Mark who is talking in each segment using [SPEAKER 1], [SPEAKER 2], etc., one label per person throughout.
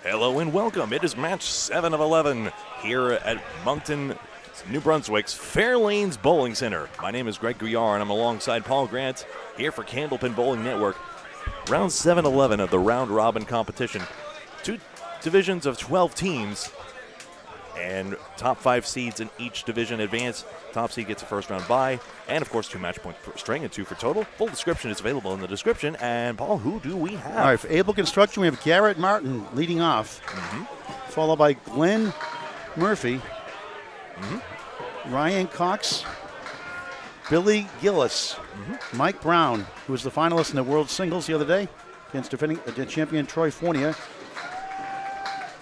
[SPEAKER 1] Hello and welcome. It is match 7 of 11 here at Moncton, New Brunswick's Fairlanes Bowling Center. My name is Greg Guyar and I'm alongside Paul Grant here for Candlepin Bowling Network. Round 7-11 of the round robin competition. 2 divisions of 12 teams and top 5 seeds in each division advance. Top seed gets a first round bye, and of course 2 match points per string and 2 for total. Full description is available in the description. And Paul, who do we have?
[SPEAKER 2] All right, for Able Construction, we have Garrett Martin leading off, followed by Glenn Murphy, Ryan Cox, Billy Gillis, Mike Brown, who was the finalist in the World Singles the other day against defending champion Troy Fournier.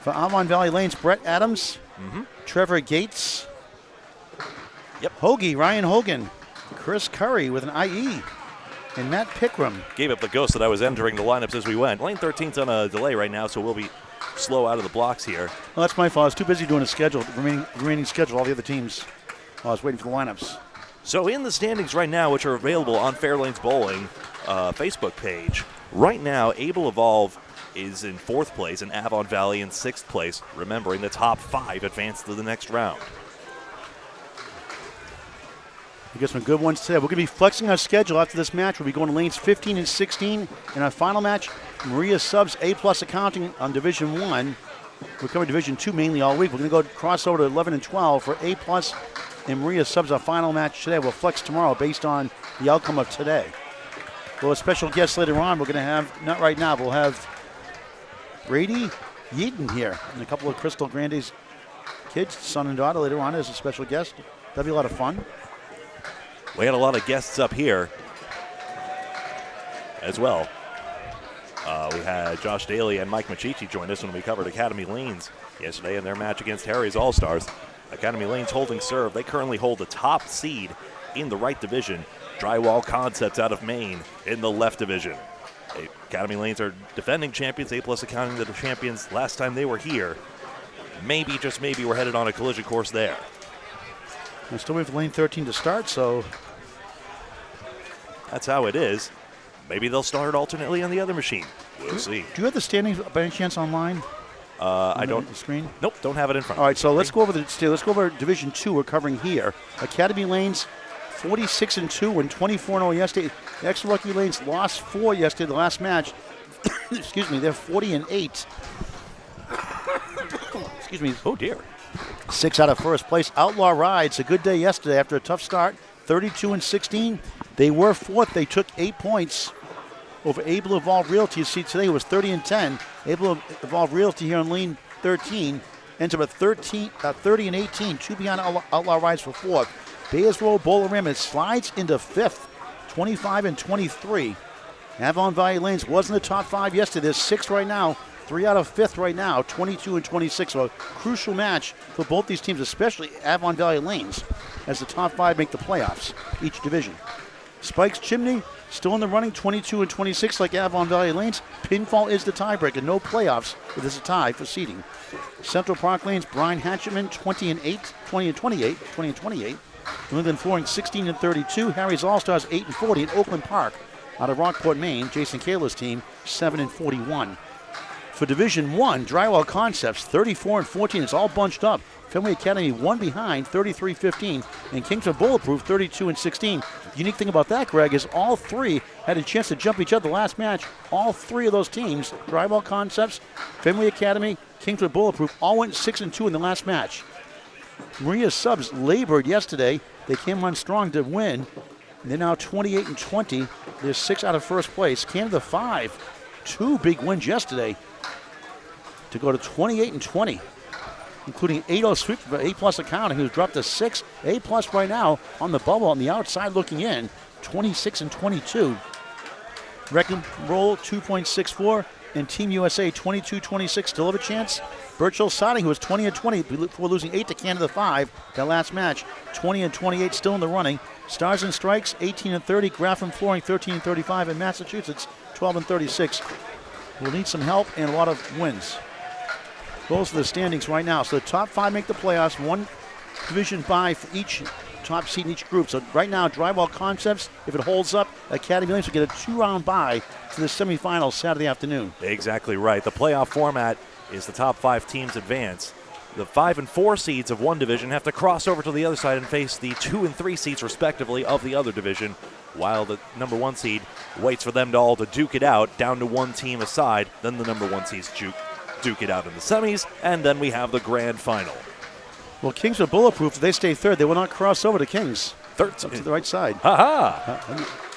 [SPEAKER 2] For Avon Valley Lanes, Brett Adams, Trevor Gates, Ryan Hogan, Chris Curry with an IE, and Matt Pickram.
[SPEAKER 1] Gave up the ghost that I was entering the lineups as we went. Lane 13's on a delay right now, so we'll be slow out of the blocks here.
[SPEAKER 2] Well, that's my fault. I was too busy doing a schedule, remaining schedule, all the other teams. I was waiting for the lineups.
[SPEAKER 1] So in the standings right now, which are available on Fairlanes Bowling Facebook page, right now Able Evolve is in 4th place and Avon Valley in 6th place. Remembering the top 5 advance to the next round.
[SPEAKER 2] We got some good ones today. We're going to be flexing our schedule after this match. We'll be going to lanes 15 and 16. In our final match, Maria Subs A-plus accounting on Division 1. We're covering Division 2 mainly all week. We're going to go cross over to 11 and 12 for A-plus and Maria Subs, our final match today. We'll flex tomorrow based on the outcome of today. We'll have a special guest later on. We're going to have, not right now, but we'll have Brady Yeaton here and a couple of Crystal Grande's kids, son and daughter, later on as a special guest. That'll be a lot of fun.
[SPEAKER 1] We had a lot of guests up here as well. We had Josh Daly and Mike Machichi join us when we covered Academy Lanes yesterday in their match against Harry's All-Stars. Academy Lanes holding serve. They currently hold the top seed in the right division. Drywall Concepts out of Maine in the left division. Academy Lanes are defending champions. A-plus accounting the champions last time they were here. Maybe, just maybe, we're headed on a collision course there.
[SPEAKER 2] We're still waiting for lane 13 to start, so
[SPEAKER 1] that's how it is. Maybe they'll start alternately on the other machine. We'll see.
[SPEAKER 2] Do you have the standings by any chance online?
[SPEAKER 1] I don't.
[SPEAKER 2] The screen?
[SPEAKER 1] Nope, don't have it in front.
[SPEAKER 2] All right, so let's go over Division 2 we're covering here. Academy Lanes 46-2 and 24-0 yesterday. The Extra Lucky Lanes lost 4 yesterday, the last match. Excuse me, they're 40-8. Excuse me.
[SPEAKER 1] Oh dear.
[SPEAKER 2] 6 out of first place. Outlaw Rides, a good day yesterday after a tough start. 32-16. They were 4th. They took 8 points over Able Evolve Realty. You see today was 30-10. Able Evolve Realty here on lane 13 ends up at 30-18. 2 beyond Outlaw Rides for 4th. Bayers Road Bolorama slides into 5th. 25-23. Avon Valley Lanes was in the top 5 yesterday. They're 6th right now. 3 out of 5th right now, 22-26. So a crucial match for both these teams, especially Avon Valley Lanes, as the top 5 make the playoffs, each division. Spikes Chimney still in the running, 22-26 like Avon Valley Lanes. Pinfall is the tiebreaker, no playoffs, but there's a tie for seeding. Central Park Lanes, Brian Hatchetman, 20-28. New England Flooring, 16-32. Harry's All-Stars, 8-40. And Oakland Park, out of Rockport, Maine, Jason Kayla's team, 7-41. For Division 1, Drywall Concepts, 34-14. It's all bunched up. Fenway Academy 1 behind, 33-15. And Kingswood Bulletproof, 32-16. The unique thing about that, Greg, is all 3 had a chance to jump each other last match. All 3 of those teams, Drywall Concepts, Fenway Academy, Kingswood Bulletproof, all went 6-2 in the last match. Maria Subs labored yesterday. They came on strong to win. And they're now 28-20. They're 6 out of first place. Canada 5. 2 big wins yesterday to go to 28-20, including 8-0 sweep for A-plus accounting, who's dropped to 6. A-plus right now on the bubble on the outside looking in, 26-22. Record roll 2.64, and Team USA 22-26. Still have a chance. Birchill Siding, who was 20-20 before losing 8 to Canada 5 that last match, 20-28, still in the running. Stars and Strikes 18-30. Graffam Flooring 13-35, and Massachusetts 12-36. We'll need some help and a lot of wins. Those are the standings right now. So the top 5 make the playoffs. 1 division bye for each top seed in each group. So right now, Drywall Concepts, if it holds up, Academy Lanes will get a 2-round bye to the semifinals Saturday afternoon.
[SPEAKER 1] Exactly right. The playoff format is the top 5 teams advance. The 5 and 4 seeds of one division have to cross over to the other side and face the 2 and 3 seeds, respectively, of the other division, while the number 1 seed waits for them to all to duke it out, down to 1 team aside. Then the number 1 seeds duke it out in the semis, and then we have the grand final.
[SPEAKER 2] Well, Kingswood Bulletproof, if they stay third, they will not cross over to Kings.
[SPEAKER 1] 13
[SPEAKER 2] to the right side.
[SPEAKER 1] Ha-ha!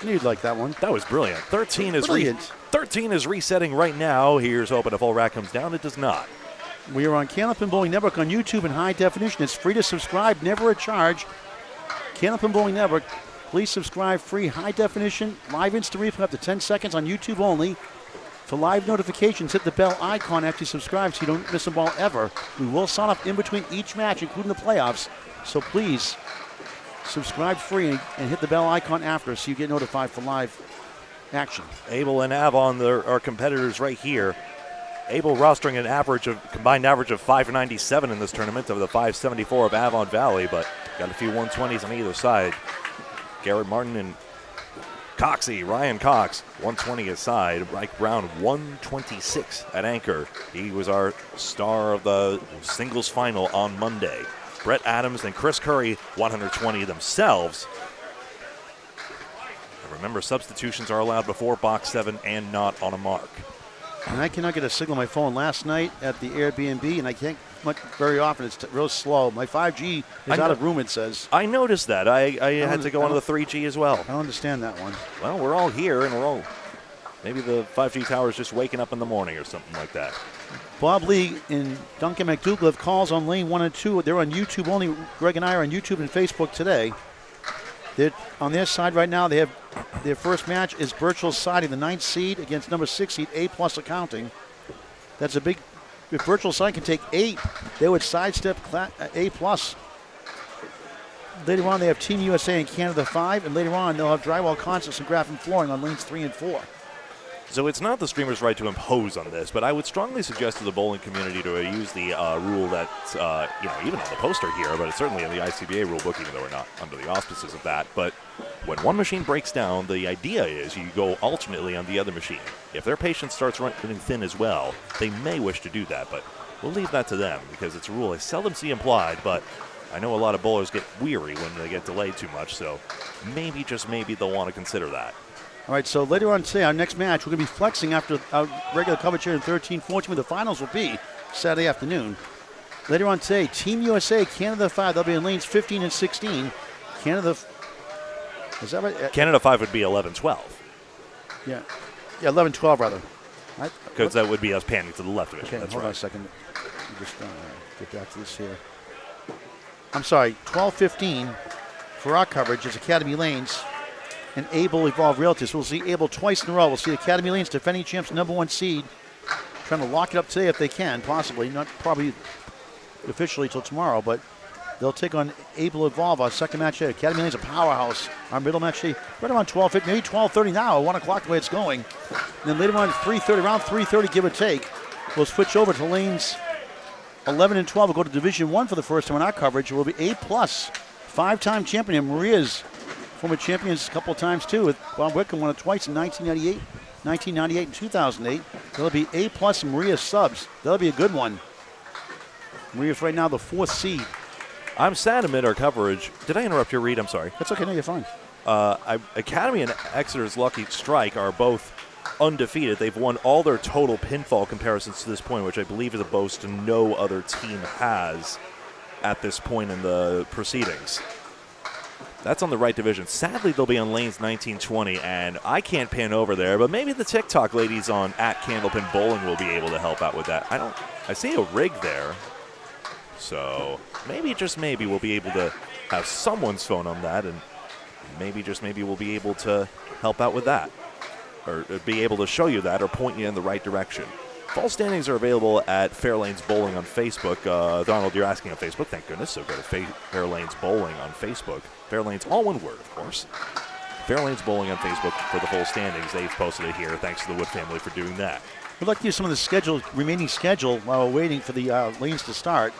[SPEAKER 2] I knew you'd like that one.
[SPEAKER 1] That was brilliant. 13 is
[SPEAKER 2] Brilliant.
[SPEAKER 1] 13 is resetting right now. Here's hoping if all rack comes down. It does not.
[SPEAKER 2] We are on Candlepin Bowling Network on YouTube in high definition. It's free to subscribe, never a charge. Candlepin Bowling Network, please subscribe, free high definition, live instant replay up to 10 seconds on YouTube only. For live notifications, hit the bell icon after you subscribe so you don't miss a ball ever. We will sign up in between each match, including the playoffs. So please subscribe free and hit the bell icon after so you get notified for live action.
[SPEAKER 1] Abel and Avon are competitors right here. Abel rostering an combined average of 597 in this tournament of the 574 of Avon Valley, but got a few 120s on either side. Garrett Martin and Ryan Cox, 120 aside. Mike Brown, 126 at anchor. He was our star of the singles final on Monday. Brett Adams and Chris Curry, 120 themselves. And remember, substitutions are allowed before box 7 and not on a mark.
[SPEAKER 2] And I cannot get a signal on my phone last night at the Airbnb, and I can't much very often. It's real slow. My 5G is out of room, it says.
[SPEAKER 1] I noticed that. I had to go onto the 3G as well.
[SPEAKER 2] I don't understand that one.
[SPEAKER 1] Well, we're all here, and maybe the 5G tower is just waking up in the morning or something like that.
[SPEAKER 2] Bob Lee and Duncan McDougall have calls on lane 1 and 2. They're on YouTube only. Greg and I are on YouTube and Facebook today. They're on their side right now. They have their first match is Birchall's siding, the 9th seed against number 6 seed, A+ accounting. That's a big. If Birchall's side can take 8, they would sidestep A+. Later on, they have Team USA and Canada 5, and later on, they'll have Drywall Concepts and Graffam Flooring on lanes 3 and 4.
[SPEAKER 1] So it's not the streamer's right to impose on this, but I would strongly suggest to the bowling community to use the rule that's, even on the poster here, but it's certainly in the ICBA rule book, even though we're not under the auspices of that. But when one machine breaks down, the idea is you go alternately on the other machine. If their patience starts running thin as well, they may wish to do that, but we'll leave that to them because it's a rule I seldom see implied, but I know a lot of bowlers get weary when they get delayed too much, so maybe, just maybe, they'll want to consider that.
[SPEAKER 2] All right, so later on today, our next match, we're going to be flexing after our regular coverage here in 13-14, where the finals will be Saturday afternoon. Later on today, Team USA, Canada 5, they'll be in lanes 15 and 16. Canada, is that right?
[SPEAKER 1] Canada 5 would be 11-12.
[SPEAKER 2] Yeah, 11-12 rather.
[SPEAKER 1] Because that would be us panning to the left of it.
[SPEAKER 2] Okay,
[SPEAKER 1] that's
[SPEAKER 2] hold
[SPEAKER 1] right.
[SPEAKER 2] on a second. Just get back to this here. I'm sorry, 12-15 for our coverage is Academy Lanes and Able Evolve Realty. So we'll see Able twice in a row. We'll see Academy Lanes, defending champs, number 1 seed, trying to lock it up today if they can, possibly. Not probably officially till tomorrow, but they'll take on Able Evolve, our second match here. Academy Lanes, a powerhouse. Our middle match here, right around 12:50, maybe 12:30 now, 1 o'clock the way it's going. And then later on, 3:30, around 3:30, give or take, we'll switch over to lanes 11 and 12. We'll go to Division 1 for the first time in our coverage. It will be A+, 5-time champion. Maria's former champions a couple of times too. With Bob Wickham won it twice in 1998 and 2008. That'll be A+ and Maria subs. That'll be a good one. Maria's right now the 4th seed.
[SPEAKER 1] I'm sad amid our coverage. Did I interrupt your read? I'm sorry.
[SPEAKER 2] That's okay. No, you're fine.
[SPEAKER 1] Academy and Exeter's Lucky Strike are both undefeated. They've won all their total pinfall comparisons to this point, which I believe is a boast no other team has at this point in the proceedings. That's on the right division. Sadly, they'll be on lanes 19-20, and I can't pan over there, but maybe the TikTok ladies on @Candlepin Bowling will be able to help out with that. I see a rig there, so maybe, just maybe, we'll be able to have someone's phone on that, and maybe, just maybe, we'll be able to help out with that, or be able to show you that or point you in the right direction. Fall standings are available at Fairlanes Bowling on Facebook. Donald, you're asking on Facebook. Thank goodness. So go to Fairlanes Bowling on Facebook. Fairlanes, all one word, of course. Fairlanes Bowling on Facebook for the full standings. They've posted it here. Thanks to the Wood family for doing that.
[SPEAKER 2] We'd like to use some of the remaining schedule while we're waiting for the lanes to start.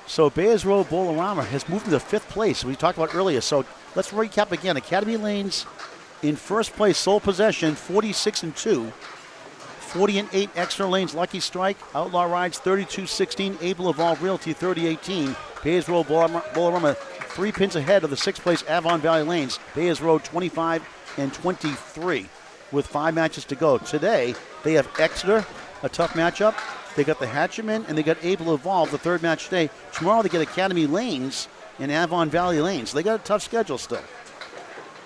[SPEAKER 2] So Bayers Road Bowlorama has moved into 5th place. We talked about earlier. So let's recap again. Academy Lanes in first place, sole possession, 46 and 2. 40-8 Exeter Lanes Lucky Strike. Outlaw Rides 32-16. Able Evolve Realty 30-18. Bayers Road Bolorama 3 pins ahead of the 6th place Avon Valley Lanes. Bayers Road 25-23 with 5 matches to go. Today they have Exeter, a tough matchup. They got the Hatchemen and they got Able Evolve, the 3rd match today. Tomorrow they get Academy Lanes and Avon Valley Lanes. They got a tough schedule still.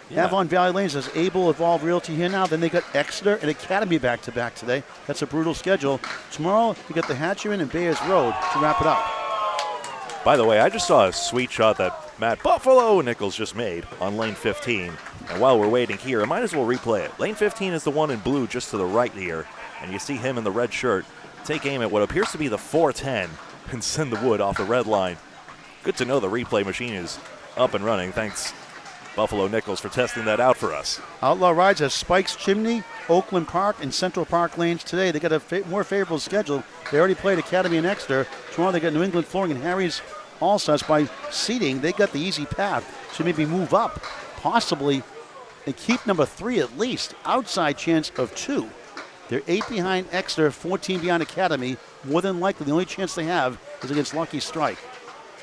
[SPEAKER 2] Yeah. Avon Valley Lanes has Able Evolve Realty here now. Then they got Exeter and Academy back-to-back today. That's a brutal schedule. Tomorrow you got the Hatchemen and Bayers Road to wrap it up.
[SPEAKER 1] By the way, I just saw a sweet shot that Matt Buffalo Nichols just made on lane 15. And while we're waiting here, I might as well replay it. Lane 15 is the one in blue just to the right here. And you see him in the red shirt take aim at what appears to be the 410 and send the wood off the red line. Good to know the replay machine is up and running. Thanks, Buffalo Nichols, for testing that out for us.
[SPEAKER 2] Outlaw Rides has Spikes Chimney, Oakland Park, and Central Park Lanes today. They got a more favorable schedule. They already played Academy and Exeter. Tomorrow they got New England Flooring and Harry's All-Stars. By seeding, they got the easy path to maybe move up, possibly, and keep number 3 at least. Outside chance of 2. They're 8 behind Exeter, 14 behind Academy. More than likely, the only chance they have is against Lucky Strike.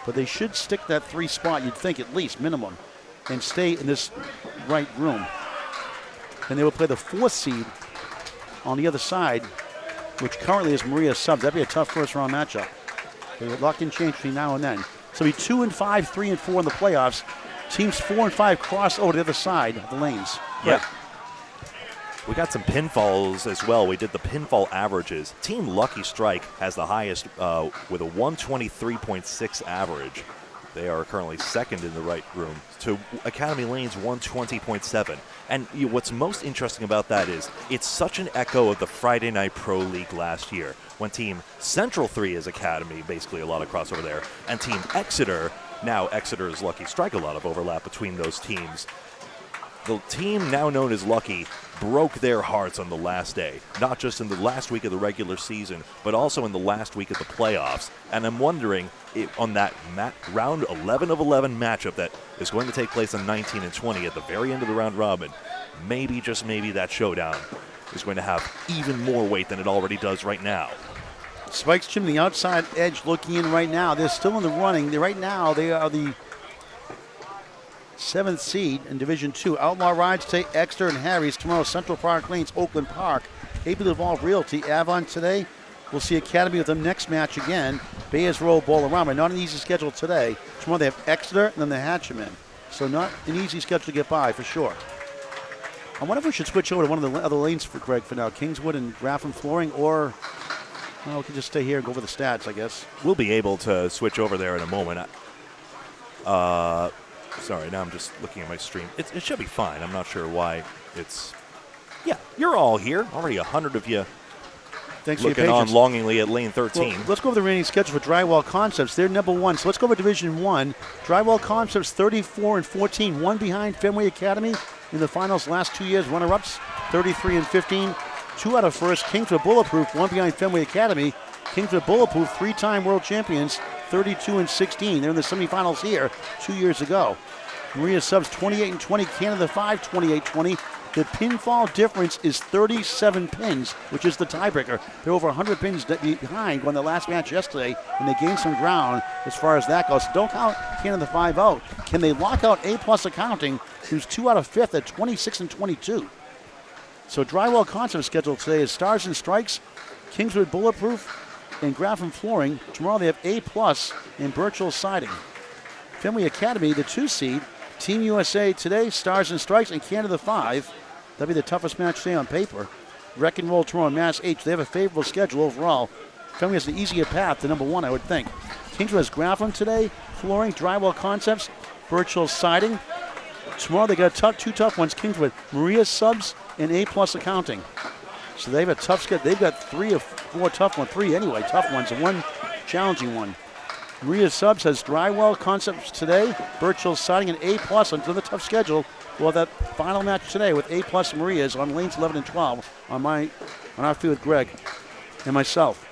[SPEAKER 2] But they should stick that 3 spot, you'd think, at least, minimum, and stay in this right room. And they will play the 4th seed on the other side, which currently is Maria Subs. That'd be a tough first-round matchup. They would lock in change between now and then. So it'll be 2-5, 3-4 in the playoffs. Teams 4 and 5 cross over to the other side of the lanes.
[SPEAKER 1] Yeah. We got some pinfalls as well. We did the pinfall averages. Team Lucky Strike has the highest with a 123.6 average. They are currently 2nd in the right room to Academy Lane's 120.7. And what's most interesting about that is it's such an echo of the Friday Night Pro League last year when Team Central 3 is Academy, basically a lot of crossover there, and Team Exeter, now Exeter's Lucky Strike, a lot of overlap between those teams. The team now known as Lucky broke their hearts on the last day, not just in the last week of the regular season, but also in the last week of the playoffs. And I'm wondering if on that round 11 of 11 matchup that is going to take place on 19 and 20 at the very end of the round robin, maybe, just maybe, that showdown is going to have even more weight than it already does right now.
[SPEAKER 2] Spikes Chimney outside edge looking in right now. They're still in the running. Right now they are the 7th seed in Division 2. Outlaw Rides take Exeter and Harry's. Tomorrow, Central Park Lanes, Oakland Park. Able to Evolve Realty. Avon today. We'll see Academy with them next match again. Bayers Road, Bolorama. Not an easy schedule today. Tomorrow they have Exeter and then the Hatchemen. So not an easy schedule to get by for sure. I wonder if we should switch over to one of the other lanes for Greg for now. Kingswood and Graffam Flooring, or we can just stay here and go over the stats, I guess.
[SPEAKER 1] We'll be able to switch over there in a moment. Sorry, now I'm just looking at my stream. It should be fine. I'm not sure why it's... Yeah, you're all here. Already 100 of you.
[SPEAKER 2] Thanks for your
[SPEAKER 1] looking
[SPEAKER 2] patience.
[SPEAKER 1] on longingly at lane 13.
[SPEAKER 2] Well, let's go over the remaining schedule for Drywall Concepts. They're number 1. So let's go over Division 1. Drywall Concepts 34-14. 1 behind Fenway Academy in the finals last 2 years. Runner-ups 33-15. 2 out of first. Kingswood Bulletproof 1 behind Fenway Academy. Kingswood Bulletproof 3-time world champions 32-16. They're in the semifinals here 2 years ago. Maria Subs 28-20. Canada 5 28-20. The pinfall difference is 37 pins, which is the tiebreaker. They're over 100 pins behind going the last match yesterday, and they gained some ground as far as that goes. Don't count Canada 5 out. Can they lock out A-plus accounting, who's 2 out of 5th at 26-22? So Drywall Concept schedule today is Stars and Strikes, Kingswood Bulletproof, and Graffam Flooring. Tomorrow they have A-plus and Birchall Siding. Fenway Academy, the 2 seed. Team USA today, Stars and Strikes, and Canada 5. That'll be the toughest match today on paper. Wreck and Roll tomorrow and Mass H. They have a favorable schedule overall. Fenway has an easier path to number 1, I would think. Kingswood has Graffam today, Flooring, Drywall Concepts, Birchall Siding. Tomorrow they got 2 tough ones. Kingswood, Maria Subs, and A-plus accounting. So they have a tough schedule. They've got 3 or 4 tough ones, 3 anyway, tough ones, and 1 challenging one. Maria Subs has Drywall Concepts today, Birchall Siding, and A-plus on the tough schedule. We'll have that final match today with A-plus Maria's on lanes 11 and 12 on our field with Greg and myself.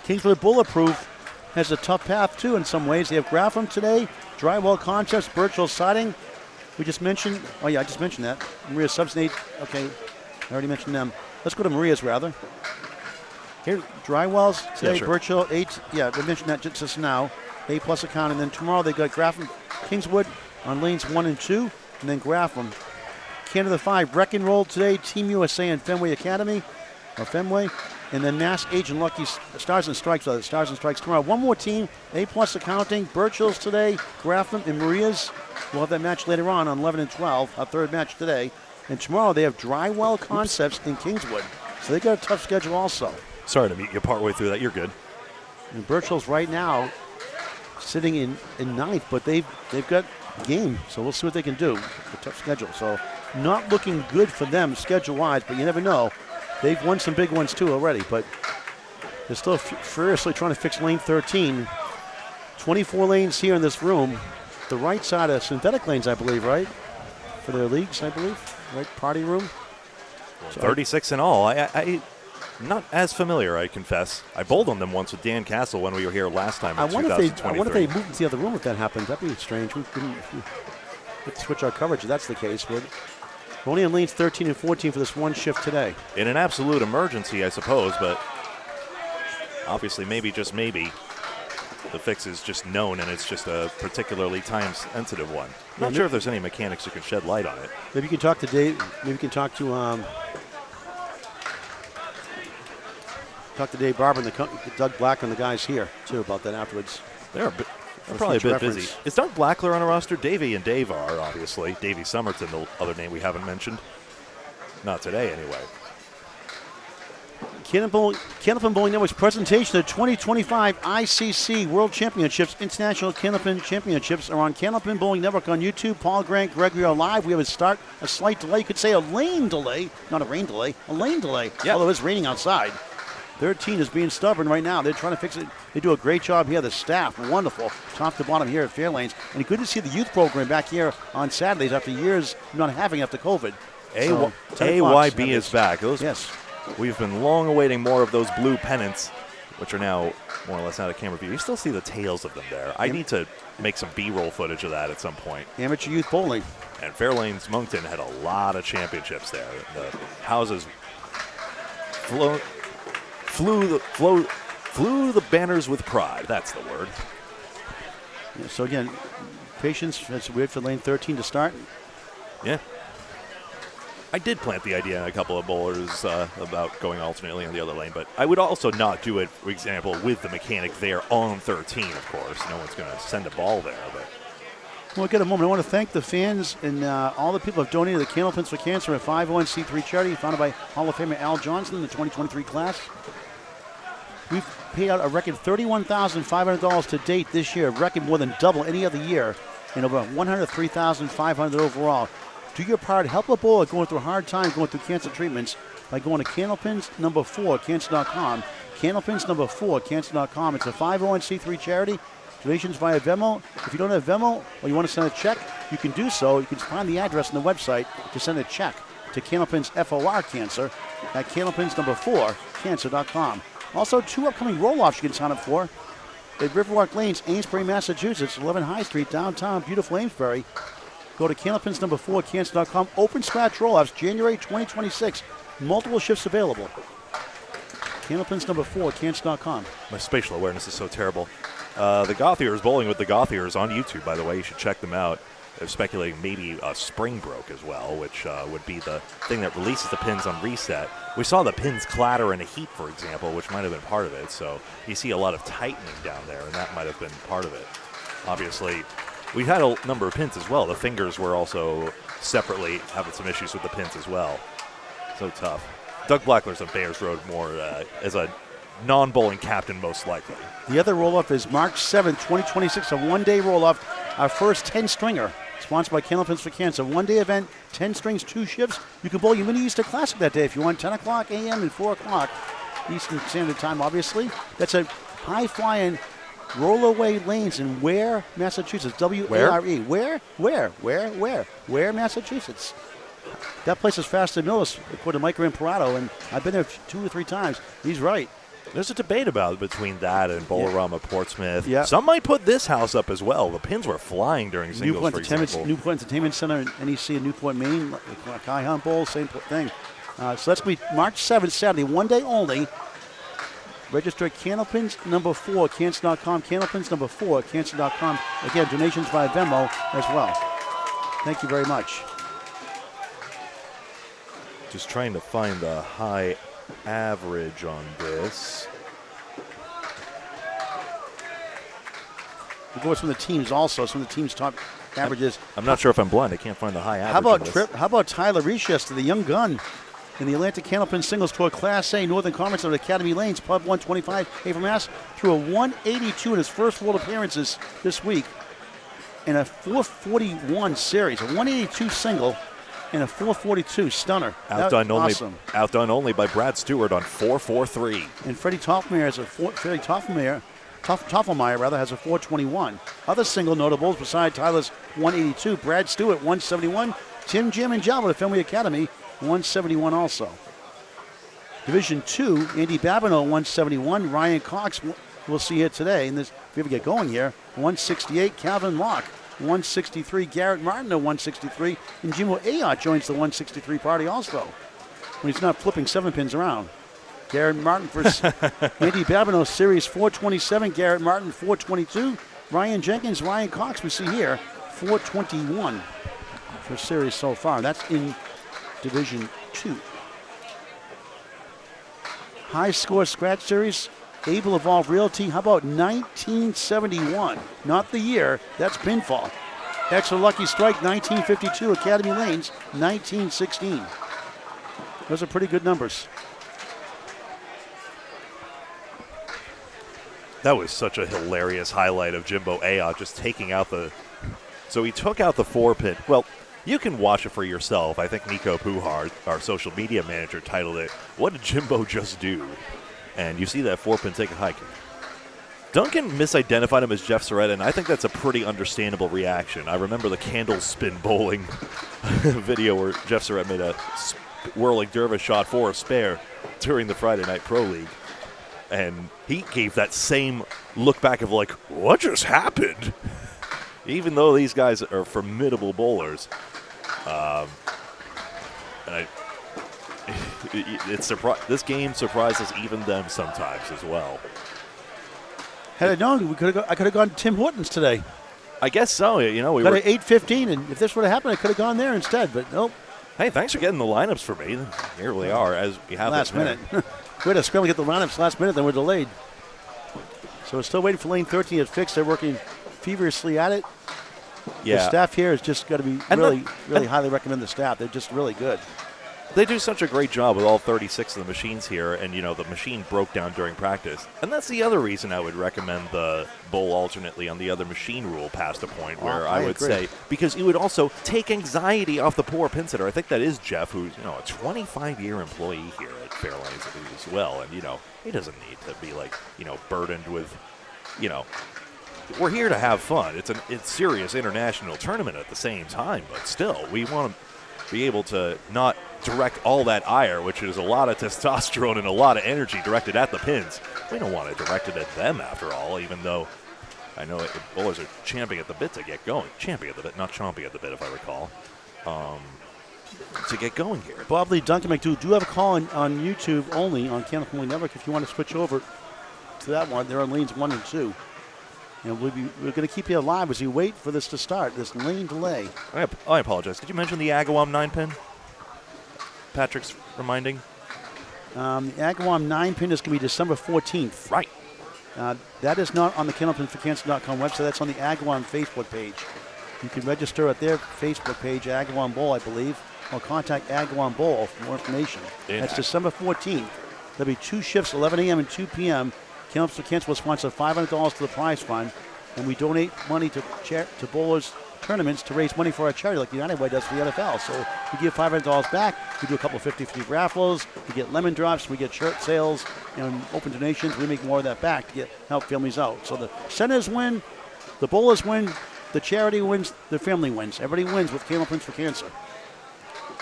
[SPEAKER 2] Kingswood Bulletproof has a tough path too in some ways. They have Graffam today, Drywall Concepts, Birchall Siding, We just mentioned, oh yeah, I just mentioned that. Maria's subs 8, okay, I already mentioned them. Let's go to Maria's rather. Here, Drywell's today,
[SPEAKER 1] Yeah, sure.
[SPEAKER 2] Birchill, 8, yeah, we mentioned that just now. 8+ account, and then tomorrow they got Graffam, Kingswood on lanes 1 and 2, and then Graffam. Canada 5, Wreck and Roll today, Team USA and Fenway Academy, or Fenway, and then Mass Agent Lucky Stars and Strikes, Stars and Strikes tomorrow. One more team, A+ accounting, Birchill's today, Graffam and Maria's. We'll have that match later on 11 and 12, our third match today. And tomorrow they have Drywell Concepts in Kingswood. So they got a tough schedule also.
[SPEAKER 1] Sorry to meet you partway through that. You're good.
[SPEAKER 2] And Birchill's right now sitting in ninth, but they've got game, so we'll see what they can do. A tough schedule, so not looking good for them schedule-wise, but you never know. They've won some big ones too already, but they're still furiously trying to fix lane 13. 24 lanes here in this room. The right side of synthetic lanes, I believe, right? For their leagues, I believe. Right, party room. So
[SPEAKER 1] 36 in all. I'm not as familiar, I confess. I bowled on them once with Dan Castle when we were here last time in 2023.
[SPEAKER 2] I wonder if they moved into the other room if that happens. That'd be strange. We couldn't switch our coverage if that's the case. But we're only on lanes 13 and 14 for this one shift today.
[SPEAKER 1] In an absolute emergency, I suppose, but obviously maybe, just maybe, the fix is just known and it's just a particularly time-sensitive one. Not sure if there's any mechanics who can shed light on it.
[SPEAKER 2] Maybe you can talk to Dave. Maybe you can talk to Dave Barber and Doug Black and the guys here too about that afterwards.
[SPEAKER 1] They're probably a bit busy. Is Doug Blackler on a roster? Davey and Dave are, obviously. Davey Somerton, the other name we haven't mentioned. Not today, anyway.
[SPEAKER 2] Candlepin Bowling Network's presentation of 2025 ICC World Championships, International Candlepin Championships are on Candlepin Bowling Network on YouTube. Paul Grant, Gregory are live. We have a slight delay. You could say a lane delay, not a rain delay, a lane delay.
[SPEAKER 1] Yep.
[SPEAKER 2] Although it's raining outside. 13 is being stubborn right now. They're trying to fix it. They do a great job here. The staff, wonderful, top to bottom here at Fairlanes. And good to see the youth program back here on Saturdays after years not having after COVID.
[SPEAKER 1] AYB is back.
[SPEAKER 2] Yes.
[SPEAKER 1] We've been long awaiting more of those blue pennants, which are now more or less out of camera view. You still see the tails of them there. I need to make some B-roll footage of that at some point.
[SPEAKER 2] Amateur youth bowling.
[SPEAKER 1] And Fairlanes Moncton had a lot of championships there. The houses flew the banners with pride. That's the word.
[SPEAKER 2] Yeah, so again, patience as we wait for lane 13 to start.
[SPEAKER 1] Yeah. I did plant the idea in a couple of bowlers about going alternately on the other lane, but I would also not do it, for example, with the mechanic there on 13, of course. No one's going to send a ball there. But
[SPEAKER 2] Well, get a moment. I want to thank the fans and all the people who have donated to Candlepins for Cancer, a 501c3 charity founded by Hall of Famer Al Johnson in the 2023 class. We've paid out a record $31,500 to date this year, a record more than double any other year, and over $103,500 overall. Do your part. Help a bowler going through a hard time going through cancer treatments by going to candlepins4cancer.com. Candlepins4cancer.com. It's a 501c3 charity. Donations via Venmo. If you don't have Venmo or you want to send a check, you can do so. You can find the address on the website to send a check to Candlepins FOR Cancer at candlepins4cancer.com. Also, 2 upcoming roll-offs you can sign up for at Riverwalk Lanes, Amesbury, Massachusetts, 11 High Street, downtown, beautiful Amesbury. Go to candlepins4cancer.com. Open scratch roll-offs, January 2026. Multiple shifts available. Candlepins4cancer.com.
[SPEAKER 1] my spatial awareness is so terrible. The Gothiers, Bowling with the Gothiers on YouTube, by the way. You should check them out. They're speculating maybe a spring broke as well, which would be the thing that releases the pins on reset. We saw the pins clatter in a heat, for example, which might have been part of it. So you see a lot of tightening down there, and that might have been part of it. Obviously, we had a number of pins as well. The fingers were also separately having some issues with the pins as well. So tough. Doug Blackler's on Bayers Road more as a non-bowling captain, most likely.
[SPEAKER 2] The other roll-off is March 7th, 2026, a one-day roll-off, our first 10-stringer, sponsored by Candlepins for Cancer. One-day event, 10 strings, 2 shifts. You can bowl your Mini Easter Classic that day if you want, 10 o'clock a.m. and 4 o'clock Eastern Standard Time, obviously. That's a high-flying roll-away lanes in Ware, Massachusetts, W-A-R-E. Where, Massachusetts. That place is faster than Millis, according to Mike Ramparato, and I've been there 2 or 3 times. He's right.
[SPEAKER 1] There's a debate about it between that and Bolorama Portsmouth.
[SPEAKER 2] Yeah.
[SPEAKER 1] Some might put this house up as well. The pins were flying during singles, for example.
[SPEAKER 2] Newport Entertainment Center, NEC in Newport, Maine, Kaihan Bowl, same thing. So that's going to be March 7th, Saturday, one day only. Register at Candlepins number 4, Cancer.com, Candlepins number 4, Cancer.com. Again, donations via Venmo as well. Thank you very much.
[SPEAKER 1] Just trying to find the high average on this.
[SPEAKER 2] We'll go from the teams also. Some of the teams' top averages.
[SPEAKER 1] I'm not sure if I'm blind. I can't find the high average.
[SPEAKER 2] How about Tyler Richester, the young gun, in the Atlantic Candlepin Singles Tour Class A Northern Conference at Academy Lanes, Pub 125, Haver, Mass, threw a 182 in his first World Appearances this week, in a 441 series, a 182 single, and a 442 stunner.
[SPEAKER 1] Outdone
[SPEAKER 2] awesome.
[SPEAKER 1] only by Brad Stewart on 443.
[SPEAKER 2] And Freddie Toffmeyer has a Toffelmeyer has a 421. Other single notables beside Tyler's 182, Brad Stewart 171, Tim Jim and Java, the Fenway Academy 171 also. Division 2, Andy Babineau 171, Ryan Cox we'll see here today. And this, if we ever get going here, 168, Calvin Locke 163, Garrett Martin at 163, and Jimbo Ayotte joins the 163 party also, when he's not flipping 7 pins around. Garrett Martin versus Andy Babineau, Series 427, Garrett Martin 422, Ryan Jenkins, Ryan Cox we see here, 421 for series so far. That's in Division 2. High score scratch series, Able Evolve Realty. How about 1971? Not the year, that's pinfall. Extra Lucky Strike, 1952, Academy Lanes, 1916. Those are pretty good numbers.
[SPEAKER 1] That was such a hilarious highlight of Jimbo Ayotte just taking out the... So he took out the 4-pin. Well, you can watch it for yourself. I think Nico Puhar, our social media manager, titled it, "What did Jimbo just do?" And you see that 4-pin take a hike. Duncan misidentified him as Jeff Surratt, and I think that's a pretty understandable reaction. I remember the candle spin bowling video where Jeff Surratt made a whirling dervish shot for a spare during the Friday Night Pro League. And he gave that same look back of like, what just happened? Even though these guys are formidable bowlers. This game surprises even them sometimes as well.
[SPEAKER 2] Had I known, I could have gone to Tim Hortons today.
[SPEAKER 1] I guess so. You know, we
[SPEAKER 2] got
[SPEAKER 1] were
[SPEAKER 2] at 8:15, and if this would have happened, I could have gone there instead. But nope.
[SPEAKER 1] Hey, thanks for getting the lineups for me. Here we are, as we have
[SPEAKER 2] last minute. We had to scramble to get the lineups last minute, then we're delayed. So we're still waiting for lane 13 to get fixed. They're working feverishly at it.
[SPEAKER 1] Yeah.
[SPEAKER 2] The staff here has just got to be really highly recommend the staff. They're just really good.
[SPEAKER 1] They do such a great job with all 36 of the machines here, and, you know, the machine broke down during practice. And that's the other reason I would recommend the bowl alternately on the other machine rule past a point where I would say, because it would also take anxiety off the poor pin sitter. I think that is Jeff, who's, you know, a 25-year employee here at Fairlanes as well. And, you know, he doesn't need to be, like, you know, burdened with, you know, we're here to have fun. It's serious international tournament at the same time, but still, we want to be able to not direct all that ire, which is a lot of testosterone and a lot of energy directed at the pins. We don't want to direct it at them after all, even though I know the bowlers are champing at the bit to get going. Champing at the bit, not chomping at the bit, if I recall, to get going here.
[SPEAKER 2] Bob Lee, Duncan McDougall do have a call on YouTube only on Candlepin Bowling Network if you want to switch over to that one. They're on lanes 1 and 2. And we're going to keep you alive as you wait for this to start, this lane delay.
[SPEAKER 1] I apologize. Did you mention the Agawam 9-pin? Patrick's reminding.
[SPEAKER 2] The Agawam 9-pin is going to be December 14th.
[SPEAKER 1] Right.
[SPEAKER 2] That is not on the candlepinforcancer.com website. That's on the Agawam Facebook page. You can register at their Facebook page, Agawam Bowl, I believe, or contact Agawam Bowl for more information. That's December 14th. There'll be 2 shifts, 11 a.m. and 2 p.m. Candlepin for Cancer will sponsor $500 to the prize fund, and we donate money to bowlers tournaments to raise money for our charity like the United Way does for the NFL. So we give $500 back. We do a couple of 50-50 raffles. We get lemon drops. We get shirt sales and open donations. We make more of that back to help families out. So the centers win, the bowlers win, the charity wins, the family wins. Everybody wins with Candlepins for Cancer.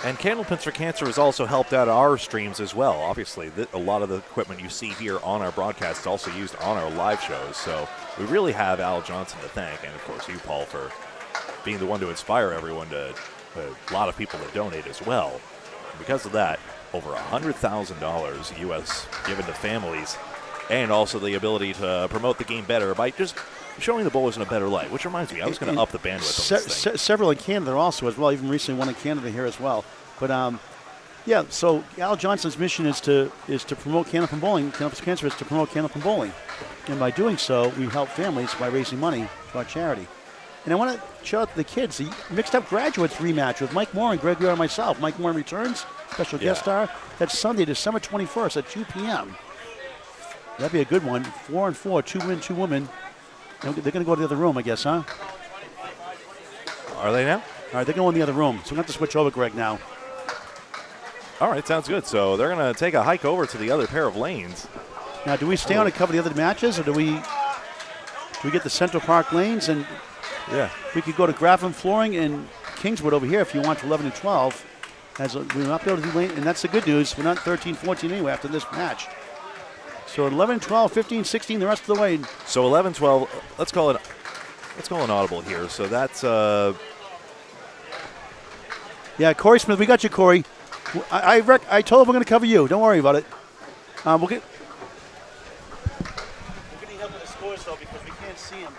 [SPEAKER 1] And Candlepins for Cancer has also helped out our streams as well. Obviously, a lot of the equipment you see here on our broadcast is also used on our live shows. So we really have Al Johnson to thank, and of course you, Paul, for being the one to inspire everyone to a lot of people that donate as well. And because of that, over $100,000 U.S. given to families, and also the ability to promote the game better by just showing the bowlers in a better light, which reminds me, I was going to up the bandwidth on this thing.
[SPEAKER 2] Several in Canada also as well, even recently one in Canada here as well. But yeah, so Al Johnson's mission is to promote Candlepin bowling. Candlepin Cancer is to promote Candlepin bowling. And by doing so, we help families by raising money to our charity. And I want to shout out to the kids, the Mixed Up Graduates rematch with Mike Moore and Greg Guerra and myself. Mike Moore returns, special guest star. That's Sunday, December 21st at 2 p.m. That'd be a good one. 4-4, 2 men, 2 women. They're going to go to the other room, I guess, huh?
[SPEAKER 1] Are they now?
[SPEAKER 2] All right, they're going in the other room. So we're going to have to switch over, Greg, now.
[SPEAKER 1] All right, sounds good. So they're going to take a hike over to the other pair of lanes.
[SPEAKER 2] Now, do we stay on and cover the other matches, or do we get the Central Park lanes? And we could go to Graffam Flooring and Kingswood over here if you want to 11 and 12. We're not able to do lane, and that's the good news. We're not 13-14 anyway after this match. So 11, 12, 15, 16, the rest of the way.
[SPEAKER 1] So 11, 12, let's call an audible here. So that's
[SPEAKER 2] yeah, Corey Smith, we got you, Corey. I told him we're going to cover you. Don't worry about it. We'll get help with the scores though because we can't see him.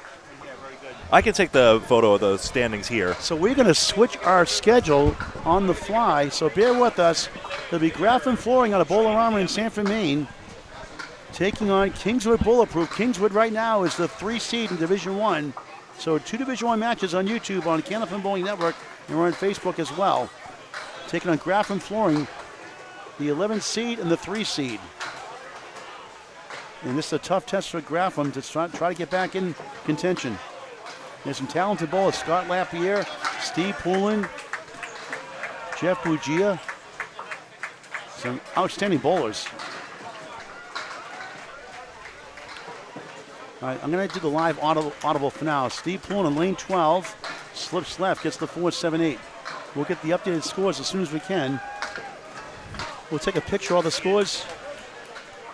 [SPEAKER 2] Yeah, very good.
[SPEAKER 1] I can take the photo of the standings here.
[SPEAKER 2] So we're going to switch our schedule on the fly. So bear with us. There'll be Graffam Flooring out of Bollarama in Sanford, Maine, taking on Kingswood Bulletproof. Kingswood right now is the 3 seed in Division 1. So 2 Division 1 matches on YouTube on Candlepin Bowling Network, and we're on Facebook as well. Taking on Graffam Flooring, the 11 seed and the 3 seed. And this is a tough test for Graffam to try to get back in contention. There's some talented bowlers: Scott Lapierre, Steve Poulin, Jeff Bugia. Some outstanding bowlers. All right, I'm going to do the live audible for now. Steve Poulin on lane 12, slips left, gets the 4-7-8. We'll get the updated scores as soon as we can. We'll take a picture of all the scores.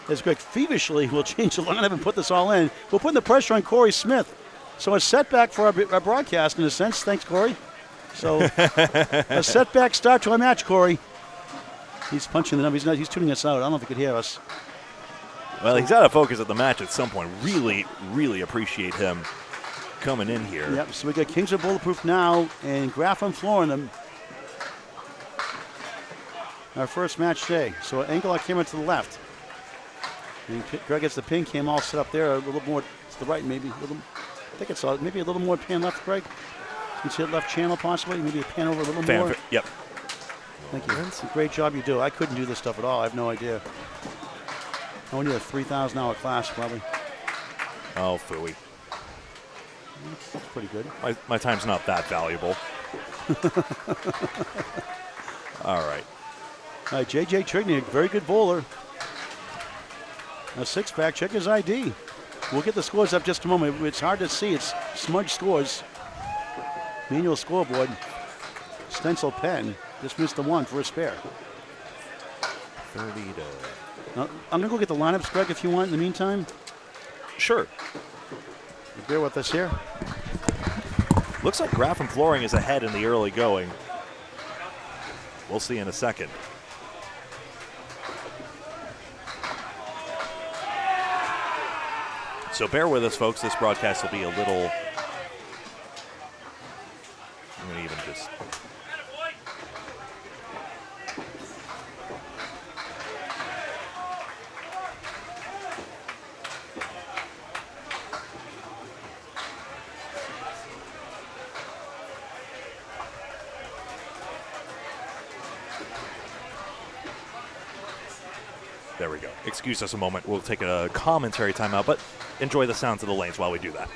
[SPEAKER 2] As Greg feverishly will change the line and put this all in. We're putting the pressure on Corey Smith. So a setback for our broadcast in a sense. Thanks, Corey. So a setback start to our match, Corey. He's punching the number. He's tuning us out. I don't know if he could hear us.
[SPEAKER 1] Well, he's out of focus at the match at some point. Really, really appreciate him coming in here.
[SPEAKER 2] Yep, so we got Kingswood Bulletproof now and Graffam Flooring them. Our first match today. So angle our camera to the left. And Greg gets the pin cam all set up there, a little more to the right maybe. I think it's maybe a little more pan left, Greg. You see the left channel possibly, maybe a pan over a little more.
[SPEAKER 1] Yep.
[SPEAKER 2] Thank you. It's a great job you do. I couldn't do this stuff at all. I have no idea. I would need a 3,000-hour class probably.
[SPEAKER 1] Oh, phooey.
[SPEAKER 2] That's pretty good.
[SPEAKER 1] My time's not that valuable. All right.
[SPEAKER 2] All right, J.J. Trigney, very good bowler. A 6-pack, check his ID. We'll get the scores up just a moment. It's hard to see. It's smudged scores. Manual scoreboard. Stencil pen. Just missed the one for a spare.
[SPEAKER 1] 30 to...
[SPEAKER 2] I'm going to go get the lineups, Greg, if you want in the meantime.
[SPEAKER 1] Sure.
[SPEAKER 2] Bear with us here.
[SPEAKER 1] Looks like Graffam Flooring is ahead in the early going. We'll see in a second. So bear with us, folks. This broadcast will be a little... I'm going to even just... There we go. Excuse us a moment. We'll take a commentary timeout, but enjoy the sounds of the lanes while we do that.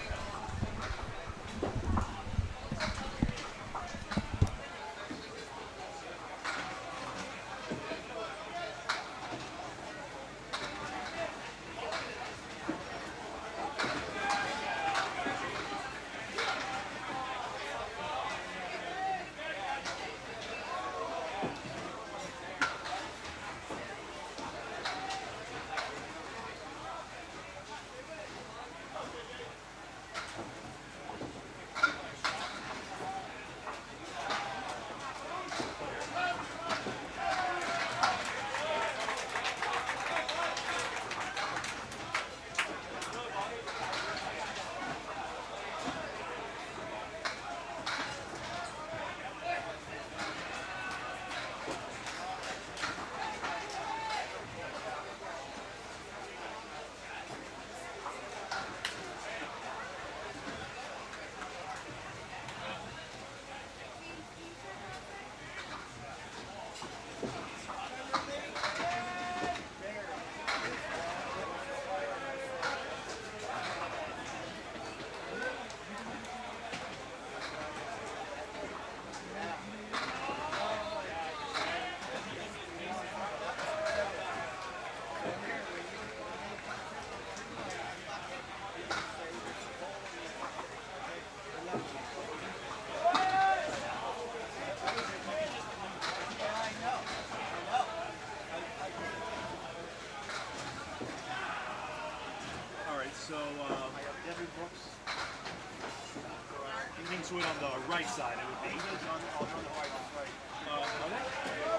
[SPEAKER 3] Kingswood on the right side. It would be.
[SPEAKER 4] On the right, that's right.
[SPEAKER 3] Are they?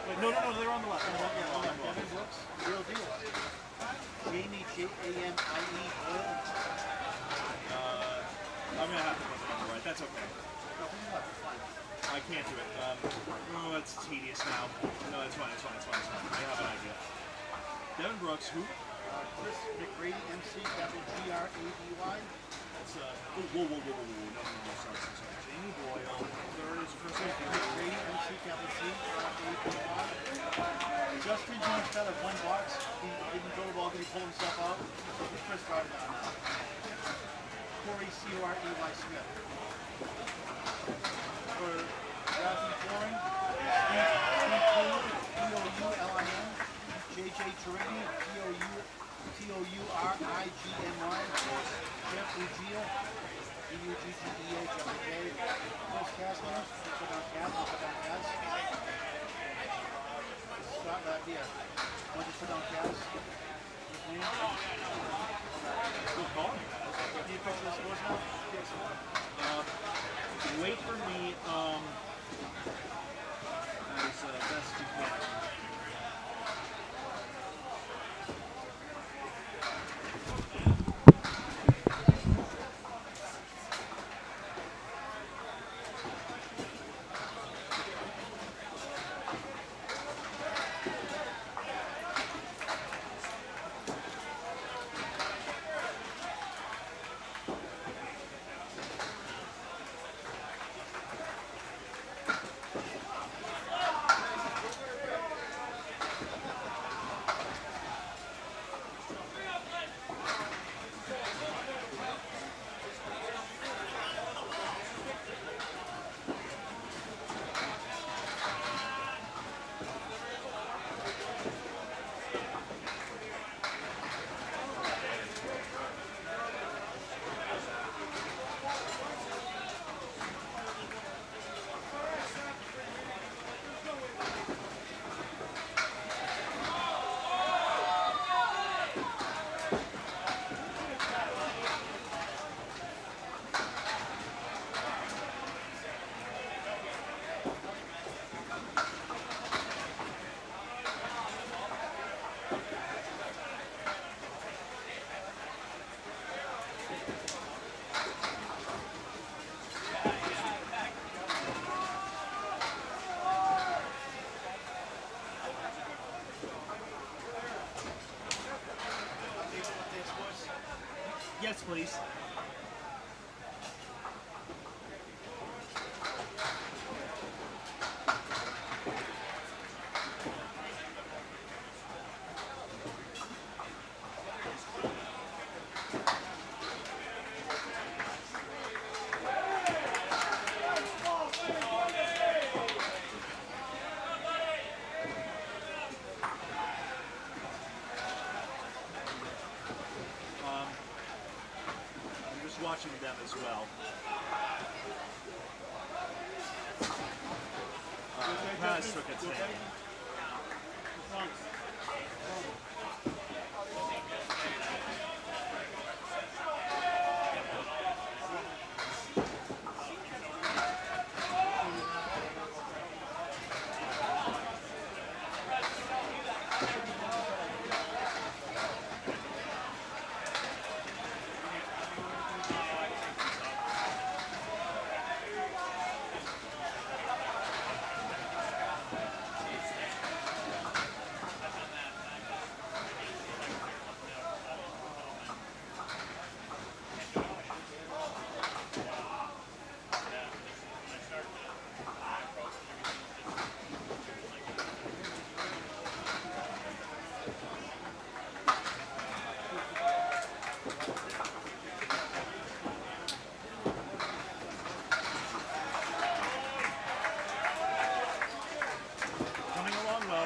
[SPEAKER 3] Wait, no, they're on the left.
[SPEAKER 4] Devin Brooks, real deal. Jamie, Jamie Oil.
[SPEAKER 3] I'm gonna have to put it on the right. That's okay. I can't do it. Oh, it's tedious now. No, it's fine. I have an idea. Devin Brooks, who?
[SPEAKER 4] Chris McGrady, MC, capital Grady.
[SPEAKER 3] That's whoa. No, sorry. Jamie Boyle. Third is Chris
[SPEAKER 4] McGrady, MC, capital Grady. Justin Jones got a one box. He didn't throw the ball, but he pulled himself out. So who's Chris driving on now? Corey, C-O-R-E-Y Smith. For Graffam Flooring, Steve Poolin, P-O-U-L-I-N. JJ Turigny, T-O-U-R-I-G-N-Y. Jeff Uggia, E-U-G-G-E-H-F-A-K. Chris Kasler, put down Kaz. Scott right here. Want to put down Kaz? His name?
[SPEAKER 3] Good call.
[SPEAKER 4] Can you picture the scores now?
[SPEAKER 3] Wait for me. As best you can. Yes, please. Watching them as well. Pass took its hand.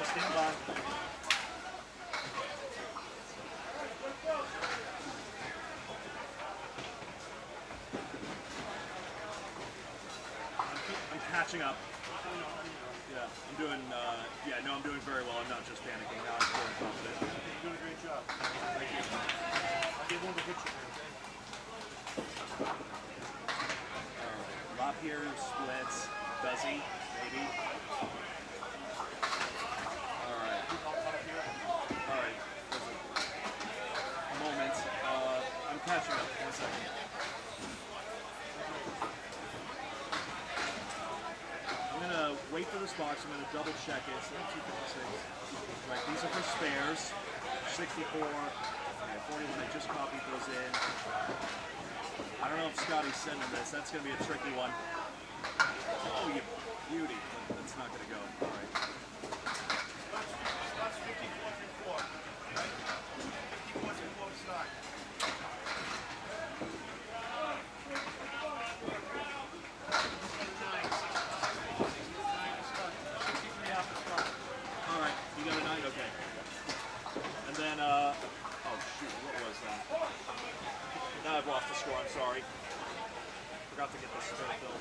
[SPEAKER 3] Stand by. I'm catching up. Yeah, I'm doing. I'm doing very well. I'm not just panicking. Now I'm feeling confident.
[SPEAKER 4] You're doing a great job.
[SPEAKER 3] Thank you.
[SPEAKER 4] I'll give one the picture.
[SPEAKER 3] Lop here box. I'm going to double check it. 256. Right, these are for spares. 64. Okay, 41. I just copied those in. I don't know if Scotty's sending this. That's going to be a tricky one. Oh, you beauty. But that's not going to go. All right.
[SPEAKER 4] That's 54-54. 54-54 start.
[SPEAKER 3] All right, you got a 9? Okay. And then, oh shoot, what was that? Now I've lost the score, I'm sorry. Forgot to get this still filled.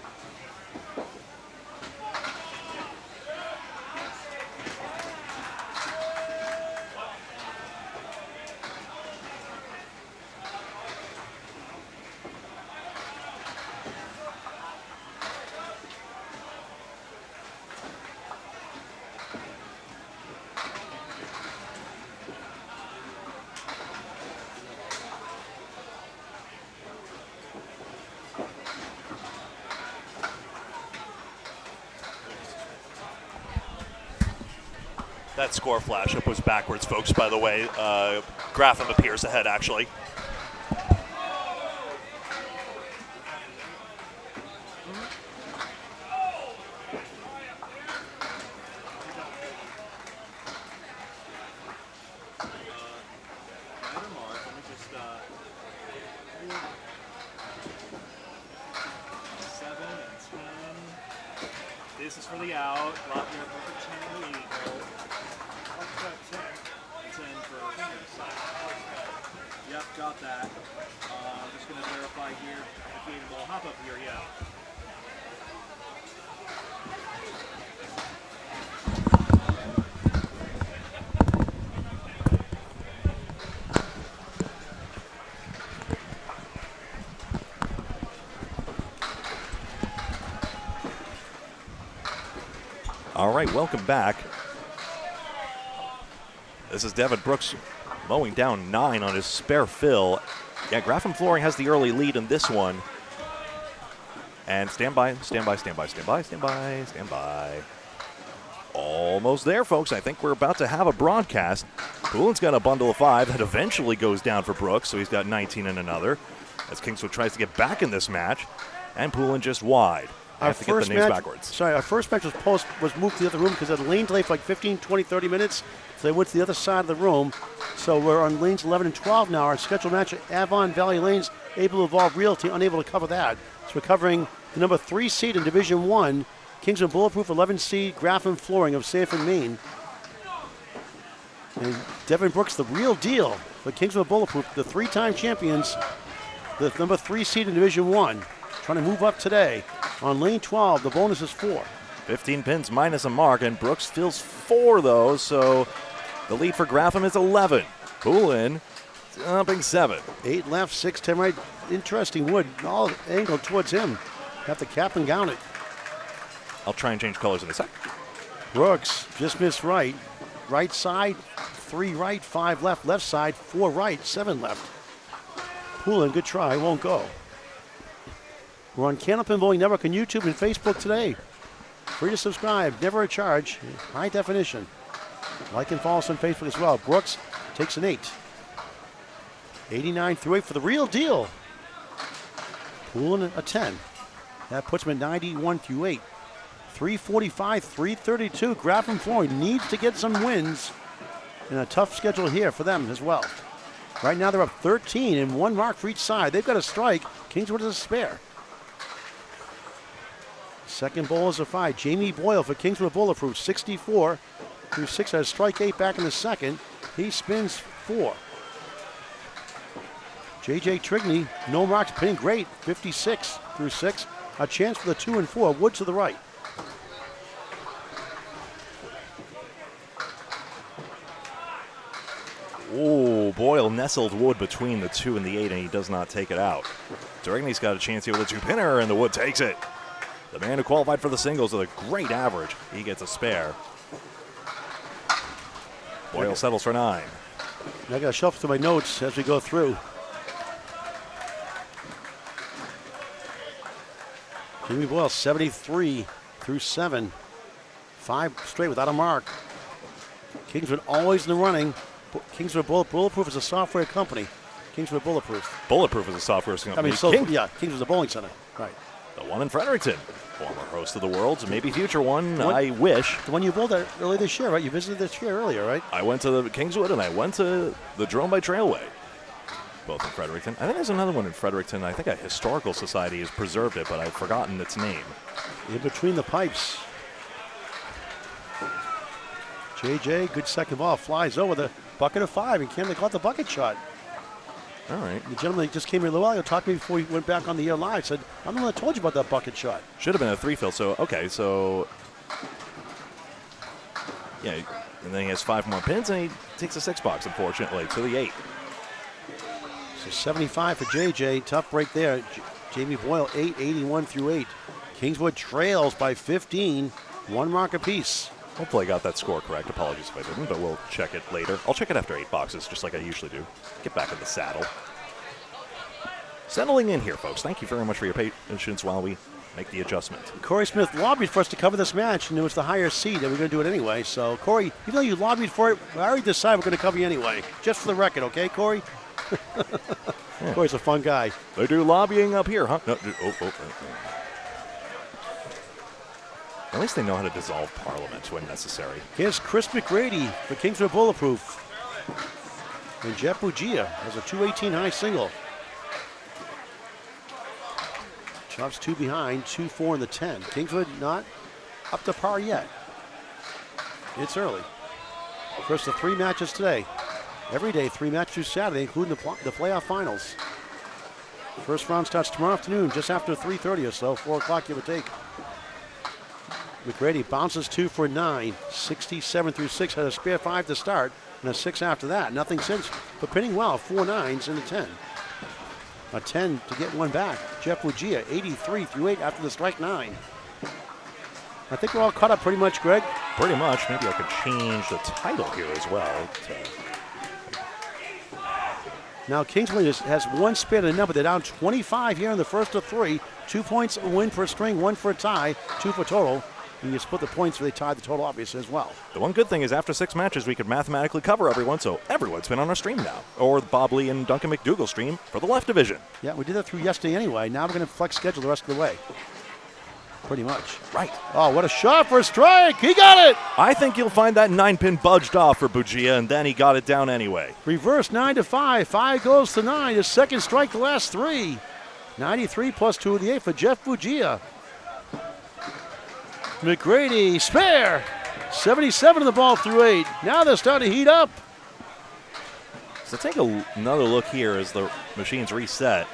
[SPEAKER 1] That score flash up was backwards, folks, by the way. Graffam appears ahead, actually.
[SPEAKER 3] This is for the out. Lock here for 10 legal. 10 for Yep, got that. Just going to verify here. If we will hop up here, yeah.
[SPEAKER 1] All right, welcome back. This is Devin Brooks mowing down 9 on his spare fill. Yeah, Graffam Flooring has the early lead in this one. And stand by. Almost there, folks. I think we're about to have a broadcast. Poulin's got a bundle of 5 that eventually goes down for Brooks, so he's got 19 in another. As Kingswood tries to get back in this match, and Poulin just wide. I have to get the names backwards.
[SPEAKER 2] Sorry, our first match was moved to the other room because it had lane delay for like 15, 20, 30 minutes. So they went to the other side of the room. So we're on lanes 11 and 12 now. Our scheduled match at Avon Valley Lanes, able to evolve Realty, unable to cover that. So we're covering the number 3 seed in Division 1, Kingswood Bulletproof 11 seed, Graffam Flooring of Sanford, Maine. And Devin Brooks, the real deal for Kingswood Bulletproof, the 3-time champions, the number 3 seed in Division 1. Trying to move up today. On lane 12, the bonus is 4.
[SPEAKER 1] 15 pins minus a mark, and Brooks fills 4, though, so the lead for Graffam is 11. Poulin upping 7.
[SPEAKER 2] 8 left, 6, 10 right. Interesting wood, all angled towards him. Have to cap and gown it.
[SPEAKER 1] I'll try and change colors in a sec.
[SPEAKER 2] Brooks just missed right. Right side, 3 right, 5 left. Left side, 4 right, 7 left. Poulin, good try, won't go. We're on Candlepin Bowling Network on YouTube and Facebook today. Free to subscribe, never a charge, high definition. Like and follow us on Facebook as well. Brooks takes an 8. 89 through 8 for the real deal. Poulin a 10. That puts him at 91 through 8. 345, 332. Graffam Flooring needs to get some wins. And a tough schedule here for them as well. Right now they're up 13 and 1 mark for each side. They've got a strike. Kingswood is a spare. Second bowl is a 5. Jamie Boyle for Kingswood Bulletproof, 64 through 6. Has strike 8 back in the second. He spins 4. JJ Trigney, no marks, pinning great, 56 through 6. A chance for the 2 and 4. Wood to the right.
[SPEAKER 1] Oh, Boyle nestled Wood between the 2 and the 8, and he does not take it out. Trigney's got a chance here with a 2-pinner, and the Wood takes it. The man who qualified for the singles with a great average, he gets a spare. Boyle settles for 9.
[SPEAKER 2] I got to shuffle through my notes as we go through. Jamie Boyle, 73 through 7. 5 straight without a mark. Kingswood always in the running. Kingswood Bulletproof is a software company. Kingswood Bulletproof.
[SPEAKER 1] Bulletproof is a software company.
[SPEAKER 2] Kingswood's a bowling center. Right.
[SPEAKER 1] The one in Fredericton. Former host of the Worlds, maybe future one. I wish.
[SPEAKER 2] The one you bowled at earlier this year, right? You visited this year earlier, right?
[SPEAKER 1] I went to the Kingswood and I went to the Drone by Trailway. Both in Fredericton. I think there's another one in Fredericton. I think a historical society has preserved it, but I've forgotten its name.
[SPEAKER 2] In between the pipes. JJ, good second ball, flies over the bucket of 5, and Cam, they caught the bucket shot.
[SPEAKER 1] All right.
[SPEAKER 2] The gentleman that just came here a little while ago talked to me before he went back on the air live, said, I'm the one that told you about that bucket shot.
[SPEAKER 1] Should have been a 3-fill, so, okay, so, yeah, and then he has 5 more pins, and he takes a 6-box, unfortunately, to the 8.
[SPEAKER 2] So 75 for JJ, tough break there. Jamie Boyle, 81 through 8. Kingswood trails by 15, 1 mark apiece.
[SPEAKER 1] Hopefully I got that score correct. Apologies if I didn't, but we'll check it later. I'll check it after 8 boxes, just like I usually do. Get back in the saddle. Settling in here, folks. Thank you very much for your patience while we make the adjustment.
[SPEAKER 2] Corey Smith lobbied for us to cover this match, and it was the higher seed, and we're going to do it anyway. So, Corey, even though you lobbied for it, I already decided we're going to cover you anyway. Just for the record, okay, Corey? Yeah. Corey's a fun guy.
[SPEAKER 1] They do lobbying up here, huh? No, At least they know how to dissolve Parliament when necessary.
[SPEAKER 2] Here's Chris McGrady for Kingswood Bulletproof. And Jeff Bugia has a 218 high single. Chops 2 behind, 2-4 in the 10. Kingswood not up to par yet. It's early. First of 3 matches today. Every day, 3 matches through Saturday, including the playoff finals. First round starts tomorrow afternoon, just after 3:30 or so, 4 o'clock give or take. McGrady bounces 2 for 9, 67 through 6, had a spare 5 to start, and a 6 after that. Nothing since, but pinning well, 4 9s in the 10. A 10 to get 1 back. Jeff Bugia, 83 through 8 after the strike 9. I think we're all caught up pretty much, Greg.
[SPEAKER 1] Pretty much. Maybe I could change the title here as well.
[SPEAKER 2] Now Kingswood has 1 spare to number. They're down 25 here in the first of 3. 2 points a win for a string, 1 for a tie, 2 for total. And you split the points, so they tied the total, obviously, as well.
[SPEAKER 1] The one good thing is after 6 matches, we could mathematically cover everyone, so everyone's been on our stream now. Or the Bob Lee and Duncan McDougal stream for the left division.
[SPEAKER 2] Yeah, we did that through yesterday anyway. Now we're going to flex schedule the rest of the way. Pretty much.
[SPEAKER 1] Right.
[SPEAKER 2] Oh, what a shot for a strike. He got it.
[SPEAKER 1] I think you'll find that 9-pin budged off for Bugia, and then he got it down anyway.
[SPEAKER 2] Reverse 9 to 5. 5 goes to 9. His second strike the last 3. 93 plus 2 of the 8 for Jeff Bugia. McGrady, spare. 77 in the ball through 8. Now they're starting to heat up.
[SPEAKER 1] So take another look here as the machines reset.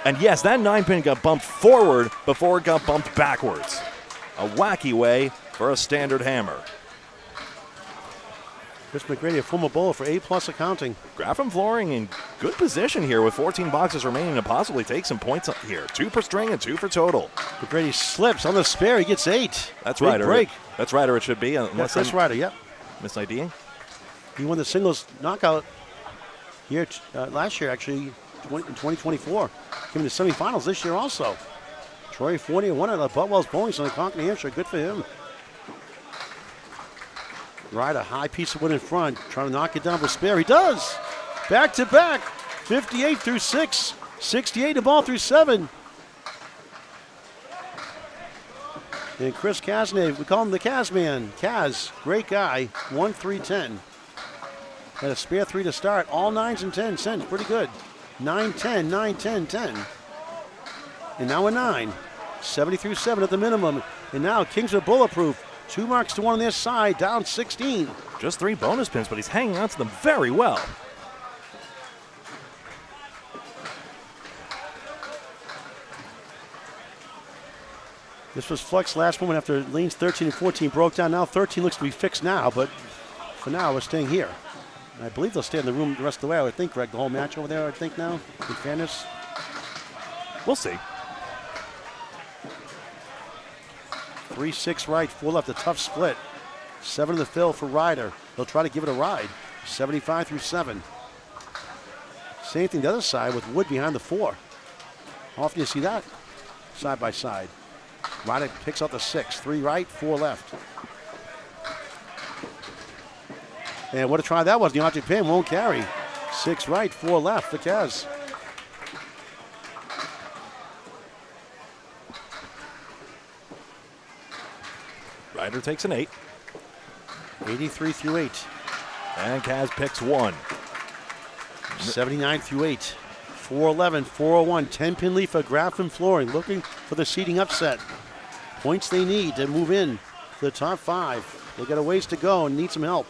[SPEAKER 1] And yes, that 9-pin got bumped forward before it got bumped backwards. A wacky way for a standard hammer.
[SPEAKER 2] Chris McGrady, a former bowler for A+ accounting.
[SPEAKER 1] Graffam flooring in good position here with 14 boxes remaining to possibly take some points up here. 2 per string and 2 for total.
[SPEAKER 2] McGrady slips on the spare. He gets 8.
[SPEAKER 1] That's
[SPEAKER 2] Big
[SPEAKER 1] right.
[SPEAKER 2] Break.
[SPEAKER 1] That's right, or it should be.
[SPEAKER 2] That's Chris Ryder, yep.
[SPEAKER 1] Mis-IDing.
[SPEAKER 2] He won the singles knockout here last year, actually, in 2024. Came to semifinals this year also. Troy Fournier won it at Butwell's Bowling Center, Concord, New Hampshire. Good for him. Ryder, high piece of wood in front, trying to knock it down for spare. He does. Back to back. 58 through 6. 68 the ball through 7. And Chris Kasnay, we call him the Kaz man. Kaz, great guy. 1-3-10. Had a spare 3 to start. All 9s and 10 cents. Pretty good. 9-10, 9-10, 10. And now a 9. 70 through 7 at the minimum. And now Kingswood Bulletproof. 2 marks to 1 on their side, down 16.
[SPEAKER 1] Just 3 bonus pins, but he's hanging on to them very well.
[SPEAKER 2] This was Flex last moment after lanes 13 and 14 broke down. Now 13 looks to be fixed now, but for now we're staying here. And I believe they'll stay in the room the rest of the way, I would think, Greg, the whole match over there, I think now, in fairness.
[SPEAKER 1] We'll see.
[SPEAKER 2] 3-6 right, 4 left, a tough split. 7 in the fill for Ryder. They'll try to give it a ride. 75 through 7. Same thing the other side with Wood behind the 4. How often do you see that side by side? Ryder picks out the 6. 3 right, 4 left. And what a try that was. The object pin won't carry. 6 right, 4 left for Kaz.
[SPEAKER 1] Ryder takes an 8.
[SPEAKER 2] 83 through 8.
[SPEAKER 1] And Kaz picks 1.
[SPEAKER 2] 79 through 8. 411, 401, 10-pin lead for Graffam Flooring, looking for the seeding upset. Points they need to move in to the top 5. They got a ways to go and need some help.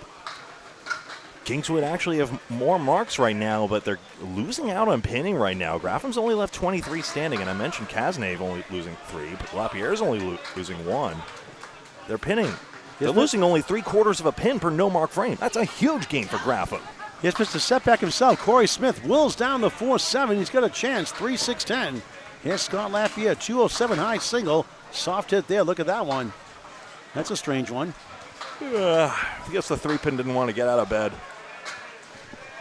[SPEAKER 1] Kingswood actually have more marks right now, but they're losing out on pinning right now. Graffam's only left 23 standing, and I mentioned Kaznave only losing 3, but Lapierre's only losing 1. They're pinning. They're losing only 3/4 of a pin per no-mark frame. That's a huge gain for Graffam.
[SPEAKER 2] Here's Mr. Setback himself. Corey Smith wills down the 4-7. He's got a chance. 3-6-10. Here's Scott Lapierre. 207 high single. Soft hit there. Look at that one. That's a strange one.
[SPEAKER 1] I guess the 3-pin didn't want to get out of bed.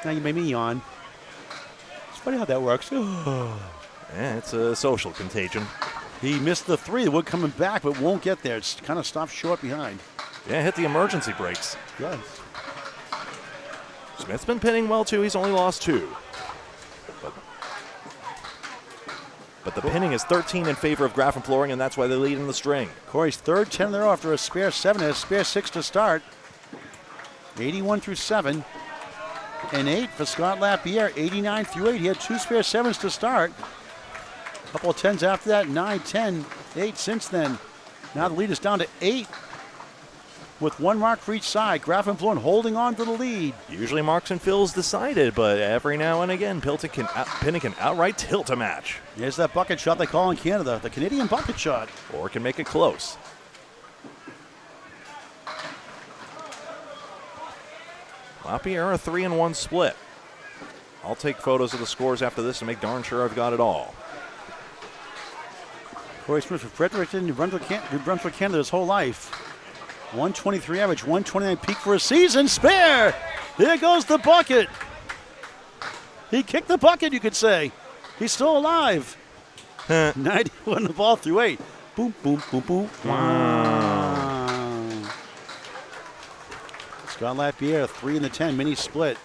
[SPEAKER 2] Now you made me yawn. It's funny how that works.
[SPEAKER 1] Yeah, it's a social contagion.
[SPEAKER 2] He missed the 3. The wood coming back, but won't get there. It's kind of stopped short behind.
[SPEAKER 1] Yeah, hit the emergency brakes.
[SPEAKER 2] Yes.
[SPEAKER 1] Smith's been pinning well, too. He's only lost 2. But the pinning is 13 in favor of Graffam Flooring, and that's why they lead in the string.
[SPEAKER 2] Corey's third 10 there after a spare 7. A spare 6 to start. 81 through 7. And 8 for Scott Lapierre. 89 through 8. He had 2 spare 7s to start. A couple of 10s after that. 9, 10, 8 since then. Now the lead is down to 8 with 1 mark for each side. Graffam Flooring holding on to the lead.
[SPEAKER 1] Usually marks and fills decided, but every now and again, pinning can outright tilt a match.
[SPEAKER 2] There's that bucket shot they call in Canada. The Canadian bucket shot.
[SPEAKER 1] Or can make it close. Lapierre a 3-1 split. I'll take photos of the scores after this to make darn sure I've got it all.
[SPEAKER 2] Corey Smith for Fredericton, New Brunswick, Canada his whole life. 123 average, 129 peak for a season. Spare! There goes the bucket. He kicked the bucket, you could say. He's still alive. 91 the ball through 8. Boom, boom, boom, boom. Wow. Scott Lapierre, 3 in the 10, mini split.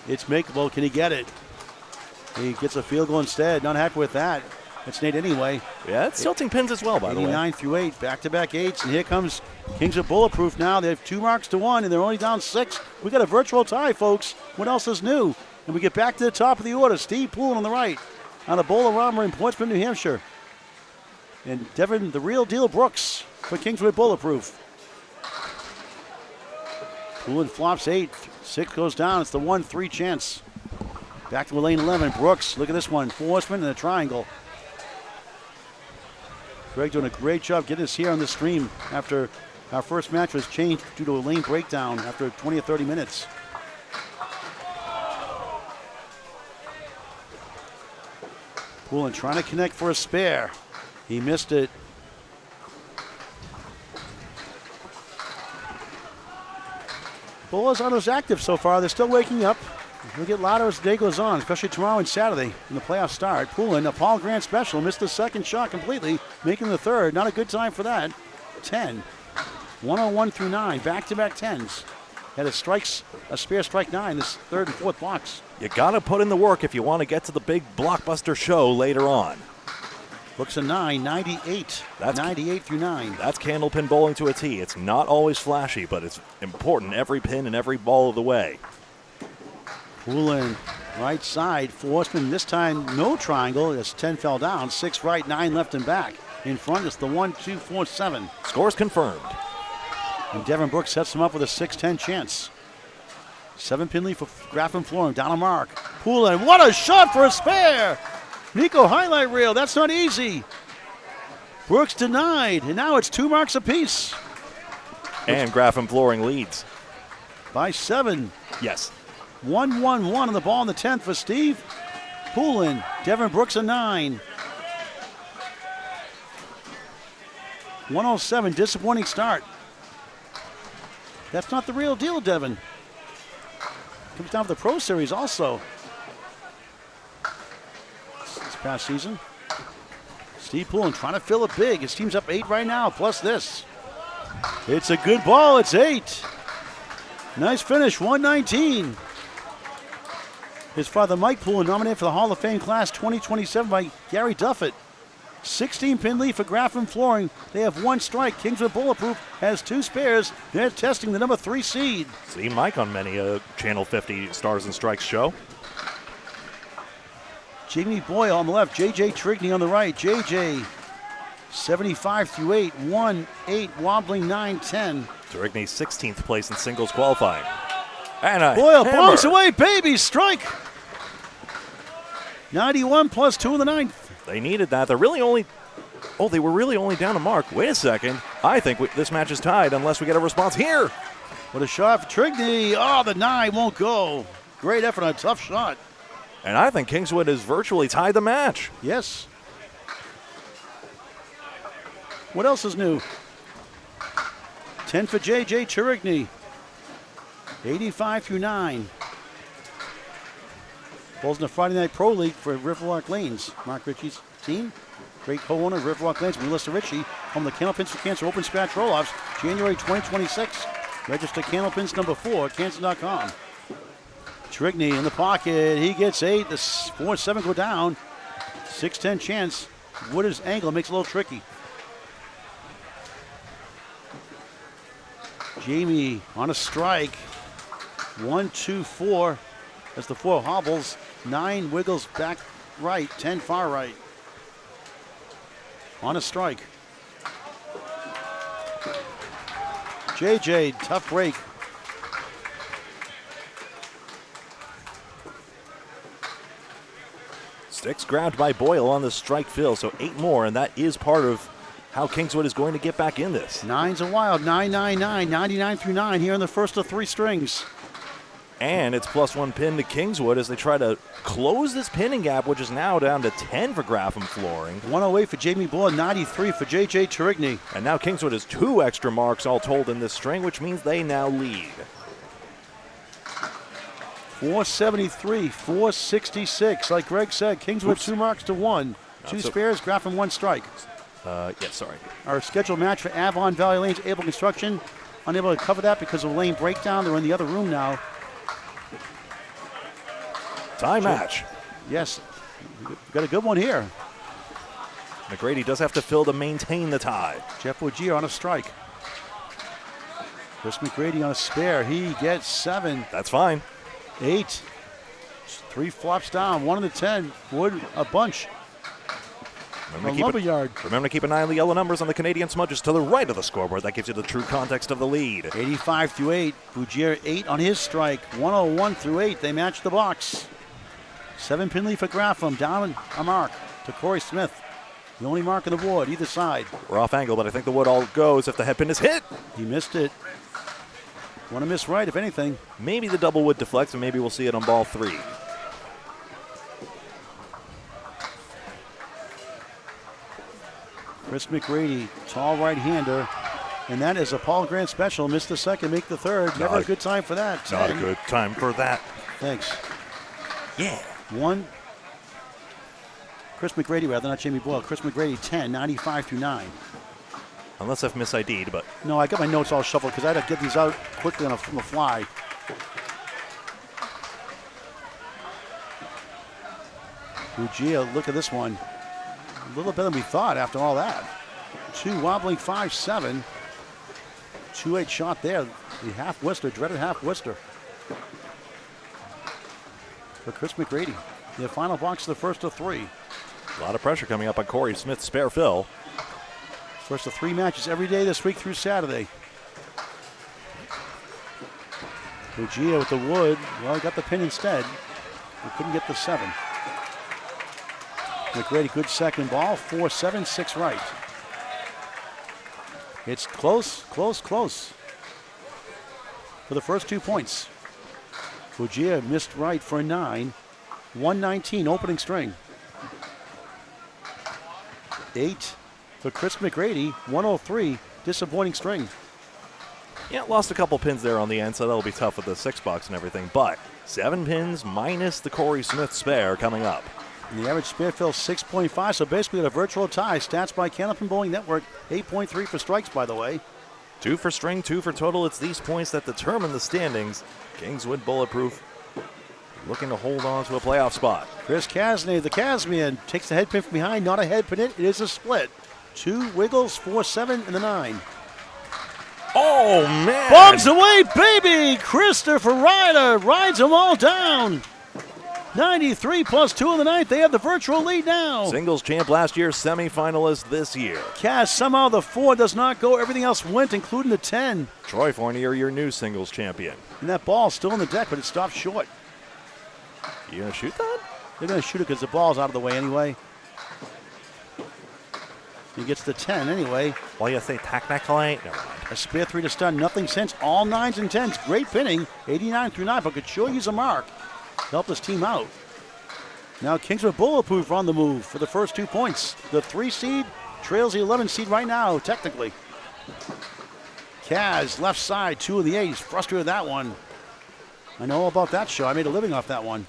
[SPEAKER 2] It's makeable. Can he get it? He gets a field goal instead. Not happy with that. It's Nate anyway.
[SPEAKER 1] Yeah, it's tilting pins as well, by the way.
[SPEAKER 2] 89 through 8, back-to-back 8s, and here comes Kingswood Bulletproof now. They have 2 marks to 1, and they're only down 6. We got a virtual tie, folks. What else is new? And we get back to the top of the order. Steve Poole on the right, out of Bolorama in Portsmouth, New Hampshire. And Devin, the real deal, Brooks for Kingswood Bulletproof. Poole flops 8. 6 goes down. It's the 1-3 chance. Back to lane 11. Brooks, look at this one. 4 horsemen and a triangle. Greg doing a great job getting us here on the stream after our first match was changed due to a lane breakdown after 20 or 30 minutes. Poulin trying to connect for a spare. He missed it. Bulls aren't as active so far. They're still waking up. They'll get louder as the day goes on, especially tomorrow and Saturday when the playoffs start. Poulin, a Paul Grant special, missed the second shot completely, making the third. Not a good time for that. 10. 101 through 9, back-to-back 10s. Had a spare strike 9, this third and fourth blocks.
[SPEAKER 1] You got to put in the work if you want to get to the big blockbuster show later on.
[SPEAKER 2] Looks a 9, 98. That's 98 through 9.
[SPEAKER 1] That's candlepin bowling to a T. It's not always flashy, but it's important every pin and every ball of the way.
[SPEAKER 2] Poulin, right side. 4 horsemen, this time no triangle as 10 fell down. 6 right, 9 left and back. In front, it's the 1-2-4-7.
[SPEAKER 1] Scores confirmed.
[SPEAKER 2] And Devin Brooks sets him up with a 6-10 chance. 7-pin lead for Graffam Flooring. Down a mark. Poulin, what a shot for a spare! Nico highlight reel, that's not easy. Brooks denied, and now it's 2 marks apiece.
[SPEAKER 1] And Graffam Flooring leads.
[SPEAKER 2] By 7.
[SPEAKER 1] Yes.
[SPEAKER 2] 1-1-1 on the ball in the 10th for Steve Poulin. Devin Brooks a 9. 107, disappointing start. That's not the real deal, Devin. Comes down to the Pro Series also. This past season. Steve Poulin trying to fill it big. His team's up 8 right now, plus this. It's a good ball. It's 8. Nice finish, 119. His father, Mike Poulin, nominated for the Hall of Fame class 2027 by Gary Duffett. 16-pin lead for Graffam Flooring. They have 1 strike. Kingswood Bulletproof has 2 spares. They're testing the number 3 seed.
[SPEAKER 1] See Mike on many a Channel 50 Stars and Strikes show.
[SPEAKER 2] Jamie Boyle on the left, J.J. Trigney on the right. J.J. 75 through 8, 1, 8, wobbling 9, 10.
[SPEAKER 1] Trigney 16th place in singles qualifying. And a
[SPEAKER 2] Boyle
[SPEAKER 1] hammer.
[SPEAKER 2] bonks away, baby, strike. 91 plus 2 in the 9th.
[SPEAKER 1] They needed that. They're really only, they were really only down a mark. Wait a second. I think this match is tied unless we get a response here.
[SPEAKER 2] What a shot for Trigney. Oh, the 9 won't go. Great effort on a tough shot.
[SPEAKER 1] And I think Kingswood has virtually tied the match.
[SPEAKER 2] Yes. What else is new? 10 for J.J. Trigney. 85 through 9. Balls in the Friday Night Pro League for Riverwalk Lanes. Mark Ritchie's team. Great co-owner of Riverwalk Lanes, Melissa Ritchie. Home of the Candlepins for Cancer Open Scratch Roll-Offs, January 2026. Register Candlepins number 4 at cancer.com. Trigney in the pocket. He gets 8. The 4-7 go down. 6-10 chance. Woodard's angle makes it a little tricky. Jamie on a strike. 1, 2, 4. As the 4 hobbles. 9 wiggles back right. 10 far right. On a strike. JJ, tough break.
[SPEAKER 1] Sticks grabbed by Boyle on the strike fill, so 8 more, and that is part of how Kingswood is going to get back in this.
[SPEAKER 2] 9's a wild, 9-9-9, 99 through 9 here in the first of 3 strings.
[SPEAKER 1] And it's +1 pin to Kingswood as they try to close this pinning gap, which is now down to 10 for Graffam Flooring.
[SPEAKER 2] 108 for Jamie Boyle, 93 for J.J. Trigney.
[SPEAKER 1] And now Kingswood has 2 extra marks all told in this string, which means they now lead.
[SPEAKER 2] 473, 466. Like Greg said, Kingswood 2 marks to 1. 2 spares, Graffam 1 strike.
[SPEAKER 1] Sorry.
[SPEAKER 2] Our scheduled match for Avon Valley Lanes Able Construction. Unable to cover that because of lane breakdown. They're in the other room now.
[SPEAKER 1] Tie match.
[SPEAKER 2] Yes, we've got a good one here.
[SPEAKER 1] McGrady does have to fill to maintain the tie.
[SPEAKER 2] Jeff Ogier on a strike. Chris McGrady on a spare. He gets 7.
[SPEAKER 1] That's fine.
[SPEAKER 2] 8. 3 flops down. 1 in the 10. Wood a bunch.
[SPEAKER 1] Remember to keep an eye on the yellow numbers on the Canadian smudges to the right of the scoreboard. That gives you the true context of the lead.
[SPEAKER 2] 85 through 8. Bougier 8 on his strike. 101 through 8. They match the box. 7-pin lead for Graffam. Down a mark to Corey Smith. The only mark on the board, either side.
[SPEAKER 1] We're off angle, but I think the wood all goes if the head pin is hit.
[SPEAKER 2] He missed it. Want to miss right, if anything.
[SPEAKER 1] Maybe the double wood deflects, and maybe we'll see it on ball 3.
[SPEAKER 2] Chris McGrady, tall right-hander. And that is a Paul Grant special. Missed the second, make the third. Never a good time for that.
[SPEAKER 1] Not a good time for that.
[SPEAKER 2] Thanks.
[SPEAKER 1] Yeah.
[SPEAKER 2] 1. Chris McGrady, rather, not Jamie Boyle. Chris McGrady, 10, 95 through 9.
[SPEAKER 1] Unless I've mis-ID'd, but.
[SPEAKER 2] No, I got my notes all shuffled because I had to get these out quickly on the fly. Ugia, look at this one. A little better than we thought after all that. 2 wobbling 5-7. 2-8 shot there. The half Worcester, dreaded half Worcester. For Chris McGrady. The final box of the first of 3.
[SPEAKER 1] A lot of pressure coming up on Corey Smith's spare fill.
[SPEAKER 2] First of 3 matches every day this week through Saturday. Ugia with the wood. Well, he got the pin instead. He couldn't get the 7. McGrady, good second ball. 4-7, 6 right. It's close, close, close. For the first 2 points. Ugia missed right for a 9. 119 opening string. 8 for Chris McGrady. 103 disappointing string.
[SPEAKER 1] Yeah, lost a couple pins there on the end, so that'll be tough with the $6 and everything. But 7 pins minus the Corey Smith spare coming up.
[SPEAKER 2] And the average spare fill 6.5, so basically a virtual tie. Stats by Candlepin Bowling Network, 8.3 for strikes, by the way.
[SPEAKER 1] 2 for string, 2 for total. It's these points that determine the standings. Kingswood Bulletproof looking to hold on to a playoff spot.
[SPEAKER 2] Chris Kasney, the Casmian, takes the head pin from behind. Not a head pin. It is a split. 2 wiggles, 4-7, and the 9.
[SPEAKER 1] Oh, man.
[SPEAKER 2] Bombs away, baby! Christopher Ryder rides them all down. 93 plus 2 in the 9th. They have the virtual lead now.
[SPEAKER 1] Singles champ last year, semifinalist this year.
[SPEAKER 2] Cass, somehow the 4 does not go. Everything else went, including the 10.
[SPEAKER 1] Troy Fournier, your new singles champion.
[SPEAKER 2] And that ball's still in the deck, but it stopped short.
[SPEAKER 1] You going to shoot that?
[SPEAKER 2] They're going to shoot it because the ball's out of the way anyway. He gets the 10 anyway.
[SPEAKER 1] Well, you say technically. Never mind.
[SPEAKER 2] A spare 3 to stun. Nothing since. All 9s and 10s. Great pinning. 89 through 9, but could sure use a mark. Help his team out. Now Kingswood Bulletproof on the move for the first 2 points. The 3 seed trails the 11 seed right now, technically. Kaz, left side, 2 of the 8. He's frustrated with that one. I know all about that show. I made a living off that one.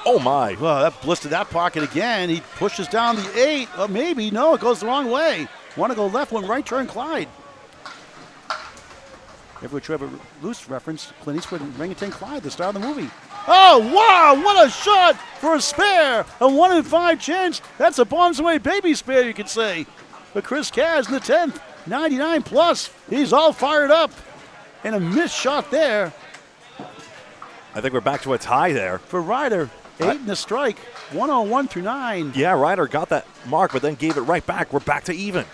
[SPEAKER 1] Oh, my.
[SPEAKER 2] Well, that blistered that pocket again. He pushes down the 8. Maybe. No, it goes the wrong way. Want to go left, went right turn, Clyde. Every Trevor Loose reference, Clint Eastwood and Orangutan Clyde, the star of the movie. Oh, wow, what a shot for a spare. A 1 in 5 chance. That's a bombs away baby spare, you could say. But Chris Kaz in the 10th, 99 plus. He's all fired up. And a missed shot there
[SPEAKER 1] I think we're back to a tie there.
[SPEAKER 2] for Ryder. 8 in the strike, 101 through 9.
[SPEAKER 1] Yeah, Ryder got that mark, but then gave it right back. We're back to even.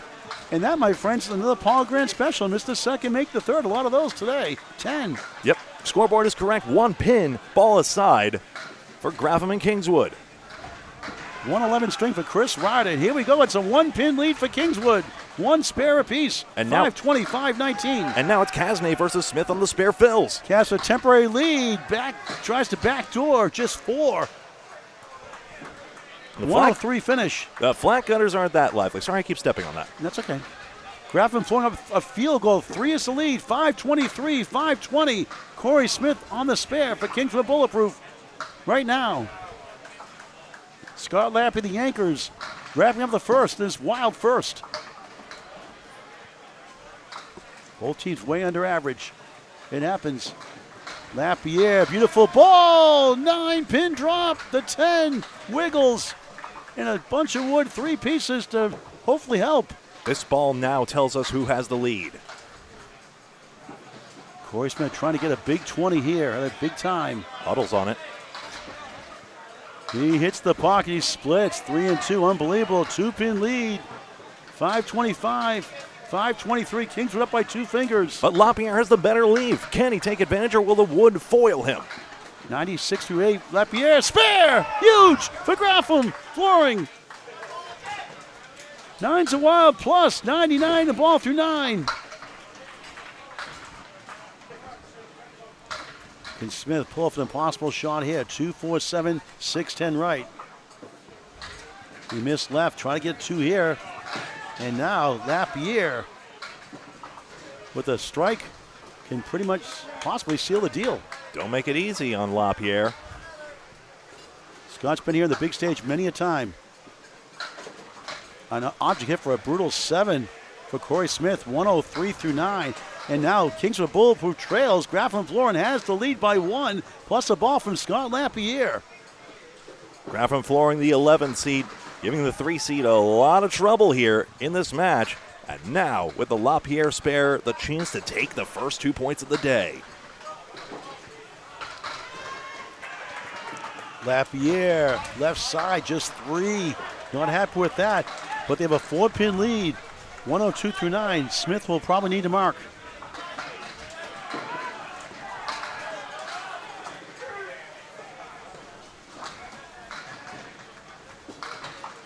[SPEAKER 2] And that, my friends, is another Paul Grant special. Missed the second, make the third. A lot of those today. 10.
[SPEAKER 1] Yep, scoreboard is correct. 1 pin, ball aside for Graffam and Kingswood.
[SPEAKER 2] 111 string for Chris Ryder. Here we go. It's a 1-pin lead for Kingswood. 1 spare apiece.
[SPEAKER 1] And now
[SPEAKER 2] 5-25-19.
[SPEAKER 1] And now it's Kasney versus Smith on the spare fills.
[SPEAKER 2] Cast a temporary lead. Tries to backdoor. Just 4.
[SPEAKER 1] The
[SPEAKER 2] 103 finish.
[SPEAKER 1] flat gunners aren't that lively. Sorry, I keep stepping on that.
[SPEAKER 2] That's okay. Graffam throwing up a field goal. 3 is the lead. 5-23, 5-20. Corey Smith on the spare for Kingswood Bulletproof right now. Scott Lappy, the anchors, wrapping up the first. This wild first. Both teams way under average. It happens. Lapierre, beautiful ball. 9-pin drop. The 10 wiggles. And a bunch of wood, 3 pieces to hopefully help.
[SPEAKER 1] This ball now tells us who has the lead.
[SPEAKER 2] Corey Smith trying to get a big 20 here at a big time.
[SPEAKER 1] Huddles on it.
[SPEAKER 2] He hits the pocket. He splits. 3 and 2. Unbelievable. 2-pin lead. 5-25. 5-23. Kingswood up by 2 fingers.
[SPEAKER 1] But Lapierre has the better lead. Can he take advantage or will the wood foil him?
[SPEAKER 2] 96 through 8. Lapierre. Spare. Huge for Graffam. Flooring. 9's a wild plus. 99 the ball through 9. Can Smith pull off an impossible shot here? 2-4-7, 6-10 right. He missed left. Try to get 2 here. And now Lapierre with a strike can pretty much possibly seal the deal.
[SPEAKER 1] Don't make it easy on Lapierre.
[SPEAKER 2] Scott's been here on the big stage many a time. An object hit for a brutal 7 for Corey Smith, 103 through 9. And now Kingswood Bulletproof trails. Graffam Florin has the lead by 1, plus a ball from Scott Lapierre.
[SPEAKER 1] Graffam flooring the 11 seed, giving the 3 seed a lot of trouble here in this match. And now, with the Lapierre spare, the chance to take the first 2 points of the day.
[SPEAKER 2] Lapierre, left side, just 3. Not happy with that, but they have a 4-pin lead. 102 through 9. Smith will probably need to mark.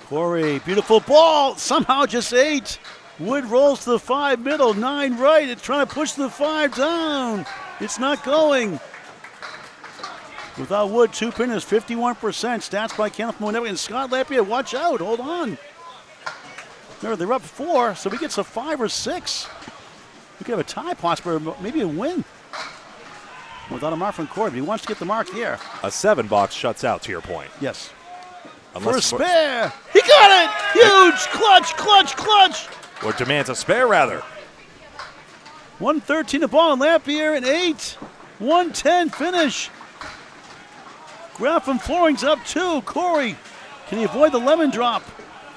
[SPEAKER 2] Corey, beautiful ball, somehow just 8. Wood rolls to the 5 middle, 9 right. It's trying to push the 5 down. It's not going. Without Wood, 2 pinners, 51%. Stats by Kenneth Monetti and Scott Lapierre. Watch out, hold on. Remember, they're up 4, so if he gets a 5 or 6, we could have a tie possibly, or maybe a win. without a mark from Corey, but he wants to get the mark here.
[SPEAKER 1] A 7 box shuts out, to your point.
[SPEAKER 2] Yes.
[SPEAKER 1] Unless
[SPEAKER 2] For a spare. He got it! Huge! Clutch, clutch, clutch!
[SPEAKER 1] Or demands a spare, rather.
[SPEAKER 2] 113 to ball, and Lapierre an 8. 110 finish. Graffam Flooring's up 2. Corey, can he avoid the lemon drop?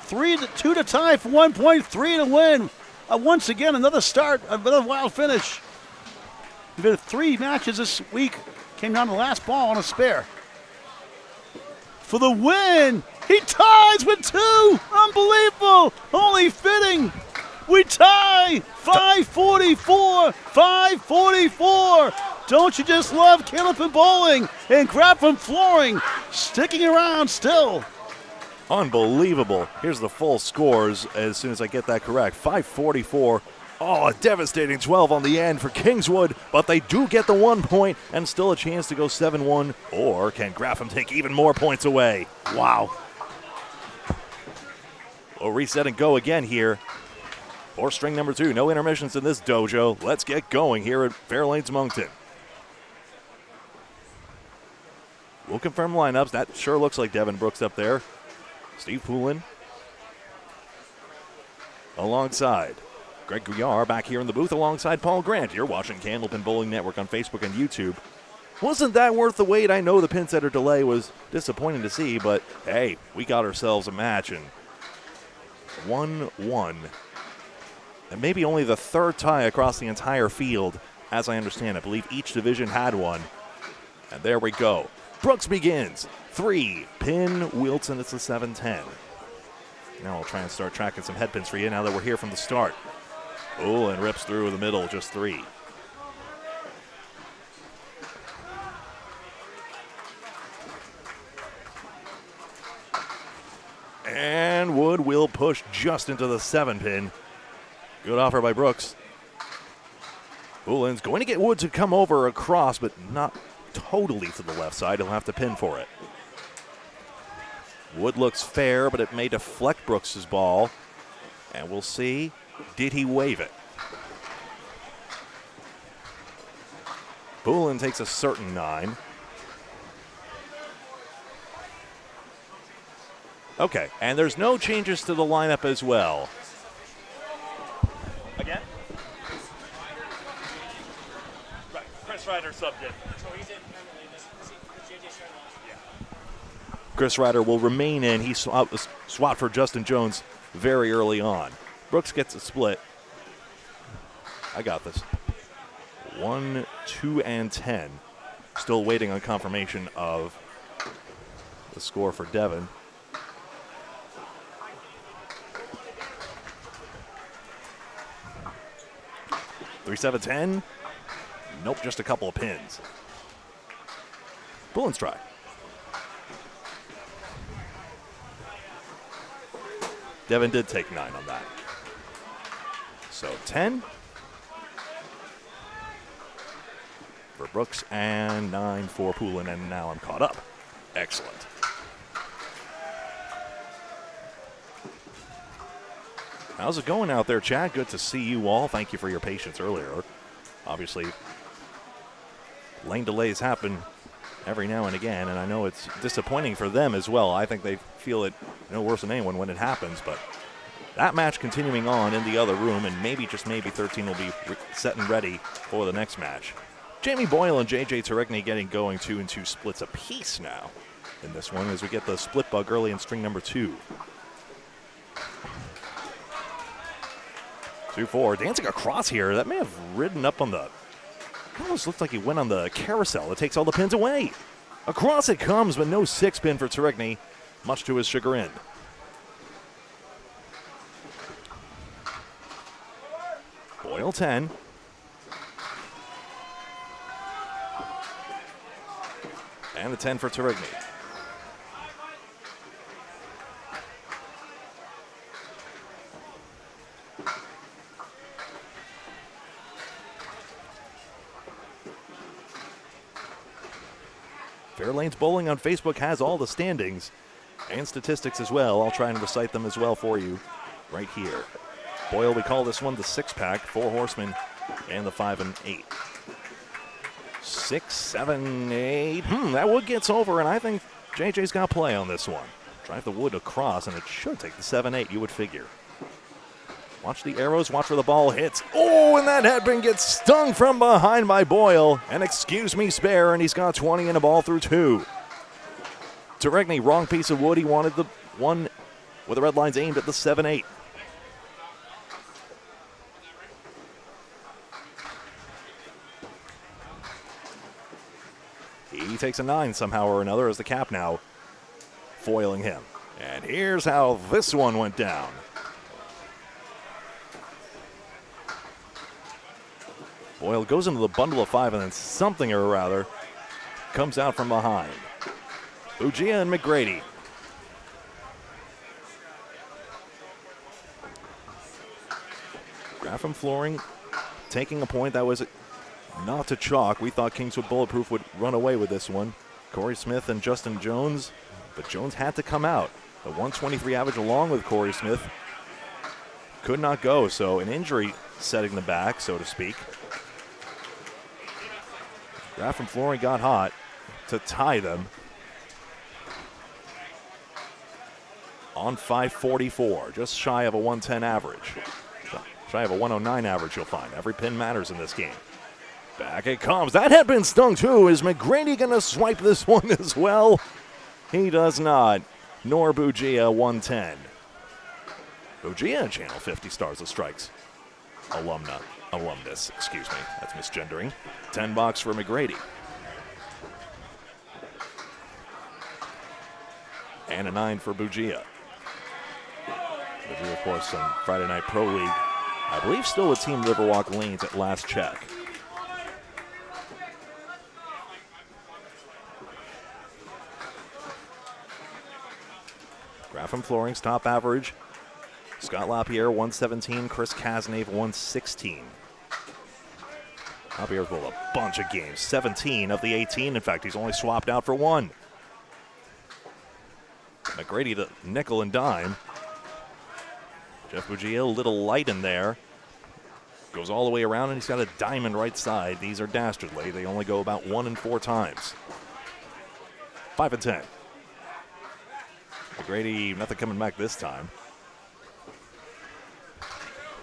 [SPEAKER 2] 2 to tie for 1 point, 3 to win. Once again, another start, another wild finish. We've had 3 matches this week. Came down to the last ball on a spare. For the win, he ties with 2. Unbelievable. Only fitting. We tie. 544. 544. Don't you just love Candlepin Bowling and Graffam Flooring sticking around still?
[SPEAKER 1] Unbelievable. Here's the full scores as soon as I get that correct. 544. Oh, a devastating 12 on the end for Kingswood, but they do get the 1 point and still a chance to go 7-1. Or can Graffam take even more points away?
[SPEAKER 2] Wow.
[SPEAKER 1] We'll reset and go again here. For string number 2, no intermissions in this dojo. Let's get going here at Fairlanes Moncton. We'll confirm lineups. That sure looks like Devin Brooks up there. Steve Poulin alongside Greg Guyar back here in the booth alongside Paul Grant. You're watching Candlepin Bowling Network on Facebook and YouTube. Wasn't that worth the wait? I know the pin setter delay was disappointing to see, but hey, we got ourselves a match, and 1-1. And maybe only the 3rd tie across the entire field, as I understand. I believe each division had one. And there we go. Brooks begins. 3, pin, Wilson, it's a 7-10. Now I'll try and start tracking some head pins for you now that we're here from the start. Oh, and rips through the middle, just 3. And Wood will push just into the 7 pin. Good offer by Brooks. Poulin's going to get Wood to come over across, but not totally to the left side. He'll have to pin for it. Wood looks fair, but it may deflect Brooks's ball. And we'll see, did he wave it? Poulin takes a certain 9. Okay, and there's no changes to the lineup as well.
[SPEAKER 3] Again? Right, Chris Ryder subbed in.
[SPEAKER 5] So he's in permanently. This JJ started last.
[SPEAKER 3] Yeah.
[SPEAKER 1] Chris Ryder will remain in. He swapped for Justin Jones very early on. Brooks gets a split. I got this. 1, 2, and 10. Still waiting on confirmation of the score for Devin. Three, 7, 10. Nope, just a couple of pins. Poulin's try. Devin did take 9 on that. So 10 for Brooks and 9 for Poulin, and now I'm caught up. Excellent. How's it going out there, Chad? Good to see you all. Thank you for your patience earlier. Obviously, lane delays happen every now and again, and I know it's disappointing for them as well. I think they feel it no worse than anyone when it happens, but that match continuing on in the other room, and maybe, just maybe, 13 will be set and ready for the next match. Jamie Boyle and JJ Tarigny getting going 2 and 2 splits apiece now in this one as we get the split bug early in string number 2. 2-4, dancing across here. That may have ridden up on the, it almost looked like he went on the carousel that takes all the pins away. Across it comes, but no 6 pin for Tarigny, much to his chagrin. Boyle 10. And a 10 for Tarigny. Fairlanes Bowling on Facebook has all the standings and statistics as well. I'll try and recite them as well for you right here. Boyle, we call this one the 6-pack, 4 horsemen, and the 5 and 8. 6, 7, 8. That wood gets over, and I think JJ's got play on this one. Drive the wood across, and it should take the 7-8, you would figure. Watch the arrows, watch where the ball hits. Oh, and that headpin gets stung from behind by Boyle. And excuse me, spare, and he's got 20 and a ball through 2. Teregny, wrong piece of wood. He wanted the one with the red lines aimed at the 7-8. He takes a 9 somehow or another as the cap now foiling him. And here's how this one went down. Boyle goes into the bundle of 5, and then something or other comes out from behind. Bugia and McGrady. Graffam flooring taking a point that was not to chalk. We thought Kingswood Bulletproof would run away with this one. Corey Smith and Justin Jones, but Jones had to come out. The 123 average along with Corey Smith could not go, so an injury setting the back, so to speak. Graffam flooring got hot to tie them on 544, just shy of a 110 average. Shy of a 109 average, you'll find. Every pin matters in this game. Back it comes. That had been stung too. Is McGrady going to swipe this one as well? He does not. Nor Bugia, 110. Bugia, Channel 50 Stars of Strikes. Alumnus, excuse me. That's misgendering. $10 for McGrady. And a 9 for Bugia. Bugia, of course, on Friday Night Pro League. I believe still with Team Riverwalk Lanes at last check. Graffam Flooring's top average. Scott LaPierre, 117. Chris Kasnave, 116. LaPierre's bowled a bunch of games. 17 of the 18. In fact, he's only swapped out for 1. McGrady, the nickel and dime. Jeff Bugia, a little light in there. Goes all the way around, and he's got a diamond right side. These are dastardly. They only go about 1 and 4 times. 5 and 10. McGrady, nothing coming back this time.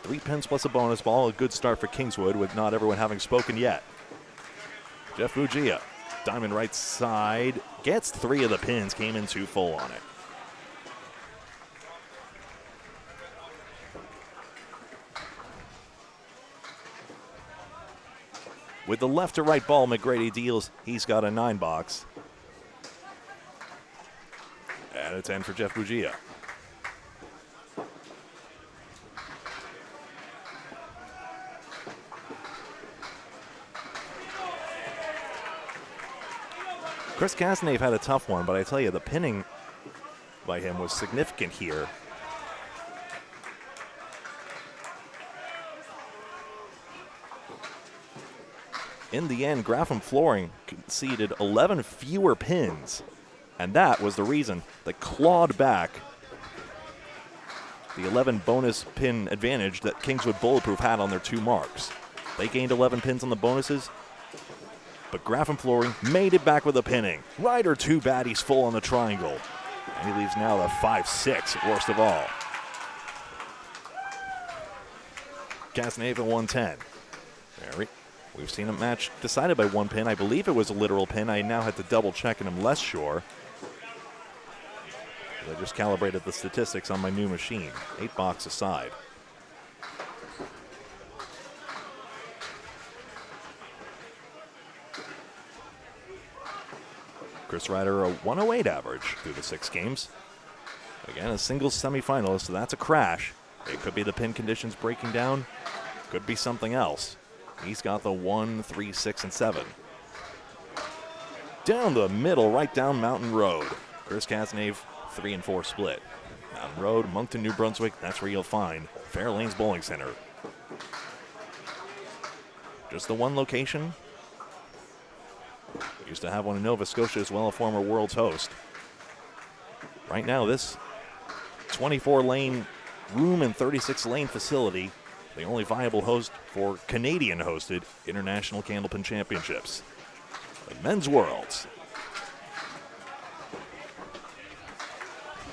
[SPEAKER 1] 3 pins plus a bonus ball. A good start for Kingswood with not everyone having spoken yet. Jeff Bugia, diamond right side. Gets 3 of the pins. Came in 2 full on it. With the left to right ball, McGrady deals. He's got a 9 box. And a 10 for Jeff Bugia. Chris Kasnave had a tough one, but I tell you, the pinning by him was significant here. In the end, Graffam Flooring conceded 11 fewer pins, and that was the reason they clawed back the 11 bonus pin advantage that Kingswood Bulletproof had on their 2 marks. They gained 11 pins on the bonuses, but Graffam Flooring made it back with a pinning. Ryder, too bad he's full on the triangle. And he leaves now the 5-6, worst of all. Kasnave at 110. We've seen a match decided by 1 pin. I believe it was a literal pin. I now had to double check and I'm less sure. I just calibrated the statistics on my new machine. 8 box aside. Chris Ryder, a 108 average through the 6 games. Again, a singles semifinalist, so that's a crash. It could be the pin conditions breaking down. Could be something else. He's got the 1, 3, 6, and 7. Down the middle, right down Mountain Road. Chris Kasnave, 3 and 4 split. Mountain Road, Moncton, New Brunswick, that's where you'll find Fair Lanes Bowling Center. Just the one location. We used to have one in Nova Scotia as well, a former world's host. Right now, this 24-lane room and 36-lane facility, the only viable host for Canadian-hosted International Candlepin Championships. the men's worlds.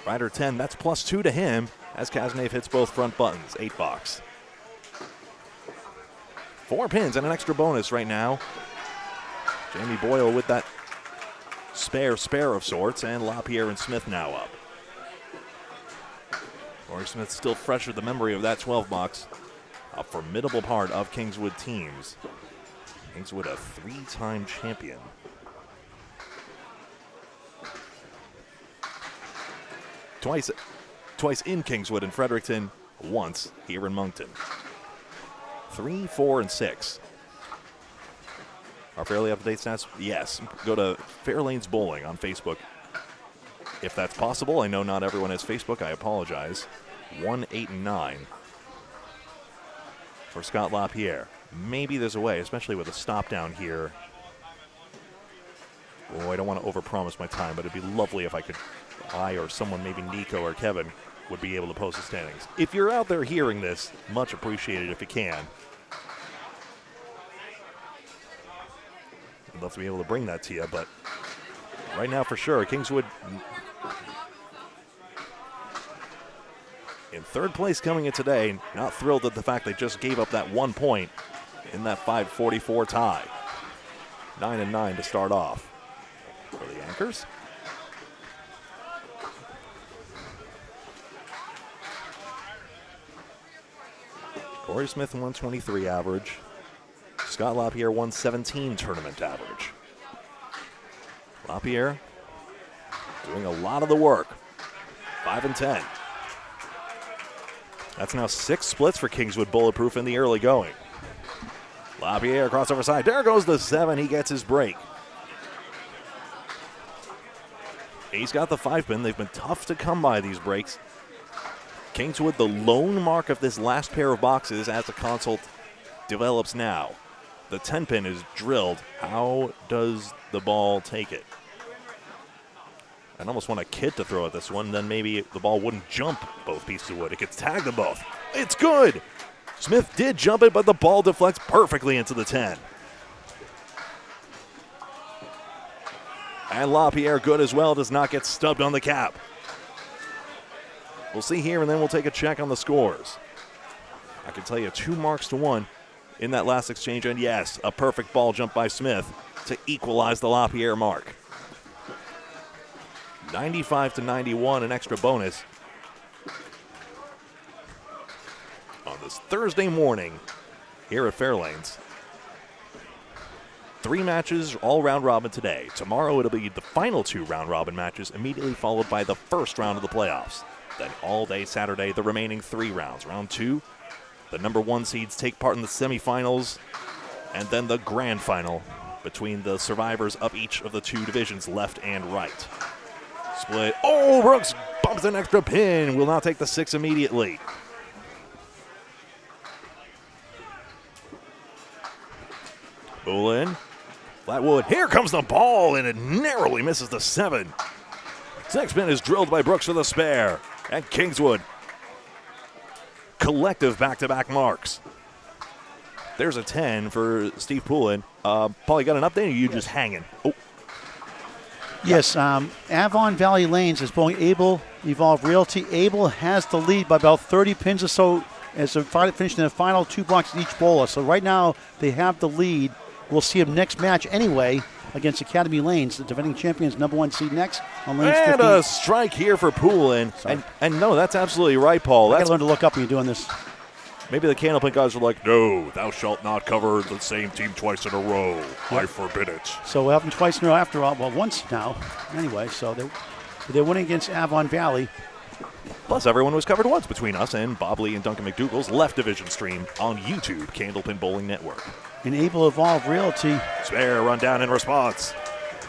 [SPEAKER 1] Rider 10, that's +2 to him as Kaznev hits both front buttons. 8 box. 4 pins and an extra bonus right now. Jamie Boyle with that spare of sorts, and LaPierre and Smith now up. Corey Smith still fresh with the memory of that 12 box. A formidable part of Kingswood teams. Kingswood, a 3-time champion. Twice in Kingswood and Fredericton, once here in Moncton. 3, 4, and 6. Our fairly up-to-date stats? Yes. Go to Fairlanes Bowling on Facebook if that's possible. I know not everyone has Facebook. I apologize. 1, 8, and 9 for Scott LaPierre. Maybe there's a way, especially with a stop down here. Oh, I don't want to overpromise my time, but it'd be lovely if I or someone, maybe Nico or Kevin, would be able to post the standings. If you're out there hearing this, much appreciated if you can. I'd love to be able to bring that to you, but right now for sure, Kingswood in 3rd place coming in today. Not thrilled at the fact they just gave up that 1 point in that 5:44 tie. 9 and 9 to start off for the Anchors. Corey Smith 123 average. Scott LaPierre 117 tournament average. LaPierre doing a lot of the work. 5 and 10. That's now 6 splits for Kingswood Bulletproof in the early going. LaPierre crossover side. There goes the 7. He gets his break. He's got the 5 pin. They've been tough to come by, these breaks. Kingswood, the lone mark of this last pair of boxes as the consult develops now. The 10 pin is drilled. How does the ball take it? I'd almost want a kid to throw at this one, then maybe the ball wouldn't jump both pieces of wood. It gets tagged them both. It's good. Smith did jump it, but the ball deflects perfectly into the 10. And LaPierre good as well, does not get stubbed on the cap. We'll see here, and then we'll take a check on the scores. I can tell you 2 marks to 1 in that last exchange, and yes, a perfect ball jump by Smith to equalize the LaPierre mark. 95 to 91, an extra bonus. On this Thursday morning here at Fairlanes. 3 matches, all round robin today. Tomorrow it'll be the final 2 round robin matches, immediately followed by the first round of the playoffs. Then all day Saturday, the remaining 3 rounds. Round 2, the number 1 seeds take part in the semifinals, and then the grand final between the survivors of each of the 2 divisions, left and right. Split. Oh, Brooks bumps an extra pin. Will not take the 6 immediately. Pull in. Flatwood. Here comes the ball, and it narrowly misses the 7. 6 pin is drilled by Brooks for the spare. And Kingswood. Collective back-to-back marks. There's a 10 for Steve Poulin. Paul, you got an update, or are you just hanging? Oh.
[SPEAKER 2] Yes, Avon Valley Lanes is bowling Able Evolve Realty. Able has the lead by about 30 pins or so as they're finishing the final 2 boxes each bowler. So right now they have the lead. We'll see them next match anyway against Academy Lanes, the defending champions, number 1 seed next on lanes 15.
[SPEAKER 1] And a strike here for Poulin. And no, that's absolutely right, Paul.
[SPEAKER 2] I
[SPEAKER 1] That's
[SPEAKER 2] got to learn to look up when you're doing this.
[SPEAKER 1] Maybe the Candlepin guys are like, no, thou shalt not cover the same team twice in a row. I forbid it.
[SPEAKER 2] So we'll have them twice in a row after all. Well, once now, anyway. So they're winning against Avon Valley.
[SPEAKER 1] Plus, everyone was covered once between us and Bob Lee and Duncan McDougall's Left Division stream on YouTube, Candlepin Bowling Network.
[SPEAKER 2] And Able Evolve Realty,
[SPEAKER 1] Spare run down in response.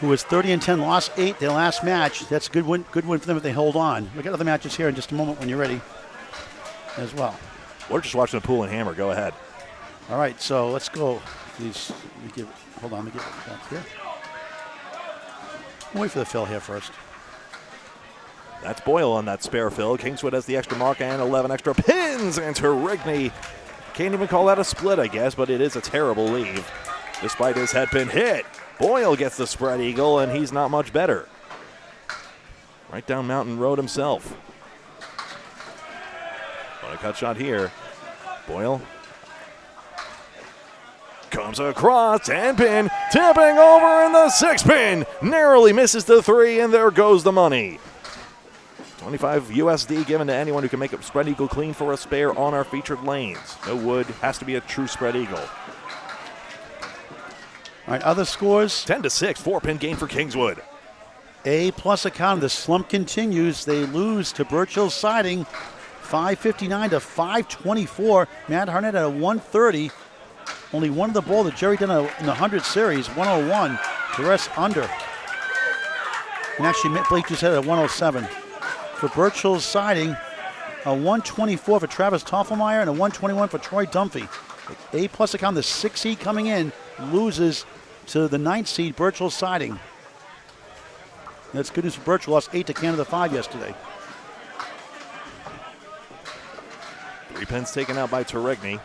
[SPEAKER 2] who was 30 and 10, lost 8 their last match. That's a good win for them if they hold on. We've got other matches here in just a moment when you're ready as well.
[SPEAKER 1] We're just watching the Poulin hammer. Go ahead.
[SPEAKER 2] All right, so let's go. Please, hold on, let me get back here. We'll wait for the fill here first.
[SPEAKER 1] That's Boyle on that spare fill. Kingswood has the extra mark and 11 extra pins. And Rigney can't even call that a split, I guess, but it is a terrible leave. Despite his head pin hit. Boyle gets the spread eagle, and he's not much better. Right down Mountain Road himself. But a cut shot here. Boyle comes across and pin, tipping over in the 6-pin. Narrowly misses the 3, and there goes the money. 25 USD given to anyone who can make a spread eagle clean for a spare on our featured lanes. No wood, has to be a true spread eagle.
[SPEAKER 2] All right, other scores.
[SPEAKER 1] 10-6, 4-pin gain for Kingswood.
[SPEAKER 2] A-plus account. The slump continues. They lose to Birchill's Siding, 559 to 524. Matt Harnett at a 130. Only one of the ball that Jerry done in the 100 series, 101. The rest under. And actually, Blake just had a 107. For Birchill's Siding, a 124 for Travis Toffelmeyer and a 121 for Troy Dunphy. A-plus account. The 6th seed coming in loses to the 9th seed, Birchill's Siding. That's good news for Birchill. Lost 8 to Canada 5 yesterday.
[SPEAKER 1] 3 pins taken out by Terigny.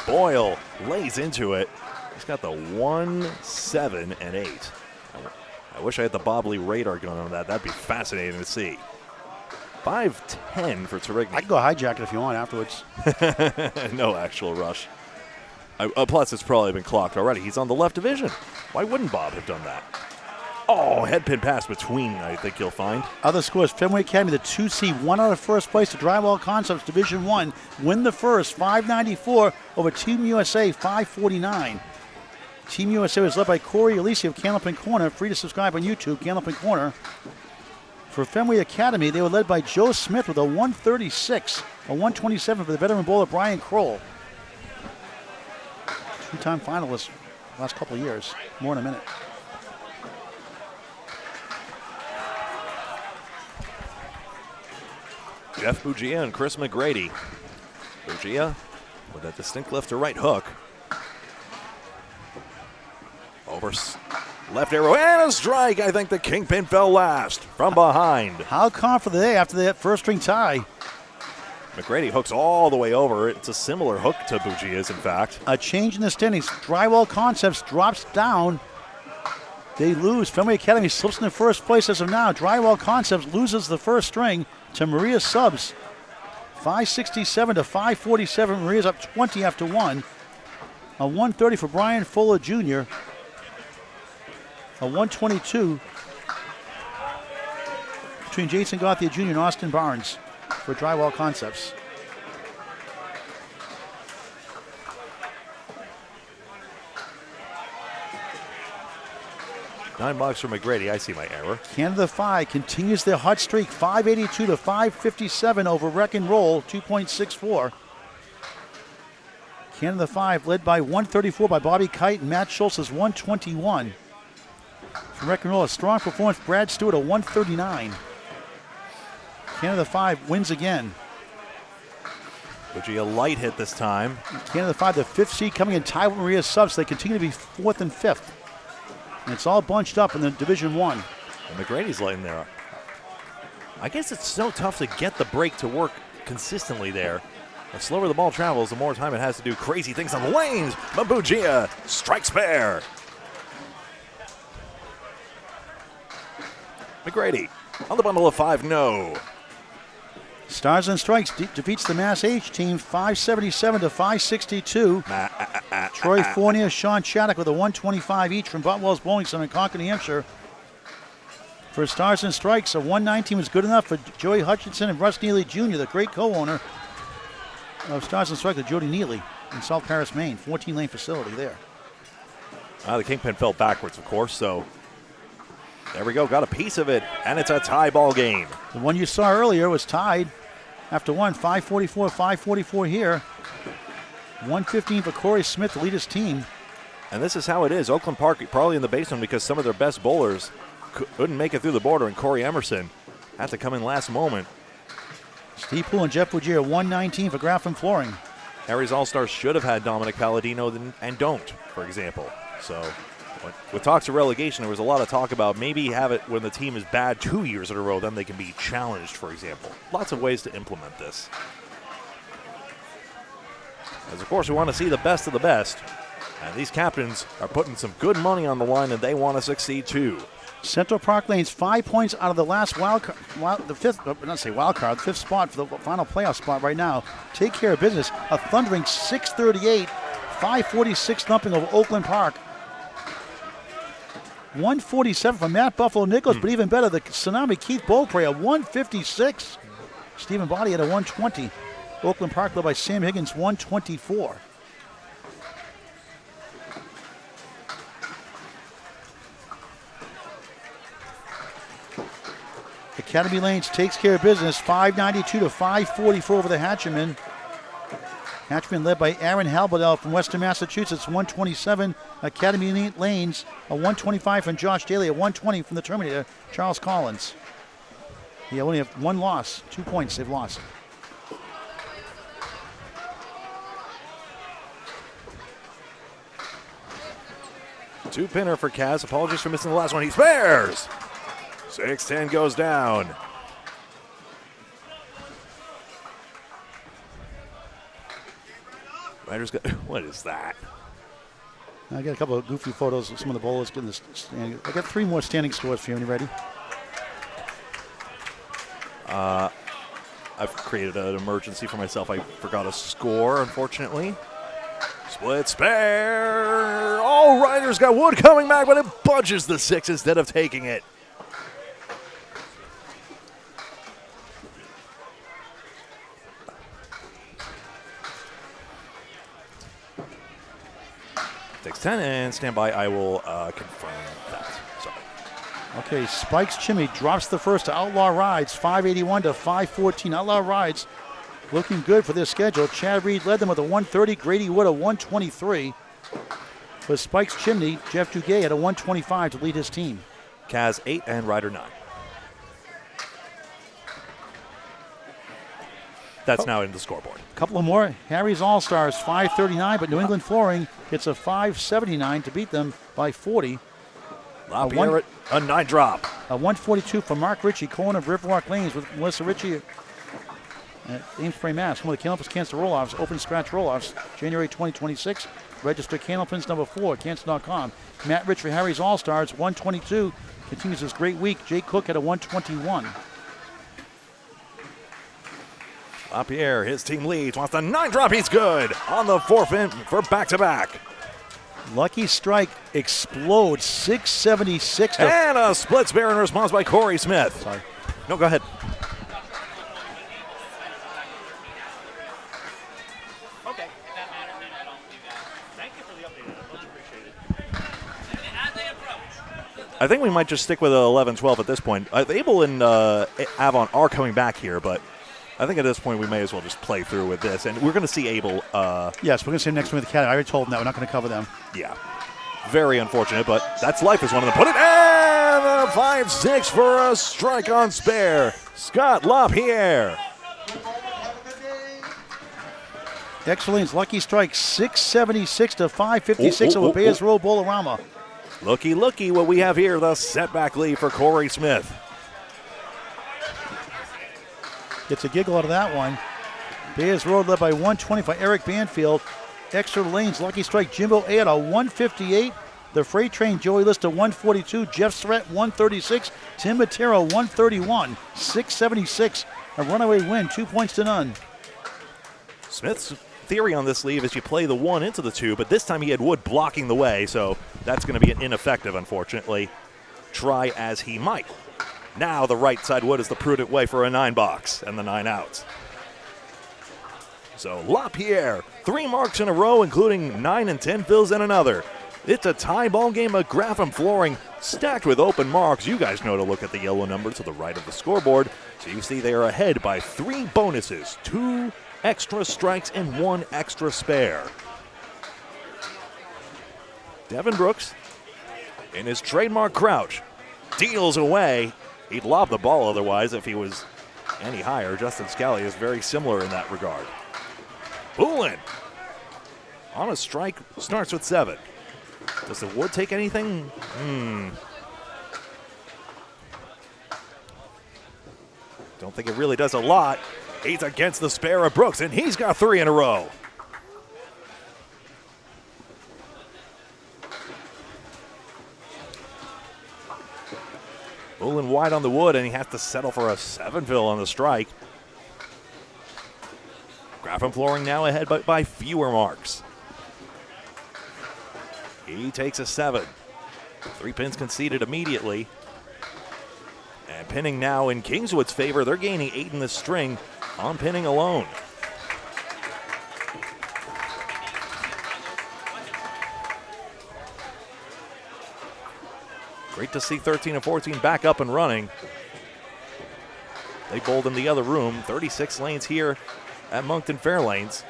[SPEAKER 1] Boyle lays into it. He's got the 1, 7, and 8. I wish I had the Bobley radar gun on that. That'd be fascinating to see. 5-10 for Terigny.
[SPEAKER 2] I can go hijack it if you want afterwards.
[SPEAKER 1] No actual rush. Plus, it's probably been clocked already. He's on the left division. Why wouldn't Bob have done that? Oh, head pin pass between, I think you'll find.
[SPEAKER 2] Other scores, Fenway Academy, the 2 seed, 1 out of first place to Drywall Concepts, Division 1. Win the first, 594 over Team USA, 549. Team USA was led by Corey Alisi of Candlepin Corner. Free to subscribe on YouTube, Candlepin Corner. For Fenway Academy, they were led by Joe Smith with a 136, a 127 for the veteran bowler Brian Kroll. 2-time finalist last couple of years. More in a minute.
[SPEAKER 1] Jeff Bugia and Chris McGrady. Bugia with a distinct left to right hook. Over left arrow and a strike. I think the kingpin fell last from behind.
[SPEAKER 2] How confident are they after that first string tie?
[SPEAKER 1] McGrady hooks all the way over. It's a similar hook to Bugia's, in fact.
[SPEAKER 2] A change in the standings. Drywall Concepts drops down. They lose. Fenway Academy slips into first place as of now. Drywall Concepts loses the first string to Maria Subs. 567 to 547. Maria's up 20 after 1. A 130 for Brian Fuller Jr. A 122 between Jason Gauthier Jr. and Austin Barnes for Drywall Concepts.
[SPEAKER 1] $9 for McGrady. I see my error.
[SPEAKER 2] Canada 5 continues their hot streak, 582 to 557 over Wreck and Roll, 2.64. Canada 5 led by 134 by Bobby Kite, and Matt Schultz is 121. From Wreck and Roll, a strong performance. Brad Stewart, a 139. Canada 5 wins again.
[SPEAKER 1] Bugia light hit this time.
[SPEAKER 2] Canada 5, the 5th seed, coming in tied with Maria Subs. They continue to be 4th and 5th. And it's all bunched up in the Division 1.
[SPEAKER 1] And McGrady's lighting there. I guess it's so tough to get the break to work consistently there. The slower the ball travels, the more time it has to do crazy things on the lanes. But Bugia strikes fair. McGrady on the bundle of 5, no.
[SPEAKER 2] Stars and Strikes defeats the Mass H team 577 to 562. Troy Fournier, Sean Shattuck with a 125 each from Butwell's Bowling Center in Concord, New Hampshire. For Stars and Strikes, a 119 was good enough for Joey Hutchinson and Russ Neely Jr., the great co-owner of Stars and Strikes with Jody Neely in South Paris, Maine. 14-lane facility there.
[SPEAKER 1] The kingpin fell backwards, of course, so there we go. Got a piece of it, and it's a tie ball game.
[SPEAKER 2] The one you saw earlier was tied after 1, 544, 544 here. 115 for Corey Smith to lead his team.
[SPEAKER 1] And this is how it is. Oakland Park probably in the basement because some of their best bowlers couldn't make it through the border, and Corey Emerson had to come in last moment.
[SPEAKER 2] Steve Poole and Jeff Woodgear, 119 for Graffam Flooring.
[SPEAKER 1] Harry's All-Stars should have had Dominic Palladino and don't, for example. So with talks of relegation, there was a lot of talk about maybe have it when the team is bad 2 years in a row, then they can be challenged, for example. Lots of ways to implement this. As of course we want to see the best of the best. And these captains are putting some good money on the line, and they want to succeed too.
[SPEAKER 2] Central Park Lanes 5 points out of the last the fifth spot for the final playoff spot right now. Take care of business. A thundering 638, 546 thumping over Oakland Park. 147 from Matt Buffalo Nichols, but even better, the Tsunami Keith Beaupre, a 156. Stephen Body at a 120. Oakland Park led by Sam Higgins, 124. Academy Lanes takes care of business, 592 to 544 over the Hatcherman. Hatcherman led by Aaron Halberdell from Western Massachusetts, 127. Academy Lanes, a 125 from Josh Daly, a 120 from the Terminator, Charles Collins. They only have one loss, 2 points they've lost.
[SPEAKER 1] Two-pinner for Kaz. Apologies for missing the last one. He spares. 6-10 goes down. Riders got, what is that?
[SPEAKER 2] I got a couple of goofy photos of some of the bowlers getting this standing. I got 3 more standing scores for you. Are you ready?
[SPEAKER 1] I've created an emergency for myself. I forgot a score, unfortunately. Split spare. Oh, Riders got Wood coming back, but it budges the 6 instead of taking it. Takes 10 and stand by. I will confirm that. Sorry.
[SPEAKER 2] Okay, Spikes Chimney drops the first to Outlaw Rides, 581 to 514. Outlaw Rides looking good for their schedule. Chad Reed led them with a 130. Grady Wood a 123. For Spikes Chimney, Jeff Duguay had a 125 to lead his team.
[SPEAKER 1] Kaz 8 and Ryder 9. That's now in the scoreboard.
[SPEAKER 2] A couple of more. Harry's All-Stars 539, but New England Flooring gets a 579 to beat them by 40.
[SPEAKER 1] LaPierre, a 9 drop.
[SPEAKER 2] A 142 for Mark Ritchie, corner of Riverwalk Lanes with Melissa Ritchie at Amesbury, Mass. One of the Candlepins Cancer Roll-Offs, open scratch roll-offs, January 2026. Register Candlepins number 4 at Cancer.com. Matt Rich for Harry's All-Stars, 122. Continues his great week. Jake Cook at a 121.
[SPEAKER 1] LaPierre, his team leads, wants the 9 drop. He's good on the forfeit for back-to-back.
[SPEAKER 2] Lucky Strike explodes, 676.
[SPEAKER 1] And a split spare in response by Corey Smith.
[SPEAKER 2] Sorry.
[SPEAKER 1] No, go ahead.
[SPEAKER 3] Okay. If that matters, then I don't do that. Thank you for the update. Much appreciated.
[SPEAKER 5] As they approach.
[SPEAKER 1] I think we might just stick with 11-12 at this point. Abel and Avon are coming back here, but I think at this point we may as well just play through with this. And we're going to see Abel.
[SPEAKER 2] Yes, we're going to see him next one with the Academy. I already told him that. We're not going to cover them.
[SPEAKER 1] Yeah. Very unfortunate, but that's life as one of them put it. And a 5-6 for a strike on spare. Scott LaPierre.
[SPEAKER 2] Excellence, Lucky Strike, 676 to 556 over Bayers Road Bolorama.
[SPEAKER 1] Looky what we have here. The setback lead for Corey Smith.
[SPEAKER 2] Gets a giggle out of that one. Bayers Road led by 120 by Eric Banfield. Extra lanes, Lucky Strike, Jimbo A at a 158. The Freight Train, Joey List a 142. Jeff Surratt, 136. Tim Matero, 131. 676. A runaway win, 2 points to none.
[SPEAKER 1] Smith's theory on this leave is you play the 1 into the 2, but this time he had Wood blocking the way, so that's going to be ineffective, unfortunately. Try as he might. Now the right side Wood is the prudent way for a 9 box and the 9 outs. So LaPierre, 3 marks in a row, including 9 and 10 fills and another. It's a tie ball game of Graffam flooring stacked with open marks. You guys know to look at the yellow number to the right of the scoreboard. So you see they are ahead by 3 bonuses, 2 extra strikes and 1 extra spare. Devin Brooks in his trademark crouch deals away. He'd lob the ball otherwise if he was any higher. Justin Scally is very similar in that regard. Poulin on a strike, starts with 7. Does the Wood take anything? Don't think it really does a lot. He's against the spare of Brooks, and he's got 3 in a row. Poulin wide on the wood, and he has to settle for a 7-fill on the strike. Graffam flooring now ahead by fewer marks. He takes a 7. 3 pins conceded immediately. And pinning now in Kingswood's favor. They're gaining 8 in the string on pinning alone. Great to see 13 and 14 back up and running. They bowled in the other room. 36 lanes here at Moncton Fairlanes.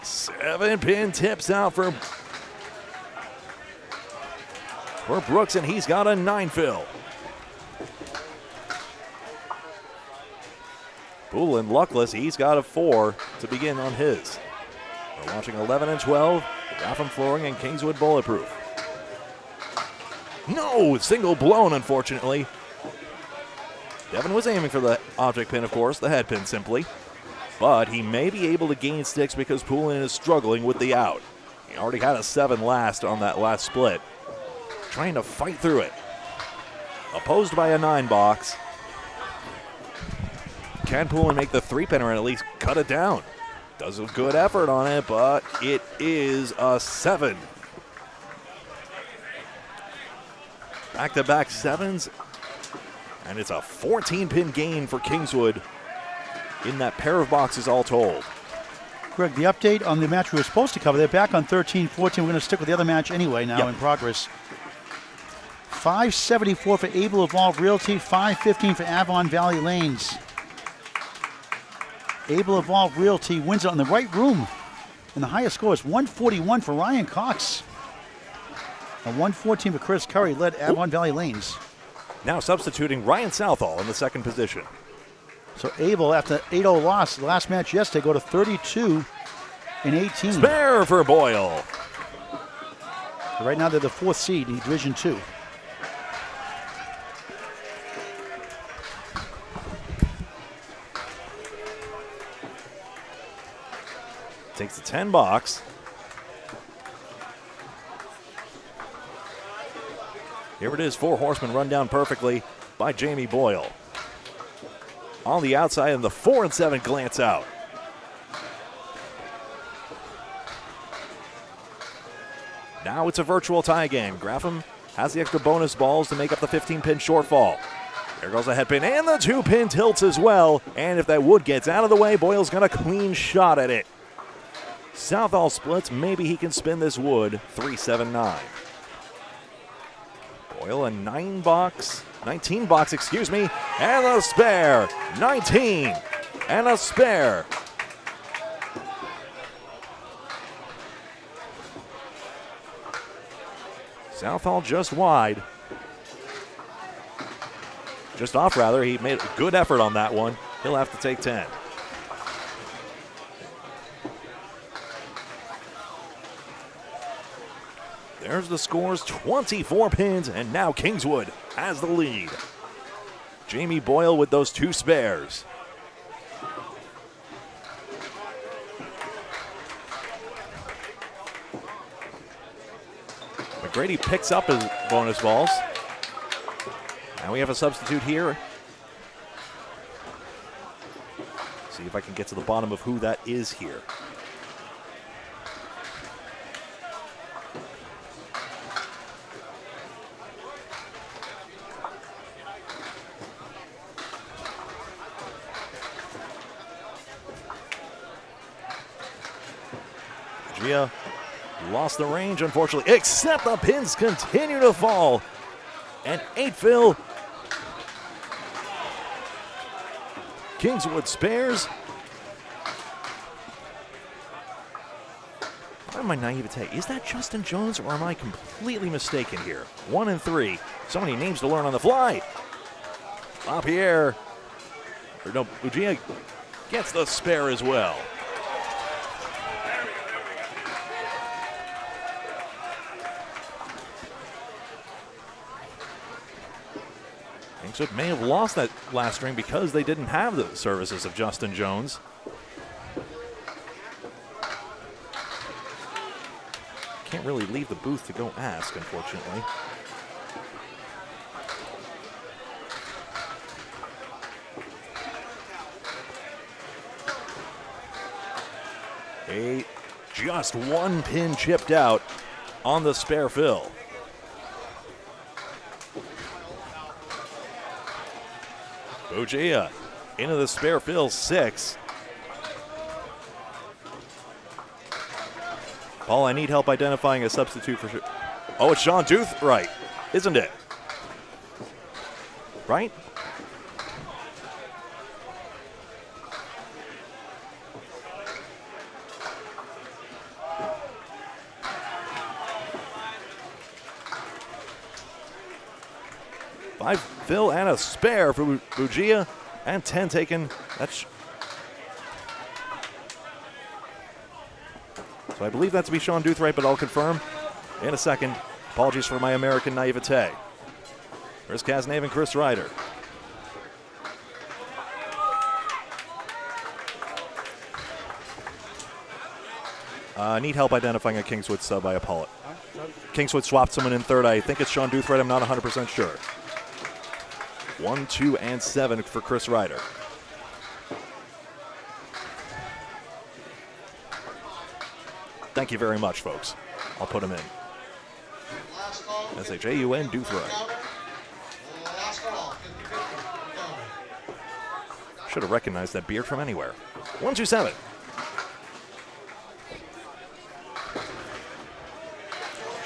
[SPEAKER 1] 7-pin tips out for Brooks, and he's got a 9-fill. Poulin luckless. He's got a 4 to begin on his. We're watching 11 and 12. Graffam flooring and Kingswood Bulletproof. No, single blown, unfortunately. Devin was aiming for the object pin, of course, the head pin simply. But he may be able to gain sticks because Poulin is struggling with the out. He already had a 7 last on that last split. Trying to fight through it. Opposed by a 9 box. Can Poulin make the 3-pinner and at least cut it down? Does a good effort on it, but it is a 7. Back-to-back 7s, and it's a 14-pin gain for Kingswood in that pair of boxes all told.
[SPEAKER 2] Greg, the update on the match we were supposed to cover, they're back on 13-14. We're going to stick with the other match anyway now in progress. 574 for Able Evolve Realty, 515 for Avon Valley Lanes. Able Evolve Realty wins it on the right room, and the highest score is 141 for Ryan Cox. A 114 for Chris Curry led Avon Valley Lanes.
[SPEAKER 1] Now substituting Ryan Southall in the second position.
[SPEAKER 2] So Able, after 8-0 loss the last match yesterday, go to 32 and 18.
[SPEAKER 1] Spare for Boyle.
[SPEAKER 2] So right now they're the 4th seed in Division 2.
[SPEAKER 1] Takes the 10 box. Here it is, 4 horsemen run down perfectly by Jamie Boyle. On the outside, and the 4 and 7 glance out. Now it's a virtual tie game. Graffam has the extra bonus balls to make up the 15-pin shortfall. There goes the head pin, and the 2-pin tilts as well. And if that wood gets out of the way, Boyle's got a clean shot at it. Southall splits, maybe he can spin this wood, 3-7-9. Boyle a 19 box, excuse me, and a spare, 19, and a spare. Southall just wide. Just off, rather. He made a good effort on that one. He'll have to take 10. There's the scores, 24 pins, and now Kingswood has the lead. Jamie Boyle with those 2 spares. McGrady picks up his bonus balls. Now we have a substitute here. See if I can get to the bottom of who that is here. Gia lost the range, unfortunately, except the pins continue to fall. And 8-fill. Kingswood spares. Pardon my naivete. Is that Justin Jones, or am I completely mistaken here? 1 and 3. So many names to learn on the fly. LaPierre. Or no, Ujia gets the spare as well. Kingswood may have lost that last string because they didn't have the services of Justin Jones. Can't really leave the booth to go ask, unfortunately. Just one pin chipped out on the spare fill. Bugia into the spare fill, 6. Paul, I need help identifying a substitute for sure. Oh, it's Sean Doothright, isn't it? Right? Five fill and a spare for Bugia, and 10 taken. That's so I believe that to be Sean Doothright, but I'll confirm in a second. Apologies for my American naivete. Chris Kasnave and Chris Ryder. Need help identifying a Kingswood sub. I apologize. Kingswood swapped someone in third. I think it's Sean Doothright. I'm not 100% sure. 1, 2, and 7 for Chris Ryder. Thank you very much, folks. I'll put him in. S-H-A-U-N, Doothright. Should have recognized that beard from anywhere. 1, 2, 7.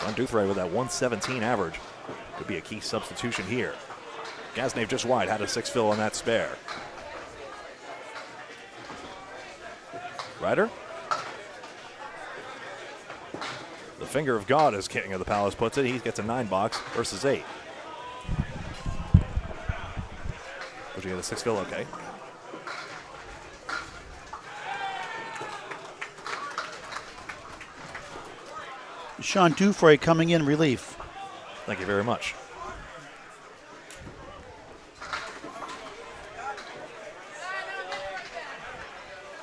[SPEAKER 1] Sean Doothright with that 117 average. Could be a key substitution here. Gasnave just wide, had a 6 fill on that spare. Ryder? The finger of God, as King of the Palace puts it. He gets a 9 box versus 8. Would you get a 6 fill? Okay.
[SPEAKER 2] Sean Dufresne coming in relief.
[SPEAKER 1] Thank you very much.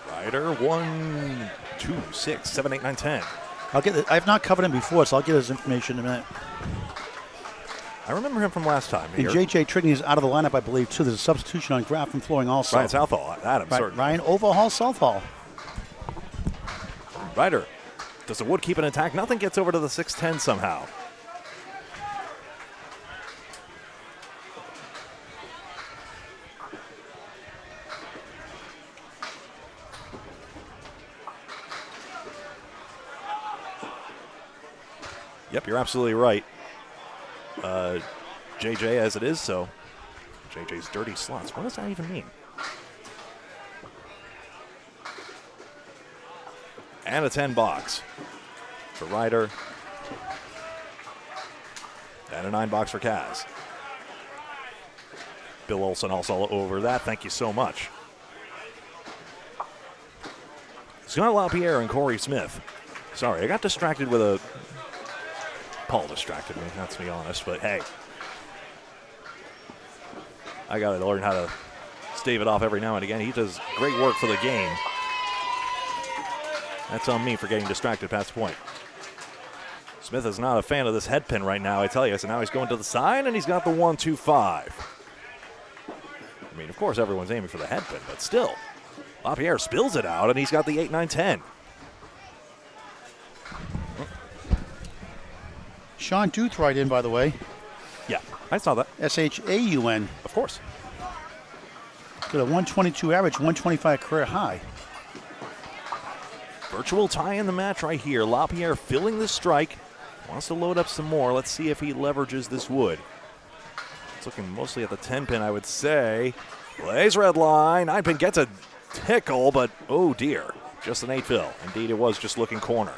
[SPEAKER 1] Ryder, 1, 2, 6, 7, 8, 9, 10.
[SPEAKER 2] I've not covered him before, so I'll get his information in a minute.
[SPEAKER 1] I remember him from last time.
[SPEAKER 2] And J.J. Trigney is out of the lineup, I believe, too. There's a substitution on Graffam flooring also.
[SPEAKER 1] Ryan Southall, Adam,
[SPEAKER 2] right,
[SPEAKER 1] certainly.
[SPEAKER 2] Ryan Overhaul, Southall.
[SPEAKER 1] Ryder, does the wood keep an attack? Nothing gets over to the 610 somehow. Yep, you're absolutely right. JJ as it is, so JJ's dirty slots. What does that even mean? And a 10 box for Ryder. And a 9 box for Kaz. Bill Olson also over that. Thank you so much. Scott LaPierre and Corey Smith. Sorry, I got distracted with a... Paul distracted me, not to be honest, but hey. I got to learn how to stave it off every now and again. He does great work for the game. That's on me for getting distracted past the point. Smith is not a fan of this head pin right now, I tell you. So now he's going to the side, and he's got the 1, 2, 5. I mean, of course, everyone's aiming for the head pin, but still. LaPierre spills it out, and he's got the 8, 9, 10.
[SPEAKER 2] Sean Doothright in, by the way.
[SPEAKER 1] Yeah, I saw that.
[SPEAKER 2] S-H-A-U-N.
[SPEAKER 1] Of course.
[SPEAKER 2] Got a 122 average, 125 career high.
[SPEAKER 1] Virtual tie in the match right here. LaPierre filling the strike. Wants to load up some more. Let's see if he leverages this wood. It's looking mostly at the 10 pin, I would say. Plays red line. 9 pin gets a tickle, but oh dear. Just an 8 fill. Indeed, it was just looking corner.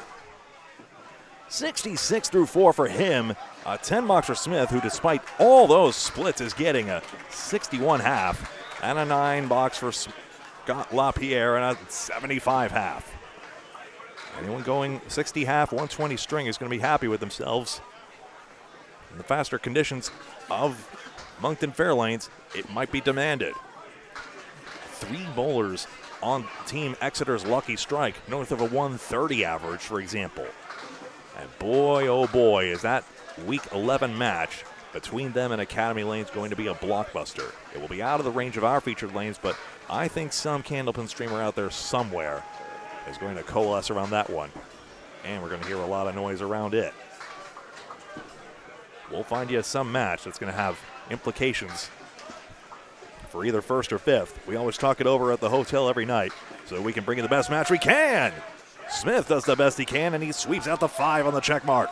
[SPEAKER 1] 66 through 4 for him. A 10 box for Smith, who despite all those splits is getting a 61 half. And a 9 box for Scott LaPierre and a 75 half. Anyone going 60 half, 120 string is going to be happy with themselves. In the faster conditions of Moncton Fairlanes, it might be demanded. 3 bowlers on Team Exeter's lucky strike, north of a 130 average, for example. And boy, oh boy, is that Week 11 match between them and Academy Lanes going to be a blockbuster. It will be out of the range of our featured lanes, but I think some Candlepin streamer out there somewhere is going to coalesce around that one. And we're going to hear a lot of noise around it. We'll find you some match that's going to have implications for either first or fifth. We always talk it over at the hotel every night so we can bring you the best match we can. Smith does the best he can, and he sweeps out the 5 on the check mark.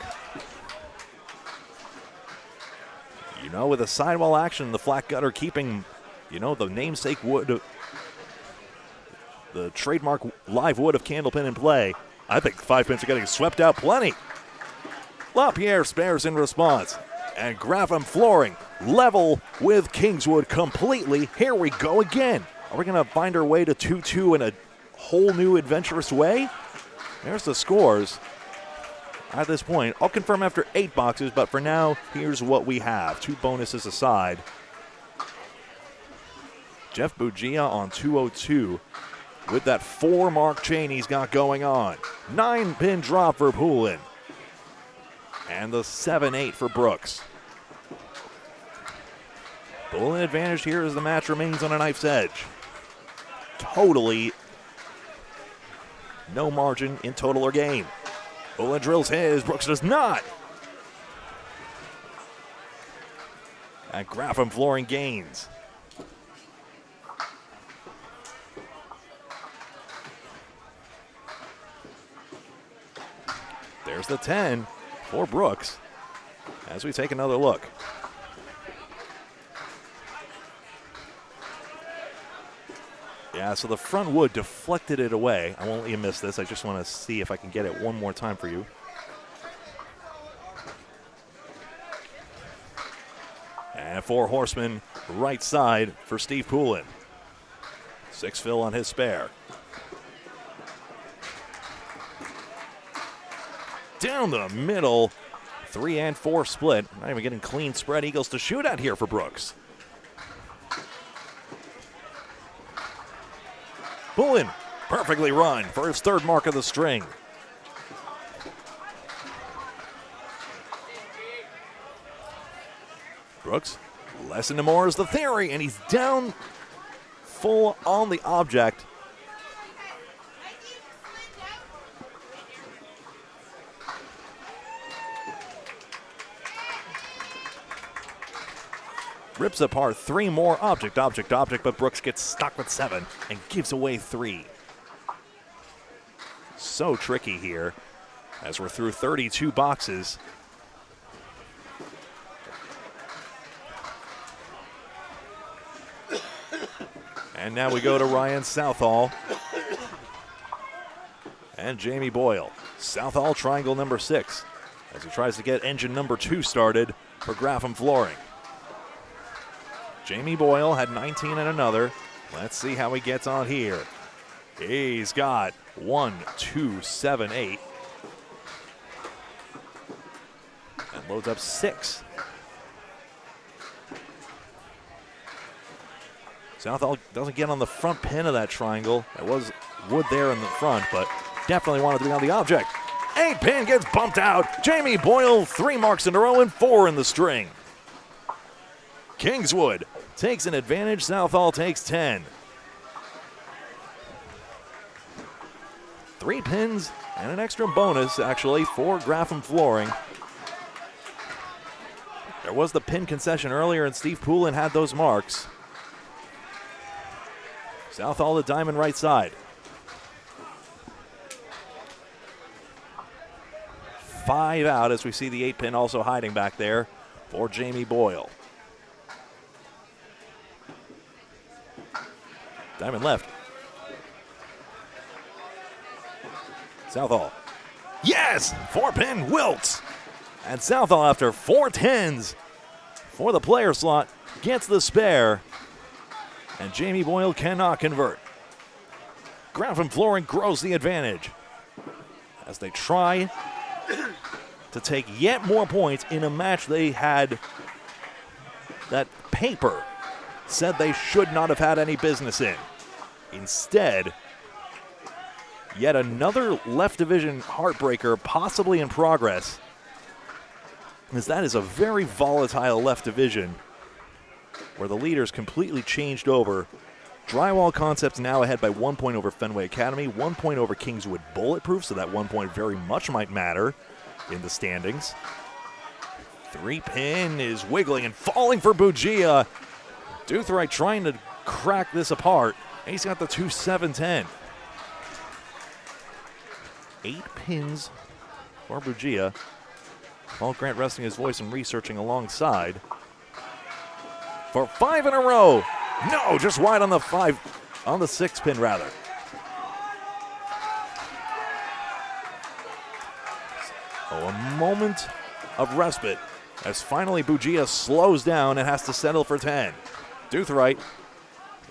[SPEAKER 1] You know, with the sidewall action, the flat gutter keeping, you know, the namesake wood, the trademark live wood of Candlepin in play, I think the 5 pins are getting swept out plenty. LaPierre spares in response. And Graffam flooring level with Kingswood completely. Here we go again. Are we going to find our way to 2-2 in a whole new adventurous way? There's the scores at this point. I'll confirm after 8 boxes, but for now, here's what we have. 2 bonuses aside. Jeff Bugia on 202 with that 4-mark chain he's got going on. 9-pin drop for Poulin. And the 7-8 for Brooks. Poulin advantage here as the match remains on a knife's edge. Totally no margin in total or game. Poulin drills his, Brooks does not. And Graffam flooring gains. There's the 10 for Brooks as we take another look. Yeah, so the front wood deflected it away. I won't let you miss this. I just want to see if I can get it one more time for you. And 4 horsemen right side for Steve Poulin. 6 fill on his spare. Down the middle, 3 and 4 split. Not even getting clean spread eagles to shoot at here for Brooks. Poulin perfectly run for his 3rd mark of the string. Brooks, less into more is the theory, and he's down full on the object. Rips apart 3 more object, but Brooks gets stuck with 7 and gives away 3. So tricky here as we're through 32 boxes. And now we go to Ryan Southall and Jamie Boyle. Southall triangle number 6 as he tries to get engine number 2 started for Graffam flooring. Jamie Boyle had 19 and another. Let's see how he gets on here. He's got 1, 2, 7, 8. And loads up 6. Southall doesn't get on the front pin of that triangle. There was wood there in the front, but definitely wanted to be on the object. 8 pin gets bumped out. Jamie Boyle, 3 marks in a row and 4 in the string. Kingswood takes an advantage. Southall takes 10. 3 pins and an extra bonus, actually, for Graffam flooring. There was the pin concession earlier, and Steve Poulin had those marks. Southall the diamond right side. 5 out as we see the 8 pin also hiding back there for Jamie Boyle. Diamond left. Southall. Yes! 4 pin wilts. And Southall, after 4 10s for the player slot, gets the spare. And Jamie Boyle cannot convert. Graffam flooring grows the advantage as they try to take yet more points in a match they had that paper said they should not have had any business in. Instead, yet another left division heartbreaker possibly in progress, as that is a very volatile left division where the leaders completely changed over Drywall Concepts now ahead by 1 point over Fenway Academy, 1 point over Kingswood Bulletproof, so that 1 point very much might matter in the standings. 3-pin is wiggling and falling for Bugia. Doothright trying to crack this apart. And he's got the 2-7-10. 8 pins for Bugia. Paul Grant resting his voice and researching alongside. For 5 in a row. No, just wide on the 6 pin rather. Oh, a moment of respite as finally Bugia slows down and has to settle for 10. Doothright,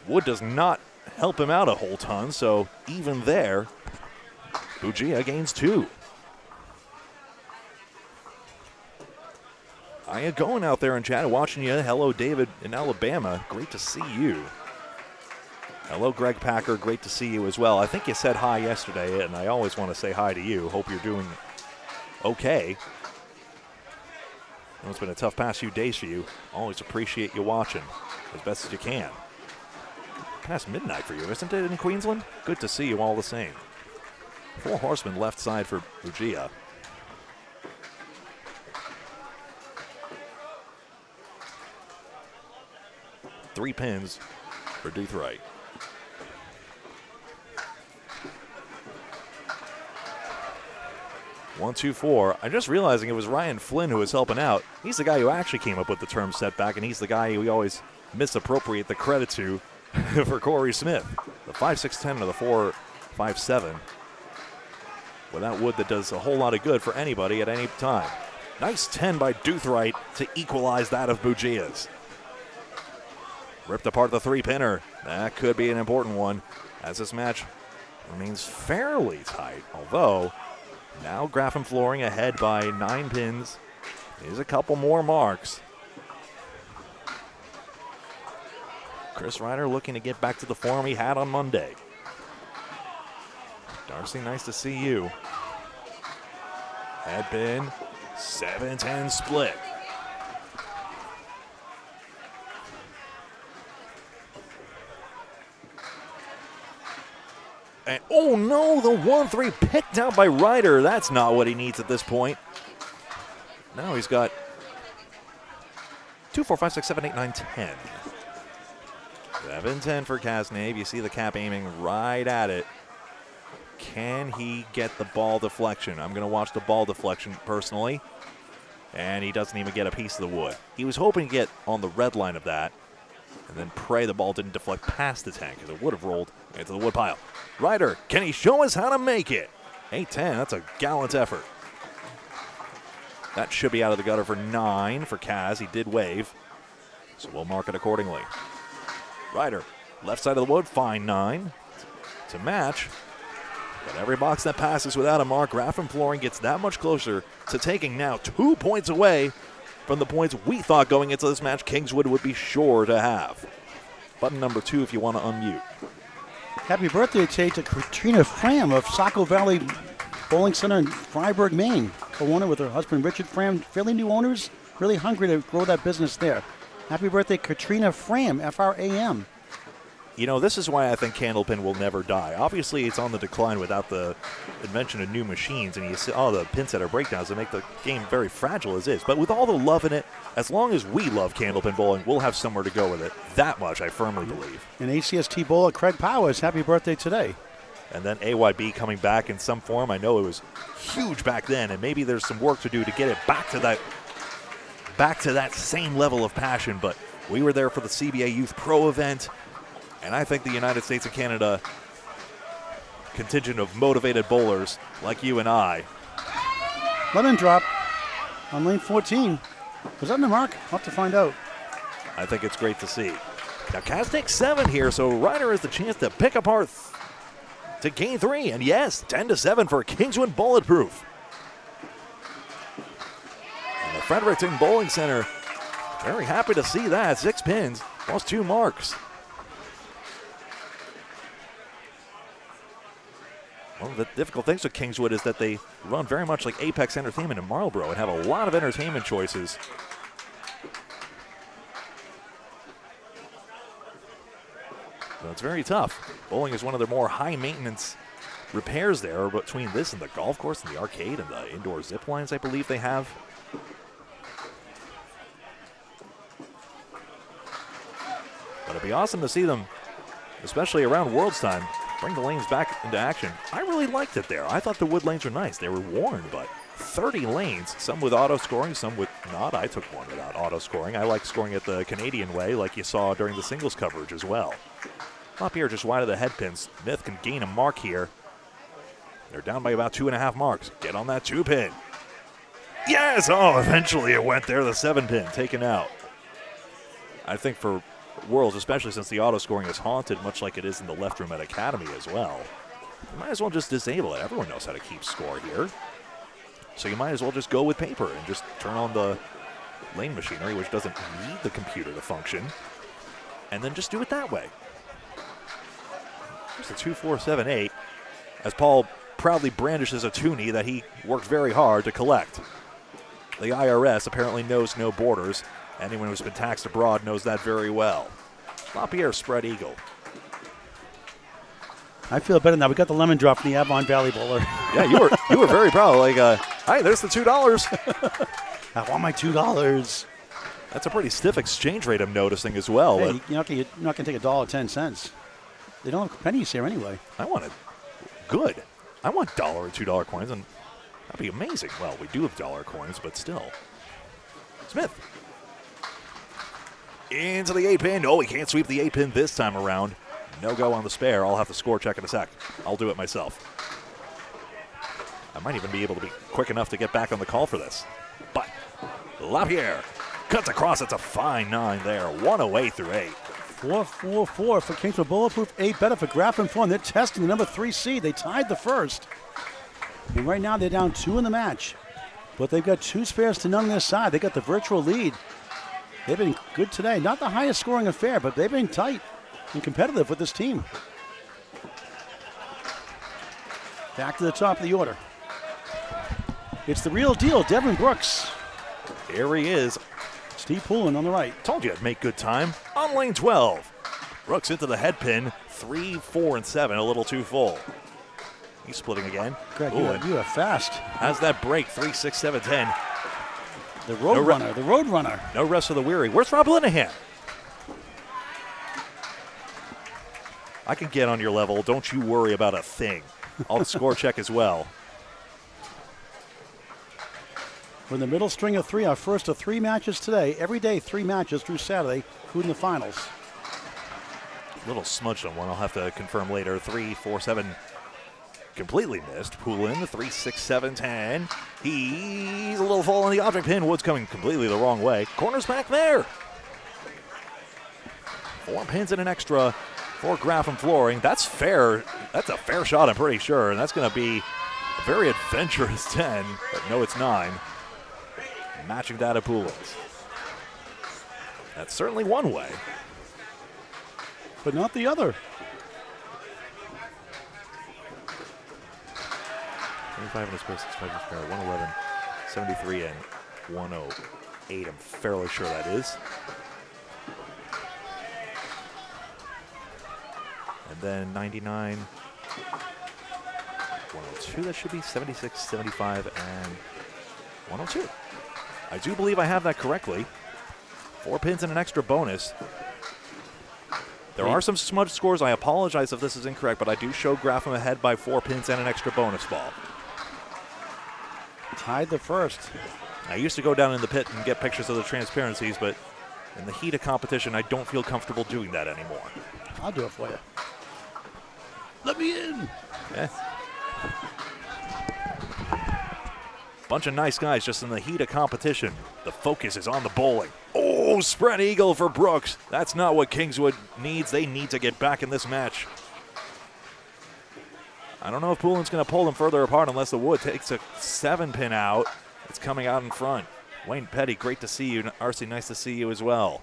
[SPEAKER 1] wood does not help him out a whole ton, so even there, Bugia gains 2. How you going out there in chat? Watching you. Hello, David in Alabama. Great to see you. Hello, Greg Packer. Great to see you as well. I think you said hi yesterday, and I always want to say hi to you. Hope you're doing okay. It's been a tough past few days for you. Always appreciate you watching as best as you can. Past midnight for you, isn't it, in Queensland? Good to see you all the same. 4 horsemen left side for Bugia. Three pins for Doothright. One, 2, 4. I'm just realizing it was Ryan Flynn who was helping out. He's the guy who actually came up with the term setback, and he's the guy we always misappropriate the credit to for Corey Smith. The 5-6-10 or the 4-5-7. Without wood that does a whole lot of good for anybody at any time. Nice 10 by Doothright to equalize that of Bugia's. Ripped apart the 3-pinner. That could be an important one as this match remains fairly tight, although now Graffam Flooring ahead by 9 pins. There's a couple more marks. Chris Ryder looking to get back to the form he had on Monday. Darcy, nice to see you. Head pin, 7-10 split. And oh no, the 1-3 picked out by Ryder. That's not what he needs at this point. Now he's got 2, 4, 5, 6, 7, 8, 9, 10. 7-10 for Kasnave. You see the cap aiming right at it. Can he get the ball deflection? I'm going to watch the ball deflection personally. And he doesn't even get a piece of the wood. He was hoping to get on the red line of that and then pray the ball didn't deflect past the tank because it would have rolled into the wood pile. Ryder, can he show us how to make it? 8-10, that's a gallant effort. That should be out of the gutter for 9 for Kaz. He did wave, so we'll mark it accordingly. Ryder, left side of the wood, fine 9 to match. But every box that passes without a mark, Graffam Flooring gets that much closer to taking now 2 points away from the points we thought going into this match Kingswood would be sure to have. Button number 2 if you want to unmute.
[SPEAKER 2] Happy birthday today to Katrina Fram of Saco Valley Bowling Center in Freiburg, Maine. Co-owner with her husband Richard Fram. Fairly new owners, really hungry to grow that business there. Happy birthday, Katrina Fram, F-R-A-M.
[SPEAKER 1] You know, this is why I think Candlepin will never die. Obviously, it's on the decline without the invention of new machines, and you see all the pin setter breakdowns that make the game very fragile as is. But with all the love in it, as long as we love Candlepin bowling, we'll have somewhere to go with it. That much I firmly believe.
[SPEAKER 2] And ACST bowler Craig Powers, happy birthday today.
[SPEAKER 1] And then AYB coming back in some form. I know it was huge back then, and maybe there's some work to do to get it back to that same level of passion. But we were there for the CBA Youth Pro event. And I think the United States and Canada contingent of motivated bowlers like you and I.
[SPEAKER 2] Lemon drop on lane 14. Was that in the mark? I'll have to find out.
[SPEAKER 1] I think it's great to see. Now Kaz takes 7 here, so Ryder has the chance to pick apart to gain 3. And yes, 10-7 for Kingswood Bulletproof. And the Fredericton Bowling Center, very happy to see that. 6 pins, lost 2 marks. One of the difficult things with Kingswood is that they run very much like Apex Entertainment in Marlboro and have a lot of entertainment choices. So it's very tough. Bowling is one of the more high-maintenance repairs there between this and the golf course and the arcade and the indoor zip lines I believe they have. But it'd be awesome to see them, especially around Worlds time, bring the lanes back into action. I really liked it there. I thought the wood lanes were nice. They were worn, but 30 lanes, some with auto scoring, some with not. I took one without auto scoring. I like scoring it the Canadian way, like you saw during the singles coverage as well. Up here, just wide of the head pins. Smith can gain a mark here. They're down by about 2.5 marks. Get on that 2-pin. Yes! Oh, eventually it went there. The 7-pin taken out. I think for Worlds, especially since the auto scoring is haunted, much like it is in the left room at Academy as well, you might as well just disable it. Everyone knows how to keep score here. So you might as well just go with paper and just turn on the lane machinery, which doesn't need the computer to function, and then just do it that way. Just a 2-4-7-8, as Paul proudly brandishes a toonie that he worked very hard to collect. The IRS apparently knows no borders. Anyone who's been taxed abroad knows that very well. LaPierre spread eagle.
[SPEAKER 2] I feel better now. We got the lemon drop from the Avon Valley Bowler.
[SPEAKER 1] Yeah, you were very proud. Like, hey, there's the $2.
[SPEAKER 2] I want my $2.
[SPEAKER 1] That's a pretty stiff exchange rate I'm noticing as well.
[SPEAKER 2] Hey, you're not going to take $1.10. They don't have pennies here anyway.
[SPEAKER 1] I want it good. I want $1 and $2 coins, and that'd be amazing. Well, we do have dollar coins, but still. Smith. Into the 8-pin. No, he can't sweep the 8-pin this time around. No go on the spare. I'll have to score check in a sec. I'll do it myself. I might even be able to be quick enough to get back on the call for this. But LaPierre cuts across. It's a fine 9 there. 108 through 8.
[SPEAKER 2] 4-4-4 for Kingswood. Bulletproof, 8 better for Graffam 4. And they're testing the number 3 seed. They tied the first. And right now they're down 2 in the match. But they've got 2 spares to none on their side. They got the virtual lead. They've been good today. Not the highest scoring affair, but they've been tight and competitive with this team. Back to the top of the order. It's the real deal, Devin Brooks.
[SPEAKER 1] Here he is.
[SPEAKER 2] Steve Poulin on the right.
[SPEAKER 1] Told you I'd make good time. On lane 12. Brooks into the head pin. 3, 4, and 7. A little too full. He's splitting again.
[SPEAKER 2] Greg, you are fast.
[SPEAKER 1] Has that break. 3, 6, 7, 10.
[SPEAKER 2] The road runner. The road runner.
[SPEAKER 1] No rest for the weary. Where's Rob Linehan? I can get on your level. Don't you worry about a thing. I'll score check as well.
[SPEAKER 2] We're in the middle string of 3. Our first of 3 matches today. Every day, 3 matches through Saturday, including the finals.
[SPEAKER 1] Little smudged on one. I'll have to confirm later. 3, 4, 7. Completely missed. Poulin, 3, 6, 7, 10. He's a little fall on the object pin. Wood's coming completely the wrong way. Corner's back there. 4 pins and an extra for Graffam flooring. That's fair. That's a fair shot, I'm pretty sure. And that's going to be a very adventurous 10. But no, it's 9. Matching that of Poulin's. That's certainly one way.
[SPEAKER 2] But not the other.
[SPEAKER 1] 25 in a spare, 65 in a spare, 111, 73, and 108. I'm fairly sure that is. And then 99, 102, that should be 76, 75, and 102. I do believe I have that correctly. 4 pins and an extra bonus. There are some smudged scores. I apologize if this is incorrect, but I do show Graffam ahead by 4 pins and an extra bonus ball.
[SPEAKER 2] Tied the first.
[SPEAKER 1] I used to go down in the pit and get pictures of the transparencies, but in the heat of competition, I don't feel comfortable doing that anymore.
[SPEAKER 2] I'll do it for you. Let me in.
[SPEAKER 1] Yeah. Bunch of nice guys just in the heat of competition. The focus is on the bowling. Oh, spread eagle for Brooks. That's not what Kingswood needs. They need to get back in this match. I don't know if Poulin's going to pull them further apart unless the wood takes a 7-pin out. It's coming out in front. Wayne Petty, great to see you. RC, nice to see you as well.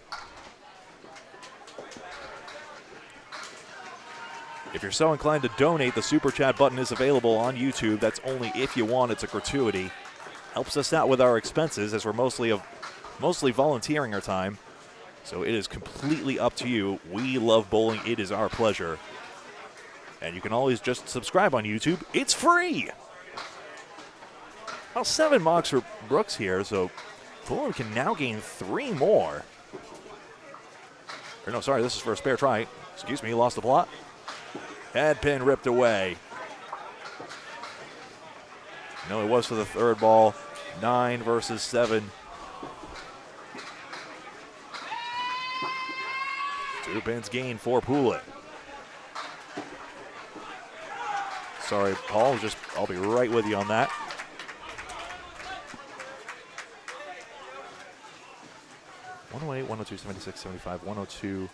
[SPEAKER 1] If you're so inclined to donate, the Super Chat button is available on YouTube. That's only if you want. It's a gratuity. Helps us out with our expenses as we're mostly volunteering our time. So it is completely up to you. We love bowling. It is our pleasure. And you can always just subscribe on YouTube. It's free. Well, 7 marks for Brooks here, so Fulham can now gain 3 more. Or no, sorry, this is for a spare try. Excuse me, lost the plot. Head pin ripped away. No, it was for the 3rd ball. 9 versus 7. 2 pins gained for Poulet. Sorry, Paul, I'll be right with you on that. (108), 102, 76, 75, 102.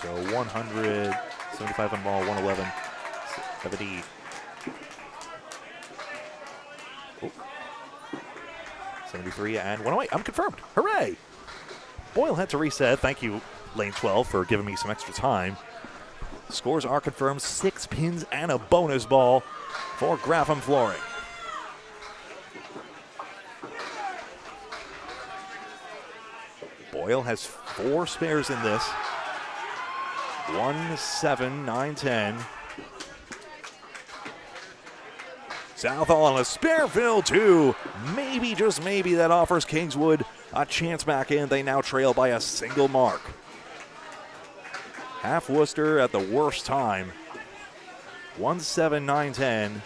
[SPEAKER 1] So 100, 75 on ball, 111, 70. Oh. 73 and 108. I'm confirmed. Hooray! Boyle had to reset. Thank you, lane 12, for giving me some extra time. Scores are confirmed. 6 pins and a bonus ball for Graffam Flooring. Boyle has 4 spares in this. 1, 7, 9, 10. Southall on a spare fill, 2. Maybe, just maybe, that offers Kingswood a chance back in. They now trail by a single mark. Half Worcester at the worst time. 1, 7, 9, 10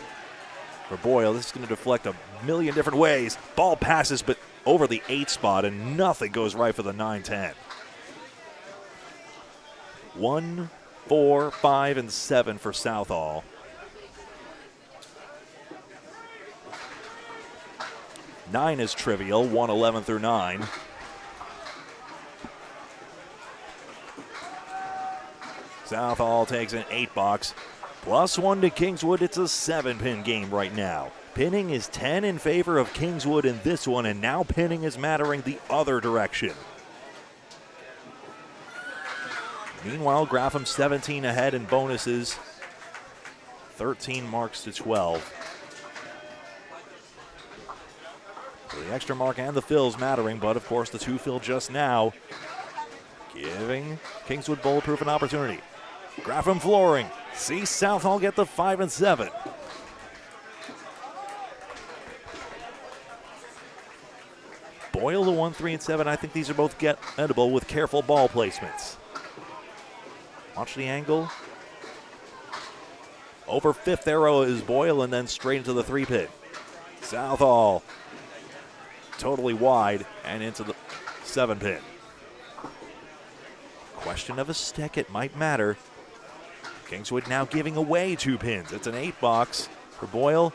[SPEAKER 1] for Boyle. This is going to deflect a million different ways. Ball passes, but over the 8 spot, and nothing goes right for the 9, 10. 1, 4, 5, and 7 for Southall. Nine is trivial, 1, 11 through 9. Southall takes an 8 box. +1 to Kingswood. It's a 7-pin game right now. Pinning is 10 in favor of Kingswood in this one, and now pinning is mattering the other direction. Meanwhile, Graffam 17 ahead in bonuses. 13 marks to 12. So the extra mark and the fills mattering, but of course the 2 fill just now, giving Kingswood Bulletproof an opportunity. Graffam Flooring sees Southall get the 5 and 7. Boyle the 1, 3, and 7. I think these are both gettable with careful ball placements. Watch the angle. Over 5th arrow is Boyle, and then straight into the 3-pin. Southall totally wide and into the 7-pin. Question of a stick, it might matter. Kingswood now giving away 2 pins. It's an 8 box for Boyle.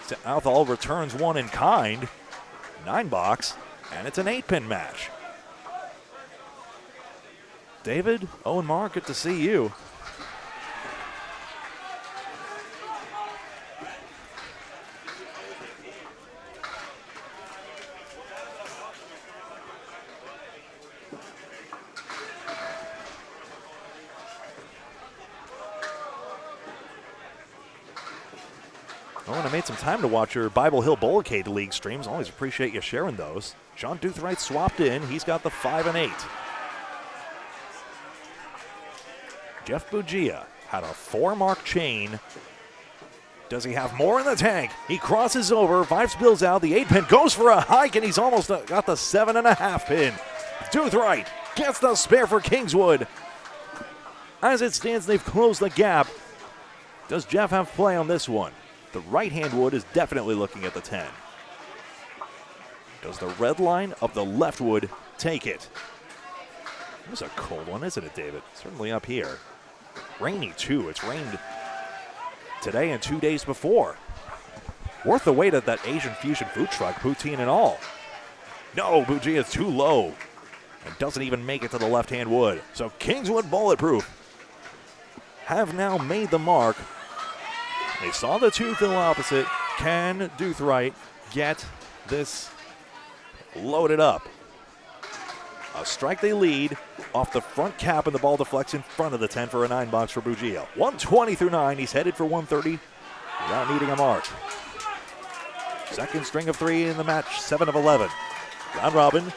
[SPEAKER 1] Southall returns 1 in kind. 9 box, and it's an 8-pin match. David, Owen Mark, good to see you. Owen, I made some time to watch your Bible Hill Bollicade League streams. Always appreciate you sharing those. Sean Duthright swapped in. He's got the 5 and 8. Jeff Bugia had a 4-mark chain. Does he have more in the tank? He crosses over. 5 spills out. The 8-pin goes for a hike, and he's almost got the 7.5 pin. Duthright gets the spare for Kingswood. As it stands, they've closed the gap. Does Jeff have play on this one? The right-hand wood is definitely looking at the 10. Does the red line of the left wood take it? This is a cold one, isn't it, David? Certainly up here. Rainy, too. It's rained today and 2 days before. Worth the wait at that Asian fusion food truck, poutine and all. No, Bugia is too low and doesn't even make it to the left-hand wood. So Kingswood Bulletproof have now made the mark. They saw the 2 fill opposite. Can Duthright get this loaded up? A strike they lead off the front cap, and the ball deflects in front of the 10 for a 9 box for Bugia. 120 through 9. He's headed for 130 without needing a mark. Second string of 3 in the match, 7 of 11. Round robin,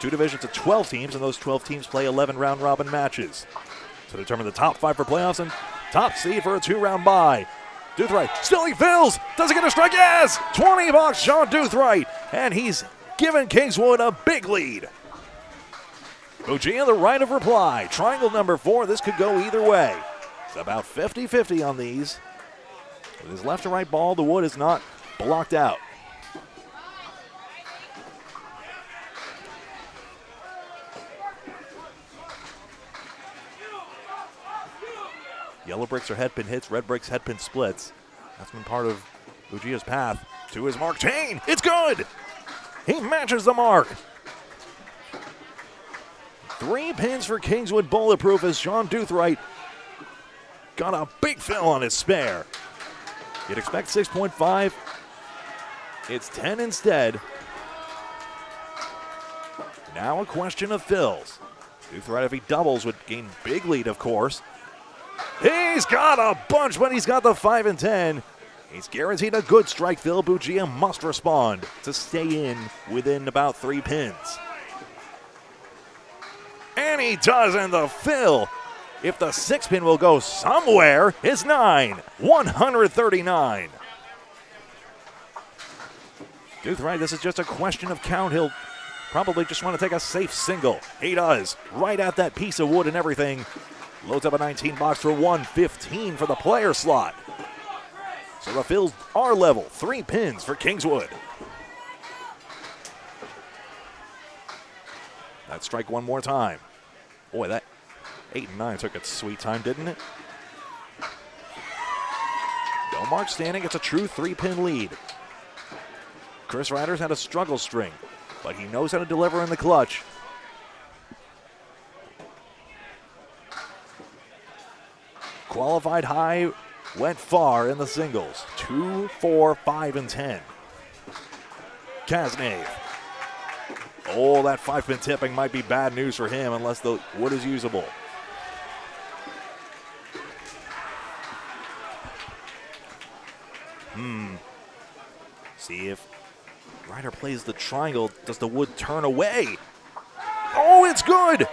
[SPEAKER 1] 2 divisions of 12 teams, and those 12 teams play 11 round robin matches to determine the top 5 for playoffs and top seed for a 2-round bye. Doothright still he fills. Does he get a strike? Yes! 20 bucks, Sean Doothright, and he's given Kingswood a big lead. Bugia the right of reply. Triangle number 4. This could go either way. It's about 50-50 on these. With his left to right ball, the wood is not blocked out. Yellow bricks are headpin hits, red bricks headpin splits. That's been part of Bugia's path. To his mark, chain, it's good! He matches the mark. 3 pins for Kingswood Bulletproof as Sean Doothright got a big fill on his spare. You'd expect 6.5. It's 10 instead. Now a question of fills. Doothright, if he doubles, would gain big lead, of course. He's got a bunch, but he's got the 5 and 10. He's guaranteed a good strike fill. Bugia must respond to stay in within about 3 pins. And he does in the fill. If the 6 pin will go somewhere, it's 9. 139. Doothright, this is just a question of count. He'll probably just want to take a safe single. He does. Right at that piece of wood and everything. Loads up a 19 box for 115 for the player slot. So the fills are level. 3 pins for Kingswood. That strike one more time. Boy, that 8 and 9 took its sweet time, didn't it? No mark standing. It's a true 3-pin lead. Chris Ryder's had a struggle string, but he knows how to deliver in the clutch. Qualified high, went far in the singles. 2, 4, 5, and 10. Kasnave. Oh, that 5-pin tipping might be bad news for him unless the wood is usable. See if Ryder plays the triangle. Does the wood turn away? Oh, it's good!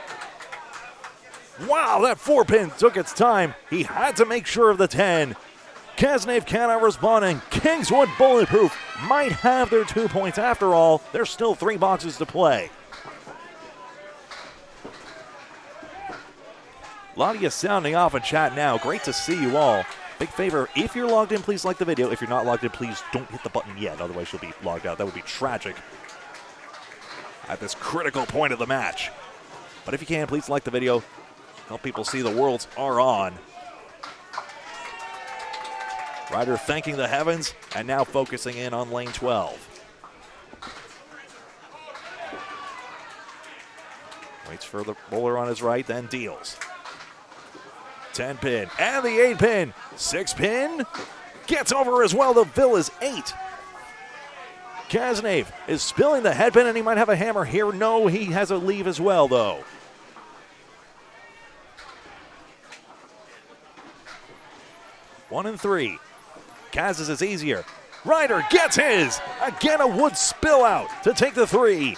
[SPEAKER 1] Wow, that 4-pin took its time. He had to make sure of the 10. Kasnave cannot respond, and Kingswood Bulletproof might have their 2 points after all. There's still 3 boxes to play. A lot of you sounding off in chat now. Great to see you all. Big favor, if you're logged in, please like the video. If you're not logged in, please don't hit the button yet. Otherwise, you'll be logged out. That would be tragic at this critical point of the match. But if you can, please like the video. Help people see the worlds are on. Ryder thanking the heavens and now focusing in on lane 12. Waits for the bowler on his right, then deals. 10 pin and the 8 pin. 6 pin gets over as well. The fill is 8. Kasnave is spilling the headpin and he might have a hammer here. No, he has a leave as well though. One and 3. Kaz's is easier. Ryder gets his. Again, a wood spill out to take the 3.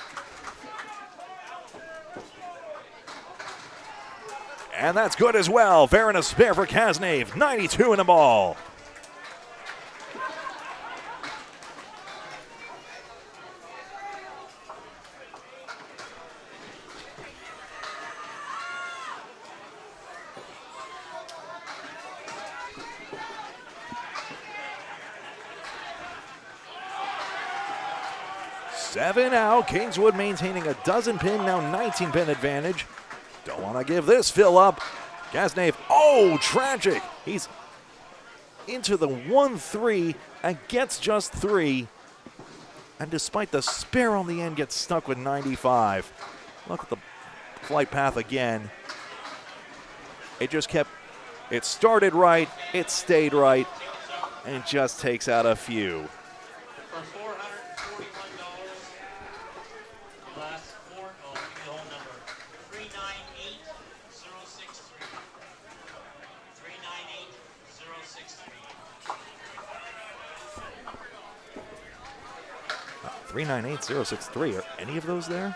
[SPEAKER 1] And that's good as well. Fair and a spare for Kasnave. 92 in the ball. Seven out. Kingswood maintaining a dozen pin, now 19 pin advantage. Don't want to give this fill up. Kasnave, oh, tragic. He's into the 1-3 and gets just 3. And despite the spare on the end, gets stuck with 95. Look at the flight path again. It just kept, it started right, it stayed right, and just takes out a few.
[SPEAKER 5] For $441, last four, oh, give me the whole number. 398063. 398063.
[SPEAKER 1] 398063. Are any of those there?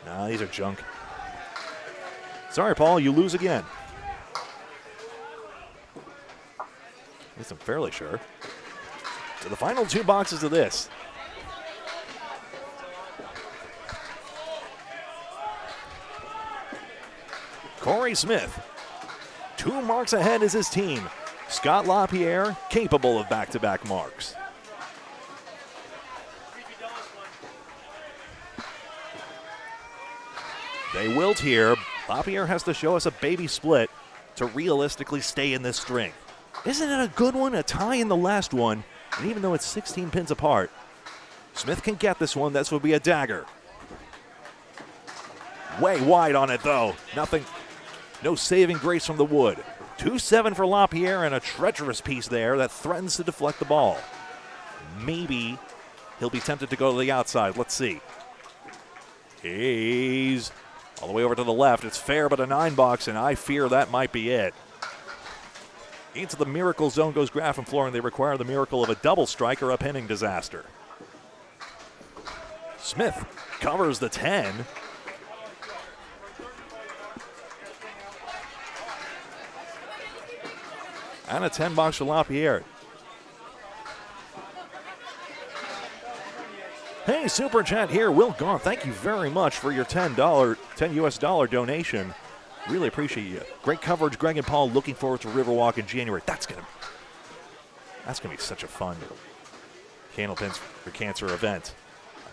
[SPEAKER 1] Nah, these are junk. Sorry, Paul, you lose again. At least I'm fairly sure. So the final 2 boxes of this. Corey Smith. 2 marks ahead is his team. Scott LaPierre, capable of back-to-back marks. They wilt here. LaPierre has to show us a baby split to realistically stay in this string. Isn't it a good one? A tie in the last one. And even though it's 16 pins apart, Smith can get this one. This will be a dagger. Way wide on it, though. Nothing. No saving grace from the wood. 2-7 for LaPierre and a treacherous piece there that threatens to deflect the ball. Maybe he'll be tempted to go to the outside. Let's see. He's all the way over to the left. It's fair, but a 9 box, and I fear that might be it. Into the miracle zone goes Graffam flooring. They require the miracle of a double strike or a pinning disaster. Smith covers the 10. And a 10 box for LaPierre. Hey, Super Chat here. Will Goff, thank you very much for your $10 US dollar donation. Really appreciate you. Great coverage, Greg and Paul. Looking forward to Riverwalk in January. That's gonna be such a fun Candlepins for Cancer event.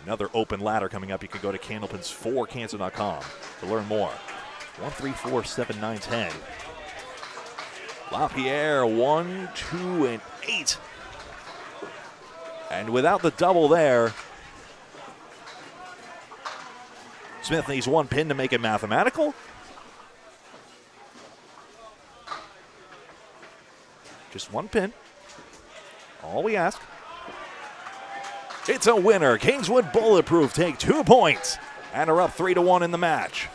[SPEAKER 1] Another open ladder coming up. You can go to candlepins4cancer.com to learn more. 1-3-4-7-9-10. LaPierre 1, 2, and 8. And without the double there, Smith needs 1 pin to make it mathematical. Just 1 pin. All we ask. It's a winner. Kingswood Bulletproof take 2 points and are up 3-1 in the match.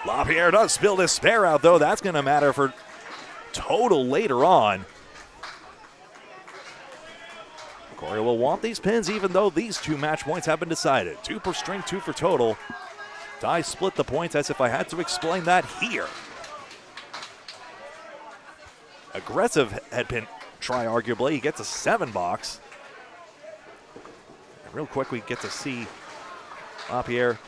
[SPEAKER 1] LaPierre does spill this spare out, though. That's going to matter for total later on. Corey will want these pins, even though these 2 match points have been decided. 2 per string, 2 for total. Die split the points as if I had to explain that here. Aggressive head pin try, arguably. He gets a 7 box. And real quick, we get to see LaPierre.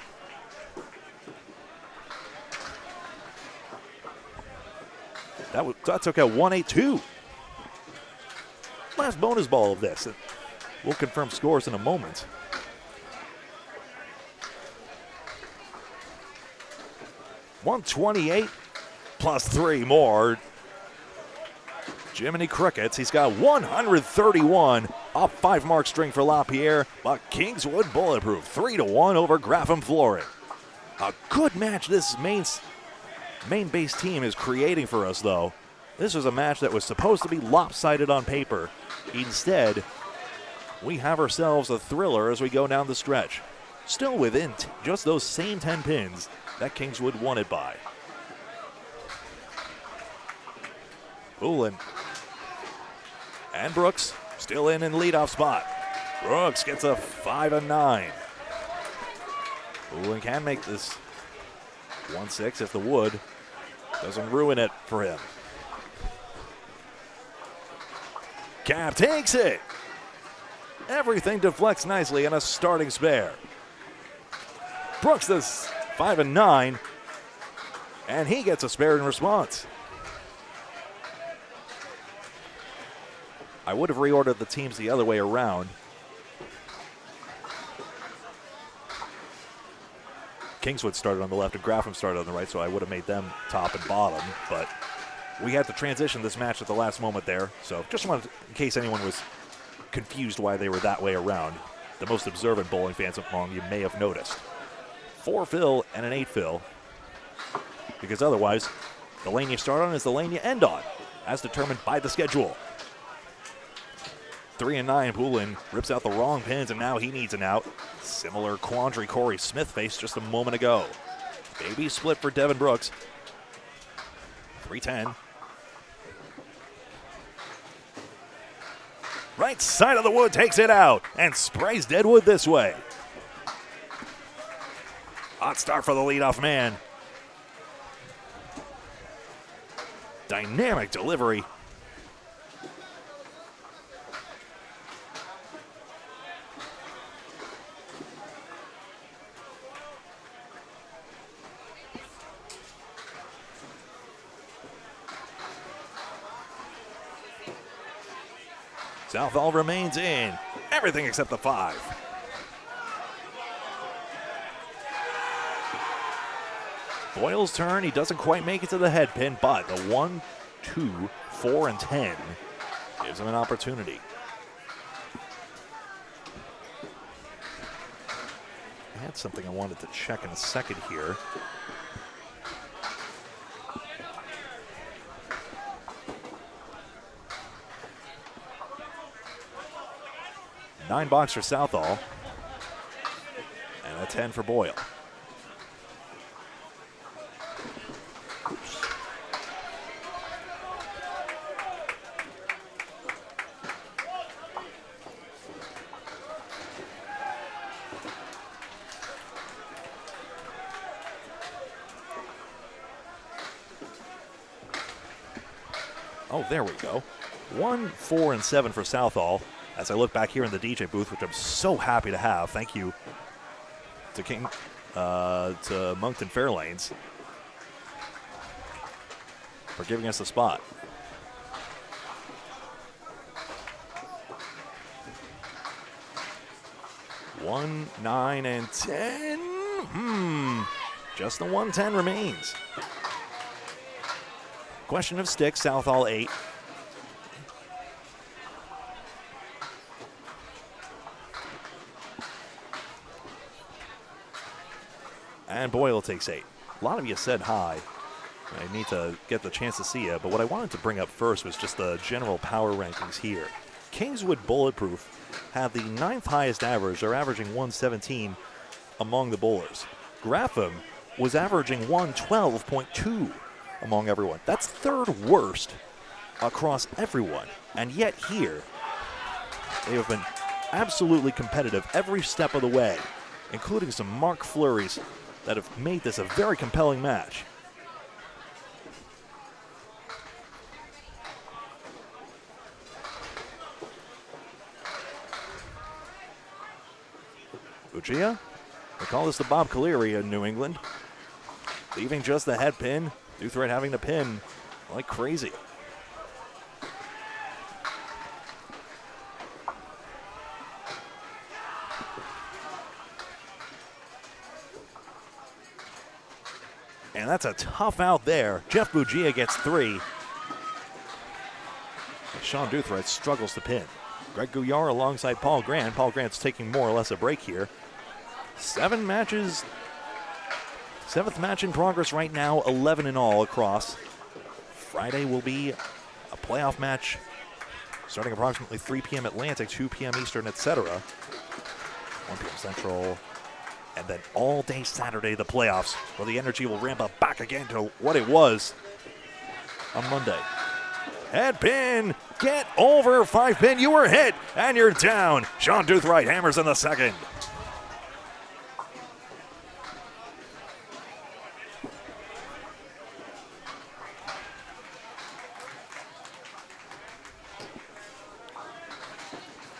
[SPEAKER 1] That's okay, 1-8-2. Last bonus ball of this. We'll confirm scores in a moment. $128 plus 3 more. Jiminy Crickets, he's got 131. Up 5 mark string for LaPierre, but Kingswood Bulletproof 3-1 over Graffam flooring. A good match this main base team is creating for us, though. This was a match that was supposed to be lopsided on paper. Instead, we have ourselves a thriller as we go down the stretch. Still within just those same 10 pins that Kingswood won it by. Poulin and Brooks still in leadoff spot. Brooks gets a 5 and 9. Poulin can make this 1-6 if the wood doesn't ruin it for him. Cap takes it. Everything deflects nicely in a starting spare. Brooks does 5 and 9, and he gets a spare in response. I would have reordered the teams the other way around. Kingswood started on the left and Graffam started on the right, so I would have made them top and bottom, but we had to transition this match at the last moment there, so just wanted, in case anyone was confused why they were that way around, the most observant bowling fans among you may have noticed. 4 fill and an 8 fill, because otherwise, the lane you start on is the lane you end on, as determined by the schedule. 3 and 9, Poulin rips out the wrong pins, and now he needs an out. Similar quandary Corey Smith faced just a moment ago. Baby split for Devin Brooks. 3-10. Right side of the wood takes it out and sprays Deadwood this way. Hot start for the leadoff man. Dynamic delivery. Southall remains in. Everything except the 5. Boyle's turn. He doesn't quite make it to the head pin, but the 1, 2, 4, and 10 gives him an opportunity. I had something I wanted to check in a second here. Nine box for Southall, and a 10 for Boyle. Oops. Oh, there we go. 1, 4, and 7 for Southall. As I look back here in the DJ booth, which I'm so happy to have. Thank you to Moncton Fairlanes for giving us a spot. One, 9, and 10. Just the 110 remains. Question of sticks, Southall 8. And Boyle takes 8. A lot of you said hi. I need to get the chance to see you, but what I wanted to bring up first was just the general power rankings here. Kingswood Bulletproof have the 9th highest average. They're averaging 117 among the bowlers. Graffam was averaging 112.2 among everyone. That's 3rd worst across everyone. And yet here, they have been absolutely competitive every step of the way, including some mark flurries that have made this a very compelling match. Bugia, they call this the Bob Caleri in New England. Leaving just the head pin, Duthread having to pin like crazy. And that's a tough out there. Jeff Bugia gets 3. Sean Duthread struggles to pin. Greg Gouillard alongside Paul Grant. Paul Grant's taking more or less a break here. 7 matches. 7th match in progress right now, 11 in all across. Friday will be a playoff match starting approximately 3 p.m. Atlantic, 2 p.m. Eastern, etc. 1 p.m. Central. And then all day Saturday, the playoffs, where the energy will ramp up back again to what it was on Monday. Head pin, get over 5 pin. You were hit, and you're down. Sean Duthright hammers in the 2nd.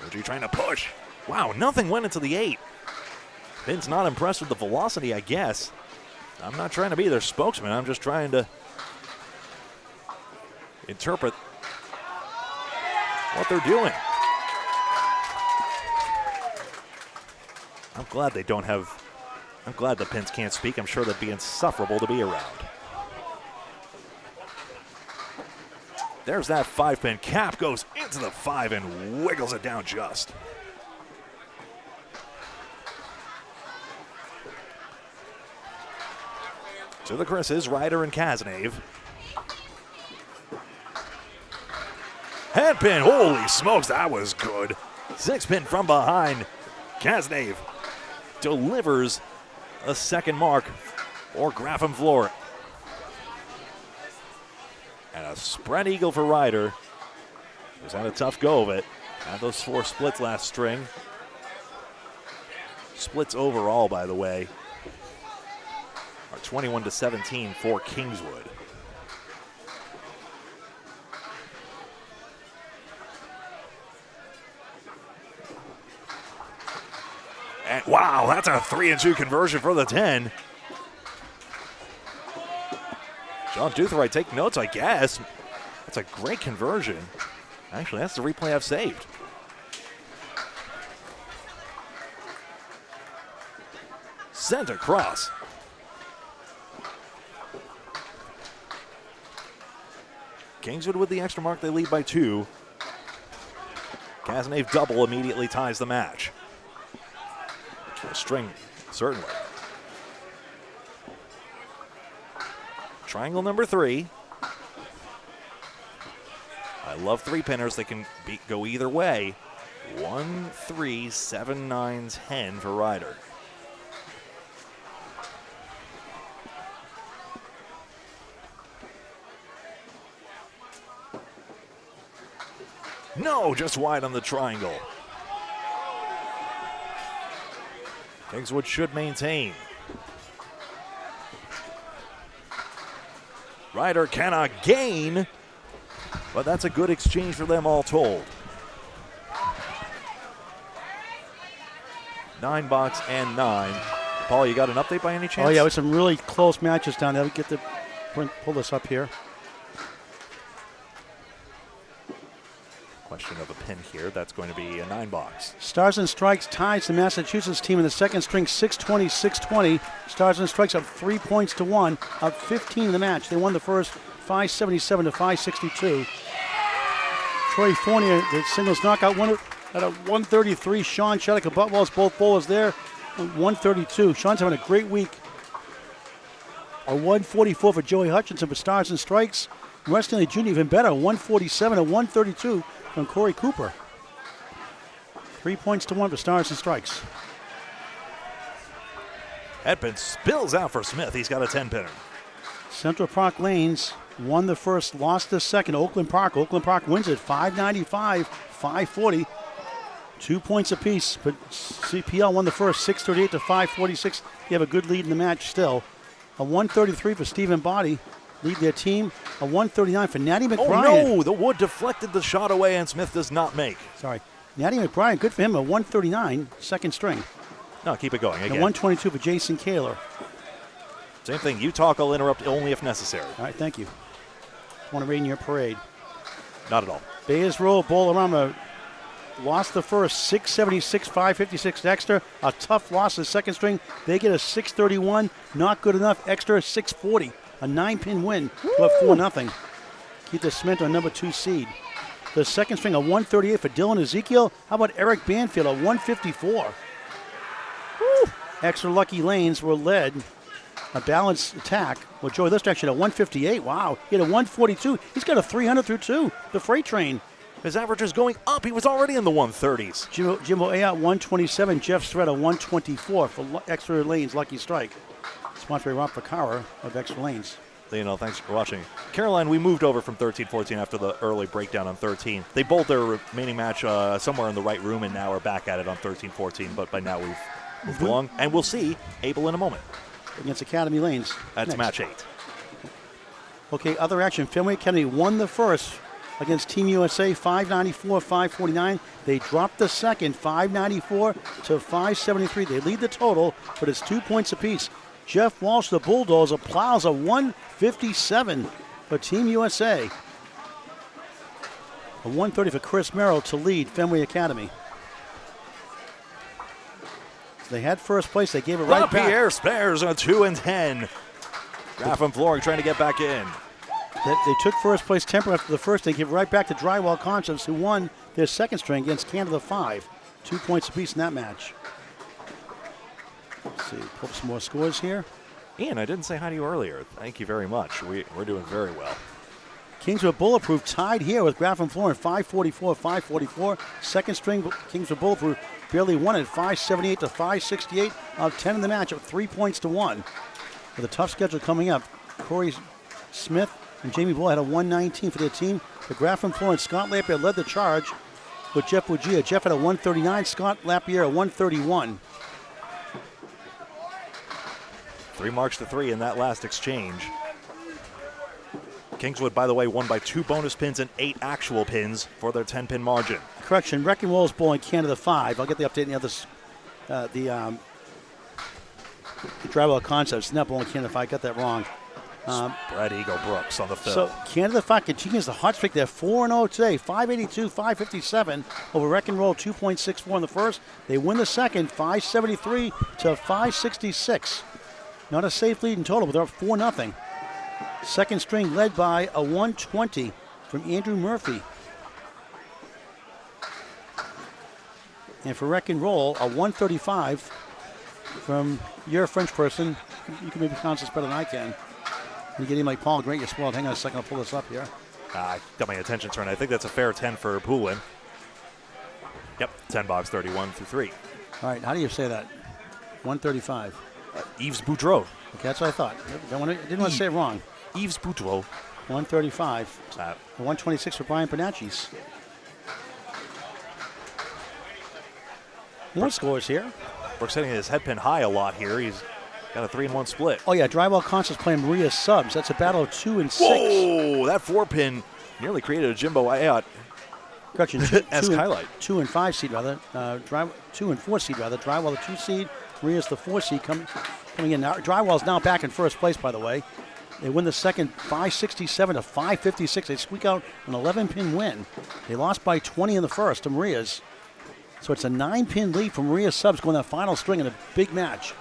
[SPEAKER 1] Reggie trying to push. Wow, nothing went into the 8. Pin's not impressed with the velocity, I guess. I'm not trying to be their spokesman. I'm just trying to interpret what they're doing. I'm glad they don't have, I'm glad the Pins can't speak. I'm sure that'd be insufferable to be around. There's that 5-pin. Cap goes into the 5 and wiggles it down just. To the Chris's, Ryder and Kaznave. Head pin, holy smokes, that was good. 6-pin from behind. Kaznave delivers a 2nd mark for Graffam floor. And a spread eagle for Ryder, who's had a tough go of it. Had those 4 splits last string. Splits overall, by the way, are 21-17 for Kingswood. And wow, that's a 3-2 conversion for the 10. John Duthright, take notes, I guess. That's a great conversion. Actually, that's the replay I've saved. Sent across. Kingswood with the extra mark, they lead by 2. Cazenave double immediately ties the match. A string, certainly. Triangle number 3. I love 3-pinners. They can go either way. 1, 3, 7, 9, 10 for Ryder. No, just wide on the triangle. Kingswood should maintain. Ryder cannot gain, but that's a good exchange for them all told. 9 box and 9. Paul, you got an update by any chance?
[SPEAKER 2] Oh, yeah, with some really close matches down there. We get to pull this up here.
[SPEAKER 1] Question of a pin here. That's going to be a 9 box.
[SPEAKER 2] Stars and Strikes ties the Massachusetts team in the second string, 620-620. Stars and Strikes up 3 points to 1, up 15 in the match. They won the first 577-562. Troy Fournier, the singles knockout winner at a 133. Sean Shattuck, butt balls, both bowlers there, 132. Sean's having a great week. A 144 for Joey Hutchinson for Stars and Strikes. Westonley Jr. even better, 147 and 132 from Corey Cooper. 3 points to 1 for Stars and Strikes.
[SPEAKER 1] Headpin spills out for Smith. He's got a 10-pinner.
[SPEAKER 2] Central Park Lanes won the first, lost the second. Oakland Park wins it 595-540. 2 points apiece, but CPL won the first 638-546. You have a good lead in the match still. A 133 for Stephen Body. Lead their team. A 139 for Natty McBride.
[SPEAKER 1] Oh no, the wood deflected the shot away and Smith does not make.
[SPEAKER 2] Sorry. Natty McBride, good for him, a 139, second string.
[SPEAKER 1] No, keep it going again.
[SPEAKER 2] And 122 for Jason Kaler.
[SPEAKER 1] Same thing, you talk, I'll interrupt only if necessary.
[SPEAKER 2] All right, thank you. Want to raid in your parade.
[SPEAKER 1] Not at all.
[SPEAKER 2] Bayers Roll, Bolorama lost the first 676-556 to Exeter. A tough loss the second string. They get a 631, not good enough. Exeter 640. A 9-pin win to a 4-0. Keep the Smith on number 2 seed. The second string, a 138 for Dylan Ezekiel. How about Eric Banfield, a 154? Woo. Extra Lucky Lanes were led. A balanced attack. Well, Joey Lister actually had a 158. Wow. He had a 142. He's got a 300 through 2. The freight train.
[SPEAKER 1] His average is going up. He was already in the 130s.
[SPEAKER 2] Jimbo Ayout, 127. Jeff Sreda, 124 for Extra Lanes Lucky Strike. Sponsored by Rob Ficara of Extra Lanes.
[SPEAKER 1] You know, thanks for watching. Caroline, we moved over from 13-14 after the early breakdown on 13. They bowled their remaining match somewhere in the right room and now are back at it on 13-14, but by now we've moved along. And we'll see Abel in a moment.
[SPEAKER 2] Against Academy Lanes.
[SPEAKER 1] That's
[SPEAKER 2] next.
[SPEAKER 1] match 8.
[SPEAKER 2] Okay, other action. Fenway Academy won the first against Team USA, 594-549. They dropped the second, 594-573. They lead the total, but it's 2 points apiece. Jeff Walsh, the Bulldozer, plows a 157 for Team USA. A 130 for Chris Merrill to lead Fenway Academy. They had first place. They gave it right back.
[SPEAKER 1] Pierre spares a 2 and 10. Graffam flooring trying to get back in.
[SPEAKER 2] They took first place temporary after the first. They gave it right back to Drywall Concepts, who won their second string against Canada 5. 2 points apiece in that match. Let's see, pull up some more scores here.
[SPEAKER 1] Ian, I didn't say hi to you earlier. Thank you very much. We're doing very well.
[SPEAKER 2] Kingswood Bulletproof tied here with Graffam Flooring, 544-544. Second string, Kingswood Bulletproof barely won it, 578-568. Out 10 in the match, up 3 points to 1. With a tough schedule coming up, Corey Smith and Jamie Bull had a 119 for their team. The Graffam Flooring, Scott Lampert led the charge. with Jeff Bugia. Jeff at a 139, Scott Lapierre a 131.
[SPEAKER 1] 3 marks to 3 in that last exchange. Kingswood, by the way, won by 2 bonus pins and 8 actual pins for their 10-pin margin.
[SPEAKER 2] Correction, Wrecking Rolls bowling Canada 5. I'll get the update in the others. The Drywall Concepts, not bowling Canada 5. I got that wrong.
[SPEAKER 1] Spread Eagle Brooks on the fill.
[SPEAKER 2] So Canada 5 continues the hot streak. They're 4-0 today. 582, 557 over Wrecking Roll, 2.64 in the first. They win the second, 573 to 566. Not a safe lead in total, but they're up 4-0. Second string led by a 120 from Andrew Murphy. And for Wrecking Roll, a 135 from your French person. You can maybe pronounce this better than I can. You get him like Paul Grant, you're spoiled. Hang on a second, I'll pull this up here.
[SPEAKER 1] I got my attention turned. I think that's a fair 10 for Poulin. Yep, 10 box 31 through 3.
[SPEAKER 2] All right, how do you say that? 135.
[SPEAKER 1] Yves Boudreau.
[SPEAKER 2] Okay, that's what I thought. Didn't want to say it wrong.
[SPEAKER 1] Yves Boudreau.
[SPEAKER 2] 135. 126 for Brian Panachis. More scores here.
[SPEAKER 1] Brooks hitting his head pin high a lot here. He's got a 3-1 split.
[SPEAKER 2] Oh, yeah, Drywall Concepts playing Maria Subs. That's a battle of 2 and 6.
[SPEAKER 1] Whoa, that 4-pin nearly created a Jimbo Ayat
[SPEAKER 2] Correction,
[SPEAKER 1] as highlight.
[SPEAKER 2] 2 and 5 seed, rather. 2 and 4 seed, rather. Drywall, the 2 seed. Maria's the 4 seed coming in. Now, Drywall's now back in first place, by the way. They win the second 567 to 556. They squeak out an 11-pin win. They lost by 20 in the first to Maria's. So it's a 9-pin lead for Maria Subs going that final string in a big match.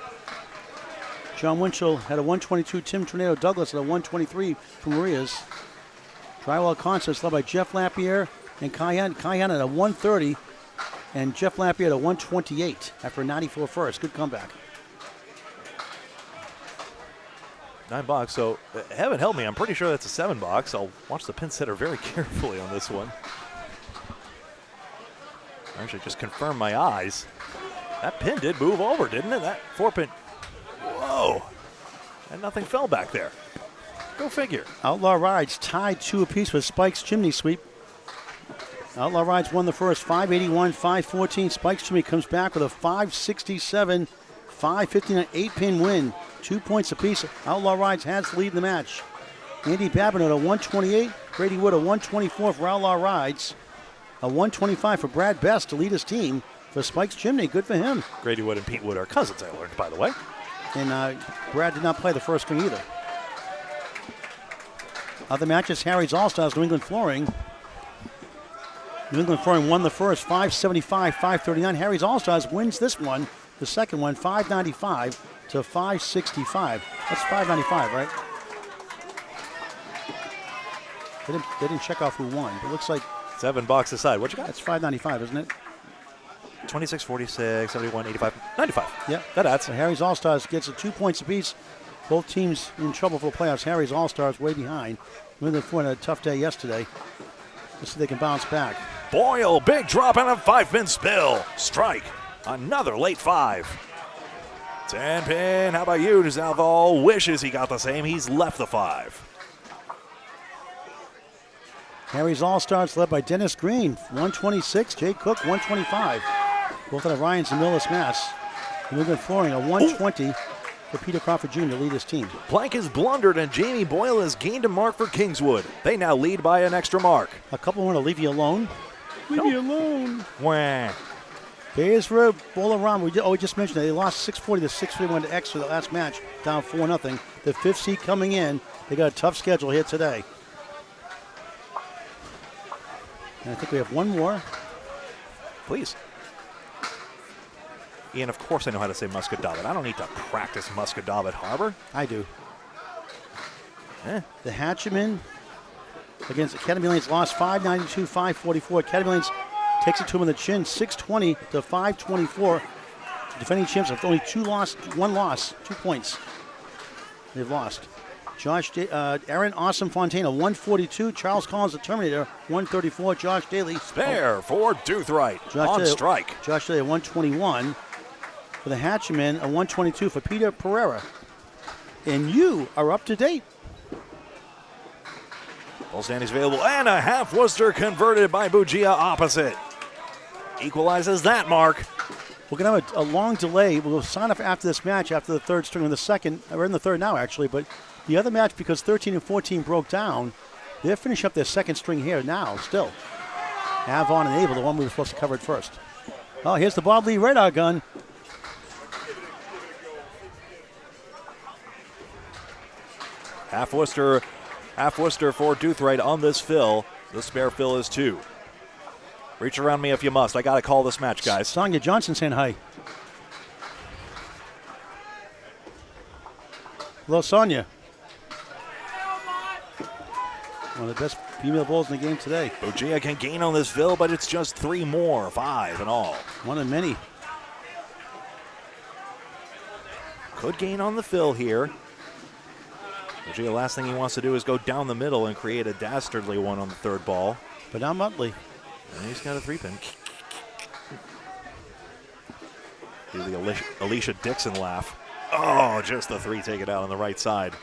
[SPEAKER 2] John Winchell had a 122. Tim Tornado Douglas at a 123 for Maria's. Drywall Concepts led by Jeff Lapierre and Cayenne. Cayenne at a 130 and Jeff Lapierre at a 128 after a 94 first. Good comeback.
[SPEAKER 1] 9 box, so heaven help me, I'm pretty sure that's a 7 box. I'll watch the pin setter very carefully on this one. I actually just confirm my eyes. That pin did move over, didn't it? That 4-pin. Whoa. And nothing fell back there. Go figure.
[SPEAKER 2] Outlaw Rides tied 2 apiece with Spike's Chimney Sweep. Outlaw Rides won the first 581, 514. Spike's Chimney comes back with a 567, 559, 8-pin win. 2 points apiece. Outlaw Rides has the lead in the match. Andy Babin at a 128. Grady Wood a 124 for Outlaw Rides. A 125 for Brad Best to lead his team for Spike's Chimney. Good for him.
[SPEAKER 1] Grady Wood and Pete Wood are cousins, I learned, by the way.
[SPEAKER 2] And Brad did not play the first string either. Other matches, Harry's All-Stars, New England Flooring. New England Flooring won the first 575, 539. Harry's All-Stars wins this one, the second one, 595 to 565. That's 595, right? They didn't check off who won. It looks like
[SPEAKER 1] 7 box aside. What you got?
[SPEAKER 2] that's 595, isn't it?
[SPEAKER 1] 26, 46, 71, 85, 95.
[SPEAKER 2] Yeah.
[SPEAKER 1] That adds.
[SPEAKER 2] So Harry's All-Stars gets a 2 points apiece. Both teams in trouble for the playoffs. Harry's All-Stars way behind. New England Flooring had a tough day yesterday. Let's see if they can bounce back.
[SPEAKER 1] Boyle, big drop and a 5-pin spill. Strike. Another late 5. 10-pin. How about you? Zalval wishes he got the same. He's left the 5.
[SPEAKER 2] Harry's All-Stars led by Dennis Green, 126. Jay Cook, 125. Both out of Ryans and Millis, Mass. New England Flooring, a 120 for Peter Crawford Jr. to lead his team.
[SPEAKER 1] Blank has blundered and Jamie Boyle has gained a mark for Kingswood. They now lead by an extra mark.
[SPEAKER 2] A couple want to leave you alone. Leave me alone.
[SPEAKER 1] Wah.
[SPEAKER 2] Baysboro, Bolaram, we just mentioned that they lost 640 to 631 to Exeter the last match, down 4-0. The 5th seed coming in. They got a tough schedule here today. And I think we have one more.
[SPEAKER 1] Please. Ian, of course I know how to say Muscadabat. I don't need to practice Muscadabat Harbor.
[SPEAKER 2] I do. The Hatcheman against Academy Lanes lost 592, 544. Academy Lanes takes it to him in the chin, 620 to 524. The defending champs have only one loss, 2 points. They've lost. Aaron Awesome Fontana, 142. Charles Collins, the Terminator, 134. Josh Daly.
[SPEAKER 1] Spare for Doothright on strike.
[SPEAKER 2] Josh Daly, 121. For the Hatcheman, a 122 for Peter Pereira. And you are up to date.
[SPEAKER 1] Full standings available, and a half Worcester converted by Bugia opposite. equalizes that mark.
[SPEAKER 2] We're going to have a long delay. We'll sign up after this match, after the third string of the second. We're in the third now, actually. But the other match, because 13 and 14 broke down, they're finishing up their second string here now, still. Avon and Abel, the one we were supposed to cover it first. Oh, here's the Bob Lee radar gun.
[SPEAKER 1] Half Worcester for Doothright on this fill. The spare fill is 2. Reach around me if you must. I got to call this match, guys.
[SPEAKER 2] Sonia Johnson saying hi. Hello, Sonia. One of the best female bowlers in the game today.
[SPEAKER 1] Ojea can gain on this fill, but it's just 3 more, 5 in all.
[SPEAKER 2] One of many.
[SPEAKER 1] Could gain on the fill here. Ojea, last thing he wants to do is go down the middle and create a dastardly one on the third ball.
[SPEAKER 2] But now Muttley.
[SPEAKER 1] And he's got a 3-pin. Do the Alicia Dixon laugh. Oh, just the 3, take it out on the right side.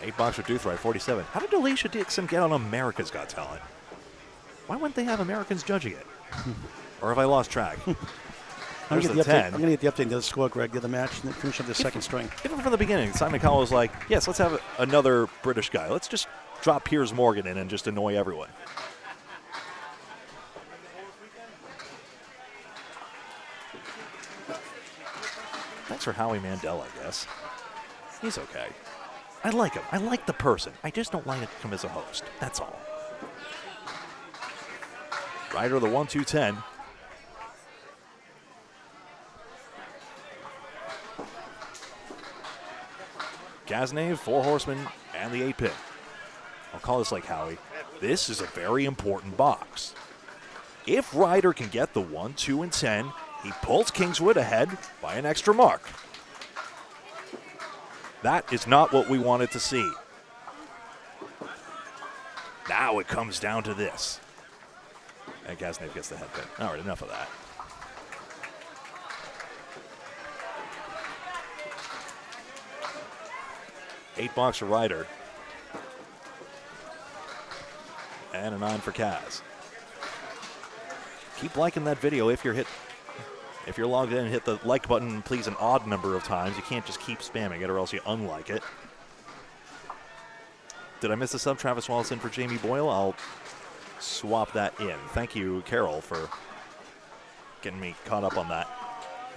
[SPEAKER 1] Eight box for Doothright, 47. How did Alicia Dixon get on America's Got Talent? Why wouldn't they have Americans judging it? Or have I lost track?
[SPEAKER 2] I'm
[SPEAKER 1] There's
[SPEAKER 2] going
[SPEAKER 1] the 10.
[SPEAKER 2] to get the update to the score, Greg, the other match, and then finish up the second string.
[SPEAKER 1] Even from the beginning, Simon Cowell was like, yes, let's have another British guy. Let's just drop Piers Morgan in and just annoy everyone. Thanks for Howie Mandel, I guess. He's okay. I like him. I like the person. I just don't like him as a host. That's all. Ryder the 1-2-10. Gaznave, 4 horsemen, and the 8-pin. I'll call this like Howie. This is a very important box. If Ryder can get the 1, 2, and 10, he pulls Kingswood ahead by an extra mark. That is not what we wanted to see. Now it comes down to this. And Gaznave gets the head pin. All right, enough of that. Eight box for Ryder. And a 9 for Kaz. Keep liking that video if you're logged in, hit the like button, please, an odd number of times. You can't just keep spamming it or else you unlike it. Did I miss a sub? Travis Wallace in for Jamie Boyle? I'll swap that in. Thank you, Carol, for getting me caught up on that.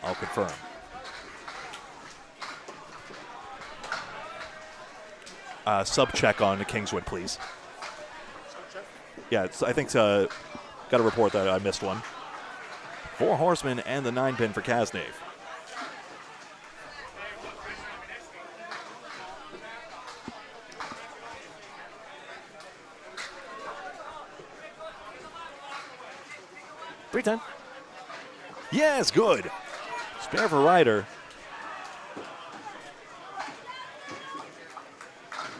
[SPEAKER 1] I'll confirm. Sub check on Kingswood, please. Yeah, I think got a report that I missed one. 4 horsemen and the 9-pin for Kaznave. $3.10. Yes, good. Spare for Ryder.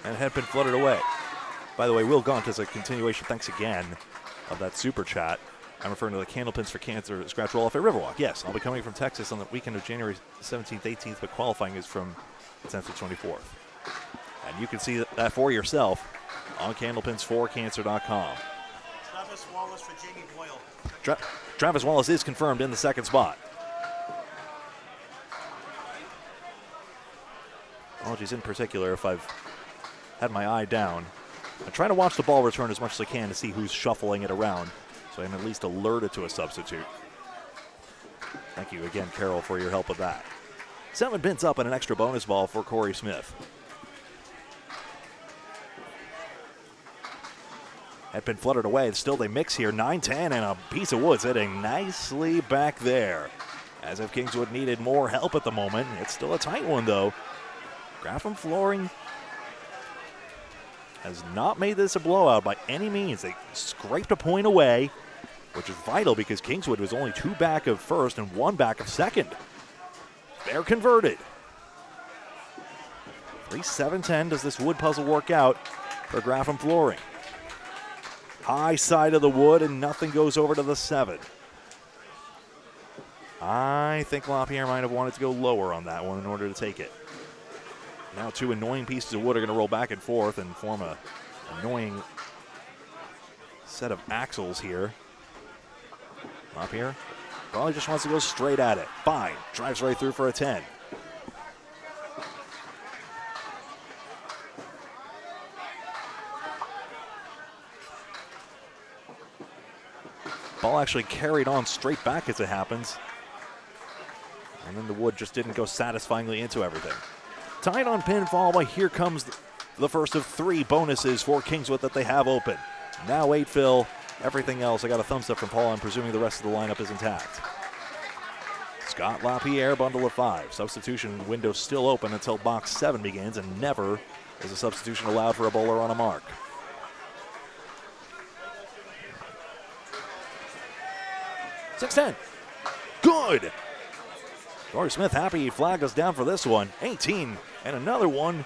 [SPEAKER 1] And had been flooded away. By the way, Will Gaunt is a continuation, thanks again, of that super chat. I'm referring to the Candlepins for Cancer scratch roll-off at Riverwalk. Yes, I'll be coming from Texas on the weekend of January 17th, 18th, but qualifying is from the 10th to 24th. And you can see that for yourself on candlepins4cancer.com.
[SPEAKER 4] Travis Wallace for Jamie Boyle.
[SPEAKER 1] Travis Wallace is confirmed in the second spot. Apologies in particular if I've had my eye down. I'm trying to watch the ball return as much as I can to see who's shuffling it around, so I'm at least alerted to a substitute. Thank you again, Carol, for your help with that. 7 pins up and an extra bonus ball for Corey Smith. Had been fluttered away. Still they mix here. 9-10 and a piece of wood sitting nicely back there. As if Kingswood needed more help at the moment. It's still a tight one, though. Graffam Flooring has not made this a blowout by any means. They scraped a point away, which is vital because Kingswood was only 2 back of first and 1 back of second. They're converted. 3-7-10. Does this wood puzzle work out for Graffam Flooring? High side of the wood and nothing goes over to the 7. I think LaPierre might have wanted to go lower on that one in order to take it. Now 2 annoying pieces of wood are going to roll back and forth and form a annoying set of axles here. Up here. Probably just wants to go straight at it. Fine. Drives right through for a 10. Ball actually carried on straight back as it happens. And then the wood just didn't go satisfyingly into everything. Tied on pinfall, but here comes the first of 3 bonuses for Kingswood that they have open. Now 8 fill. Everything else, I got a thumbs up from Paul. I'm presuming the rest of the lineup is intact. Scott LaPierre, bundle of 5. Substitution window still open until box 7 begins, and never is a substitution allowed for a bowler on a mark. .610. Good. Corey Smith happy he flagged us down for this one. 18 and another one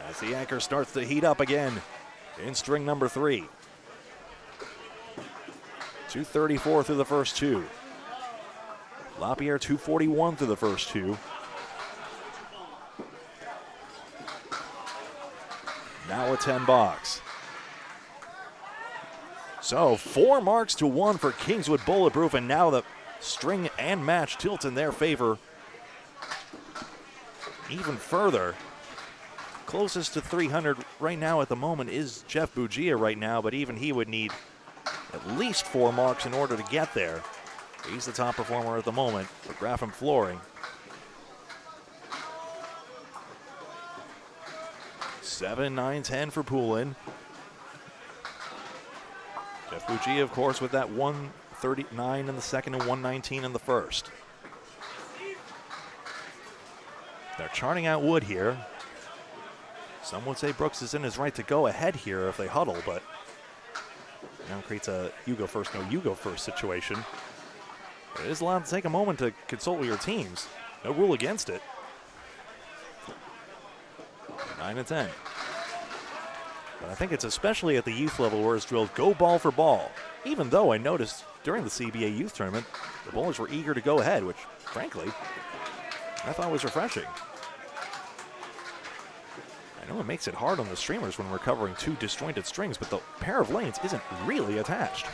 [SPEAKER 1] as the anchor starts to heat up again in string number 3. 234 through the first 2. LaPierre 241 through the first 2. Now a 10 box. So 4 marks to 1 for Kingswood Bulletproof, and now the string and match tilt in their favor even further. Closest to 300 right now at the moment is Jeff Bugia right now, but even he would need at least 4 marks in order to get there. He's the top performer at the moment for Graffam Flooring. 7, 9, 10 for Poulin. Jeff Bugia, of course, with that 139 in the second and 119 in the first. They're charting out wood here. Some would say Brooks is in his right to go ahead here if they huddle, but now creates a you go first, no you go first situation. It is allowed to take a moment to consult with your teams. No rule against it. 9 and 10. But I think it's especially at the youth level where it's drilled go ball for ball. Even though I noticed during the CBA youth tournament, the bowlers were eager to go ahead, which frankly, I thought was refreshing. I know it makes it hard on the streamers when we're covering 2 disjointed strings, but the pair of lanes isn't really attached.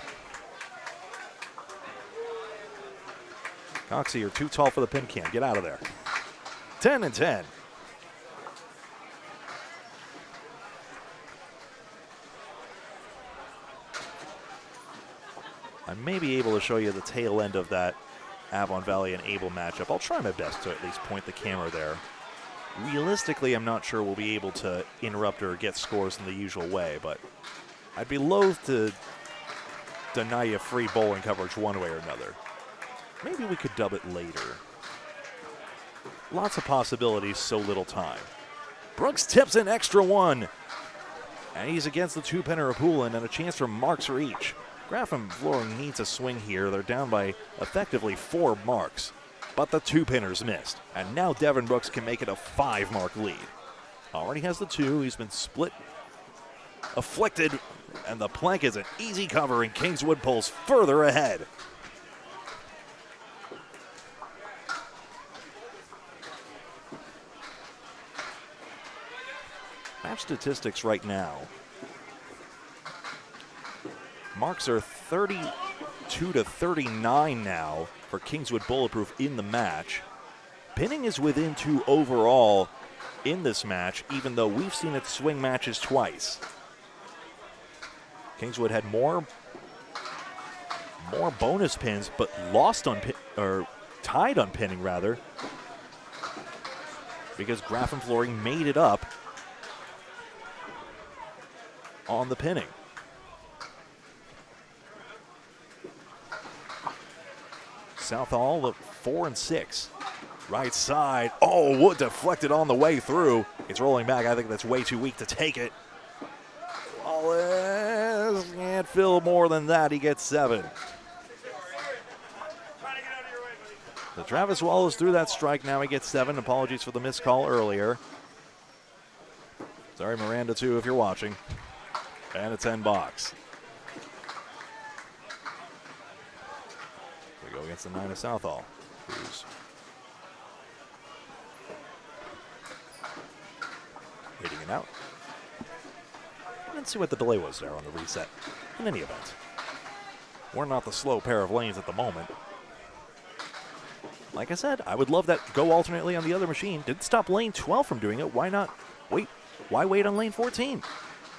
[SPEAKER 1] Coxie, you're too tall for the pin cam. Get out of there. 10 and 10. I may be able to show you the tail end of that Avon Valley and Able matchup. I'll try my best to at least point the camera there. Realistically, I'm not sure we'll be able to interrupt or get scores in the usual way, but I'd be loath to deny you free bowling coverage one way or another. Maybe we could dub it later. Lots of possibilities, so little time. Brooks tips an extra 1. And he's against the 2-pinner of Poulin and a chance for marks for each. Graffam Flooring needs a swing here. They're down by effectively 4 marks. But the 2-pinners missed. And now Devin Brooks can make it a 5-mark lead. Already has the 2. He's been split. Afflicted. And the plank is an easy cover, and Kingswood pulls further ahead. Match statistics right now. Marks are 32 to 39 now for Kingswood Bulletproof in the match. Pinning is within 2 overall in this match, even though we've seen it swing matches twice. Kingswood had more bonus pins, but lost on or tied on pinning rather, because Graffam Flooring made it up on the pinning. Southall, look, 4 and 6. Right side. Oh, Wood deflected on the way through. It's rolling back. I think that's way too weak to take it. Wallace can't fill more than that. He gets 7. So Travis Wallace threw that strike. Now he gets 7. Apologies for the missed call earlier. Sorry, Miranda, too, if you're watching. And a 10 box. We go against the 9 of Southall, who's hitting it out. Let's see what the delay was there on the reset. In any event, we're not the slow pair of lanes at the moment. Like I said, I would love that go alternately on the other machine. Didn't stop lane 12 from doing it. Why not wait? Why wait on lane 14?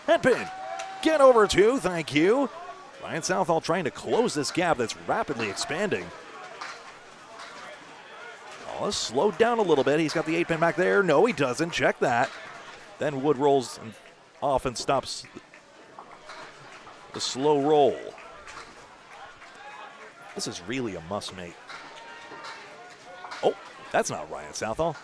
[SPEAKER 1] Headpin. Get over two, thank you. Ryan Southall trying to close this gap that's rapidly expanding. Oh, slowed down a little bit. He's got the 8-pin back there. No, he doesn't. Check that. Then Wood rolls off and stops the slow roll. This is really a must-make. Oh, that's not Ryan Southall.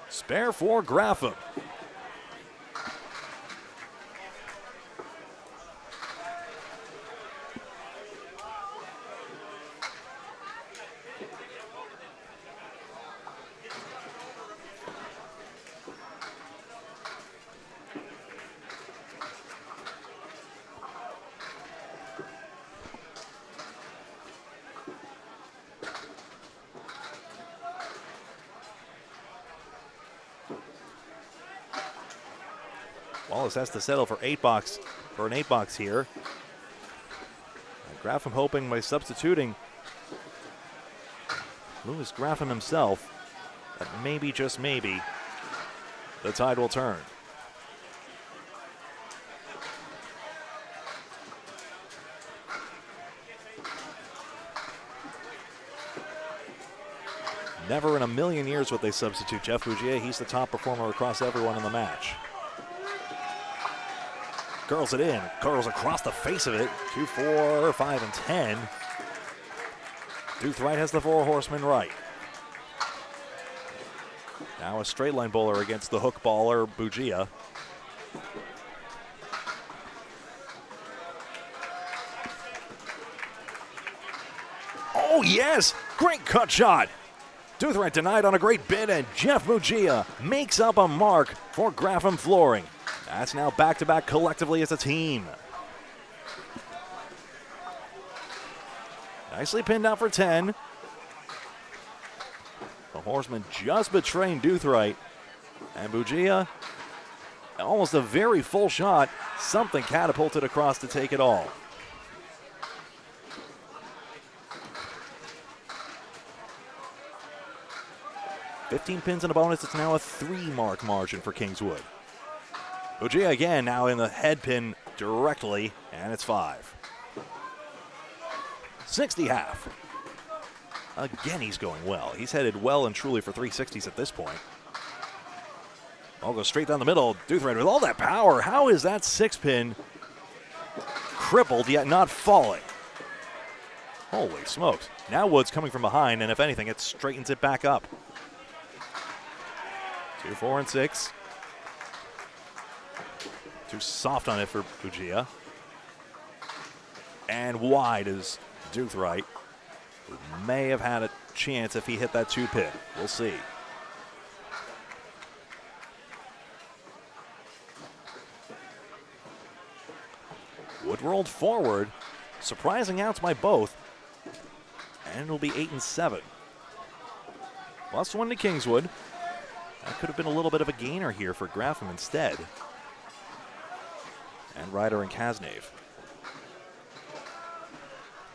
[SPEAKER 1] Spare for Graffam. Wallace has to settle for an 8 box here. And Graffam hoping by substituting Louis Graffam himself that maybe, just maybe, the tide will turn. Never in a million years would they substitute Jeff Bougier. He's the top performer across everyone in the match. Curls it in, curls across the face of it. 2, 4, 5, and 10. Deuce Wright has the 4 horsemen right. Now a straight line bowler against the hook baller, Bougia. Oh yes, great cut shot. Deuthright denied on a great bid, and Jeff Bougia makes up a mark for Graffam Flooring. That's now back-to-back collectively as a team. Nicely pinned out for 10. The horseman just betraying Deuthright. And Bougia, almost a very full shot. Something catapulted across to take it all. $15 pins and a bonus. It's now a 3-mark margin for Kingswood. Bougia again now in the head pin directly, and it's 5. 60 half. Again, he's going well. He's headed well and truly for 360s at this point. Ball goes straight down the middle. Deuthright with all that power. How is that 6-pin crippled yet not falling? Holy smokes. Now Wood's coming from behind, and if anything, it straightens it back up. 2, 4, and 6. Too soft on it for Bougia. And wide is Deuthright, who may have had a chance if he hit that 2-pin. We'll see. Wood rolled forward. Surprising outs by both. And it'll be 8 and 7. +1 to Kingswood. That could have been a little bit of a gainer here for Graffam instead. And Ryder and Kasnave.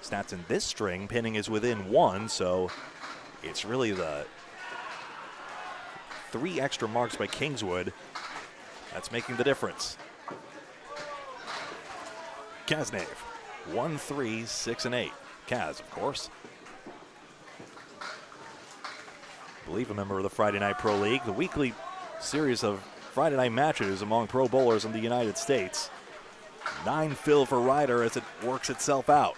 [SPEAKER 1] Stats in this string, pinning is within 1, so it's really the 3 extra marks by Kingswood that's making the difference. Kasnave, 1, 3, 6, and 8. Kaz, of course. I believe a member of the Friday Night Pro League, the weekly series of Friday night matches among pro bowlers in the United States. 9 fill for Ryder as it works itself out.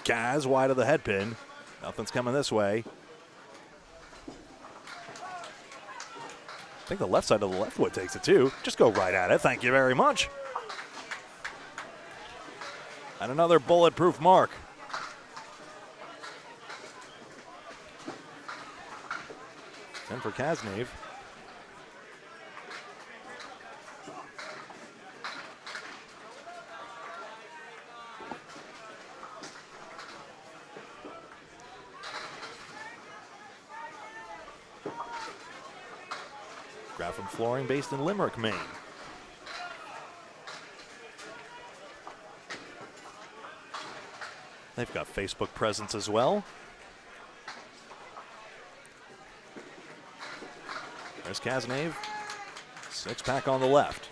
[SPEAKER 1] Kaz wide of the head pin. Nothing's coming this way. I think the left side of the left wood takes it too. Just go right at it. Thank you very much. And another bulletproof mark. And for Kasnave. Graffam Flooring based in Limerick, Maine. They've got Facebook presence as well. There's Cazenave. 6-pack on the left.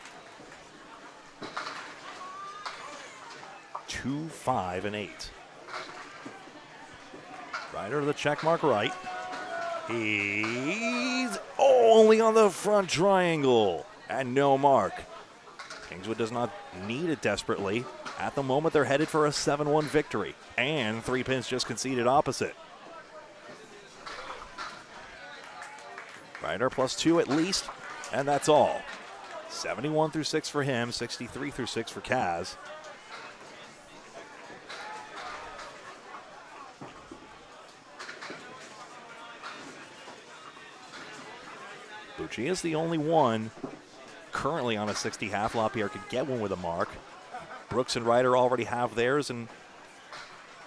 [SPEAKER 1] 2, 5, and 8. Ryder to the check mark right. He's only on the front triangle and no mark. Kingswood does not need it desperately. At the moment, they're headed for a 7-1 victory, and 3 pins just conceded opposite. Ryder +2 at least, and that's all. 71 through 6 for him, 63 through 6 for Kaz. Bucci is the only one currently on a 60 half. LaPierre could get one with a mark. Brooks and Ryder already have theirs, and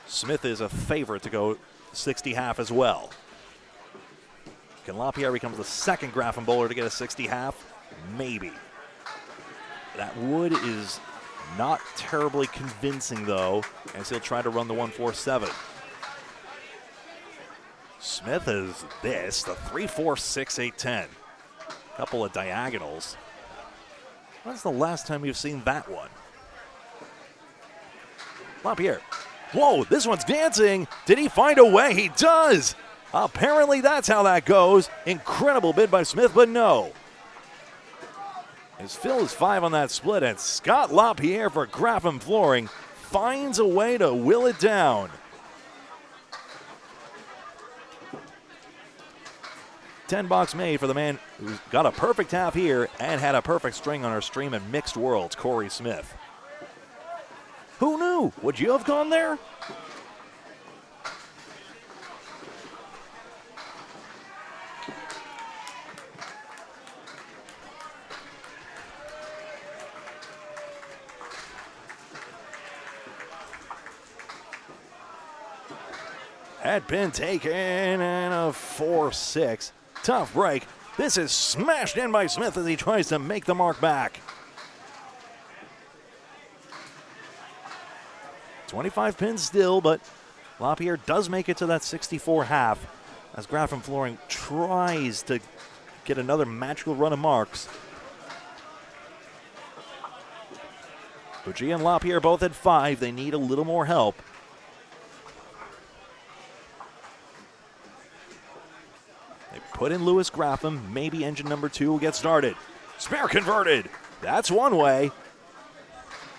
[SPEAKER 1] Smith is a favorite to go 60 half as well. Can LaPierre become the second Graffam bowler to get a 60 half? Maybe. That wood is not terribly convincing, though, as he'll try to run the 1-4-7. Smith is this, the 3-4-6-8-10. Couple of diagonals. When's the last time you've seen that one? LaPierre. Whoa, this one's dancing. Did he find a way? He does. Apparently that's how that goes. Incredible bid by Smith, but no. His fill is 5 on that split, and Scott LaPierre for Graffam Flooring finds a way to will it down. 10 bucks made for the man who's got a perfect half here and had a perfect string on our stream at Mixed Worlds, Corey Smith. Who knew? Would you have gone there? Had been taken and a 4-6. Tough break. This is smashed in by Smith as he tries to make the mark back. 25 pins still, but LaPierre does make it to that 64 half as Graffam Flooring tries to get another magical run of marks. Bucci and LaPierre both at 5. They need a little more help. They put in Lewis Graffam. Maybe engine number 2 will get started. Spare converted. That's one way.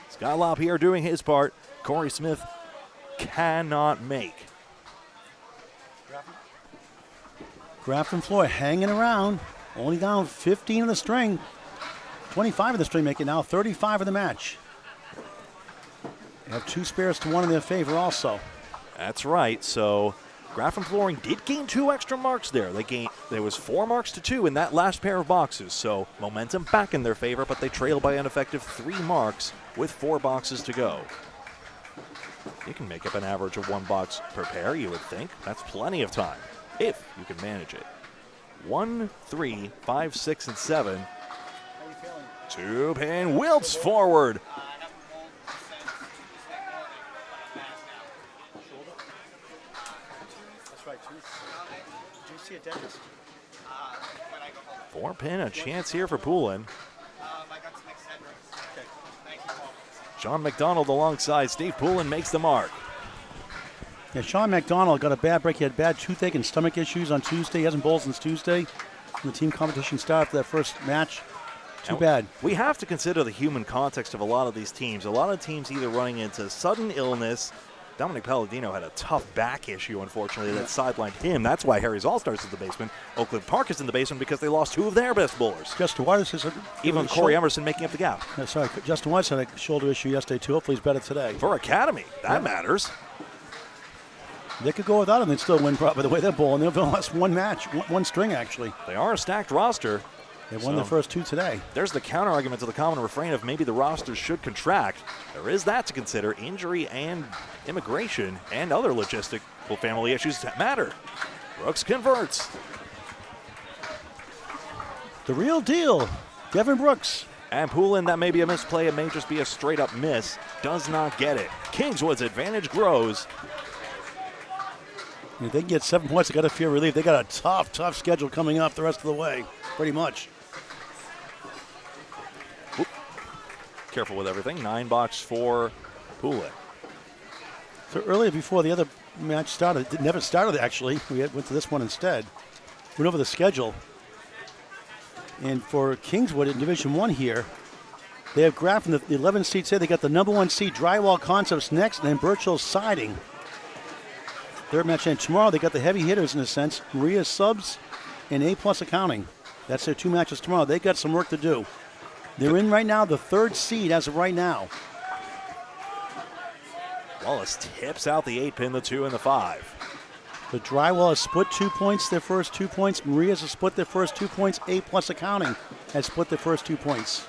[SPEAKER 1] Scott LaPierre doing his part. Corey Smith cannot make.
[SPEAKER 2] Graffam Floyd hanging around, only down 15 of the string. 25 of the string, making now 35 of the match. They have 2 spares to 1 in their favor also.
[SPEAKER 1] That's right. So Graffam Flooring did gain 2 extra marks there. There was 4 marks to 2 in that last pair of boxes. So momentum back in their favor, but they trail by an effective 3 marks with 4 boxes to go. You can make up an average of 1 box per pair, you would think. That's plenty of time, if you can manage it. 1, 3, 5, 6, and 7. 2-pin wilts forward.
[SPEAKER 2] That's right, did you see a dentist?
[SPEAKER 1] 4-pin, a chance here for Poulin. Sean McDonald alongside Steve Poulin makes the mark.
[SPEAKER 2] Yeah, Sean McDonald got a bad break. He had bad toothache and stomach issues on Tuesday. He hasn't bowled since Tuesday. The team competition started for that first match. Too bad.
[SPEAKER 1] We have to consider the human context of a lot of these teams. A lot of teams either running into sudden illness. Dominic Palladino had a tough back issue, unfortunately, that sidelined him. That's why Harry's All-Stars is in the basement. Oakland Park is in the basement because they lost 2 of their best bowlers.
[SPEAKER 2] Justin Waters is
[SPEAKER 1] even Corey Emerson making up the gap.
[SPEAKER 2] Justin Waters had a shoulder issue yesterday too. Hopefully he's better today.
[SPEAKER 1] For Academy, that matters.
[SPEAKER 2] They could go without him and still win by the way they're bowling. They've lost 1 match, 1 string actually.
[SPEAKER 1] They are a stacked roster.
[SPEAKER 2] They won the first 2 today.
[SPEAKER 1] There's the counter argument to the common refrain of maybe the rosters should contract. There is that to consider. Injury and immigration and other logistical family issues that matter. Brooks converts.
[SPEAKER 2] The real deal. Devin Brooks.
[SPEAKER 1] And Poulin, that may be a misplay. It may just be a straight-up miss. Does not get it. Kingswood's advantage grows.
[SPEAKER 2] If they can get 7 points, they got to feel relief. They got a tough schedule coming up the rest of the way, pretty much.
[SPEAKER 1] Oop. Careful with everything. 9 box for Poulin.
[SPEAKER 2] So earlier, before the other match started, it never started actually. We went to this one instead. Went over the schedule. And for Kingswood in Division 1 here, they have Graffam, the 11 seed say they got the number 1 seed, Drywall Concepts next, and then Birchall's Siding. Third match, and tomorrow they got the heavy hitters in a sense, Maria Subs and A+ Accounting. That's their 2 matches tomorrow. They got some work to do. They're in right now the 3rd seed as of right now.
[SPEAKER 1] Wallace tips out the 8-pin, the 2 and the 5.
[SPEAKER 2] The Drywall has split 2 points, their first 2 points. Maria's has split their first 2 points. A+ Accounting has split their first 2 points.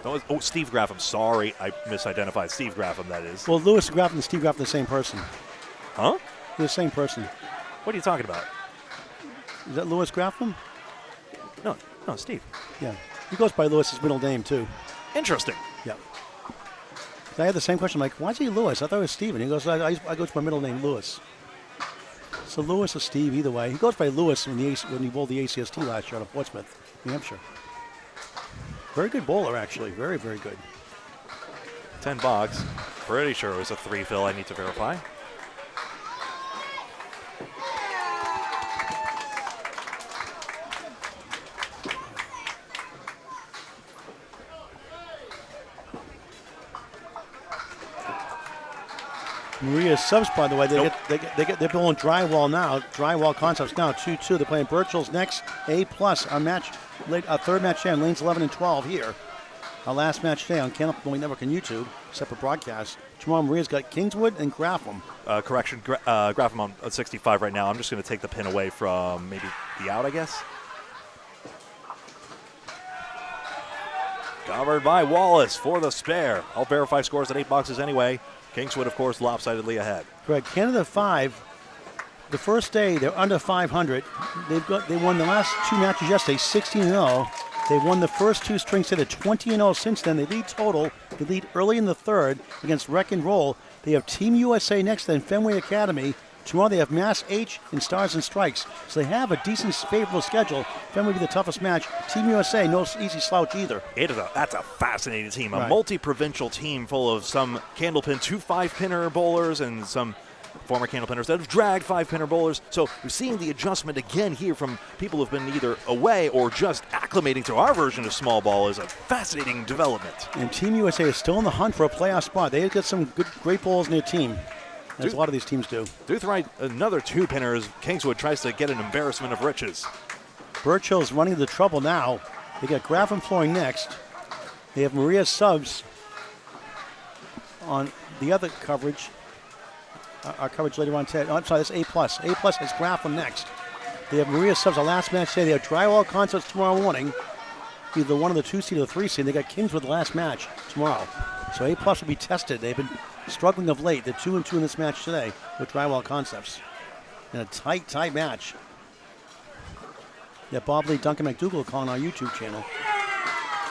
[SPEAKER 1] Oh, Steve Graffam. Sorry, I misidentified. Steve Graffam, that is.
[SPEAKER 2] Well, Lewis Graffam and Steve Graffam are the same person.
[SPEAKER 1] Huh?
[SPEAKER 2] They're the same person.
[SPEAKER 1] What are you talking about?
[SPEAKER 2] Is that Lewis Graffam?
[SPEAKER 1] No, Steve.
[SPEAKER 2] Yeah. He goes by Lewis's middle name, too.
[SPEAKER 1] Interesting.
[SPEAKER 2] Yeah. I had the same question. I'm like, why is he Lewis? I thought it was Steven. He goes, I go to my middle name, Lewis. So Lewis or Steve, either way. He goes by Lewis when he bowled the ACST last year out of Portsmouth, New Hampshire. Very good bowler, actually. Very, very good.
[SPEAKER 1] 10 box. Pretty sure it was a 3 fill. I need to verify.
[SPEAKER 2] Maria Subs, by the way, they're bowling Drywall now. Drywall Concepts now 2-2. They're playing Birchall's next. A+. Our third match today on lanes 11 and 12 here. Our last match today on Canal Bowling Network and YouTube, separate broadcast. Tomorrow Maria's got Kingswood and Graffam.
[SPEAKER 1] Correction, Graffam on 65 right now. I'm just going to take the pin away from maybe the out, I guess. Covered by Wallace for the spare. I'll verify scores at 8 boxes anyway. Kingswood, of course, lopsidedly ahead.
[SPEAKER 2] Correct. Canada 5. The first day, they're under 500. They won the last 2 matches yesterday, 16-0. They won the first 2 strings today, 20-0 since then. They lead total. They lead early in the 3rd against Wreck and Roll. They have Team USA next, then Fenway Academy. Tomorrow they have Mass H and Stars and Strikes. So they have a decent, favorable schedule. Fenway will be the toughest match. Team USA, no easy slouch either.
[SPEAKER 1] That's a fascinating team.
[SPEAKER 2] Right.
[SPEAKER 1] A multi-provincial team full of some candlepin 2 5-pinner bowlers and some former candlepinners that have dragged 5-pinner bowlers. So we're seeing the adjustment again here from people who've been either away or just acclimating to our version of small ball is a fascinating development.
[SPEAKER 2] And Team USA is still in the hunt for a playoff spot. They've got some great bowlers in their team. As a lot of these teams do.
[SPEAKER 1] Doothright, another 2-pinner as Kingswood tries to get an embarrassment of riches.
[SPEAKER 2] Birchall's running into trouble now. They got Graffam flooring next. They have Maria Subs on the other coverage. Our coverage later on today. Oh, I'm sorry, that's A+. A+ is Graffam next. They have Maria Subs, our last match today. They have Drywall Concepts tomorrow morning. Either one of the 2 seed or the 3 seed. They got Kingswood the last match tomorrow. So A+ will be tested. They've been struggling of late. They're 2-2 in this match today with Drywall Concepts. In a tight match. Yeah, Bob Lee, Duncan McDougall are calling our YouTube channel.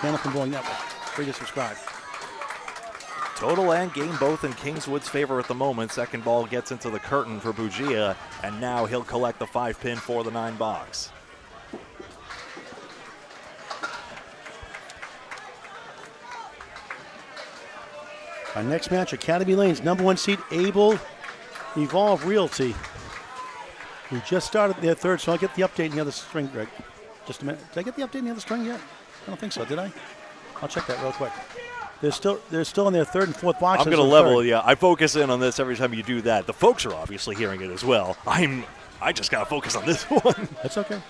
[SPEAKER 2] Canal Bowling Network. Free to subscribe.
[SPEAKER 1] Total and game both in Kingswood's favor at the moment. Second ball gets into the curtain for Bugia, and now he'll collect the 5-pin for the 9 box.
[SPEAKER 2] Our next match, Academy Lanes, number 1 seed, Able Evolve Realty. We just started their 3rd, so I'll get the update in the other string, Greg. Just a minute. Did I get the update in the other string yet? I don't think so, did I? I'll check that real quick. They're still in their 3rd and 4th boxes.
[SPEAKER 1] I'm going to level you. I focus in on this every time you do that. The folks are obviously hearing it as well. I just got to focus on this one.
[SPEAKER 2] That's okay.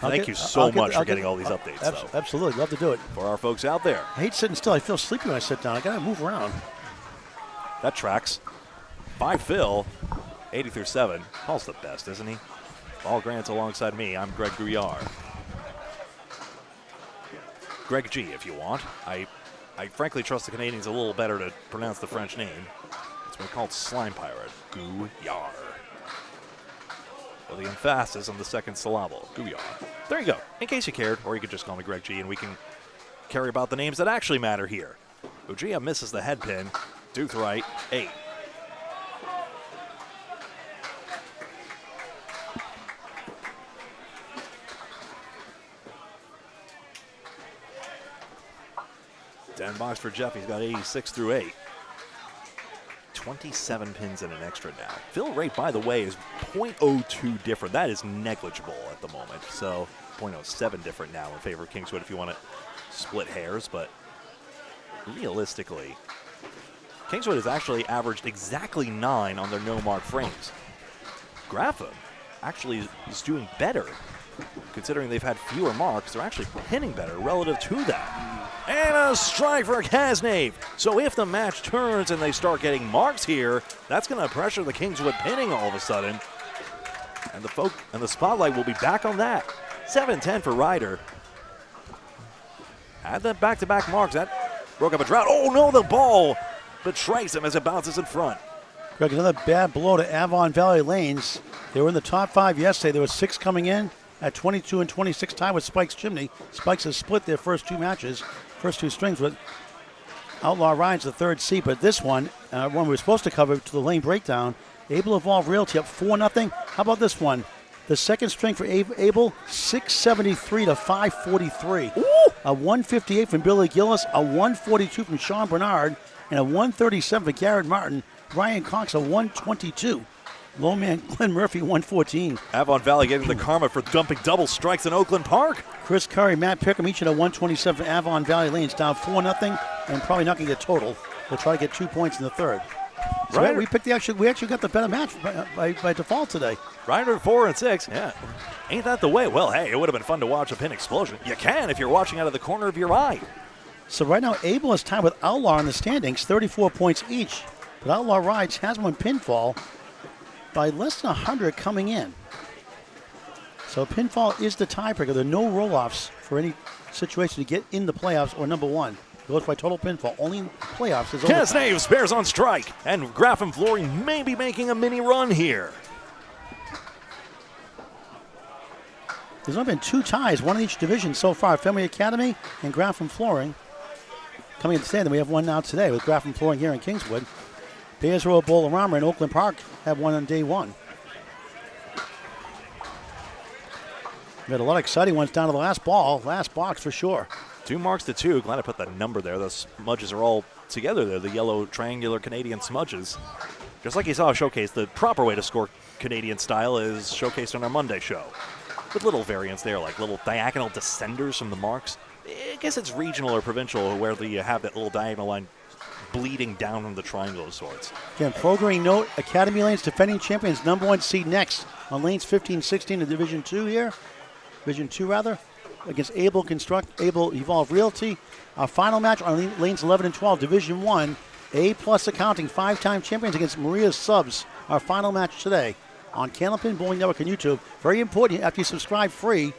[SPEAKER 1] Thank you so much for getting all these updates.
[SPEAKER 2] Absolutely, love to do it.
[SPEAKER 1] For our folks out there.
[SPEAKER 2] I hate sitting still. I feel sleepy when I sit down. I got to move around.
[SPEAKER 1] That tracks. 5 fill, 80 through 7. Paul's the best, isn't he? Paul Grant's alongside me. I'm Greg Guyard. Greg G, if you want. I frankly trust the Canadians a little better to pronounce the French name. It's been called Slime Pirate. Guyard. with the emphasis on the second syllable, Guyar. There you go. In case you cared, or you could just call me Greg G, and we can carry about the names that actually matter here. Ujia misses the head pin. Deuce right, 8. Den box for Jeff. He's got 86 through 8. 27 pins and an extra now. Fill rate, by the way, is 0.02 different. That is negligible at the moment. So 0.07 different now in favor of Kingswood if you want to split hairs. But realistically, Kingswood has actually averaged exactly 9 on their no-mark frames. Graffam actually is doing better. Considering they've had fewer marks, they're actually pinning better relative to that. And a strike for Kasnave. So if the match turns and they start getting marks here, that's going to pressure the Kingswood pinning all of a sudden. And the spotlight will be back on that. 7-10 for Ryder. Had that back-to-back marks. That broke up a drought. Oh no, the ball betrays him as it bounces in front.
[SPEAKER 2] Greg, another bad blow to Avon Valley Lanes. They were in the top 5 yesterday. There were 6 coming in at 22 and 26 tied with Spike's Chimney. Spikes has split their first 2 matches, first 2 strings with Outlaw Rides the 3rd seed. But this one we were supposed to cover to the lane breakdown. Able Evolve Realty up 4-0. How about this one? The 2nd string for Able, 673 to 543. Ooh. A 158 from Billy Gillis, a 142 from Sean Bernard, and a 137 for Garrett Martin. Ryan Cox, a 122. Low man Glenn Murphy, 114.
[SPEAKER 1] Avon Valley getting the karma for dumping double strikes in Oakland Park.
[SPEAKER 2] Chris Curry, Matt Pickham, each at a 127 for Avon Valley Lanes, down 4-0, and probably not going to get total. We'll try to get 2 points in the 3rd. So
[SPEAKER 1] Ryder,
[SPEAKER 2] we actually got the better match by default today.
[SPEAKER 1] Ryder 4 and 6. Yeah. Ain't that the way? Well, hey, it would have been fun to watch a pin explosion. You can if you're watching out of the corner of your eye.
[SPEAKER 2] So right now, Able is tied with Outlaw in the standings, 34 points each. But Outlaw Rides has one pinfall by less than 100 coming in. So pinfall is the tiebreaker. There are no roll-offs for any situation to get in the playoffs or number 1. It goes by total pinfall. Only playoffs is over.
[SPEAKER 1] Kasnave spares on strike, and Graffam Flooring may be making a mini run here.
[SPEAKER 2] There's only been 2 ties, one in each division so far. Family Academy and Graffam Flooring. Coming in the stand, we have one now today with Graffam Flooring here in Kingswood. Bears Row Bolorama in Oakland Park have one on day 1. We had a lot of exciting ones down to the last box for sure.
[SPEAKER 1] 2 marks to 2. Glad I put that number there. Those smudges are all together there, the yellow triangular Canadian smudges. Just like you saw showcased, the proper way to score Canadian style is showcased on our Monday show. With little variants there, like little diagonal descenders from the marks. I guess it's regional or provincial where you have that little diagonal line bleeding down from the triangle of sorts.
[SPEAKER 2] Again, programming note, Academy Lanes defending champions, number 1 seed next on lanes 15-16 in Division 2 here. Division 2 rather, against Able Evolve Realty. Our final match on lanes 11 and 12, Division 1, A+ Accounting, 5-time champions against Maria's Subs. Our final match today on Candlepin Bowling Network on YouTube. Very important, after you subscribe free,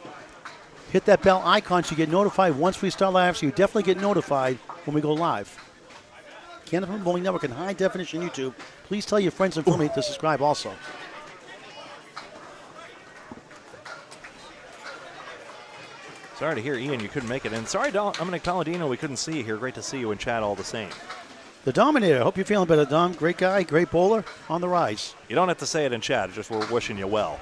[SPEAKER 2] hit that bell icon so you get notified once we start live, so you definitely get notified when we go live. Candlepin Bowling Network in high definition YouTube. Please tell your friends and family to subscribe also.
[SPEAKER 1] Sorry to hear, Ian, you couldn't make it. And sorry, Dominic Palladino, we couldn't see you here. Great to see you in chat all the same.
[SPEAKER 2] The Dominator. Hope you're feeling better, Dom. Great guy, great bowler, on the rise.
[SPEAKER 1] You don't have to say it in chat. It's just we're wishing you well.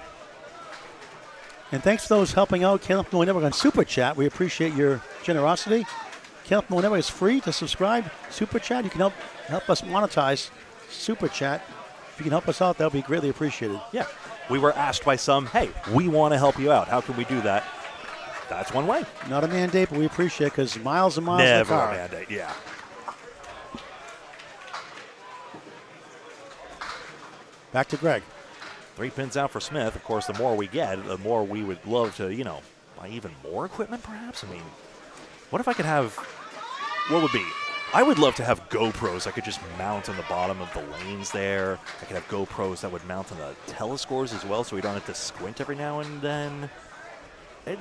[SPEAKER 2] And thanks to those helping out Candlepin Bowling Network on Super Chat. We appreciate your generosity. Candlepin Bowling Network is free to subscribe. Super Chat, you can help us monetize Super Chat. If you can help us out, that would be greatly appreciated.
[SPEAKER 1] Yeah. We were asked by some, hey, we want to help you out. How can we do that? That's one way.
[SPEAKER 2] Not a mandate, but we appreciate it because miles and miles
[SPEAKER 1] Never
[SPEAKER 2] in the car.
[SPEAKER 1] a mandate, yeah.
[SPEAKER 2] Back to Greg.
[SPEAKER 1] 3 pins out for Smith. Of course, the more we get, the more we would love to, buy even more equipment perhaps. I mean, what if I could have, what would be? I would love to have GoPros I could just mount on the bottom of the lanes there. I could have GoPros that would mount on the telescores as well so we don't have to squint every now and then.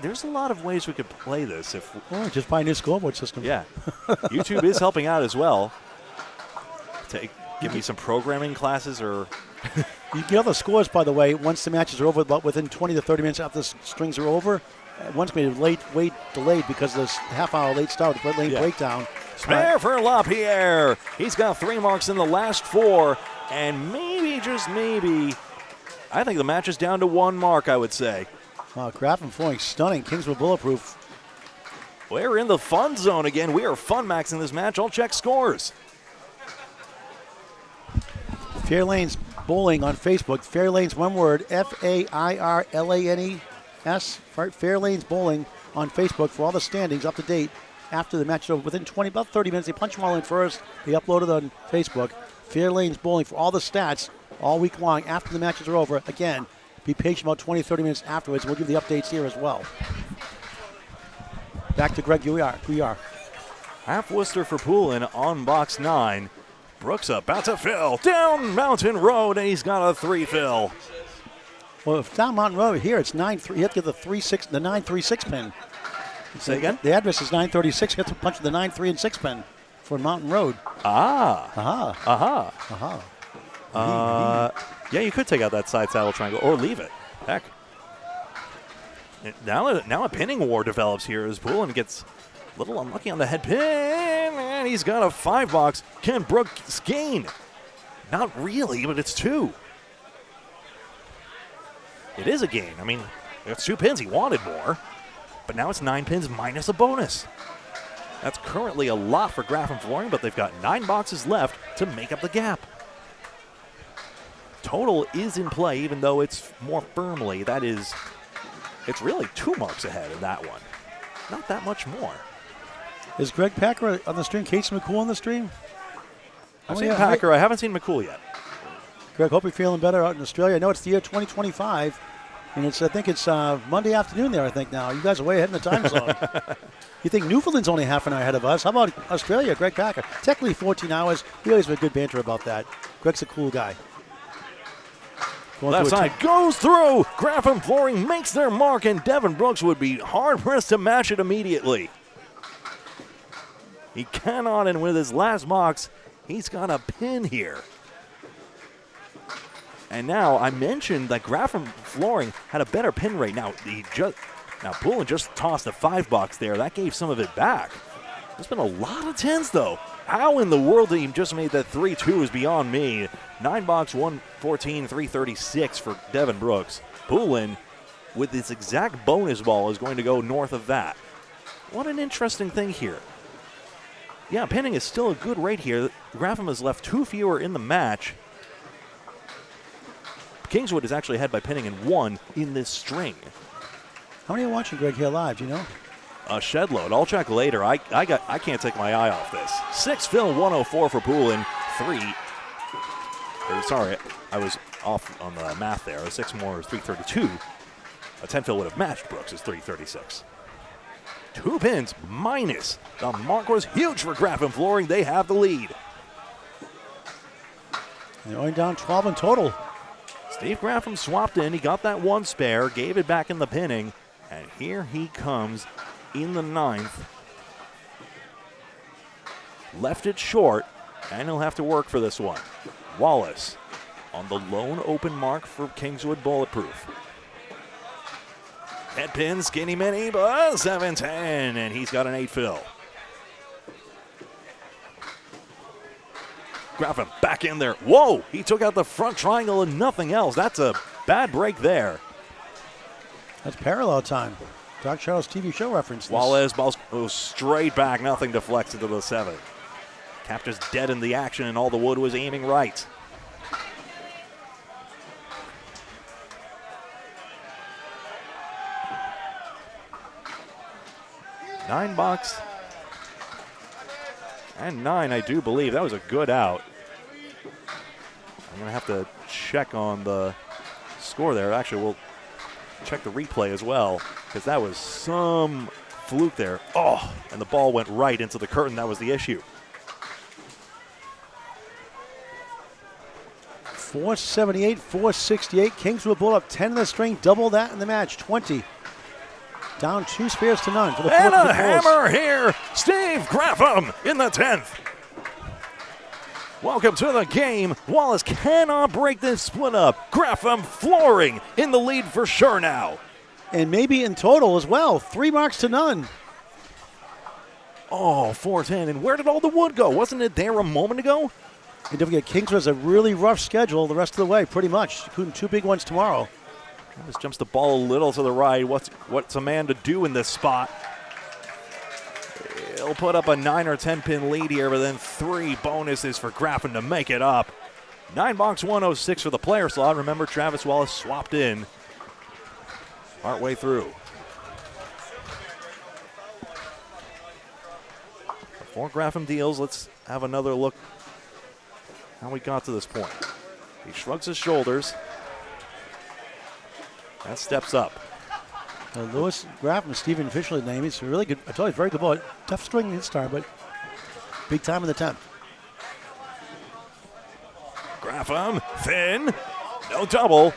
[SPEAKER 1] There's a lot of ways we could play this.
[SPEAKER 2] Or just buy a new scoreboard system.
[SPEAKER 1] Yeah. YouTube is helping out as well. Give me some programming classes or
[SPEAKER 2] You get all the scores, by the way, once the matches are over, about within 20 to 30 minutes after the strings are over. Once made way delayed because of this half-hour late start, the lane breakdown.
[SPEAKER 1] Spare for LaPierre. He's got 3 marks in the last 4, and maybe, just maybe, I think the match is down to 1 mark, I would say.
[SPEAKER 2] Graffam flooring stunning. Kingswood Bulletproof.
[SPEAKER 1] We're in the fun zone again. We are fun maxing this match. I'll check scores.
[SPEAKER 2] Fair Lanes Bowling on Facebook. Fair Lanes, one word, Fairlanes. Fair Lanes Bowling on Facebook for all the standings up to date after the match is over. Within about 30 minutes, they punch them all in first. They upload it on Facebook. Fair Lanes Bowling for all the stats all week long after the matches are over. Again, be patient about 20, 30 minutes afterwards. We'll give the updates here as well. Back to Greg Guiar.
[SPEAKER 1] Half Worcester for Poulin on box 9. Brooks about to fill down Mountain Road, and he's got a 3 fill.
[SPEAKER 2] Well, if down Mountain Road here, it's 9-3. You have to get the 936 pin.
[SPEAKER 1] Say again?
[SPEAKER 2] The address is 936. You have to punch the 9-3 and 6 pin for Mountain Road.
[SPEAKER 1] Yeah, you could take out that side saddle triangle or leave it. Heck. Now a pinning war develops here as Poulin gets a little unlucky on the head pin, and he's got a 5 box. Can Brooks gain? Not really, but it's 2. It is a gain. I mean, it's 2 pins. He wanted more, but now it's 9 pins minus a bonus. That's currently a lot for Graffam flooring, but they've got 9 boxes left to make up the gap. Total is in play, even though it's more firmly. It's really 2 marks ahead in that one. Not that much more.
[SPEAKER 2] Is Greg Packer on the stream? Casey McCool on the stream?
[SPEAKER 1] I've seen Packer. I haven't seen McCool yet.
[SPEAKER 2] Greg, hope you're feeling better out in Australia. I know it's the year 2025, and I think it's Monday afternoon there, I think, now. You guys are way ahead in the time zone. You think Newfoundland's only half an hour ahead of us. How about Australia, Greg Packer? Technically 14 hours. We always have a good banter about that. Greg's a cool guy.
[SPEAKER 1] Left side goes through. Graffam flooring makes their mark, and Devin Brooks would be hard-pressed to match it immediately. He cannot, and with his last box, he's got a pin here. And now I mentioned that Graffam flooring had a better pin rate. Now Poulin just tossed a 5 box there. That gave some of it back. There's been a lot of 10s though. How in the world he just made that 3-2 is beyond me. 9 box, 114, 336 for Devin Brooks. Poulin, with this exact bonus ball, is going to go north of that. What an interesting thing here. Yeah, pinning is still a good rate here. Graffam has left 2 fewer in the match. Kingswood is actually ahead by pinning in 1 in this string.
[SPEAKER 2] How many are watching Greg here live, do you know?
[SPEAKER 1] A shed load. I'll check later. I can't take my eye off this. 6 fill, 104 for Poulin. 3. Sorry, I was off on the math there. 6 more is 332. A 10 fill would have matched Brooks' 336. 2 pins minus. The mark was huge for Graffam flooring. They have the lead.
[SPEAKER 2] They're only down 12 in total.
[SPEAKER 1] Steve Graffam swapped in. He got that 1 spare, gave it back in the pinning, and here he comes in the 9th. Left it short, and he'll have to work for this one. Wallace on the lone open mark for Kingswood Bulletproof. Head pin, skinny mini, but 7-10, and he's got an 8 fill. Graffam back in there. Whoa! He took out the front triangle and nothing else. That's a bad break there.
[SPEAKER 2] That's parallel time. Doc Charles TV show reference.
[SPEAKER 1] Wallace ball goes straight back. Nothing deflects into the 7. Captors dead in the action, and all the wood was aiming right. Nine box. And 9, I do believe. That was a good out. I'm going to have to check on the score there. Actually, we'll check the replay as well, because that was some fluke there. Oh, and the ball went right into the curtain. That was the issue.
[SPEAKER 2] 478, 468. Kingswood pulled up 10 in the string, double that in the match, 20. Down 2 spares to none for the
[SPEAKER 1] and
[SPEAKER 2] fourth.
[SPEAKER 1] A hammer here. Steve Graffam in the 10th. Welcome to the game. Wallace cannot break this split up. Graffam flooring in the lead for sure now.
[SPEAKER 2] And maybe in total as well. 3 marks to none.
[SPEAKER 1] Oh, 4-10. And where did all the wood go? Wasn't it there a moment ago?
[SPEAKER 2] And don't forget, Kingswood has a really rough schedule the rest of the way, pretty much, including 2 big ones tomorrow.
[SPEAKER 1] Travis jumps the ball a little to the right. What's a man to do in this spot? He'll put up a 9 or 10 pin lead here, but then 3 bonuses for Graffam to make it up. 9 box 106 for the player slot. Remember, Travis Wallace swapped in partway through. Before Graffam deals, let's have another look how we got to this point. He shrugs his shoulders and steps up.
[SPEAKER 2] Lewis Graffam, Stephen officially named. He's really good. I told you, he's very good ball. Tough string in star, but big time in the 10th.
[SPEAKER 1] Graffam, thin, no double.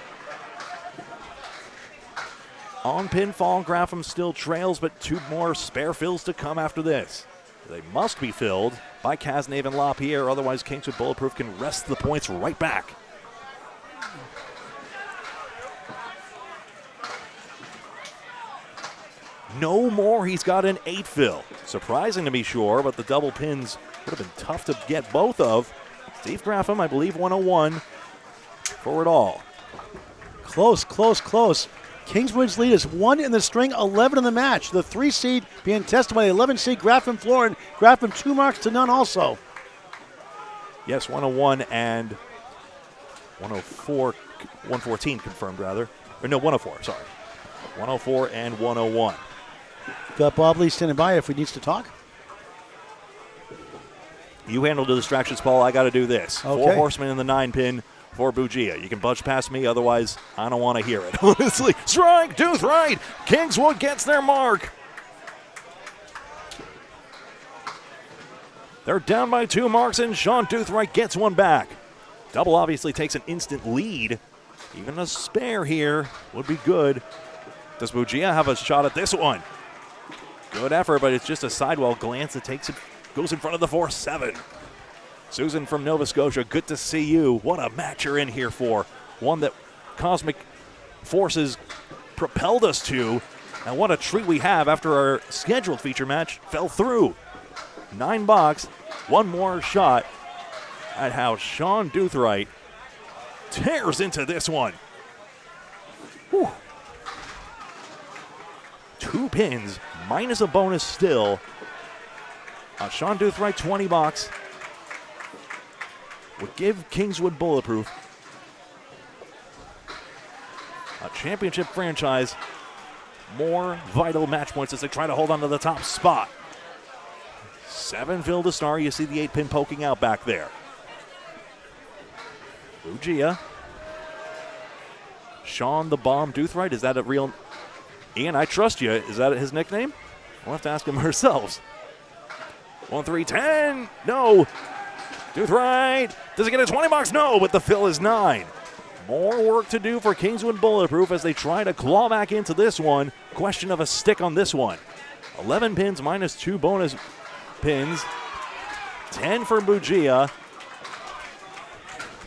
[SPEAKER 1] On pinfall, Graffam still trails, but 2 more spare fills to come after this. They must be filled by Kasnav and LaPierre, otherwise Kingswood Bulletproof can wrest the points right back. No more, he's got an 8 fill. Surprising to be sure, but the double pins would have been tough to get both of. Steve Graffam, I believe 101 for it all.
[SPEAKER 2] Close, close, close. Kingswood's lead is 1 in the string, 11 in the match. The 3 seed being tested by the 11 seed Graffam Florin. Graffam 2 marks to none also.
[SPEAKER 1] Yes, 101 and 104, 114 confirmed rather. Or no, 104, sorry. 104 and 101.
[SPEAKER 2] Got Bob Lee standing by if he needs to talk.
[SPEAKER 1] You handle the distractions, Paul. I got to do this.
[SPEAKER 2] Okay.
[SPEAKER 1] 4 horsemen in the 9 pin for Bugia. You can budge past me, otherwise I don't want to hear it. Honestly, strike, deuce right. Kingswood gets their mark. They're down by 2 marks, and Sean Doothright gets one back. Double obviously takes an instant lead. Even a spare here would be good. Does Bugia have a shot at this one? Good effort, but it's just a sidewall glance that takes it, goes in front of the 4-7. Susan from Nova Scotia, good to see you. What a match you're in here for. One that cosmic forces propelled us to. And what a treat we have after our scheduled feature match fell through. 9 box, 1 more shot at how Sean Doothright tears into this one. Whew. 2 pins, minus a bonus still. Sean Doothright, 20 box. Would give Kingswood Bulletproof a championship franchise more vital match points as they try to hold on to the top spot. 7 fill to star. You see the 8 pin poking out back there. Bugia. Sean the Bomb Doothright. Is that a real? Ian, I trust you. Is that his nickname? We'll have to ask him ourselves. 1-3-10. No. Doothright. Does he get a 20 box? No, but the fill is 9. More work to do for Kingswood Bulletproof as they try to claw back into this one. Question of a stick on this one. 11 pins minus 2 bonus pins. 10 for Bugia.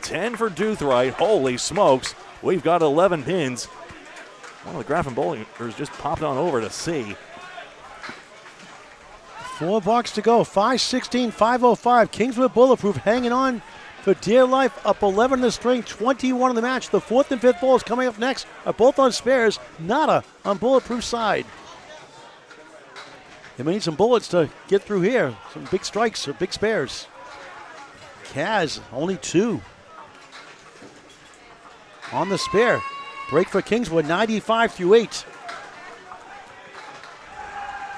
[SPEAKER 1] 10 for Doothright. Holy smokes. We've got 11 pins. One of the Graffam bowlers just popped on over to see.
[SPEAKER 2] 4 box to go. 5-16, 5-05. Kingswood Bulletproof hanging on for dear life. Up 11 in the string, 21 in the match. The 4th and 5th bowls coming up next are both on spares. Nada on Bulletproof side. They may need some bullets to get through here. Some big strikes or big spares. Kaz, only 2. On the spare. Break for Kingswood, 95 through 8.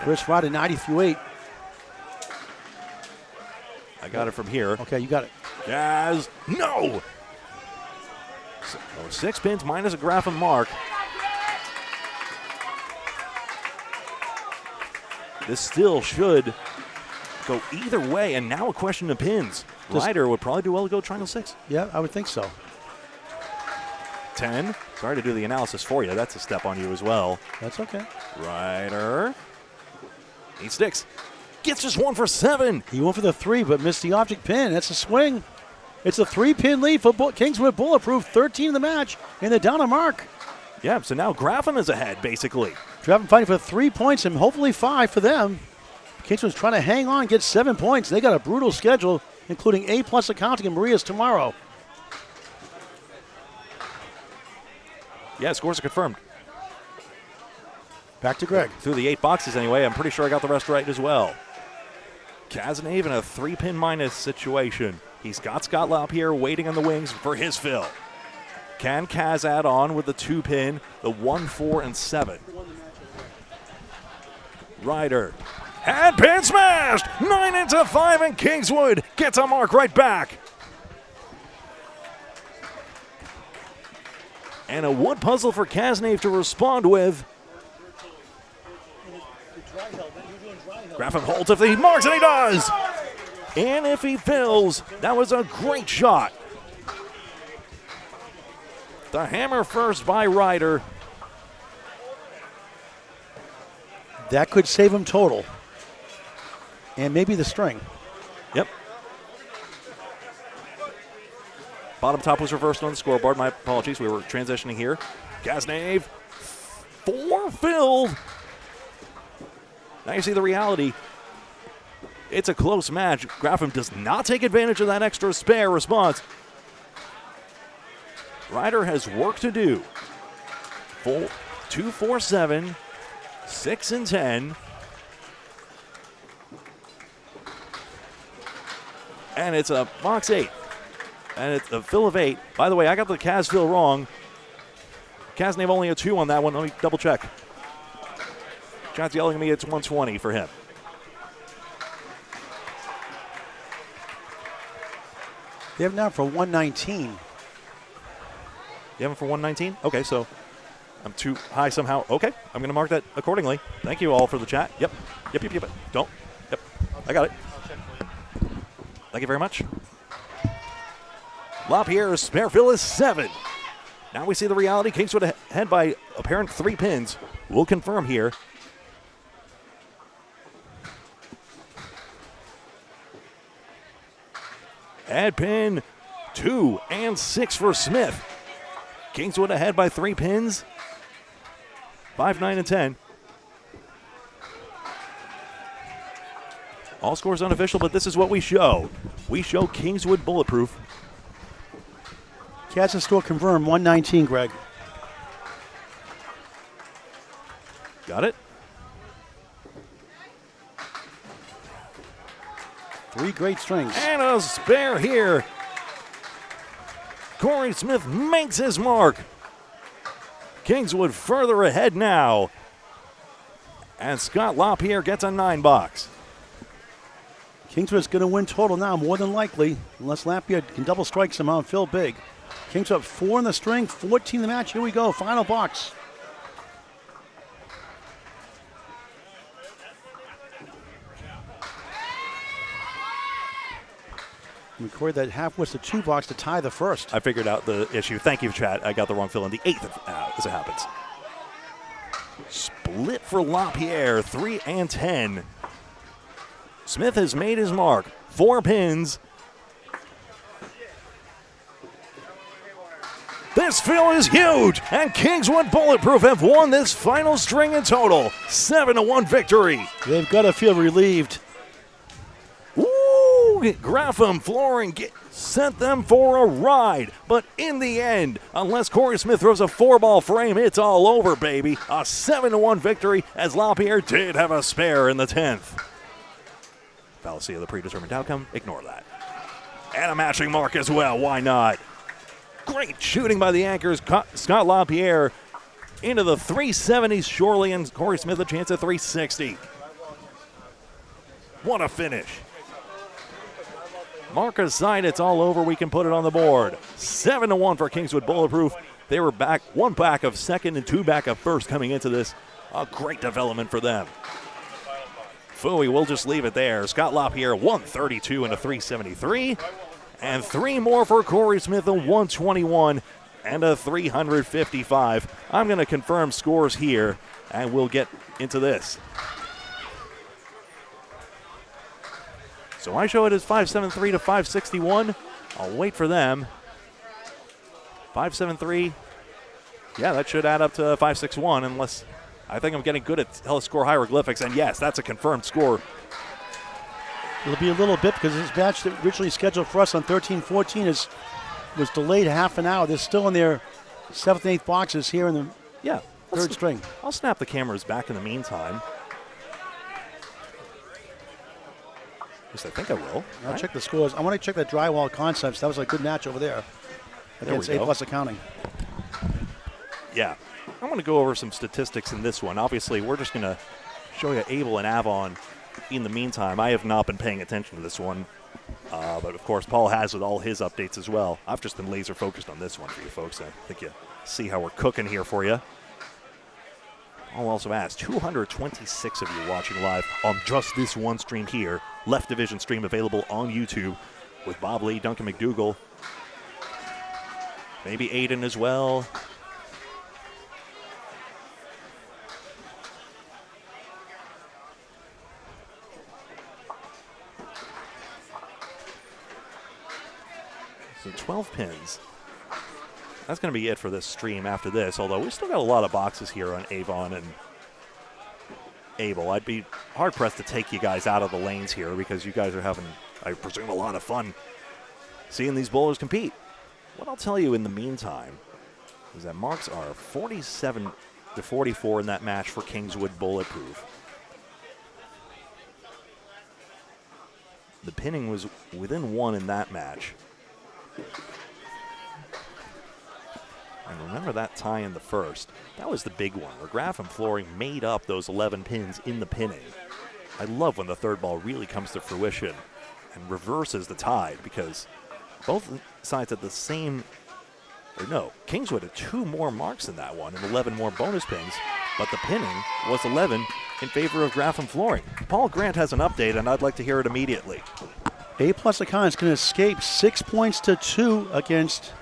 [SPEAKER 2] Chris Ryder, 90 through 8.
[SPEAKER 1] I got it from here.
[SPEAKER 2] Okay, you got it.
[SPEAKER 1] Jazz, no! 6 pins minus a Graffam mark. This still should go either way, and now a question of pins. Ryder would probably do well to go triangle 6.
[SPEAKER 2] Yeah, I would think so.
[SPEAKER 1] 10. Sorry to do the analysis for you. That's a step on you as well.
[SPEAKER 2] That's okay.
[SPEAKER 1] Ryder. 8 sticks. Gets just 1 for 7.
[SPEAKER 2] He went for the 3, but missed the object pin. That's a swing. It's a 3-pin lead for Kingswood Bulletproof, 13 in the match, and they're down a mark.
[SPEAKER 1] Yeah, so now Graffam is ahead, basically.
[SPEAKER 2] Graffam fighting for 3 points and hopefully 5 for them. Kingswood's trying to hang on, get 7 points. They got a brutal schedule, including A+ accounting and Maria's tomorrow.
[SPEAKER 1] Yeah, scores are confirmed.
[SPEAKER 2] Back to Greg.
[SPEAKER 1] Through the 8 boxes anyway. I'm pretty sure I got the rest right as well. Kazanev in a 3-pin minus situation. He's got Scott LaPierre waiting on the wings for his fill. Can Kaz add on with the 2-pin, the 1, 4, and 7? Ryder. And pin smashed! 9 into 5, and Kingswood gets a mark right back. And a wood puzzle for Kazanev to respond with. Graffam holds if he marks, and he does! And if he fills, that was a great shot. The hammer first by Ryder.
[SPEAKER 2] That could save him total. And maybe the string.
[SPEAKER 1] Yep. Bottom top was reversed on the scoreboard. My apologies. We were transitioning here. Kazanev, 4 filled. Now you see the reality. It's a close match. Graffam does not take advantage of that extra spare response. Ryder has work to do. 2, 4, 7, 6, and 10. And it's a box 8. And it's a fill of 8. By the way, I got the Kaz fill wrong. Kazanev only a 2 on that one. Let me double check. John's yelling at me it's 120 for him.
[SPEAKER 2] They have now for 119.
[SPEAKER 1] You have him for 119? Okay, so I'm too high somehow. Okay, I'm going to mark that accordingly. Thank you all for the chat. Yep. Don't. Yep. I got it. Thank you very much. LaPierre's spare fill is 7. Now we see the reality. Kingswood ahead by apparent 3 pins. We'll confirm here. Add pin 2 and 6 for Smith. Kingswood ahead by 3 pins. 5, 9, and 10. All scores unofficial, but this is what we show. We show Kingswood Bulletproof.
[SPEAKER 2] Kaz and Store confirmed 119, Greg.
[SPEAKER 1] Got it?
[SPEAKER 2] 3 great strings.
[SPEAKER 1] And a spare here. Corey Smith makes his mark. Kingswood further ahead now. And Scott LaPierre gets a 9 box.
[SPEAKER 2] Kingswood's going to win total now, more than likely, unless LaPierre can double strike somehow and fill big. Kingswood 4 in the string, 14 in the match. Here we go, final box. Record that half was the 2 box to tie the first.
[SPEAKER 1] I figured out the issue. Thank you, chat. I got the wrong fill in the 8th as it happens. Split for LaPierre, 3 and 10. Smith has made his mark. 4 pins. This fill is huge, and Kingswood Bulletproof have won this final string in total. 7-1 victory.
[SPEAKER 2] They've got to feel relieved.
[SPEAKER 1] Graffam flooring sent them for a ride. But in the end, unless Corey Smith throws a 4-ball frame, it's all over, baby. A 7-1 victory as LaPierre did have a spare in the 10th. Fallacy of the predetermined outcome, ignore that. And a matching mark as well, why not? Great shooting by the anchors, Scott LaPierre into the 370s, surely, and Corey Smith a chance at 360. What a finish. Mark aside, it's all over. We can put it on the board. 7-1 for Kingswood Bulletproof. They were back, 1 back of second and 2 back of first coming into this. A great development for them. Fooey, we'll just leave it there. Scott LaPierre, 132 and a 373. And 3 more for Corey Smith, a 121 and a 355. I'm going to confirm scores here, and we'll get into this. So I show it as 573 to 561. I'll wait for them. 5-7-3. Yeah, that should add up to 5-6-1 unless I think I'm getting good at telescore hieroglyphics. And yes, that's a confirmed score.
[SPEAKER 2] It'll be a little bit because this match that originally scheduled for us on 13-14 was delayed half an hour. They're still in their 7th and 8th boxes here in the
[SPEAKER 1] Yeah.
[SPEAKER 2] third string.
[SPEAKER 1] I'll snap the cameras back in the meantime. At least I think I will.
[SPEAKER 2] I'll
[SPEAKER 1] right?
[SPEAKER 2] check the scores. I want to check the drywall concepts. That was a good match over there against
[SPEAKER 1] we go.
[SPEAKER 2] A+ accounting.
[SPEAKER 1] Yeah. I'm going to go over some statistics in this one. Obviously, we're just going to show you Abel and Avon. In the meantime, I have not been paying attention to this one. But, of course, Paul has with all his updates as well. I've just been laser focused on this one for you folks. I think you see how we're cooking here for you. I'll also ask 226 of you watching live on just this one stream here. Left Division stream available on YouTube with Bob Lee, Duncan McDougall, maybe Aiden as well. So 12 pins. That's going to be it for this stream after this, although we still got a lot of boxes here on Avon and Abel. I'd be hard-pressed to take you guys out of the lanes here because you guys are having, I presume, a lot of fun seeing these bowlers compete. What I'll tell you in the meantime is that marks are 47-44 in that match for Kingswood Bulletproof. The pinning was within 1 in that match. And remember that tie in the first. That was the big one, where Graffam Flooring made up those 11 pins in the pinning. I love when the third ball really comes to fruition and reverses the tide because both sides had the same, or no, Kingswood had 2 more marks in that one and 11 more bonus pins, but the pinning was 11 in favor of Graffam Flooring. Paul Grant has an update, and I'd like to hear it immediately.
[SPEAKER 2] A+ accountants can escape 6 points to 2 against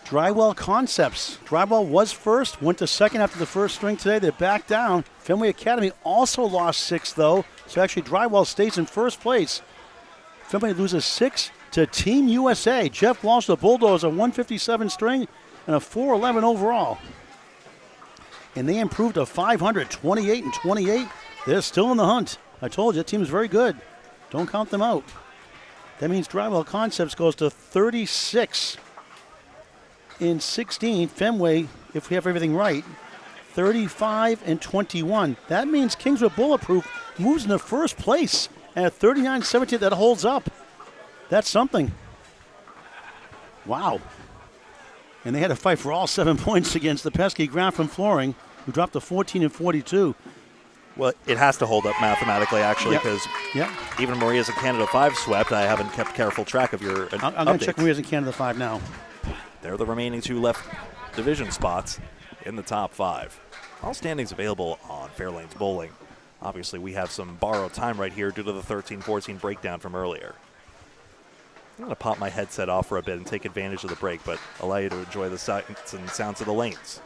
[SPEAKER 2] Drywall Concepts. Drywall was first, went to second after the first string today. They're back down. Fenway Academy also lost 6, though. So actually, Drywall stays in first place. Fenway loses 6 to Team USA. Jeff Walsh, the Bulldozer, 157 string and a 411 overall. And they improved to 500, 28 and 28. They're still in the hunt. I told you, that team is very good. Don't count them out. That means Drywall Concepts goes to 36 in 16. Fenway, if we have everything right, 35 and 21. That means Kingswood Bulletproof moves into first place at 39-17. That holds up. That's something. Wow. And they had to fight for all 7 points against the pesky Graffam Flooring, who dropped to 14 and 42.
[SPEAKER 1] Well, it has to hold up mathematically, actually, because even Maria's in Canada 5 swept. I haven't kept careful track of your
[SPEAKER 2] I'm going to check Maria's in Canada 5 now.
[SPEAKER 1] They're the remaining 2 left division spots in the top 5. All standings available on Fairlanes Bowling. Obviously, we have some borrowed time right here due to the 13-14 breakdown from earlier. I'm going to pop my headset off for a bit and take advantage of the break, but allow you to enjoy the sights and sounds of the lanes.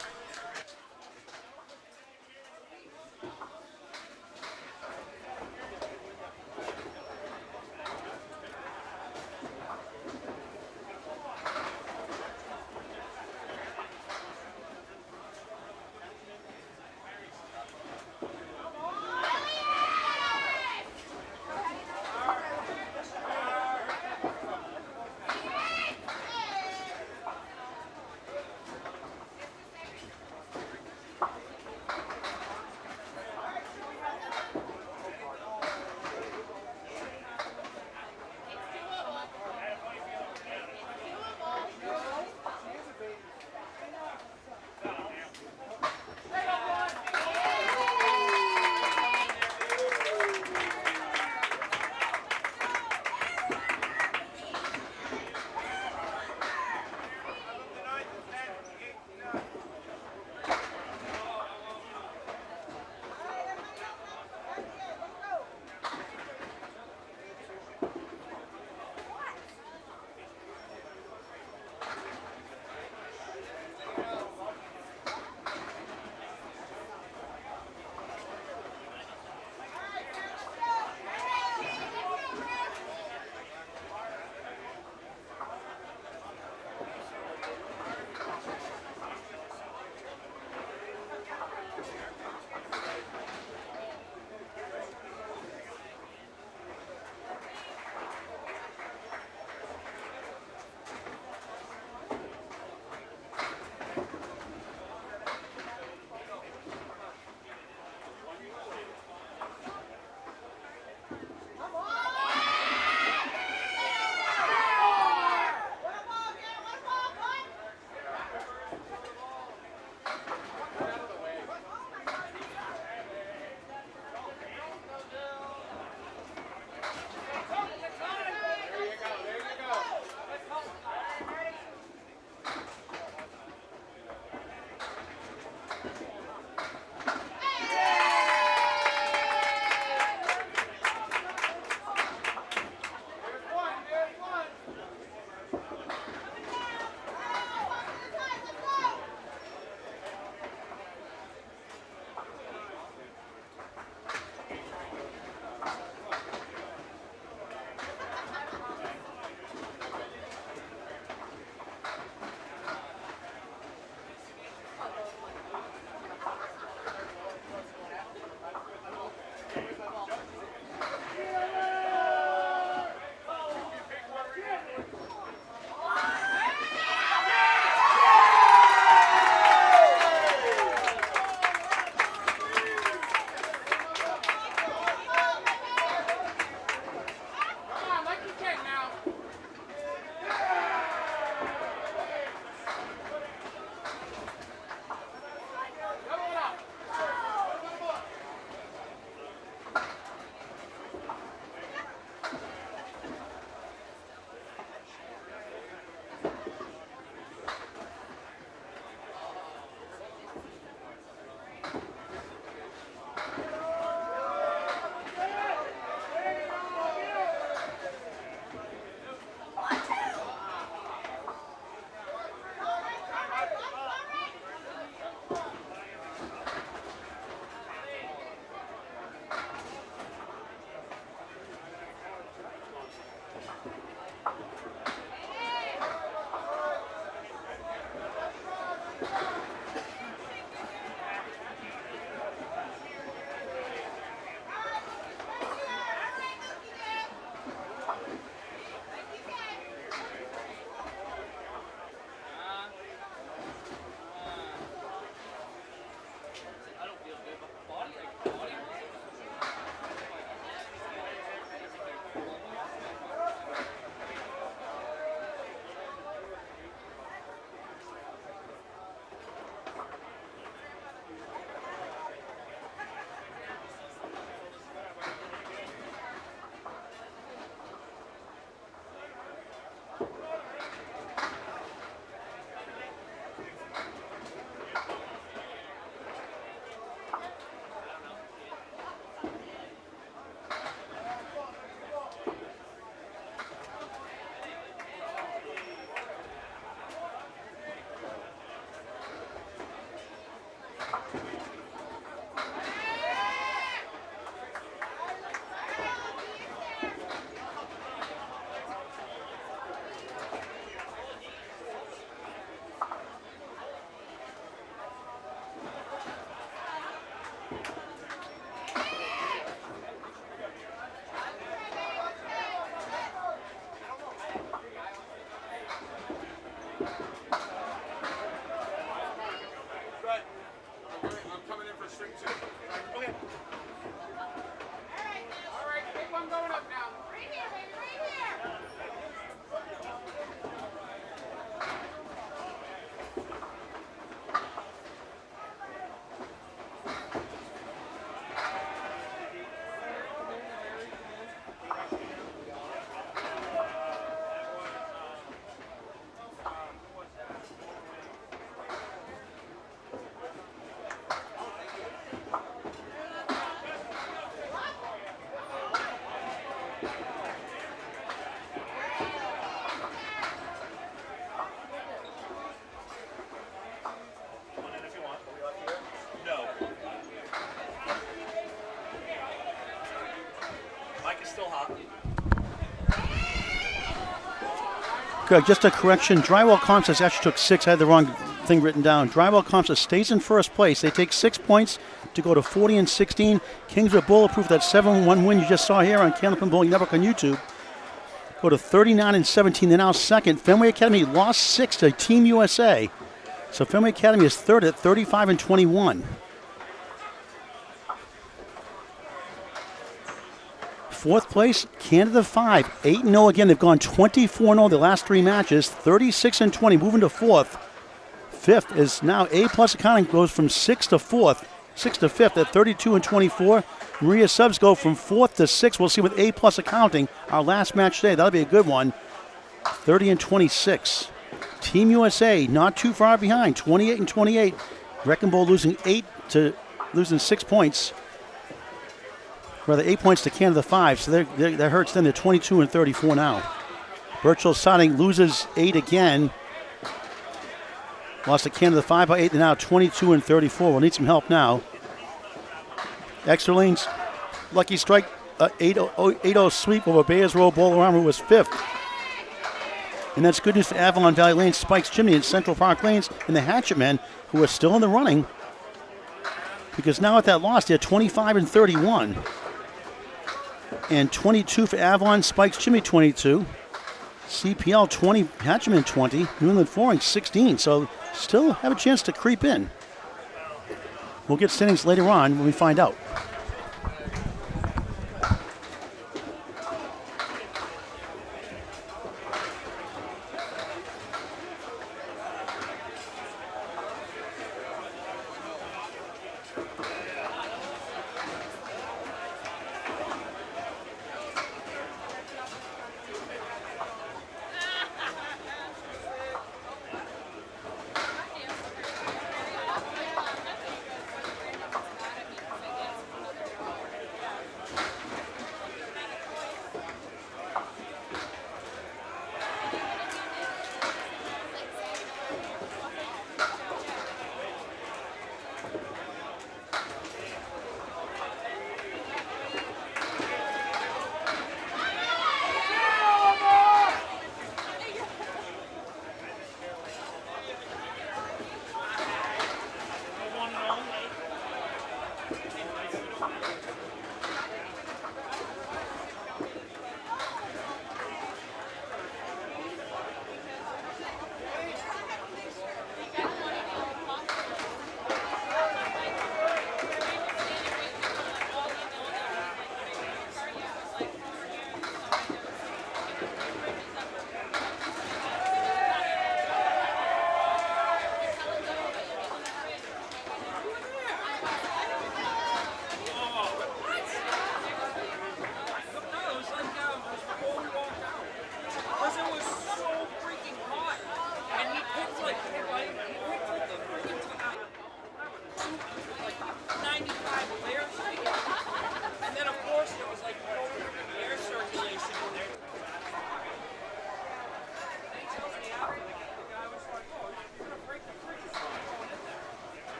[SPEAKER 2] Greg, just a correction. Drywall Concepts actually took 6. I had the wrong thing written down. Drywall Concepts stays in first place. They take 6 points to go to 40-16. Kingswood Bulletproof, that 7-1 win you just saw here on Candlepin Bowling Network on YouTube, go to 39-17. They're now second. Fenway Academy lost 6 to Team USA. So Fenway Academy is third at 35-21. Fourth place, Canada 5, 8-0 again. They've gone 24-0 the last 3 matches, 36-20, moving to fourth. Fifth is now A+ accounting goes from 6th to 4th, 6th to 5th at 32-24. Maria Subs go from 4th to 6th. We'll see with A+ accounting our last match today. That'll be a good one. 30-26. Team USA not too far behind, 28-28. Wrecking Ball losing 6 points. Rather 8 points to Canada 5, so that hurts them. They're 22-34 now. Birchall Sodding loses 8 again. Lost to Canada 5 by 8. They're now 22-34. We'll need some help now. Extra lanes, lucky strike, 8-0 sweep over Bayers Row Bowler who was 5th. And that's good news for Avalon Valley Lanes, Spikes Chimney, and Central Park Lanes, and the Hatchet Men, who are still in the running. Because now at that loss, they're 25-31. And 22 for Avalon, Spikes Chimney 22. CPL 20, Hatchman 20, New England Flooring 16. So still have a chance to creep in. We'll get standings later on when we find out.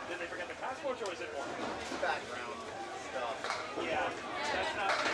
[SPEAKER 3] Did they forget the passports or was it more? Background stuff. Yeah, that's not.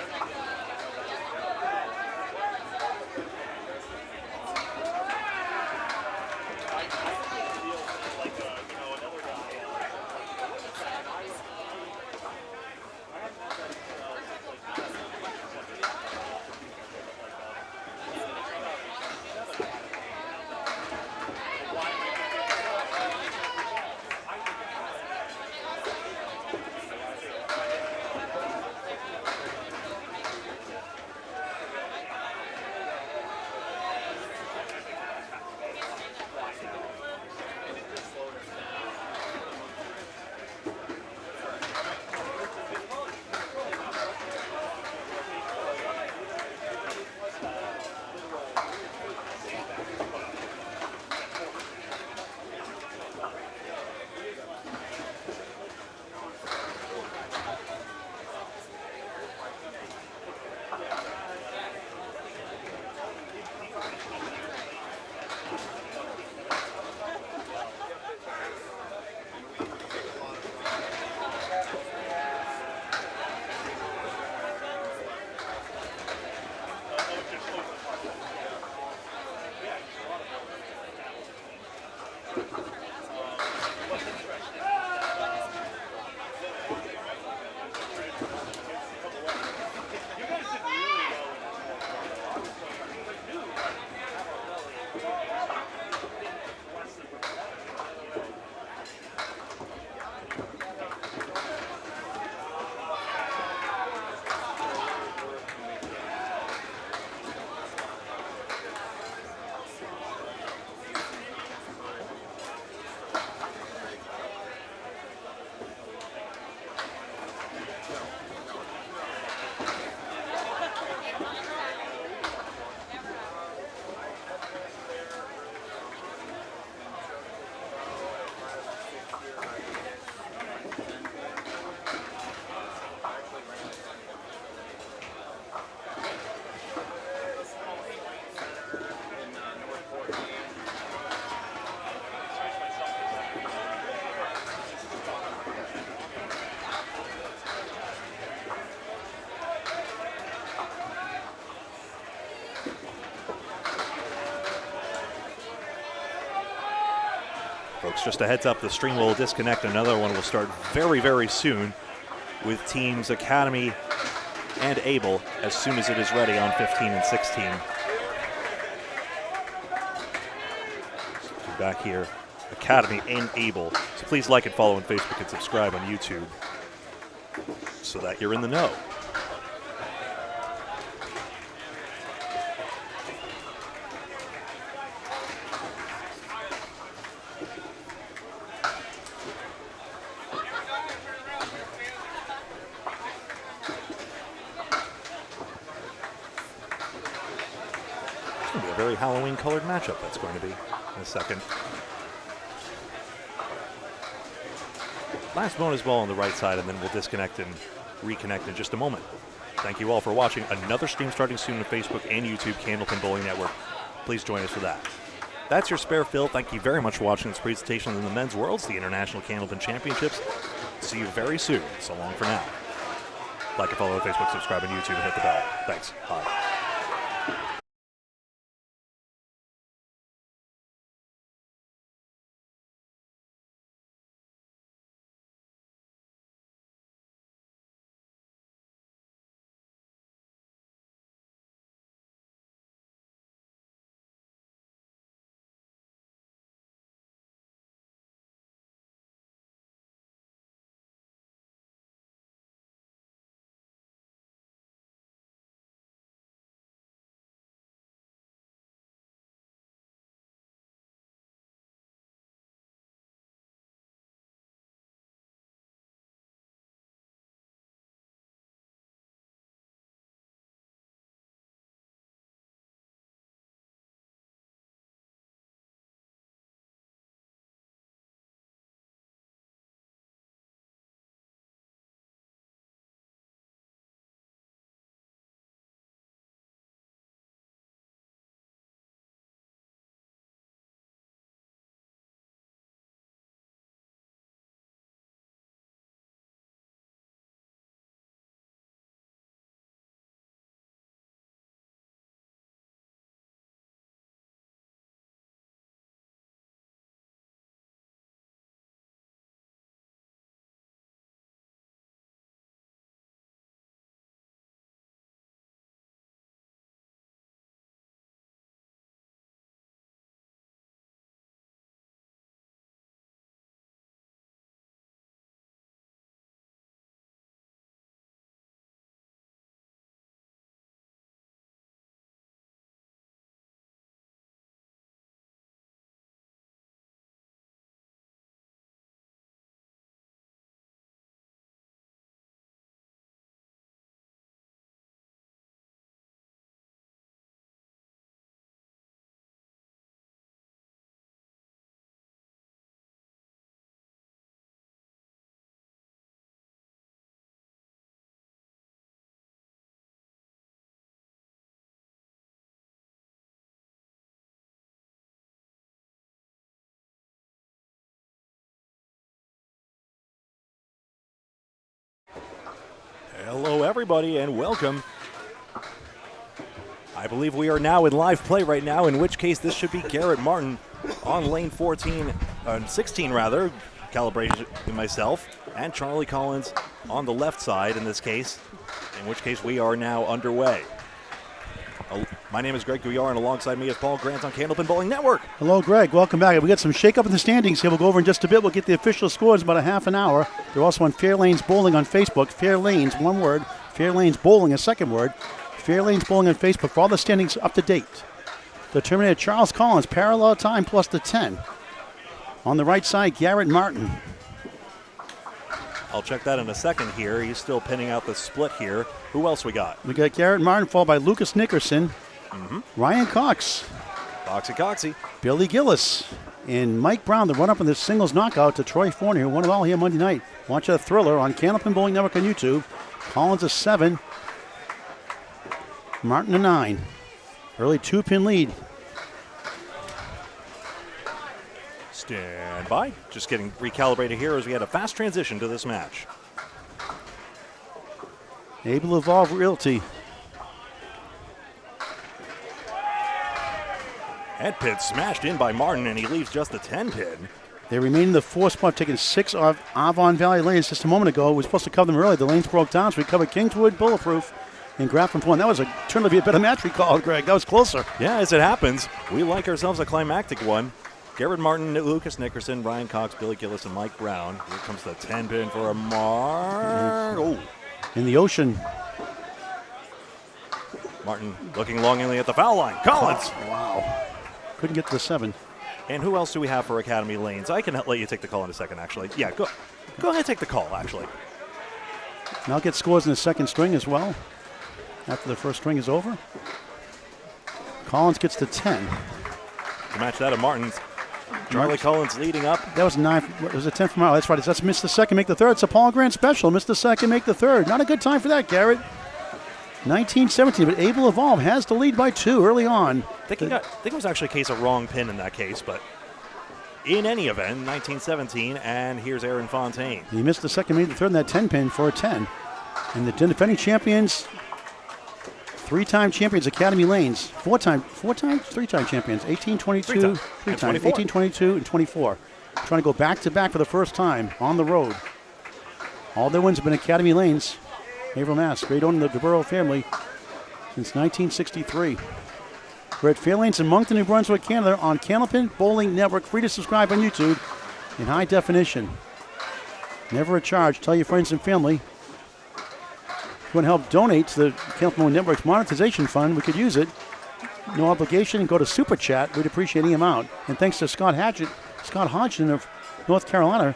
[SPEAKER 1] Folks, just a heads up, the stream will disconnect. Another one will start very, very soon with teams Academy and Able as soon as it is ready on 15 and 16. So back here, Academy and Able. So please like and follow on Facebook and subscribe on YouTube so that you're in the know. A very Halloween colored matchup that's going to be in a second. Last bonus ball on the right side, and then we'll disconnect and reconnect in just a moment. Thank you all for watching. Another stream starting soon on Facebook and YouTube, Candlepin Bowling Network. Please join us for that. That's your spare fill. Thank you very much for watching this presentation in the Men's Worlds, the International Candlepin Championships. See you very soon. So long for now. Like and follow on Facebook, subscribe on YouTube, and hit the bell. Thanks. Bye. Hello, everybody, and welcome. I believe we are now in live play right now, in which case this should be Garrett Martin on lane 16 rather, calibration myself, and Charlie Collins on the left side in this case, in which case we are now underway. My name is Greg Guyar, and alongside me is Paul Grant on Candlepin Bowling Network.
[SPEAKER 2] Hello, Greg. Welcome back. We got some shake-up in the standings here. We'll go over in just a bit. We'll get the official scores in about a half an hour. They're also on Fair Lanes Bowling on Facebook. Fair Lanes, one word. Fair Lanes Bowling, a second word. Fair Lanes Bowling on Facebook for all the standings up to date. The Terminator Charles Collins, parallel time plus the 10. On the right side, Garrett Martin.
[SPEAKER 1] I'll check that in a second here. He's still pinning out the split here. Who else we got?
[SPEAKER 2] We got Garrett Martin, followed by Lucas Nickerson, Ryan Cox,
[SPEAKER 1] Coxie.
[SPEAKER 2] Billy Gillis, and Mike Brown, the run-up in the singles knockout to Troy Forney, who won it all here Monday night. Watch that thriller on Candlepin Bowling Network on YouTube. Collins a 7, Martin a 9. Early 2-pin lead.
[SPEAKER 1] Stand by. Just getting recalibrated here as we had a fast transition to this match.
[SPEAKER 2] Able to evolve Realty.
[SPEAKER 1] Head pin smashed in by Martin, and he leaves just a 10-pin.
[SPEAKER 2] They remain in the 4th spot, taking 6 off Avon Valley lanes just a moment ago. We were supposed to cover them early. The lanes broke down, so we covered Kingswood, Bulletproof, and Graffam point. That was turned to be a better match we called, Greg. That was closer.
[SPEAKER 1] Yeah, as it happens, we like ourselves a climactic one. Garrett Martin, Lucas Nickerson, Ryan Cox, Billy Gillis, and Mike Brown. Here comes the 10-pin for a mark. Oh.
[SPEAKER 2] In the ocean.
[SPEAKER 1] Martin looking longingly at the foul line. Collins.
[SPEAKER 2] Wow. Couldn't get to the 7.
[SPEAKER 1] And who else do we have for Academy Lanes? I can let you take the call in a second, actually. Yeah, go ahead and take the call, actually.
[SPEAKER 2] Now get scores in the second string as well. After the first string is over. Collins gets to 10.
[SPEAKER 1] To match that of Martin's. Charlie Collins leading up.
[SPEAKER 2] That was 9. It was a 10 from out. That's right. That's missed the second, make the third. It's a Paul Grant special. Missed the second, make the third. Not a good time for that, Garrett. 19-17, but Able Evolve has the lead by 2 early on.
[SPEAKER 1] I think it was actually a case of wrong pin in that case, but in any event, 19-17, and here's Aaron Fontaine.
[SPEAKER 2] He missed the second, made the third, and that 10 pin for a 10. And the defending champions, 3-time champions, Academy Lanes, 3-time champions, 18, 22, 3-time, 18, 22, and 24. Trying to go back-to-back for the first time on the road. All their wins have been Academy Lanes. Haverhill, Mass. Great owner of the DeBurrow family since 1963. We're at Fair Lanes in Moncton, New Brunswick, Canada on Candlepin Bowling Network. Free to subscribe on YouTube in high definition. Never a charge. Tell your friends and family. If you want to help donate to the Candlepin Bowling Network's monetization fund, we could use it. No obligation. And go to Super Chat. We'd appreciate any amount. And thanks to Scott Hodgson of North Carolina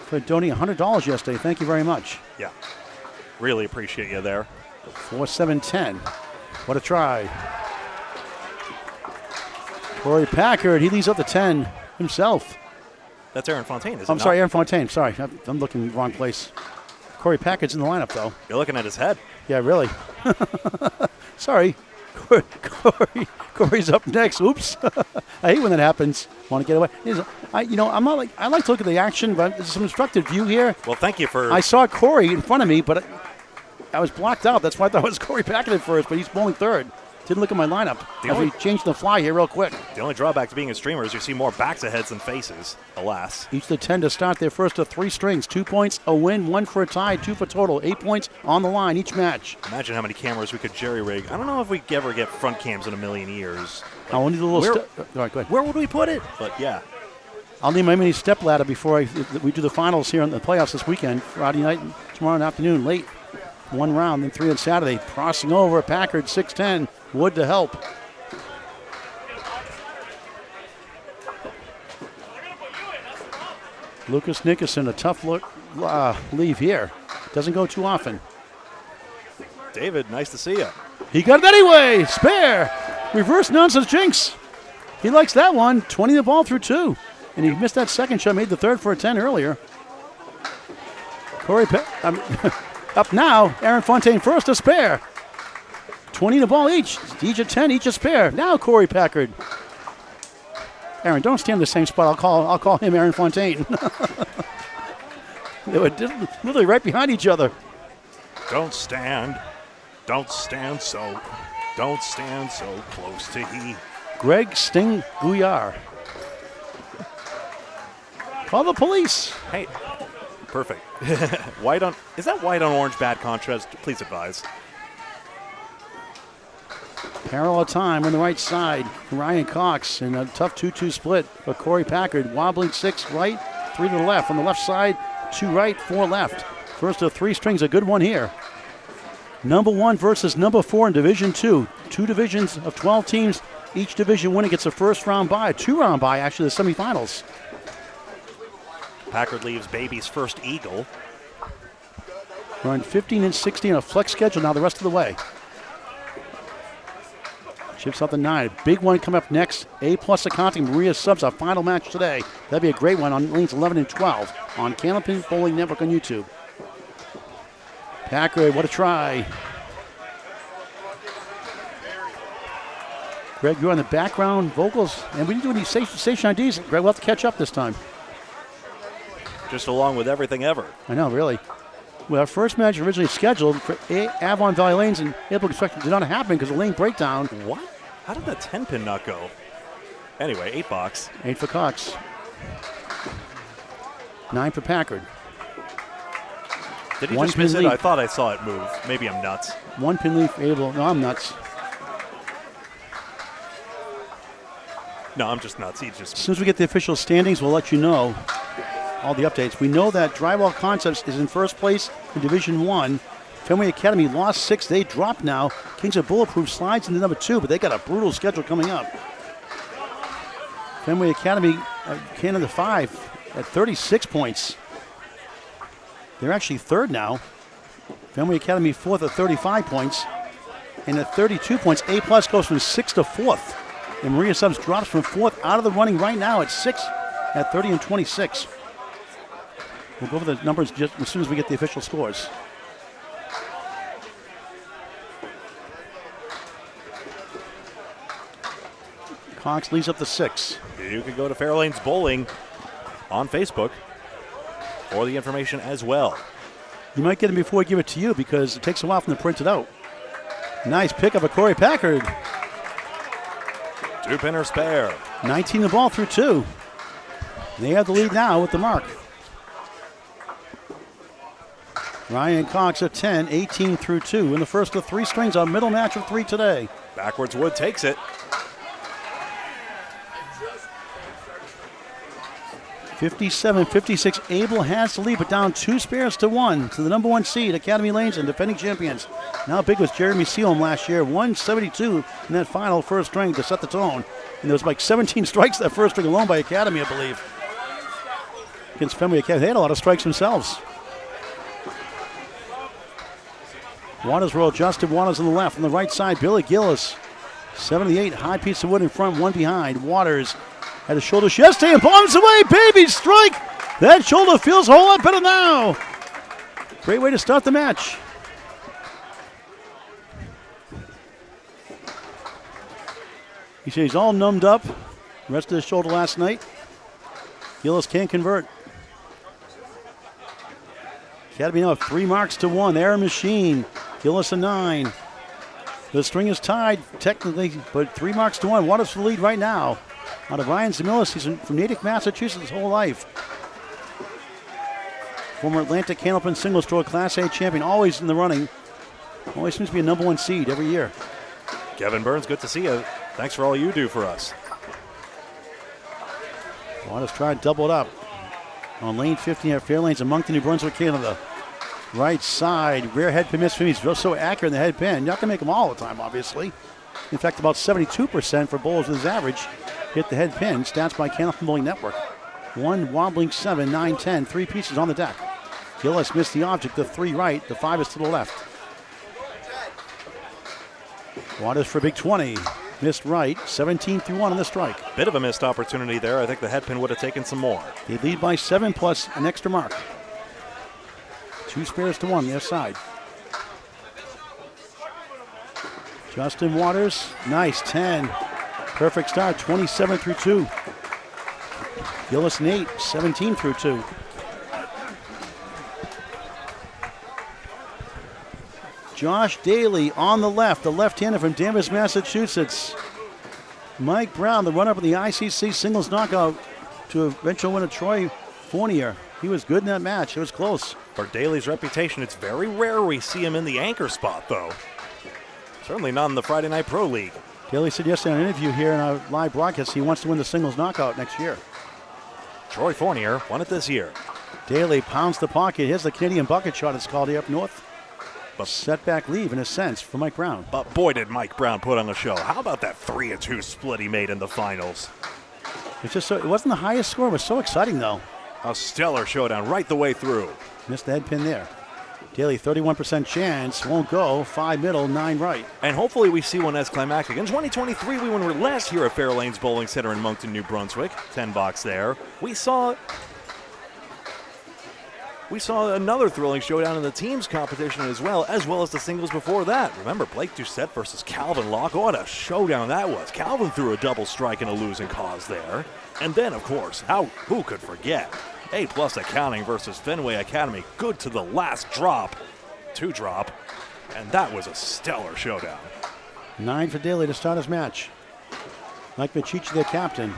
[SPEAKER 2] for donating $100 yesterday. Thank you very much.
[SPEAKER 1] Yeah. Really appreciate you there.
[SPEAKER 2] 4-7-10. What a try. Corey Packard, he leads up the 10 himself.
[SPEAKER 1] That's Aaron Fontaine, isn't it?
[SPEAKER 2] I'm sorry, Aaron Fontaine. Sorry, I'm looking in the wrong place. Corey Packard's in the lineup, though.
[SPEAKER 1] You're looking at his head.
[SPEAKER 2] Yeah, really. Sorry. Corey's up next. Oops. I hate when that happens. Want to get away. I'm not like, I like to look at the action, but there's some instructive view here.
[SPEAKER 1] Well, thank you for...
[SPEAKER 2] I saw Corey in front of me, but I was blocked out. That's why I thought it was Corey Packard at first, but he's bowling third. Didn't look at my lineup. We changed the fly here real quick.
[SPEAKER 1] The only drawback to being a streamer is you see more backs of heads than faces, alas.
[SPEAKER 2] Each of the 10 to start their first of 3 strings. 2 points, a win, 1 for a tie, 2 for total. 8 points on the line each match.
[SPEAKER 1] Imagine how many cameras we could jerry-rig. I don't know if we ever get front cams in a million years.
[SPEAKER 2] I'll need a little step. All right, go ahead.
[SPEAKER 1] Where would we put it? But yeah.
[SPEAKER 2] I'll need my mini step ladder before we do the finals here in the playoffs this weekend. Friday night, tomorrow afternoon, late. 1 round, then 3 on Saturday. Crossing over, Packard, 6-10. Wood to help. Lucas Nickerson, a tough look leave here. Doesn't go too often.
[SPEAKER 1] David, nice to see you.
[SPEAKER 2] He got it anyway. Spare. Reverse nonsense jinx. He likes that one. 20 the ball through 2. And he missed that second shot, made the third for a 10 earlier. Up now, Aaron Fontaine first, a spare. 20 the ball each a 10, each a spare. Now Corey Packard. Aaron, don't stand in the same spot. I'll call him Aaron Fontaine. They were literally right behind each other.
[SPEAKER 1] Don't stand so close to he.
[SPEAKER 2] Greg Sting Guyar. Call the police.
[SPEAKER 1] Hey, perfect. Is that white on orange bad contrast? Please advise.
[SPEAKER 2] Parallel time on the right side for Ryan Cox in a tough 2-2 split for Corey Packard. Wobbling 6 right, 3 to the left. On the left side, 2 right, 4 left. First of 3 strings, a good one here. Number 1 versus number 4 in Division 2. 2 divisions of 12 teams. Each division winner gets a first round bye, a 2-round bye, actually, the semifinals.
[SPEAKER 1] Packard leaves baby's first eagle.
[SPEAKER 2] Run 15 and 16 on a flex schedule now the rest of the way. Chips up the 9. Big one coming up next. A-plus accounting. Maria Subs, our final match today. That'd be a great one on lanes 11 and 12 on Candlepin Bowling Network on YouTube. Packard, what a try. Greg, you're on the background vocals, and we didn't do any station IDs. Greg, we'll have to catch up this time.
[SPEAKER 1] Just along with everything ever.
[SPEAKER 2] I know, really. Well, our first match originally scheduled for Avon Valley Lanes and April Construction did not happen because of lane breakdown.
[SPEAKER 1] What? How did that 10-pin not go? Anyway, 8 box.
[SPEAKER 2] 8 for Cox. 9 for Packard.
[SPEAKER 1] Did he
[SPEAKER 2] One
[SPEAKER 1] just miss
[SPEAKER 2] pin
[SPEAKER 1] it?
[SPEAKER 2] lead.
[SPEAKER 1] I thought I saw it move. Maybe I'm nuts.
[SPEAKER 2] 1 pin lead for Abel. No, I'm nuts.
[SPEAKER 1] No, I'm just nuts. He just.
[SPEAKER 2] As soon as we get the official standings, we'll let you know all the updates. We know that Drywall Concepts is in first place in Division 1. Fenway Academy lost 6. They dropped now. Kingswood Bulletproof slides into number 2, but they got a brutal schedule coming up. Fenway Academy, Canada 5 at 36 points. They're actually third now. Fenway Academy fourth at 35 points. And at 32 points, A-plus goes from 6th to 4th. And Maria Subs drops from 4th out of the running right now at 6 at 30 and 26. We'll go over the numbers just as soon as we get the official scores. Cox leads up to 6.
[SPEAKER 1] You can go to Fairlanes Bowling on Facebook for the information as well.
[SPEAKER 2] You might get it before I give it to you because it takes a while for them to print it out. Nice pickup of Corey Packard.
[SPEAKER 1] 2-pinner spare.
[SPEAKER 2] 19 the ball through 2. They have the lead now with the mark. Ryan Cox at 10, 18 through 2 in the first of 3 strings on middle match of 3 today.
[SPEAKER 1] Backwards Wood takes it.
[SPEAKER 2] 57-56, Abel has the lead, but down 2 spares to 1 to the number 1 seed, Academy Lanes, and defending champions. Now big was Jeremy Seelum last year, 172 in that final first string to set the tone. And there was like 17 strikes that first string alone by Academy, I believe. Against Fenway Academy, they had a lot of strikes themselves. Waters roll adjusted, Waters on the left. On the right side, Billy Gillis. 78, high piece of wood in front, 1 behind. Waters had a shoulder yesterday and bombs away. Baby strike. That shoulder feels a whole lot better now. Great way to start the match. He says he's all numbed up. Rest of his shoulder last night. Gillis can't convert. Academy now 3 marks to 1. Air Machine. Gillis a 9. The string is tied technically, but 3 marks to 1. Waters for the lead right now. Out of Ryan Zamilis, he's from Natick, Massachusetts his whole life. Former Atlantic Candlepin Singles Tour Class A champion, always in the running. Always seems to be a number 1 seed every year.
[SPEAKER 1] Kevin Burns, good to see you. Thanks for all you do for us.
[SPEAKER 2] Waters trying to double it up. On lane 15 at Fairlanes in Moncton, New Brunswick, Canada. Right side, rear head pin miss for me. He's so accurate in the head pin. You're not going to make them all the time, obviously. In fact, about 72% for bowlers with his average hit the head pin. Stats by Candlepin Bowling Network. 1 wobbling 7, 9, 10. 3 pieces on the deck. Gillis missed the object. The 3 right. The 5 is to the left. Waters for big 20. Missed right. 17 through 1 on the strike.
[SPEAKER 1] Bit of a missed opportunity there. I think the head pin would have taken some more.
[SPEAKER 2] They lead by 7 plus an extra mark. 2 spares to 1 their side. Justin Waters, nice 10. Perfect start, 27 through 2. Gillis and 8, 17 through 2. Josh Daly on the left-hander from Danvers, Massachusetts. Mike Brown, the runner-up in the ICC singles knockout to eventual winner Troy Fournier. He was good in that match. It was close.
[SPEAKER 1] For Daly's reputation, it's very rare we see him in the anchor spot, though. Certainly not in the Friday Night Pro League.
[SPEAKER 2] Daly said yesterday in an interview here in our live broadcast he wants to win the singles knockout next year.
[SPEAKER 1] Troy Fournier won it this year.
[SPEAKER 2] Daly pounds the pocket. Here's the Canadian bucket shot. It's called here up north.
[SPEAKER 1] But
[SPEAKER 2] setback leave, in a sense, for Mike Brown.
[SPEAKER 1] But boy, did Mike Brown put on a show. How about that 3-2 split he made in the finals?
[SPEAKER 2] It's just so, it wasn't the highest score. It was so exciting, though.
[SPEAKER 1] A stellar showdown right the way through.
[SPEAKER 2] Missed the head pin there. Daly, 31% chance. Won't go. 5 middle, 9 right.
[SPEAKER 1] And hopefully we see one as climactic. In 2023, we were last here at Fairlanes Bowling Center in Moncton, New Brunswick. 10 box there. We saw another thrilling showdown in the teams competition as well as the singles before that. Remember, Blake Doucette versus Calvin Locke. What a showdown that was. Calvin threw a double strike in a losing cause there. And then, of course, who could forget? A+ Accounting versus Fenway Academy. Good to the last drop. 2-drop. And that was a stellar showdown.
[SPEAKER 2] 9 for Daly to start his match. Mike Machici, their captain.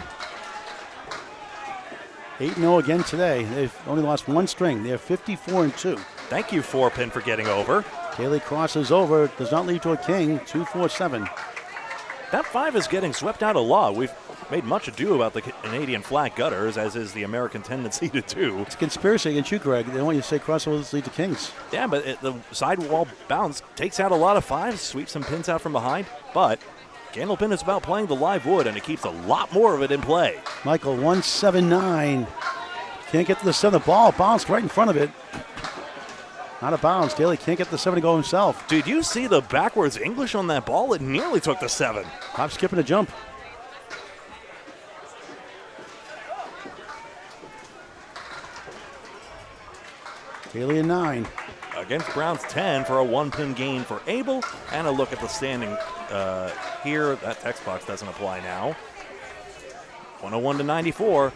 [SPEAKER 2] 8-0 again today. They've only lost 1 string. They're 54-2.
[SPEAKER 1] Thank you, 4-pin, for getting over.
[SPEAKER 2] Daly crosses over. Does not lead to a king. 2-4-7.
[SPEAKER 1] That 5 is getting swept out a lot. We've made much ado about the Canadian flat gutters, as is the American tendency to do.
[SPEAKER 2] It's a conspiracy against you, Greg. They don't want you to say crossovers lead to kings.
[SPEAKER 1] Yeah, but the sidewall bounce takes out a lot of 5s, sweeps some pins out from behind. But Candlepin is about playing the live wood, and it keeps a lot more of it in play.
[SPEAKER 2] Michael, 179. Can't get to the 7. The ball bounced right in front of it. Out of bounds. Daly can't get the 7 to go himself.
[SPEAKER 1] Did you see the backwards English on that ball? It nearly took the 7.
[SPEAKER 2] Hop, skip, and a jump. Daly in 9.
[SPEAKER 1] Against Brown's 10 for a 1-pin gain for Abel. And a look at the standing here. That text box doesn't apply now. 101-94.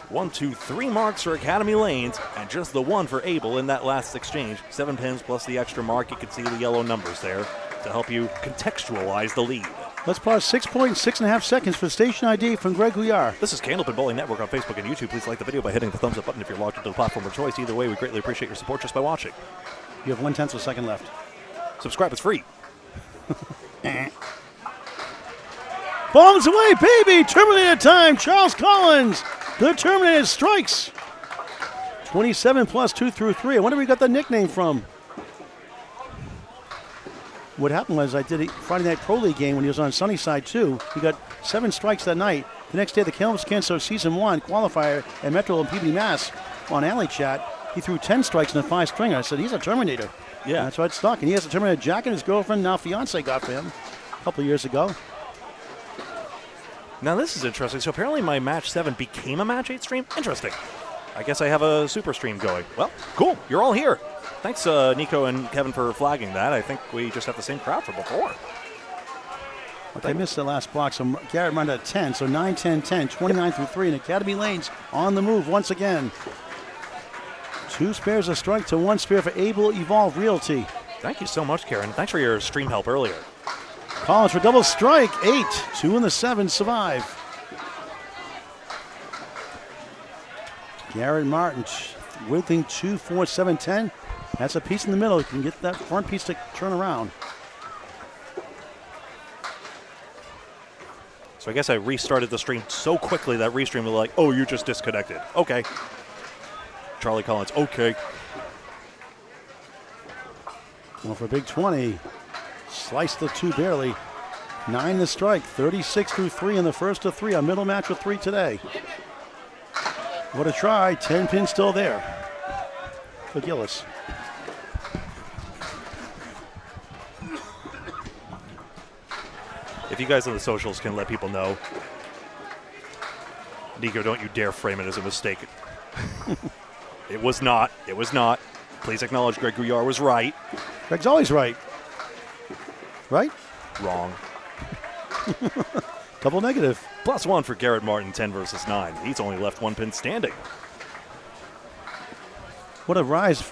[SPEAKER 1] 1, 2, 3 marks for Academy Lanes, and just the 1 for Abel in that last exchange. 7 pins plus the extra mark. You can see the yellow numbers there to help you contextualize the lead.
[SPEAKER 2] Let's pause 6.5 seconds for station ID from Greg Guyar.
[SPEAKER 1] This is Candlepin Bowling Network on Facebook and YouTube. Please like the video by hitting the thumbs up button if you're logged into the platform of choice. Either way, we greatly appreciate your support just by watching.
[SPEAKER 2] You have 1/10 of a second left.
[SPEAKER 1] Subscribe, it's free.
[SPEAKER 2] Bombs away, baby! Terminator time, Charles Collins. The Terminator strikes. 27 plus 2 through 3. I wonder where he got the nickname from. What happened was I did a Friday Night Pro League game when he was on Sunnyside 2. He got 7 strikes that night. The next day, the Kamloops Canso Season 1 qualifier at Metro and PB Mass on Alley Chat, he threw 10 strikes in a 5-stringer. I said, he's a Terminator.
[SPEAKER 1] Yeah.
[SPEAKER 2] And that's why it's stuck. And he has a Terminator jacket his girlfriend, now fiance, got for him a couple of years ago.
[SPEAKER 1] Now this is interesting. So apparently my match 7 became a match 8 stream. Interesting. I guess I have a super stream going. Well, cool. You're all here. Thanks, Nico and Kevin, for flagging that. I think we just have the same crowd from before.
[SPEAKER 2] Okay, I missed the last block, so Garrett run at 10, so 9, 10, 10, 29 through 3, and Academy Lanes on the move once again. 2 spares a strike to 1 spare for Able Evolve Realty.
[SPEAKER 1] Thank you so much, Karen. Thanks for your stream help earlier.
[SPEAKER 2] Collins for double strike, 8, 2 and the 7 survive. Garrett Martin, whipping 2, 4, 7, 10. That's a piece in the middle. You can get that front piece to turn around.
[SPEAKER 1] So I guess I restarted the stream so quickly that restream was like, oh, you just disconnected. Okay. Charlie Collins, okay.
[SPEAKER 2] Well, for a big 20, sliced the 2 barely. 9 the strike, 36 through 3 in the first of 3. A middle match with 3 today. What a try. 10 pins still there for Gillis.
[SPEAKER 1] If you guys on the socials can let people know, Nico, don't you dare frame it as a mistake. It was not. It was not. Please acknowledge Greg Guyar was right.
[SPEAKER 2] Greg's always right. Right?
[SPEAKER 1] Wrong.
[SPEAKER 2] Double negative.
[SPEAKER 1] +1 for Garrett Martin, 10 versus 9. He's only left 1 pin standing.
[SPEAKER 2] What a rise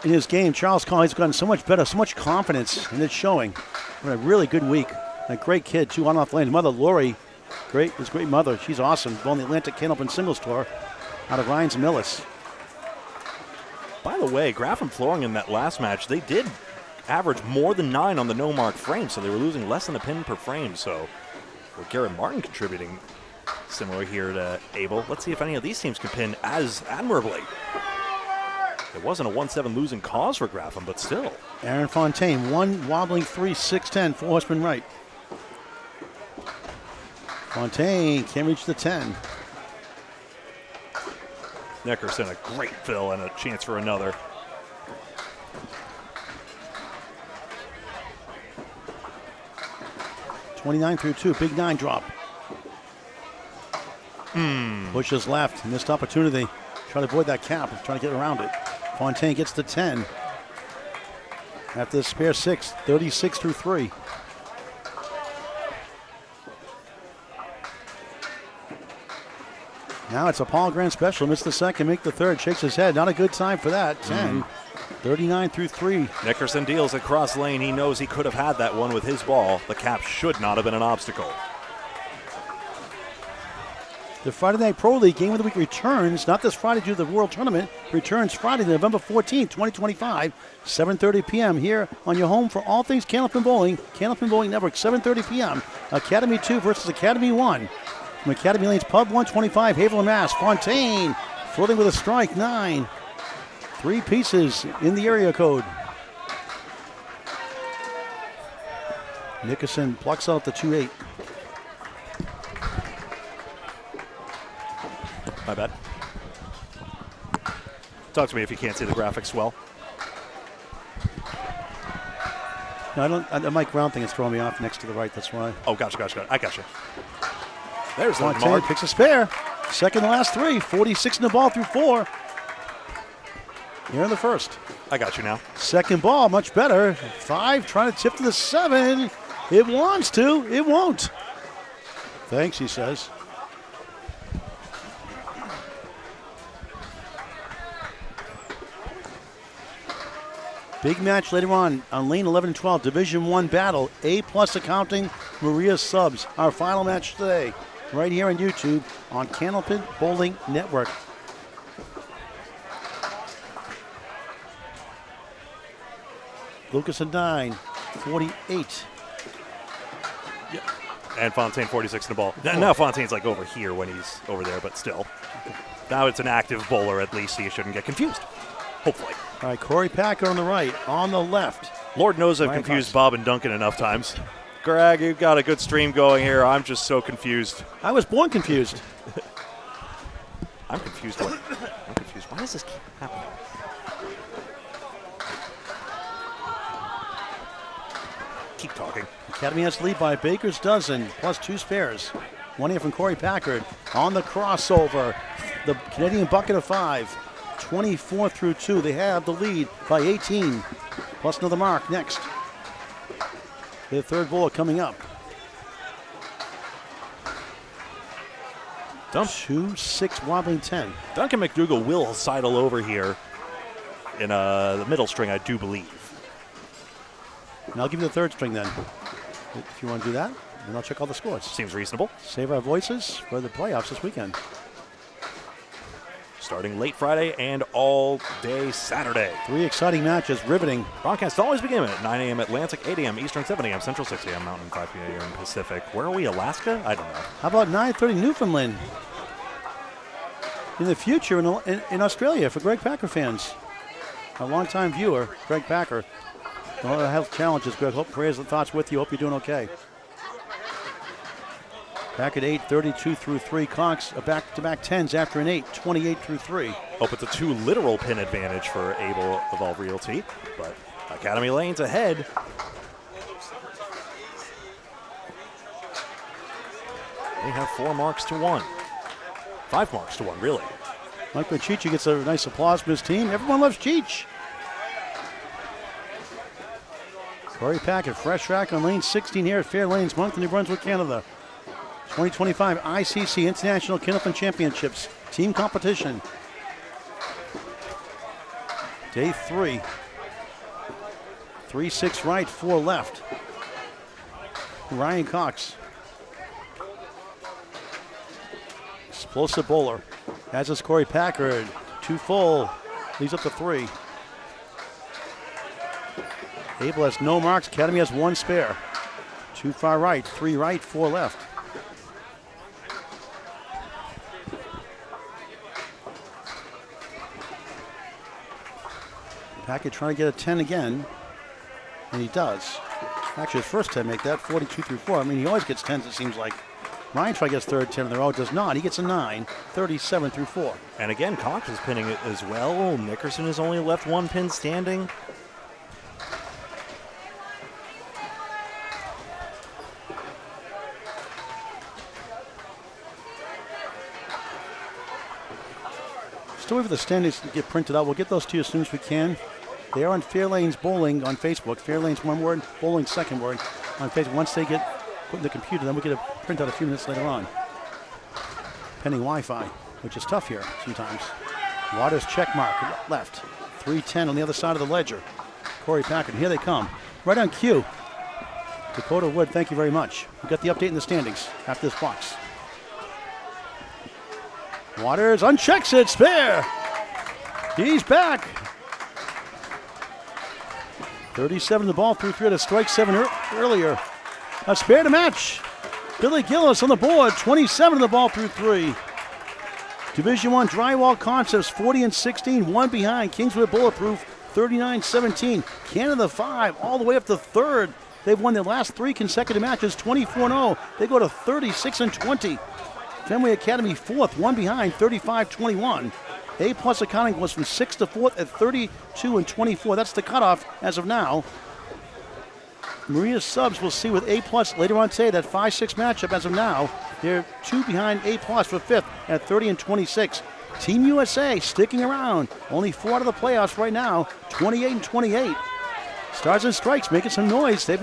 [SPEAKER 2] in his game. Charles Colley's gotten so much better, so much confidence, and it's showing. What a really good week. A great kid, too, on off lane. His mother, Lori, his great mother. She's awesome. Won the Atlantic Candlepin Singles Tour out of Ryan's Millis.
[SPEAKER 1] By the way, Graffam Flooring in that last match, they did average more than 9 on the no-mark frame, so they were losing less than a pin per frame. So, with Garrett Martin contributing similar here to Abel. Let's see if any of these teams can pin as admirably. It wasn't a 1-7 losing cause for Graffam, but still.
[SPEAKER 2] Aaron Fontaine, 1 wobbling 3, 6-10, 4 horseman right. Fontaine can't reach the 10.
[SPEAKER 1] Nickerson, a great fill and a chance for another.
[SPEAKER 2] (29-2), big 9 drop. Pushes left, missed opportunity. Try to avoid that cap, trying to get around it. Fontaine gets the 10. After the spare 6, 36-3. Now it's a Paul Grant special. Missed the second, make the third. Shakes his head. Not a good time for that. 10, 39-3.
[SPEAKER 1] Nickerson deals across lane. He knows he could have had that one with his ball. The cap should not have been an obstacle.
[SPEAKER 2] The Friday Night Pro League Game of the Week returns, not this Friday due to the World Tournament, returns Friday, November 14th, 2025, 7:30 p.m. here on your home for all things Candlepin Bowling, Candlepin Bowling Network, 7:30 p.m. Academy 2 versus Academy 1. From Academy Lanes Pub 125, Haverhill, Mass. Fontaine floating with a strike, 9. 3 pieces in the area code. Nickerson plucks out the 2-8.
[SPEAKER 1] My bad. Talk to me if you can't see the graphics well.
[SPEAKER 2] No, the Mike Brown thing is throwing me off next to the right, that's why.
[SPEAKER 1] Oh, gotcha. I gotcha. There's the
[SPEAKER 2] Fontaine
[SPEAKER 1] mark.
[SPEAKER 2] picks a spare. Second to last 3, 46 in the ball through 4. Here in the first.
[SPEAKER 1] I got you now.
[SPEAKER 2] Second ball, much better. 5, trying to tip to the 7. It wants to, it won't. Thanks, he says. Big match later on lane 11 and 12, Division 1 battle. A-plus accounting, Maria Subs. Our final match today, right here on YouTube on Candlepin Bowling Network. Lucas a 9, 48.
[SPEAKER 1] And Fontaine 46 in the ball. Now Fontaine's like over here when he's over there, but still. Now it's an active bowler at least, so you shouldn't get confused. Hopefully.
[SPEAKER 2] All right, Corey Packer on the right, on the left.
[SPEAKER 1] Lord knows I've confused Bob and Duncan enough times. Greg, you've got a good stream going here. I'm just so confused.
[SPEAKER 2] I was born confused.
[SPEAKER 1] I'm confused. I'm confused. Why does this keep happening? Keep talking.
[SPEAKER 2] Academy has lead by Baker's dozen, plus 2 spares. One here from Corey Packard on the crossover. The Canadian bucket of 5. 24-2. They have the lead by 18. Plus another mark next. Their third bowler coming up.
[SPEAKER 1] Dump.
[SPEAKER 2] 2-6 wobbling 10.
[SPEAKER 1] Duncan McDougall will sidle over here in the middle string, I do believe.
[SPEAKER 2] And I'll give you the third string then. If you want to do that, then I'll check all the scores.
[SPEAKER 1] Seems reasonable.
[SPEAKER 2] Save our voices for the playoffs this weekend.
[SPEAKER 1] Starting late Friday and all day Saturday.
[SPEAKER 2] 3 exciting matches, riveting.
[SPEAKER 1] Broadcast always begin at 9 a.m. Atlantic, 8 a.m. Eastern, 7 a.m. Central, 6 a.m. Mountain, 5 p.m. Pacific. Where are we, Alaska? I don't know.
[SPEAKER 2] How about 9:30 Newfoundland? In the future in Australia for Greg Packer fans. A longtime viewer, Greg Packer. A lot of health challenges, Greg. Hope, prayers, and thoughts with you. Hope you're doing okay. Back at 8, 32-3. Cox back-to-back 10s after an 8, 28-3.
[SPEAKER 1] Hope it's a 2 literal pin advantage for Abel of Realty, but Academy Lane's ahead. They have 4 marks to 1. 5 marks to 1, really.
[SPEAKER 2] Mike Chichi gets a nice applause from his team. Everyone loves Cheech. Corey Packard, fresh track on lane 16 here at Fair Lanes, Moncton, New Brunswick, Canada. 2025 ICC International Candlepin Championships team competition. Day 3. 3-6 right, 4 left. Ryan Cox. Explosive bowler. As is Corey Packard. 2 full. Leaves up to 3. Abel has no marks. Academy has 1 spare. 2 far right, 3 right, 4 left. Packard trying to get a 10 again. And he does. Actually, his first 10 make that 42 through 4. I mean, he always gets 10s, it seems like. Ryan tries to get his third 10 in the row. Does not. He gets a 9, 37 through 4.
[SPEAKER 1] And again, Cox is pinning it as well. Nickerson has only left 1 pin standing.
[SPEAKER 2] Still wait for the standings to get printed out. We'll get those to you as soon as we can. They are on Fairlanes Bowling on Facebook. Fairlanes, 1 word, Bowling, 2nd word on Facebook. Once they get put in the computer, then we'll get a printout a few minutes later on. Pending Wi-Fi, which is tough here sometimes. Waters check mark, left. 310 on the other side of the ledger. Corey Packard, here they come. Right on cue. Dakota Wood, thank you very much. We got the update in the standings after this box. Waters unchecks it, spare. He's back. 37 the ball through 3 to strike 7 earlier. A spare to match. Billy Gillis on the board, 27 the ball through 3. Division I Drywall Concepts 40-16, 1 behind. Kingswood Bulletproof 39-17. Canada 5 all the way up to 3rd. They've won their last 3 consecutive matches, 24-0. They go to 36-20. Fenway Academy 4th, 1 behind, 35-21. A+ accounting was from 6th to 4th at 32-24. That's the cutoff as of now. Maria Subs we'll see with A+ later on today. That 5-6 matchup as of now. They're 2 behind A+ for 5th at 30-26. Team USA sticking around. Only 4 out of the playoffs right now, 28-28. Stars and Strikes making some noise. They've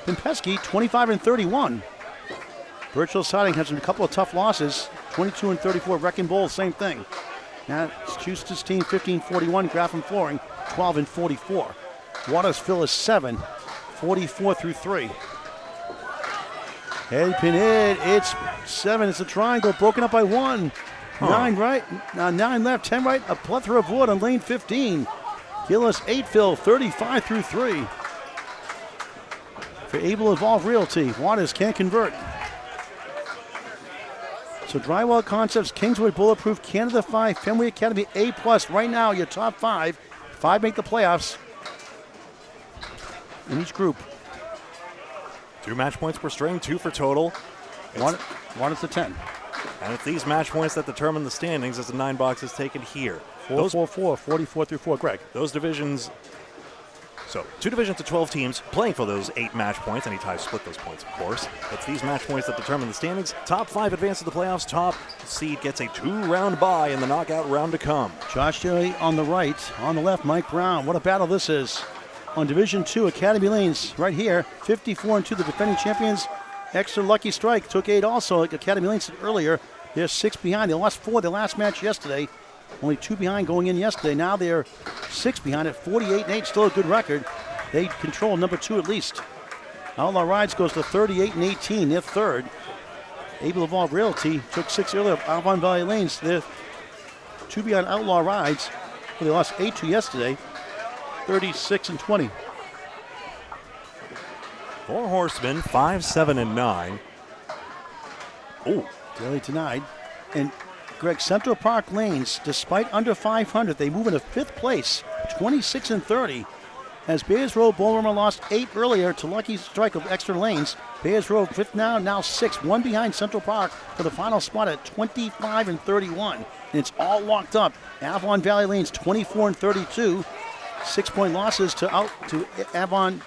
[SPEAKER 2] been pesky, 25-31. Birchville Siding has a couple of tough losses, 22-34. Wrecking Bowl, same thing. Massachusetts team 15-41. Graffam Flooring 12-44. Watersville is 7, 44 through 3. Headpin hit. It's 7. It's a triangle broken up by 1. 9 right, 9 left, 10 right. A plethora of wood on lane 15. Gillis 8 fill, 35 through 3. For Able Evolve Realty, Waters can't convert. So Drywall Concepts, Kingswood Bulletproof, Canada 5, Fenway Academy A+. Right now, your top 5. 5 make the playoffs in each group.
[SPEAKER 1] 2 match points per string, 2 for total.
[SPEAKER 2] One is the 10.
[SPEAKER 1] And it's these match points that determine the standings as the 9 boxes taken here.
[SPEAKER 2] 4-4-4, 44 through 4, Greg.
[SPEAKER 1] Those divisions, so 2 divisions of 12 teams playing for those 8 match points. Any ties split those points, of course. It's these match points that determine the standings. Top 5 advance to the playoffs. Top seed gets a 2-round bye in the knockout round to come.
[SPEAKER 2] Josh Daly on the right. On the left, Mike Brown. What a battle this is. On Division 2, Academy Lanes right here. 54-2, the defending champions. Extra lucky strike took 8 also. Like Academy Lanes said earlier, they're 6 behind. They lost 4 their last match yesterday. Only 2 behind going in yesterday. Now they're 6 behind at 48-8. Still a good record. They control number 2 at least. Outlaw Rides goes to 38-18. They're 3rd. Able Evolve Realty took 6 earlier. Avon Valley Lanes, they're 2 behind Outlaw Rides. They lost 8-2 yesterday. 36-20.
[SPEAKER 1] 4 horsemen, 5, 7, and 9. Oh,
[SPEAKER 2] Daly denied. And Greg, Central Park Lanes, despite under 500, they move into 5th place, 26-30. As Bayers Road Ballroomer lost 8 earlier to lucky strike of extra lanes. Bayers Road 5th now 6, 1 behind Central Park for the final spot at 25-31. And it's all locked up. Avon Valley Lanes 24-32. 6-point losses to Avon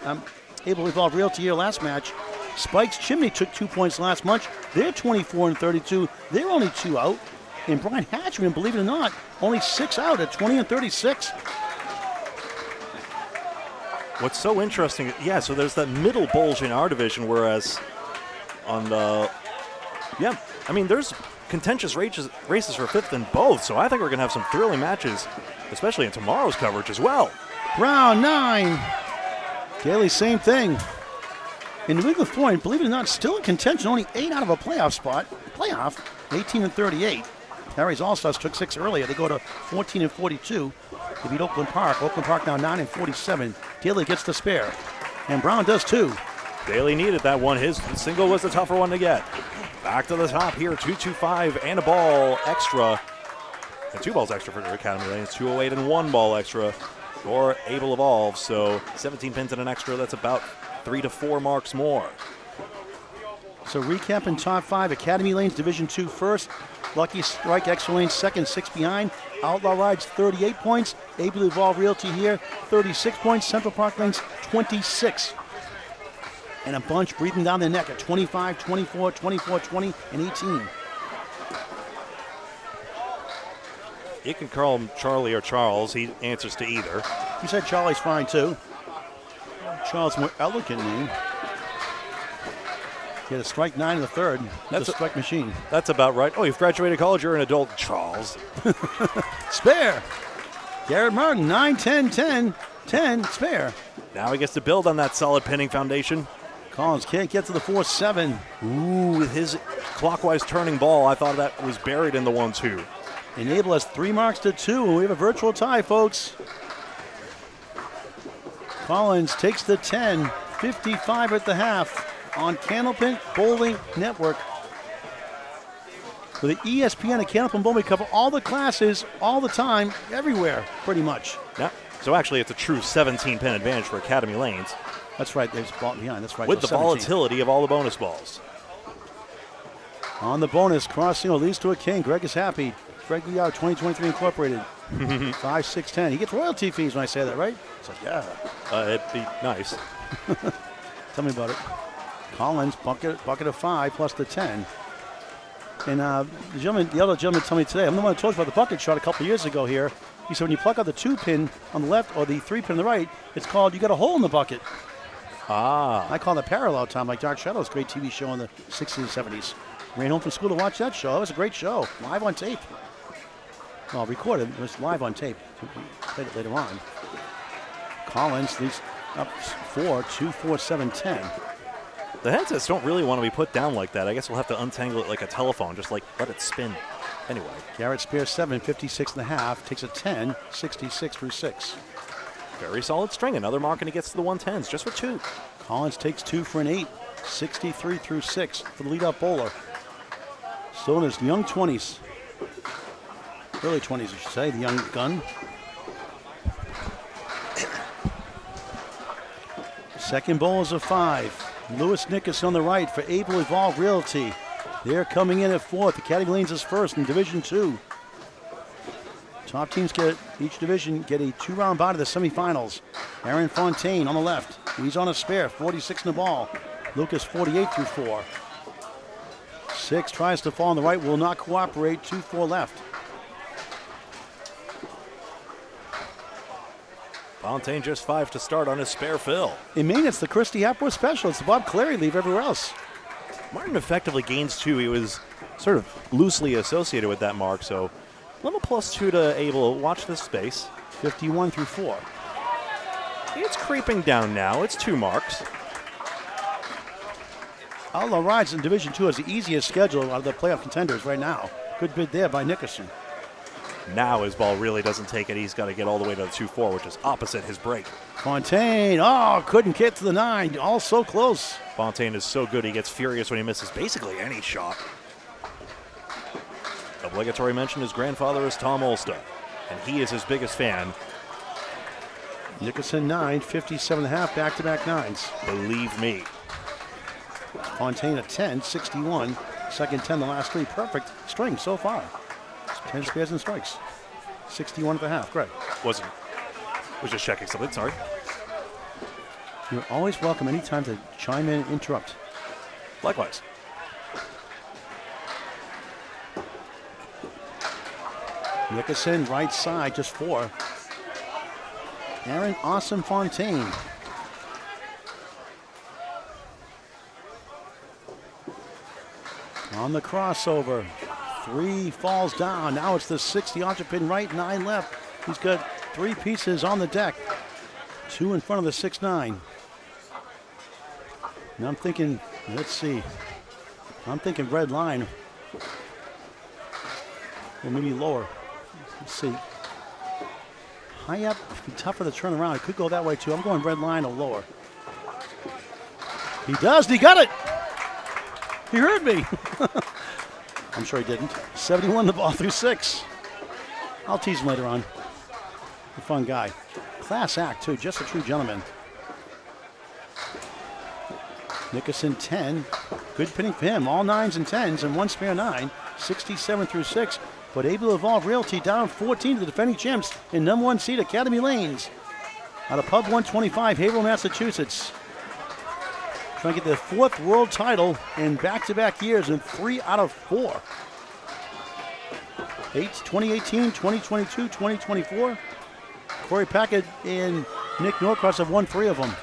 [SPEAKER 2] Able Evolve Realty here last match. Spike's Chimney took 2 points last month. They're 24-32. They're only 2 out. And Brian Hatchman, believe it or not, only 6 out at 20-36.
[SPEAKER 1] what's so interesting, yeah, so there's that middle bulge in our division, whereas on the, yeah, I mean, there's contentious races for 5th in both, so I think we're going to have some thrilling matches especially in tomorrow's coverage as well.
[SPEAKER 2] Brown, 9. Daly, same thing. And New England Flooring, believe it or not, still in contention, only 8 out of a playoff spot. 18-38. Harry's All-Stars took 6 earlier. They go to 14-42. They beat Oakland Park. Oakland Park now 9-47. Daly gets the spare. And Brown does too.
[SPEAKER 1] Daly needed that one. His single was the tougher one to get. Back to the top here, 225 and a ball extra. And 2 balls extra for Academy Lanes, 208 and 1 ball extra for Able Evolve. So 17 pins and an extra. That's about 3 to 4 marks more.
[SPEAKER 2] So recapping top 5, Academy Lanes Division 2 first. Lucky Strike Extra Lanes second, 6 behind. Outlaw Rides 38 points. Able Evolve Realty here 36 points. Central Park Lanes 26. And a bunch breathing down their neck at 25, 24, 24, 20, and 18.
[SPEAKER 1] You can call him Charlie or Charles. He answers to either.
[SPEAKER 2] You said Charlie's fine too. Charles' more elegant name. He had a strike 9 in the third. That's a strike machine.
[SPEAKER 1] That's about right. Oh, you've graduated college. You're an adult, Charles.
[SPEAKER 2] Spare. Garrett Martin, 9, 10, 10, 10, spare.
[SPEAKER 1] Now he gets to build on that solid pinning foundation.
[SPEAKER 2] Collins can't get to the 4-7.
[SPEAKER 1] Ooh, with his clockwise turning ball, I thought that was buried in the 1-2.
[SPEAKER 2] Enable has 3 marks to 2, and we have a virtual tie, folks. Collins takes the 10, 55 at the half on Candlepin Bowling Network. For the ESPN and Candlepin Bowling, we cover all the classes, all the time, everywhere, pretty much.
[SPEAKER 1] Yeah. So actually, it's a true 17-pin advantage for Academy Lanes.
[SPEAKER 2] That's right, there's ball behind, that's right.
[SPEAKER 1] With
[SPEAKER 2] so
[SPEAKER 1] the
[SPEAKER 2] 17.
[SPEAKER 1] volatility of all the bonus balls.
[SPEAKER 2] On the bonus, crossing leads to a king. Greg is happy. Greg Liao, 2023 Incorporated. 5, 6, 10. He gets royalty fees when I say that, right? It's like, yeah.
[SPEAKER 1] It'd be nice.
[SPEAKER 2] Tell me about it. Collins, bucket of 5 plus the 10. And the other gentleman told me today, I'm the one who told you about the bucket shot a couple years ago here. He said when you pluck out the 2 pin on the left or the 3 pin on the right, it's called you got a hole in the bucket.
[SPEAKER 1] Ah.
[SPEAKER 2] I call it parallel time, like Dark Shadows, great TV show in the 60s and 70s. Ran home from school to watch that show. It was a great show, live on tape. Well, recorded, it was live on tape. Played it later on. Collins leads up 4, 2, 4, 7, 10.
[SPEAKER 1] The headsets don't really want to be put down like that. I guess we'll have to untangle it like a telephone, just like let it spin. Anyway.
[SPEAKER 2] Garrett spares 7, 56 and a half, takes a 10, 66 through 6.
[SPEAKER 1] Very solid string. Another mark and he gets to the 110s just for 2.
[SPEAKER 2] Collins takes 2 for an 8, 63 through 6 for the lead-up bowler. Still in his young 20s. Early 20s, I should say, the young gun. Second bowl is a 5. Lewis Nickerson on the right for Able Evolve Realty. They're coming in at 4th. Academy Lanes is first in Division 2. Top teams get each division get a 2-round bye to the semifinals. Aaron Fontaine on the left. He's on a spare, 46 in the ball. Lucas 48 through 4. 6 tries to fall on the right, will not cooperate. 2-4 left.
[SPEAKER 1] Fontaine just 5 to start on his spare fill.
[SPEAKER 2] In Maine, it's the Christy Hapworth special. It's the Bob Clary leave everywhere else.
[SPEAKER 1] Martin effectively gains 2. He was sort of loosely associated with that mark, so little +2 to Able. Watch this space.
[SPEAKER 2] 51 through 4.
[SPEAKER 1] It's creeping down now. It's 2 marks.
[SPEAKER 2] Outlaw Rides in Division 2 has the easiest schedule out of the playoff contenders right now. Good bid there by Nickerson.
[SPEAKER 1] Now his ball really doesn't take it. He's got to get all the way to the 2-4, which is opposite his break.
[SPEAKER 2] Fontaine, couldn't get to the 9. All so close.
[SPEAKER 1] Fontaine is so good, he gets furious when he misses basically any shot. Obligatory mention, his grandfather is Tom Olsta, and he is his biggest fan.
[SPEAKER 2] Nickerson 9, 57 and a half, back-to-back 9s.
[SPEAKER 1] Believe me.
[SPEAKER 2] Fontaine at 10, 61. Second 10, the last 3. Perfect string so far. 10 spares and strikes. 61 and a half, Greg.
[SPEAKER 1] Was just checking something, sorry.
[SPEAKER 2] You're always welcome anytime to chime in and interrupt.
[SPEAKER 1] Likewise.
[SPEAKER 2] Nickerson, right side, just 4. Aaron Awesome Fontaine. On the crossover. 3 falls down. Now it's the 60 occupant right, 9 left. He's got 3 pieces on the deck. 2 in front of the 6'9". Now I'm thinking, let's see. I'm thinking red line. Or maybe lower. Let's see. High up, it'd be tougher to turn around. It could go that way too. I'm going red line or lower. He does, and he got it. He heard me. I'm sure he didn't. 71 the ball through 6. I'll tease him later on. A fun guy. Class act too, just a true gentleman. Nickerson 10. Good pinning for him. All 9s and 10s and 1 spare 9. 67 through 6. But able to evolve Realty down 14 to the defending champs in #1 seed Academy Lanes. Out of Pub 125, Haverhill, Massachusetts. Trying to get their 4th world title in back-to-back years in 3 out of 4. 2018, 2022, 2024. Corey Packard and Nick Norcross have won 3 of them.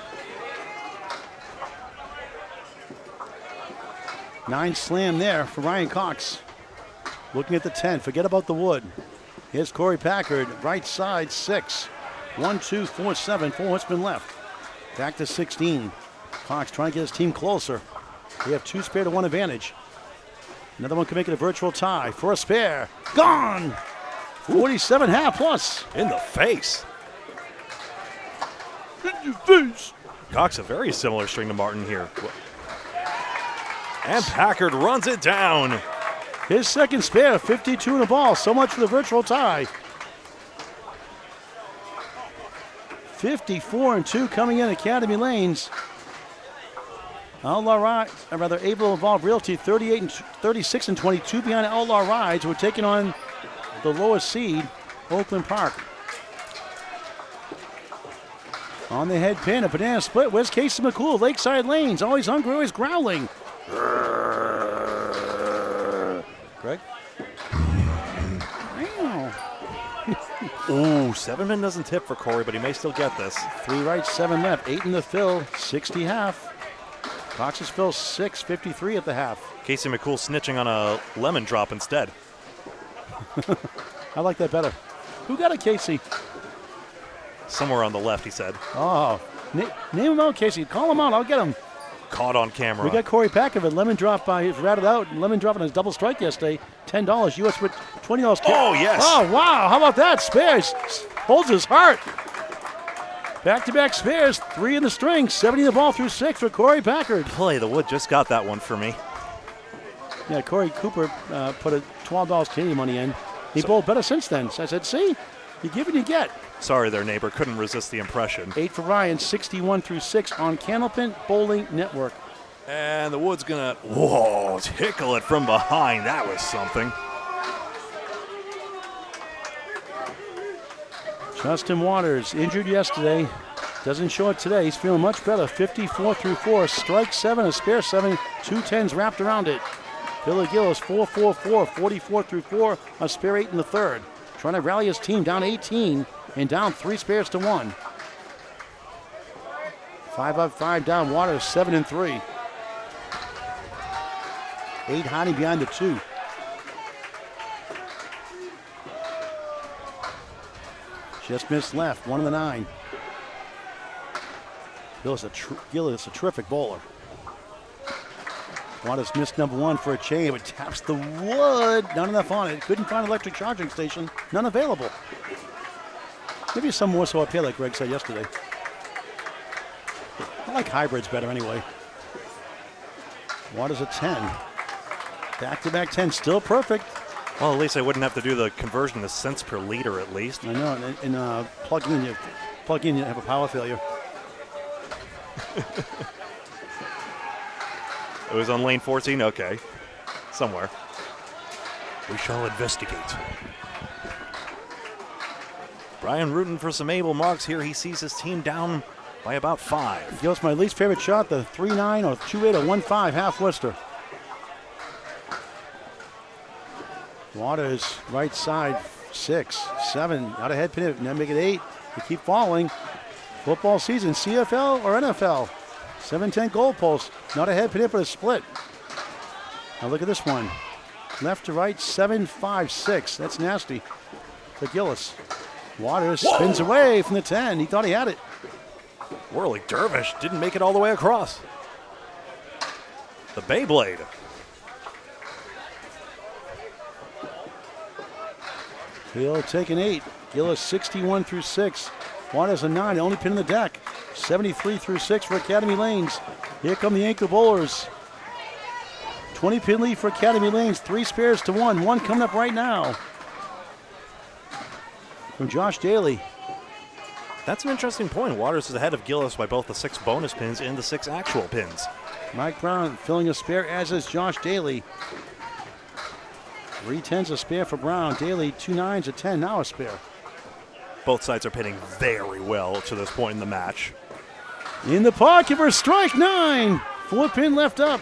[SPEAKER 2] 9 slam there for Ryan Cox. Looking at the 10, forget about the wood. Here's Corey Packard, right side 6. 1, 2, 4, 7, 4 what's been left. Back to 16. Cox trying to get his team closer. They have 2 spare to 1 advantage. Another one can make it a virtual tie for a spare. Gone! 47 half plus.
[SPEAKER 1] In the face.
[SPEAKER 2] In your face.
[SPEAKER 1] Cox a very similar string to Martin here. And Packard runs it down.
[SPEAKER 2] His second spare, 52 in the ball. So much for the virtual tie. 54 and 2 coming in Academy Lanes. Able to evolve Realty 38 and 36 and 22 behind Outlaw Rides. We're taking on the lowest seed, Oakland Park. On the head pin, a banana split. Where's Casey McCool? Lakeside Lanes, always hungry, always growling. Greg?
[SPEAKER 1] Ooh, 7-man doesn't tip for Corey, but he may still get this.
[SPEAKER 2] 3 right, 7 left, 8 in the fill, 60 half. Cox's fill 6, 53 at the half.
[SPEAKER 1] Casey McCool snitching on a lemon drop instead.
[SPEAKER 2] I like that better. Who got it, Casey?
[SPEAKER 1] Somewhere on the left, he said.
[SPEAKER 2] Oh, name him out, Casey. Call him out. I'll get him.
[SPEAKER 1] Caught on camera.
[SPEAKER 2] We got Corey Packard, lemon drop by his ratted out. Lemon drop on his double strike yesterday. $10 US with $20.
[SPEAKER 1] Oh, yes.
[SPEAKER 2] Oh, wow. How about that? Spares. Holds his heart. Back-to-back spares. 3 in the string. 70 the ball through 6 for Corey Packard.
[SPEAKER 1] Play the wood just got that one for me.
[SPEAKER 2] Yeah, Corey Cooper put a $12 Canadian money in. He bowled better since then. So I said, see, you give and you get.
[SPEAKER 1] Sorry there, neighbor. Couldn't resist the impression.
[SPEAKER 2] 8 for Ryan, 61 through 6 on Candlepin Bowling Network.
[SPEAKER 1] And the wood's gonna, whoa, tickle it from behind. That was something.
[SPEAKER 2] Justin Waters, injured yesterday. Doesn't show it today. He's feeling much better. 54 through 4. Strike 7, a spare 7, 2 10s wrapped around it. Billy Gillis, 4-4-4, 44 through 4, a spare 8 in the third. Trying to rally his team down 18 and down 3 spares to 1. 5 up, 5 down. Waters, 7 and 3. 8 hiding behind the 2. Just missed left, 1 of the 9. Gillis, a terrific bowler. Waters missed number 1 for a chain, but taps the wood. Not enough on it. Couldn't find an electric charging station. None available. Maybe some more so up here, like Greg said yesterday. I like hybrids better anyway. Waters a 10. Back-to-back 10, still perfect.
[SPEAKER 1] Well, at least I wouldn't have to do the conversion to cents per liter at least.
[SPEAKER 2] I know, and plug in, you have a power failure.
[SPEAKER 1] It was on lane 14? Okay. Somewhere. We shall investigate. Brian rooting for some able marks here. He sees his team down by about 5.
[SPEAKER 2] Gillis, my least favorite shot, the 3-9 or 2-8 or 1-5 half Worcester. Waters, right side, 6, 7, out ahead pin it, and then make it 8. They keep falling. Football season, CFL or NFL. 7-10 goalpost, not ahead pin it, but a split. Now look at this one. Left to right, 7-5-6. That's nasty for Gillis. Waters spins away from the 10. He thought he had it.
[SPEAKER 1] Whirly Dervish didn't make it all the way across. The Beyblade.
[SPEAKER 2] He'll take an 8. Gillis 61 through 6. Waters a 9, only pin in the deck. 73 through 6 for Academy Lanes. Here come the anchor bowlers. 20 pin lead for Academy Lanes. 3 spares to 1. 1 coming up right now from Josh Daly.
[SPEAKER 1] That's an interesting point. Waters is ahead of Gillis by both the 6 bonus pins and the 6 actual pins.
[SPEAKER 2] Mike Brown filling a spare, as is Josh Daly. 3 10s a spare for Brown. Daly 2 9s, a 10, now a spare.
[SPEAKER 1] Both sides are pitting very well to this point in the match.
[SPEAKER 2] In the pocket for strike 9. 4 pin left up.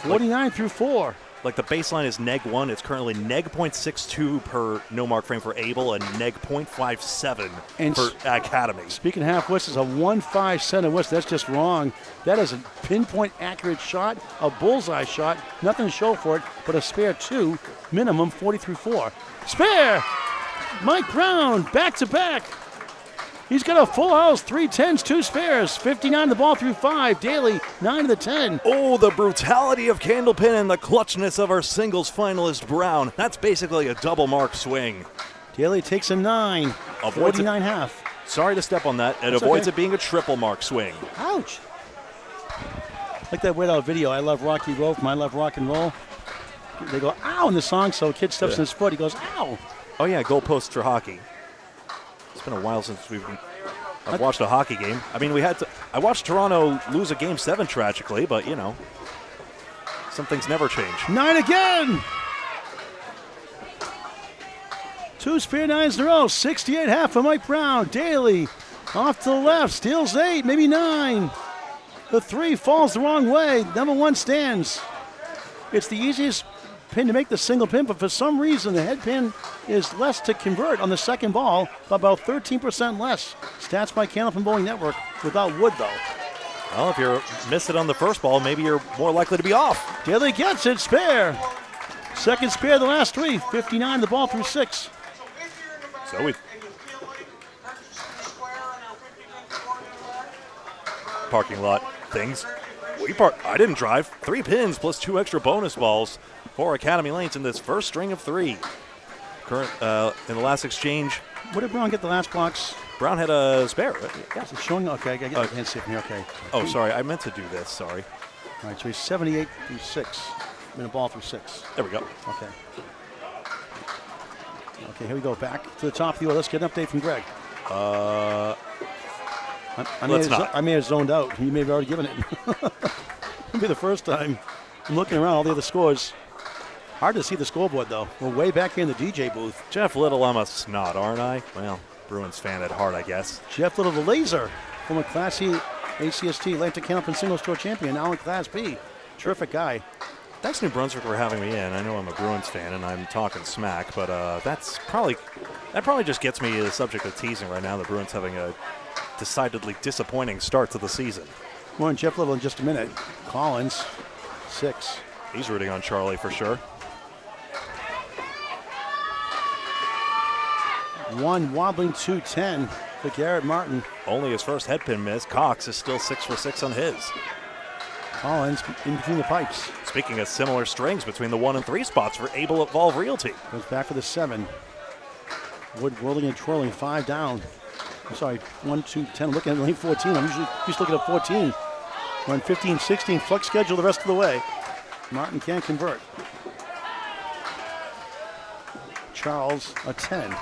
[SPEAKER 2] 49 through 4.
[SPEAKER 1] Like the baseline is neg 1. It's currently neg 0.62 per no mark frame for Abel and neg 0.57
[SPEAKER 2] And
[SPEAKER 1] for Academy.
[SPEAKER 2] Speaking of half west, is a 1-5 center west. That's just wrong. That is a pinpoint accurate shot, a bullseye shot. Nothing to show for it, but a spare 2, minimum 40 through 4. Spare! Mike Brown, back to back. He's got a full house, 3 10s, 2 spares. 59 the ball through 5. Daly, 9 to the 10.
[SPEAKER 1] Oh, the brutality of Candlepin and the clutchness of our singles finalist Brown. That's basically a double mark swing.
[SPEAKER 2] Daly takes a 9.
[SPEAKER 1] Avoids
[SPEAKER 2] 49 half.
[SPEAKER 1] Sorry to step on that. It
[SPEAKER 2] That's
[SPEAKER 1] avoids
[SPEAKER 2] okay.
[SPEAKER 1] it being a triple mark swing.
[SPEAKER 2] Ouch. Like that Weird Al video, I love Rocky Road from I Love Rock and Roll. They go, ow, in the song, so a kid steps in his foot. He goes, ow.
[SPEAKER 1] Oh, yeah, goalposts for hockey. It's been a while since I've watched a hockey game. I mean, I watched Toronto lose a Game 7 tragically, but, you know, some things never change.
[SPEAKER 2] 9 again. 2 spare 9s in a row. 68 half for Mike Brown. Daly off to the left. Steals 8, maybe 9. The 3 falls the wrong way. Number 1 stands. It's the easiest pin to make the single pin, but for some reason the head pin is less to convert on the second ball, by about 13% less. Stats by Candlepin Bowling Network, without wood though.
[SPEAKER 1] Well, if you missed it on the first ball, maybe you're more likely to be off.
[SPEAKER 2] Daly gets it, spare. Second spare the last 3, 59 the ball through 6.
[SPEAKER 1] So we parking lot things. I didn't drive. 3 pins plus 2 extra bonus balls for Academy Lanes in this first string of 3. Current in the last exchange,
[SPEAKER 2] What did Brown get the last box?
[SPEAKER 1] Brown had a spare. Right?
[SPEAKER 2] Yes, it's showing. Okay, I can't see it from here. Okay.
[SPEAKER 1] Oh, sorry. I meant to do this. Sorry.
[SPEAKER 2] All right, so he's 78 through 6. Minute ball through 6.
[SPEAKER 1] There we go.
[SPEAKER 2] Okay. Okay, here we go. Back to the top of the order. Let's get an update from Greg. I may have zoned out. You may have already given it. It'll be the first time. I'm looking around all the other scores. Hard to see the scoreboard, though. We're way back here in the DJ booth.
[SPEAKER 1] Jeff Little, I'm a snot, aren't I? Well, Bruins fan at heart, I guess.
[SPEAKER 2] Jeff Little, the laser, former Class C ACST Atlantic Candlepin Singles Tour champion, now in Class B. Terrific guy.
[SPEAKER 1] Thanks, New Brunswick, for having me in. I know I'm a Bruins fan and I'm talking smack, but that probably just gets me to the subject of teasing right now. The Bruins having a decidedly disappointing start to the season.
[SPEAKER 2] More on Jeff Little in just a minute. Collins, 6.
[SPEAKER 1] He's rooting on Charlie for sure.
[SPEAKER 2] 1 wobbling 2-10 for Garrett Martin.
[SPEAKER 1] Only his first headpin miss. Cox is still 6 for 6 on his.
[SPEAKER 2] Collins in between the pipes.
[SPEAKER 1] Speaking of similar strings between the 1 and 3 spots for Abel at Volve Realty.
[SPEAKER 2] Goes back for the 7. Wood whirling and twirling, 5 down. I'm sorry, 1, 2, 10. Looking at lane 14. I'm usually just looking at 14. Run 15, 16, flex schedule the rest of the way. Martin can't convert. Charles, a 10.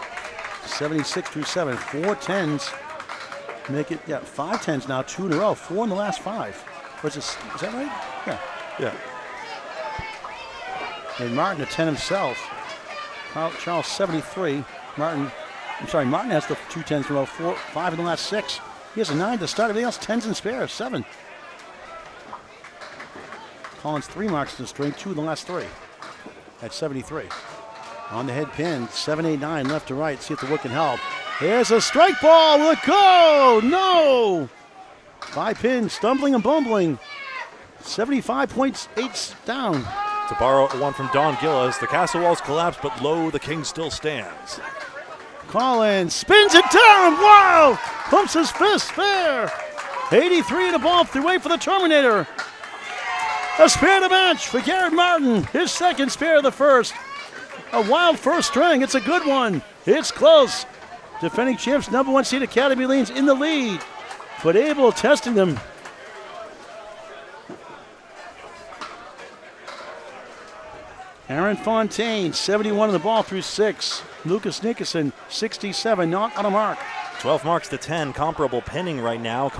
[SPEAKER 2] 76 through 7. 4 10s. Make it, 5 10s now, 2 in a row. 4 in the last 5. Or is that right? Yeah. And Martin, a 10 himself. Charles, 73. Martin has the 2 10s in a row. 4, 5 in the last 6. He has a 9 to start. Everything else 10s and spares. 7. Collins 3 marks in the string, 2 in the last 3. At 73. On the head pin, 7, 8, 9, left to right. See if the wood can help. Here's a strike ball. Will it go? No! 5 pins, stumbling and bumbling. 75.8 down.
[SPEAKER 1] To borrow one from Don Gillis, the castle walls collapse, but lo, the king still stands.
[SPEAKER 2] Collins spins it down. Wow! Pumps his fist. Fair. 83 in the ball. 3-way for the Terminator. A spare to match for Garrett Martin. His second spare of the first. A wild first string. It's a good one. It's close. Defending champs, number 1 seed Academy Lanes in the lead. But Abel testing them. Aaron Fontaine, 71 on the ball through 6. Lucas Nickerson, 67, not on a mark.
[SPEAKER 1] 12 marks to 10, comparable pinning right now.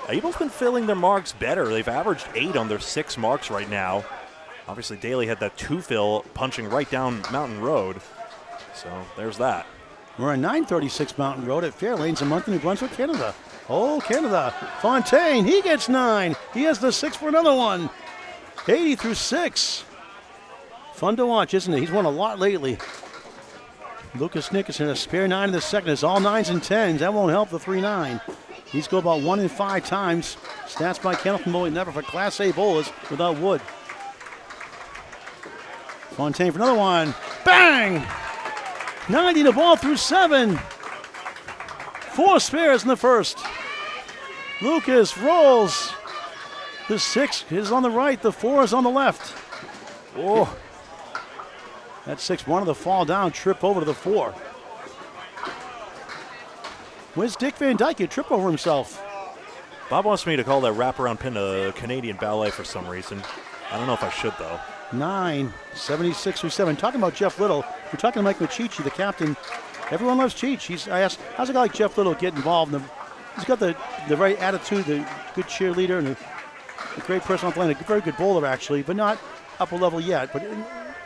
[SPEAKER 1] Abel's been filling their marks better. They've averaged 8 on their 6 marks right now. Obviously, Daly had that 2-fill punching right down Mountain Road. So there's that.
[SPEAKER 2] We're on 936 Mountain Road at Fairlanes in Moncton, New Brunswick, Canada. Oh, Canada. Fontaine, he gets 9. He has the 6 for another one. 80 through 6. Fun to watch, isn't it? He's won a lot lately. Lucas Nickerson, a spare 9 in the second. It's all 9s and 10s. That won't help the 3-9. He's go about 1 in 5 times. Stats by Kenneth Moy, never for Class A bowlers without wood. Fontaine for another one. Bang! 90 the ball through 7. 4 spares in the first. Lucas rolls. The 6 is on the right. The 4 is on the left. Oh. That 6 wanted to fall down, trip over to the 4. Where's Dick Van Dyke? He trip over himself.
[SPEAKER 1] Bob wants me to call that wraparound pin a Canadian ballet for some reason. I don't know if I should, though.
[SPEAKER 2] 9, 76 through 7. Talking about Jeff Little, we're talking to Mike Machichi, the captain. Everyone loves Cheech. I asked, how's a guy like Jeff Little get involved? He's got the right attitude, the good cheerleader, and a great person on the line. A very good bowler, actually, but not upper level yet, but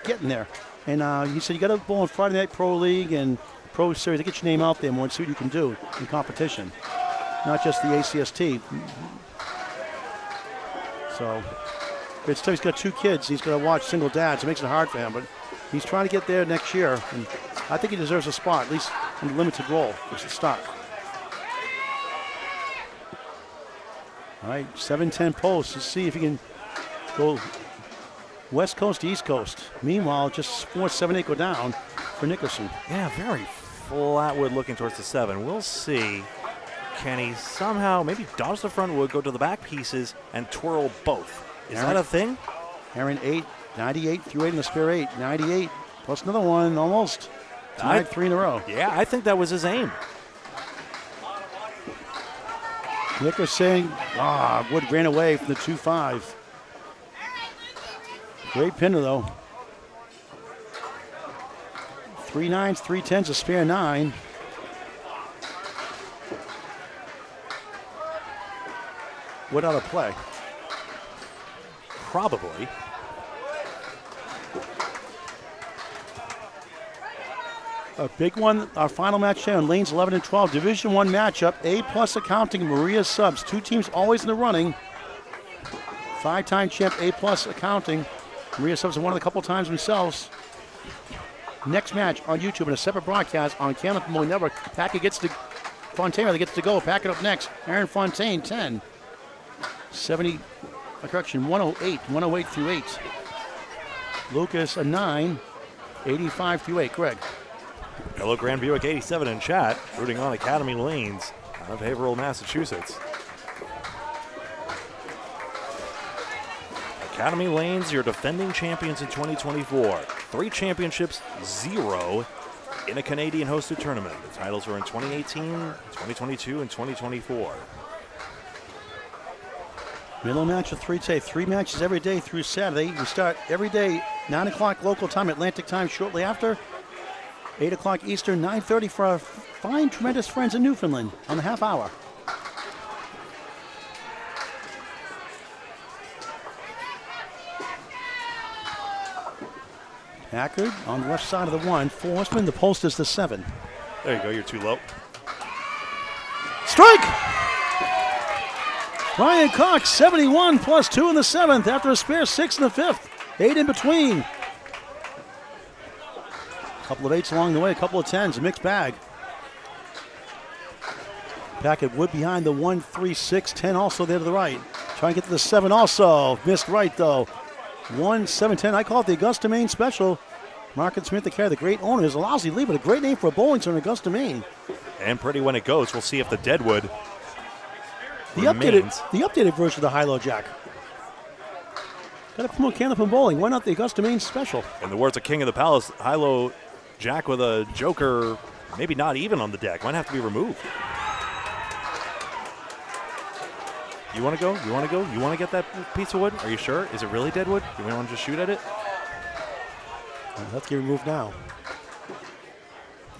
[SPEAKER 2] getting there. And he said, you got to bowl in Friday Night Pro League and Pro Series to get your name out there more and see what you can do in competition, not just the ACST. So it's tough. He's got 2 kids. He's got to watch single dads. It makes it hard for him, but he's trying to get there next year. And I think he deserves a spot, at least in the limited role, which is the start. All right, 7-10 posts. Let's see if he can go West Coast to East Coast. Meanwhile, just 4-7-8 go down for Nickerson.
[SPEAKER 1] Yeah, very flat wood looking towards the 7. We'll see. Can he somehow maybe dodge the front wood, go to the back pieces, and twirl both? Is that a thing?
[SPEAKER 2] Aaron 8, 98 through 8 in the spare 8. 98 plus another one, almost. Tonight, 3 in a row.
[SPEAKER 1] Yeah, I think that was his aim.
[SPEAKER 2] Nickerson, Wood ran away from the 2-5. Great pinner, though. 3 9s, 3 10s, a spare 9. Wood out of play.
[SPEAKER 1] Probably.
[SPEAKER 2] A big one, our final match today on lanes 11 and 12. Division 1 matchup, A+ Accounting, Maria Subs. 2 teams always in the running. 5-time champ, A+ Accounting. Maria Subs have won it a couple times themselves. Next match on YouTube in a separate broadcast on Kenneth Moy Network. Packett gets to, Fontaine gets to go. Packett up next. Aaron Fontaine, 10. 108 through 8. Lucas, a 9. 85 through 8. Greg.
[SPEAKER 1] Hello, Grand Buick 87 in chat, rooting on Academy Lanes out of Haverhill, Massachusetts. Academy Lanes, your defending champions in 2024. 3 championships, 0 in a Canadian hosted tournament. The titles were in 2018, 2022, and 2024.
[SPEAKER 2] Middle match of 3 today. 3 matches every day through Saturday. We start every day, 9 o'clock local time, Atlantic time shortly after. 8 o'clock Eastern, 9:30 for our fine, tremendous friends in Newfoundland on the half hour. Packard on the left side of the 1. 4 horsemen, the post is the 7.
[SPEAKER 1] There you go, you're too low.
[SPEAKER 2] Strike! Ryan Cox, 71 plus 2 in the 7th after a spare 6 in the 5th. 8 in between. A couple of 8s along the way, a couple of 10s, a mixed bag. Packett Wood behind the 1, 3, 6, 10 also there to the right. Trying to get to the 7 also. Missed right though. 1, 7, 10. I call it the Augusta Maine Special. Mark Smith, the care, the great owner, is a lousy lead, but a great name for a bowling center in Augusta, Maine.
[SPEAKER 1] And pretty when it goes. We'll see if the Deadwood
[SPEAKER 2] The
[SPEAKER 1] remains.
[SPEAKER 2] updated version of the high-low jack. Got to promote Candlepin bowling. Why not the Augusta, Maine special?
[SPEAKER 1] In the words of King of the Palace, high-low jack with a joker, maybe not even on the deck. Might have to be removed. You want to go? You want to go? You want to get that piece of wood? Are you sure? Is it really deadwood? Do we want to just shoot at it?
[SPEAKER 2] Let's get removed now.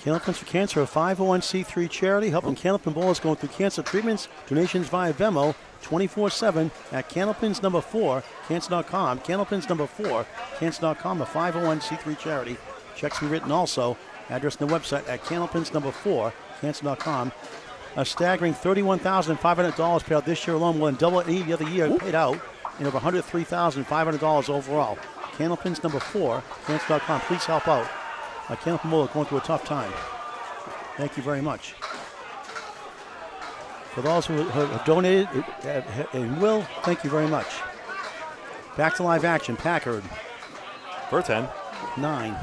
[SPEAKER 2] Candlepins for Cancer, a 501c3 charity helping Candlepin bowlers going through cancer treatments. Donations via Venmo 24/7 at Candlepins number 4, cancer.com. Candlepins number 4, cancer.com, a 501c3 charity. Checks be written also. Address on the website at Candlepins number 4, cancer.com. A staggering $31,500 paid out this year alone, more than double any other year paid out, and over $103,500 overall. Candlepins number 4, cancer.com. Please help out. Candlepin bowler going through a tough time. Thank you very much. For those who have donated and will, thank you very much. Back to live action. Packard.
[SPEAKER 1] For 10.
[SPEAKER 2] 9.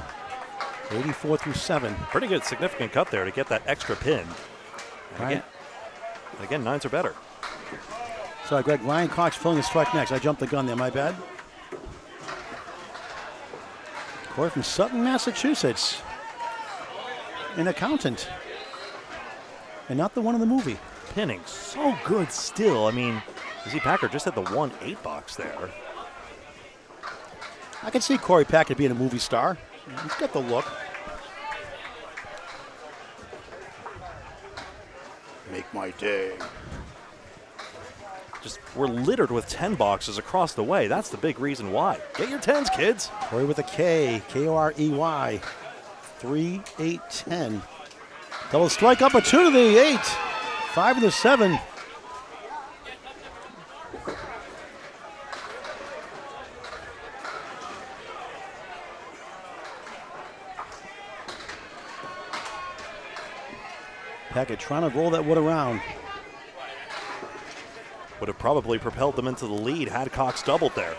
[SPEAKER 2] 84 through 7.
[SPEAKER 1] Pretty good, significant cut there to get that extra pin.
[SPEAKER 2] Right.
[SPEAKER 1] Again, 9s are better.
[SPEAKER 2] Sorry, Greg. Ryan Cox filling the strike next. I jumped the gun there. My bad. Corey from Sutton, Massachusetts. An accountant. And not the one in the movie.
[SPEAKER 1] Pinning so good still. I mean, you see Packard just at the 1-8 box there.
[SPEAKER 2] I can see Corey Packard being a movie star. He's got the look. Make my day.
[SPEAKER 1] Just we're littered with 10 boxes across the way. That's the big reason why. Get your 10s, kids.
[SPEAKER 2] Corey with a K. K-O-R-E-Y. 3, 8, 10. Double strike up a 2 to the 8. 5 to the 7. Packard trying to roll that wood around.
[SPEAKER 1] Would have probably propelled them into the lead had Cox doubled there.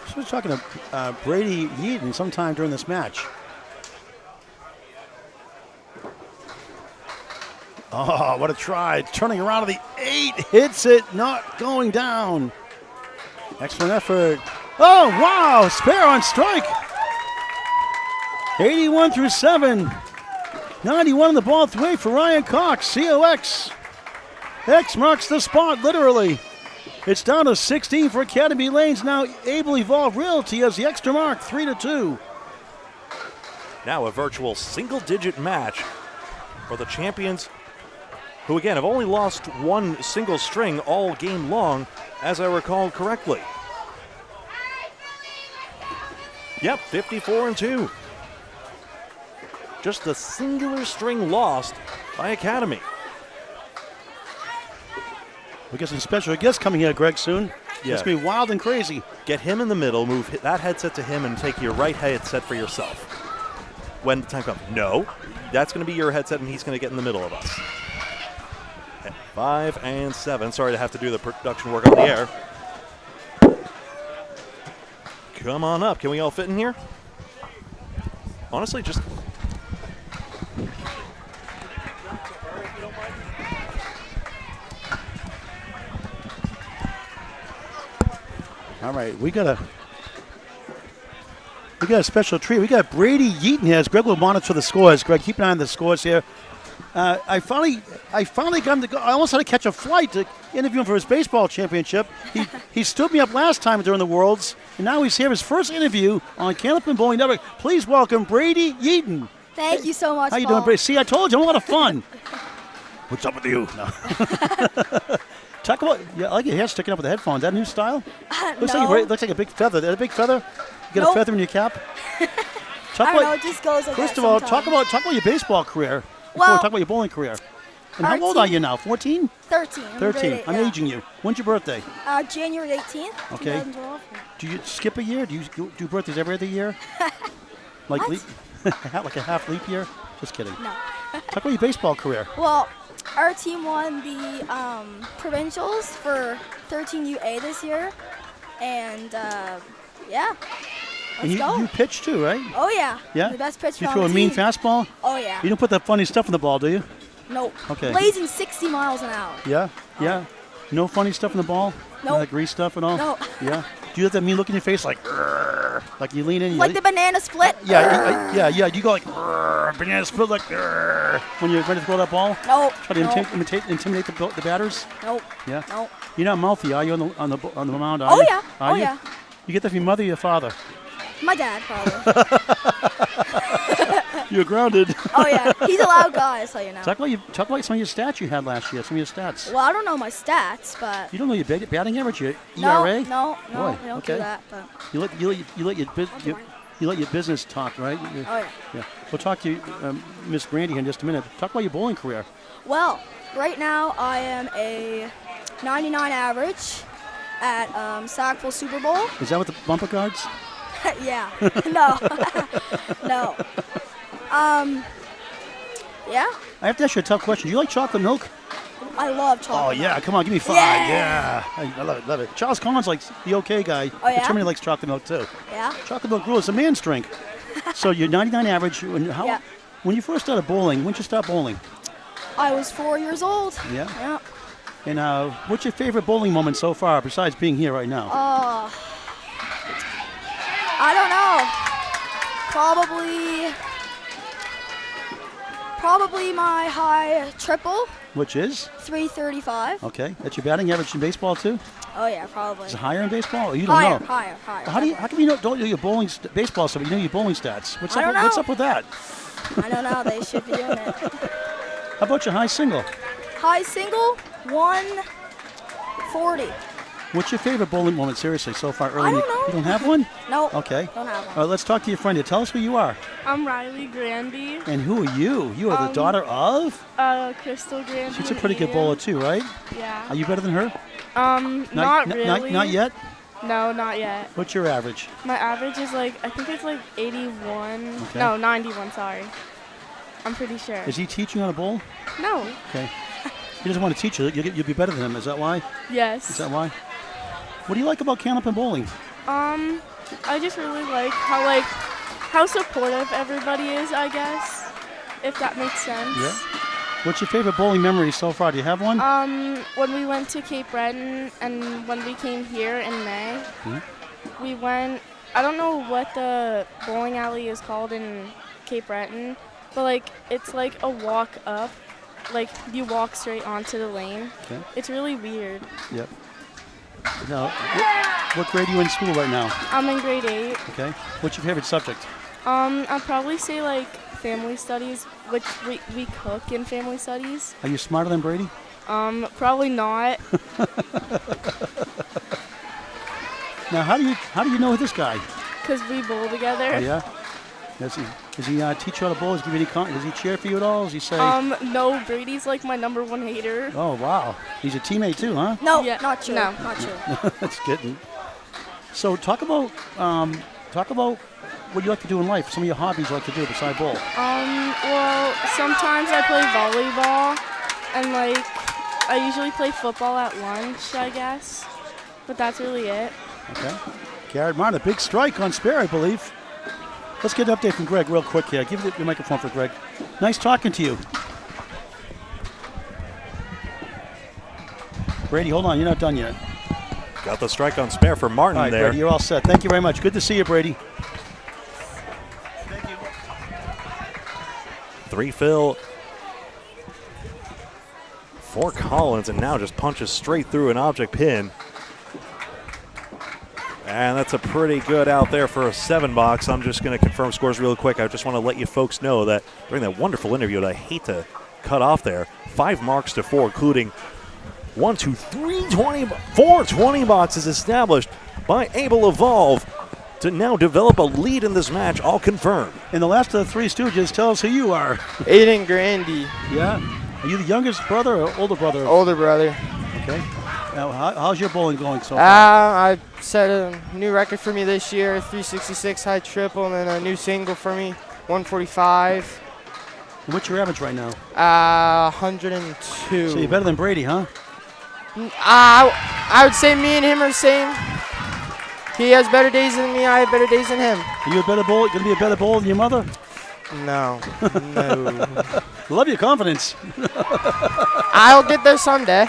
[SPEAKER 2] So we're talking to Brady Yeaton sometime during this match. Oh, what a try. Turning around to the 8. Hits it, not going down. Excellent effort. Oh, wow. Spare on strike. 81 through 7. 91 on the ball three for Ryan Cox. COX. X marks the spot, literally. It's down to 16 for Academy Lanes. Now Able Evolve Realty has the extra mark, 3 to 2.
[SPEAKER 1] Now a virtual single-digit match for the champions, who again have only lost one single string all game long, as I recall correctly. Yep, 54-2. Just a singular string lost by Academy.
[SPEAKER 2] We got some special guests coming here, Greg, soon.
[SPEAKER 1] Yeah.
[SPEAKER 2] It's going to be wild and crazy.
[SPEAKER 1] Get him in the middle, move that headset to him, and take your right headset for yourself. When the time comes. No, that's going to be your headset, and he's going to get in the middle of us. At 5 and 7. Sorry to have to do the production work on the air. Come on up. Can we all fit in here? Honestly, just...
[SPEAKER 2] All right, we got a special treat. We got Brady Yeaton here. As Greg will monitor the scores. Greg, keep an eye on the scores here. I finally got him to go. I almost had to catch a flight to interview him for his baseball championship. He stood me up last time during the Worlds, and now he's here. His first interview on Candlepin Bowling Network. Please welcome Brady Yeaton.
[SPEAKER 6] Thank you so much,
[SPEAKER 2] How you
[SPEAKER 6] Paul.
[SPEAKER 2] doing, Brady? See, I told you, I'm a lot of fun. What's up with you? No. Talk about, yeah, I like your hair sticking up with the headphones. Is that a new style? Looks
[SPEAKER 6] No.
[SPEAKER 2] like a big feather. Is that a big feather? You got
[SPEAKER 6] Nope.
[SPEAKER 2] a feather in your cap?
[SPEAKER 6] I don't know, it just goes like
[SPEAKER 2] First
[SPEAKER 6] that
[SPEAKER 2] of all,
[SPEAKER 6] sometimes.
[SPEAKER 2] talk about your baseball career before we
[SPEAKER 6] Well,
[SPEAKER 2] talk about your bowling career. And how old
[SPEAKER 6] 13.
[SPEAKER 2] are you now? 14?
[SPEAKER 6] 13.
[SPEAKER 2] 13. I'm aging you. When's your birthday?
[SPEAKER 6] January 18th,
[SPEAKER 2] Okay.
[SPEAKER 6] 2012.
[SPEAKER 2] Do you skip a year? Do you do birthdays every other year? Like
[SPEAKER 6] What?
[SPEAKER 2] leap, like a half leap year? Just kidding.
[SPEAKER 6] No.
[SPEAKER 2] Talk about your baseball career.
[SPEAKER 6] Well, our team won the provincials for 13UA this year. And, yeah.
[SPEAKER 2] And
[SPEAKER 6] Let's go.
[SPEAKER 2] you pitch too, right?
[SPEAKER 6] Oh, yeah.
[SPEAKER 2] Yeah?
[SPEAKER 6] The best pitcher
[SPEAKER 2] You
[SPEAKER 6] on
[SPEAKER 2] throw a
[SPEAKER 6] the
[SPEAKER 2] mean
[SPEAKER 6] team.
[SPEAKER 2] fastball?
[SPEAKER 6] Oh, yeah.
[SPEAKER 2] You don't put that funny stuff in the ball, do you?
[SPEAKER 6] Nope.
[SPEAKER 2] Okay.
[SPEAKER 6] Blazing 60 miles an hour.
[SPEAKER 2] Yeah? Yeah? No funny stuff in the ball?
[SPEAKER 6] Nope.
[SPEAKER 2] No that grease stuff at all?
[SPEAKER 6] No.
[SPEAKER 2] Yeah? Do you have that mean look in your face like, "Grrr," like you lean in?
[SPEAKER 6] Like the banana split?
[SPEAKER 2] Yeah. You go like, "Grrr," banana split like, "Grrr," when you're ready to throw that ball?
[SPEAKER 6] Nope.
[SPEAKER 2] Try to
[SPEAKER 6] Nope.
[SPEAKER 2] intimidate the batters?
[SPEAKER 6] Nope.
[SPEAKER 2] Yeah?
[SPEAKER 6] Nope.
[SPEAKER 2] You're not mouthy, are you, on the mound, are
[SPEAKER 6] Oh,
[SPEAKER 2] you?
[SPEAKER 6] yeah.
[SPEAKER 2] Are
[SPEAKER 6] Oh,
[SPEAKER 2] you?
[SPEAKER 6] yeah.
[SPEAKER 2] You get that from your mother or your father?
[SPEAKER 6] My dad, probably.
[SPEAKER 2] You're grounded.
[SPEAKER 6] Oh, yeah. He's a loud guy, so you know.
[SPEAKER 2] Talk about some of your stats you had last year, some of your stats.
[SPEAKER 6] Well, I don't know my stats, but...
[SPEAKER 2] You don't know your batting average, your
[SPEAKER 6] No,
[SPEAKER 2] ERA?
[SPEAKER 6] no,
[SPEAKER 2] Boy,
[SPEAKER 6] we don't
[SPEAKER 2] okay.
[SPEAKER 6] do that, but...
[SPEAKER 2] You let your business talk, right?
[SPEAKER 6] Oh, yeah.
[SPEAKER 2] Yeah. We'll talk to you, Miss Grandy, in just a minute. Talk about your bowling career.
[SPEAKER 6] Well, right now I am a 99 average at Sackville Super Bowl.
[SPEAKER 2] Is that with the bumper guards?
[SPEAKER 6] Yeah. No. No. Yeah.
[SPEAKER 2] I have to ask you a tough question. Do you like chocolate milk?
[SPEAKER 6] I love chocolate.
[SPEAKER 2] Oh, yeah. Come on, give me 5.
[SPEAKER 6] Yeah.
[SPEAKER 2] I love it, love it. Charles Collins likes the okay guy.
[SPEAKER 6] Oh, yeah?
[SPEAKER 2] Determined likes chocolate milk, too.
[SPEAKER 6] Yeah.
[SPEAKER 2] Chocolate milk rules. It's a man's drink. So you're 99 average.
[SPEAKER 6] Yeah.
[SPEAKER 2] When you first started bowling, when did you start bowling?
[SPEAKER 6] I was 4 years old.
[SPEAKER 2] Yeah?
[SPEAKER 6] Yeah.
[SPEAKER 2] And what's your favorite bowling moment so far, besides being here right now?
[SPEAKER 6] I don't know. Probably my high triple,
[SPEAKER 2] Which is?
[SPEAKER 6] 335.
[SPEAKER 2] Okay. That's your batting average in baseball, too?
[SPEAKER 6] Oh, yeah, probably.
[SPEAKER 2] Is it higher in baseball? Or you don't know?
[SPEAKER 6] Higher.
[SPEAKER 2] How come you don't know your baseball stuff? You know your bowling stats. What's
[SPEAKER 6] I
[SPEAKER 2] up?
[SPEAKER 6] don't know.
[SPEAKER 2] What's up with that?
[SPEAKER 6] I don't know. They should be doing it.
[SPEAKER 2] How about your high single?
[SPEAKER 6] High single, 140.
[SPEAKER 2] What's your favorite bowling moment, seriously, so far early?
[SPEAKER 6] I don't know.
[SPEAKER 2] You don't have one?
[SPEAKER 6] No.
[SPEAKER 2] Okay.
[SPEAKER 6] Don't have one.
[SPEAKER 2] All right, let's talk to your friend here. Tell us who you are.
[SPEAKER 7] I'm Riley Grandy,
[SPEAKER 2] And who are you? You are the daughter of?
[SPEAKER 7] Crystal Grandy.
[SPEAKER 2] She's a pretty good bowler, too, right?
[SPEAKER 7] Yeah.
[SPEAKER 2] Are you better than her?
[SPEAKER 7] Not really.
[SPEAKER 2] Not yet?
[SPEAKER 7] No, not yet.
[SPEAKER 2] What's your average?
[SPEAKER 7] My average is I think it's 81.
[SPEAKER 2] Okay.
[SPEAKER 7] No, 91, sorry. I'm pretty sure.
[SPEAKER 2] Is he teaching you how to bowl?
[SPEAKER 7] No.
[SPEAKER 2] Okay. He doesn't want to teach you. You'll be better than him. Is that why?
[SPEAKER 7] Yes.
[SPEAKER 2] Is that why? What do you like about Candlepin Bowling?
[SPEAKER 7] I just really like how supportive everybody is, I guess, if that makes sense.
[SPEAKER 2] Yeah. What's your favorite bowling memory so far? Do you have one?
[SPEAKER 7] When we went to Cape Breton and when we came here in May, we went, I don't know what the bowling alley is called in Cape Breton, but it's like a walk up, you walk straight onto the lane.
[SPEAKER 2] Okay.
[SPEAKER 7] It's really weird.
[SPEAKER 2] Yep. Now, what grade are you in school right now?
[SPEAKER 7] I'm in grade 8.
[SPEAKER 2] Okay. What's your favorite subject?
[SPEAKER 7] I'd probably say family studies, which we cook in family studies.
[SPEAKER 2] Are you smarter than Brady?
[SPEAKER 7] Probably not.
[SPEAKER 2] Now, how do you know this guy?
[SPEAKER 7] Because we bowl together.
[SPEAKER 2] Oh, yeah. Does he teach you how to bowl? Does he cheer for you at all? Does he say?
[SPEAKER 7] No, Brady's my number 1 hater.
[SPEAKER 2] Oh wow, he's a teammate too, huh?
[SPEAKER 6] No,
[SPEAKER 7] Yeah.
[SPEAKER 6] not true.
[SPEAKER 7] No.
[SPEAKER 6] Not true.
[SPEAKER 2] That's good. So talk about what you like to do in life. Some of your hobbies you like to do besides bowl.
[SPEAKER 7] Well, sometimes I play volleyball, and I usually play football at lunch, I guess. But that's really it.
[SPEAKER 2] Okay. Garrett Martin, a big strike on Spare, I believe. Let's get an update from Greg real quick here. Give the microphone for Greg. Nice talking to you. Brady, hold on. You're not done yet.
[SPEAKER 1] Got the strike on Spare for Martin
[SPEAKER 2] All right,
[SPEAKER 1] there.
[SPEAKER 2] Brady, you're all set. Thank you very much. Good to see you, Brady.
[SPEAKER 4] Thank you.
[SPEAKER 1] 3 fill for Collins, and now just punches straight through an object pin. And that's a pretty good out there for a 7 box. I'm just going to confirm scores real quick. I just want to let you folks know that during that wonderful interview that I hate to cut off there, 5 marks to 4, including 4 20 boxes established by Able Evolve to now develop a lead in this match, all confirmed.
[SPEAKER 2] And the last of the 3 Stooges, tell us who you are.
[SPEAKER 8] Aiden Grandy,
[SPEAKER 2] Yeah. Are you the youngest brother or older brother?
[SPEAKER 8] older brother.
[SPEAKER 2] Okay. Now, how's your bowling going so far?
[SPEAKER 8] I set a new record for me this year, 366 high triple, and then a new single for me, 145.
[SPEAKER 2] And what's your average right now?
[SPEAKER 8] 102.
[SPEAKER 2] So you're better than Brady, huh?
[SPEAKER 8] I would say me and him are same. he has better days than me. I have better days than him.
[SPEAKER 2] Are you a better bowler? Going to be a better bowler than your mother?
[SPEAKER 8] No. No.
[SPEAKER 2] Love your confidence.
[SPEAKER 8] I'll get there someday.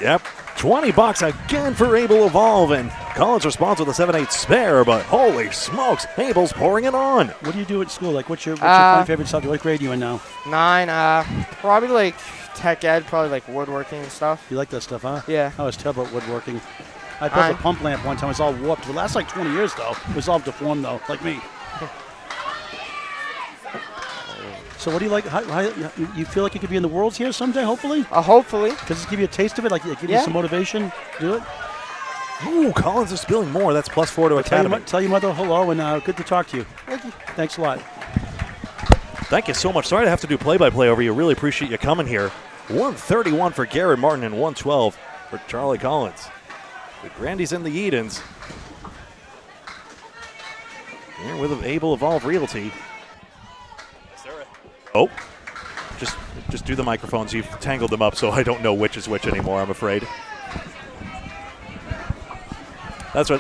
[SPEAKER 1] Yep. $20 again for Able Evolve, and Collins responds with a 7-8 spare, but holy smokes, Abel's pouring it on.
[SPEAKER 2] What do you do at school? Like, what's your fun favorite subject? What grade are you in now?
[SPEAKER 8] 9. Probably like tech ed, probably like woodworking and stuff.
[SPEAKER 2] You like that stuff, huh?
[SPEAKER 8] Yeah.
[SPEAKER 2] I was terrible at woodworking. I built a pump lamp one time. It was all warped. It lasted like 20 years, though. It was all deformed, though, like me. So what do you like? How, you feel like you could be in the Worlds here someday, hopefully?
[SPEAKER 8] Hopefully.
[SPEAKER 2] Does this give you a taste of it? Like, give you some motivation? Do it?
[SPEAKER 1] Ooh, Collins is spilling more. That's +4 to Academy.
[SPEAKER 2] Tell your mother hello, and good to talk to you.
[SPEAKER 8] Thank you.
[SPEAKER 2] Thanks a lot.
[SPEAKER 1] Thank you so much. Sorry to have to do play-by-play over you. Really appreciate you coming here. 131 for Garrett Martin and 112 for Charlie Collins. The Grandies and the Edens. Here with Able Evolve Realty. Oh, just do the microphones. You've tangled them up, so I don't know which is which anymore, I'm afraid. That's what.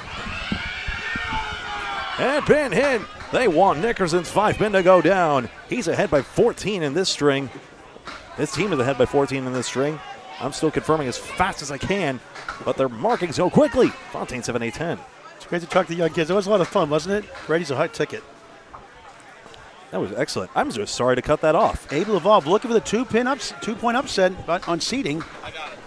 [SPEAKER 1] And pin hit. They want Nickerson's 5-pin to go down. He's ahead by 14 in this string. His team is ahead by 14 in this string. I'm still confirming as fast as I can, but they're marking so quickly. Fontaine 7-8-10.
[SPEAKER 2] It's great to talk to young kids. It was a lot of fun, wasn't it? Brady's a hot ticket.
[SPEAKER 1] That was excellent. I'm just sorry to cut that off.
[SPEAKER 2] Able Evolve looking for the 2-point upset on seeding.
[SPEAKER 5] I got it.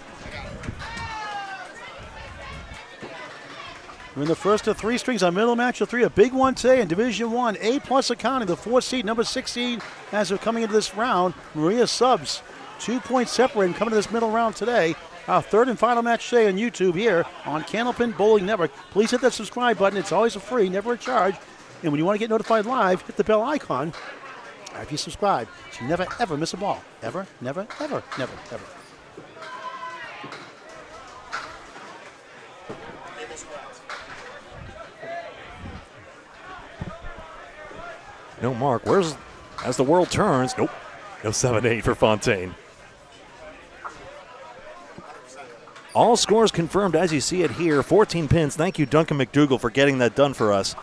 [SPEAKER 2] We're in the first of 3 strings on middle match of 3. A big one today in Division 1. A+ accounting, the 4th seed, number 6 seed, as we're coming into this round. Maria Subs, 2 points separating coming to this middle round today. Our 3rd and final match today on YouTube here on Candlepin Bowling Network. Please hit that subscribe button. It's always a free, never a charge. And when you want to get notified live, hit the bell icon after you subscribe. So you never, ever miss a ball. Ever, never, ever, never, ever.
[SPEAKER 1] No mark. Where's, as the world turns, nope. No 7-8 for Fontaine. All scores confirmed as you see it here. 14 pins. Thank you, Duncan McDougall, for getting that done for us.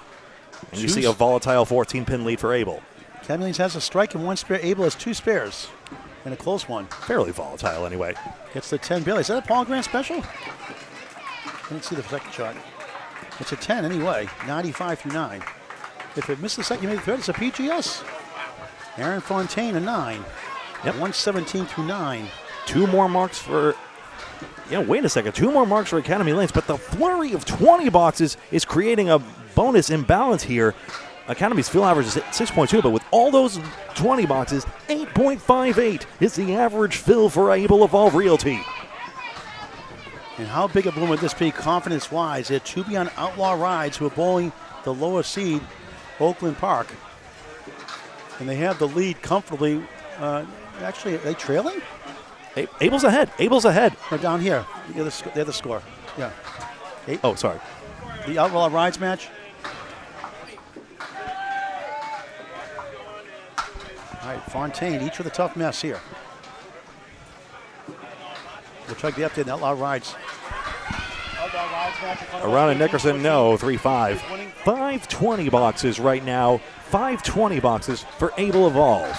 [SPEAKER 1] And you see a volatile 14-pin lead for Able.
[SPEAKER 2] Camillines has a strike and 1 spare. Able has 2 spares and a close one.
[SPEAKER 1] Fairly volatile anyway.
[SPEAKER 2] Gets the 10 Bailey. Is that a Paul Grant special? I didn't see the second shot. It's a 10 anyway, 95 through 9. If it missed the second, you made the third, it's a PGS. Aaron Fontaine, a 9.
[SPEAKER 1] Yep.
[SPEAKER 2] 117 through 9.
[SPEAKER 1] 2 more marks for, wait a second. 2 more marks for Academy Lanes, but the flurry of 20 boxes is creating a bonus imbalance here. Academy's fill average is 6.2, but with all those 20 boxes, 8.58 is the average fill for Able Evolve Realty.
[SPEAKER 2] And how big a bloom would this be confidence-wise? They're to be on Outlaw Rides, who are bowling the lower seed, Oakland Park. And they have the lead comfortably. Actually, are they trailing?
[SPEAKER 1] Abel's ahead. Abel's ahead.
[SPEAKER 2] No, down here. They're the score. Yeah.
[SPEAKER 1] Oh, sorry.
[SPEAKER 2] The Outlaw Rides match. All right, Fontaine, each with a tough mess here. We'll try to get up there in the Outlaw Rides.
[SPEAKER 1] Around and Nickerson, no, 3-5. 520 boxes right now. 520 boxes for Able Evolve.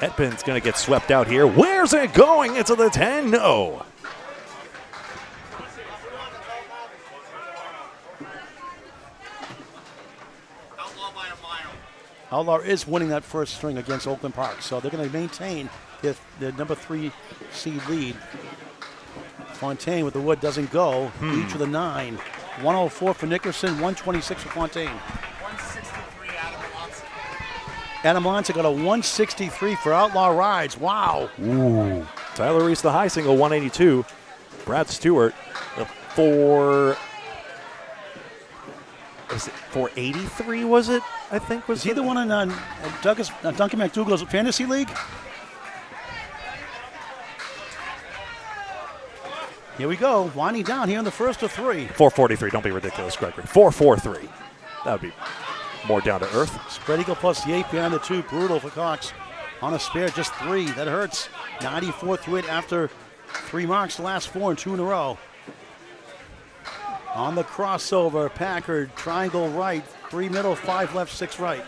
[SPEAKER 1] Hetpin's going to get swept out here. Where's it going? Into the 10? No.
[SPEAKER 2] Outlaw is winning that first string against Oakland Park, so they're going to maintain their number 3 seed lead. Fontaine with the wood doesn't go. Each with a 9. 104 for Nickerson, 126 for Fontaine.
[SPEAKER 5] 163
[SPEAKER 2] Adam Lanza got a 163 for Outlaw Rides. Wow.
[SPEAKER 1] Ooh. Tyler Reese, the high single, 182. Brad Stewart, the 483 was it? I think was
[SPEAKER 2] he the one in Duncan McDougall's fantasy league? Here we go, winding down here in the first of 3.
[SPEAKER 1] 443, don't be ridiculous, Gregory. 443. That would be more down to earth.
[SPEAKER 2] Spread eagle plus the 8 behind the 2. Brutal for Cox. On a spare, just 3. That hurts. 94 through it after 3 marks, the last 4 and 2 in a row. On the crossover, Packard, triangle right, 3 middle, 5 left, 6 right.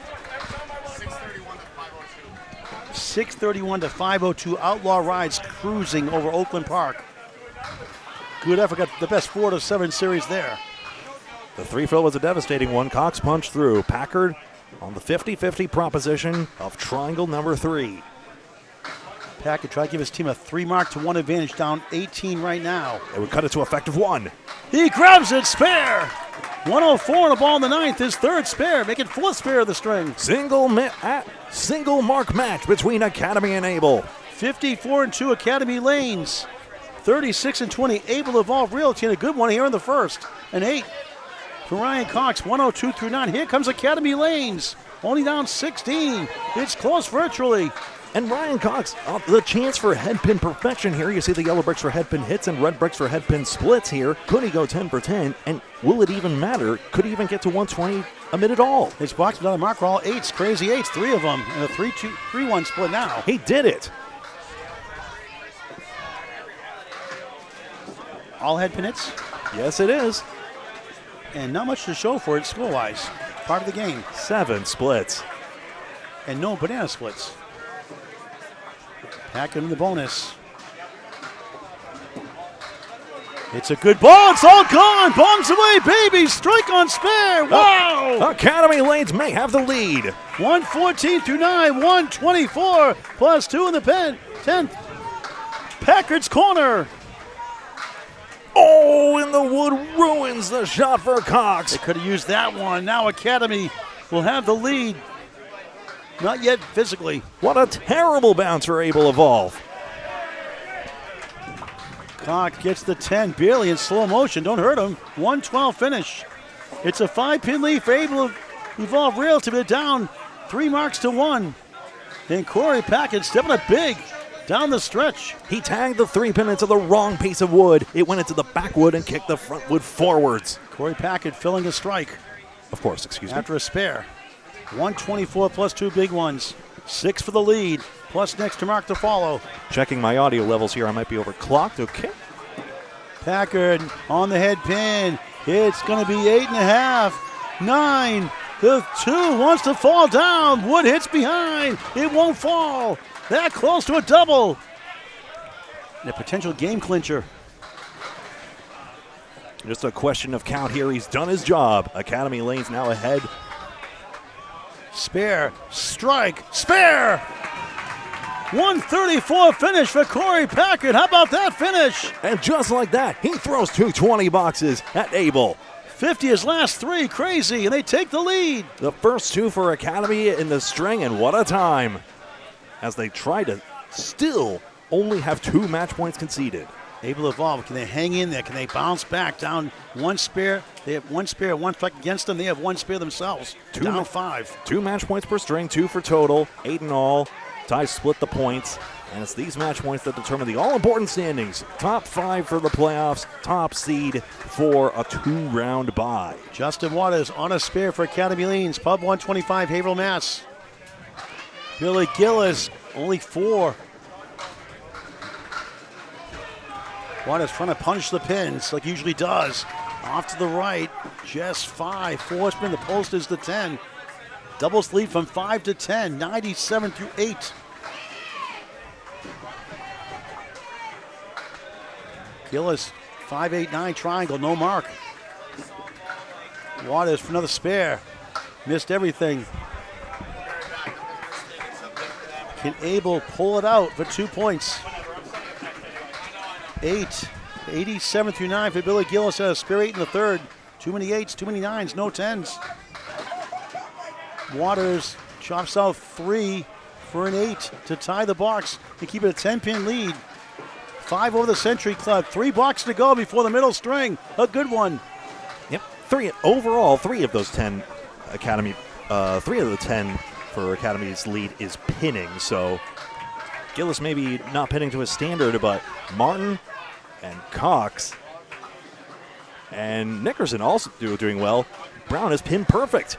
[SPEAKER 2] 6:31 to 5:02. Outlaw Rides cruising over Oakland Park. Good effort, got the best 4 to 7 series there.
[SPEAKER 1] The 3-fill was a devastating one. Cox punched through. Packard on the 50-50 proposition of triangle number 3.
[SPEAKER 2] Packard tried to give his team a 3 mark to 1 advantage, down 18 right now.
[SPEAKER 1] It would cut it to effective 1.
[SPEAKER 2] He grabs it, spare. 104 on the ball in the 9th, his 3rd spare, making 4th spare of the string.
[SPEAKER 1] Single mark match between Academy and Able.
[SPEAKER 2] 54-2 Academy Lanes. 36-20 Able Evolve Realty, and a good one here in the first. An 8 for Ryan Cox, 102 through 9. Here comes Academy Lanes, only down 16. It's close virtually.
[SPEAKER 1] And Ryan Cox, the chance for headpin perfection here. You see the yellow bricks for headpin hits and red bricks for headpin splits here. Could he go 10 for 10? And will it even matter? Could he even get to 120 amid it all?
[SPEAKER 2] His box without a mark are all 8s, crazy 8s, 3 of them, and a 3-1 split now.
[SPEAKER 1] He did it.
[SPEAKER 2] All headpin hits,
[SPEAKER 1] Yes, it is.
[SPEAKER 2] and not much to show for it score-wise. Part of the game,
[SPEAKER 1] 7 splits.
[SPEAKER 2] and no banana splits. Packard in the bonus. It's a good ball. It's all gone. Bombs away, baby. Strike on spare. Wow.
[SPEAKER 1] Academy Lanes may have the lead.
[SPEAKER 2] 114 through 9. 124 plus 2 in the 10th. Packard's corner.
[SPEAKER 1] Oh, in the wood ruins the shot for Cox.
[SPEAKER 2] They could have used that one. Now Academy will have the lead. Not yet physically.
[SPEAKER 1] What a terrible bounce for Able Evolve.
[SPEAKER 2] Cox gets the 10, barely in slow motion. Don't hurt him. 112 finish. It's a 5-pin lead for Able Evolve Realty. They're down 3 marks to 1. And Corey Packard stepping up big down the stretch.
[SPEAKER 1] He tagged the 3-pin into the wrong piece of wood. It went into the back wood and kicked the front wood forwards.
[SPEAKER 2] Corey Packard filling a strike.
[SPEAKER 1] Of course, excuse me.
[SPEAKER 2] After a spare. 124 plus 2 big ones. 6 for the lead. Plus next to mark to follow.
[SPEAKER 1] Checking my audio levels here. I might be overclocked. Okay.
[SPEAKER 2] Packard on the head pin. It's going to be 8.5. 9. The 2 wants to fall down. Wood hits behind. It won't fall. That close to a double. And a potential game clincher.
[SPEAKER 1] Just a question of count here. He's done his job. Academy Lanes now ahead.
[SPEAKER 2] Spare, strike, spare! 134 finish for Corey Packard. How about that finish?
[SPEAKER 1] And just like that, he throws 2 20 boxes at Able.
[SPEAKER 2] 50 his last 3, crazy, and they take the lead.
[SPEAKER 1] The first 2 for Academy in the string, and what a time. As they try to still only have 2 match points conceded.
[SPEAKER 2] Able Evolve, can they hang in there? Can they bounce back? Down 1 spare. They have 1 spare, 1 strike against them. They have 1 spare themselves. Down 5.
[SPEAKER 1] 2 match points per string, 2 for total, 8 in all. Ties split the points, and it's these match points that determine the all-important standings. Top 5 for the playoffs, top seed for a 2-round bye.
[SPEAKER 2] Justin Waters on a spare for Academy Lanes. Pub 125, Haverhill, Mass. Billy Gillis, only 4. Waters trying to punch the pins like he usually does. Off to the right, just 5. 4 spin, the post is the 10. Doubles lead from 5 to 10, 97 through 8. Gillis, 5-8-9 triangle, no mark. Waters for another spare. Missed everything. Can Able pull it out for 2 points? 8, 87 through 9 for Billy Gillis. A spare 8 in the 3rd. Too many 8s, too many 9s, no 10s. Waters chops out 3 for an 8 to tie the box and keep it a 10-pin lead. 5 over the Century Club. 3 boxes to go before the middle string. A good one.
[SPEAKER 1] Yep, 3 overall. 3 of those 10 Academy, 3 of the 10 for Academy's lead is pinning. So Gillis maybe not pinning to his standard, but Martin and Cox and Nickerson also doing well. Brown is pin perfect.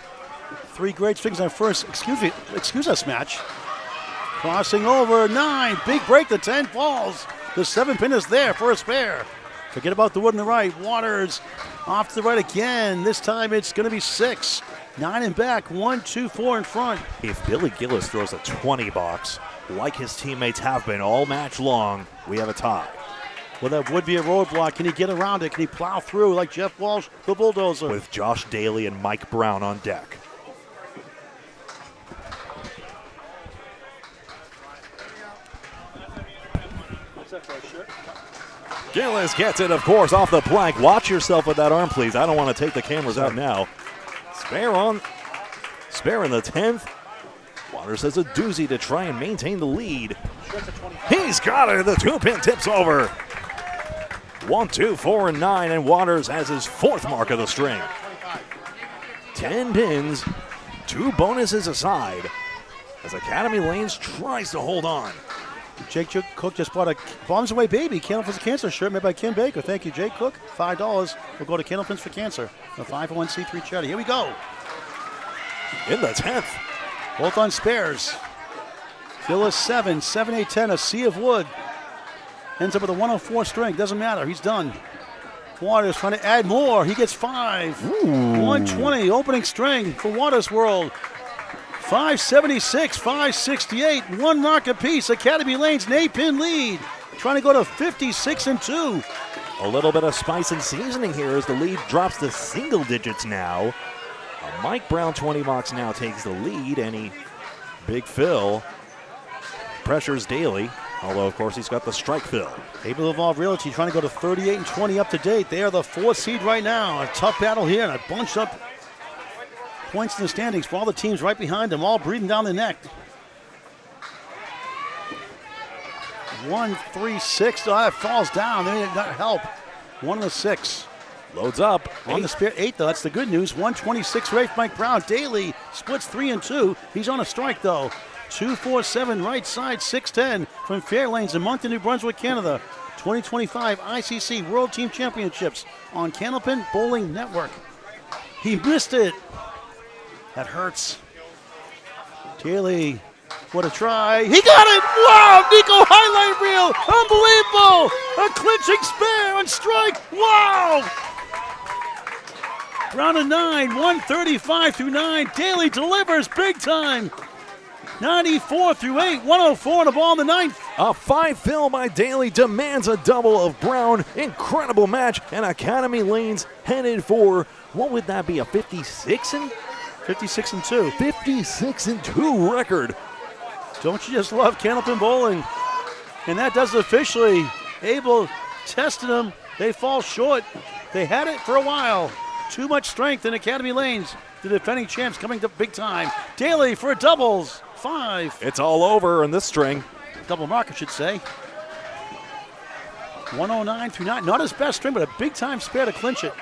[SPEAKER 2] 3 great strings on first, excuse us match. Crossing over, 9, big break, the 10 falls. The 7 pin is there for a spare. Forget about the wood on the right. Waters Off to the right again. This time it's going to be 6. 9 and back. 1, 2, 4 in front.
[SPEAKER 1] If Billy Gillis throws a 20 box, like his teammates have been all match long, we have a tie.
[SPEAKER 2] Well, that would be a roadblock. Can he get around it? Can he plow through like Jeff Walsh, the bulldozer?
[SPEAKER 1] With Josh Daly and Mike Brown on deck. Gillis gets it, of course, off the plank. Watch yourself with that arm, please. I don't want to take the cameras out now. Spare in the 10th. Waters has a doozy to try and maintain the lead. He's got it. The 2-pin tips over. 1, 2, 4, and 9, and Waters has his 4th mark of the string. 10 pins, 2 bonuses aside, as Academy Lanes tries to hold on.
[SPEAKER 2] Jake Cook just bought a Bombs Away Baby Candlepins for Cancer shirt made by Ken Baker. Thank you, Jake Cook. $5 will go to Candlepins for Cancer, a 501c3 charity. Here we go.
[SPEAKER 1] In the 10th.
[SPEAKER 2] Both on spares. Gillis 7, 7, 8, 10, a sea of wood. Ends up with a 104 string. Doesn't matter. He's done. Waters trying to add more. He gets 5. 120 opening string for Waters World. 576, 568, 1 mark apiece. Academy Lanes an 8-pin lead. Trying to go to 56 and 2.
[SPEAKER 1] A little bit of spice and seasoning here as the lead drops to single digits now. Mike Brown 20 box now takes the lead, and Big Phil pressures Daly. Although, of course, he's got the strike Phil.
[SPEAKER 2] Able to Evolve Realty trying to go to 38 and 20 up to date. They are the 4th seed right now. A tough battle here and a bunch up points in the standings for all the teams right behind them, all breathing down the neck. 1, 3, 6. Oh, that falls down. They did not help. 1 of the 6.
[SPEAKER 1] Loads up.
[SPEAKER 2] On the spare 8, though. That's the good news. 126 rate Mike Brown. Daly splits 3 and 2. He's on a strike, though. 247 right side, 610 from Fairlanes in Moncton, New Brunswick, Canada. 2025 ICC World Team Championships on Candlepin Bowling Network. He missed it. That hurts. Daly, what a try. He got it! Wow! Nico highlight reel! Unbelievable! A clinching spare on strike! Wow! Brown a 9, 135 through 9. Daly delivers big time. 94 through 8, 104 on the ball in the 9th.
[SPEAKER 1] A 5 fill by Daly demands a double of Brown. Incredible match, and Academy Lanes headed for, what would that be, a 56 and
[SPEAKER 2] 2.
[SPEAKER 1] 56 and 2 record.
[SPEAKER 2] Don't you just love Candlepin Bowling? And that does it officially. Abel tested them. They fall short. They had it for a while. Too much strength in Academy Lanes. The defending champs coming to big time. Daly for doubles. 5.
[SPEAKER 1] It's all over in this string.
[SPEAKER 2] Double mark, I should say. 109 through 9. Not his best string, but a big time spare to clinch it.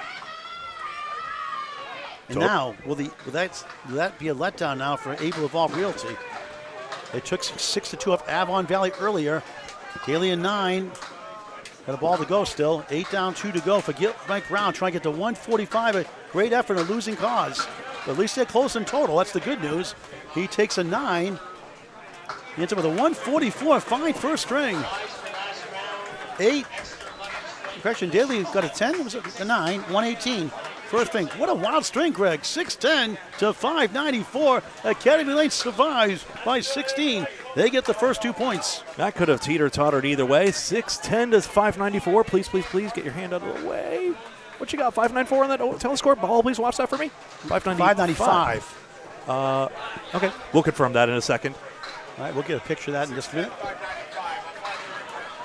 [SPEAKER 2] And now, will that be a letdown now for Able Evolve Realty? They took 6-2 off Avon Valley earlier. Daly in 9. Got a ball to go still. 8 down, 2 to go for Mike Brown trying to get to 145. A great effort, a losing cause. But at least they're close in total. That's the good news. He takes a 9. He ends up with a 144, fine first string. 8. Correction, Daly got a 10. Was it a 9? 118. First string. What a wild string, Greg. 610 to 594. Academy Lane survives by 16. They get the first 2 points.
[SPEAKER 1] That could have teeter-tottered either way. 610 to 594. Please, please, please get your hand out of the way. What you got, 594 on that telescore? Ball, please watch that for me.
[SPEAKER 2] 595.
[SPEAKER 1] Okay, we'll confirm that in a second.
[SPEAKER 2] All right, we'll get a picture of that in just a minute.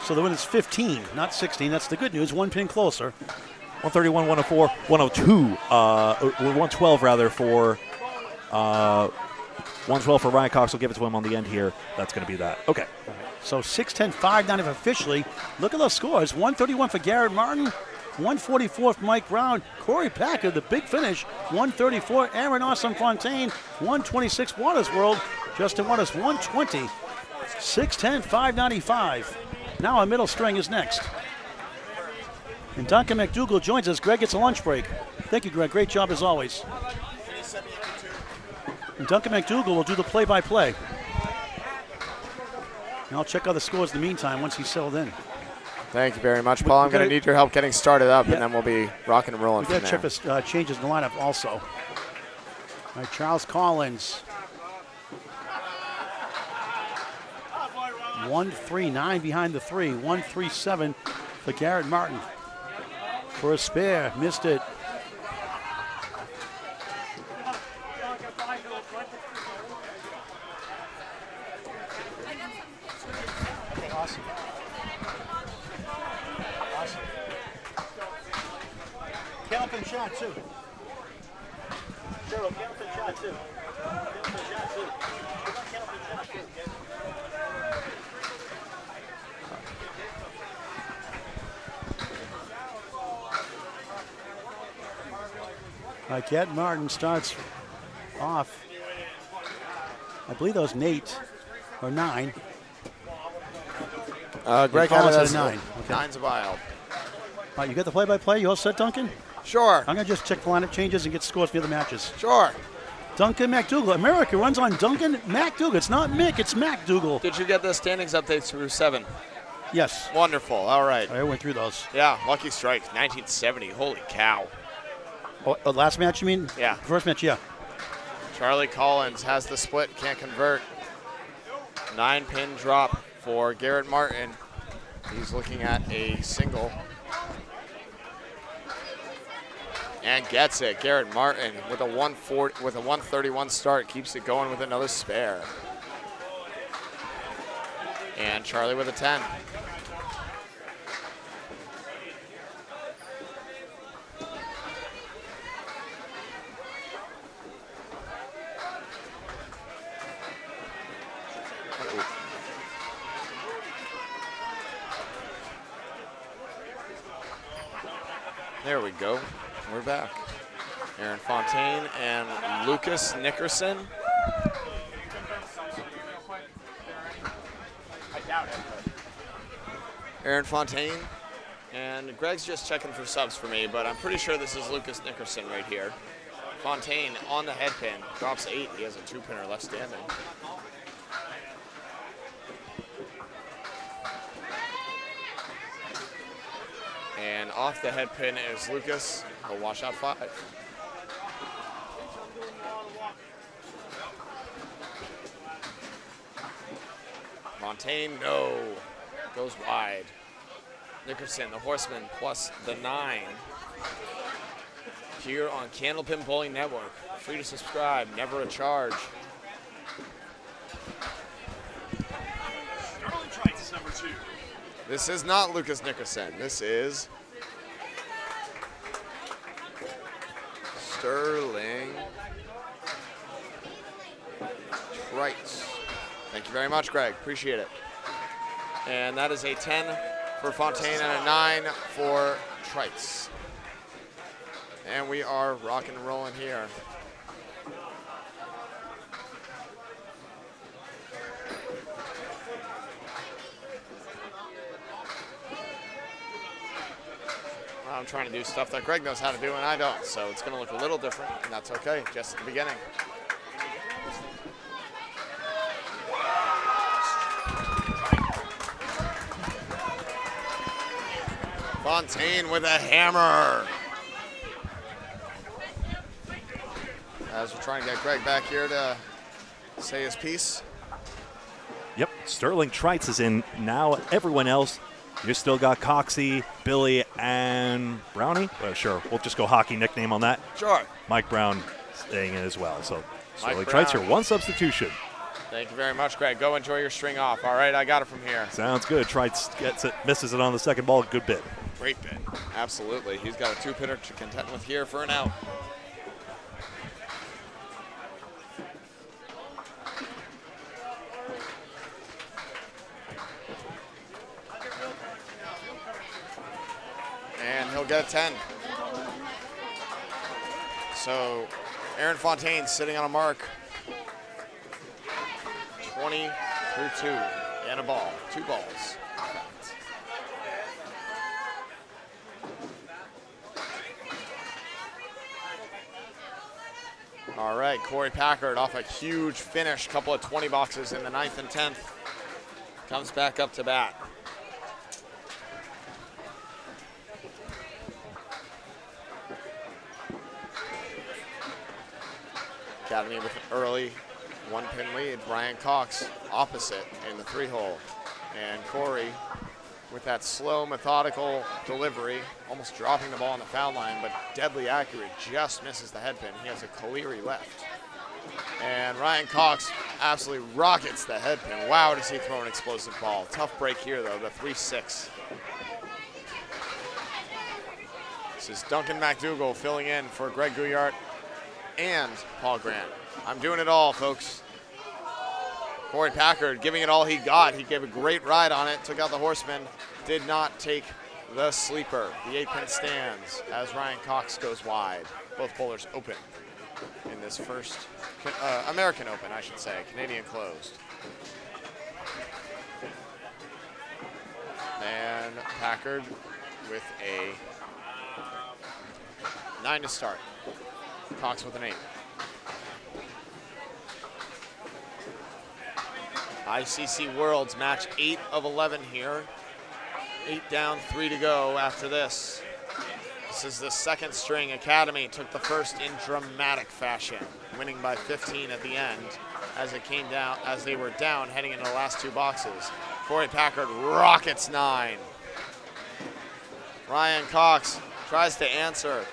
[SPEAKER 2] So the win is 15, not 16. That's the good news. 1 pin closer.
[SPEAKER 1] 131, 104, 102, 112 rather for 112 for Ryan Cox. We'll give it to him on the end here. That's going to be that. Okay.
[SPEAKER 2] So 610, 590 officially. Look at those scores. 131 for Garrett Martin. 144 for Mike Brown. Corey Packer, the big finish. 134, Aaron Awesome Fontaine. 126, Waters World. Justin Waters, 120. 610, 595. Now a middle string is next. And Duncan McDougall joins us. Greg gets a lunch break. Thank you, Greg. Great job as always. And Duncan McDougall will do the play-by-play. And I'll check out the scores in the meantime once he's settled in.
[SPEAKER 9] Thank you very much, Paul. I'm going to need your help getting started up, and then we'll be rocking and rolling
[SPEAKER 2] We
[SPEAKER 9] from
[SPEAKER 2] got to
[SPEAKER 9] there.
[SPEAKER 2] check the changes in the lineup also. All right, Charles Collins. 1-3-9 behind the 3. 1-3-7 for Garrett Martin. For a spare, missed it.
[SPEAKER 4] Awesome. Awesome. Calvin shot too. Cheryl, Calvin shot too. Calvin shot too. Calvin shot too.
[SPEAKER 2] Garrett Martin starts off. I believe that was Nate or 9.
[SPEAKER 9] Greg
[SPEAKER 2] Collins
[SPEAKER 9] has
[SPEAKER 2] at a 9. Okay.
[SPEAKER 9] 9's wild.
[SPEAKER 2] All right, you got the play-by-play? You all set, Duncan?
[SPEAKER 9] Sure.
[SPEAKER 2] I'm going to just check the lineup changes and get scores for the other matches.
[SPEAKER 9] Sure.
[SPEAKER 2] Duncan McDougal. America runs on Duncan McDougal. It's not Mick, it's McDougal.
[SPEAKER 9] Did you get the standings updates through 7?
[SPEAKER 2] Yes.
[SPEAKER 9] Wonderful. All right.
[SPEAKER 2] I went through those.
[SPEAKER 9] Yeah, lucky strike. 1970. Holy cow.
[SPEAKER 2] Oh, last match, you mean?
[SPEAKER 9] Yeah.
[SPEAKER 2] First match, yeah.
[SPEAKER 9] Charlie Collins has the split, can't convert. 9-pin drop for Garrett Martin. He's looking at a single. And gets it. Garrett Martin with a 131 start keeps it going with another spare. And Charlie with a 10. There we go. We're back. Aaron Fontaine and Lucas Nickerson. Aaron Fontaine. And Greg's just checking for subs for me, but I'm pretty sure this is Lucas Nickerson right here. Fontaine on the head pin. Drops 8. He has a 2-pinner left standing. And off the head pin is Lucas. He'll wash out 5. Fontaine, no. Goes wide. Nickerson, the horseman, plus the 9. Here on Candlepin Bowling Network. Free to subscribe, never a charge.
[SPEAKER 3] Sterling Trites is number 2.
[SPEAKER 9] This is not Lucas Nickerson. This is Sterling Trites. Thank you very much, Greg. Appreciate it. And that is a 10 for Fontaine and a 9 for Trites. And we are rocking and rolling here. I'm trying to do stuff that Greg knows how to do and I don't, so it's going to look a little different, and that's okay, just at the beginning. Fontaine with a hammer. As we're trying to get Greg back here to say his piece.
[SPEAKER 1] Yep, Sterling Trites is in. Now everyone else, you still got Coxie, Billy, and Brownie. Well, sure, we'll just go hockey nickname on that.
[SPEAKER 9] Sure.
[SPEAKER 1] Mike Brown staying in as well. So Sterling
[SPEAKER 9] Brown.
[SPEAKER 1] Trites here, 1 substitution.
[SPEAKER 9] Thank you very much, Greg. Go enjoy your string off. All right, I got it from here.
[SPEAKER 1] Sounds good. Trites gets it, misses it on the second ball. Good bit.
[SPEAKER 9] Great bit. Absolutely. He's got a 2-pinner to contend with here for an out. And he'll get a 10. So Aaron Fontaine sitting on a mark. 20 through 2 and a ball. 2 balls. All right, Corey Packard off a huge finish, couple of 20 boxes in the 9th and 10th. Comes back up to bat. Academy with an early 1-pin lead. Ryan Cox opposite in the 3-hole. And Corey with that slow, methodical delivery, almost dropping the ball on the foul line, but deadly accurate, just misses the head pin. He has a Caleri left. And Ryan Cox absolutely rockets the head pin. Wow, does he throw an explosive ball. Tough break here, though, the 3-6. This is Duncan McDougall filling in for Greg Gouillard and Paul Grant. I'm doing it all, folks. Corey Packard giving it all he got. He gave a great ride on it, took out the horseman, did not take the sleeper. The 8-pin stands as Ryan Cox goes wide. Both bowlers open in this first American Open, I should say, Canadian closed. And Packard with a 9 to start. Cox with an 8. ICC Worlds match 8 of 11 here. 8 down, 3 to go after this. This is the second string. Academy took the first in dramatic fashion, winning by 15 at the end as it came down, as they were down heading into the last 2 boxes. Corey Packard rockets 9. Ryan Cox tries to answer,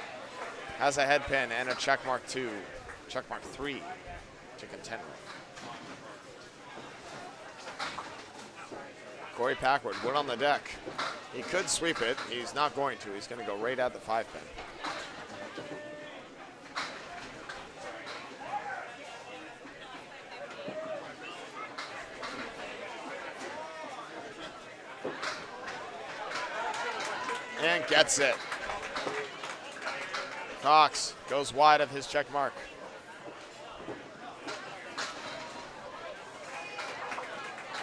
[SPEAKER 9] has a head pin and a checkmark 2, checkmark 3 to contend with. Corey Packard, wood on the deck. He could sweep it. He's not going to. He's going to go right at the 5-pin. And gets it. Cox goes wide of his check mark.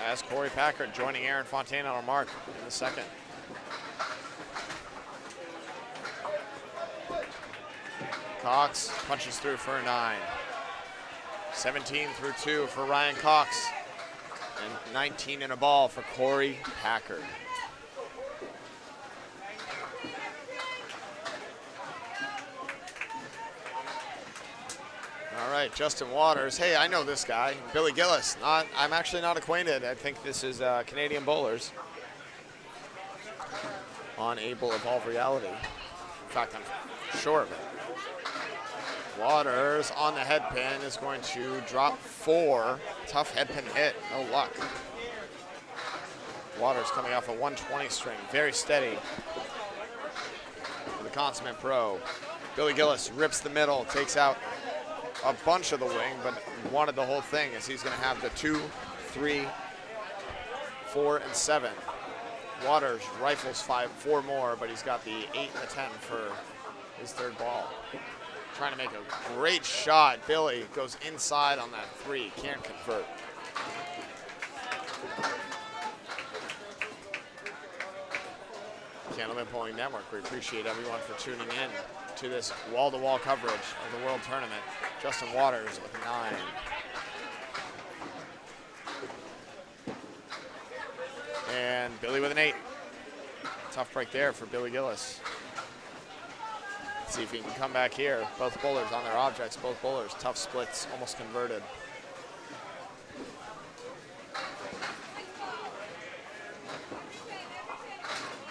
[SPEAKER 9] As Corey Packard joining Aaron Fontaine on a mark in the second. Cox punches through for a 9. 17 through 2 for Ryan Cox. And 19 in a ball for Corey Packard. All right, Justin Waters. Hey, I know this guy, Billy Gillis. I'm actually not acquainted. I think this is Canadian Bowlers on Able Evolve Reality. In fact, I'm sure of it. Waters on the head pin is going to drop 4. Tough head pin hit, no luck. Waters coming off a 120 string, very steady. The consummate pro. Billy Gillis rips the middle, takes out a bunch of the wing, but wanted the whole thing as he's going to have the 2, 3, 4, and 7. Waters rifles 4 more, but he's got the 8 and the 10 for his 3rd ball. Trying to make a great shot. Billy goes inside on that 3, can't convert. Candleman Bowling Network, we appreciate everyone for tuning in to this wall-to-wall coverage of the World Tournament. Justin Waters with a 9. And Billy with an 8. Tough break there for Billy Gillis. Let's see if he can come back here. Both bowlers on their objects, both bowlers. Tough splits, almost converted.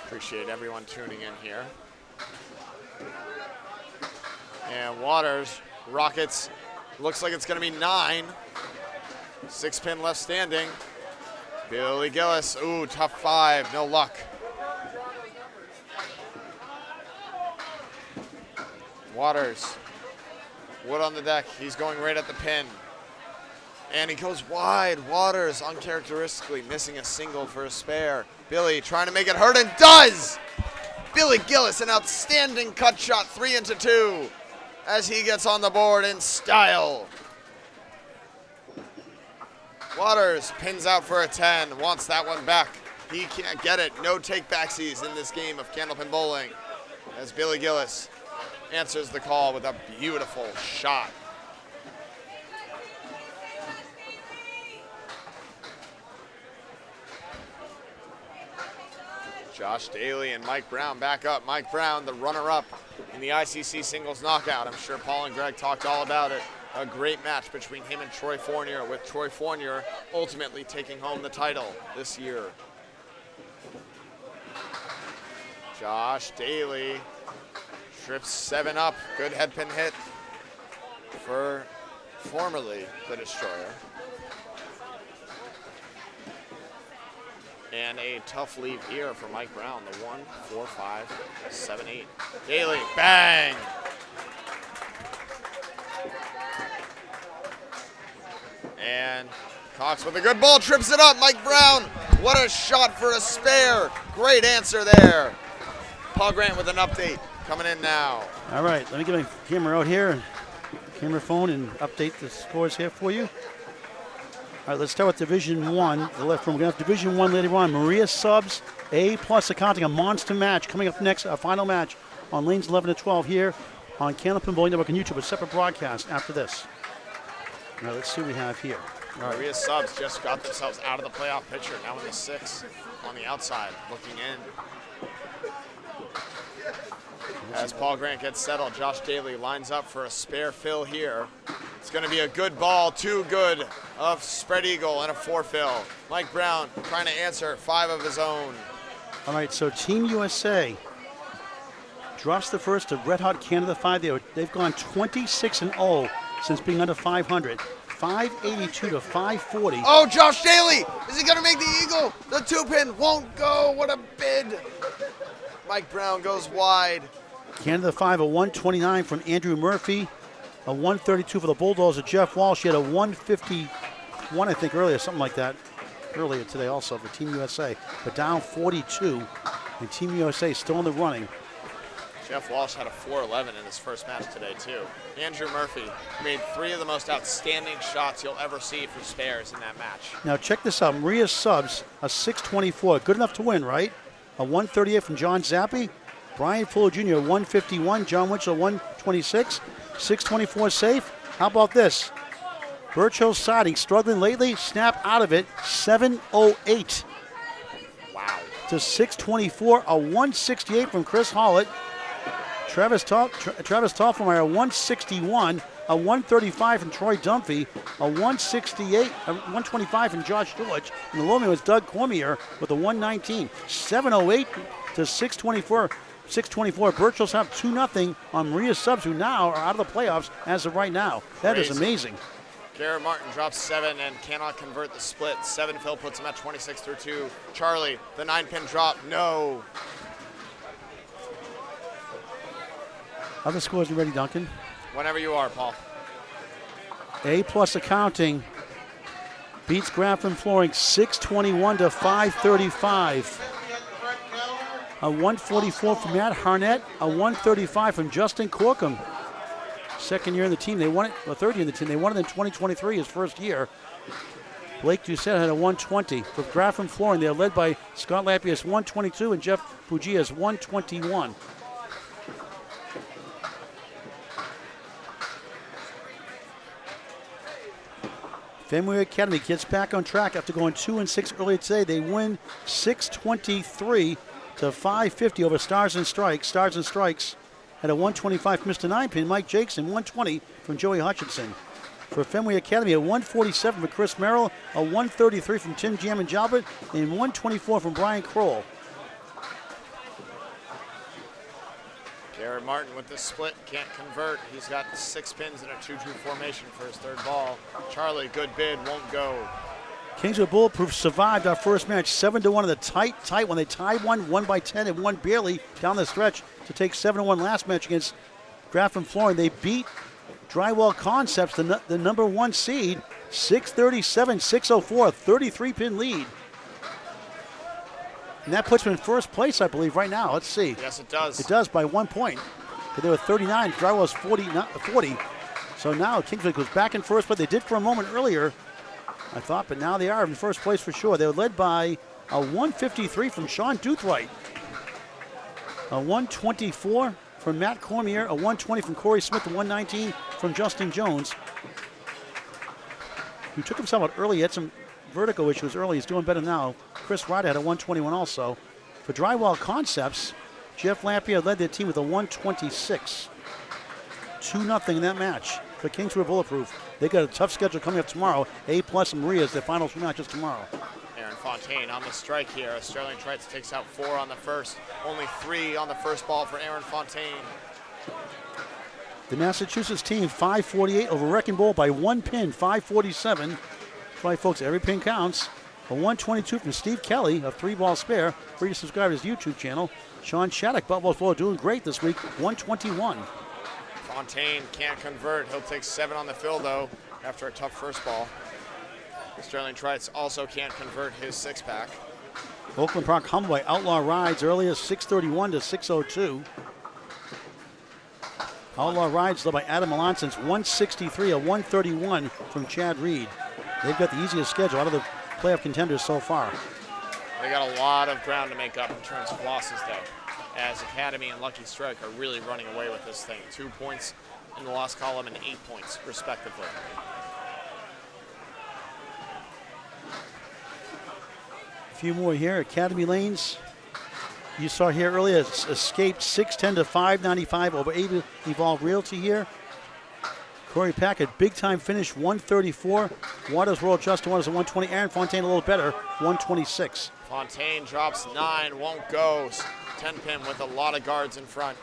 [SPEAKER 9] Appreciate everyone tuning in here. And Waters rockets. Looks like it's going to be 9. 6-pin left standing. Billy Gillis. Ooh, tough 5. No luck. Waters. Wood on the deck. He's going right at the pin. And he goes wide. Waters uncharacteristically missing a single for a spare. Billy trying to make it hurt and does! Billy Gillis, an outstanding cut shot, 3 into 2 as he gets on the board in style. Waters pins out for a 10, wants that one back. He can't get it. No take-backsies in this game of candlepin bowling as Billy Gillis answers the call with a beautiful shot. Josh Daly and Mike Brown back up. Mike Brown, the runner-up in the ICC singles knockout. I'm sure Paul and Greg talked all about it a great match between him and Troy Fournier, with Troy Fournier ultimately taking home the title this year. Josh Daly trips 7 up. Good head pin hit for formerly the Destroyer. And a tough leave here for Mike Brown, the 1, 4, 5, 7, 8. Daly, bang! And Cox with a good ball, trips it up. Mike Brown, what a shot for a spare. Great answer there. Paul Grant with an update coming in now.
[SPEAKER 2] All right, let me get my camera out here, camera phone, and update the scores here for you. All right, let's start with Division 1, the left room. We're going to have Division 1 later on. Maria Subs, A+ accounting, a monster match. Coming up next, a final match on lanes 11 to 12 here on Candlepin Bowling Network on YouTube. A separate broadcast after this. All right, let's see what we have here. All right.
[SPEAKER 9] Maria Subs just got themselves out of the playoff picture, now in the 6 on the outside, looking in. As Paul Grant gets settled, Josh Daly lines up for a spare fill here. It's going to be a good ball, too good of spread eagle and a 4 fill. Mike Brown trying to answer 5 of his own.
[SPEAKER 2] All right, so Team USA drops the first to Red Hot Canada 5. They've gone 26-0 since being under 500. 582 to 540.
[SPEAKER 9] Oh, Josh Daly! Is he going to make the eagle? The 2-pin won't go. What a bid. Mike Brown goes wide.
[SPEAKER 2] Canada 5, a 129 from Andrew Murphy. A 132 for the Bulldogs of Jeff Walsh. He had a 151, I think, earlier, something like that. Earlier today also for Team USA. But down 42, and Team USA still in the running.
[SPEAKER 9] Jeff Walsh had a 411 in his first match today, too. Andrew Murphy made 3 of the most outstanding shots you'll ever see for spares in that match.
[SPEAKER 2] Now check this out. Maria Subs, a 624. Good enough to win, right? A 138 from John Zappi. Brian Fuller Jr., 151. John Winchell, 126. 624 safe. How about this? Birch siding, struggling lately. Snap out of it. 708.
[SPEAKER 9] Wow.
[SPEAKER 2] To 624. A 168 from Chris Hollett. Travis Toffenmeyer, 161, a 135 from Troy Dunphy, a 168, a 125 from Josh George, and the low man was Doug Cormier with a 119, 708 to 624. 624. Birchall's have 2-0 on Maria Subs, who now are out of the playoffs as of right now. That is amazing.
[SPEAKER 9] Garrett Martin drops 7 and cannot convert the split. 7 fill puts him at 26-2. Charlie, the 9-pin drop, no.
[SPEAKER 2] Other scores, you ready, Duncan?
[SPEAKER 9] Whenever you are, Paul.
[SPEAKER 2] A+ accounting beats Graffam Flooring 621 to 535. A 144 from Matt Harnett, a 135 from Justin Corkum. Second year in the team, they won it, or third year in the team, they won it in 2023, his first year. Blake Doucette had a 120. For Graffam Flooring, they're led by Scott Lappius, 122, and Jeff Bugias, 121. Fenway Academy gets back on track after going 2-6 earlier today. They win 623 to 550 over Stars and Strikes. Stars and Strikes had a 125 from Mr. 9-pin, Mike Jackson, 120 from Joey Hutchinson. For Fenway Academy, a 147 from Chris Merrill, a 133 from Tim Jammin Jalbert, and 124 from Brian Kroll.
[SPEAKER 9] Garrett Martin with the split, can't convert. He's got 6 pins in a 2-2 formation for his third ball. Charlie, good bid, won't go.
[SPEAKER 2] Kingswood Bulletproof survived our first match 7-1 in the tight when they tied one by 10 and won barely down the stretch to take 7-1 last match against Graffam Flooring. They beat Drywall Concepts, the number 1 seed, 637, 604, 33-pin lead. And that puts them in first place, I believe, right now. Let's see.
[SPEAKER 9] Yes, it does.
[SPEAKER 2] It does by 1 point. They were 39. Drywall's 40. So now Kingswood goes back in first place. They did for a moment earlier, I thought, but now they are in first place for sure. They were led by a 153 from Sean Duthright, a 124 from Matt Cormier, a 120 from Corey Smith, a 119 from Justin Jones, who took himself out early. He had some vertigo issues early. He's doing better now. Chris Ryder had a 121 also. For Drywall Concepts, Jeff Lampia led their team with a 126. 2-0 in that match. for Kingswood Bulletproof. They got a tough schedule coming up tomorrow. A+ and Maria's their final 2 matches tomorrow.
[SPEAKER 9] Aaron Fontaine on the strike here. Sterling Trites takes out 4 on the first. Only 3 on the first ball for Aaron Fontaine.
[SPEAKER 2] The Massachusetts team 548 over Wrecking Ball by 1 pin, 547. That's why, folks, every pin counts. A 122 from Steve Kelly, a 3-ball spare. Free to subscribe to his YouTube channel. Sean Shattuck, Buffalo's ball, doing great this week, 121.
[SPEAKER 9] Fontaine can't convert. He'll take 7 on the fill, though, after a tough first ball. Sterling Trites also can't convert his 6-pack.
[SPEAKER 2] Oakland Park humbled by Outlaw Rides earlier, 631 to 602. Outlaw Rides led by Adam Melanson's 163, a 131 from Chad Reed. They've got the easiest schedule out of the playoff contenders so far.
[SPEAKER 9] They got a lot of ground to make up in terms of losses, though, as Academy and Lucky Strike are really running away with this thing. 2 points in the loss column and 8 points, respectively.
[SPEAKER 2] A few more here. Academy Lanes, you saw here earlier, escaped 610 to 595 over Evolve Realty here. Corey Packard, big time finish, 134. Waters World Justin Waters at 120. Aaron Fontaine a little better, 126.
[SPEAKER 9] Fontaine drops 9, won't go. 10-pin with a lot of guards in front.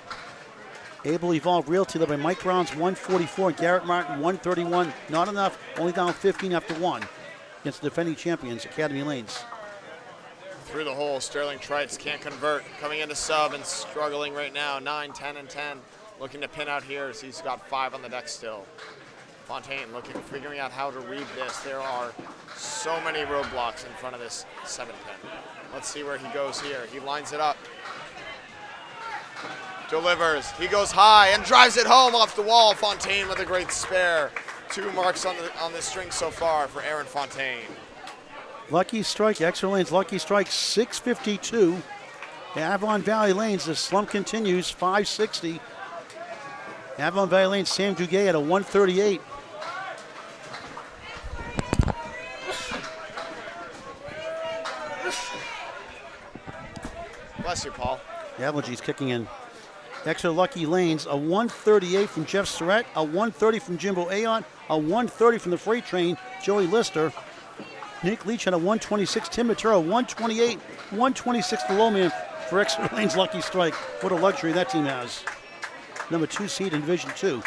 [SPEAKER 2] Able Evolve Realty led by Mike Brown's 144. Garrett Martin 131. Not enough, only down 15 after 1 against the defending champions, Academy Lanes.
[SPEAKER 9] Through the hole, Sterling Trites can't convert. Coming into sub and struggling right now, 9, 10, and 10. Looking to pin out here as he's got 5 on the deck still. Fontaine figuring out how to read this. There are so many roadblocks in front of this 7-pin. Let's see where he goes here. He lines it up. Delivers. He goes high and drives it home off the wall. Fontaine with a great spare. 2 marks on the string so far for Aaron Fontaine.
[SPEAKER 2] Lucky Strike, extra lanes, Lucky Strike 652. Avon Valley Lanes, the slump continues, 560. Avon Valley Lanes, Sam Duguay at a 138.
[SPEAKER 9] Bless you, Paul.
[SPEAKER 2] The allergies kicking in. Extra Lucky Lanes, a 138 from Jeff Surratt, a 130 from Jimbo Ayon, a 130 from the freight train, Joey Lister. Nick Leach had a 126, Tim Matera 128, 126 the low man for Extra Lanes Lucky Strike. What a luxury that team has. Number 2 seed in Division 2.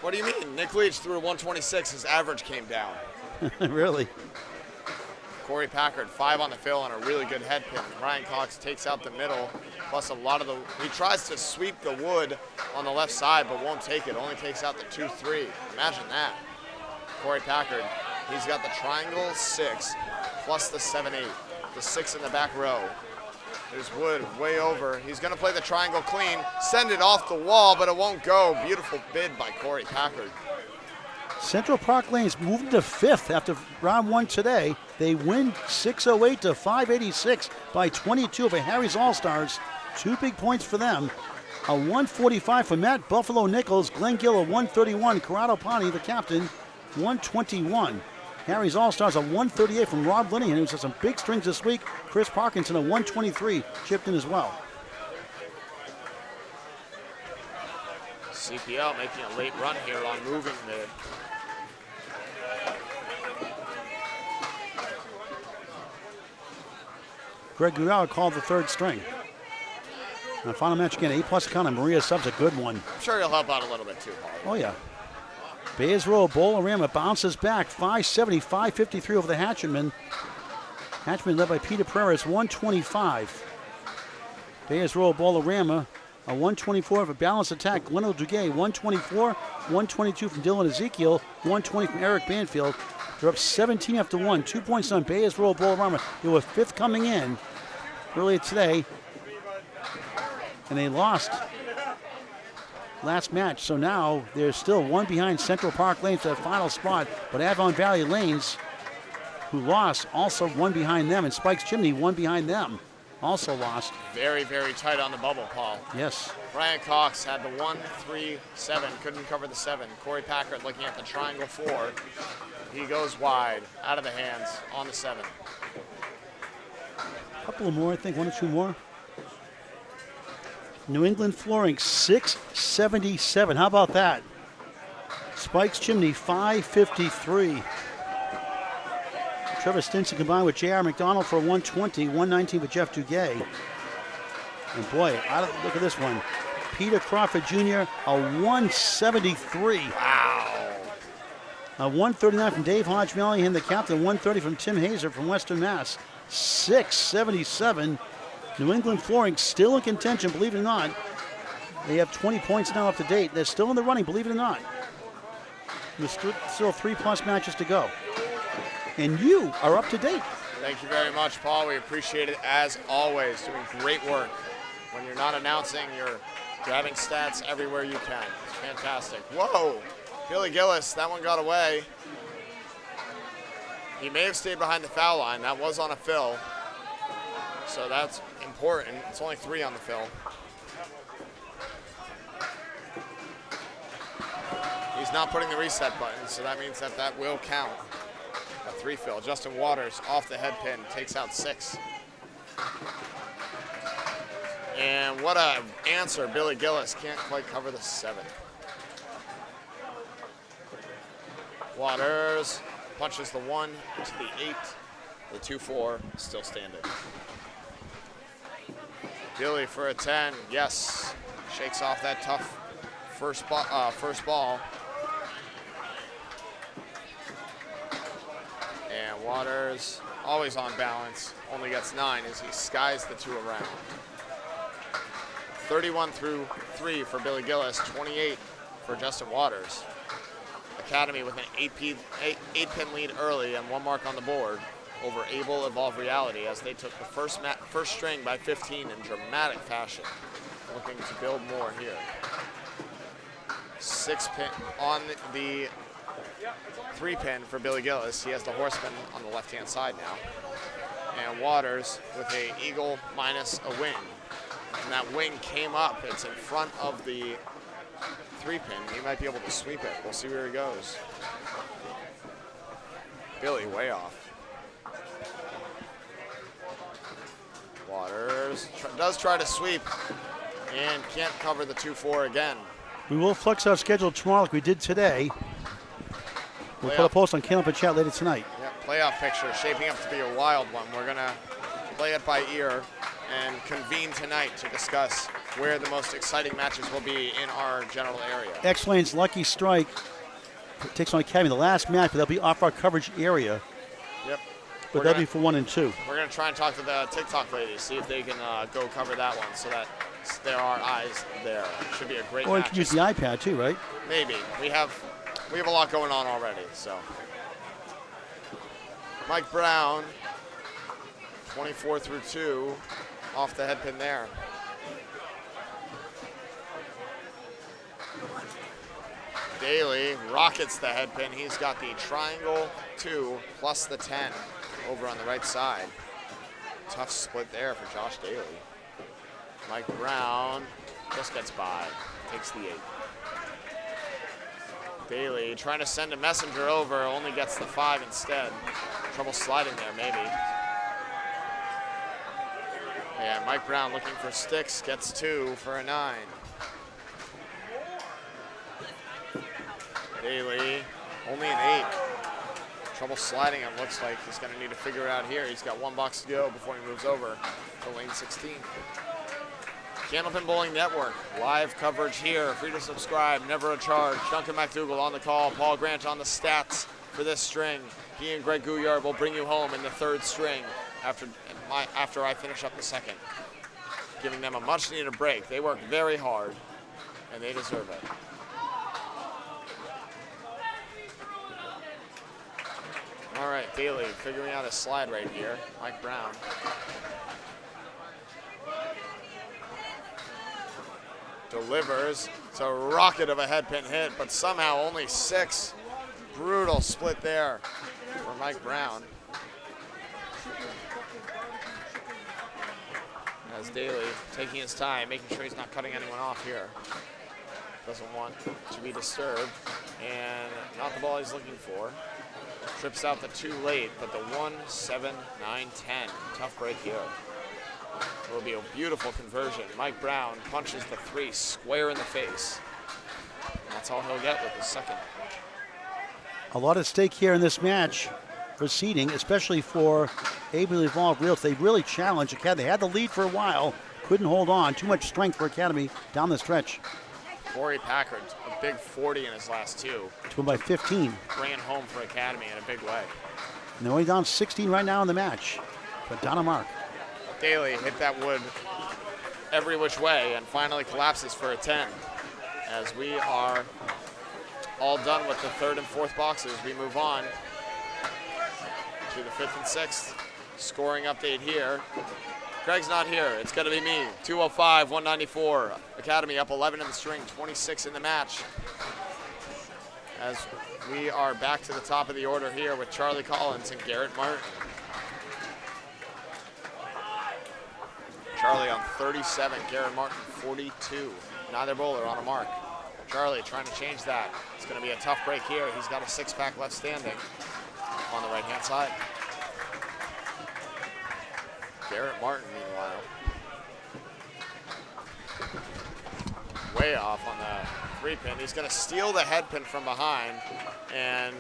[SPEAKER 9] What do you mean? Nick Leach threw a 126. His average came down.
[SPEAKER 2] Really?
[SPEAKER 9] Corey Packard, 5 on the fill and a really good head pin. Ryan Cox takes out the middle, plus a lot of the, he tries to sweep the wood on the left side, but won't take it. Only takes out the 2-3. Imagine that. Corey Packard, he's got the triangle 6, plus the 7-8. The 6 in the back row. There's wood way over. He's gonna play the triangle clean, send it off the wall, but it won't go. Beautiful bid by Corey Packard.
[SPEAKER 2] Central Park Lanes moving to 5th after round 1 today. They win 608 to 586 by 22 over Harry's All-Stars. 2 big points for them. A 145 for Matt Buffalo Nichols. Glenn Gill a 131. Corrado Pani, the captain, 121. Harry's All-Stars a 138 from Rob Linehan, who's had some big strings this week. Chris Parkinson a 123 chipped in as well.
[SPEAKER 9] CPL making a late run here on moving the
[SPEAKER 2] Greg Guyard called the 3rd string. Now, final match again, A+ account and Maria Sub's a good one.
[SPEAKER 9] I'm sure he'll help out a little bit too, Paul.
[SPEAKER 2] Oh, yeah. Bayes Row, Bolorama bounces back, 570, 553 over the Hatchetman. Hatchetman led by Peter Pereira, 125. Bayes Row, Bolorama, a 124 of a balanced attack. Gleno Duguay, 124, 122 from Dylan Ezekiel, 120 from Eric Banfield. They're up 17 after 1, 2 points on Bayes Row, Bolorama. They were 5th coming in earlier today, and they lost last match. So now they're still 1 behind Central Park Lanes for that final spot, but Avon Valley Lanes, who lost, also 1 behind them, and Spike's Chimney 1 behind them, also lost.
[SPEAKER 9] Very, very tight on the bubble, Paul.
[SPEAKER 2] Yes.
[SPEAKER 9] Ryan Cox had the 1-3-7, couldn't cover the 7. Corey Packard looking at the triangle 4. He goes wide, out of the hands, on the 7.
[SPEAKER 2] A couple more, I think, 1 or 2 more. New England Flooring, 677. How about that? Spikes Chimney, 553. Trevor Stinson combined with J.R. McDonald for 120, 119 for Jeff Duguay. And boy, look at this one. Peter Crawford Jr., a 173.
[SPEAKER 9] Wow.
[SPEAKER 2] A 139 from Dave Hodge Mallihan, the captain, 130 from Tim Hazer from Western Mass. 677. New England Flooring still in contention, believe it or not. They have 20 points now up to date. They're still in the running, believe it or not. There's still 3+ matches to go. And you are up to date.
[SPEAKER 9] Thank you very much, Paul. We appreciate it as always. Doing great work. When you're not announcing, you're grabbing stats everywhere you can. It's fantastic. Whoa! Billy Gillis, that one got away. He may have stayed behind the foul line. That was on a fill. So that's important. It's only 3 on the fill. He's not putting the reset button, so that means that will count. A 3 fill. Justin Waters off the head pin, takes out 6. And what a answer. Billy Gillis can't quite cover the 7. Waters punches the 1 to the 8. The 2-4 still standing. Billy for a 10. Yes. Shakes off that tough first ball. And Waters, always on balance, only gets 9 as he skies the 2 around. 31-3 for Billy Gillis, 28 for Justin Waters. Academy with an 8-pin lead early and 1 mark on the board over Able Evolve Reality as they took the first string by 15 in dramatic fashion. Looking to build more here. 6-pin on the 3-pin for Billy Gillis. He has the horseman on the left-hand side now. And Waters with a eagle minus a wing. And that wing came up. It's in front of the 3-pin. He might be able to sweep it. We'll see where he goes. Billy way off. Waters does try to sweep and can't cover the 2-4 again.
[SPEAKER 2] We will flex our schedule tomorrow like we did today. We'll put a post on Caleb and Chat later tonight.
[SPEAKER 9] Yeah, playoff picture shaping up to be a wild one. We're going to play it by ear and convene tonight to discuss where the most exciting matches will be in our general area.
[SPEAKER 2] X-Lane's Lucky Strike takes on Academy. The last match, but they'll be off our coverage area.
[SPEAKER 9] Yep.
[SPEAKER 2] But that'll be for 1 and 2.
[SPEAKER 9] We're going to try and talk to the TikTok ladies, see if they can go cover that one so that there are eyes there. Should be a great match.
[SPEAKER 2] Or you can use the iPad too, right?
[SPEAKER 9] Maybe. We have a lot going on already, so. Mike Brown, 24-2, off the head pin there. Daly rockets the head pin. He's got the triangle 2 plus the 10 over on the right side. Tough split there for Josh Daly. Mike Brown just gets by, takes the 8. Daly trying to send a messenger over, only gets the 5 instead. Trouble sliding there, maybe. Yeah, Mike Brown looking for sticks, gets 2 for a 9. Daly, only an 8. Trouble sliding him, looks like he's gonna need to figure it out here. He's got 1 box to go before he moves over to lane 16. Candlepin Bowling Network, live coverage here. Free to subscribe, never a charge. Duncan McDougall on the call, Paul Grant on the stats for this string. He and Greg Gouillard will bring you home in the 3rd string after I finish up the 2nd. Giving them a much needed break. They work very hard and they deserve it. All right, Daly figuring out a slide right here. Mike Brown. Delivers. It's a rocket of a head pin hit, but somehow only 6. Brutal split there for Mike Brown. As Daly taking his time, making sure he's not cutting anyone off here. Doesn't want to be disturbed. And not the ball he's looking for. Trips out the 2 late, but the 1, 7, 9, 10. Tough break here. It will be a beautiful conversion. Mike Brown punches the 3 square in the face. That's all he'll get with his second.
[SPEAKER 2] A lot at stake here in this match for seeding, especially for ably evolved Realty. They really challenged Academy. They had the lead for a while, couldn't hold on. Too much strength for Academy down the stretch.
[SPEAKER 9] Corey Packard, a big 40 in his last two.
[SPEAKER 2] To him by 15.
[SPEAKER 9] Ran home for Academy in a big way.
[SPEAKER 2] And they're only down 16 right now in the match. But down a mark.
[SPEAKER 9] Daly hit that wood every which way and finally collapses for a 10. As we are all done with the third and fourth boxes, we move on to the fifth and sixth. Scoring update here. Craig's not here. It's going to be me. 205, 194. Academy up 11 in the string, 26 in the match. As we are back to the top of the order here with Charlie Collins and Garrett Martin. Charlie on 37, Garrett Martin 42. Neither bowler on a mark. Charlie trying to change that. It's going to be a tough break here. He's got a six-pack left standing on the right-hand side. Garrett Martin, meanwhile, way off on the three pin. He's going to steal the head pin from behind and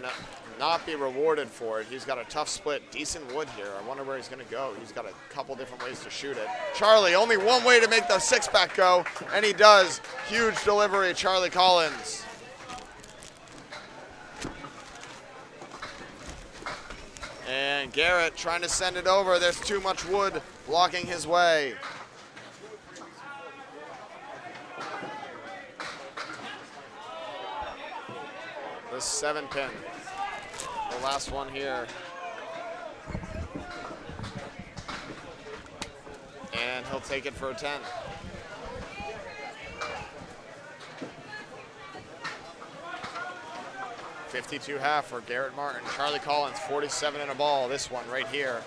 [SPEAKER 9] not be rewarded for it. He's got a tough split, decent wood here. I wonder where he's going to go. He's got a couple different ways to shoot it. Charlie, only one way to make the six-pack go, and he does. Huge delivery, Charlie Collins. And Garrett trying to send it over. There's too much wood blocking his way. The 7 pin, the last one here. And he'll take it for a 10. .52 half for Garrett Martin. Charlie Collins, 47 in a ball. This one right here.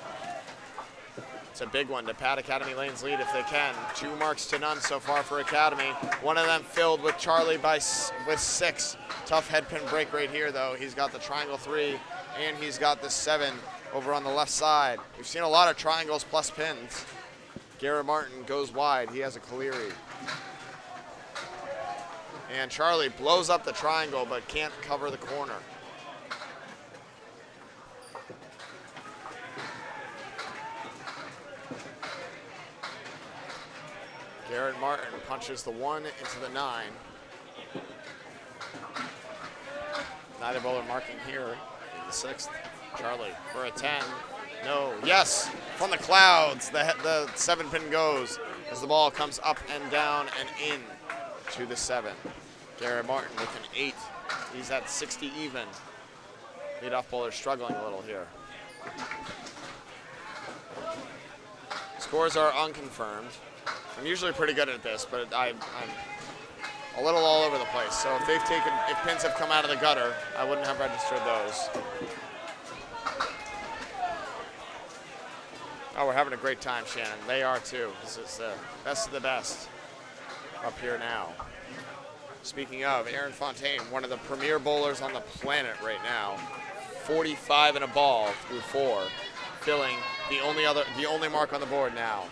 [SPEAKER 9] It's a big one to pad Academy Lane's lead if they can. 2 marks to none so far for Academy. One of them filled with Charlie with 6. Tough head pin break right here though. He's got the triangle 3 and he's got the 7 over on the left side. We've seen a lot of triangles plus pins. Garrett Martin goes wide. He has a Caleri. And Charlie blows up the triangle but can't cover the corner. Garrett Martin punches the 1 into the 9. Neither bowler marking here in the 6th. Charlie for a 10. No. Yes. From the clouds, the 7 pin goes as the ball comes up and down and in to the 7. Garrett Martin with an 8. He's at 60 even. Leadoff bowler struggling a little here. Scores are unconfirmed. I'm usually pretty good at this, but I'm a little all over the place. So if pins have come out of the gutter, I wouldn't have registered those. Oh, we're having a great time, Shannon. They are too. This is the best of the best up here now. Speaking of, Aaron Fontaine, one of the premier bowlers on the planet right now. 45 in a ball through 4, filling the only mark on the board now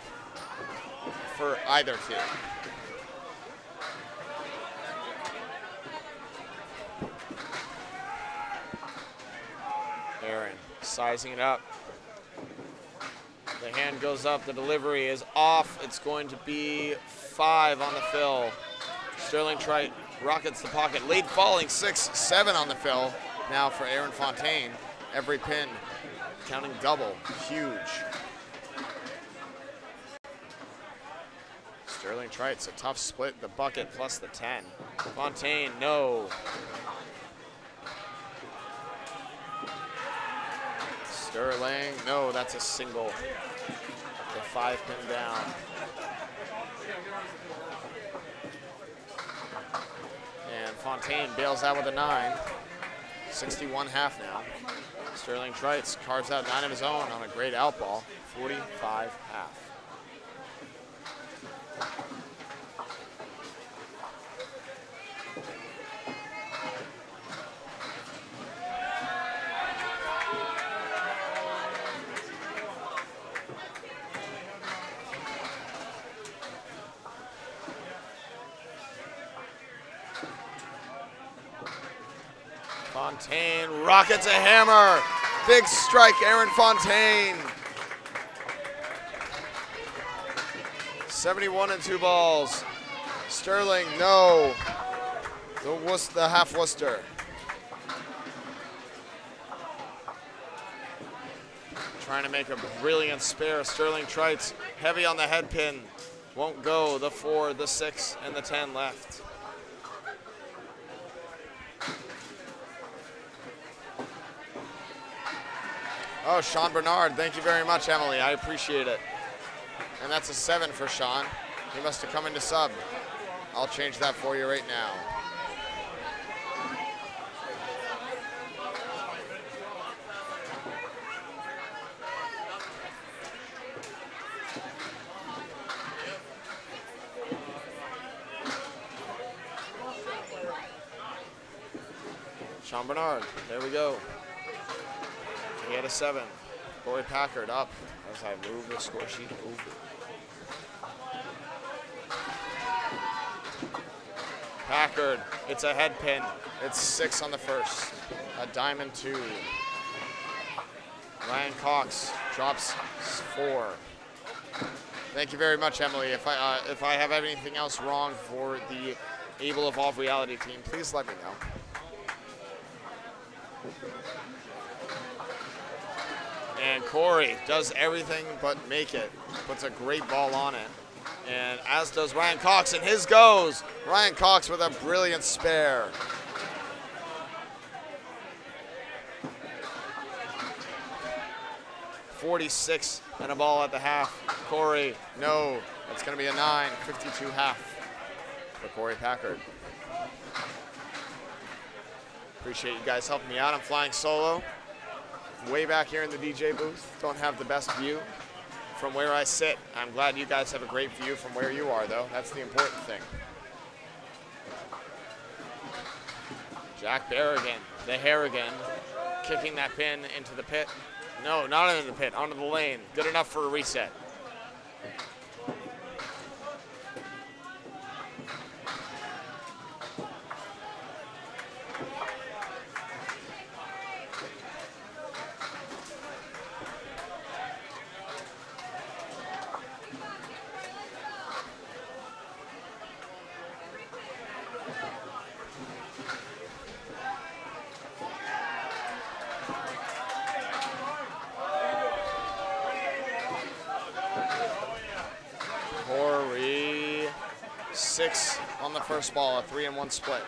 [SPEAKER 9] for either team. Aaron sizing it up. The hand goes up, the delivery is off. It's going to be 5 on the fill. Sterling Trite rockets the pocket. Late falling 6-7 on the fill. Now for Aaron Fontaine, every pin counting double, huge. Sterling Trite's a tough split, the bucket plus the 10. Fontaine, no. Sterling, no, that's a single. The 5 pin down. And Fontaine bails out with a 9. 61 half now. Sterling Trite carves out 9 of his own on a great out ball. 45 half. Fontaine rockets a hammer. Big strike, Aaron Fontaine. 71 and 2 balls. Sterling, no. The half Worcester. Trying to make a brilliant spare. Sterling Trites, heavy on the head pin. Won't go. The 4, the 6, and the 10 left. Oh, Sean Bernard, thank you very much, Emily. I appreciate it. And that's a 7 for Sean. He must have come into sub. I'll change that for you right now. Sean Bernard, there we go. He had a 7. Corey Packard up as I move the score sheet over. Packard, it's a head pin. It's 6 on the first. A diamond 2. Ryan Cox drops 4. Thank you very much, Emily. If I have anything else wrong for the Able Evolve Reality team, please let me know. And Corey does everything but make it. Puts a great ball on it. And as does Ryan Cox, and his goes. Ryan Cox with a brilliant spare. .46 and a ball at the half. Corey, no. That's going to be a 9, 52 half for Corey Packard. Appreciate you guys helping me out. I'm flying solo. Way back here in the DJ booth. Don't have the best view from where I sit. I'm glad you guys have a great view from where you are, though. That's the important thing. Jack Berrigan, the Harrigan, kicking that pin into the pit. No, not into the pit, onto the lane. Good enough for a reset. First ball, a 3-1 split.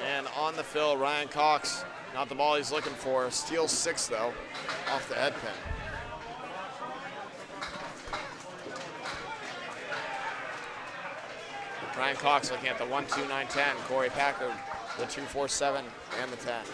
[SPEAKER 9] And on the fill, Ryan Cox, not the ball he's looking for. Steals 6 though, off the head pin. Ryan Cox looking at the 1, 2, 9, 10. Corey Packard, the 2, 4, 7, and the 10.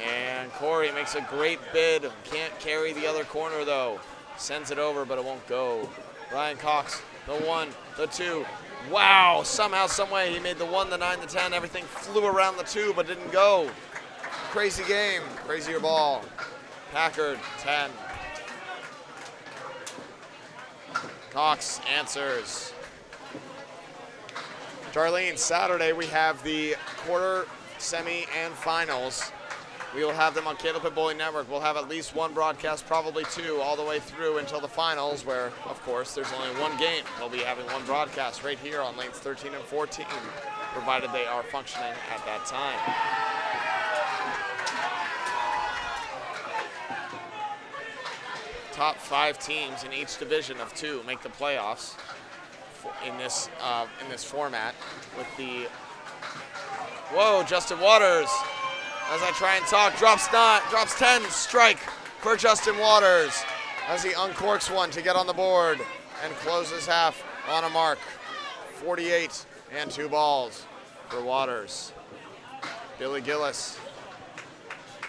[SPEAKER 9] And Corey makes a great bid. Can't carry the other corner though. Sends it over, but it won't go. Ryan Cox, the 1, the 2. Wow, somehow, someway, he made the 1, the 9, the 10. Everything flew around the 2, but didn't go. Crazy game, crazier ball. Packard, 10. Cox answers. Darlene, Saturday we have the quarter, semi, and finals. We will have them on Candle Pit Bowling Network. We'll have at least one broadcast, probably 2, all the way through until the finals, where, of course, there's only one game. We'll be having one broadcast right here on lanes 13 and 14, provided they are functioning at that time. Top 5 teams in each division of 2 make the playoffs in this format. With the Justin Waters. As I try and talk, drops 10, strike for Justin Waters as he uncorks one to get on the board and closes half on a mark. 48 and 2 balls for Waters. Billy Gillis,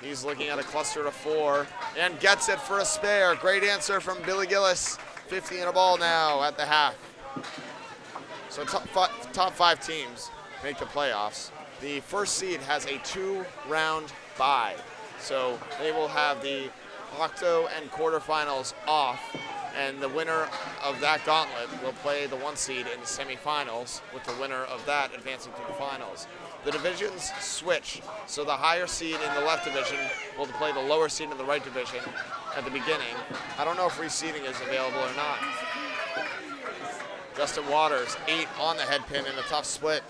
[SPEAKER 9] he's looking at a cluster of 4 and gets it for a spare. Great answer from Billy Gillis. 50 and a ball now at the half. So top 5 teams make the playoffs. The first seed has a 2-round bye. So they will have the octo and quarterfinals off and the winner of that gauntlet will play the 1 seed in the semifinals, with the winner of that advancing to the finals. The divisions switch, so the higher seed in the left division will play the lower seed in the right division at the beginning. I don't know if reseeding is available or not. Justin Waters, 8 on the head pin in a tough split,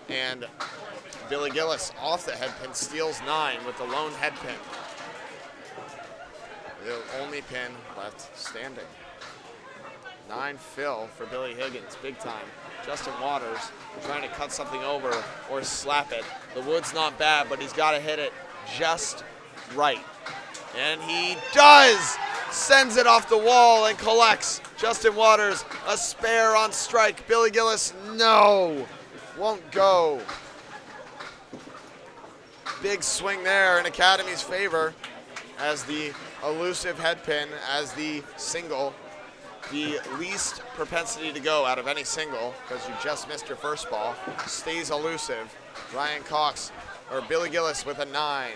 [SPEAKER 9] and Billy Gillis off the head pin steals 9 with the lone head pin. The only pin left standing. 9 fill for Billy Higgins, big time. Justin Waters trying to cut something over or slap it. The wood's not bad, but he's got to hit it just right. And he does! Sends it off the wall and collects. Justin Waters, a spare on strike. Billy Gillis, no, won't go. Big swing there in Academy's favor as the elusive head pin, as the single. The least propensity to go out of any single, because you just missed your first ball, stays elusive. Ryan Cox, or Billy Gillis with a 9.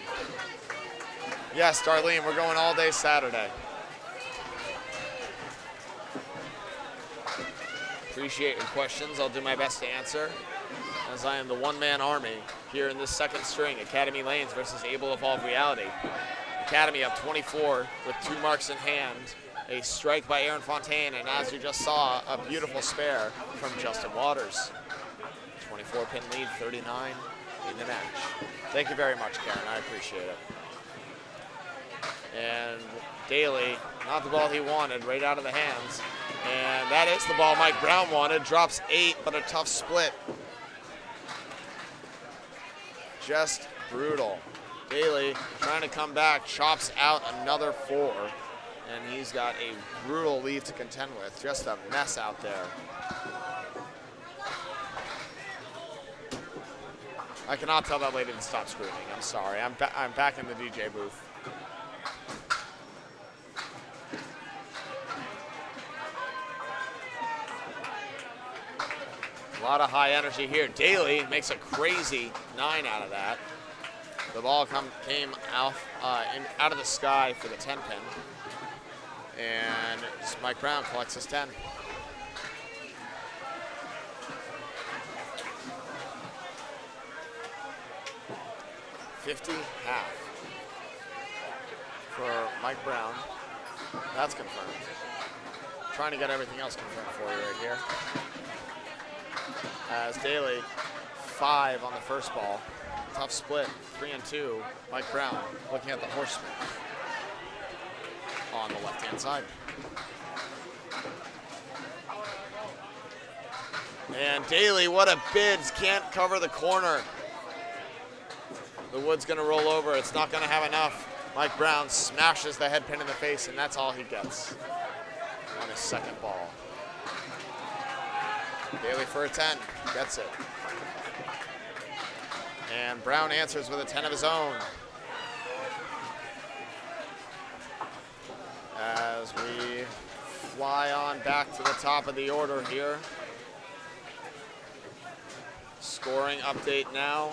[SPEAKER 9] Yes, Darlene, we're going all day Saturday. Appreciate your questions. I'll do my best to answer, as I am the one-man army here in this second string. Academy Lanes versus Able Evolve Reality. Academy up 24 with 2 marks in hand. A strike by Aaron Fontaine, and as you just saw, a beautiful spare from Justin Waters. 24 pin lead, 39 in the match. Thank you very much, Karen, I appreciate it. And Daly, not the ball he wanted, right out of the hands. And that is the ball Mike Brown wanted, drops 8, but a tough split. Just brutal. Daly trying to come back, chops out another 4. And he's got a brutal lead to contend with. Just a mess out there. I cannot tell that lady to stop screaming. I'm sorry. I'm back in the DJ booth. A lot of high energy here. Daly makes a crazy 9 out of that. The ball came out of the sky for the 10 pin. And Mike Brown collects his 10. $50 half for Mike Brown. That's confirmed. Trying to get everything else confirmed for you right here. As Daly, 5 on the first ball. Tough split, 3 and 2. Mike Brown looking at the horseman on the left-hand side. And Daly, what a bid, can't cover the corner. The wood's gonna roll over, it's not gonna have enough. Mike Brown smashes the head pin in the face, and that's all he gets on his second ball. Daly for a 10, gets it. And Brown answers with a 10 of his own. As we fly on back to the top of the order here. Scoring update now.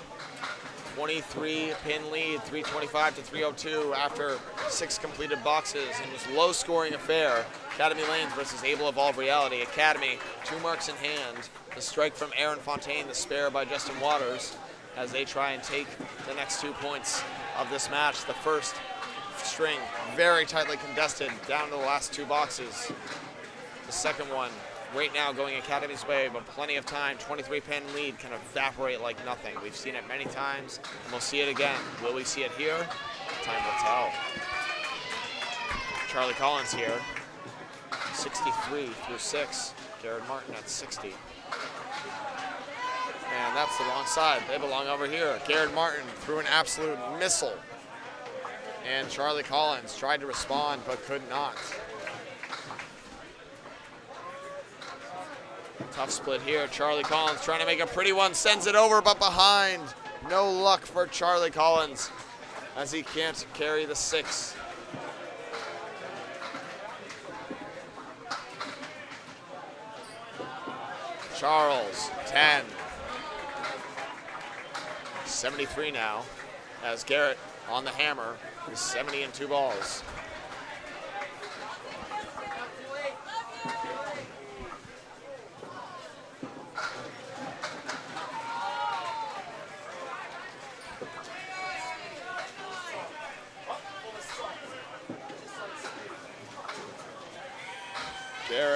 [SPEAKER 9] 23 pin lead, 325 to 302 after 6 completed boxes in this low scoring affair. Academy Lanes versus Able Evolve Reality. Academy, 2 marks in hand. The strike from Aaron Fontaine, the spare by Justin Waters, as they try and take the next 2 points of this match. The first string very tightly contested down to the last 2 boxes. The second one right now going Academy's way, but plenty of time. 23 pin lead can evaporate like nothing. We've seen it many times, and we'll see it again. Will we see it here? Time will tell. Charlie Collins here, 63 through 6. Garrett Martin at 60. And that's the wrong side. They belong over here. Garrett Martin threw an absolute missile. And Charlie Collins tried to respond, but could not. Tough split here. Charlie Collins trying to make a pretty one, sends it over, but behind. No luck for Charlie Collins, as he can't carry the 6. Charles, 10. 73 now, as Garrett on the hammer is 70 and 2 balls.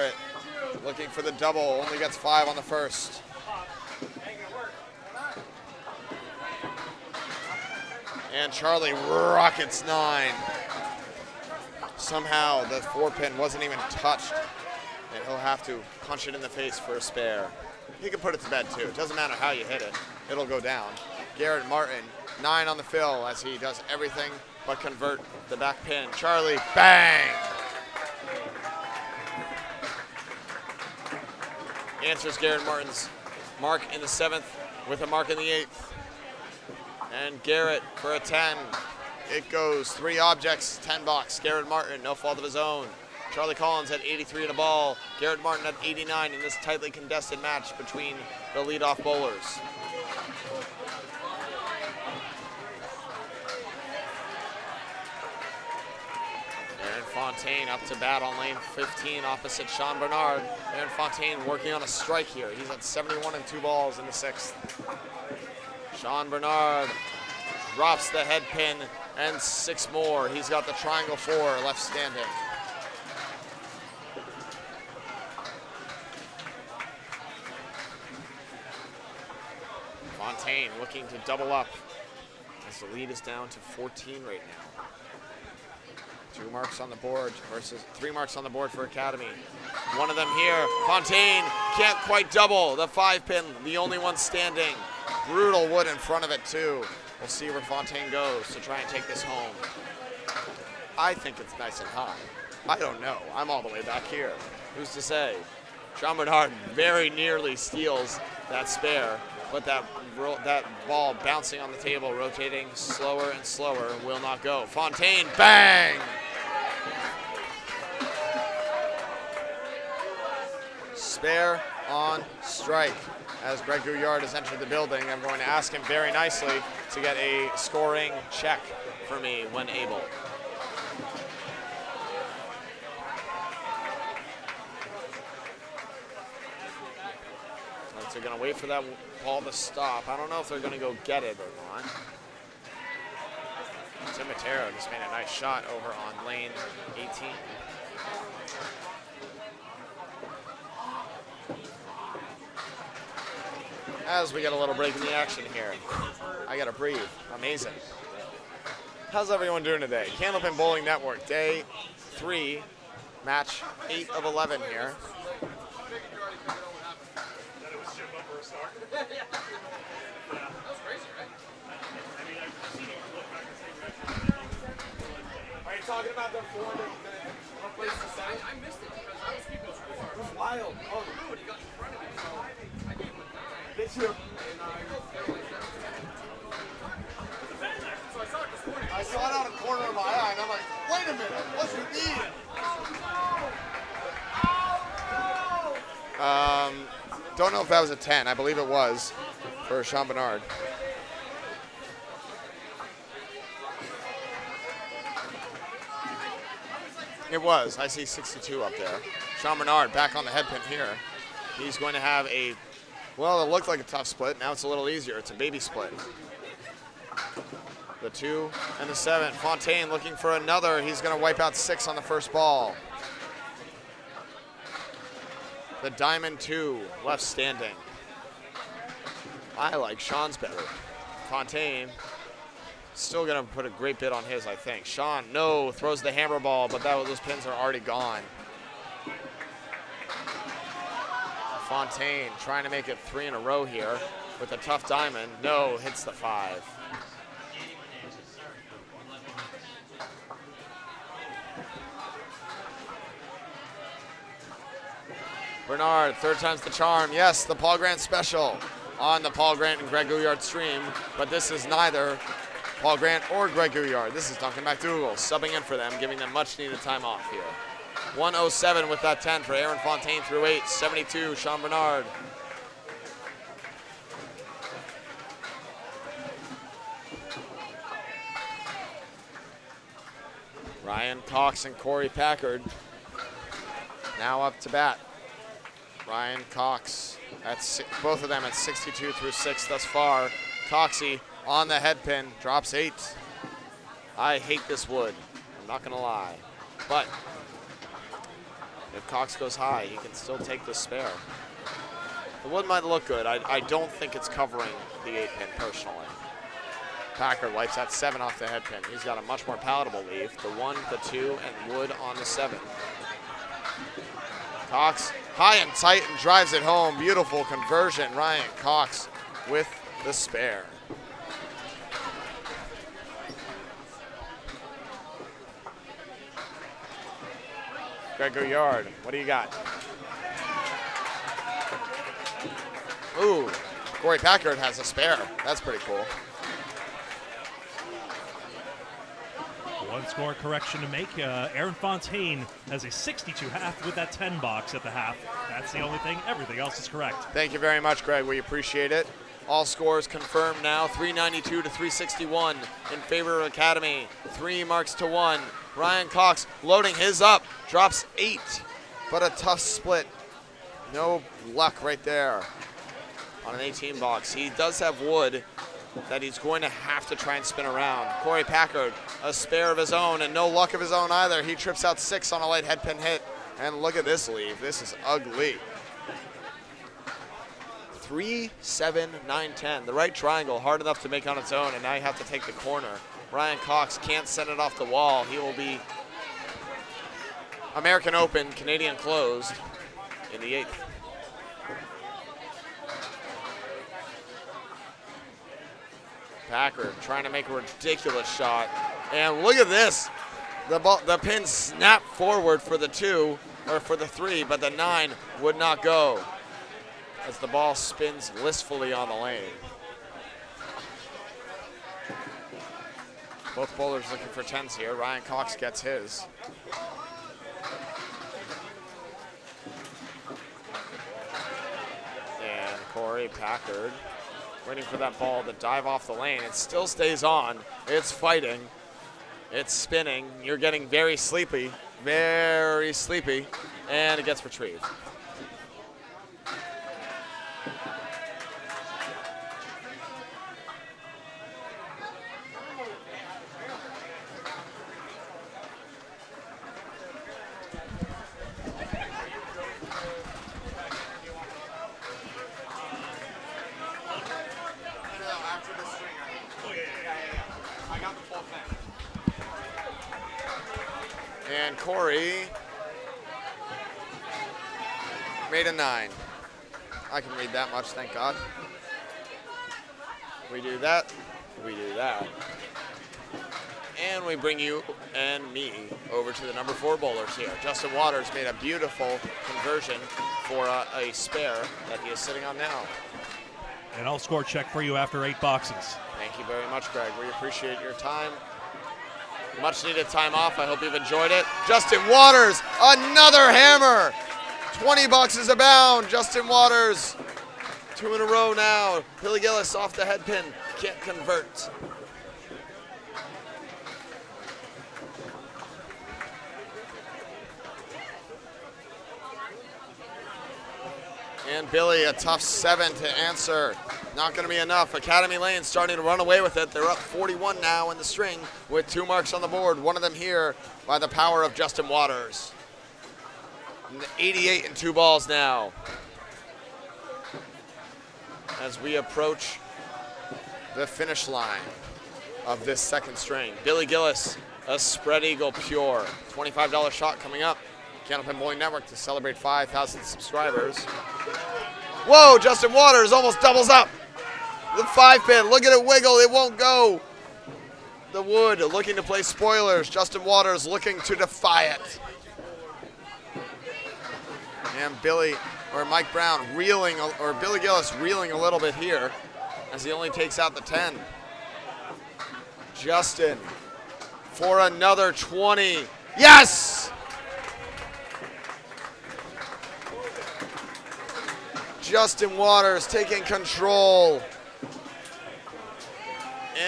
[SPEAKER 9] Garrett looking for the double, only gets 5 on the first. And Charlie rockets 9. Somehow the 4-pin wasn't even touched, and he'll have to punch it in the face for a spare. He can put it to bed too. It doesn't matter how you hit it, it'll go down. Garrett Martin, 9 on the fill as he does everything but convert the back pin. Charlie, bang! Answers Garrett Martin's mark in the 7th with a mark in the 8th. And Garrett for a 10. It goes 3 objects, $10. Garrett Martin, no fault of his own. Charlie Collins had 83 in a ball. Garrett Martin had 89 in this tightly contested match between the leadoff bowlers. Aaron Fontaine up to bat on lane 15 opposite Sean Bernard. Aaron Fontaine working on a strike here. He's at 71 and 2 balls in the 6th. Sean Bernard drops the head pin and 6 more. He's got the triangle 4 left standing. Fontaine looking to double up as the lead is down to 14 right now. 2 marks on the board versus 3 marks on the board for Academy. One of them here. Fontaine can't quite double the 5-pin, the only one standing. Brutal wood in front of it too. We'll see where Fontaine goes to try and take this home. I think it's nice and high. I don't know. I'm all the way back here. Who's to say? Sean Bernard very nearly steals that spare, but that ball bouncing on the table, rotating slower and slower, will not go. Fontaine, bang! Spare on strike. As Greg Gouillard has entered the building, I'm going to ask him very nicely to get a scoring check for me when able. So they're going to wait for that ball to stop. I don't know if they're going to go get it or not. Tim Matero just made a nice shot over on lane 18. As we get a little break in the action here. I gotta breathe. Amazing. How's everyone doing today? Candlepin Bowling Network, day 3, match 8 of 11 here.
[SPEAKER 3] Are you talking about the 400-minute place to say? I missed it because I was keeping score. It was wild. Oh, but he got in front of me, so I gave him a 9. Did you?
[SPEAKER 9] I saw it out of the corner of my eye, and I'm like, wait a minute, what's your need? Don't know if that was a 10. I believe it was for Sean Bernard. It was. I see 62 up there. Sean Bernard back on the head pin here. He's going to have a, well, it looked like a tough split. Now it's a little easier. It's a baby split. The 2 and the 7. Fontaine looking for another. He's going to wipe out 6 on the first ball. The diamond 2 left standing. I like Sean's better. Fontaine still going to put a great bit on his, I think. Sean, no, throws the hammer ball, but those pins are already gone. Fontaine trying to make it 3 in a row here with a tough diamond. No, hits the 5. Bernard, 3rd time's the charm. Yes, the Paul Grant special on the Paul Grant and Greg Gouillard stream, but this is neither Paul Grant or Greg Gouillard. This is Duncan McDougall subbing in for them, giving them much needed time off here. 107 with that 10 for Aaron Fontaine through 8, 72, Sean Bernard. Ryan Cox and Corey Packard now up to bat. Ryan Cox, both of them at 62 through 6 thus far. Coxey on the head pin, drops 8. I hate this wood, I'm not gonna lie. But If Cox goes high, he can still take the spare. The wood might look good. I don't think it's covering the 8-pin personally. Packard wipes that 7 off the head pin. He's got a much more palatable leave. The 1, the 2, and wood on the 7. Cox high and tight and drives it home. Beautiful conversion. Ryan Cox with the spare. Greg Gouillard, what do you got? Ooh, Corey Packard has a spare. That's pretty cool.
[SPEAKER 10] One score correction to make. Aaron Fontaine has a 62 half with that 10 box at the half. That's the only thing. Everything else is correct.
[SPEAKER 9] Thank you very much, Greg. We appreciate it. All scores confirmed now. 392 to 361 in favor of Academy. 3 marks to 1. Ryan Cox loading his up. Drops 8, but a tough split. No luck right there on an 18 box. He does have wood that he's going to have to try and spin around. Corey Packard, a spare of his own, and no luck of his own either. He trips out 6 on a light head pin hit. And look at this leave. This is ugly. 3, 7, 9, 10. The right triangle, hard enough to make on its own, and now you have to take the corner. Ryan Cox can't send it off the wall. He will be American Open, Canadian closed in the 8th. Packard trying to make a ridiculous shot. And look at this. The pin snapped forward for the 2, or for the 3, but the 9 would not go as the ball spins blissfully on the lane. Both bowlers looking for 10s here. Ryan Cox gets his. And Corey Packard waiting for that ball to dive off the lane. It still stays on. It's fighting. It's spinning. You're getting very sleepy, and it gets retrieved. And Corey made a 9. I can read that much, thank God. We do that, we do that. And we bring you and me over to the number 4 bowlers here. Justin Waters made a beautiful conversion for a spare that he is sitting on now.
[SPEAKER 10] And I'll score check for you after 8 boxes.
[SPEAKER 9] Thank you very much, Greg. We appreciate your time. Much needed time off. I hope you've enjoyed it. Justin Waters, another hammer. 20 boxes abound. Justin Waters, 2 in a row now. Billy Gillis off the head pin, can't convert. And Billy, a tough 7 to answer. Not going to be enough. Academy Lane starting to run away with it. They're up 41 now in the string with 2 marks on the board. One of them here by the power of Justin Waters. 88 and 2 balls now. As we approach the finish line of this second string. Billy Gillis, a spread eagle pure. $25 shot coming up. Candlepin Bowling Network to celebrate 5,000 subscribers. Whoa, Justin Waters almost doubles up. The 5-pin, look at it wiggle, it won't go. The wood looking to play spoilers. Justin Waters looking to defy it. And Mike Brown reeling, or Billy Gillis reeling a little bit here as he only takes out the 10. Justin for another 20. Yes! Justin Waters taking control.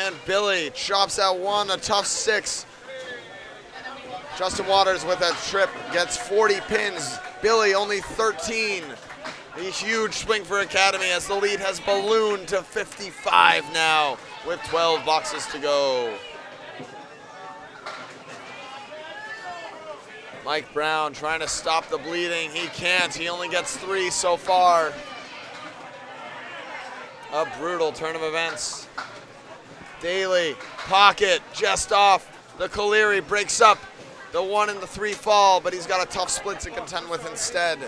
[SPEAKER 9] And Billy chops out 1, a tough 6. Justin Waters with a trip gets 40 pins. Billy only 13. A huge swing for Academy as the lead has ballooned to 55 now with 12 boxes to go. Mike Brown trying to stop the bleeding. He can't. He only gets 3 so far. A brutal turn of events. Daly, pocket, just off. The Colery breaks up. The 1 and the 3 fall, but he's got a tough split to contend with instead.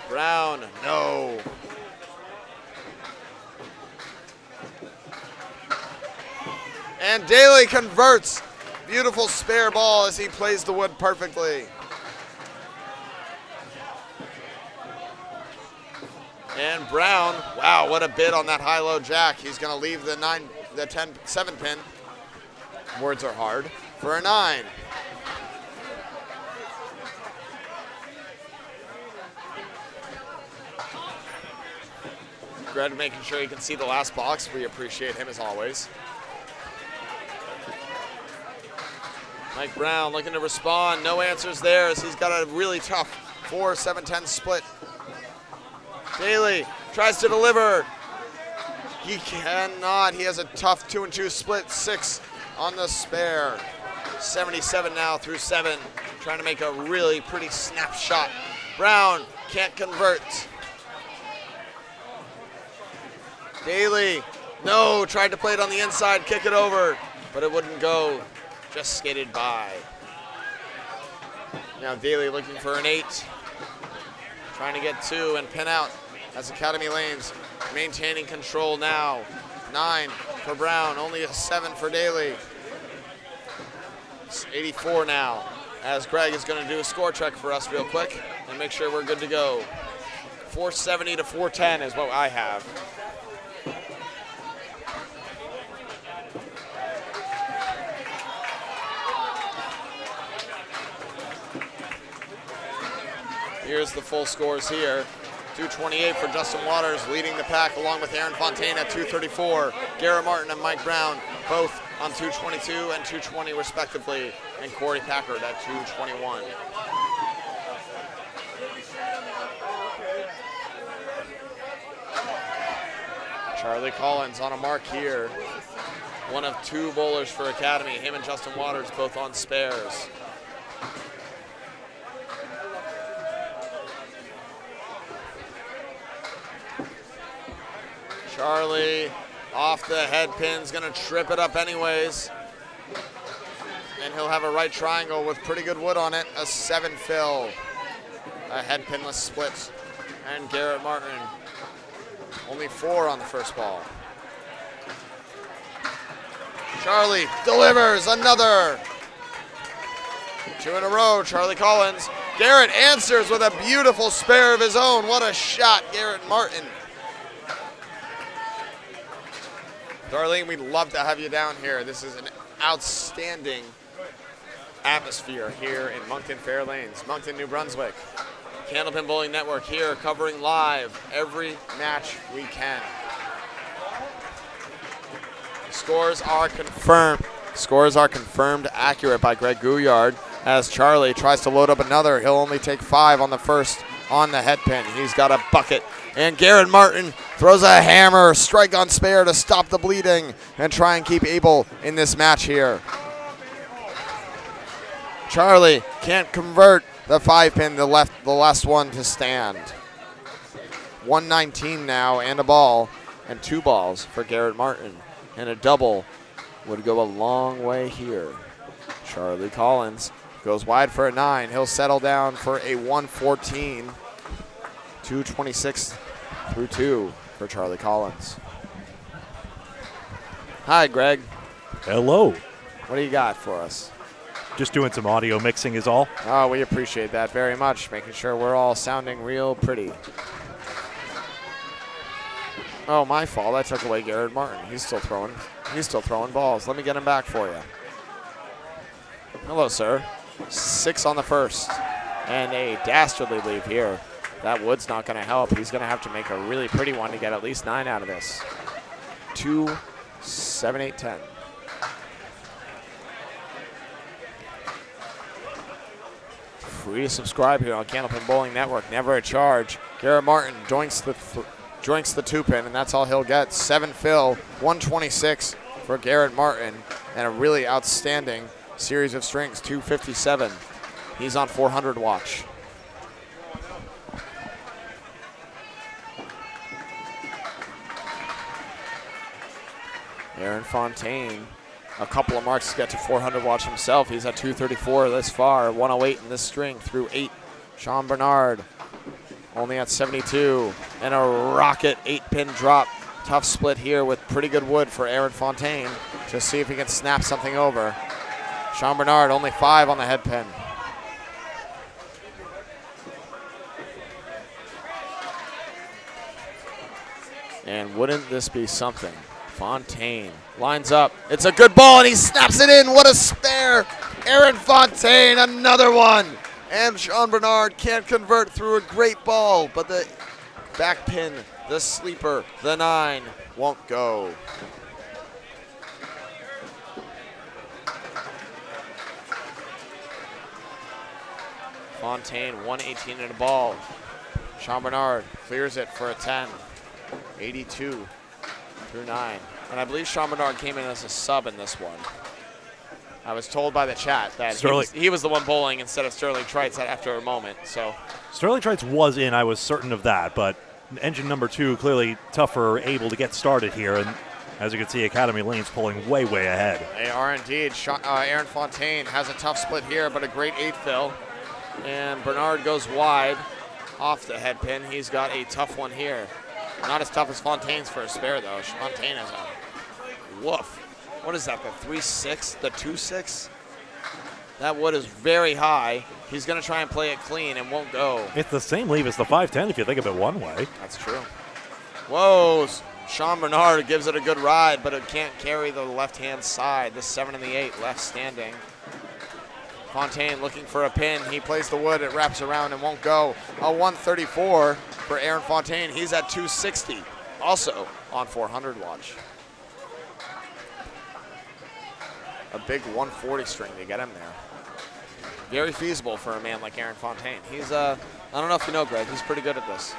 [SPEAKER 9] Brown, no. And Daly converts. Beautiful spare ball as he plays the wood perfectly. And Brown, wow, what a bid on that high-low jack. He's gonna leave the 7 pin. Words are hard for a 9. Greg making sure he can see the last box. We appreciate him as always. Mike Brown looking to respond. No answers there as he's got a really tough 4-7-10 split. Daly tries to deliver. He cannot. He has a tough 2-2 split. 6 on the spare. 77 now through 7. Trying to make a really pretty snapshot. Brown can't convert. Daly, no, tried to play it on the inside, kick it over, but it wouldn't go. Just skidded by. Now Daly looking for an 8. Trying to get 2 and pin out as Academy Lanes maintaining control now. 9 for Brown, only a 7 for Daly. It's 84 now, as Greg is going to do a score check for us real quick and make sure we're good to go. 470 to 410 is what I have. Here's the full scores here. 228 for Justin Waters, leading the pack along with Aaron Fontaine at 234. Garrett Martin and Mike Brown both on 222 and 220 respectively, and Corey Packard at 221. Charlie Collins on a mark here. One of 2 bowlers for Academy, him and Justin Waters both on spares. Charlie off the head pin's gonna trip it up anyways. And he'll have a right triangle with pretty good wood on it. A 7 fill. A head pinless split. And Garrett Martin, only 4 on the first ball. Charlie delivers another. 2 in a row, Charlie Collins. Garrett answers with a beautiful spare of his own. What a shot, Garrett Martin. Darlene, we'd love to have you down here. This is an outstanding atmosphere here in Moncton Fair Lanes, Moncton, New Brunswick. Candlepin Bowling Network here covering live every match we can. Scores are confirmed. Scores are confirmed accurate by Greg Gouillard as Charlie tries to load up another. He'll only take 5 on the first on the head pin. He's got a bucket. And Garrett Martin throws a hammer, strike on spare to stop the bleeding and try and keep Abel in this match here. Charlie can't convert the 5 pin, the last one to stand. 119 now and a ball and 2 balls for Garrett Martin. And a double would go a long way here. Charlie Collins goes wide for a 9. He'll settle down for a 114. 226 through 2 for Charlie Collins. Hi, Greg.
[SPEAKER 10] Hello.
[SPEAKER 9] What do you got for us?
[SPEAKER 10] Just doing some audio mixing is all.
[SPEAKER 9] Oh, we appreciate that very much. Making sure we're all sounding real pretty. Oh, my fault. I took away Garrett Martin. He's still throwing balls. Let me get him back for you. Hello, sir. 6 on the first. And a dastardly leave here. That wood's not going to help. He's going to have to make a really pretty one to get at least 9 out of this. 2, 7, 8, 10. Free to subscribe here on Candlepin Bowling Network. Never a charge. Garrett Martin joints the 2 pin, and that's all he'll get. 7 fill, 126 for Garrett Martin. and a really outstanding series of strings, 257. He's on 400 watch. Aaron Fontaine, a couple of marks to get to 400 watch himself. He's at 234 this far, 108 in this string through 8. Sean Bernard only at 72, and a rocket 8-pin drop. Tough split here with pretty good wood for Aaron Fontaine to see if he can snap something over. Sean Bernard only 5 on the head pin. And wouldn't this be something? Fontaine lines up. It's a good ball, and he snaps it in. What a spare. Aaron Fontaine, another one. And Sean Bernard can't convert through a great ball, but the back pin, the sleeper, the 9, won't go. Fontaine, 118 in a ball. Sean Bernard clears it for a 10. 82 through 9. And I believe Sean Bernard came in as a sub in this one. I was told by the chat that he was the one bowling instead of Sterling Trites after a moment. So
[SPEAKER 1] Sterling Trites was in, I was certain of that, but engine number 2 clearly tougher, able to get started here. And as you can see, Academy Lane's pulling way, way ahead.
[SPEAKER 9] They are indeed. Aaron Fontaine has a tough split here, but a great 8 fill. And Bernard goes wide off the head pin. He's got a tough one here. Not as tough as Fontaine's for a spare, though. Fontaine has a woof. What is that, the 3-6, the 2-6? That wood is very high. He's going to try and play it clean and won't go.
[SPEAKER 1] It's the same leave as the 510 if you think of it one way.
[SPEAKER 9] That's true. Whoa, Sean Bernard gives it a good ride, but it can't carry the left-hand side. The 7 and the 8 left standing. Fontaine looking for a pin. He plays the wood. It wraps around and won't go. A 134 for Aaron Fontaine. He's at 260, also on 400 watch. A big 140 string to get him there. Very feasible for a man like Aaron Fontaine. He's, I don't know if you know, Greg, he's pretty good at this.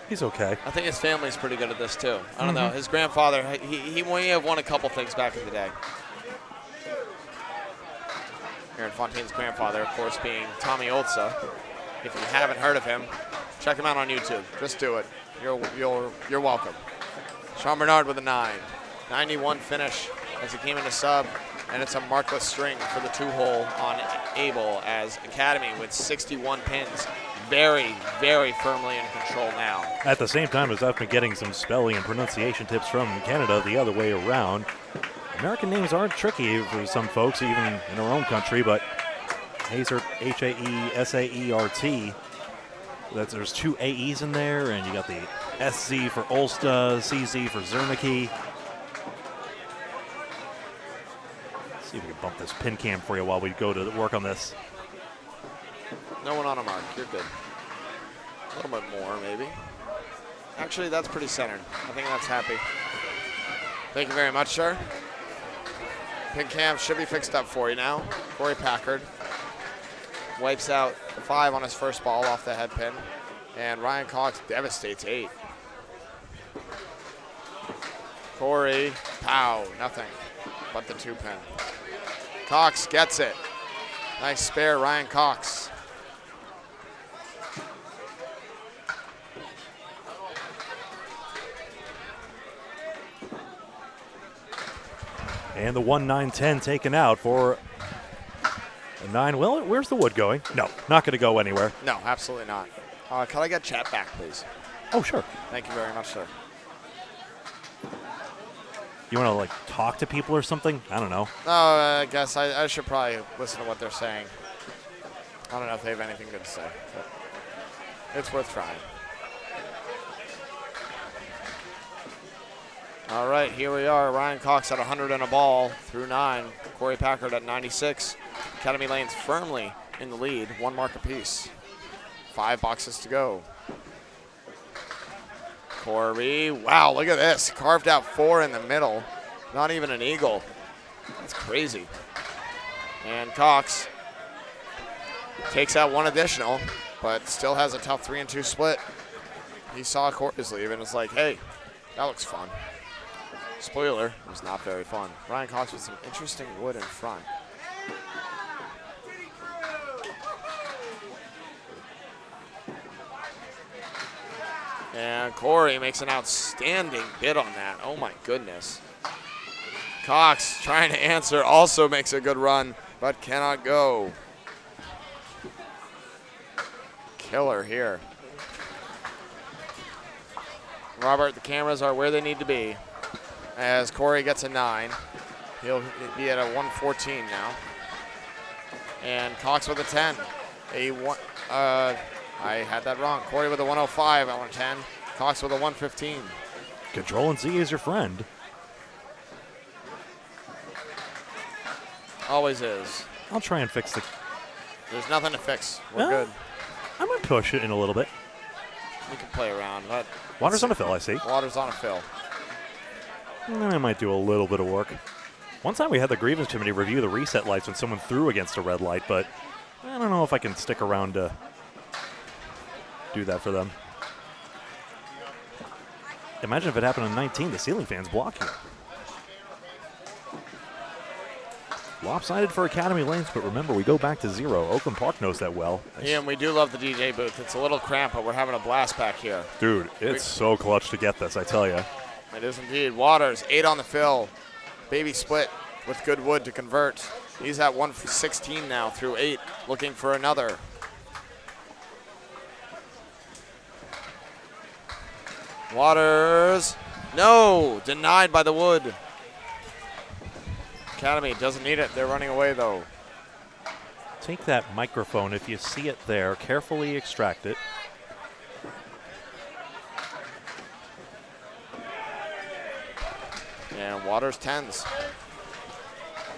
[SPEAKER 1] He's okay.
[SPEAKER 9] I think his family's pretty good at this, too. I don't know. His grandfather, he may have won a couple things back in the day. Aaron Fontaine's grandfather, of course, being Tommy Oltza. If you haven't heard of him, check him out on YouTube. Just do it. You're welcome. Sean Bernard with a 9. 91 finish as he came into sub, and it's a markless string for the 2-hole on Abel as Academy with 61 pins. Very, very firmly in control now.
[SPEAKER 1] At the same time as I've been getting some spelling and pronunciation tips from Canada the other way around. American names aren't tricky for some folks, even in our own country, but Hazert, Haesaert. There's 2 AEs in there, and you got the SZ for Ulsta, CZ for Zernike. Let's see if we can bump this pin cam for you while we go to work on this.
[SPEAKER 9] No one on a mark. You're good. A little bit more, maybe. Actually, that's pretty centered. I think that's happy. Thank you very much, sir. Pin cam should be fixed up for you now. Corey Packard wipes out 5 on his first ball off the head pin. And Ryan Cox devastates 8. Corey, pow, nothing but the 2-pin. Cox gets it. Nice spare, Ryan Cox.
[SPEAKER 1] And the 1-9-10 taken out for a 9. Well, where's the wood going? No, not going to go anywhere.
[SPEAKER 9] No, absolutely not. Can I get chat back, please?
[SPEAKER 1] Oh, sure.
[SPEAKER 9] Thank you very much, sir.
[SPEAKER 1] You want to, like, talk to people or something? I don't know.
[SPEAKER 9] No, I guess I should probably listen to what they're saying. I don't know if they have anything good to say, but it's worth trying. All right, here we are. Ryan Cox at 100 and a ball through 9. Corey Packard at 96. Academy Lanes firmly in the lead, 1 mark apiece. 5 boxes to go. Corey, wow, look at this. Carved out 4 in the middle. Not even an eagle. That's crazy. And Cox takes out 1 additional, but still has a tough 3 and 2 split. He saw Corey's leave and was like, hey, that looks fun. Spoiler, it was not very fun. Ryan Cox with some interesting wood in front. And Corey makes an outstanding bid on that. Oh my goodness. Cox trying to answer, also makes a good run, but cannot go. Killer here. Robert, the cameras are where they need to be. As Corey gets a 9. He'll be at a 114 now. And Cox with a 10. I had that wrong. Corey with a 105 at 110. Cox with a 115.
[SPEAKER 1] Control and Z is your friend.
[SPEAKER 9] Always is.
[SPEAKER 1] I'll try and fix the.
[SPEAKER 9] There's nothing to fix. We're good.
[SPEAKER 1] I'm going to push it in a little bit.
[SPEAKER 9] We can play around. But
[SPEAKER 1] Water's on a fill, I see.
[SPEAKER 9] Water's on a fill.
[SPEAKER 1] And then I might do a little bit of work. One time we had the grievance committee review the reset lights when someone threw against a red light, but I don't know if I can stick around to do that for them. Imagine if it happened on 19, the ceiling fan's blocking it. Lopsided for Academy Lanes, but remember, we go back to 0. Oakland Park knows that well.
[SPEAKER 9] Yeah, and we do love the DJ booth. It's a little cramped, but we're having a blast back here.
[SPEAKER 1] Dude, it's so clutch to get this, I tell you.
[SPEAKER 9] It is indeed. Waters, 8 on the fill. Baby split with good wood to convert. He's at 116 now through 8, looking for another. Waters, no, denied by the wood. Academy doesn't need it. They're running away, though.
[SPEAKER 1] Take that microphone. If you see it there, carefully extract it.
[SPEAKER 9] And Waters 10s.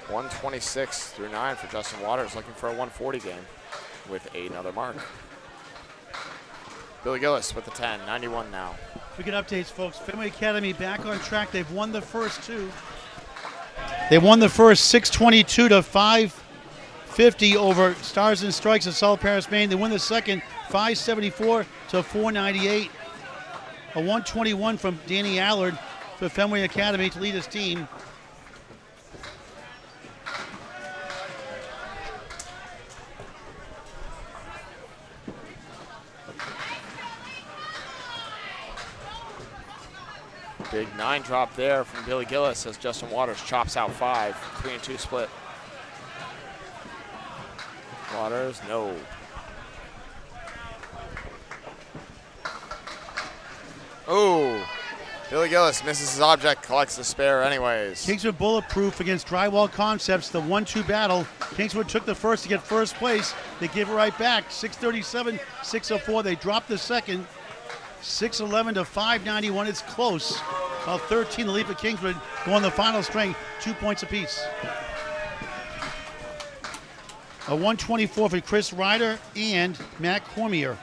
[SPEAKER 9] 126 through 9 for Justin Waters, looking for a 140 game with another mark. Billy Gillis with the 10, 91 now.
[SPEAKER 2] We get updates, folks. Fenway Academy back on track. They've won the first 2. They won the first 622 to 550 over Stars and Strikes of South Paris, Maine. They win the second 574 to 498. A 121 from Danny Allard for Fenway Academy to lead his team.
[SPEAKER 9] Big 9 drop there from Billy Gillis as Justin Waters chops out 5. 3 and 2 split. Waters, no. Oh, Billy Gillis misses his object, collects the spare anyways.
[SPEAKER 2] Kingswood Bulletproof against Drywall Concepts, the 1-2 battle. Kingswood took the first to get first place. They give it right back, 637, 604. They dropped the second, 611 to 591. It's close. About 13 the lead for Kingswood. Go on the final string, 2 points apiece. A 124 for Chris Ryder and Matt Cormier.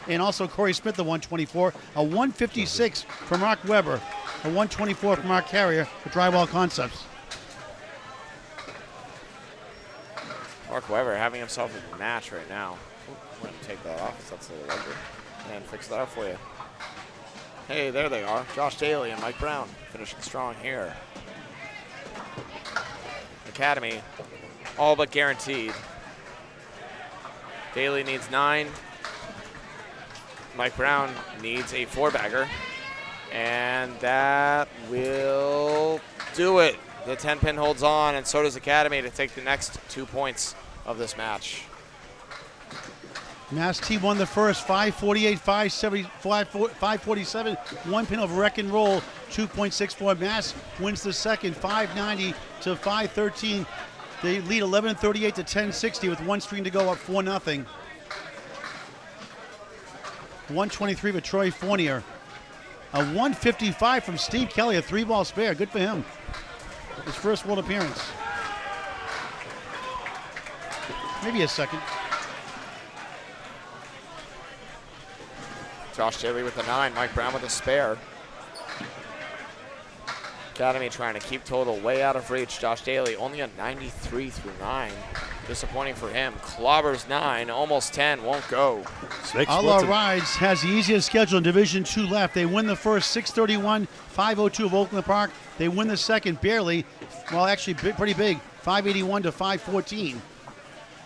[SPEAKER 2] And also Corey Smith, the 124. A 156 for Mark Weber. A 124 for Mark Carrier for Drywall Concepts.
[SPEAKER 9] Mark Weber having himself a match right now. I'm going to take that off, that's a little ugly. And fix that up for you. Hey, there they are. Josh Daly and Mike Brown finishing strong here. Academy, all but guaranteed. Daly needs 9. Mike Brown needs a 4-bagger. And that will do it. The 10-pin holds on, and so does Academy to take the next 2 points of this match.
[SPEAKER 2] Mass T won the first, 548, 547, 1 pin over Wreck and Roll, 2.64. Mass wins the second, 590 to 513. They lead 11:38 to 10:60 with 1 string to go, up 4-0. 123 for Troy Fournier. A 155 from Steve Kelly, a 3-ball spare. Good for him. His first world appearance. Maybe a second.
[SPEAKER 9] Josh Daly with the 9, Mike Brown with a spare. Academy trying to keep total way out of reach. Josh Daly only a 93 through 9. Disappointing for him. Clobbers 9, almost 10, won't go.
[SPEAKER 1] Spike
[SPEAKER 2] Outlaw
[SPEAKER 1] splits it.
[SPEAKER 2] Rides has the easiest schedule in Division 2 left. They win the first 631, 502 of Oakland Park. They win the second barely, well, actually pretty big, 581 to 514.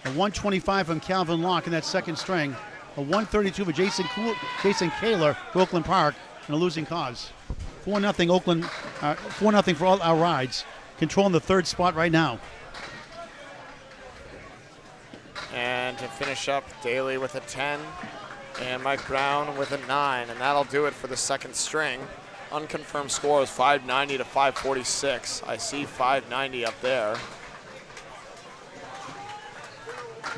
[SPEAKER 2] A 125 from Calvin Locke in that second string. A 132 for Jason Kaler for Oakland Park, and a losing cause. 4-0 Oakland, 4-0 for all our rides. Controlling the third spot right now.
[SPEAKER 9] And to finish up, Daly with a 10 and Mike Brown with a 9. And that'll do it for the second string. Unconfirmed score is 590 to 546. I see 590 up there.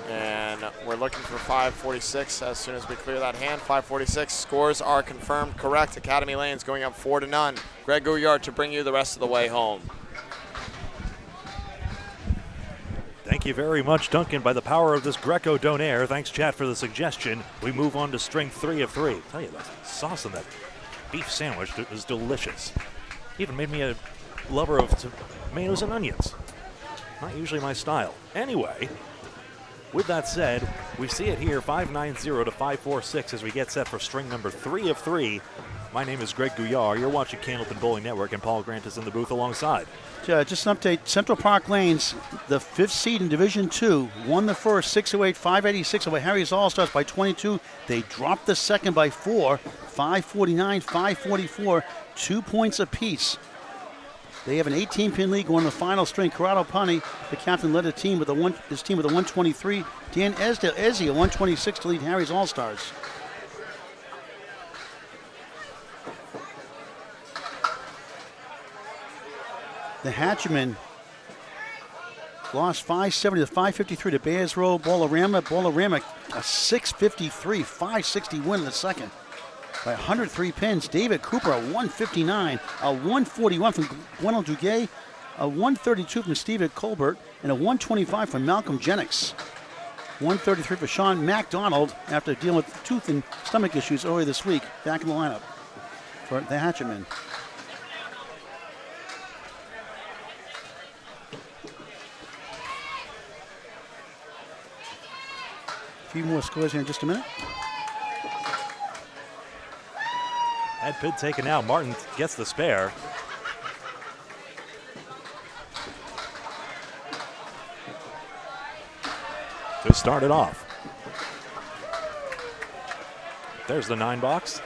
[SPEAKER 9] And we're looking for 546 as soon as we clear that hand. 546 scores are confirmed correct. Academy Lane's going up 4-0. Greg Gouillard to bring you the rest of the way home.
[SPEAKER 1] Thank you very much, Duncan. By the power of this Greco Donaire, thanks, chat, for the suggestion. We move on to string 3 of 3. I'll tell you, that sauce on that beef sandwich is delicious. Even made me a lover of tomatoes and onions. Not usually my style. Anyway, with that said, we see it here, 590 to 546 as we get set for string number 3 of 3. My name is Greg Gouillard. You're watching Candlepin Bowling Network, and Paul Grant is in the booth alongside.
[SPEAKER 2] Just an update, Central Park Lanes, the 5th seed in Division 2, won the first 608, 586 over Harry's All-Stars by 22. They dropped the second by 4, 549, 544, 2 points apiece. They have an 18-pin lead going to the final string. Corrado Pani, the captain, led his team with a 123. Dan Ezzi, a 126 to lead Harry's All-Stars. The Hatcheman lost 570 to 553 to Bears Row. Bolorama, a 653, 560 win in the second by 103 pins. David Cooper, a 159, a 141 from Gwendolyn Duguay, a 132 from Steve Colbert, and a 125 from Malcolm Jennings. 133 for Sean MacDonald after dealing with tooth and stomach issues earlier this week, back in the lineup for the Hatcheman. A few more scores here in just a minute.
[SPEAKER 1] That bid taken out. Martin gets the spare. To start it off. There's the 9 box.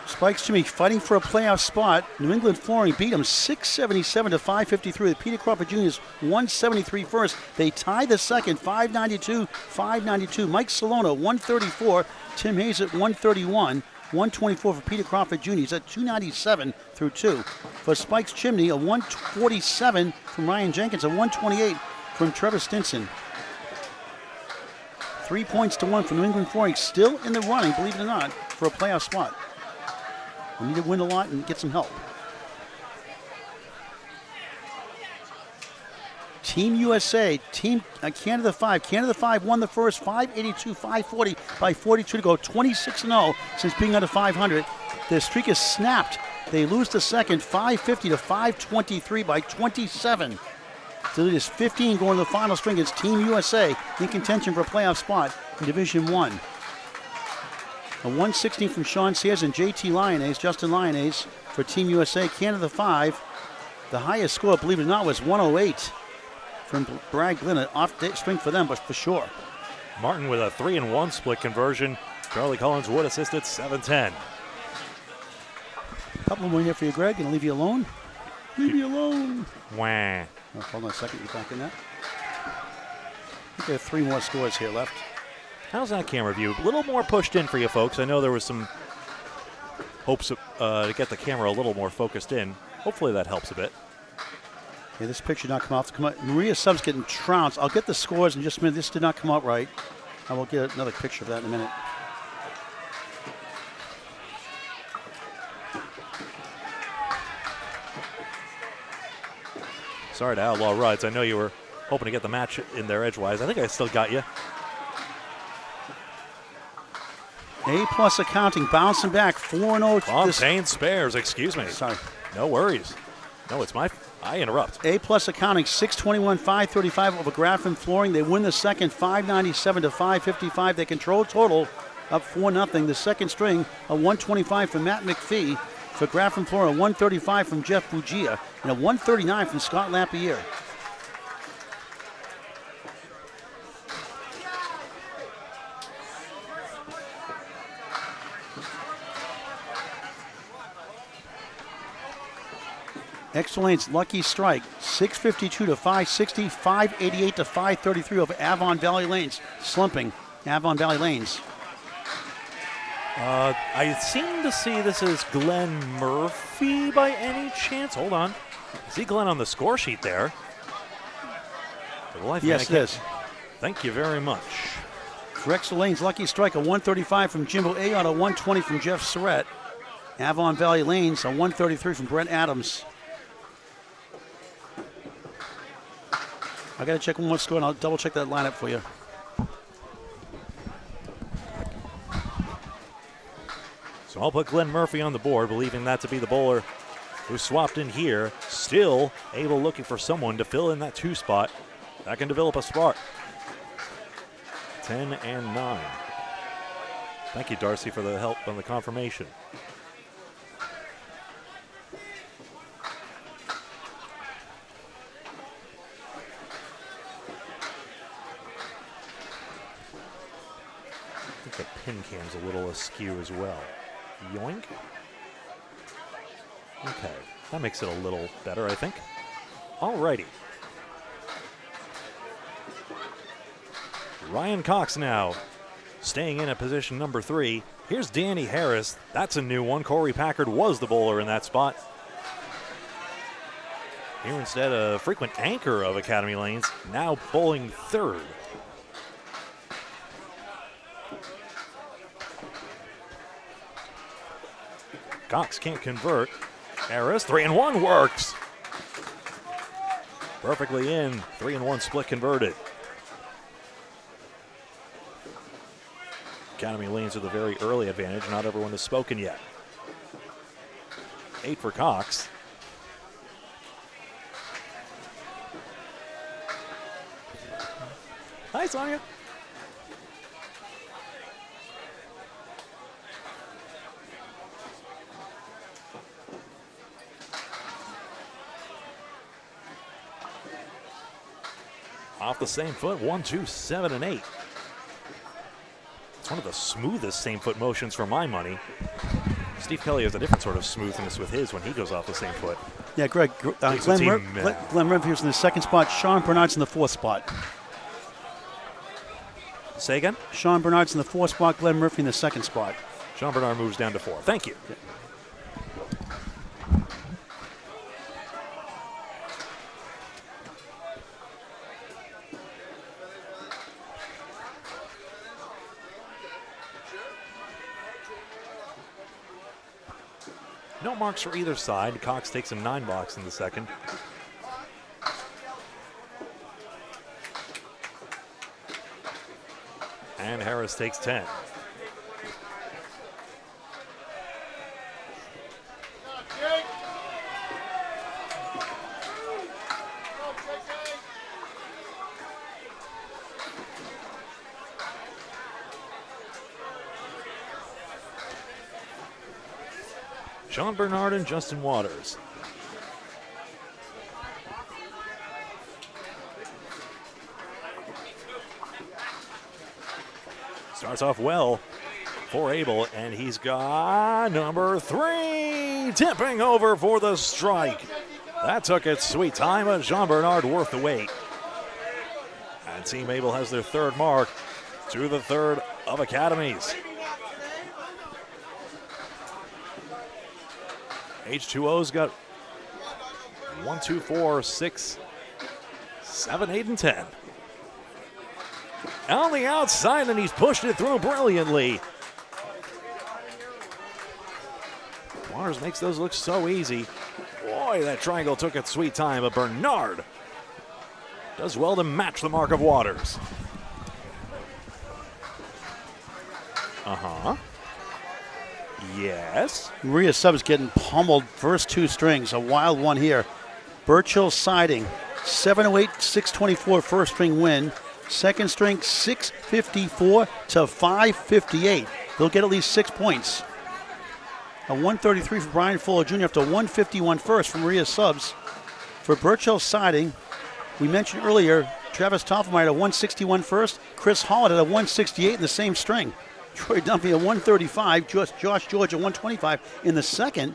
[SPEAKER 2] Spikes Jimmy fighting for a playoff spot. New England Flooring beat them 677 to 553. The Peter Crawford Jr.'s 173 first. They tied the second, 592, 592. Mike Salona, 134. Tim Hayes at 131. 124 for Peter Crawford Jr. He's at 297 through 2. For Spikes Chimney, a 147 from Ryan Jenkins, a 128 from Trevor Stinson. 3 points to 1 for New England Flooring. Still in the running, believe it or not, for a playoff spot. We need to win a lot and get some help. Team USA, Team Canada 5. Canada 5 won the first, 582, 540 by 42 to go, 26-0 since being under 500. Their streak is snapped. They lose the second, 550 to 523 by 27. So it is 15 going to the final string. It's Team USA in contention for a playoff spot in Division 1. A 116 from Sean Sears and JT Lyonnaise, Justin Lyonnaise for Team USA. Canada 5. The highest score, believe it or not, was 108 from Brad Glynn. An off string for them, but for sure.
[SPEAKER 1] Martin with a 3-1 split conversion. Charlie Collins Wood assisted 7-10.
[SPEAKER 2] A couple more here for you, Greg, and leave you alone. Leave me alone.
[SPEAKER 1] Wah.
[SPEAKER 2] Oh, hold on a second, you back in that? I think there are 3 more scores here left.
[SPEAKER 1] How's that camera view? A little more pushed in for you folks. I know there was some hopes to get the camera a little more focused in. Hopefully that helps a bit.
[SPEAKER 2] Yeah, this picture did not come out. Maria Sub's getting trounced. I'll get the scores in just a minute. This did not come out right. I will get another picture of that in a minute.
[SPEAKER 1] Sorry to Outlaw Rides. I know you were hoping to get the match in there edgewise. I think I still got you.
[SPEAKER 2] A+ accounting, bouncing back, 4-0.
[SPEAKER 1] Fontaine spares, excuse me.
[SPEAKER 2] Sorry.
[SPEAKER 1] No worries. No, it's my, I interrupt.
[SPEAKER 2] A-plus accounting, 621, 535 over Graffam flooring. They win the second, 597 to 555. They control total, up 4-0. The second string, a 125 from Matt McPhee. For Graffam flooring, a 135 from Jeff Bugia, and a 139 from Scott Lapierre. Extra Lane's lucky strike, 652 to 560, 588 to 533 over Avon Valley Lanes. Slumping Avon Valley Lanes.
[SPEAKER 1] I seem to see this is Glenn Murphy by any chance. Hold on. I see Glenn on the score sheet there. For the life of me,
[SPEAKER 2] Yes, it is.
[SPEAKER 1] Thank you very much.
[SPEAKER 2] For Extra Lane's lucky strike, a 135 from Jimbo Ayotte, a 120 from Jeff Surratt. Avon Valley Lanes, a 133 from Brent Adams. I got to check one more score, and I'll double check that lineup for you.
[SPEAKER 1] So I'll put Glenn Murphy on the board, believing that to be the bowler who swapped in here. Still able looking for someone to fill in that 2 spot. That can develop a spot. 10 and 9. Thank you, Darcy, for the help on the confirmation. I think the pin cam's a little askew as well. Yoink. Okay, that makes it a little better, I think. Alrighty. Ryan Cox now staying in at position number 3. Here's Danny Harris. That's a new one. Corey Packard was the bowler in that spot. Here instead, a frequent anchor of Academy Lanes, now bowling 3rd. Cox can't convert. Harris, 3-1 works. Perfectly in, 3-1 split converted. Academy Lanes with a very early advantage. Not everyone has spoken yet. 8 for Cox. Hi, Sonia. Off the same foot, 1, 2, 7, and 8. It's one of the smoothest same foot motions for my money. Steve Kelly has a different sort of smoothness with his when he goes off the same foot.
[SPEAKER 2] Yeah, Greg, Glenn Murphy's in the 2nd spot. Sean Bernard's in the 4th spot.
[SPEAKER 1] Say again?
[SPEAKER 2] Sean Bernard's in the 4th spot. Glenn Murphy in the 2nd spot.
[SPEAKER 1] Sean Bernard moves down to 4. Thank you.
[SPEAKER 2] Yeah.
[SPEAKER 1] No marks for either side. Cox takes a 9 box in the second. And Harris takes 10. Sean Bernard and Justin Waters. Starts off well for Abel, and he's got number 3, tipping over for the strike. That took its sweet time, but Jean Bernard worth the wait. And Team Abel has their 3rd mark to the 3rd of Academies. H2O's got 1, 2, 4, 6, 7, 8, and 10. On the outside, and he's pushed it through brilliantly. Waters makes those look so easy. Boy, that triangle took its sweet time, but Bernard does well to match the mark of Waters. Uh-huh. Yes.
[SPEAKER 2] Maria Sub's getting pummeled first 2 strings. A wild one here. Birchill Siding, 708, 624 first string win. Second string, 654 to 558. They'll get at least 6 points. A 133 for Brian Fuller Jr. up to 151 first from Maria Subs. For Birchill Siding, we mentioned earlier, Travis Toffenmeyer at a 161 first. Chris Hollett at a 168 in the same string. Troy Dunphy at 135. Josh George at 125 in the second.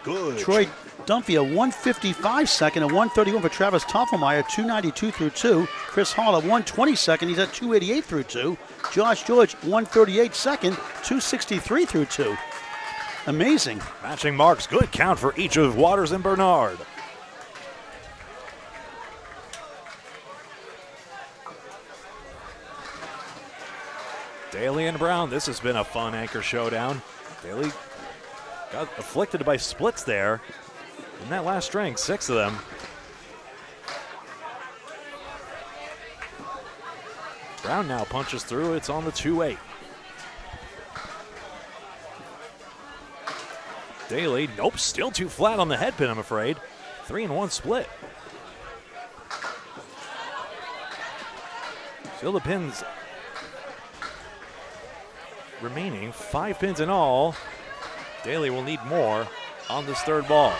[SPEAKER 1] Good.
[SPEAKER 2] Troy Dunphy a 155 second, a 131 for Travis Toffenmeyer, 292 through 2. Chris Hall at 120 second, he's at 288 through 2. Josh George 138 second, 263 through 2. Amazing.
[SPEAKER 1] Matching marks, good count for each of Waters and Bernard. Daly and Brown, this has been a fun anchor showdown. Daly got afflicted by splits there in that last string, 6 of them. Brown now punches through, it's on the 2-8. Daly, nope, still too flat on the head pin, I'm afraid. 3-1 split. Still the pins remaining, 5 pins in all. Daly will need more on this third ball.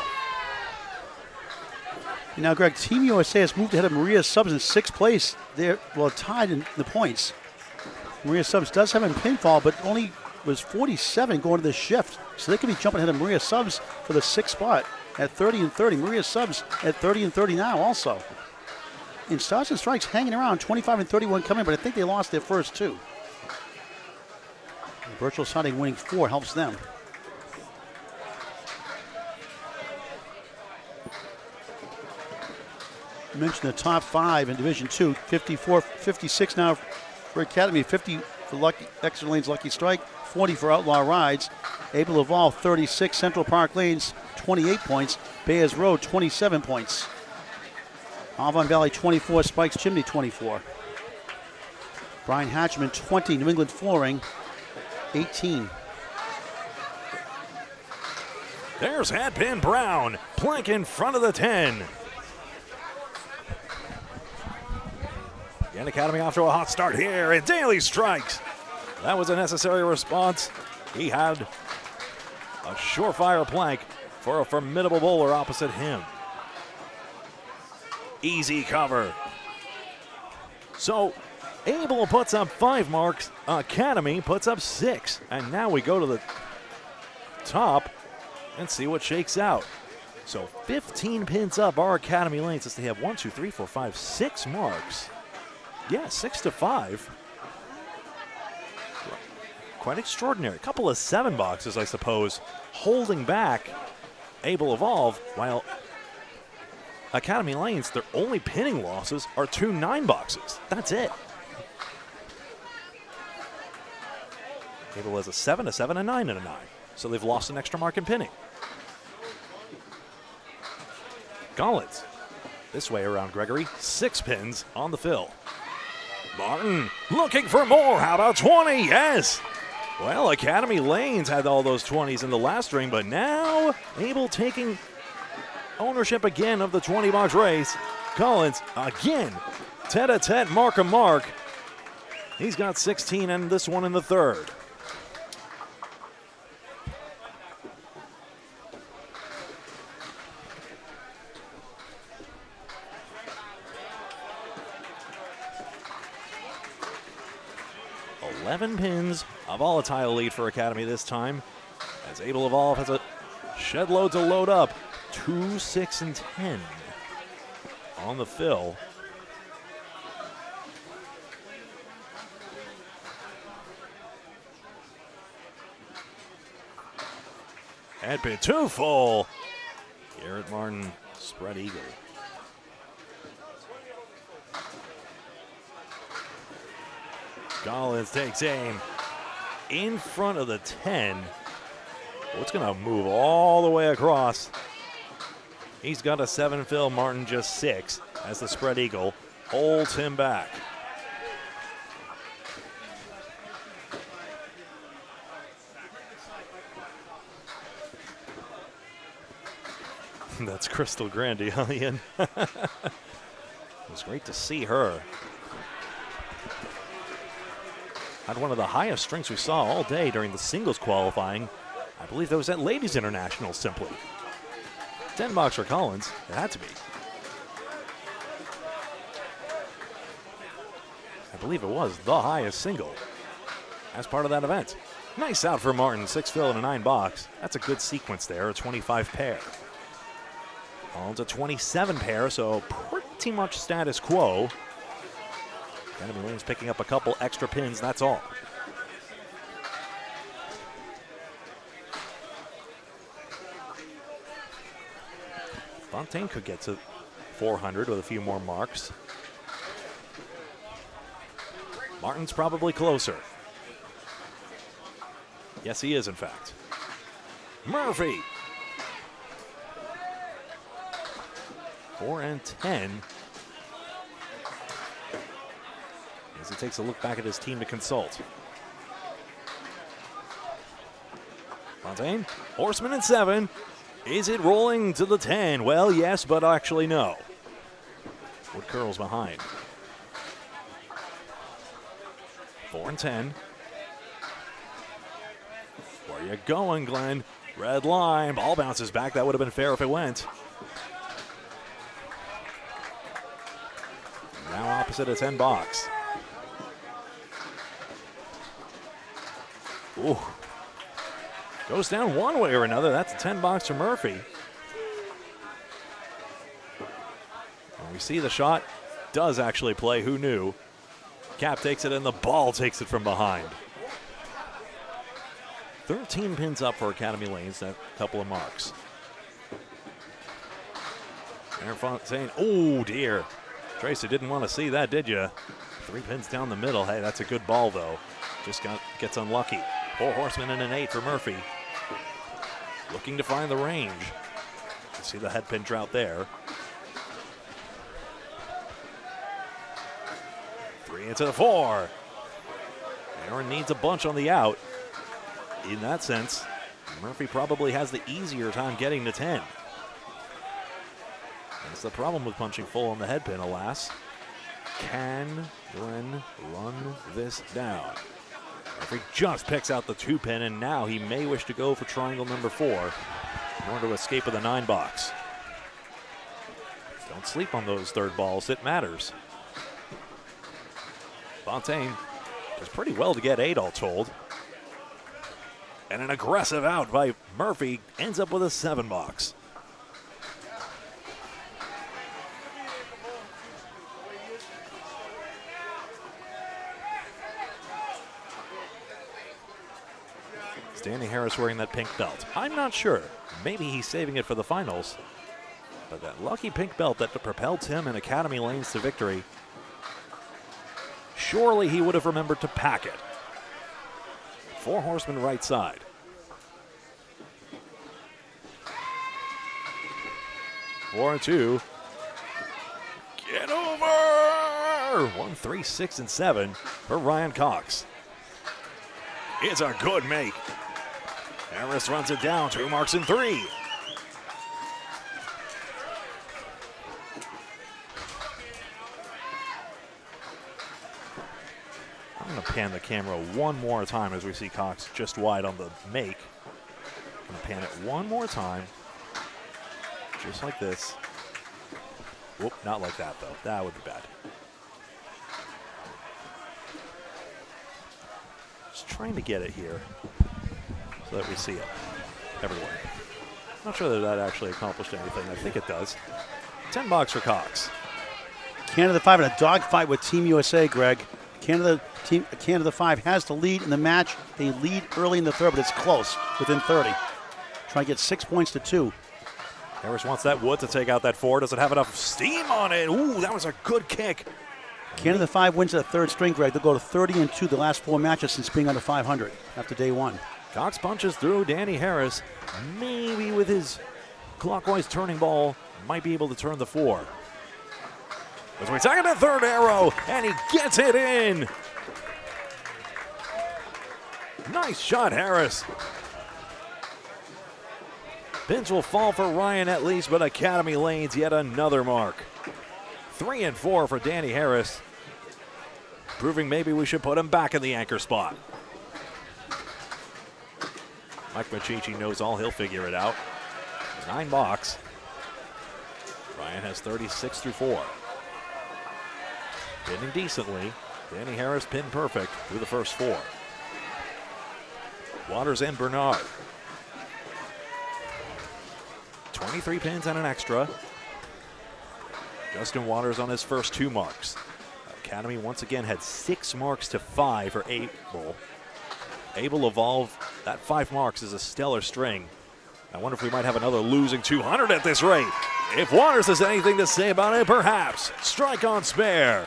[SPEAKER 2] Now, Greg, Team USA has moved ahead of Maria Subs in 6th place. They're, well, tied in the points. Maria Subs does have a pinfall, but only was 47 going to the shift. So they could be jumping ahead of Maria Subs for the 6th spot at 30 and 30. Maria Subs at 30 and 30 now also. In Stars and Strikes hanging around, 25 and 31 coming, but I think they lost their first 2. Birchill Siding winning 4 helps them. I mentioned the top 5 in Division 2, 54, 56 now for Academy, 50 for Exeter Lanes Lucky Strike, 40 for Outlaw Rides. Able Evolve 36, Central Park Lanes 28 points, Bayers Road 27 points. Avon Valley 24, Spikes Chimney 24. Brian Hatchman 20, New England Flooring 18.
[SPEAKER 1] There's Hatpin Brown, plank in front of the 10. Again, Academy off to a hot start here, and Daly strikes. That was a necessary response. He had a surefire plank for a formidable bowler opposite him. Easy cover. So, Abel puts up 5 marks, Academy puts up 6, and now we go to the top and see what shakes out. So 15 pins up our Academy lanes as they have 1, 2, 3, 4, 5, 6 marks. Yeah, 6 to 5. Quite extraordinary. A couple of 7 boxes, I suppose, holding back Able Evolve, while Academy lanes, their only pinning losses are 2 9 boxes. That's it. Able has a 7, a 7, a 9, and a 9. So they've lost an extra mark in pinning. Collins, this way around Gregory, 6 pins on the fill. Martin looking for more. How about 20? Yes. Well, Academy Lanes had all those 20s in the last ring, but now Abel taking ownership again of the 20-box race. Collins again, tete-a-tete, mark. He's got 16 and this one in the third. Pins, a volatile lead for Academy this time, as Able Evolve has a shed load to load up. 2, 6, and 10 on the fill. At bid 2 full. Garrett Martin, spread eagle. Collins takes aim in front of the 10. It's going to move all the way across. He's got a 7 fill, Martin just 6 as the spread eagle holds him back. That's Crystal Grandy, huh, Ian? It was great to see her. Had one of the highest strengths we saw all day during the singles qualifying. I believe that was at Ladies International simply. 10 bucks for Collins. It had to be. I believe it was the highest single as part of that event. Nice out for Martin. 6 fill and a 9 box. That's a good sequence there, a 25 pair. Collins a 27 pair, so pretty much status quo. Academy Lane's picking up a couple extra pins, that's all. Fontaine could get to 400 with a few more marks. Martin's probably closer. Yes, he is, in fact. Murphy. 4 and 10. As he takes a look back at his team to consult. Fontaine, Horseman and 7. Is it rolling to the 10? Well, yes, but actually no. Wood curls behind. 4 and 10. Where you going, Glenn? Red line. Ball bounces back. That would have been fair if it went. Now opposite a 10 box. Ooh. Goes down one way or another. That's a 10 box for Murphy. And we see the shot does actually play. Who knew? Cap takes it and the ball takes it from behind. 13 pins up for Academy Lanes, a couple of marks. Aaron Fontaine, oh dear. Tracy didn't want to see that, did you? 3 pins down the middle. Hey, that's a good ball though. Just gets unlucky. 4 horsemen and an 8 for Murphy. Looking to find the range. You see the head pin drought there. 3 into the 4. Aaron needs a bunch on the out. In that sense, Murphy probably has the easier time getting to 10. That's the problem with punching full on the head pin, alas. Can Glenn run this down? Murphy just picks out the 2 pin, and now he may wish to go for triangle number 4 in order to escape with a 9 box. Don't sleep on those third balls, it matters. Fontaine does pretty well to get 8 all told. And an aggressive out by Murphy ends up with a 7 box. Is Danny Harris wearing that pink belt? I'm not sure. Maybe he's saving it for the finals. But that lucky pink belt that propelled him in Academy Lanes to victory, surely he would have remembered to pack it. 4 horsemen right side. Four and 2. Get over! 1, 3, 6, and 7 for Ryan Cox. It's a good make. Harris runs it down. 2 marks and 3. I'm going to pan the camera one more time as we see Cox just wide on the make. I'm going to pan it one more time. Just like this. Whoop, not like that though. That would be bad. Just trying to get it here so that we see it everywhere. Not sure that that actually accomplished anything. I think it does. 10 bucks for Cox.
[SPEAKER 2] Canada 5 in a dogfight with Team USA, Greg. Canada 5 has the lead in the match. They lead early in the third, but it's close, within 30. Trying to get 6 points to 2.
[SPEAKER 1] Harris wants that wood to take out that 4. Does it have enough steam on it? Ooh, that was a good kick.
[SPEAKER 2] Canada 5 wins at third string, Greg. They'll go to 30-2 the last 4 matches since being under 500 after day 1.
[SPEAKER 1] Cox punches through Danny Harris. Maybe with his clockwise turning ball, might be able to turn the 4. As we second and third arrow, and he gets it in. Nice shot, Harris. Pins will fall for Ryan at least, but Academy Lanes yet another mark. 3 and 4 for Danny Harris, proving maybe we should put him back in the anchor spot. Mike Machichi knows all, he'll figure it out. 9 box. Ryan has 36 through 4. Pinning decently. Danny Harris pinned perfect through the first 4. Waters and Bernard. 23 pins and an extra. Justin Waters on his first 2 marks. Academy once again had 6 marks to 5 for Abel. Abel evolved. That 5 marks is a stellar string. I wonder if we might have another losing 200 at this rate. If Waters has anything to say about it, perhaps. Strike on spare.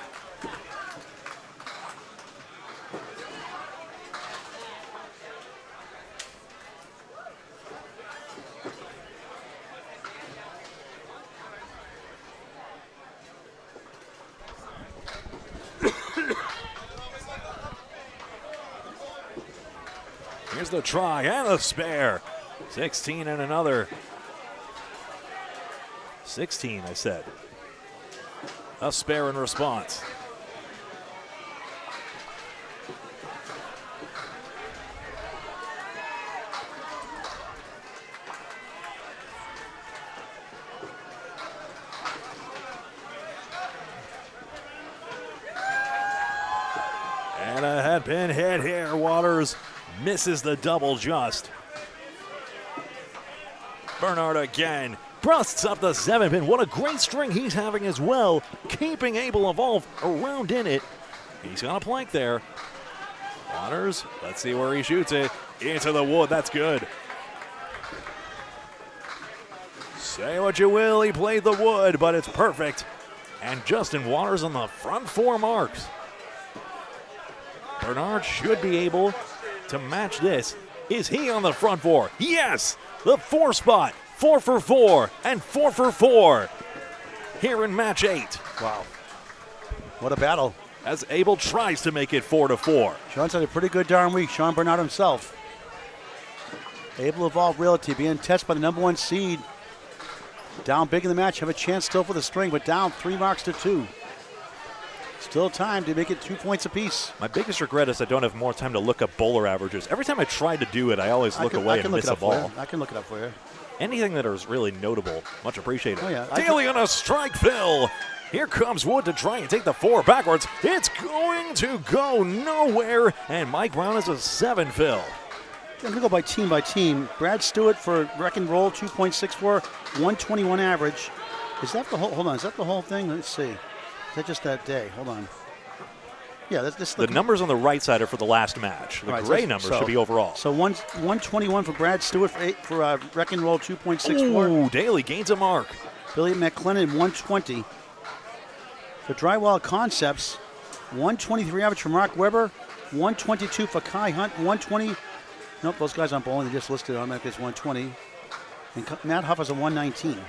[SPEAKER 1] Here's the try and the spare. 16 and another. 16, I said. A spare in response. And a head pin hit here. Waters misses the double just. Bernard again busts up the 7 pin. What a great string he's having as well, keeping Abel Evolve around in it. He's got a plank there. Waters, let's see where he shoots it. Into the wood, that's good. Say what you will, he played the wood, but it's perfect. And Justin Waters on the front 4 marks. Bernard should be able to match this. Is he on the front 4? Yes! The 4 spot. 4 for 4 and 4 for 4 here in match 8.
[SPEAKER 2] Wow. What a battle.
[SPEAKER 1] As Abel tries to make it 4-4.
[SPEAKER 2] Sean's had a pretty good darn week. Sean Bernard himself. Abel Evolve Realty being tested by the #1 seed. Down big in the match. Have a chance still for the string, but down 3 marks to 2. Still time to make it 2 points apiece.
[SPEAKER 1] My biggest regret is I don't have more time to look up bowler averages. Every time I try to do it, I always look away and miss a ball.
[SPEAKER 2] I can look it up for you.
[SPEAKER 1] Anything that is really notable, much appreciated.
[SPEAKER 2] Oh, yeah.
[SPEAKER 1] Daly on a strike, Phil. Here comes Wood to try and take the 4 backwards. It's going to go nowhere, and Mike Brown is a 7, Phil.
[SPEAKER 2] I'm going to go by team. Brad Stewart for Wreck and Roll, 2.64, 121 average. Is that the whole, hold on, is that the whole thing? Let's see. Is that just that day? Hold on. Yeah, that's
[SPEAKER 1] the numbers on the right side are for the last match. The gray numbers should be overall.
[SPEAKER 2] So 121 for Brad Stewart for Wreck and Roll, 2.64.
[SPEAKER 1] Ooh, Daly gains a mark.
[SPEAKER 2] Billy McClennan, 120. For Drywall Concepts, 123 average for Mark Weber, 122 for Kai Hunt, 120. Nope, those guys aren't bowling. They just listed on that as 120. And Matt Huff is a 119.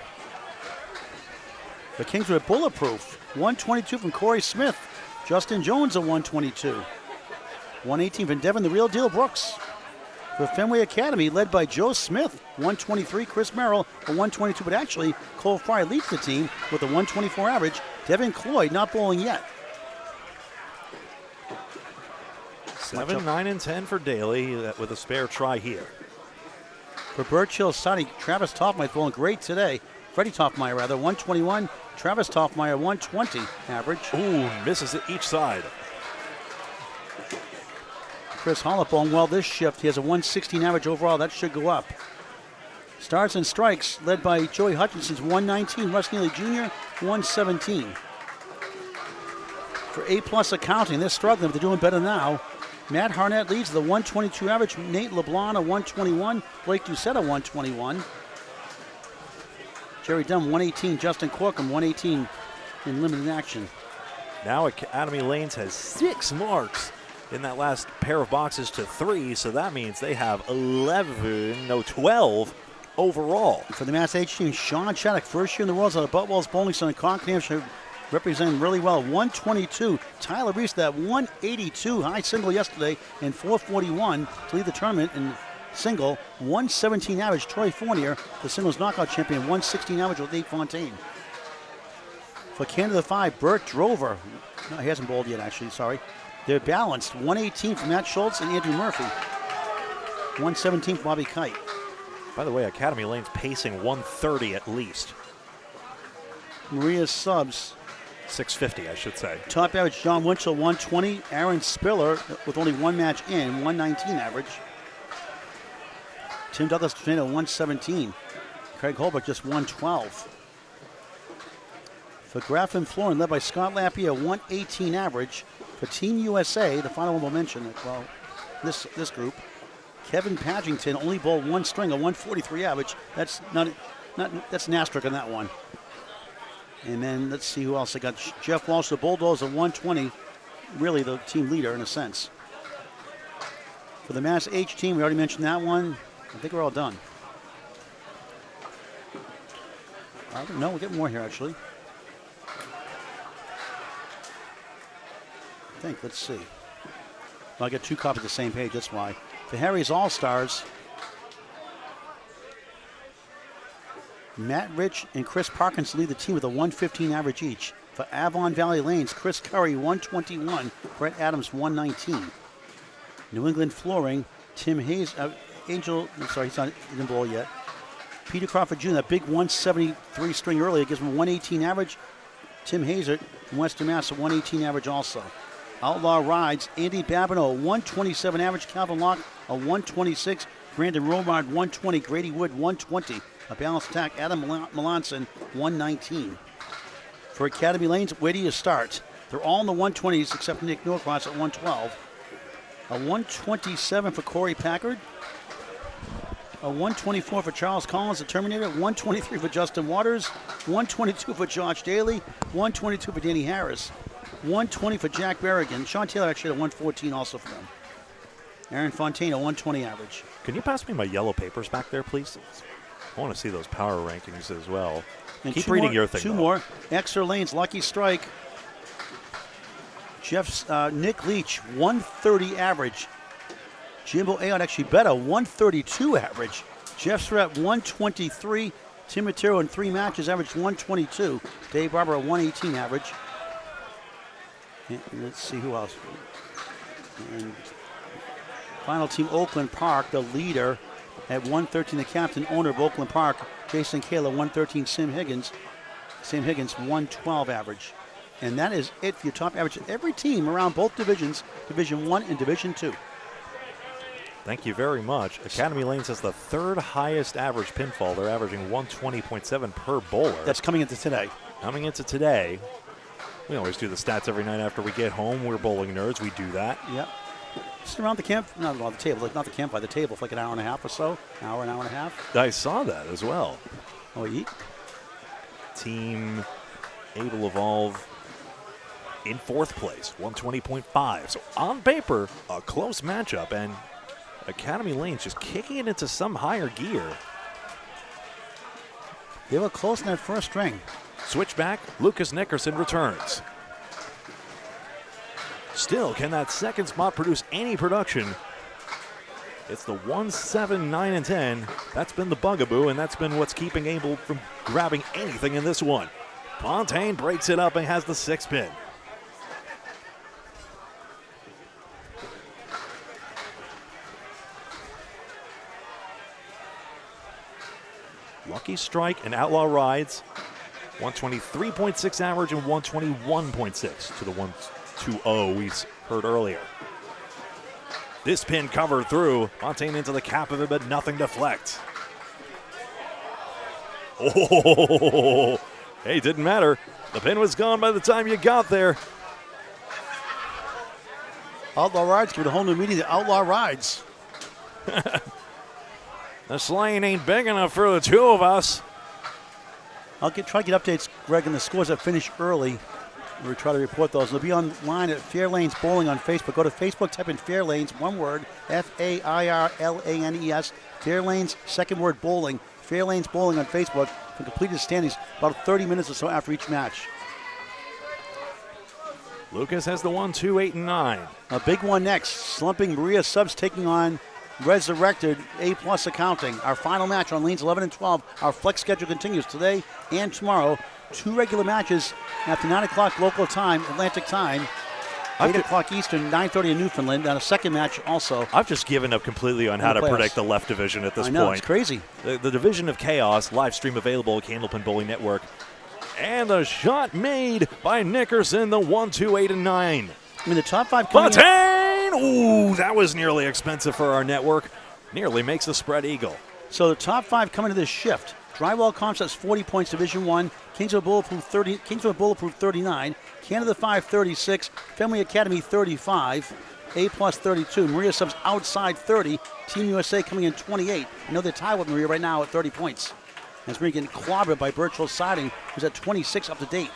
[SPEAKER 2] The Kingswood Bulletproof, 122 from Corey Smith. Justin Jones, a 122. 118 from Devin, the Real Deal Brooks. For Fenway Academy, led by Joe Smith, 123. Chris Merrill, a 122. But actually, Cole Fry leads the team with a 124 average. Devin Cloyd not bowling yet.
[SPEAKER 1] 7, 9, and 10 for Daly with a spare try here.
[SPEAKER 2] For Birch Hill Sunny, Travis Toffmeyer bowling great today. Freddie Toffmeyer, rather, 121. Travis Toffmeyer, 120 average.
[SPEAKER 1] Ooh, misses it each side.
[SPEAKER 2] Chris Hollop bowling well this shift. He has a 116 average overall. That should go up. Stars and strikes, led by Joey Hutchinson's 119. Russ Neely Jr., 117. For A-plus accounting, they're struggling, but they're doing better now. Matt Harnett leads the 122 average. Nate LeBlanc, a 121. Blake Doucette, a 121. Jerry Dunn, 118. Justin Corkum, 118 in limited action.
[SPEAKER 1] Now Academy Lanes has 6 marks in that last pair of boxes to 3, so that means they have 12 overall.
[SPEAKER 2] For the Mass H team, Sean Shattuck, first year in the world out of Buttwalls Bowling Center, Concord, New Hampshire, representing really well. 122. Tyler Reese, that 182 high single yesterday in 441 to lead the tournament. And single, 117 average. Troy Fournier, the singles knockout champion, 116 average with Nate Fontaine. For Canada 5, Burt Drover. No, he hasn't bowled yet, actually, sorry. They're balanced, 118 for Matt Schultz and Andrew Murphy. 117 for Bobby Kite.
[SPEAKER 1] By the way, Academy Lane's pacing 130 at least.
[SPEAKER 2] Maria Subs.
[SPEAKER 1] 650, I should say.
[SPEAKER 2] Top average, John Winchell, 120. Aaron Spiller, with only one match in, 119 average. Tim Douglas, 117. Craig Holbrook, just 112. For Graffam Florin, led by Scott Lappy, a 118 average. For Team USA, the final one we'll mention, well, this group, Kevin Padgington only bowled one string, a 143 average. That's that's an asterisk on that one. And then let's see who else. I got Jeff Walsh, the Bulldogs, a 120, really the team leader in a sense. For the Mass H team, we already mentioned that one. I think we're all done. I don't know, we'll get more here actually. I think, let's see. Well, I got two copies of the same page, that's why. For Harry's All-Stars, Matt Rich and Chris Parkinson lead the team with a 115 average each. For Avon Valley Lanes, Chris Curry, 121. Brett Adams, 119. New England Flooring, Tim Hayes, he didn't bowl yet. Peter Crawford Jr., that big 173 string earlier, gives him a 118 average. Tim Hazer from Western Mass, a 118 average also. Outlaw Rides, Andy Babineau, 127 average. Calvin Locke, a 126. Brandon Romard, 120. Grady Wood, 120. A balanced attack, Adam Melanson, 119. For Academy Lanes, where do you start? They're all in the 120s except for Nick Norcross at 112. A 127 for Corey Packard. A 124 for Charles Collins, the Terminator. 123 for Justin Waters. 122 for Josh Daly. 122 for Danny Harris. 120 for Jack Berrigan. Sean Taylor actually had a 114 also for them. Aaron Fontaine, a 120 average.
[SPEAKER 1] Can you pass me my yellow papers back there, please? I want to see those power rankings as well.
[SPEAKER 2] And
[SPEAKER 1] keep reading your thing.
[SPEAKER 2] Two more. Exeter Lanes, Lucky Strike. Nick Leach, 130 average. Jimbo Aon actually better, 132 average. Jeff Surratt, 123. Tim Matero in 3 matches averaged 122. Dave Barber, a 118 average. And let's see who else. And final team, Oakland Park, the leader at 113. The captain, owner of Oakland Park, Jason Kayla, 113. Sam Higgins, 112 average. And that is it for your top average. Every team around both divisions, Division 1 and Division 2.
[SPEAKER 1] Thank you very much. Academy Lanes has the 3rd highest average pinfall. They're averaging 120.7 per bowler.
[SPEAKER 2] That's coming into today.
[SPEAKER 1] Coming into today. We always do the stats every night after we get home. We're bowling nerds. We do that.
[SPEAKER 2] Yep. Just around the camp, not around the table, not the camp, by the table for like an hour and a half or so. An hour and a half.
[SPEAKER 1] I saw that as well.
[SPEAKER 2] Oh, eat.
[SPEAKER 1] Team Able Evolve in 4th place, 120.5. So on paper, a close matchup, and Academy Lanes just kicking it into some higher gear.
[SPEAKER 2] They were close in that first string.
[SPEAKER 1] Switchback, Lucas Nickerson returns. Still, can that second spot produce any production? It's the 1, 7, 9, and 10. That's been the bugaboo, and that's been what's keeping Able from grabbing anything in this one. Fontaine breaks it up and has the 6 pin. Lucky Strike and Outlaw Rides, 123.6 average and 121.6 to the 120 we heard earlier. This pin covered through. Fontaine into the cap of it, but nothing deflect. Oh, hey, didn't matter. The pin was gone by the time you got there.
[SPEAKER 2] Outlaw Rides give it a whole new meaning to Outlaw Rides.
[SPEAKER 1] The slaying ain't big enough for the two of us.
[SPEAKER 2] I'll try to get updates, Greg, on the scores that finished early. We'll try to report those. They'll be online at Fair Lanes Bowling on Facebook. Go to Facebook, type in Fair Lanes, one word, Fairlanes. Fair Lanes, second word, bowling. Fair Lanes Bowling on Facebook for completed standings about 30 minutes or so after each match.
[SPEAKER 1] Lucas has the 1, 2, 8, and 9.
[SPEAKER 2] A big one next. Slumping Maria Subs taking on resurrected A-plus accounting. Our final match on lanes 11 and 12. Our flex schedule continues today and tomorrow. 2 regular matches after 9 o'clock local time, Atlantic time. 8 o'clock Eastern, 9:30 in Newfoundland, and a second match also.
[SPEAKER 1] I've just given up completely on how to predict the left division at this point.
[SPEAKER 2] I know, it's crazy.
[SPEAKER 1] The Division of Chaos, live stream available at Candlepin Bowling Network. And the shot made by Nickerson, the 1, 2, 8, and 9.
[SPEAKER 2] I mean, the top 5 coming
[SPEAKER 1] Fontaine! Ooh, that was nearly expensive for our network. Nearly makes the spread eagle.
[SPEAKER 2] So the top 5 coming to this shift. Drywall Concepts 40 points, Division 1. Kingswood Bulletproof 30, Kingswood Bulletproof 39. Canada 5 36. Family Academy 35. A-plus 32. Maria Subs outside 30. Team USA coming in 28. I know they're tied with Maria right now at 30 points. As Maria getting clobbered by Birchville Siding, who's at 26 up to date.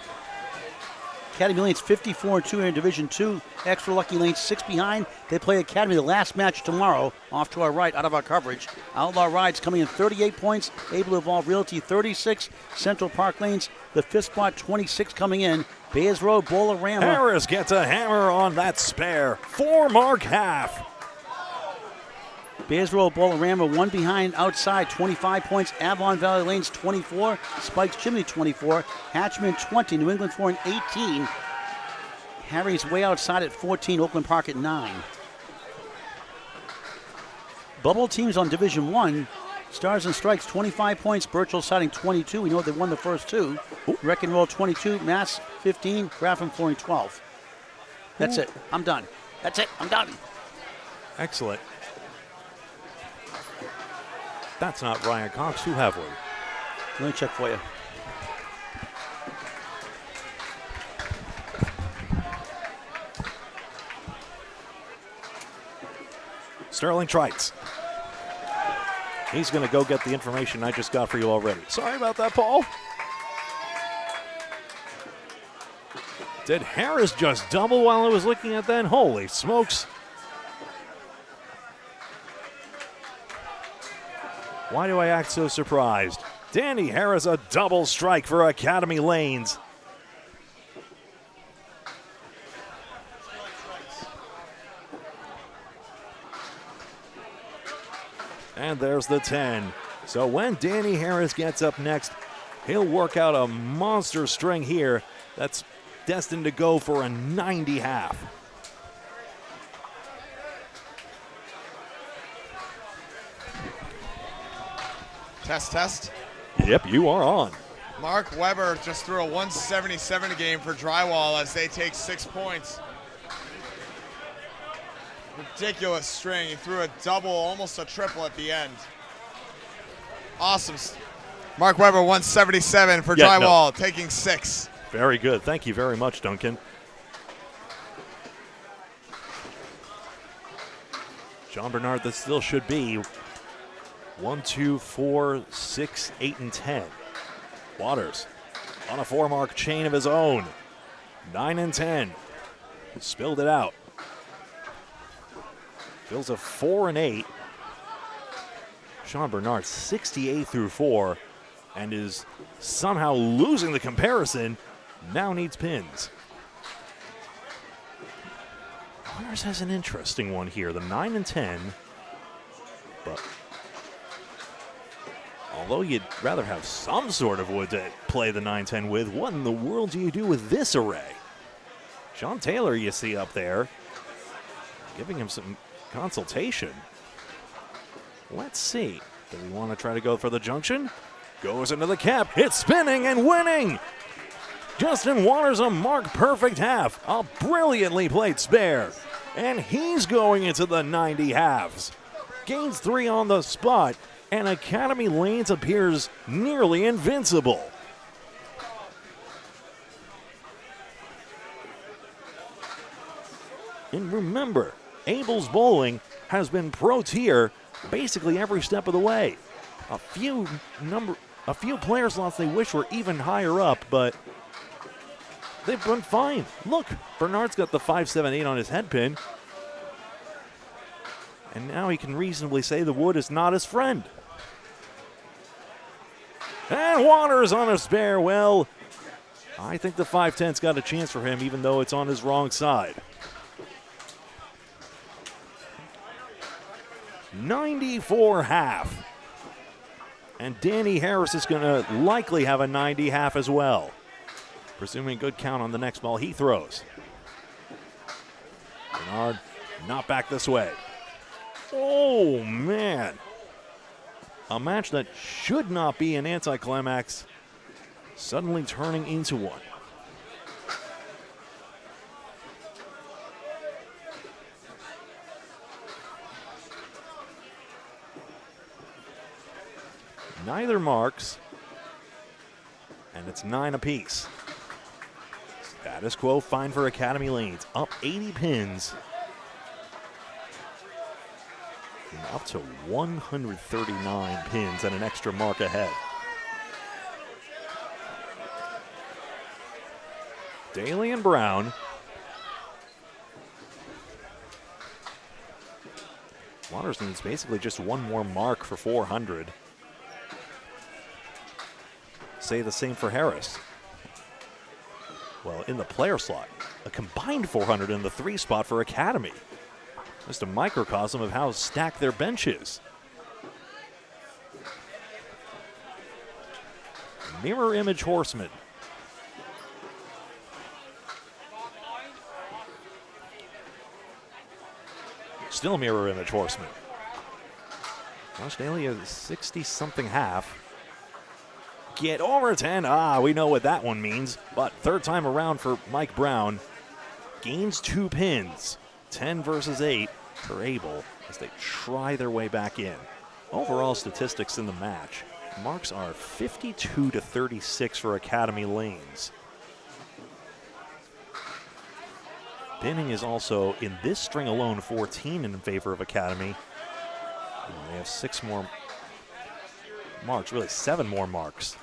[SPEAKER 2] Academy Lanes 54-2 in Division 2. Extra Lucky Lanes 6 behind. They play Academy the last match tomorrow. Off to our right, out of our coverage. Outlaw Rides coming in 38 points. Able to Evolve Realty 36. Central Park Lanes, the 5th spot, 26 coming in. Bayers Road, Bolorama.
[SPEAKER 1] Harris gets a hammer on that spare. 4-mark half.
[SPEAKER 2] Bayers Road, Bolorama, 1 behind outside, 25 points. Avalon Valley Lanes, 24. Spikes Chimney, 24. Hatchman, 20. New England Foreign, 18. Harry's way outside at 14. Oakland Park at 9. Bubble teams on Division 1. Stars and Strikes, 25 points. Birchville Siding, 22. We know they won the first 2. Wreck and Roll, 22. Mass, 15. Graffam Flooring, 12. That's it. I'm done. That's it. I'm done.
[SPEAKER 1] Excellent. That's not Ryan Cox. Who have we?
[SPEAKER 2] Let me check for you.
[SPEAKER 1] Sterling Trites. He's going to go get the information I just got for you already. Sorry about that, Paul. Did Harris just double while I was looking at that? Holy smokes. Why do I act so surprised? Danny Harris, a double strike for Academy Lanes. And there's the 10. So when Danny Harris gets up next, he'll work out a monster string here that's destined to go for a 90 half.
[SPEAKER 9] Test, test.
[SPEAKER 1] Yep, you are on.
[SPEAKER 9] Mark Weber just threw a 177 a game for Drywall as they take 6 points. Ridiculous string. He threw a double, almost a triple at the end. Awesome. Mark Weber 177 for Drywall, taking 6.
[SPEAKER 1] Very good. Thank you very much, Duncan. Jean Bernard, this still should be 1, 2, 4, 6, 8, and 10. Waters on a 4-mark chain of his own. 9 and 10. Spilled it out. Fills a 4 and 8. Sean Bernard 68 through 4 and is somehow losing the comparison. Now needs pins. Waters has an interesting one here. The 9 and 10. But although you'd rather have some sort of wood to play the 9-10 with, what in the world do you do with this array? Sean Taylor, you see up there, giving him some consultation. Let's see. Do we want to try to go for the junction? Goes into the cap, hits spinning and winning. Justin Waters, a mark perfect half. A brilliantly played spare. And he's going into the 90 halves. Gains 3 on the spot. And Academy Lanes appears nearly invincible. And remember, Abel's Bowling has been pro tier basically every step of the way. A few player slots they wish were even higher up, but they've been fine. Look, Bernard's got the 5.78 on his head pin. And now he can reasonably say the wood is not his friend. And Waters on a spare. Well, I think the 5.10's got a chance for him, even though it's on his wrong side. 94 half. And Danny Harris is going to likely have a 90 half as well. Presuming good count on the next ball he throws. Bernard not back this way. Oh, man. A match that should not be an anticlimax, suddenly turning into one. Neither marks, and it's 9 apiece. Status quo, fine for Academy Lanes. Up 80 pins. And up to 139 pins and an extra mark ahead. Daly and Brown. Waters needs basically just one more mark for 400. Say the same for Harris. Well, in the player slot, a combined 400 in the 3 spot for Academy. Just a microcosm of how stacked their bench is. Mirror image Horseman. Still mirror image Horseman. Josh Daly is 60-something half. Get over 10. We know what that one means. But third time around for Mike Brown. Gains 2 pins. 10 versus 8 for Abel as they try their way back in. Overall statistics in the match. Marks are 52 to 36 for Academy Lanes. Pinning is also, in this string alone, 14 in favor of Academy. They have 6 more marks, really 7 more marks.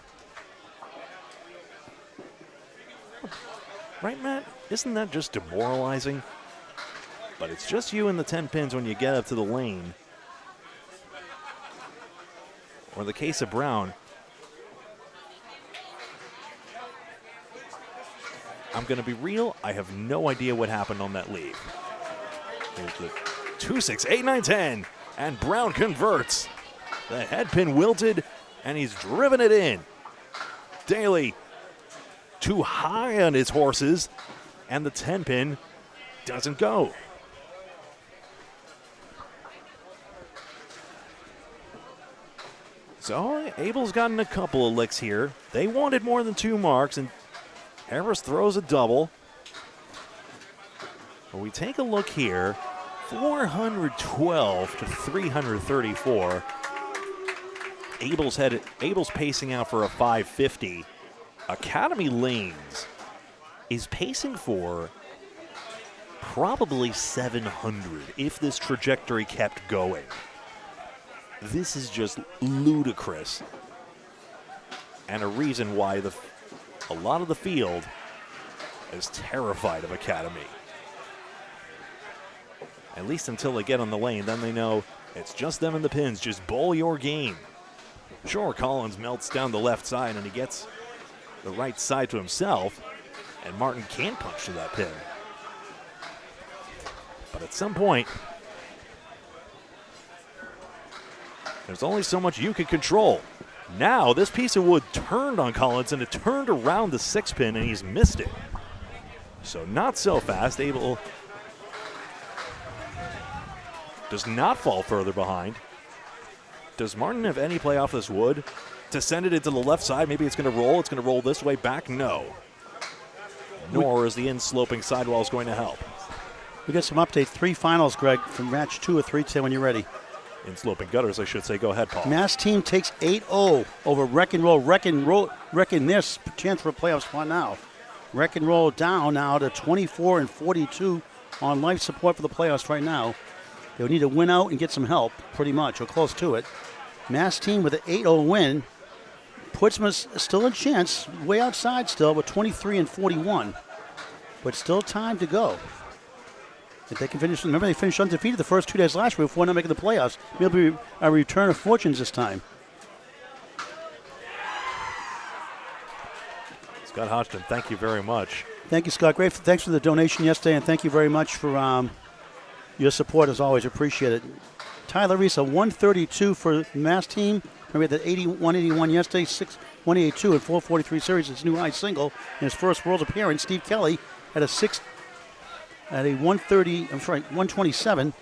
[SPEAKER 1] Right, Matt? Isn't that just demoralizing? But it's just you and the 10 pins when you get up to the lane. Or in the case of Brown, I'm going to be real, I have no idea what happened on that lead. Here's the 2, 6, 8, 9, 10, and Brown converts. The head pin wilted, and he's driven it in. Daly too high on his horses, and the 10 pin doesn't go. So Abel's gotten a couple of licks here. They wanted more than 2 marks, and Harris throws a double. But we take a look here, 412 to 334. Abel's pacing out for a 550. Academy Lanes is pacing for probably 700 if this trajectory kept going. This is just ludicrous, and a reason why a lot of the field is terrified of Academy. At least until they get on the lane, then they know it's just them and the pins. Just bowl your game. Sure, Collins melts down the left side, and he gets the right side to himself, and Martin can't punch to that pin. But at some point, there's only so much you can control. Now, this piece of wood turned on Collins, and it turned around the 6 pin, and he's missed it. So not so fast. Abel does not fall further behind. Does Martin have any play off this wood to send it into the left side? Maybe it's going to roll. It's going to roll this way back. No. Nor is the in-sloping sidewalls going to help.
[SPEAKER 2] We got some updates. 3 finals, Greg, from match 2 of 3 today when you're ready.
[SPEAKER 1] In-sloping gutters, I should say. Go ahead, Paul.
[SPEAKER 2] Mass team takes 8-0 over Wreck and Roll. Wrecking this chance for a playoff spot now. Wreck and Roll down now to 24 and 42 on life support for the playoffs right now. They would need to win out and get some help, pretty much, or close to it. Mass team with an 8-0 win puts them still a chance, way outside still, with 23 and 41. But still time to go. If they can finish, remember they finished undefeated the first 2 days last week before not making the playoffs. Maybe it'll be a return of fortunes this time.
[SPEAKER 1] Scott Hodgson, thank you very much.
[SPEAKER 2] Thank you, Scott. Great. Thanks for the donation yesterday, and thank you very much for your support as always. Appreciate it. Tyler Reese, a 132 for the Mass team. We had that 181 yesterday, 182 and 443 series. His new high single in his first World appearance. Steve Kelly had a 127.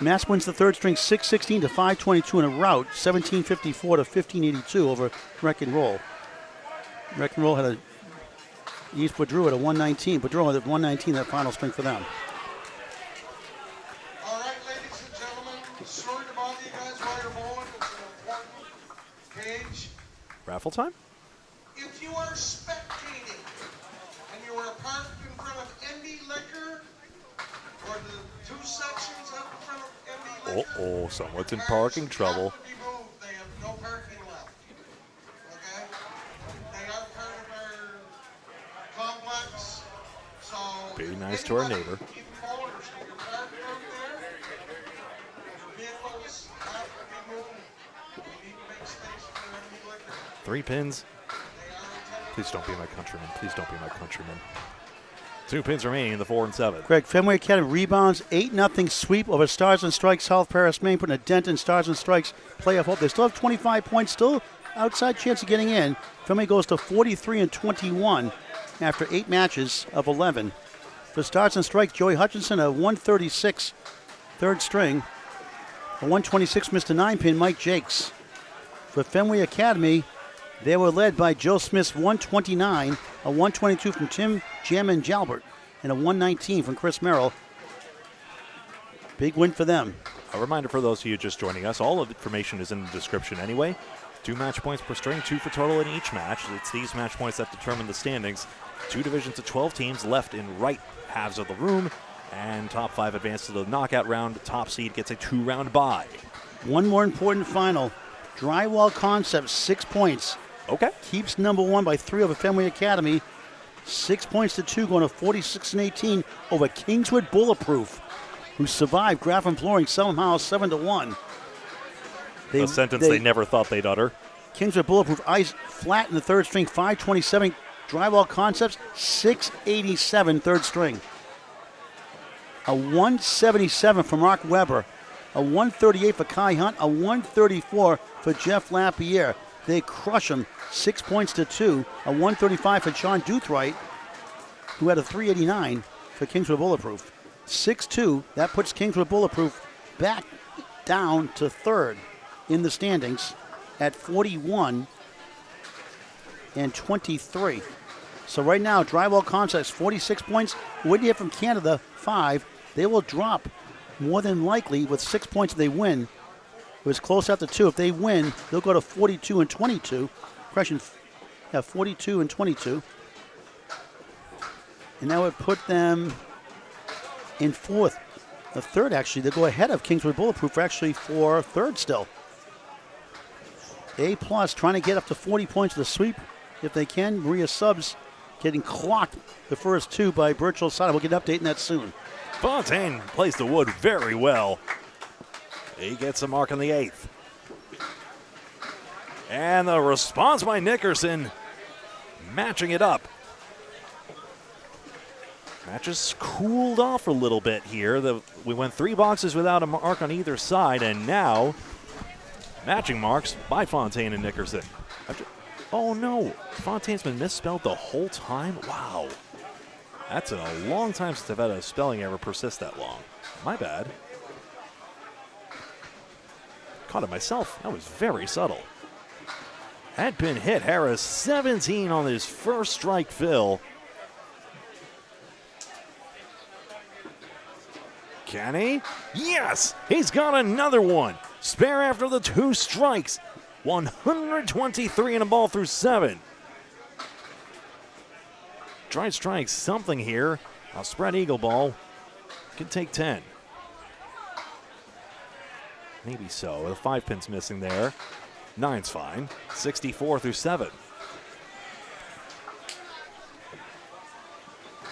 [SPEAKER 2] Mass wins the third string 6-16 to 522 in a rout, 1754 to 1582 over Wreck and Roll. Wreck and Roll had a East Boudreau at a 119. Boudreau at 119 that final string for them.
[SPEAKER 11] All right, ladies and gentlemen, sorry to bother you guys while you're bowling. It's an important page.
[SPEAKER 1] Raffle time?
[SPEAKER 11] If you are spectating and you are parked in front of MB Liquor or the two sections up in front of MB Liquor,
[SPEAKER 1] Someone's in parking trouble.
[SPEAKER 11] have to be moved. They have no parking left. Okay? They are part of our complex. So
[SPEAKER 1] Be nice to our
[SPEAKER 11] anybody,
[SPEAKER 1] neighbor.
[SPEAKER 11] even bowlers, when you're parked out there, your vehicles have to be moved. We need to make space for MB Liquor.
[SPEAKER 1] 3 pins. Please don't be my countryman. Please don't be my countryman. 2 pins remaining in the 4 and 7.
[SPEAKER 2] Greg, Fenway Academy rebounds, 8-0 sweep over Stars and Strikes South Paris, Maine, putting a dent in Stars and Strikes playoff hope. They still have 25 points, still outside chance of getting in. Fenway goes to 43 and 21 after 8 matches of 11. For Stars and Strikes, Joey Hutchinson, a 136 third string. A 126 missed a 9-pin, Mike Jakes. For Fenway Academy, they were led by Joe Smith's 129, a 122 from Tim Jammin Jalbert, and a 119 from Chris Merrill. Big win for them.
[SPEAKER 1] A reminder for those of you just joining us, all of the information is in the description anyway. 2 match points per string, 2 for total in each match. It's these match points that determine the standings. 2 divisions of 12 teams left in right halves of the room, and top 5 advance to the knockout round. Top seed gets a 2-round bye.
[SPEAKER 2] One more important final. Drywall Concepts, 6 points.
[SPEAKER 1] Okay.
[SPEAKER 2] Keeps number 1 by 3 over Fenway Academy. 6 points to 2, going to 46 and 18 over Kingswood Bulletproof, who survived Graffam Flooring somehow 7-1.
[SPEAKER 1] A sentence they never thought they'd utter.
[SPEAKER 2] Kingswood Bulletproof ice flat in the third string, 527. Drywall Concepts, 687 third string. A 177 from Mark Weber. A 138 for Kai Hunt. A 134 for Jeff Lapierre. They crush him 6 points to 2. A 135 for Sean Duthright, who had a 389 for Kingswood Bulletproof. 6-2. That puts Kingswood Bulletproof back down to third in the standings at 41 and 23. So right now, Drywall Concepts 46 points. Whitney from Canada 5. They will drop more than likely with 6 points if they win. It was close after 2. If they win, they'll go to 42 and 22. Correction, 42 and 22. And that would put them in fourth. The third, actually, they go ahead of Kingswood Bulletproof actually for third still. A plus trying to get up to 40 points of the sweep if they can. Maria Subs getting clocked the first 2 by Birchall Sada. We'll get an update on that soon.
[SPEAKER 1] Fontaine plays the wood very well. He gets a mark on the 8th. And the response by Nickerson, matching it up. Matches cooled off a little bit here. We went 3 boxes without a mark on either side, and now matching marks by Fontaine and Nickerson. Oh no, Fontaine's been misspelled the whole time? Wow. That's a long time since I've had a spelling error persist that long. My bad. Caught it myself. That was very subtle. Had been hit. Harris 17 on his first strike fill. Can he? Yes! He's got another one. Spare after the 2 strikes. 123 in a ball through 7. Try to strike something here. A spread eagle ball. Could take 10. Maybe so. The 5 pin's missing there. 9's fine. 64 through 7.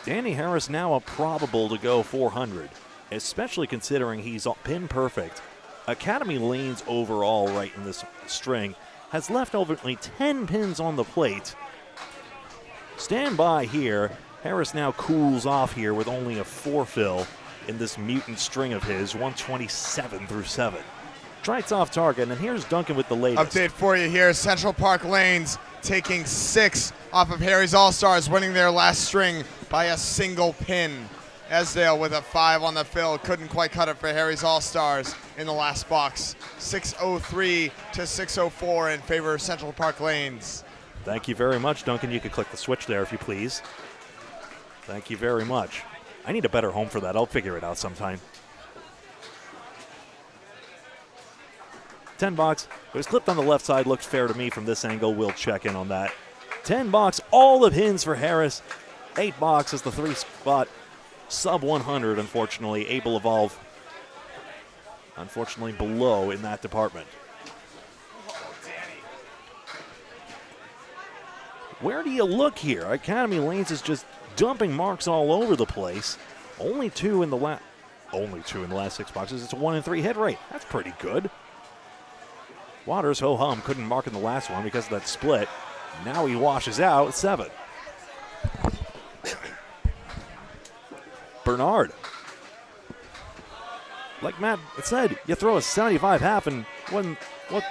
[SPEAKER 1] Danny Harris now a probable to go 400, especially considering he's pin perfect. Academy leans overall right in this string. Has left only 10 pins on the plate. Stand by here. Harris now cools off here with only a 4 fill. in this mutant string of his, 127 through 7. Trites off target, and here's Duncan with the latest.
[SPEAKER 9] Update for you here. Central Park Lanes taking 6 off of Harry's All-Stars, winning their last string by a single pin. Esdale with a 5 on the fill. Couldn't quite cut it for Harry's All-Stars in the last box. 6:03 to 6:04 in favor of Central Park Lanes.
[SPEAKER 1] Thank you very much, Duncan. You could click the switch there if you please. Thank you very much. I need a better home for that. I'll figure it out sometime. 10 box. It was clipped on the left side. Looks fair to me from this angle. We'll check in on that. 10 box. All the pins for Harris. 8 box is the 3 spot. Sub 100, unfortunately. Able Evolve, unfortunately, below in that department. Where do you look here? Academy Lanes is just dumping marks all over the place. Only two in the last 6 boxes. It's a 1 in 3 hit rate. That's pretty good. Waters ho-hum couldn't mark in the last one because of that split. Now he washes out 7. Bernard. Like Matt said, you throw a 75 half, and what in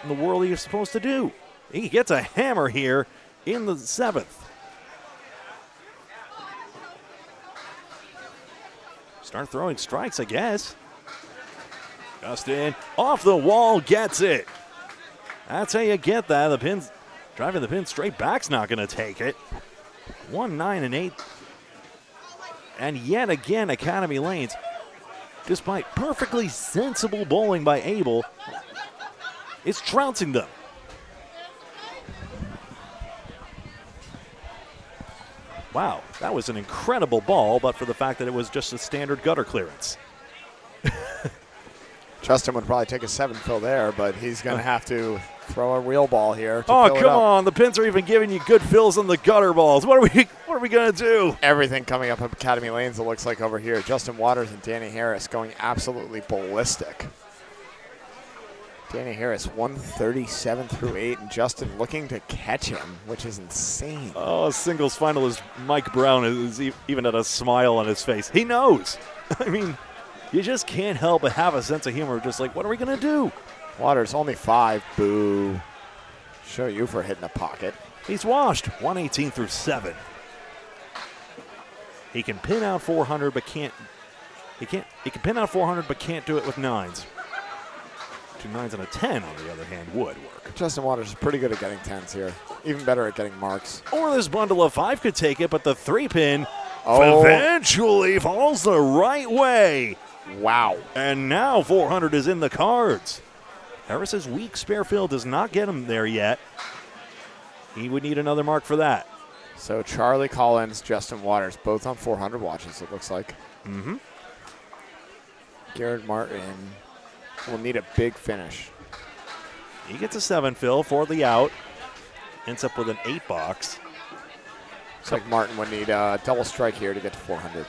[SPEAKER 1] the world are you supposed to do? He gets a hammer here in the 7th. Start throwing strikes, I guess. Justin off the wall, gets it. That's how you get that. The pin's driving the pin straight back's not going to take it. 1, 9, and 8. And yet again, Academy Lanes, despite perfectly sensible bowling by Abel, is trouncing them. Wow, that was an incredible ball, but for the fact that it was just a standard gutter clearance.
[SPEAKER 9] Justin would probably take a 7 fill there, but he's going to have to throw a real ball here.
[SPEAKER 1] Oh, come on. The pins are even giving you good fills on the gutter balls. What are we going to do?
[SPEAKER 9] Everything coming up at Academy Lanes, it looks like over here. Justin Waters and Danny Harris going absolutely ballistic. Danny Harris 137 through 8, and Justin looking to catch him, which is insane.
[SPEAKER 1] Oh, singles finalist Mike Brown is even had a smile on his face. He knows. I mean, you just can't help but have a sense of humor. Just like, what are we going to do?
[SPEAKER 9] Waters only 5. Boo. Show you for hitting a pocket.
[SPEAKER 1] He's washed 118 through 7. He can pin out 400, but can't. He can pin out 400, but can't do it with 9s. 2 9s and a 10, on the other hand, would work.
[SPEAKER 9] Justin Waters is pretty good at getting 10s here. Even better at getting marks.
[SPEAKER 1] Or this bundle of 5 could take it, but the 3-pin eventually falls the right way.
[SPEAKER 9] Wow.
[SPEAKER 1] And now 400 is in the cards. Harris's weak spare field does not get him there yet. He would need another mark for that.
[SPEAKER 9] So Charlie Collins, Justin Waters, both on 400 watches, it looks like.
[SPEAKER 1] Mm-hmm.
[SPEAKER 9] Garrett Martin will need a big finish.
[SPEAKER 1] He gets a 7 fill for the out. Ends up with an 8 box.
[SPEAKER 9] Looks like Martin would need a double strike here to get to 400.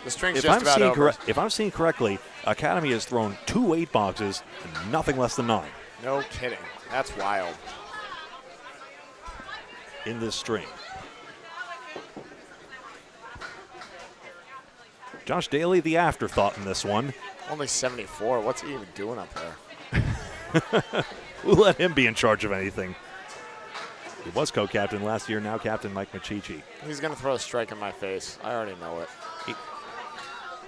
[SPEAKER 9] The string's just about over.
[SPEAKER 1] If I'm seeing correctly, Academy has thrown 2 8 boxes and nothing less than 9.
[SPEAKER 9] No kidding. That's wild.
[SPEAKER 1] In this string. Josh Daly, the afterthought in this one.
[SPEAKER 9] Only 74. What's he even doing up there?
[SPEAKER 1] We'll let him be in charge of anything. He was co-captain last year, now captain Mike Machichi.
[SPEAKER 9] He's going to throw a strike in my face. I already know it.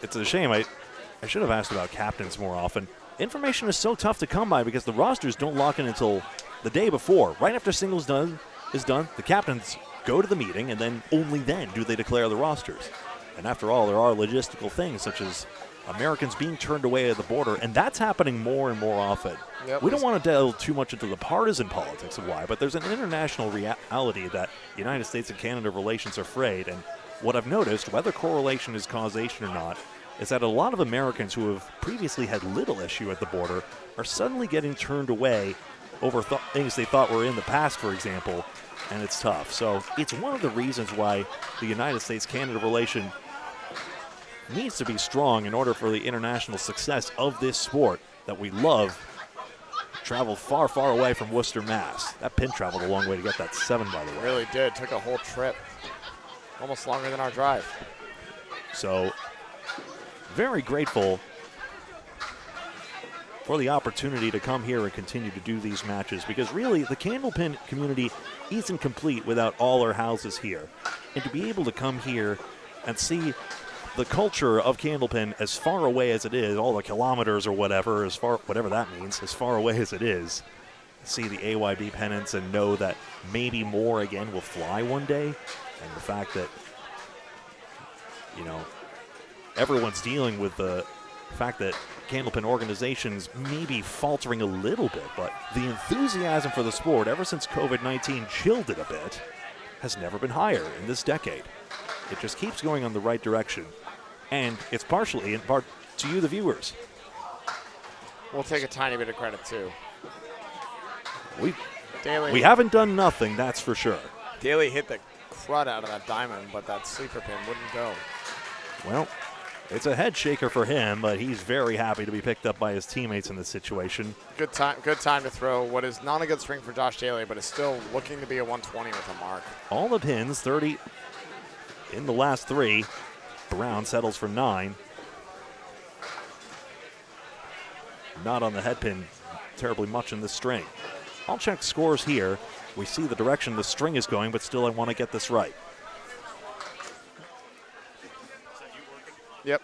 [SPEAKER 1] It's a shame. I should have asked about captains more often. Information is so tough to come by because the rosters don't lock in until the day before. Right after singles is done, the captains go to the meeting, and then only then do they declare the rosters. And after all, there are logistical things such as Americans being turned away at the border, and that's happening more and more often.
[SPEAKER 9] Yep.
[SPEAKER 1] We don't want to delve too much into the partisan politics of why, but there's an international reality that the United States and Canada relations are frayed, and what I've noticed, whether correlation is causation or not, is that a lot of Americans who have previously had little issue at the border are suddenly getting turned away over things they thought were in the past, for example, and it's tough. So it's one of the reasons why the United States-Canada relation needs to be strong in order for the international success of this sport that we love. Traveled far, far away from Worcester, Mass. That pin traveled a long way to get that 7, by the way.
[SPEAKER 9] Really did. Took a whole trip. Almost longer than our drive.
[SPEAKER 1] So very grateful for the opportunity to come here and continue to do these matches, because really the Candlepin community isn't complete without all our houses here. And to be able to come here and see the culture of Candlepin as far away as it is, all the kilometers or whatever, whatever that means, as far away as it is, see the AYB pennants and know that maybe more again will fly one day, and the fact that, you know, everyone's dealing with the fact that Candlepin organizations may be faltering a little bit, but the enthusiasm for the sport ever since COVID-19 chilled it a bit has never been higher in this decade. It just keeps going on the right direction, and it's partially in part to you, the viewers.
[SPEAKER 9] We'll take a tiny bit of credit too.
[SPEAKER 1] We haven't done nothing, that's for sure.
[SPEAKER 9] Daly hit the crud out of that diamond, but that sleeper pin wouldn't go.
[SPEAKER 1] Well, it's a head shaker for him, but he's very happy to be picked up by his teammates in this situation.
[SPEAKER 9] Good time to throw what is not a good string for Josh Daly, but is still looking to be a 120 with a mark.
[SPEAKER 1] All the pins, 30 in the last 3. Brown settles for 9. Not on the head pin terribly much in this string. I'll check scores here. We see the direction the string is going, but still I want to get this right.
[SPEAKER 9] Yep.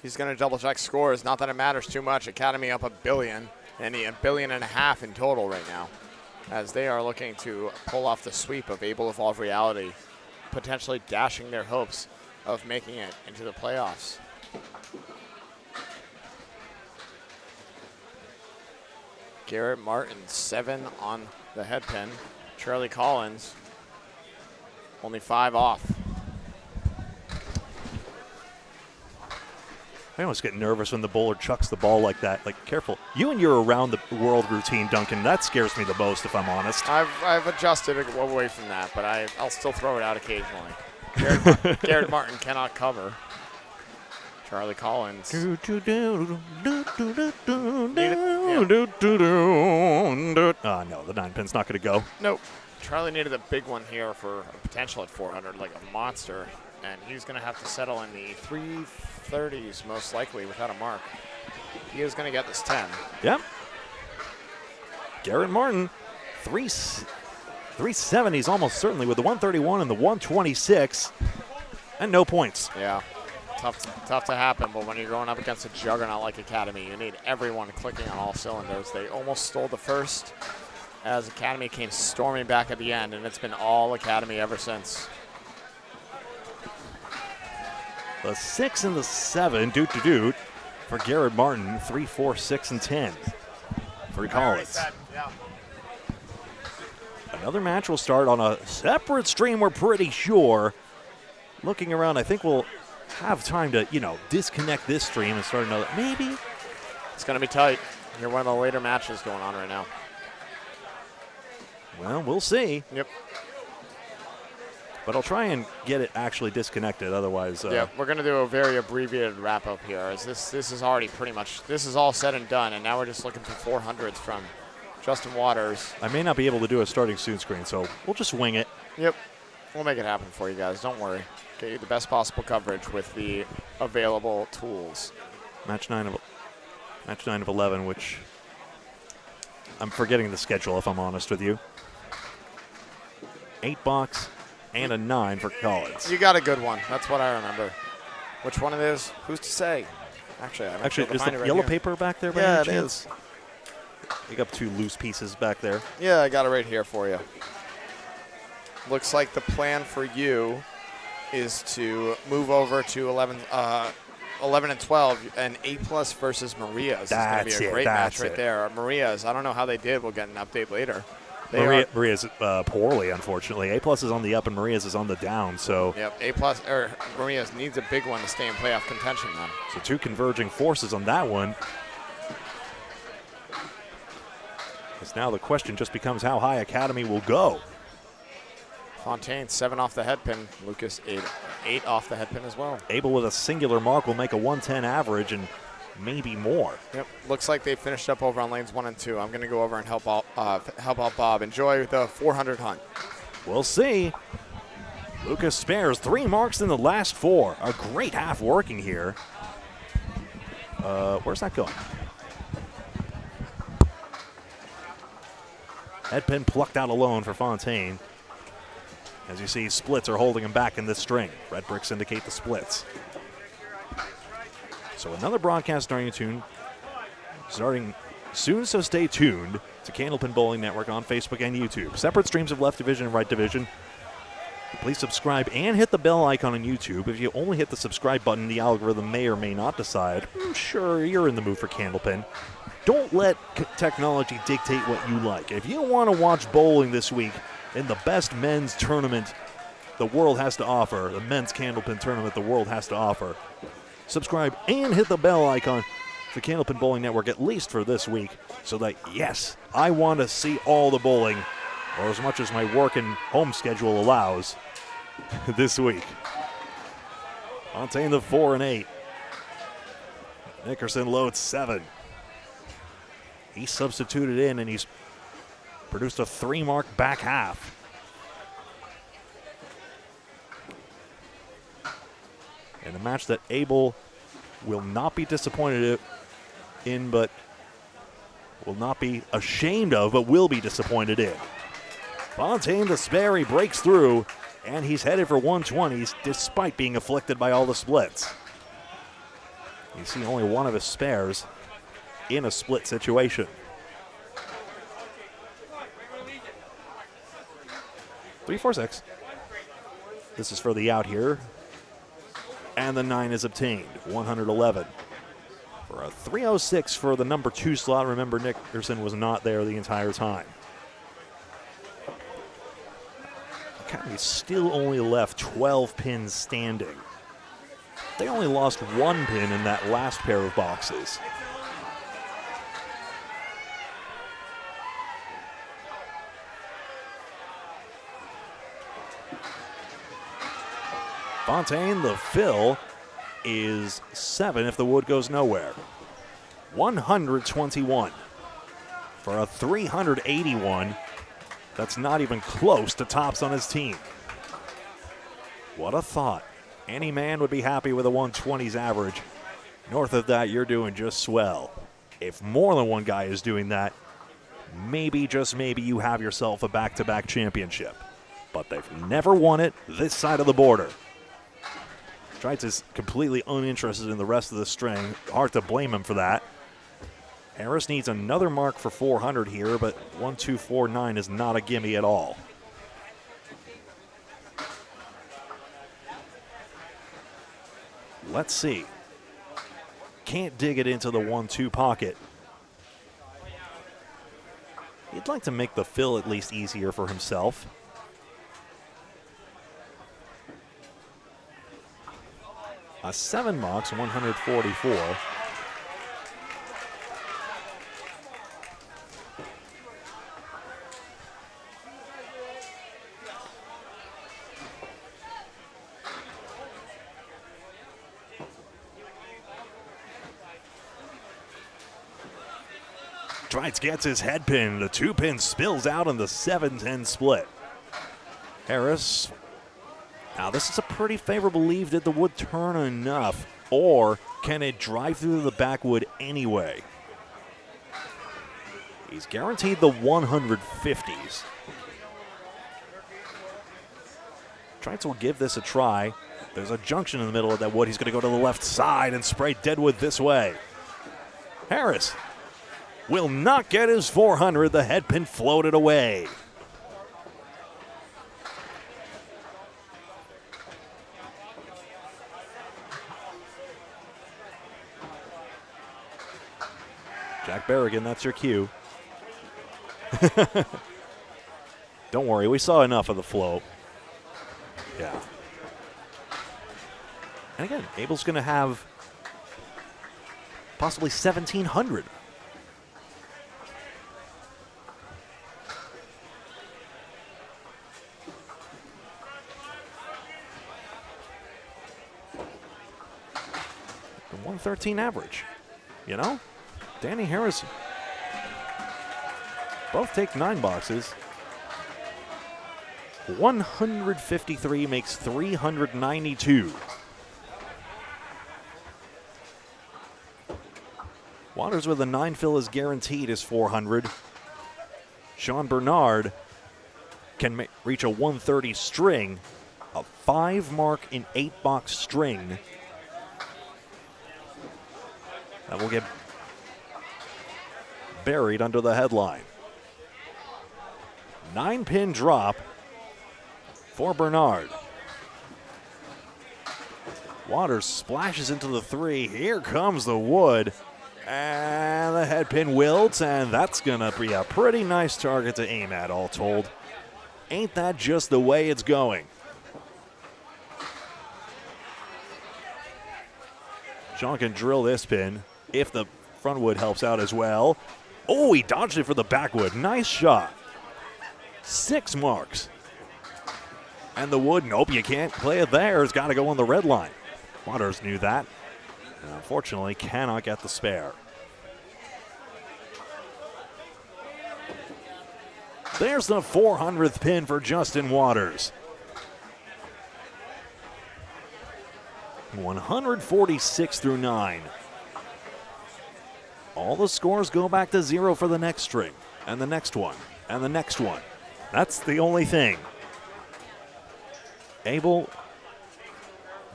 [SPEAKER 9] He's going to double check scores. Not that it matters too much. Academy up $1 billion and $1.5 billion in total right now, as they are looking to pull off the sweep of Able Evolve Reality, potentially dashing their hopes of making it into the playoffs. Garrett Martin, 7 on the head pin. Charlie Collins, only 5 off.
[SPEAKER 1] I always get nervous when the bowler chucks the ball like that. Like, careful. You and your around the world routine, Duncan, that scares me the most, if I'm honest.
[SPEAKER 9] I've adjusted away from that, but I'll still throw it out occasionally. Garrett Martin cannot cover. Charlie Collins.
[SPEAKER 1] No, the 9 pin's not going to go.
[SPEAKER 9] Nope. Charlie needed a big one here for a potential at 400, like a monster, and he's going to have to settle in the 330s most likely without a mark. He is going to get this 10.
[SPEAKER 1] Yep. Garrett Martin, 370s almost certainly with the 131 and the 126, and no points.
[SPEAKER 9] Yeah. Tough to happen, but when you're going up against a juggernaut like Academy, you need everyone clicking on all cylinders. They almost stole the first as Academy came storming back at the end, and it's been all Academy ever since.
[SPEAKER 1] The 6 and the 7, doot for Garrett Martin, 3, 4, 6, and 10 for Collins.
[SPEAKER 9] Yeah.
[SPEAKER 1] Another match will start on a separate stream, we're pretty sure. Looking around, I think we'll have time to, disconnect this stream and start another. Maybe.
[SPEAKER 9] It's going to be tight. You're one of the later matches going on right now.
[SPEAKER 1] Well, we'll see.
[SPEAKER 9] Yep.
[SPEAKER 1] But I'll try and get it actually disconnected, otherwise.
[SPEAKER 9] Yeah, we're going to do a very abbreviated wrap-up here, as this is already pretty much, this is all said and done, and now we're just looking for 400s from Justin Waters.
[SPEAKER 1] I may not be able to do a starting soon screen, so we'll just wing it.
[SPEAKER 9] Yep. We'll make it happen for you guys. Don't worry. Get you the best possible coverage with the available tools.
[SPEAKER 1] Match 9 of 11, which I'm forgetting the schedule, if I'm honest with you. 8 box and a 9 for Collins.
[SPEAKER 9] You got a good one. That's what I remember. Which one it is? Who's to say? Actually,
[SPEAKER 1] is the yellow paper back there by any chance? You got 2 loose pieces back there.
[SPEAKER 9] Yeah, I got it right here for you. Looks like the plan for you is to move over to 11 and 12, and A+ versus Maria's. That's going to be a great match right there. Maria's, I don't know how they did. We'll get an update later.
[SPEAKER 1] Maria's poorly, unfortunately. A+ is on the up and Maria's is on the down. So
[SPEAKER 9] yep, Maria's needs a big one to stay in playoff contention then.
[SPEAKER 1] So 2 converging forces on that one. Because now the question just becomes how high Academy will go.
[SPEAKER 9] Fontaine, 7 off the head pin. Lucas, 8 off the head pin as well.
[SPEAKER 1] Able with a singular mark will make a 110 average and maybe more.
[SPEAKER 9] Yep, looks like they finished up over on lanes 1 and 2. I'm going to go over and help out Bob. Enjoy the 400 hunt.
[SPEAKER 1] We'll see. Lucas spares 3 marks in the last 4. A great half working here. Where's that going? Head pin plucked out alone for Fontaine. As you see, splits are holding him back in this string. Red bricks indicate the splits. So another broadcast starting soon, so stay tuned to Candlepin Bowling Network on Facebook and YouTube. Separate streams of left division and right division. Please subscribe and hit the bell icon on YouTube. If you only hit the subscribe button, the algorithm may or may not decide. Sure, you're in the mood for Candlepin. Don't let technology dictate what you like. If you want to watch bowling this week in the best men's tournament the world has to offer, the men's Candlepin tournament the world has to offer, subscribe and hit the bell icon for Candlepin Bowling Network, at least for this week, so that, yes, I want to see all the bowling, or as much as my work and home schedule allows, this week. Fontaine the 4 and 8. Nickerson loads 7. He substituted in, and he's produced a 3-mark back half. And a match that Abel will not be disappointed in, but will not be ashamed of, but will be disappointed in. Fontaine the spare, he breaks through, and he's headed for 120s despite being afflicted by all the splits. You see only one of his spares in a split situation. Three, 4, 6. This is for the out here. And the 9 is obtained, 111. For a 306 for the number 2 slot. Remember, Nickerson was not there the entire time. Academy still only left 12 pins standing. They only lost 1 pin in that last pair of boxes. Fontaine, the fill is 7 if the wood goes nowhere. 121 for a 381. That's not even close to tops on his team. What a thought. Any man would be happy with a 120s average. North of that, you're doing just swell. If more than one guy is doing that, maybe, just maybe, you have yourself a back-to-back championship. But they've never won it this side of the border. Trites is completely uninterested in the rest of the string. Hard to blame him for that. Harris needs another mark for 400 here, but 1-2-4-9 is not a gimme at all. Let's see. Can't dig it into the 1-2 pocket. He'd like to make the fill at least easier for himself. A 7 marks, 144. Trites gets his head pin. The 2 pin spills out in the 7-10 split. Harris. Now this is a pretty favorable leave. Did the wood turn enough? Or can it drive through the backwood anyway? He's guaranteed the 150s. Trites will give this a try. There's a junction in the middle of that wood. He's going to go to the left side and spray deadwood this way. Harris will not get his 400. The head pin floated away. Jack Berrigan, that's your cue. Don't worry, we saw enough of the flow. Yeah. And again, Abel's going to have possibly 1,700. The 113 average, you know? Danny Harris, both take 9 boxes. 153 makes 392. Waters with a 9 fill is guaranteed is 400. Sean Bernard can reach a 130 string, a 5 mark in 8-box string. That will get buried under the headline. 9-pin drop for Bernard. Waters splashes into the 3. Here comes the wood. And the head pin wilts, and that's going to be a pretty nice target to aim at, all told. Ain't that just the way it's going? Sean can drill this pin if the front wood helps out as well. Oh, he dodged it for the backwood. Nice shot. 6 marks. And the wood, nope, you can't play it there. It's got to go on the red line. Waters knew that. And unfortunately, cannot get the spare. There's the 400th pin for Justin Waters. 146 through 9. All the scores go back to 0 for the next string, and the next one, and the next one. That's the only thing. Abel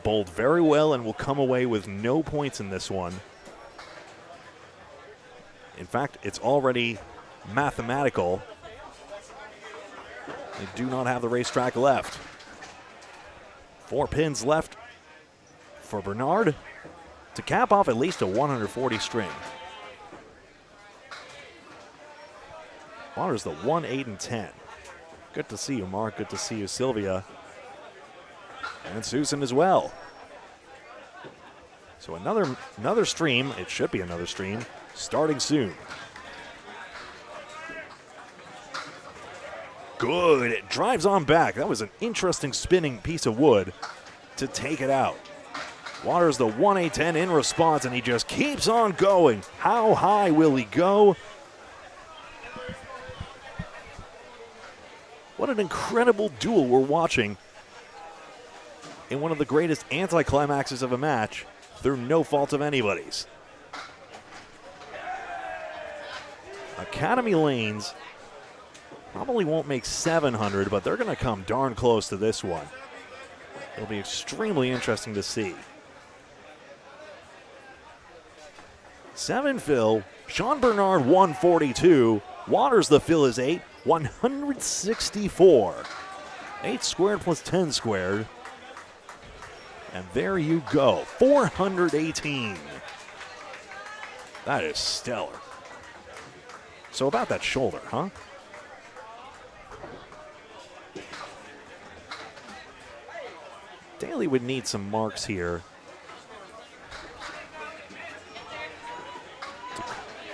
[SPEAKER 1] bowled very well and will come away with no points in this one. In fact, it's already mathematical. They do not have the racetrack left. 4 pins left for Bernard to cap off at least a 140 string. Waters the 1, 8, and 10. Good to see you, Mark. Good to see you, Sylvia. And Susan as well. So another stream, it should be another stream, starting soon. Good, it drives on back. That was an interesting spinning piece of wood to take it out. Waters the 1-8-10 in response, and he just keeps on going. How high will he go? What an incredible duel we're watching in one of the greatest anticlimaxes of a match through no fault of anybody's. Academy Lanes probably won't make 700, but they're going to come darn close to this one. It'll be extremely interesting to see. 7 fill, Sean Bernard 142, Waters the fill is 8, 164. 8 squared plus 10 squared. And there you go, 418. That is stellar. So about that shoulder, huh? Daly would need some marks here to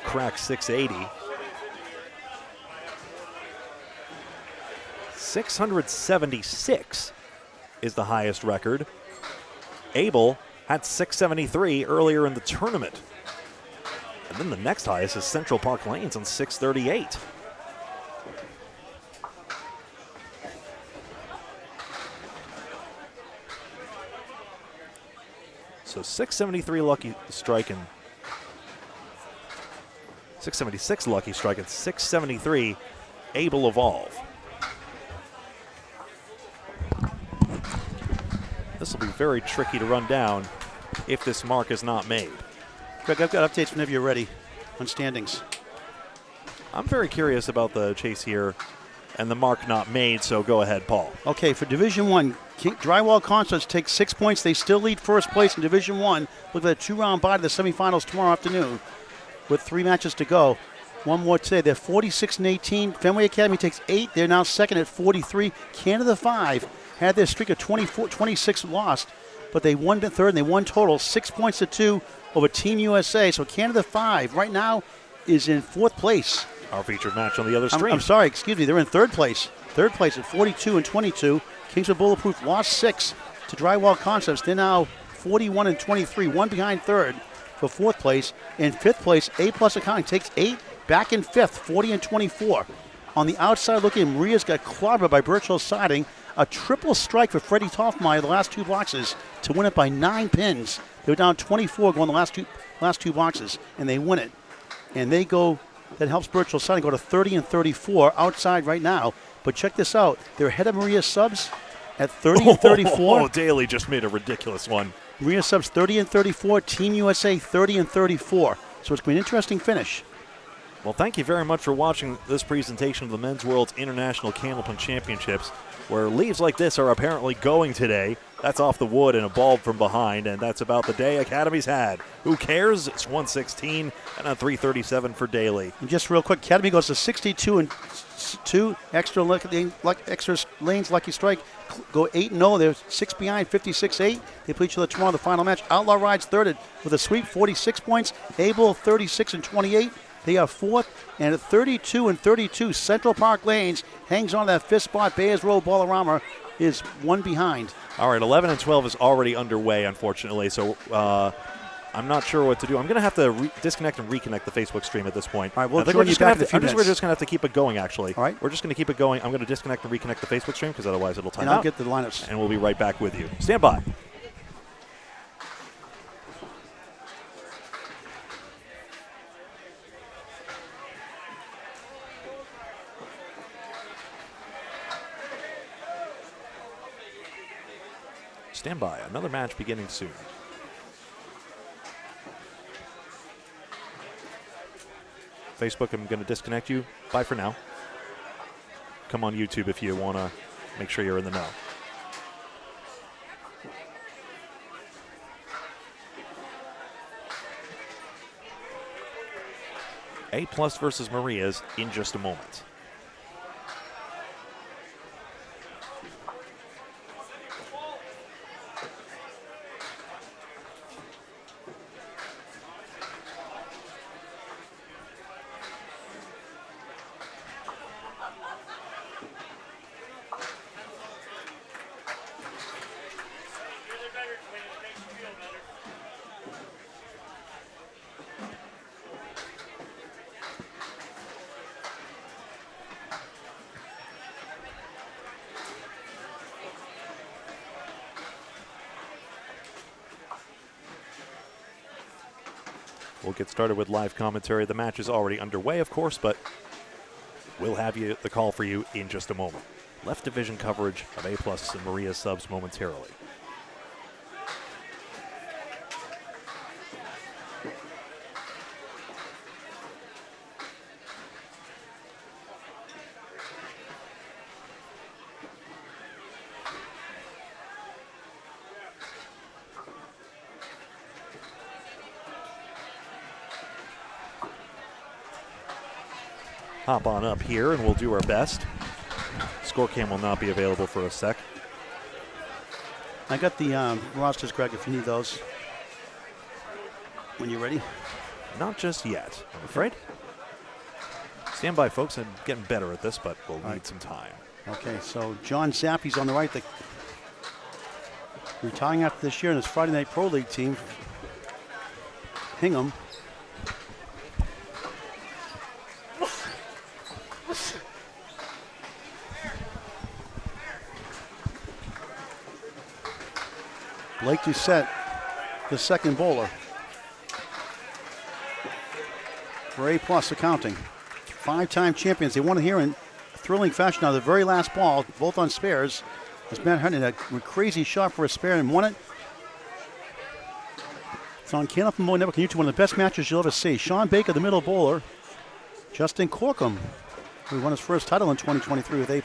[SPEAKER 1] crack 680. 676 is the highest record. Abel had 673 earlier in the tournament. And then the next highest is Central Park Lanes on 638. So 673 lucky strike and 676 lucky strike and 673 Abel evolve. This will be very tricky to run down if this mark is not made.
[SPEAKER 2] Greg, I've got updates whenever you're ready on standings.
[SPEAKER 1] I'm very curious about the chase here and the mark not made, so go ahead, Paul.
[SPEAKER 2] Okay, for Division 1, Drywall Concerts takes 6 points. They still lead first place in Division 1. Look at that 2-round bye to the semifinals tomorrow afternoon with 3 matches to go. One more today. They're 46 and 18. Fenway Academy takes 8. They're now second at 43. Canada 5 had their streak of 26 lost, but they won the third and they won total 6 points to 2 over Team USA. So Canada 5 right now is in 4th place.
[SPEAKER 1] Our featured match on the other stream.
[SPEAKER 2] I'm sorry, excuse me. They're in 3rd place. 3rd place at 42 and 22. Kingswood Bulletproof lost 6 to Drywall Concepts. They're now 41 and 23, one behind 3rd for 4th place. In 5th place, A+ Accounting takes 8, back in 5th, 40 and 24. On the outside looking, Maria's got clobbered by Birch Hill Siding. A triple strike for Freddie Toffmeyer the last 2 boxes to win it by 9 pins. They were down 24 going the last two boxes, and they win it. And they go, that helps Birch Hill Siding go to 30 and 34 outside right now. But check this out. They're ahead of Maria's subs at 30 and 34.
[SPEAKER 1] Oh, Daly just made a ridiculous one.
[SPEAKER 2] Maria subs 30 and 34. Team USA 30 and 34. So it's going to be an interesting finish.
[SPEAKER 1] Well, thank you very much for watching this presentation of the Men's World's International Candlepin Championships, where leaves like this are apparently going today. That's off the wood and a bulb from behind, and that's about the day Academy's had. Who cares? It's 116 and a 337 for Daly.
[SPEAKER 2] And just real quick, Academy goes to 62 and 2 extra lanes, lucky strike. Go 8-0. They're 6 behind, 56-8. They play each other tomorrow in the final match. Outlaw rides third with a sweep, 46 points. Abel 36 and 28. They are fourth, and at 32 and 32, Central Park Lanes hangs on that fifth spot. Bayers Road Ballarama is 1 behind.
[SPEAKER 1] All right, 11 and 12 is already underway, unfortunately, so I'm not sure what to do. I'm going to have to disconnect and reconnect the Facebook stream at this point.
[SPEAKER 2] All right, we'll join you back in a few minutes.
[SPEAKER 1] We're just going to have to keep it going, actually.
[SPEAKER 2] All right.
[SPEAKER 1] We're just going to keep it going. I'm going to disconnect and reconnect the Facebook stream because otherwise it'll time
[SPEAKER 2] out. And I'll get the lineups.
[SPEAKER 1] And we'll be right back with you. Stand by. Stand by. Another match beginning soon. Facebook, I'm going to disconnect you. Bye for now. Come on YouTube if you want to make sure you're in the know. A+ versus Maria's in just a moment. We'll get started with live commentary. The match is already underway, of course, but we'll have the call for you in just a moment. Left division coverage of A+ and Maria subs momentarily. Hop on up here and we'll do our best. Score cam will not be available for a sec.
[SPEAKER 2] I got the rosters, Greg, if you need those. When you're ready.
[SPEAKER 1] Not just yet, I'm afraid. Stand by, folks. I'm getting better at this, but we'll need some time.
[SPEAKER 2] Okay, so John Zappi's on the right. Retiring after this year in his Friday Night Pro League team. Hingham. Blake Doucette, the second bowler. For A+ accounting. 5-time champions. They won it here in thrilling fashion. Now the very last ball, both on spares. As Matt Hunter had a crazy shot for a spare and won it. It's on Candlepin Bowling Network on YouTube. One of the best matches you'll ever see. Sean Baker, the middle bowler. Justin Corkum, who won his first title in 2023 with A+.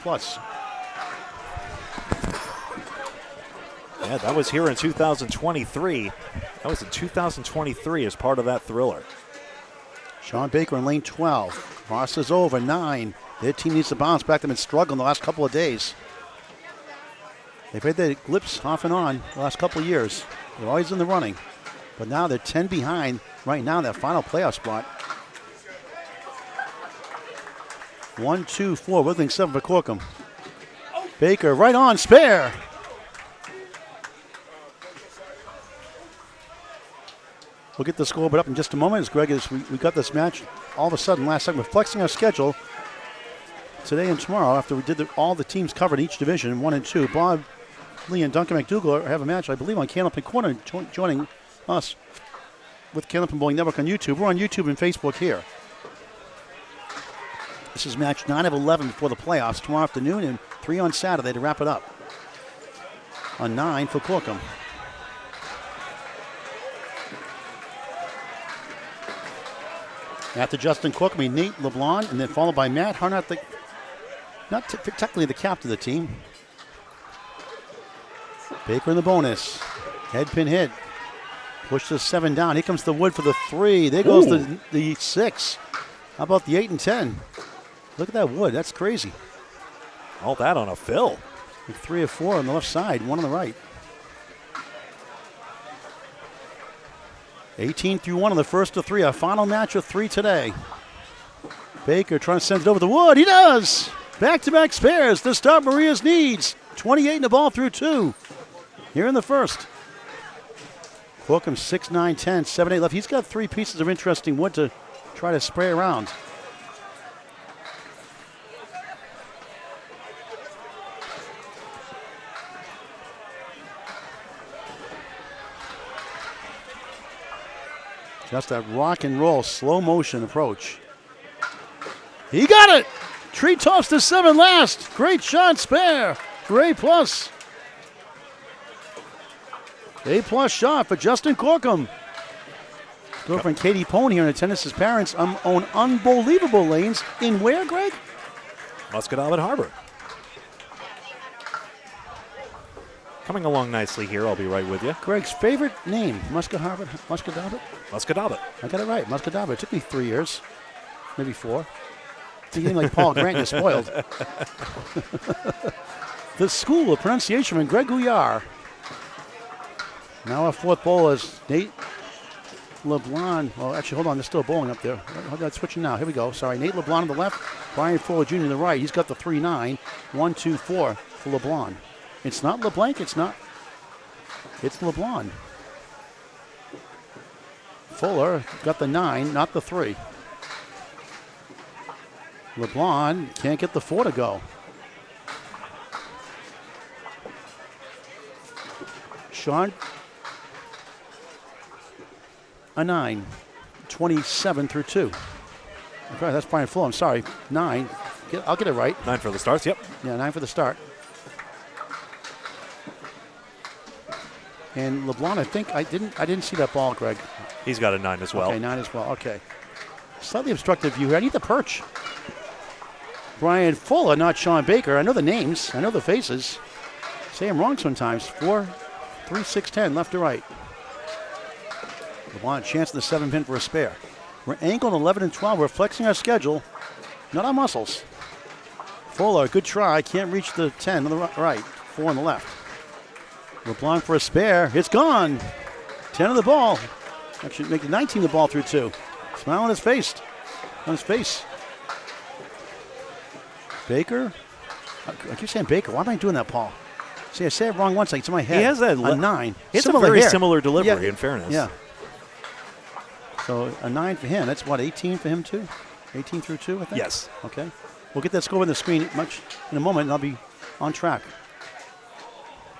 [SPEAKER 1] Yeah, that was here in 2023. That was in 2023 as part of that thriller.
[SPEAKER 2] Sean Baker in lane 12. Crosses over 9. Their team needs to bounce back. They've been struggling the last couple of days. They've had their blips off and on the last couple of years. They're always in the running. But now they're 10 behind right now in that final playoff spot. 1, 2, 4. Wiggling 7 for Corkum. Baker right on, spare. We'll get the scoreboard up in just a moment. As Greg we got this match all of a sudden last second. We're flexing our schedule today and tomorrow after we did all the teams covered each division, 1 and 2. Bob Lee and Duncan McDougall have a match, I believe, on Candlepin Corner, joining us with Candlepin Bowling Network on YouTube. We're on YouTube and Facebook here. This is match 9 of 11 before the playoffs tomorrow afternoon and 3 on Saturday to wrap it up. On 9 for Corkum. After Justin Corkum, Nate LeBlanc, and then followed by Matt Harnett, not technically the captain of the team. Baker in the bonus. Head pin hit. Push the 7 down. Here comes the wood for the 3. There goes the 6. How about the 8 and 10? Look at that wood. That's crazy.
[SPEAKER 1] All that on a fill.
[SPEAKER 2] 3 or 4 on the left side, 1 on the right. 18 through 1 on the first of 3. Our final match of 3 today. Baker trying to send it over the wood. He does. Back-to-back spares to stop Maria's needs. 28 in the ball through 2. Here in the first. Corkum 6, 9, 10, 7, 8 left. He's got 3 pieces of interesting wood to try to spray around. Just that rock and roll, slow motion approach. He got it! Tree tops to 7 last. Great shot, spare. Great plus. A+ shot for Justin Corkum. Girlfriend Katie Pone here in attendance. His parents own unbelievable lanes in where, Greg?
[SPEAKER 1] Muscatawbet Harbor. Coming along nicely here. I'll be right with you.
[SPEAKER 2] Greg's favorite name, Muscatawbet? Muscatawbet?
[SPEAKER 1] Muscatawbet.
[SPEAKER 2] I got it right, Muscatawbet. It took me 3 years, maybe 4. Thinking like Paul Grant, you're spoiled. The School of Pronunciation from Greg Gouillard. Now our 4th bowler is Nate LeBlanc. Well, actually, hold on. There's still bowling up there. Hold on, switching now. Here we go. Sorry, Nate LeBlanc on the left. Brian Fuller Jr. on the right. He's got the 3-9. 1, 2, 4 for LeBlanc. It's not LeBlanc. It's not. It's LeBlanc. Fuller got the 9, not the 3. LeBlanc can't get the 4 to go. Sean, a 9, 27 through 2. Okay, that's Brian Fuller. I'm sorry, 9. I'll get it right.
[SPEAKER 1] 9 for the starts. Yep.
[SPEAKER 2] Yeah, 9 for the start. And LeBlanc, I think I didn't see that ball, Greg.
[SPEAKER 1] He's got a 9 as well.
[SPEAKER 2] Okay, 9 as well. Okay. Slightly obstructive view here. I need the perch. Brian Fuller, not Sean Baker. I know the names. I know the faces. Say I'm wrong sometimes. 4, 3, 6, 10, left to right. LeBlanc chance in the 7 pin for a spare. We're angled 11 and 12. We're flexing our schedule, not our muscles. Fuller, good try. Can't reach the 10 on the right. 4 on the left. LeBlanc for a spare. It's gone. 10 on the ball. Actually, make it 19 the ball through 2. Smile on his face. Baker. I keep saying Baker. Why am I doing that, Paul? See, I say it wrong once. It's in my head.
[SPEAKER 1] He has that
[SPEAKER 2] a 9.
[SPEAKER 1] It's a very similar delivery, in fairness.
[SPEAKER 2] Yeah. So a 9 for him. That's what, 18 for him too? 18 through 2, I think?
[SPEAKER 1] Yes.
[SPEAKER 2] Okay. We'll get that score on the screen in a moment, and I'll be on track.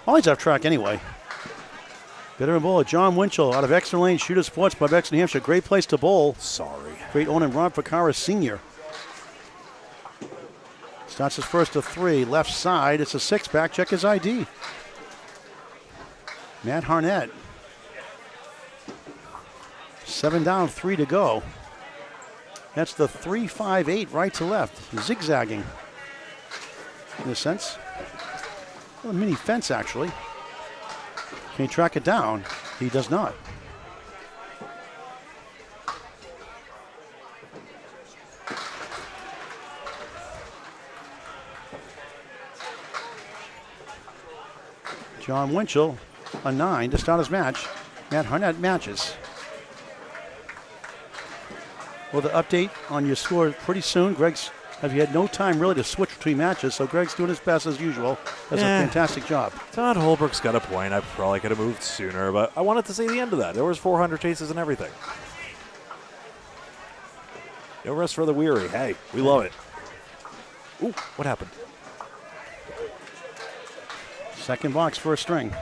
[SPEAKER 2] Always off track anyway. Veteran bowler John Winchell out of Exeter Lane Shooter Sports Club, Exeter, New Hampshire. Great place to bowl.
[SPEAKER 1] Sorry.
[SPEAKER 2] Great owner Rob Ficara Sr. Starts his first of 3. Left side. It's a 6-pack. Check his ID. Matt Harnett. 7 down, 3 to go. That's the 3-5-8 right to left. Zigzagging. In a sense. A mini fence, actually. Can he track it down? He does not. John Winchell, a 9 to start his match. Matt Harnett matches. Well, the update on your score pretty soon. Greg's have you had no time really to switch between matches, so Greg's doing his best as usual. Does a fantastic job.
[SPEAKER 1] Todd Holbrook's got a point. I probably could have moved sooner, but I wanted to see the end of that. There was 400 chases and everything. No rest for the weary. Hey, we love it. Ooh, what happened?
[SPEAKER 2] Second box, first string.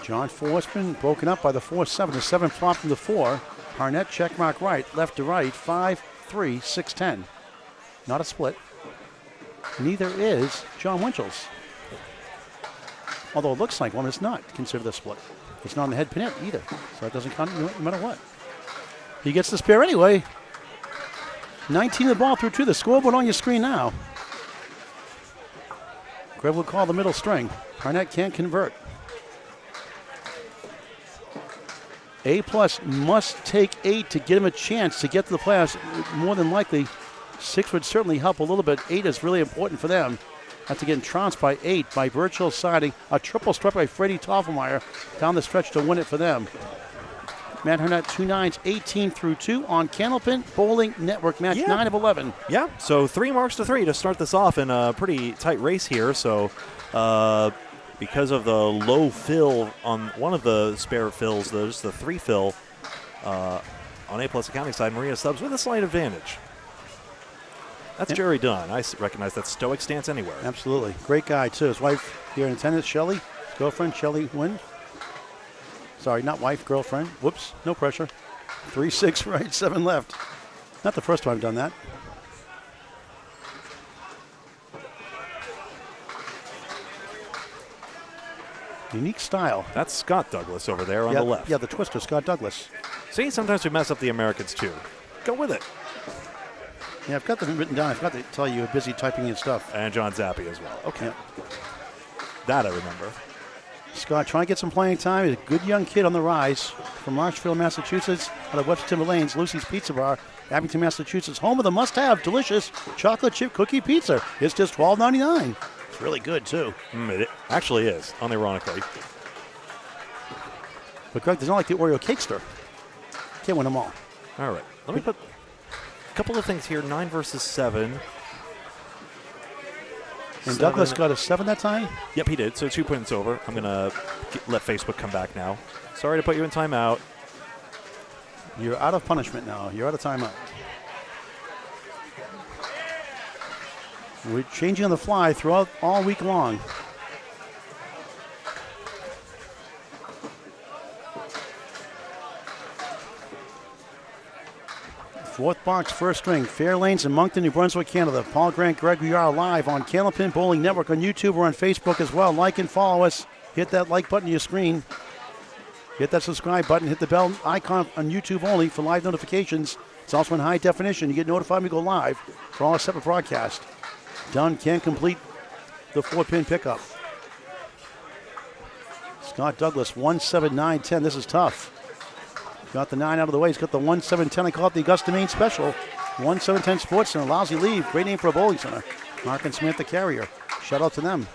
[SPEAKER 2] John Forsman broken up by the 4-7. The 7 flop from the 4. Harnett check mark right, left to right, 5-3, 6-10. Not a split. Neither is John Winchell's. Although it looks like one, it's not considered a split. It's not on the head pin either, so that doesn't count no matter what. He gets the spare anyway. 19 the ball through 2. The scoreboard on your screen now. Greg will call the middle string. Harnett can't convert. A+ must take 8 to get him a chance to get to the playoffs. More than likely, 6 would certainly help a little bit. 8 is really important for them. After getting trounced by 8 by Birchill siding, a triple strike by Freddie Toffelmeyer down the stretch to win it for them. Matt Harnett, 2 9s, 18 through 2 on Candlepin Bowling Network, match 9 of 11.
[SPEAKER 1] Yeah, so 3 marks to 3 to start this off in a pretty tight race here. So because of the low fill on one of the spare fills, there's the 3 fill on A+ accounting side, Maria Stubbs with a slight advantage. That's Jerry Dunn. I recognize that stoic stance anywhere.
[SPEAKER 2] Absolutely. Great guy, too. His wife here in attendance, Shelly. His girlfriend, Shelly Wynn. Sorry, not wife, girlfriend. Whoops, no pressure. 3-6 right, 7 left. Not the first time I've done that. Unique style.
[SPEAKER 1] That's Scott Douglas over there on the left.
[SPEAKER 2] Yeah, the twister, Scott Douglas.
[SPEAKER 1] See, sometimes we mess up the Americans, too. Go with it.
[SPEAKER 2] Yeah, I've got them written down. I forgot to tell you, you're busy typing in stuff.
[SPEAKER 1] And John Zappi as well. Okay.
[SPEAKER 2] Yeah.
[SPEAKER 1] That I remember.
[SPEAKER 2] Scott trying to get some playing time. He's a good young kid on the rise from Marshfield, Massachusetts, out of Webster Timber Lanes, Lucy's Pizza Bar, Abington, Massachusetts, home of the must-have delicious chocolate chip cookie pizza. It's just $12.99. It's really good, too.
[SPEAKER 1] It actually is, unironically.
[SPEAKER 2] But Greg, there's not like the Oreo Cakester. Can't win them all.
[SPEAKER 1] All right. Let me put a couple of things here. 9 versus 7.
[SPEAKER 2] And Douglas got a 7 that time?
[SPEAKER 1] Yep, he did. So 2 points over. I'm going to let Facebook come back now. Sorry to put you in timeout.
[SPEAKER 2] You're out of punishment now. You're out of timeout. We're changing on the fly throughout all week long. Fourth box, first string, Fairlanes in Moncton, New Brunswick, Canada. Paul Grant, Greg, we are live on Candlepin Bowling Network on YouTube or on Facebook as well. Like and follow us. Hit that like button on your screen. Hit that subscribe button. Hit the bell icon on YouTube only for live notifications. It's also in high definition. You get notified when we go live for all our separate broadcasts. Dunn can't complete the 4-pin pickup. Scott Douglas, 1-7-9-10. This is tough. Got the 9 out of the way. He's got the 1-7-10. I call it the Augusta Maine Special. 1-7-10 Sports Center. Lousy leave. Great name for a bowling center. Mark and Smith, the carrier. Shout out to them.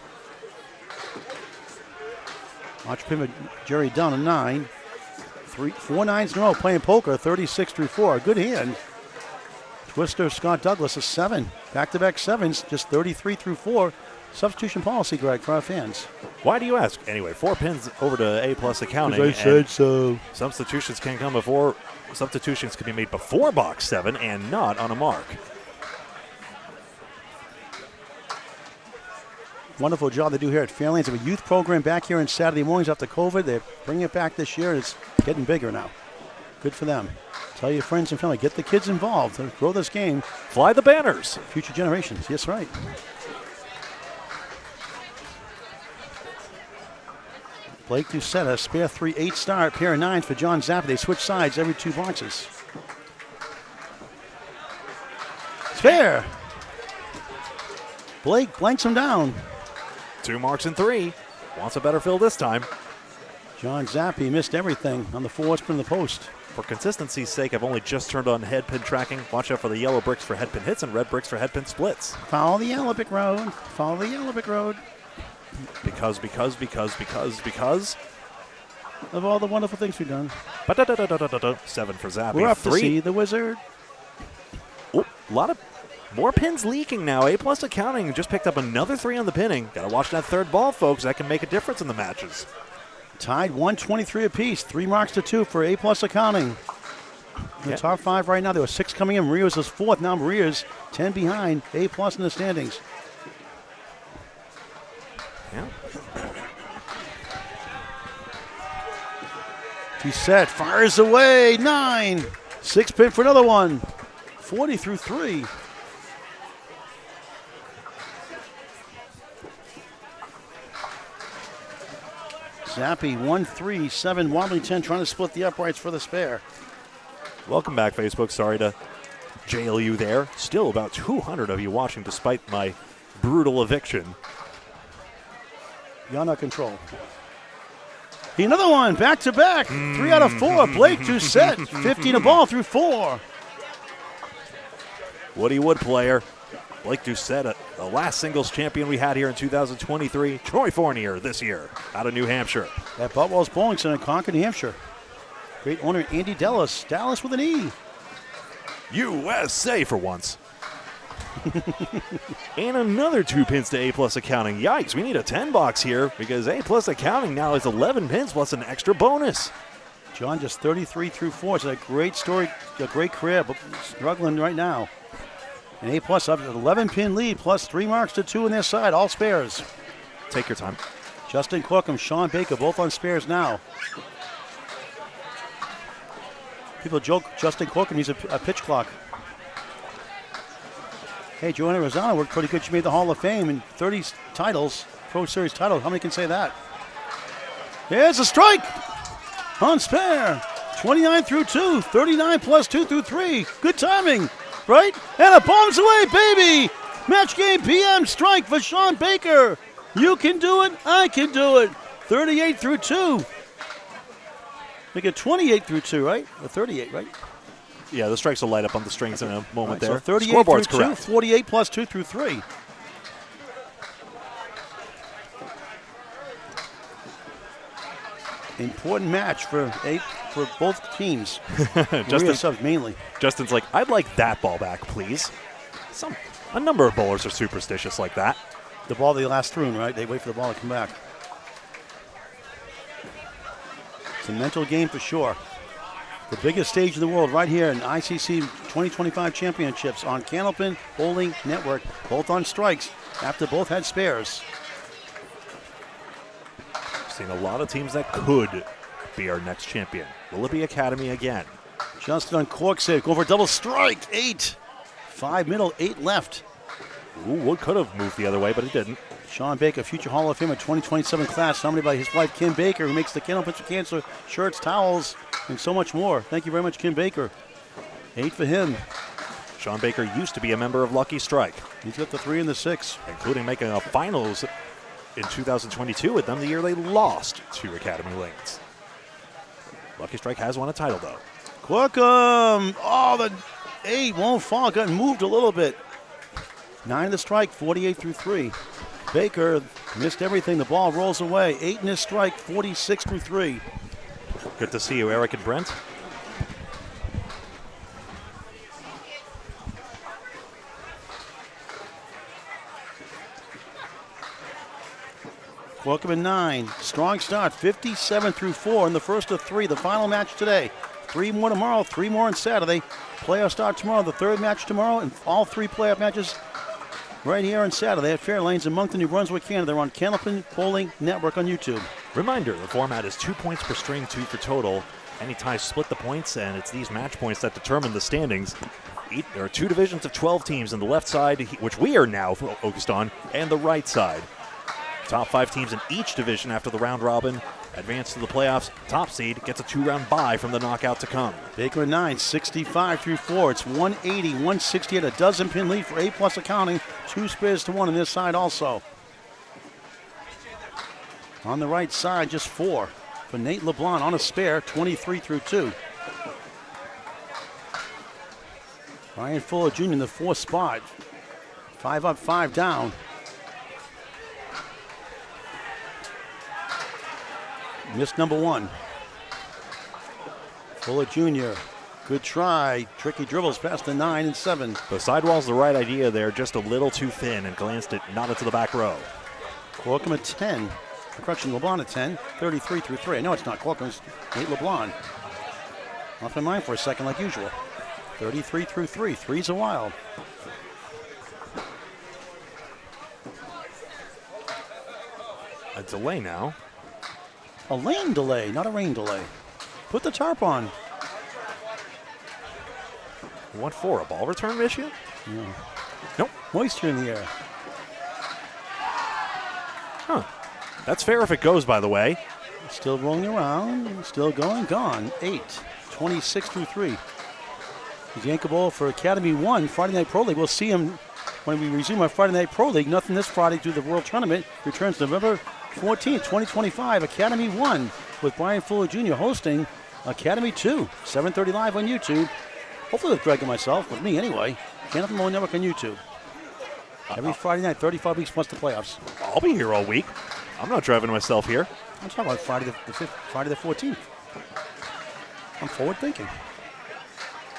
[SPEAKER 2] Watch pin with Jerry Dunn, a 9. 4 9s in a row playing poker, 36 through 4. Good hand. Twister, Scott Douglas, a 7. Back-to-back 7s, just 33 through 4. Substitution policy, Greg, for our fans.
[SPEAKER 1] Why do you ask? Anyway, 4 pins over to A+ accounting.
[SPEAKER 2] I said so.
[SPEAKER 1] Substitutions can come before. Substitutions can be made before box 7 and not on a mark.
[SPEAKER 2] Wonderful job they do here at Fairlanes. They have a youth program back here on Saturday mornings after COVID. They're bringing it back this year. It's getting bigger now. Good for them. Tell your friends and family, get the kids involved. Grow this game.
[SPEAKER 1] Fly the banners.
[SPEAKER 2] Future generations. Yes, right. Blake Doucette, a spare 3 8-star, pair of 9s for John Zappa. They switch sides every 2 boxes. Spare. Blake blanks him down.
[SPEAKER 1] 2 marks and 3. Wants a better fill this time.
[SPEAKER 2] John Zappi missed everything on the 4 spin in the post.
[SPEAKER 1] For consistency's sake, I've only just turned on head pin tracking. Watch out for the yellow bricks for head pin hits and red bricks for head pin splits.
[SPEAKER 2] Follow the yellow brick road. Follow the yellow brick road.
[SPEAKER 1] Because
[SPEAKER 2] of all the wonderful things we've done.
[SPEAKER 1] 7 for Zappi.
[SPEAKER 2] We're up
[SPEAKER 1] 3.
[SPEAKER 2] to see the wizard.
[SPEAKER 1] Oh, a lot of more pins leaking now. A+ accounting just picked up another 3 on the pinning. Got to watch that third ball, folks. That can make a difference in the matches.
[SPEAKER 2] Tied 123 apiece. 3 marks to 2 for A-plus accounting. The top 5 right now, there were 6 coming in. Maria's is 4th. Now Maria's 10 behind. A-plus in the standings.
[SPEAKER 1] Yeah.
[SPEAKER 2] Set fires away. 9. 6 pin for another one. 40 through 3. Zappi 1-3-7. Wobbly 10 trying to split the uprights for the spare.
[SPEAKER 1] Welcome back, Facebook. Sorry to jail you there. Still about 200 of you watching despite my brutal eviction.
[SPEAKER 2] Beyond our control. Another one, back to back. 3 out of 4. Blake to set. 15 a ball through 4.
[SPEAKER 1] Woody Wood player. Blake Doucette, the last singles champion we had here in 2023. Troy Fournier this year out of New Hampshire.
[SPEAKER 2] At Butwell's Bowling Center in Concord, New Hampshire. Great owner Andy Dallas. Dallas with an E.
[SPEAKER 1] USA for once. And another 2 pins to A-plus accounting. Yikes, we need a 10 box here because A-plus accounting now is 11 pins plus an extra bonus.
[SPEAKER 2] John just 33 through 4. It's a great story, a great career, but struggling right now. An A-plus up to 11 pin lead plus 3 marks to 2 on their side, all spares.
[SPEAKER 1] Take your time.
[SPEAKER 2] Justin Corkum, Sean Baker, both on spares now. People joke Justin Corkum needs a pitch clock. Hey, Joanna Rosano worked pretty good. She made the Hall of Fame in 30 titles, Pro Series titles. How many can say that? There's a strike on spare. 29 through 2, 39 plus 2 through 3. Good timing, right? And it bombs away, baby. Match game PM strike for Sean Baker. You can do it. I can do it. 38 through 2. Make it 28 through 2, right? Or 38, right?
[SPEAKER 1] Yeah, the strikes will light up on the strings in a moment there.
[SPEAKER 2] So 38
[SPEAKER 1] Scoreboard's
[SPEAKER 2] through 2,
[SPEAKER 1] correct.
[SPEAKER 2] 48 plus 2 through 3. Important match for both teams.
[SPEAKER 1] Justin
[SPEAKER 2] subs mainly.
[SPEAKER 1] Justin's like, I'd like that ball back, please. A number of bowlers are superstitious like that.
[SPEAKER 2] The ball they last through, right? They wait for the ball to come back. It's a mental game for sure. The biggest stage in the world right here in ICC 2025 Championships on Candlepin Bowling Network. Both on strikes after both had spares.
[SPEAKER 1] Seen a lot of teams that could be our next champion. Will it be Academy again?
[SPEAKER 2] Justin on cork save. Go for a double strike. 8. 5 middle, 8 left.
[SPEAKER 1] Ooh, Wood could have moved the other way, but he didn't.
[SPEAKER 2] Sean Baker, future Hall of Famer 2027 class, nominated by his wife Kim Baker, who makes the Candlepin for Cancer shirts, towels, and so much more. Thank you very much, Kim Baker. 8 for him.
[SPEAKER 1] Sean Baker used to be a member of Lucky Strike.
[SPEAKER 2] He's got the 3 and the 6.
[SPEAKER 1] Including making a finals in 2022 with them, the year they lost to Academy Lanes. Lucky Strike has won a title, though.
[SPEAKER 2] Corkum! Oh, the 8 won't fall. Got moved a little bit. 9 to strike, 48 through 3. Baker missed everything. The ball rolls away. 8 in his strike, 46 through 3.
[SPEAKER 1] Good to see you, Eric and Brent.
[SPEAKER 2] Corkum in 9. Strong start, 57 through 4 in the first of 3. The final match today. 3 more tomorrow, 3 more on Saturday. Playoff start tomorrow, the 3rd match tomorrow, and all 3 playoff matches right here on Saturday at Fairlanes in Moncton, New Brunswick, Canada. They're on Candlepin Bowling Network on YouTube.
[SPEAKER 1] Reminder, the format is 2 points per string, 2 for total. Any ties split the points, and it's these match points that determine the standings. There are 2 divisions of 12 teams on the left side, which we are now focused on, and the right side. Top 5 teams in each division after the round robin advance to the playoffs. Top seed gets a 2-round bye from the knockout to come.
[SPEAKER 2] Baker 9, 65 through 4. It's 180, 160 at a dozen pin lead for A-plus accounting. 2 spares to 1 on this side also. On the right side, just 4 for Nate LeBlanc on a spare, 23 through 2. Ryan Fuller Jr. in the 4th spot. 5 up, 5 down. Missed number 1. Fuller Jr. Good try. Tricky dribbles past the 9 and 7.
[SPEAKER 1] The sidewall's the right idea there, just a little too thin, and glanced it not into the back row.
[SPEAKER 2] Corkum at 10. correction, LeBlanc at 10, 33 through 3. I know it's not Corcoran's, Nate LeBlanc. Off my mind for a second like usual. 33 through 3. Threes are wild.
[SPEAKER 1] A delay now.
[SPEAKER 2] A lane delay, not a rain delay. Put the tarp on.
[SPEAKER 1] What for? A ball return issue?
[SPEAKER 2] Yeah.
[SPEAKER 1] Nope.
[SPEAKER 2] Moisture in the air.
[SPEAKER 1] Huh. That's fair if it goes, by the way.
[SPEAKER 2] Still rolling around, still going, gone. 8, 26 through 3. The ankle ball for Academy 1, Friday Night Pro League. We'll see him when we resume our Friday Night Pro League. Nothing this Friday due to the World Tournament. Returns November 14th, 2025. Academy 1 with Brian Fuller Jr. hosting Academy 2. 7:30 live on YouTube. Hopefully with Greg and myself, with me anyway. Canopy Mobile Network on YouTube. Every Friday night, 35 weeks plus the playoffs.
[SPEAKER 1] I'll be here all week. I'm not driving myself here.
[SPEAKER 2] I'm talking about Friday the 5th, Friday the 14th. I'm forward thinking.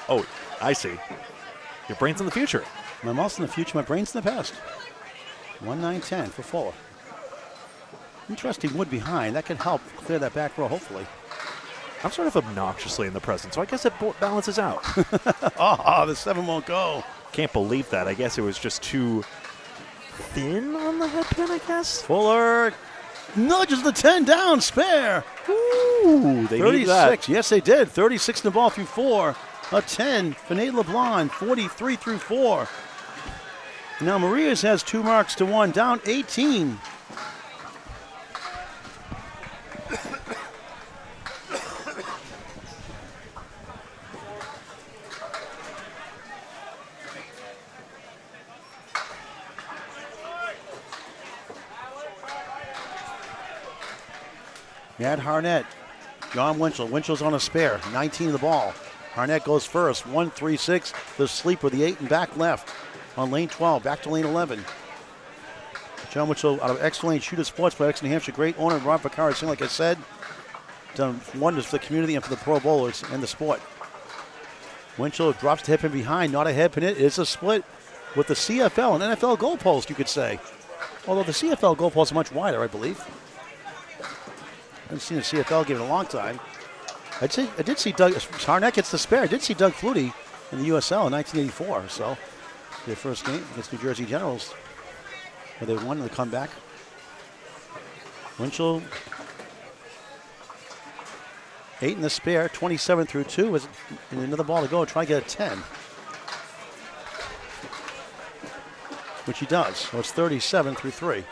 [SPEAKER 1] Oh, I see. Your brain's in the future.
[SPEAKER 2] My mouth's in the future, my brain's in the past. 1-9-10 for Fuller. Interesting wood behind. That could help clear that back row, hopefully.
[SPEAKER 1] I'm sort of obnoxiously in the present, so I guess it balances out.
[SPEAKER 2] Oh, the 7 won't go.
[SPEAKER 1] Can't believe that. I guess it was just too thin on the head pin, I guess.
[SPEAKER 2] Fuller nudges the 10 down, spare.
[SPEAKER 1] Ooh, they need that.
[SPEAKER 2] 36, yes they did. 36 in the ball through 4. A 10 for Nate LeBlanc, 43 through 4. Now Marias has 2 marks to 1, down 18. Matt Harnett, John Winchell. Winchell's on a spare, 19 of the ball. Harnett goes first, 1-3-6. The sleeper, the 8 and back left on lane 12, back to lane 11. John Winchell out of Excellent Shooter Sports by New Hampshire. Great owner, Rob Vaccaro, like I said. Done wonders for the community and for the pro bowlers and the sport. Winchell drops the head pin behind, not a head pin. It is a split with the CFL and NFL goalpost, you could say. Although the CFL goalposts are much wider, I believe. I haven't seen the CFL game in a long time. I did see Doug, Harnett gets the spare. I did see Doug Flutie in the USL in 1984. So their first game against New Jersey Generals, where they won the comeback. Winchell, 8 in the spare, 27 through 2. And another ball to go, try to get a 10. Which he does. So it's 37 through 3.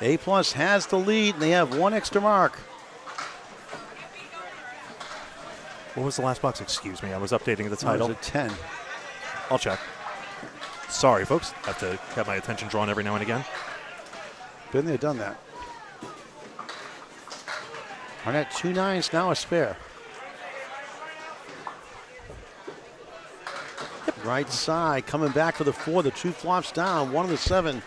[SPEAKER 2] A+ has the lead, and they have 1 extra mark.
[SPEAKER 1] What was the last box? Excuse me, I was updating the title.
[SPEAKER 2] It was a 10.
[SPEAKER 1] I'll check. Sorry, folks. Have to have my attention drawn every now and again.
[SPEAKER 2] Been there, done that. Harnett 2 9s, now a spare. Right side, coming back for the 4. The 2 flops down, 1 of the 7.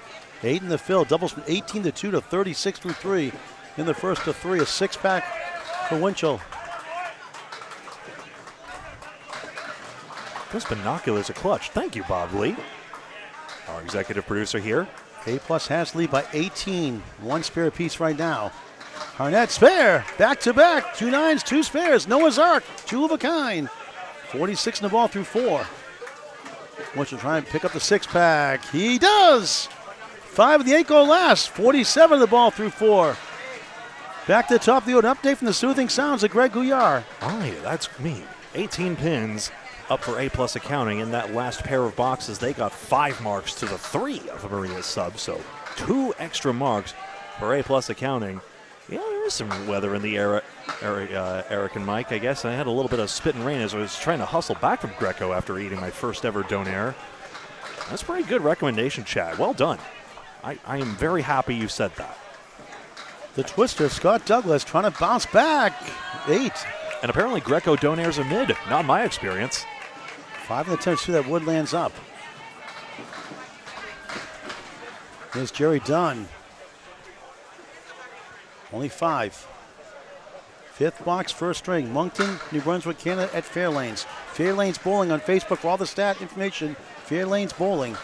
[SPEAKER 2] 8 in the fill, doubles from 18 to 2 to 36 through 3. In the first to 3, a 6-pack for Winchell.
[SPEAKER 1] Those binoculars are clutch. Thank you, Bob Lee. Our executive producer here.
[SPEAKER 2] A+ has lead by 18. 1 spare piece right now. Harnett spare, back to back. 2 9s, 2 spares. Noah's Ark, 2 of a kind. 46 in the ball through 4. Winchell trying to pick up the 6-pack. He does. 5 of the 8 go last. 47 of the ball through 4. Back to the top of the order. Update from the soothing sounds of Greg Gouillard.
[SPEAKER 1] Oh, that's me. 18 pins up for A+ accounting. In that last pair of boxes, they got 5 marks to the 3 of Maria's sub. So 2 extra marks for A+ accounting. Yeah, there is some weather in the air, Eric and Mike, I guess. I had a little bit of spit and rain as I was trying to hustle back from Greco after eating my first ever donair. That's a pretty good recommendation, Chad. Well done. I am very happy you said that.
[SPEAKER 2] The twister, Scott Douglas, trying to bounce back. 8.
[SPEAKER 1] And apparently Greco donairs are mid. Not my experience.
[SPEAKER 2] 5 in the 10, see that wood lands up. There's Jerry Dunn. Only 5. 5th box, first string. Moncton, New Brunswick, Canada at Fairlanes. Fairlanes Bowling on Facebook for all the stat information. Fairlanes Bowling.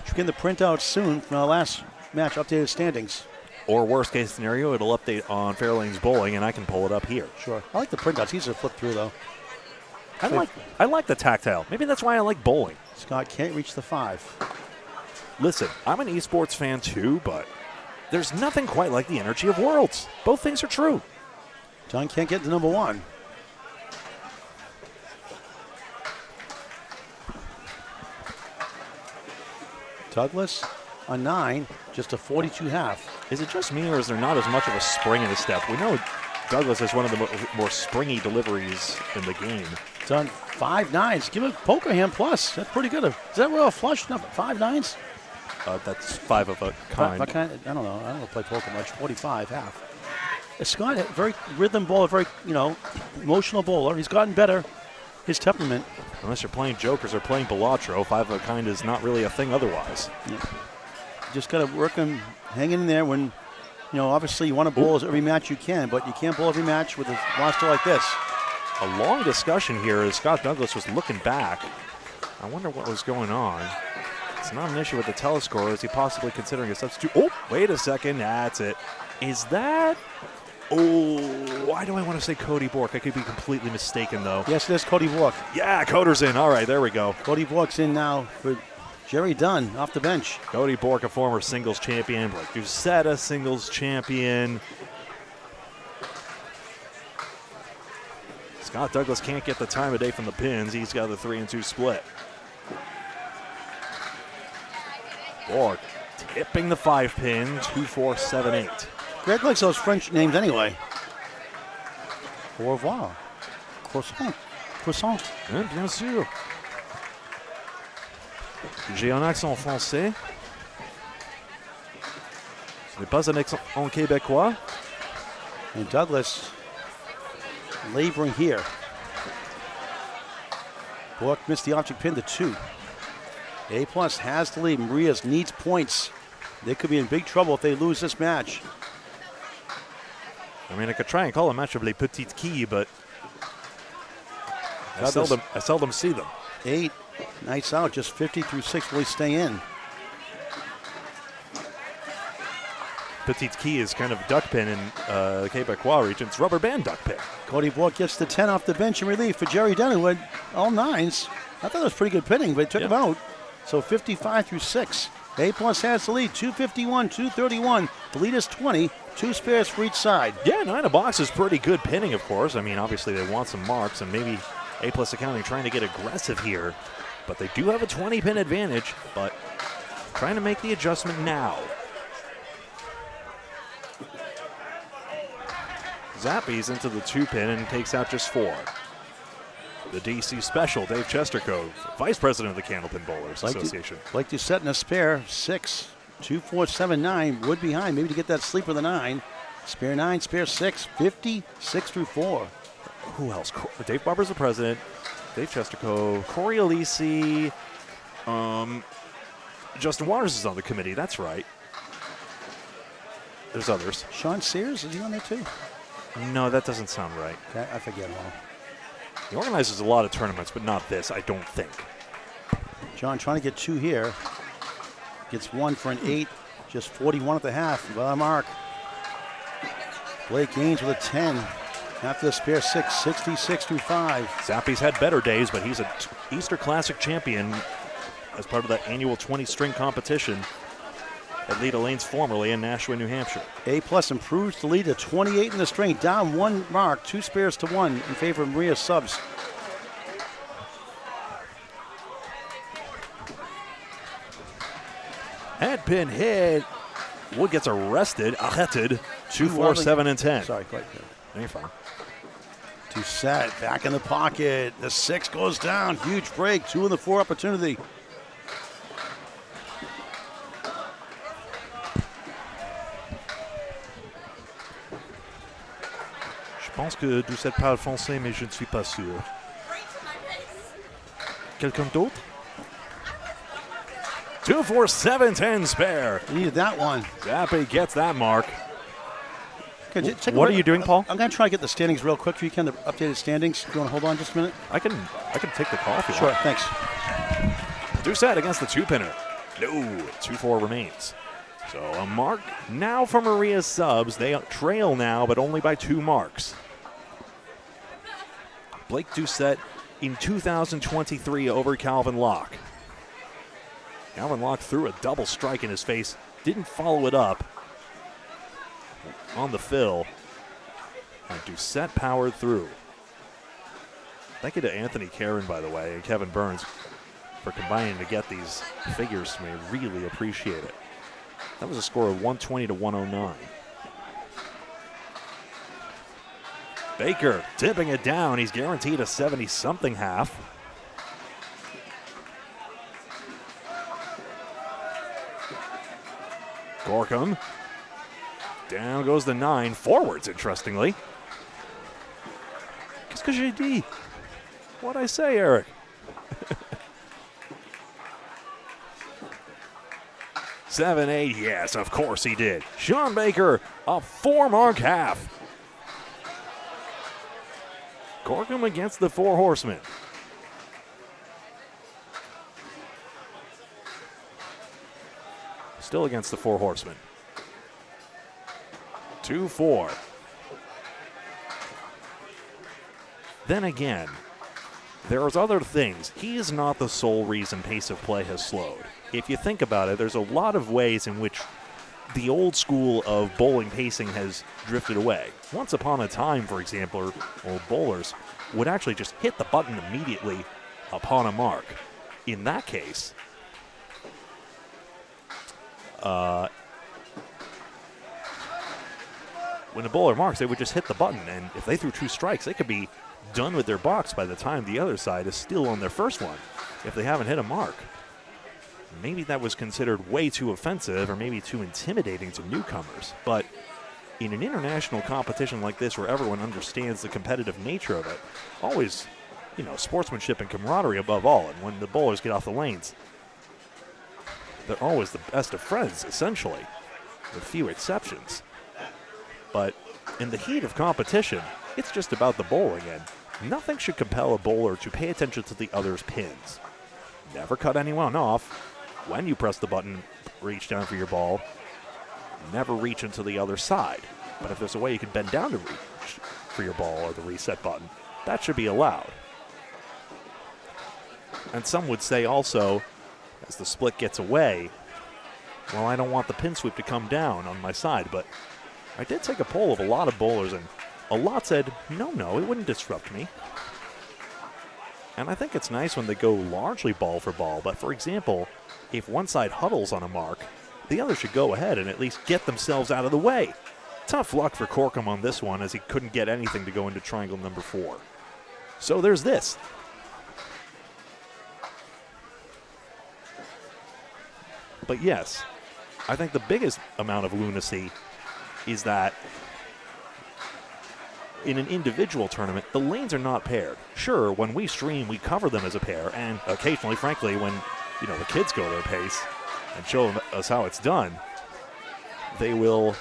[SPEAKER 2] Should get the printout soon from our last match updated standings.
[SPEAKER 1] Or worst case scenario, it'll update on Fairlane's Bowling, and I can pull it up here.
[SPEAKER 2] Sure. I like the printouts. Easy to flip through, though.
[SPEAKER 1] I like the tactile. Maybe that's why I like bowling.
[SPEAKER 2] Scott can't reach the 5.
[SPEAKER 1] Listen, I'm an esports fan too, but there's nothing quite like the energy of Worlds. Both things are true.
[SPEAKER 2] John can't get to number 1. Douglas on 9, just a 42.5.
[SPEAKER 1] Is it just me, or is there not as much of a spring in his step? We know Douglas has one of the more springy deliveries in the game.
[SPEAKER 2] Done 5 9s. Give a poker hand plus. That's pretty good. Is that real flush? No, 5 9s?
[SPEAKER 1] That's 5 of a kind.
[SPEAKER 2] I don't know. I don't play poker much. 45 half. Scott, a very rhythm bowler, very emotional bowler. He's gotten better. His temperament.
[SPEAKER 1] Unless you're playing jokers or playing Bellatro, 5 of a kind is not really a thing otherwise.
[SPEAKER 2] Yeah. Just got to work him, hang in there when, obviously you want to bowl every match you can, but you can't bowl every match with a roster like this.
[SPEAKER 1] A long discussion here as Scott Douglas was looking back. I wonder what was going on. It's not an issue with the telescore. Is he possibly considering a substitute? Oh, wait a second. That's it. Is that? Oh, why do I want to say Cody Bork? I could be completely mistaken, though.
[SPEAKER 2] Yes, it is Cody Bork.
[SPEAKER 1] Yeah, Coder's in. All right, there we go.
[SPEAKER 2] Cody Bork's in now for Jerry Dunn off the bench.
[SPEAKER 1] Cody Bork, a former singles champion. Blake Doucette, singles champion. Scott Douglas can't get the time of day from the pins. He's got the 3-2 split. Bork tipping the 5-pin, 2-4-7-8.
[SPEAKER 2] Greg likes those French names anyway. Au revoir. Croissant. Croissant.
[SPEAKER 1] Bien sûr. J'ai un accent français. Ce n'est pas un accent québécois.
[SPEAKER 2] And Douglas laboring here. Bork missed the object pin to 2. A+ has the lead. Marias needs points. They could be in big trouble if they lose this match.
[SPEAKER 1] I mean, I could try and call a match of les petites quilles, but I seldom see them.
[SPEAKER 2] 8, nights out, just 50 through 6. Will he stay in?
[SPEAKER 1] Petite quille is kind of duck pin in the Quebecois region. It's rubber band duck pin.
[SPEAKER 2] Cody Bork gets the 10 off the bench in relief for Jerry Dunn, who had all 9s. I thought it was pretty good pinning, but he took him out. So 55 through 6. A+ has the lead, 251, 231. The lead is 20, 2 spares for each side.
[SPEAKER 1] Yeah, 9 a box is pretty good pinning, of course. I mean, obviously they want some marks, and maybe A+ accounting trying to get aggressive here. But they do have a 20-pin advantage, but trying to make the adjustment now. Zappies into the 2-pin and takes out just 4. The DC special, Dave Chestercove, Vice President of the Candlepin Bowlers Association.
[SPEAKER 2] Like to set in a spare, 6, 2, 4, 7, 9. Wood behind, maybe to get that sleeper the 9. Spare 9, spare 6, 50, 6 through 4.
[SPEAKER 1] Who else? Dave Barber's the president. Dave Chestercove, Corey Alisi. Justin Waters is on the committee, that's right. There's others.
[SPEAKER 2] Sean Sears, is he on there too?
[SPEAKER 1] No, that doesn't sound right.
[SPEAKER 2] Okay, I forget all.
[SPEAKER 1] He organizes a lot of tournaments, but not this, I don't think.
[SPEAKER 2] John trying to get 2 here. Gets 1 for an 8. Just 41 at the half. Well, mark. Blake Gaines with a 10. After the spare 6, 66 through 5.
[SPEAKER 1] Zappi's had better days, but he's an Easter Classic champion as part of that annual 20-string competition at Leda Lanes formerly in Nashua, New Hampshire.
[SPEAKER 2] A+ improves the lead to 28 in the string. Down 1 mark, 2 spares to 1 in favor of Maria Subs.
[SPEAKER 1] Head pin hit. Wood gets arrested. 2, 4, 7, and 10.
[SPEAKER 2] Sorry, quite good.
[SPEAKER 1] You're fine.
[SPEAKER 2] Doucette back in the pocket. The 6 goes down. Huge break. 2 in the 4 opportunity.
[SPEAKER 1] Je pense que Doucette parle français, mais je ne suis pas sûr. Quelqu'un d'autre? 2, 4, 7, 10 spare.
[SPEAKER 2] You needed that one.
[SPEAKER 1] Zappi gets that mark.
[SPEAKER 2] Okay,
[SPEAKER 1] what are you doing, Paul?
[SPEAKER 2] I'm going to try to get the standings real quick if you can, the updated standings. Do you want to hold on just a minute?
[SPEAKER 1] I can take the call if you
[SPEAKER 2] Sure,
[SPEAKER 1] want.
[SPEAKER 2] thanks.
[SPEAKER 1] Doucette against the 2-pinner. No, 2-4 remains. So a mark now for Maria's subs. They trail now, but only by 2 marks. Blake Doucette in 2023 over Calvin Locke. Calvin Locke threw a double strike in his face, didn't follow it up on the fill, and Doucette powered through. Thank you to Anthony Caron, by the way, and Kevin Burns for combining to get these figures to me. Really appreciate it. That was a score of 120 to 109. Baker tipping it down. He's guaranteed a 70-something half. Gorkum. Down goes the 9. Forwards, interestingly. Qu'est-ce que j'ai dit? What'd I say, Eric? 7-8, yes, of course he did. Sean Baker, a 4-mark half. Gorkum against the 4 horsemen. Still against the 4 horsemen. 2-4. Then again, there's other things. He is not the sole reason pace of play has slowed. If you think about it, there's a lot of ways in which the old school of bowling pacing has drifted away. Once upon a time, for example, old bowlers would actually just hit the button immediately upon a mark. In that case, when the bowler marks, they would just hit the button, and if they threw 2 strikes, they could be done with their box by the time the other side is still on their first one if they haven't hit a mark. Maybe that was considered way too offensive or maybe too intimidating to newcomers, but in an international competition like this where everyone understands the competitive nature of it, always, sportsmanship and camaraderie above all, and when the bowlers get off the lanes, they're always the best of friends, essentially, with few exceptions. But in the heat of competition, it's just about the bowling, and nothing should compel a bowler to pay attention to the other's pins. Never cut anyone off. When you press the button, reach down for your ball. Never reach into the other side. But if there's a way you can bend down to reach for your ball or the reset button, that should be allowed. And some would say also, as the split gets away, well, I don't want the pin sweep to come down on my side, but I did take a poll of a lot of bowlers, and a lot said, no, it wouldn't disrupt me. And I think it's nice when they go largely ball for ball, but for example, if one side huddles on a mark, the other should go ahead and at least get themselves out of the way. Tough luck for Gorkum on this one, as he couldn't get anything to go into triangle number 4. So there's this. But yes, I think the biggest amount of lunacy is that in an individual tournament, the lanes are not paired. Sure, when we stream, we cover them as a pair, and occasionally, frankly, when the kids go their pace and show us how it's done, they will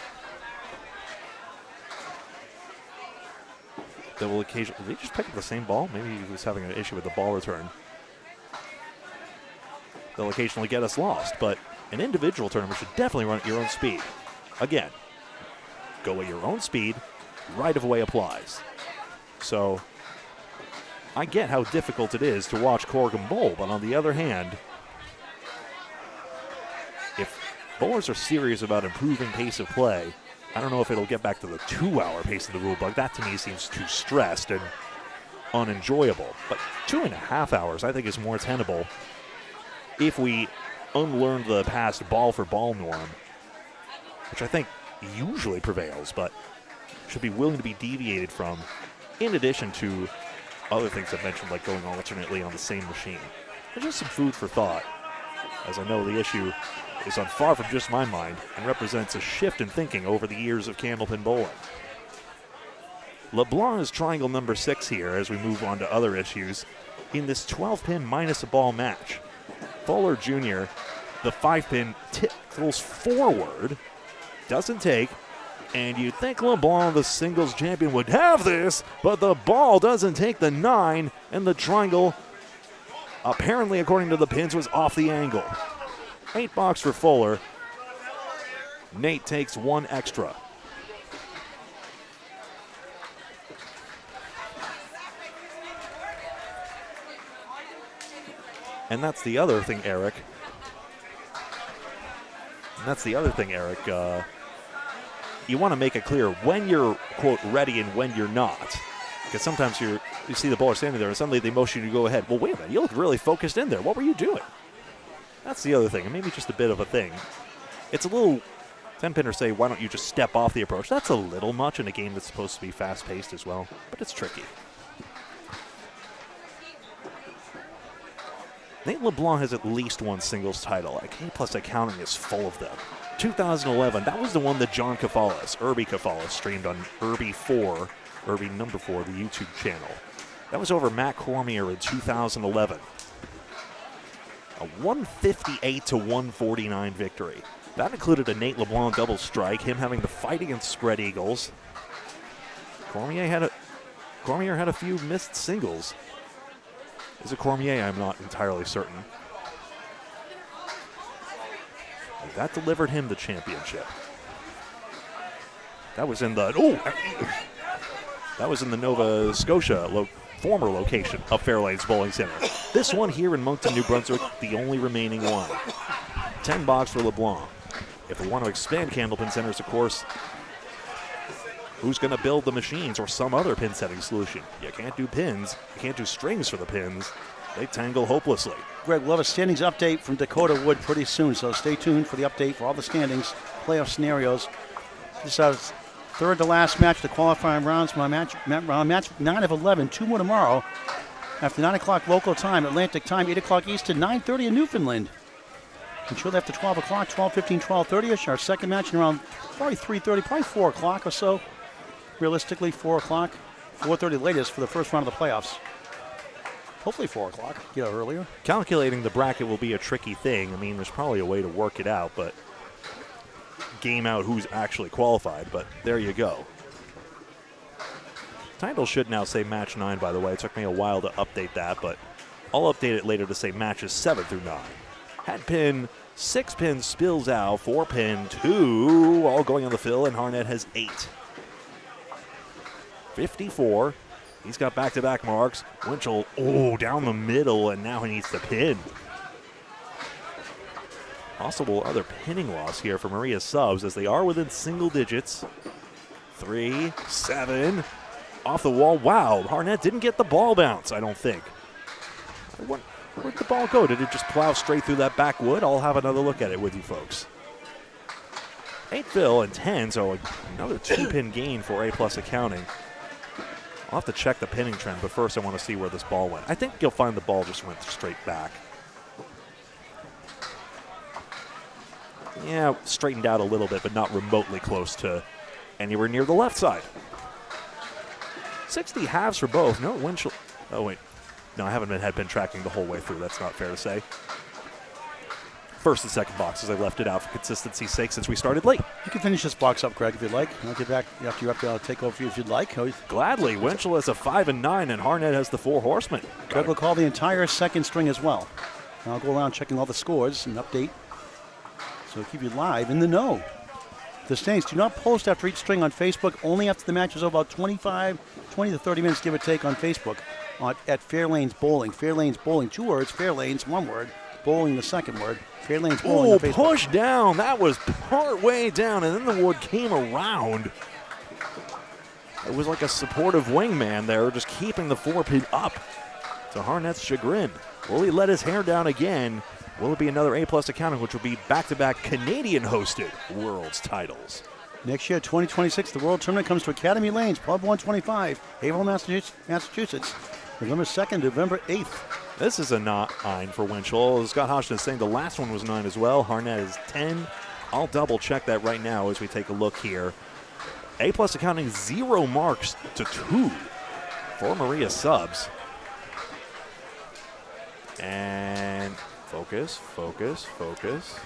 [SPEAKER 1] occasionally. Did they just pick up the same ball? Maybe he was having an issue with the ball return. They'll occasionally get us lost, but an individual tournament should definitely run at your own speed. Again, go at your own speed. Right of way applies. So I get how difficult it is to watch Gorkum bowl, but on the other hand, if bowlers are serious about improving pace of play, I don't know if it'll get back to the 2-hour pace of the rule book. That to me seems too stressed and unenjoyable. But 2.5 hours I think is more tenable if we unlearn the past ball for ball norm, which I think usually prevails, but should be willing to be deviated from, in addition to other things I've mentioned, like going alternately on the same machine. There's just some food for thought, as I know the issue is on far from just my mind and represents a shift in thinking over the years of candlepin bowling. LeBlanc is triangle number 6 here as we move on to other issues in this 12-pin minus a ball match. Fuller Jr., the 5-pin, tickles forward, doesn't take, and you'd think LeBlanc, the singles champion, would have this, but the ball doesn't take the 9, and the triangle, apparently according to the pins, was off the angle. 8 box for Fuller. Nate takes one extra. And that's the other thing, Eric. You want to make it clear when you're, quote, ready and when you're not. Because sometimes you see the bowler standing there and suddenly they motion you to go ahead. Well, wait a minute. You look really focused in there. What were you doing? That's the other thing, and maybe just a bit of a thing. It's a little, 10-pinners say, why don't you just step off the approach? That's a little much in a game that's supposed to be fast-paced as well, but it's tricky. Nate LeBlanc has at least one singles title. Like A+ Accounting is full of them. 2011, that was the one that John Kafalis, Irby Kafalis, streamed on Irby number 4, the YouTube channel. That was over Matt Cormier in 2011. A 158-149 victory. That included a Nate LeBlanc double strike, him having the fight against Spread Eagles. Cormier had a few missed singles. Is it Cormier? I'm not entirely certain. And that delivered him the championship. That was in the Nova Scotia former location of Fairlanes Bowling Center. This one here in Moncton, New Brunswick, the only remaining one. $10 for LeBlanc. If we want to expand Candlepin Centers, of course, who's going to build the machines or some other pin setting solution? You can't do pins. You can't do strings for the pins. They tangle hopelessly.
[SPEAKER 2] Greg, we'll have a standings update from Dakota Wood pretty soon, so stay tuned for the update for all the standings, playoff scenarios. This is third to last match, the qualifying rounds. Match 9 of 11, 2 more tomorrow. After 9 o'clock local time, Atlantic time, 8 o'clock Eastern, 9:30 in Newfoundland. And shortly after 12 o'clock, 12:15, 12:30ish, our second match in around probably 3:30, probably 4 o'clock or so. Realistically, 4 o'clock, 4:30 latest for the first round of the playoffs. Hopefully 4 o'clock, get out earlier.
[SPEAKER 1] Calculating the bracket will be a tricky thing. I mean, there's probably a way to work it out, but game out who's actually qualified, but there you go. Title should now say match 9, by the way. It took me a while to update that, but I'll update it later to say matches 7 through 9. Hat pin, 6 pins spills out, 4 pin, 2, all going on the fill, and Harnett has 8. 54. He's got back-to-back marks. Winchell, down the middle, and now he needs to pin. Possible other pinning loss here for Maria Subs as they are within single digits. 3, 7, off the wall. Wow, Harnett didn't get the ball bounce, I don't think. Where'd the ball go? Did it just plow straight through that backwood? I'll have another look at it with you folks. 8 fill and 10, so another 2-pin gain for A+ Accounting. I'll have to check the pinning trend, but first I want to see where this ball went. I think you'll find the ball just went straight back. Yeah, straightened out a little bit, but not remotely close to anywhere near the left side. 60 halves for both. No Winchell. Oh, wait. No, I haven't been head pin tracking the whole way through. That's not fair to say. First and second boxes, I left it out for consistency's sake since we started late.
[SPEAKER 2] You can finish this box up, Greg, if you'd like. I'll get back after you have to take over if you'd like.
[SPEAKER 1] Gladly. Winchell has a 5 and 9, and Harnett has the 4 horsemen.
[SPEAKER 2] Greg will call the entire second string as well. And I'll go around checking all the scores and update. So we'll keep you live in the know. The Saints do not post after each string on Facebook, only after the match is over, about 20 to 30 minutes, give or take, on Facebook at Fairlanes Bowling. Fairlanes Bowling, 2 words, Fairlanes, 1 word, Bowling, the second word. Fairlanes Bowling on Facebook.
[SPEAKER 1] Push down. That was part way down, and then the wood came around. It was like a supportive wingman there, just keeping the 4-pin up to Harnett's chagrin. Will he let his hair down again? Will it be another A+ Accounting, which will be back-to-back Canadian-hosted World's titles?
[SPEAKER 2] Next year, 2026, the World Tournament comes to Academy Lanes, Pub 125, Haverhill, Massachusetts, November 2nd, November 8th.
[SPEAKER 1] This is a 9 for Winchell. As Scott Hodgson is saying, the last one was 9 as well. Harnett is 10. I'll double-check that right now as we take a look here. A+ Accounting 0 marks to 2 for Maria Subs. And focus, focus, focus.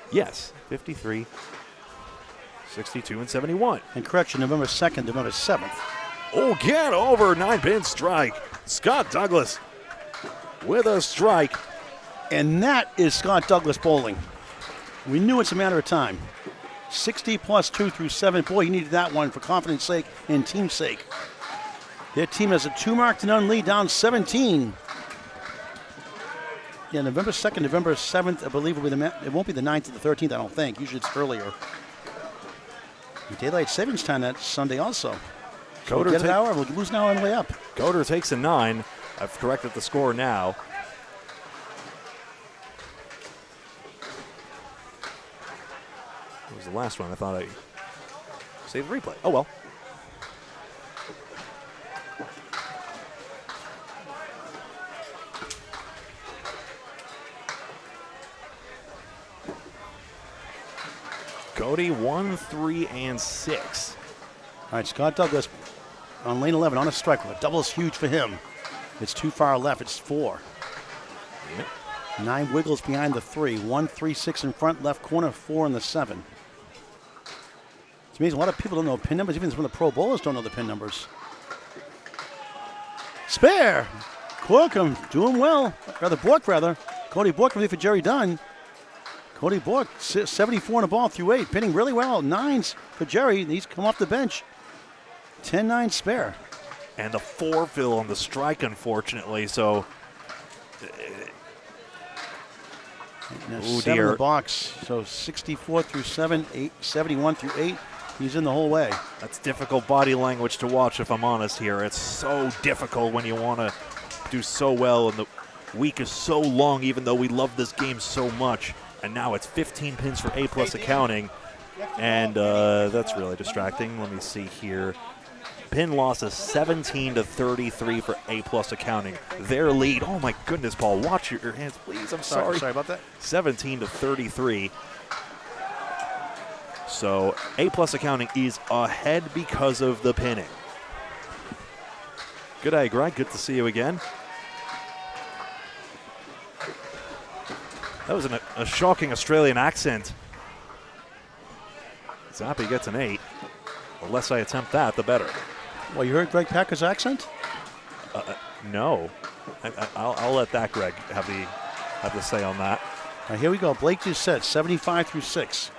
[SPEAKER 1] Yes, 53, 62, and 71.
[SPEAKER 2] And correction, November 2nd, November 7th.
[SPEAKER 1] Again over 9-pin strike. Scott Douglas with a strike.
[SPEAKER 2] And that is Scott Douglas bowling. We knew it's a matter of time. 60 plus 2 through 7. Boy, you needed that one for confidence sake and team's sake. Their team has a 2-0 lead, down 17. Yeah, November 2nd, November 7th, I believe it won't be the 9th or the 13th, I don't think. Usually it's earlier. Daylight savings time that Sunday also. So we'll get an hour, we'll lose an hour on the way up.
[SPEAKER 1] Coder takes a 9. I've corrected the score now. What was the last one? I thought I saved the replay. Oh, well. Cody 1, 3, and 6.
[SPEAKER 2] All right, Scott Douglas on lane 11 on a strike. A double is huge for him. It's too far left. It's 4.
[SPEAKER 1] Yep.
[SPEAKER 2] 9 wiggles behind the 3. 1, 3, 6 in front, left corner, 4 in the 7. It's amazing. A lot of people don't know pin numbers. Even some of the pro bowlers don't know the pin numbers. Spare. Corkum doing well. Bork. Cody Bork ready for Jerry Dunn. Cody Bork, 74 on the ball through 8, pinning really well. 9s for Jerry. He's come off the bench. 10-9 spare.
[SPEAKER 1] And the 4 fill on the strike, unfortunately. So,
[SPEAKER 2] now
[SPEAKER 1] oh
[SPEAKER 2] 7
[SPEAKER 1] dear.
[SPEAKER 2] in the box. So 64 through 7, 71 through 8. He's in the whole way.
[SPEAKER 1] That's difficult body language to watch, if I'm honest here. It's so difficult when you want to do so well, and the week is so long, even though we love this game so much. And now it's 15 pins for A+ accounting, and that's really distracting. Let me see here. Pin loss is 17-33 for A+ accounting. Their lead, oh my goodness, Paul, watch your hands, please. I'm sorry.
[SPEAKER 2] Sorry about that.
[SPEAKER 1] 17-33. So A+ accounting is ahead because of the pinning. Good day, Greg. Good to see you again. That was a shocking Australian accent. Zappi gets an 8. The less I attempt that, the better.
[SPEAKER 2] Well, you heard Greg Packer's accent?
[SPEAKER 1] No. I'll let that Greg have the say on that.
[SPEAKER 2] All right, here we go. Blake Doucette, 75 through 6.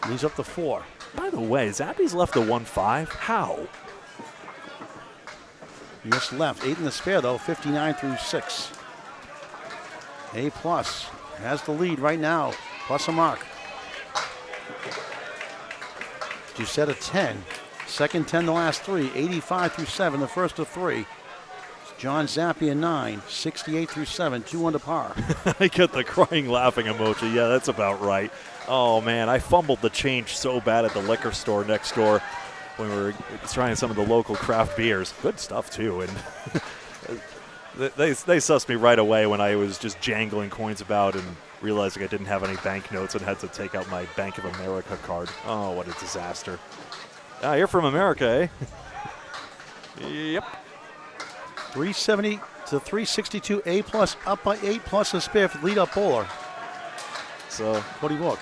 [SPEAKER 2] And he's up to 4.
[SPEAKER 1] By the way, Zappi's left a 1-5. How?
[SPEAKER 2] He just left. 8 in the spare, though. 59 through 6. A+ has the lead right now, plus a mark. Doucette a 10. Second 10 the last 3. 85 through 7, the first of 3. John Zappi a 9. 68 through 7, 2 under par.
[SPEAKER 1] I get the crying laughing emoji. Yeah, that's about right. Oh, man, I fumbled the change so bad at the liquor store next door when we were trying some of the local craft beers. Good stuff, too. And they sussed me right away when I was just jangling coins about and realizing I didn't have any banknotes and had to take out my Bank of America card. Oh, what a disaster. Ah, you're from America, eh? Yep.
[SPEAKER 2] 370 to 362. A+ up by 8 plus a spare for the lead-up bowler.
[SPEAKER 1] So,
[SPEAKER 2] Cody Bork.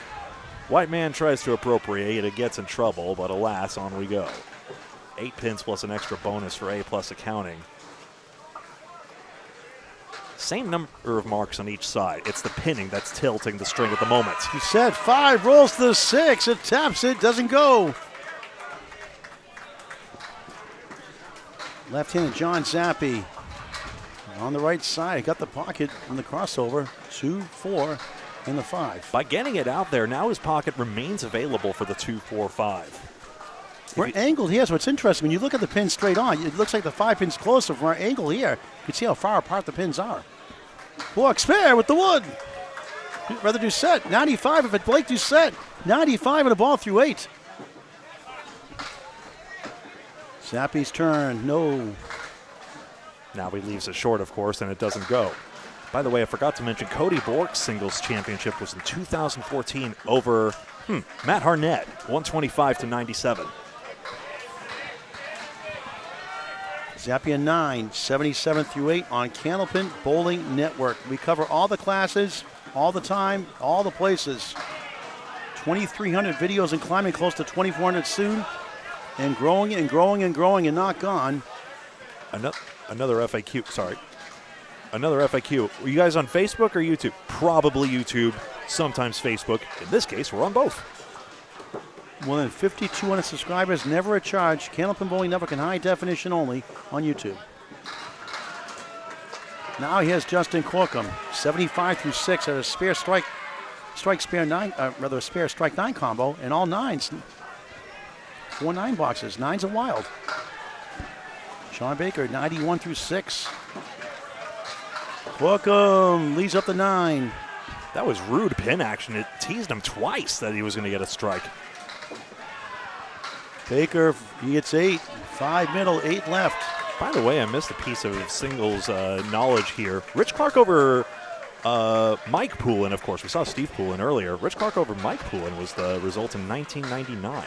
[SPEAKER 1] White man tries to appropriate. It gets in trouble, but alas, on we go. 8 pins plus an extra bonus for A+ accounting. Same number of marks on each side. It's the pinning that's tilting the string at the moment.
[SPEAKER 2] He said 5, rolls to the 6. It taps it, doesn't go. Left-handed John Zappi on the right side. Got the pocket on the crossover. 2, 4, and the 5.
[SPEAKER 1] By getting it out there, now his pocket remains available for the 2, 4, 5.
[SPEAKER 2] We're angled here, so it's interesting. When you look at the pin straight on, it looks like the 5 pin's closer. From our angle here, you can see how far apart the pins are. Bork spare with the wood. Rather Doucette, 95 if it Blake Doucette. 95 and a ball through 8. Zappi's turn, no.
[SPEAKER 1] Now he leaves it short, of course, and it doesn't go. By the way, I forgot to mention Cody Bork's singles championship was in 2014 over Matt Harnett, 125-97.
[SPEAKER 2] Zappi a 9, 77 through 8 on Candlepin Bowling Network. We cover all the classes, all the time, all the places. 2,300 videos and climbing, close to 2,400 soon. and growing and growing and growing and not gone.
[SPEAKER 1] Another FAQ, sorry. Another FAQ. Were you guys on Facebook or YouTube? Probably YouTube, sometimes Facebook. In this case, we're on both.
[SPEAKER 2] More than 5,200 subscribers, never a charge. Candlepin Bowling Network in high definition only on YouTube. Now here's Justin Corkum, 75 through 6 at a spare strike spare 9, rather a spare strike 9 combo, and all 9s. 4 9 boxes. 9's a wild. Sean Baker, 91 through 6. Corkum leads up the 9.
[SPEAKER 1] That was rude pin action. It teased him twice that he was going to get a strike.
[SPEAKER 2] Baker, he gets 8. 5 middle, 8 left.
[SPEAKER 1] By the way, I missed a piece of singles knowledge here. Rich Clark over Mike Poulin, of course. We saw Steve Poulin earlier. Rich Clark over Mike Poulin was the result in 1999.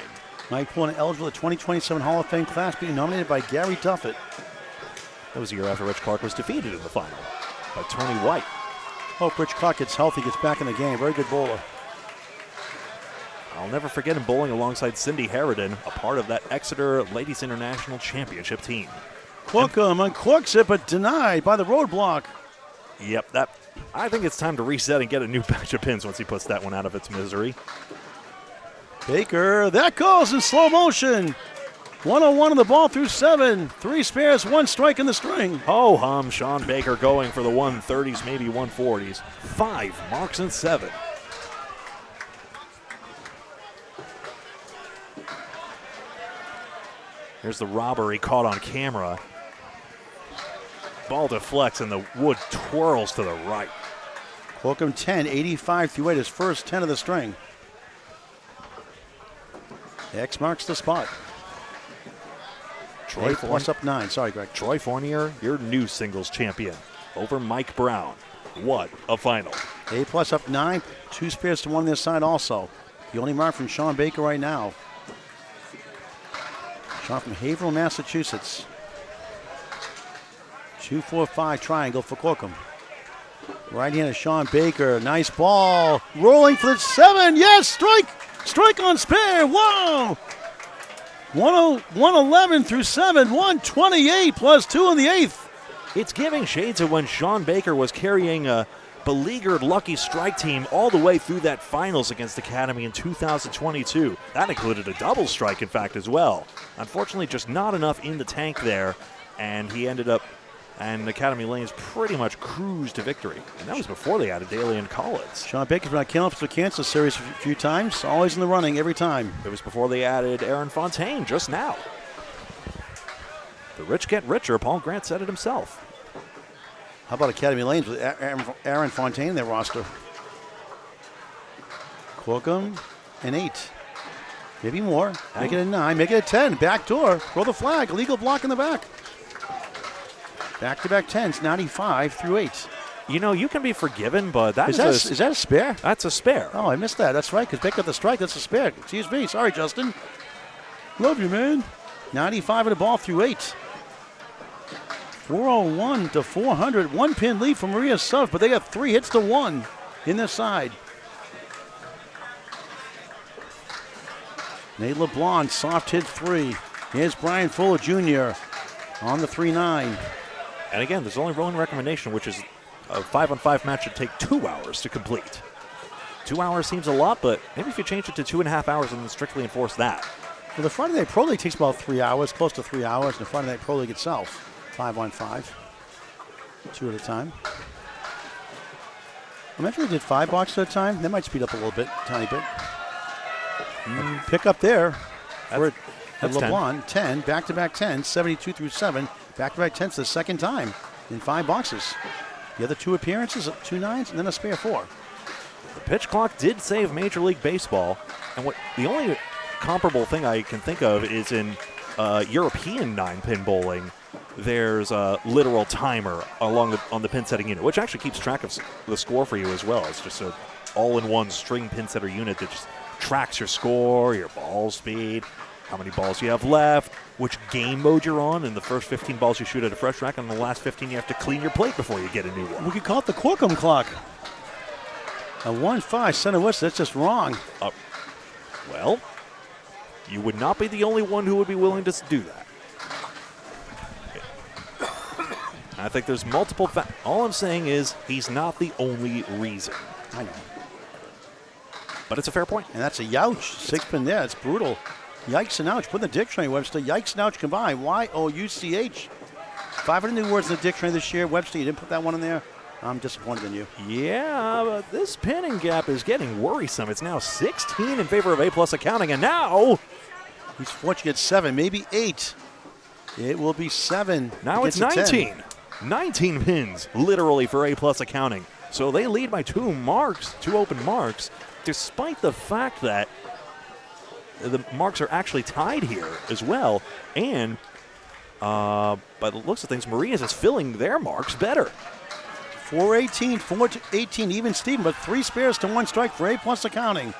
[SPEAKER 2] Mike Poulin eligible for the 2027 Hall of Fame class, being nominated by Gary Duffett.
[SPEAKER 1] That was a year after Rich Clark was defeated in the final by Tony White.
[SPEAKER 2] Hope Rich Clark gets healthy, gets back in the game. Very good bowler.
[SPEAKER 1] I'll never forget him bowling alongside Cindy Harridan, a part of that Exeter Ladies International Championship team.
[SPEAKER 2] Corkum uncorks it, but denied by the roadblock.
[SPEAKER 1] Yep, I think it's time to reset and get a new batch of pins once he puts that one out of its misery.
[SPEAKER 2] Baker, that goes in slow motion. 101 on the ball through 7. 3 spares, 1 strike in the string.
[SPEAKER 1] Ho hum, Sean Baker going for the 130s, maybe 140s. 5 marks and 7. Here's the robbery caught on camera. Ball deflects and the wood twirls to the right.
[SPEAKER 2] Corkum 10, 85 through 8, his first 10 of the string. X marks the spot.
[SPEAKER 1] Troy
[SPEAKER 2] plus up 9. Sorry, Greg.
[SPEAKER 1] Troy Fournier, your new singles champion, over Mike Brown. What a final.
[SPEAKER 2] A plus up 9. 2 spares to 1 on this side also. The only mark from Sean Baker right now. Sean from Haverhill, Massachusetts. 2-4-5 triangle for Corkum. Right-hander Sean Baker. Nice ball. Rolling for the 7. Yes, strike. Strike on spare. Wow. 111 through 7. 128 plus 2 in the 8th.
[SPEAKER 1] It's giving shades of when Sean Baker was carrying a beleaguered Lucky Strike team all the way through that finals against Academy in 2022. That included a double strike, in fact, as well. Unfortunately, just not enough in the tank there, and he ended up, and Academy Lanes pretty much cruised to victory. And that was before they added Daly and Collins.
[SPEAKER 2] Sean Baker's been on Candlepin for Kansas series a few times, always in the running every time.
[SPEAKER 1] It was before they added Aaron Fontaine just now. The rich get richer. Paul Grant said it himself.
[SPEAKER 2] How about Academy Lanes with Aaron Fontaine in their roster? Corkum, an 8. Maybe more. Make it a 9. Make it a 10. Back door. Throw the flag. Illegal block in the back. Back-to-back 10s, 95 through 8.
[SPEAKER 1] You know, you can be forgiven, but
[SPEAKER 2] is that a spare?
[SPEAKER 1] That's a spare.
[SPEAKER 2] Oh, I missed that. That's right, because Baker got the strike. That's a spare. Excuse me. Sorry, Justin. Love you, man. 95 of the ball through 8. 401 to 400. 1 pin lead for Maria Suff, but they got 3 hits to 1 in this side. Nate LeBlanc, soft hit 3. Here's Brian Fuller Jr. on the 3-9.
[SPEAKER 1] And again, there's only rolling recommendation, which is a 5-on-5 match should take 2 hours to complete. 2 hours seems a lot, but maybe if you change it to 2.5 hours and then strictly enforce that.
[SPEAKER 2] Well, the Friday Night Pro League takes about 3 hours, close to 3 hours, and the Friday Night Pro League itself, 5-on-5, 2 at a time. Imagine they did 5 boxes at a time. That might speed up a little bit, tiny bit. Pick up there.
[SPEAKER 1] That's
[SPEAKER 2] LeBlanc, 10, back-to-back 10, 72 through 7. Back-to-back 10s the second time in 5 boxes. The other 2 appearances, 2 9s, and then a spare 4.
[SPEAKER 1] The pitch clock did save Major League Baseball, and the only comparable thing I can think of is in European 9-pin bowling. There's a literal timer on the pin setting unit, which actually keeps track of the score for you as well. It's just an all-in-one string pin setter unit that just tracks your score, your ball speed, how many balls you have left, which game mode you're on, and the first 15 balls you shoot at a fresh rack, and the last 15 you have to clean your plate before you get a new one.
[SPEAKER 2] We could call it the Corkum clock. A 1-5 center west, that's just wrong.
[SPEAKER 1] Well, You would not be the only one who would be willing to do that. I think there's multiple all I'm saying is he's not the only reason.
[SPEAKER 2] I know.
[SPEAKER 1] But it's a fair point.
[SPEAKER 2] And that's a youch. 6-pin there. It's brutal. Yikes and ouch. Put in the dictionary, Webster. Yikes and ouch combined. Y-O-U-C-H. 500 new words in the dictionary this year. Webster, you didn't put that one in there? I'm disappointed in you.
[SPEAKER 1] Yeah, but this pinning gap is getting worrisome. It's now 16 in favor of A-plus accounting, and now
[SPEAKER 2] he's fortunate at 7, maybe 8. It will be 7.
[SPEAKER 1] Now it's 19. 19 pins, literally, for A-plus accounting. So they lead by 2 open marks, despite the fact that the marks are actually tied here as well. And by the looks of things, Maria's is filling their marks better.
[SPEAKER 2] 4-18, 4-18, even Steven, but 3 spares to 1 strike for A-plus accounting.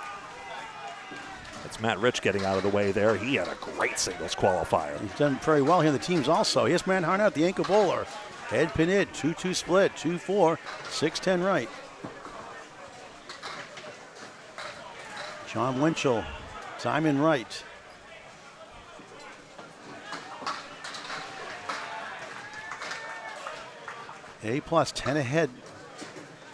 [SPEAKER 1] That's Matt Rich getting out of the way there. He had a great singles qualifier.
[SPEAKER 2] He's done very well here in the teams also. Here's Matt Harnett, the ankle bowler. Head pin it, 2-2 split, 2-4, 6-10 right. John Winchell, time in right. A-plus, 10 ahead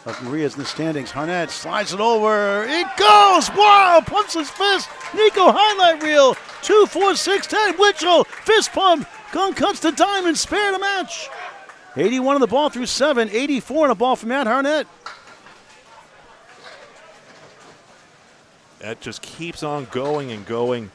[SPEAKER 2] of Maria's in the standings. Harnett slides it over. It goes! Wow! Pumps his fist. Nico highlight reel. 2-4-6-10. Winchell, fist pump. Gun cuts the diamond. Spare the match. 81 on the ball through 7. 84 on the ball from Matt Harnett.
[SPEAKER 1] That just keeps on going and going,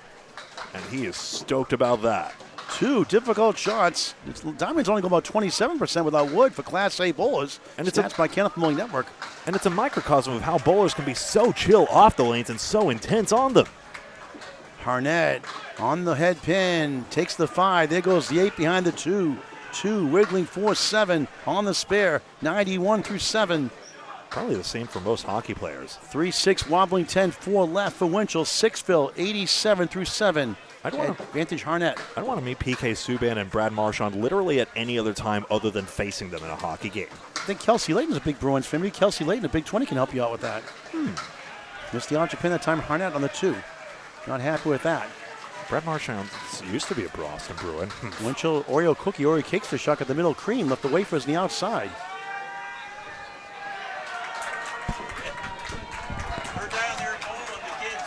[SPEAKER 1] and he is stoked about that.
[SPEAKER 2] 2 difficult shots. Diamond's only go about 27% without wood for Class A bowlers. And it's by Kenneth Bowling Network.
[SPEAKER 1] And it's a microcosm of how bowlers can be so chill off the lanes and so intense on them.
[SPEAKER 2] Harnett on the head pin, takes the 5. There goes the 8 behind the 2. 2 wiggling 4-7 on the spare. 91 through 7.
[SPEAKER 1] Probably the same for most hockey players.
[SPEAKER 2] 3-6 wobbling 10-4 left for Winchell. 6 fill 87 through 7. Advantage Harnett.
[SPEAKER 1] I don't want to meet PK Subban and Brad Marchand literally at any other time other than facing them in a hockey game.
[SPEAKER 2] I think Kelsey Layton's a big Bruins fan. Maybe Kelsey Layton, a Big 20, can help you out with that. Missed the object pin that time. Harnett on the 2. Not happy with that.
[SPEAKER 1] Brad Marchand used to be a Boston Bruin.
[SPEAKER 2] Winchell, Oreo cookie, Oreo cakes the shuck at the middle. Cream left the wafers on the outside.
[SPEAKER 5] We're down there at home with the kids.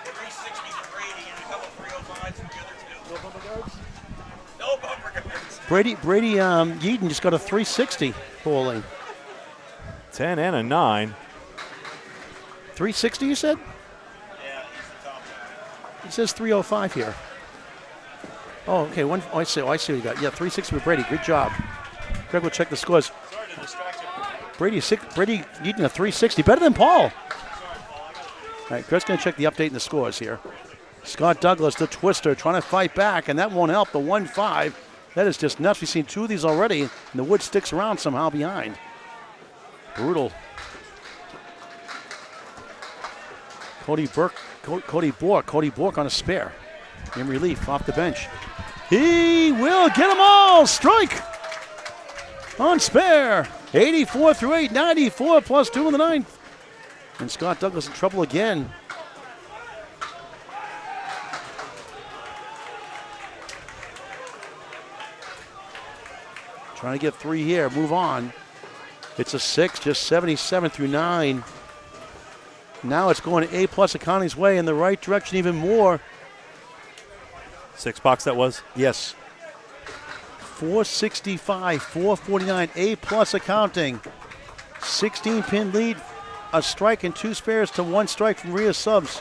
[SPEAKER 5] 360s and Brady and a couple 305s and the other 2. No bumper guards? No bumper guards.
[SPEAKER 2] Brady Yeaton just got a 360 bowling.
[SPEAKER 1] 10 and a 9.
[SPEAKER 2] 360, you said?
[SPEAKER 5] Yeah, he's the top guy.
[SPEAKER 2] It says 305 here. Oh, okay. I see what you got. Yeah, 360 with Brady. Good job. Greg will check the scores.
[SPEAKER 5] Sorry to distract you.
[SPEAKER 2] Brady Yeaton a 360. Better than Paul. All right, Greg's going to check the update in the scores here. Scott Douglas, the twister, trying to fight back, and that won't help. The 1-5. That is just nuts. We've seen 2 of these already, and the wood sticks around somehow behind. Brutal. Cody Bork on a spare. In relief, off the bench. He will get them all. Strike on spare. 84 through 8, 94 plus 2 in the 9th. And Scott Douglas in trouble again. Trying to get 3 here. Move on. It's a 6, just 77 through 9. Now it's going to A-plus Accounting's way in the right direction even more.
[SPEAKER 1] 6 box that was?
[SPEAKER 2] Yes. 465, 449, A-plus Accounting. 16-pin lead, a strike and 2 spares to 1 strike from Rhea Subs.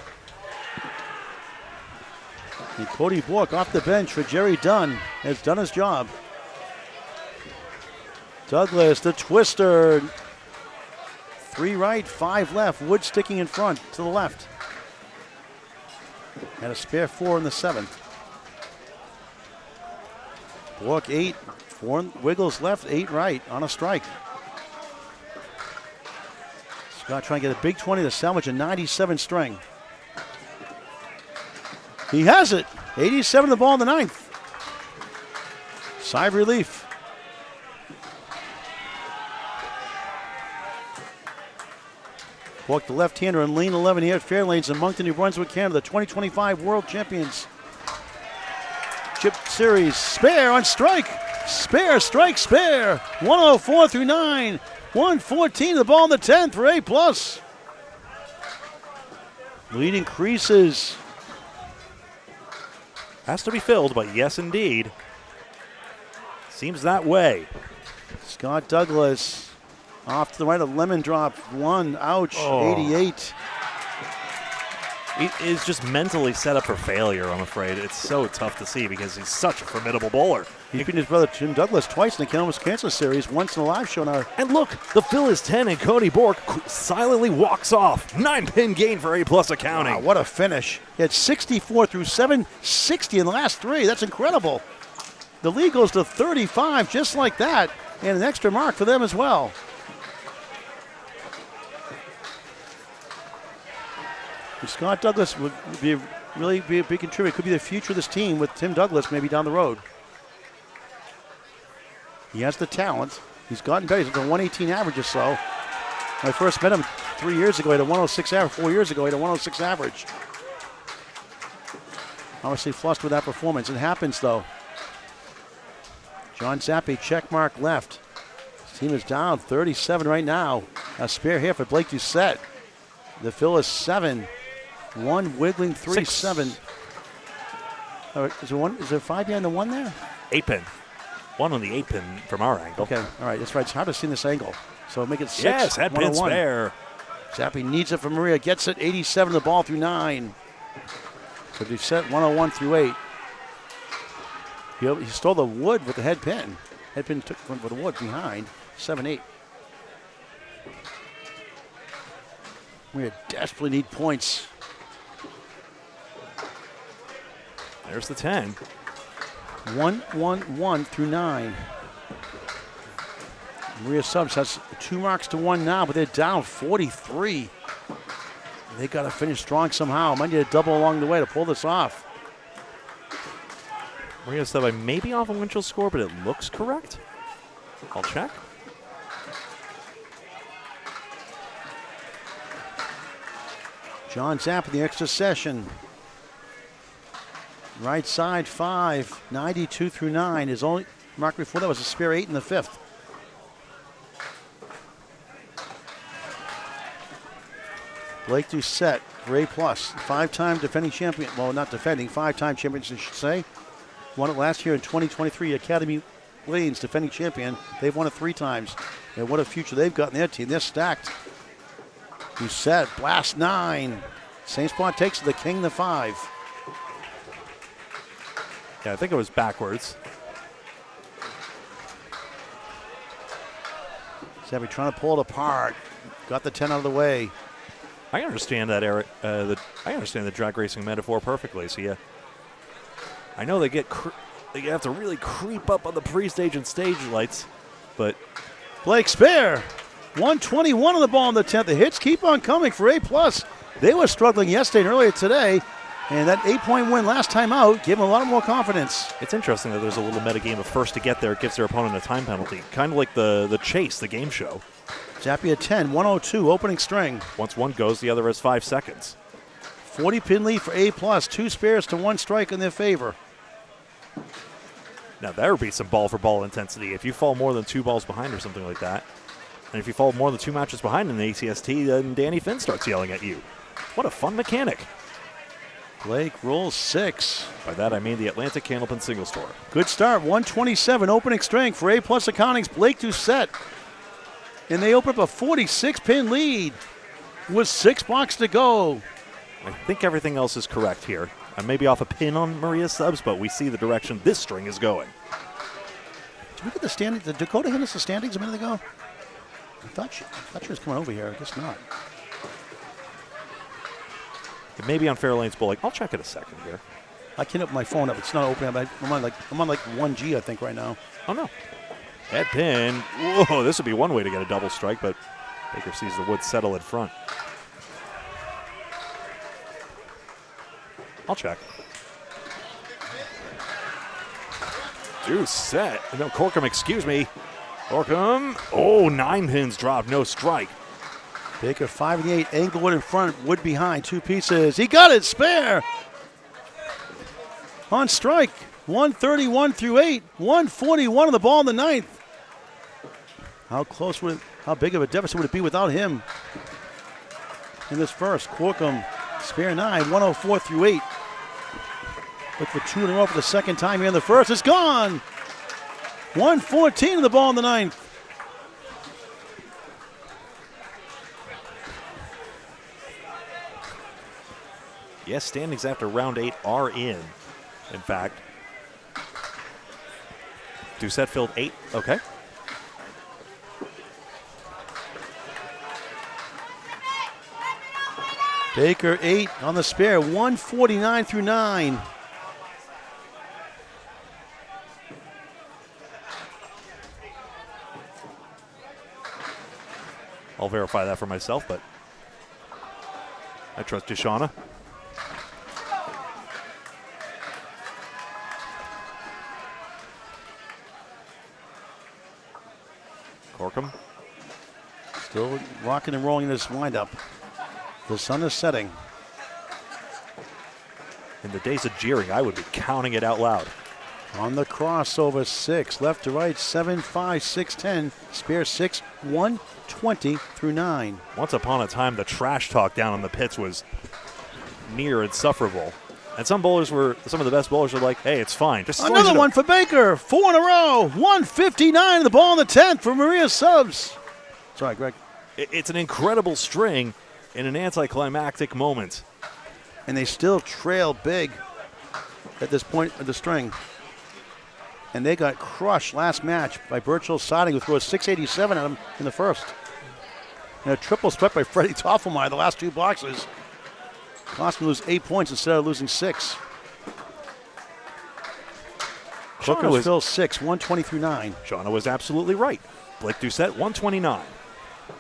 [SPEAKER 2] And Cody Bork off the bench for Jerry Dunn has done his job. Douglas, the twister. 3 right, 5 left. Wood sticking in front to the left. And a spare 4 in the 7th. Bork 8, 4 wiggles left, 8 right on a strike. Scott trying to get a big 20 to salvage a 97 string. He has it. 87 the ball in the 9th. Sigh of relief. Walk the left-hander in lane 11 here at Fairlanes in Moncton, New Brunswick, Canada. The 2025 World Champions. Chip Series. Spare on strike. Spare, strike, spare. 104 through 9. 114 the ball in the 10th for A+. Lead increases.
[SPEAKER 1] Has to be filled, but yes, indeed. Seems that way.
[SPEAKER 2] Scott Douglas off to the right, a lemon drop. One, ouch, 88.
[SPEAKER 1] He is just mentally set up for failure, I'm afraid. It's so tough to see because he's such a formidable bowler.
[SPEAKER 2] He's beaten his brother Jim Douglas twice in the Cannabis Cancer Series, once in a live show now.
[SPEAKER 1] And look, the fill is 10 and Cody Bork silently walks off. 9-pin gain for A+ accounting.
[SPEAKER 2] Wow, what a finish. He had 64 through 7, 60 in the last 3. That's incredible. The lead goes to 35 just like that, and an extra mark for them as well. Scott Douglas would really be a big contributor. Could be the future of this team with Tim Douglas maybe down the road. He has the talent. He's gotten better. He's at a 118 average or so. When I first met him 3 years ago, he had a 106 average. 4 years ago, he had a 106 average. Obviously flushed with that performance. It happens, though. John Zappi, check mark left. His team is down 37 right now. A spare here for Blake Doucette. The fill is 7. 1 wiggling 3,
[SPEAKER 1] 6.
[SPEAKER 2] 7. Is there 5 behind the 1 there?
[SPEAKER 1] 8-pin. 1 on the 8-pin from our angle.
[SPEAKER 2] Okay, all right, that's right. It's hard to see this angle. So make it 6.
[SPEAKER 1] Yes, head pin
[SPEAKER 2] 101.
[SPEAKER 1] spare.
[SPEAKER 2] Zappi needs it from Maria. Gets it. 87 the ball through 9. So Doucette 101 through 8. He stole the wood with the head pin. Head pin took one for the wood behind. 7-8. We desperately need points.
[SPEAKER 1] There's the 10.
[SPEAKER 2] 1-1-1 through 9. Maria Subs has 2 marks to 1 now, but they're down 43. They got to finish strong somehow. Might need a double along the way to pull this off.
[SPEAKER 1] Maria Subs may be off a Winchell score, but it looks correct. I'll check.
[SPEAKER 2] John Zapp in the extra session. Right side 5, 92 through 9. His only mark before that was a spare 8 in the 5th. Blake Doucette for A+, 5-time defending champion. Well, not defending, 5-time champions, I should say. Won it last year in 2023. Academy Lanes defending champion. They've won it 3 times. And what a future they've got in their team. They're stacked. Doucette, blast 9. Same spot takes the king, the 5.
[SPEAKER 1] Yeah, I think it was backwards.
[SPEAKER 2] Savvy trying to pull it apart. Got the 10 out of the way.
[SPEAKER 1] I understand that, Eric. I understand the drag racing metaphor perfectly. So yeah, I know they have to really creep up on the pre-stage and stage lights, but
[SPEAKER 2] Blake spare. 121 on the ball in the 10th. The hits keep on coming for A+. They were struggling yesterday and earlier today, and that 8-point win last time out gave them a lot more confidence.
[SPEAKER 1] It's interesting that there's a little metagame of first to get there. It gives their opponent a time penalty, kind of like the chase, the game show.
[SPEAKER 2] Zappi at 10, 102, opening string.
[SPEAKER 1] Once one goes, the other has 5 seconds.
[SPEAKER 2] 40-pin lead for A+, 2 spares to 1 strike in their favor.
[SPEAKER 1] Now there would be some ball-for-ball intensity. If you fall more than 2 balls behind or something like that, and if you fall more than 2 matches behind in the ACST, then Danny Finn starts yelling at you. What a fun mechanic.
[SPEAKER 2] Blake rolls 6.
[SPEAKER 1] By that I mean the Atlantic Candlepin Single Store.
[SPEAKER 2] Good start, 127 opening string for A+ Accounting's Blake Doucette. And they open up a 46-pin lead with 6 blocks to go.
[SPEAKER 1] I think everything else is correct here. I may be off a pin on Maria Subs, but we see the direction this string is going.
[SPEAKER 2] Did we get the standings? Did Dakota hand us the standings a minute ago? I thought she was coming over here. I guess not.
[SPEAKER 1] It may be on Fairlanes Bowling. I'll check it a second here.
[SPEAKER 2] I can't open my phone up. It's not opening up. I'm on like 1G, I think, right now.
[SPEAKER 1] Oh, no. Head pin. Whoa, this would be one way to get a double strike, but Baker sees the wood settle in front. I'll check. Doucette. No, Corkum, excuse me. Corkum. Oh, 9 pins dropped. No strike.
[SPEAKER 2] Baker 5 and 8. Englewood in front. Wood behind. 2 pieces. He got it. Spare. On strike. 131 through 8. 141 on the ball in the ninth. How big of a deficit would it be without him in this first? Corkum, spare 9. 104 through 8. Look for 2 in a row for the second time here in the first. It's gone. 114 on the ball in the ninth.
[SPEAKER 1] Yes, standings after round 8 are in fact. Doucette filled 8. Okay.
[SPEAKER 2] Baker 8 on the spare. 149 through 9.
[SPEAKER 1] I'll verify that for myself, but I trust Deshauna. Corkum.
[SPEAKER 2] Still rocking and rolling this windup. The sun is setting.
[SPEAKER 1] In the days of jeering, I would be counting it out loud.
[SPEAKER 2] On the crossover, 6. Left to right, 7, 5, 6, 10. Spare 6, 120 through 9.
[SPEAKER 1] Once upon a time, the trash talk down on the pits was near insufferable. And some of the best bowlers were like, hey, it's fine. Just
[SPEAKER 2] another one for Baker. 4 in a row. 159 the ball in the 10th for Maria Subs. Sorry, Greg.
[SPEAKER 1] It's an incredible string in an anticlimactic moment.
[SPEAKER 2] And they still trail big at this point of the string. And they got crushed last match by Birchall Siding, who threw a 687 at them in the first. And a triple swept by Freddie Toffelmeyer the last 2 boxes. Cost them lose 8 points instead of losing 6. Shauna Phil 6, 120 through 9.
[SPEAKER 1] Shauna was absolutely right. Blake Doucette, 129.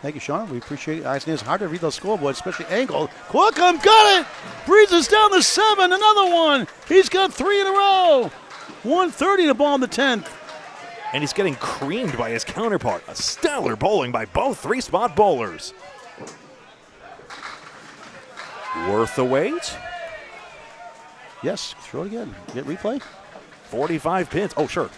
[SPEAKER 2] Thank you, Shauna. We appreciate it. It's hard to read those scoreboards, especially angled. Quilcom got it! Breezes down to 7, another one! He's got 3 in a row! 130 the ball in the 10th.
[SPEAKER 1] And he's getting creamed by his counterpart. A stellar bowling by both 3-spot bowlers. Worth the wait?
[SPEAKER 2] Yes, throw it again. Get replay.
[SPEAKER 1] 45 pins. Oh, sure.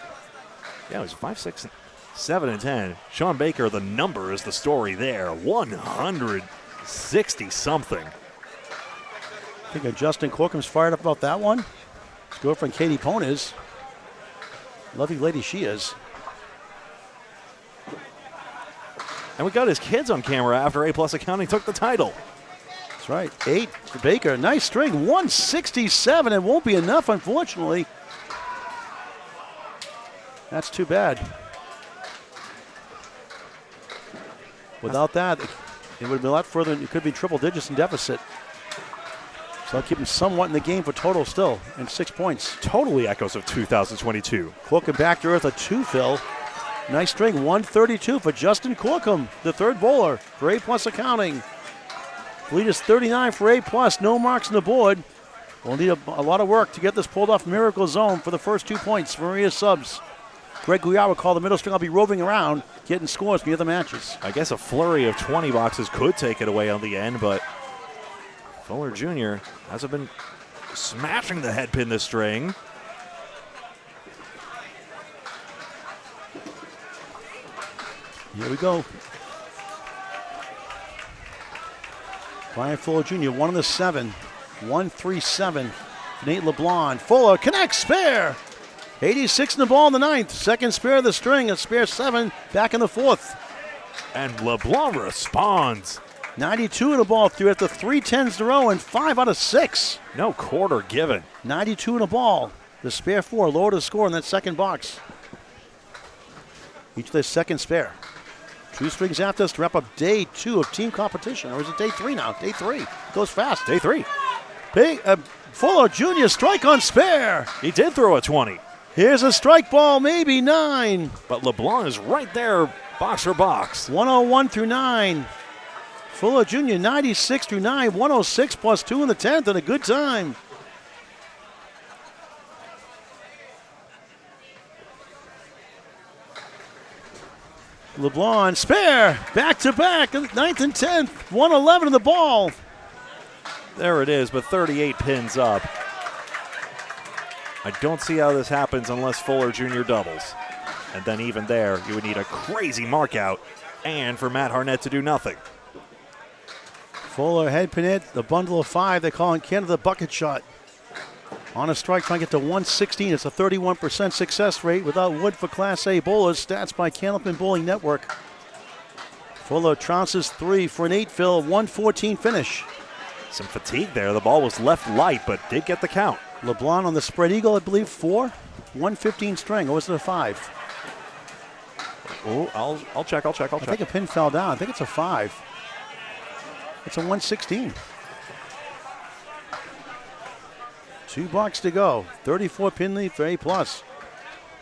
[SPEAKER 1] Yeah, it was 5, 6, 7, and 10. Sean Baker, the number is the story there. 160-something.
[SPEAKER 2] I think Justin Corcom's fired up about that one. His girlfriend Katie Pone is. Lovely lady she is.
[SPEAKER 1] And we got his kids on camera after A+ Accounting took the title.
[SPEAKER 2] That's right. 8 for Baker. Nice string. 167. It won't be enough, unfortunately. That's too bad. Without that, it would have been a lot further. It could be triple digits in deficit. So I'll keep him somewhat in the game for total still, and 6 points.
[SPEAKER 1] Totally echoes of 2022.
[SPEAKER 2] Corkum back to earth, a 2 fill. Nice string, 132 for Justin Corkum, the third bowler for A+ Accounting. Lead is 39 for A+, no marks on the board. We'll need a lot of work to get this pulled off Miracle Zone for the first 2 points for Maria Subs. Greg Guyar will call the middle string. I'll be roving around, getting scores from the other matches.
[SPEAKER 1] I guess a flurry of 20 boxes could take it away on the end, but Fuller Jr. hasn't been smashing the head pin this string.
[SPEAKER 2] Here we go. Brian Fuller Jr., 1 on the 7. 137. Nate LeBlanc. Fuller connects, spare. 86 in the ball in the 9th. Second spare of the string, a spare 7 back in the 4th.
[SPEAKER 1] And LeBlanc responds.
[SPEAKER 2] 92 in the ball through after 3 10s in a row and 5 out of 6.
[SPEAKER 1] No quarter given.
[SPEAKER 2] 92 in the ball. The spare 4 lowered the score in that second box. Each their second spare. 2 strings after us to wrap up day 2 of team competition. Or is it day 3 now? Day 3. It goes fast.
[SPEAKER 1] Day 3.
[SPEAKER 2] Fuller Jr. strike on spare.
[SPEAKER 1] He did throw a 20.
[SPEAKER 2] Here's a strike ball, maybe 9.
[SPEAKER 1] But LeBlanc is right there, box for box.
[SPEAKER 2] 101 through 9. Fuller Jr. 96 through 9. 106 plus 2 in the 10th and a good time. LeBlanc, spare, back-to-back, 9th and 10th, 111 in the ball.
[SPEAKER 1] There it is, but 38 pins up. I don't see how this happens unless Fuller Jr. doubles. And then even there, you would need a crazy mark out and for Matt Harnett to do nothing.
[SPEAKER 2] Fuller head pin it, the bundle of 5, they call in Canada bucket shot. On a strike, trying to get to 116. It's a 31% success rate without wood for Class A bowlers. Stats by Candlepin Bowling Network. Fuller trounces 3 for an 8-fill, 114 finish.
[SPEAKER 1] Some fatigue there. The ball was left light, but did get the count.
[SPEAKER 2] LeBlanc on the spread eagle, I believe, 4. 115 string, or was it a 5?
[SPEAKER 1] Oh, I'll check.
[SPEAKER 2] I think a pin fell down. I think it's a 5. It's a 116. $2 to go. 34 pin lead for A+.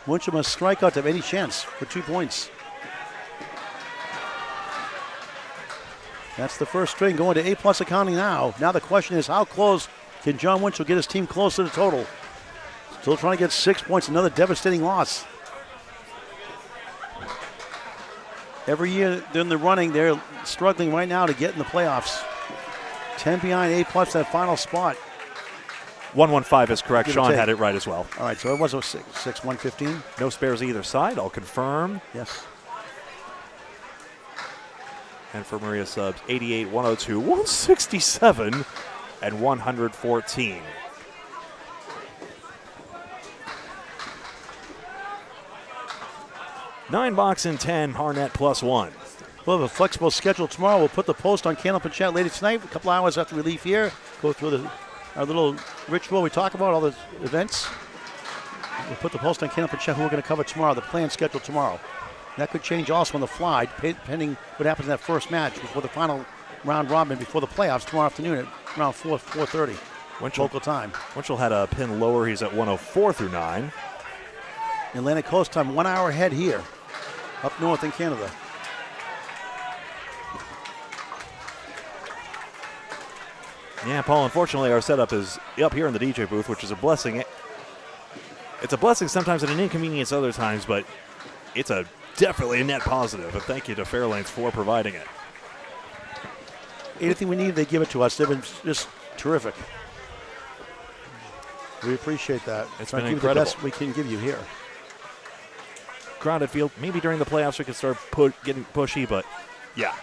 [SPEAKER 2] Winchell must strike out to have any chance for 2 points. That's the first string going to A+ accounting now. Now the question is, how close can John Winchell get his team close to the total? Still trying to get 6 points, another devastating loss. Every year they're in the running, they're struggling right now to get in the playoffs. 10 behind A+, that final spot.
[SPEAKER 1] 115 is correct.
[SPEAKER 2] Give or
[SPEAKER 1] Sean
[SPEAKER 2] take.
[SPEAKER 1] had it right as well.
[SPEAKER 2] All right, so it was a 6, 115.
[SPEAKER 1] No spares either side. I'll confirm.
[SPEAKER 2] Yes.
[SPEAKER 1] And for Maria Subs, 88, 102, 167, and 114. $9 and 10, Harnett +1.
[SPEAKER 2] We'll have a flexible schedule tomorrow. We'll put the post on Candlepin Chat later tonight. A couple hours after we leave here, go through our little ritual. We talk about all the events. We'll put the post on Candlepin Chat who we're going to cover tomorrow, the planned schedule tomorrow. That could change also on the fly, depending what happens in that first match before the final round robin, before the playoffs tomorrow afternoon at around 4:30 local time.
[SPEAKER 1] Winchell had a pin lower. He's at 104 through 9.
[SPEAKER 2] Atlantic Coast time, 1 hour ahead here, up north in Canada.
[SPEAKER 1] Yeah, Paul, unfortunately our setup is up here in the DJ booth, which is a blessing. It's a blessing sometimes and an inconvenience other times, but it's definitely a net positive. And thank you to Fairlanes for providing it.
[SPEAKER 2] Anything we need, they give it to us. They've been just terrific. We appreciate that.
[SPEAKER 1] It's
[SPEAKER 2] Trying
[SPEAKER 1] been
[SPEAKER 2] to give you
[SPEAKER 1] incredible.
[SPEAKER 2] the best we can give you here.
[SPEAKER 1] Crowded field. Maybe during the playoffs we can start getting pushy, but yeah.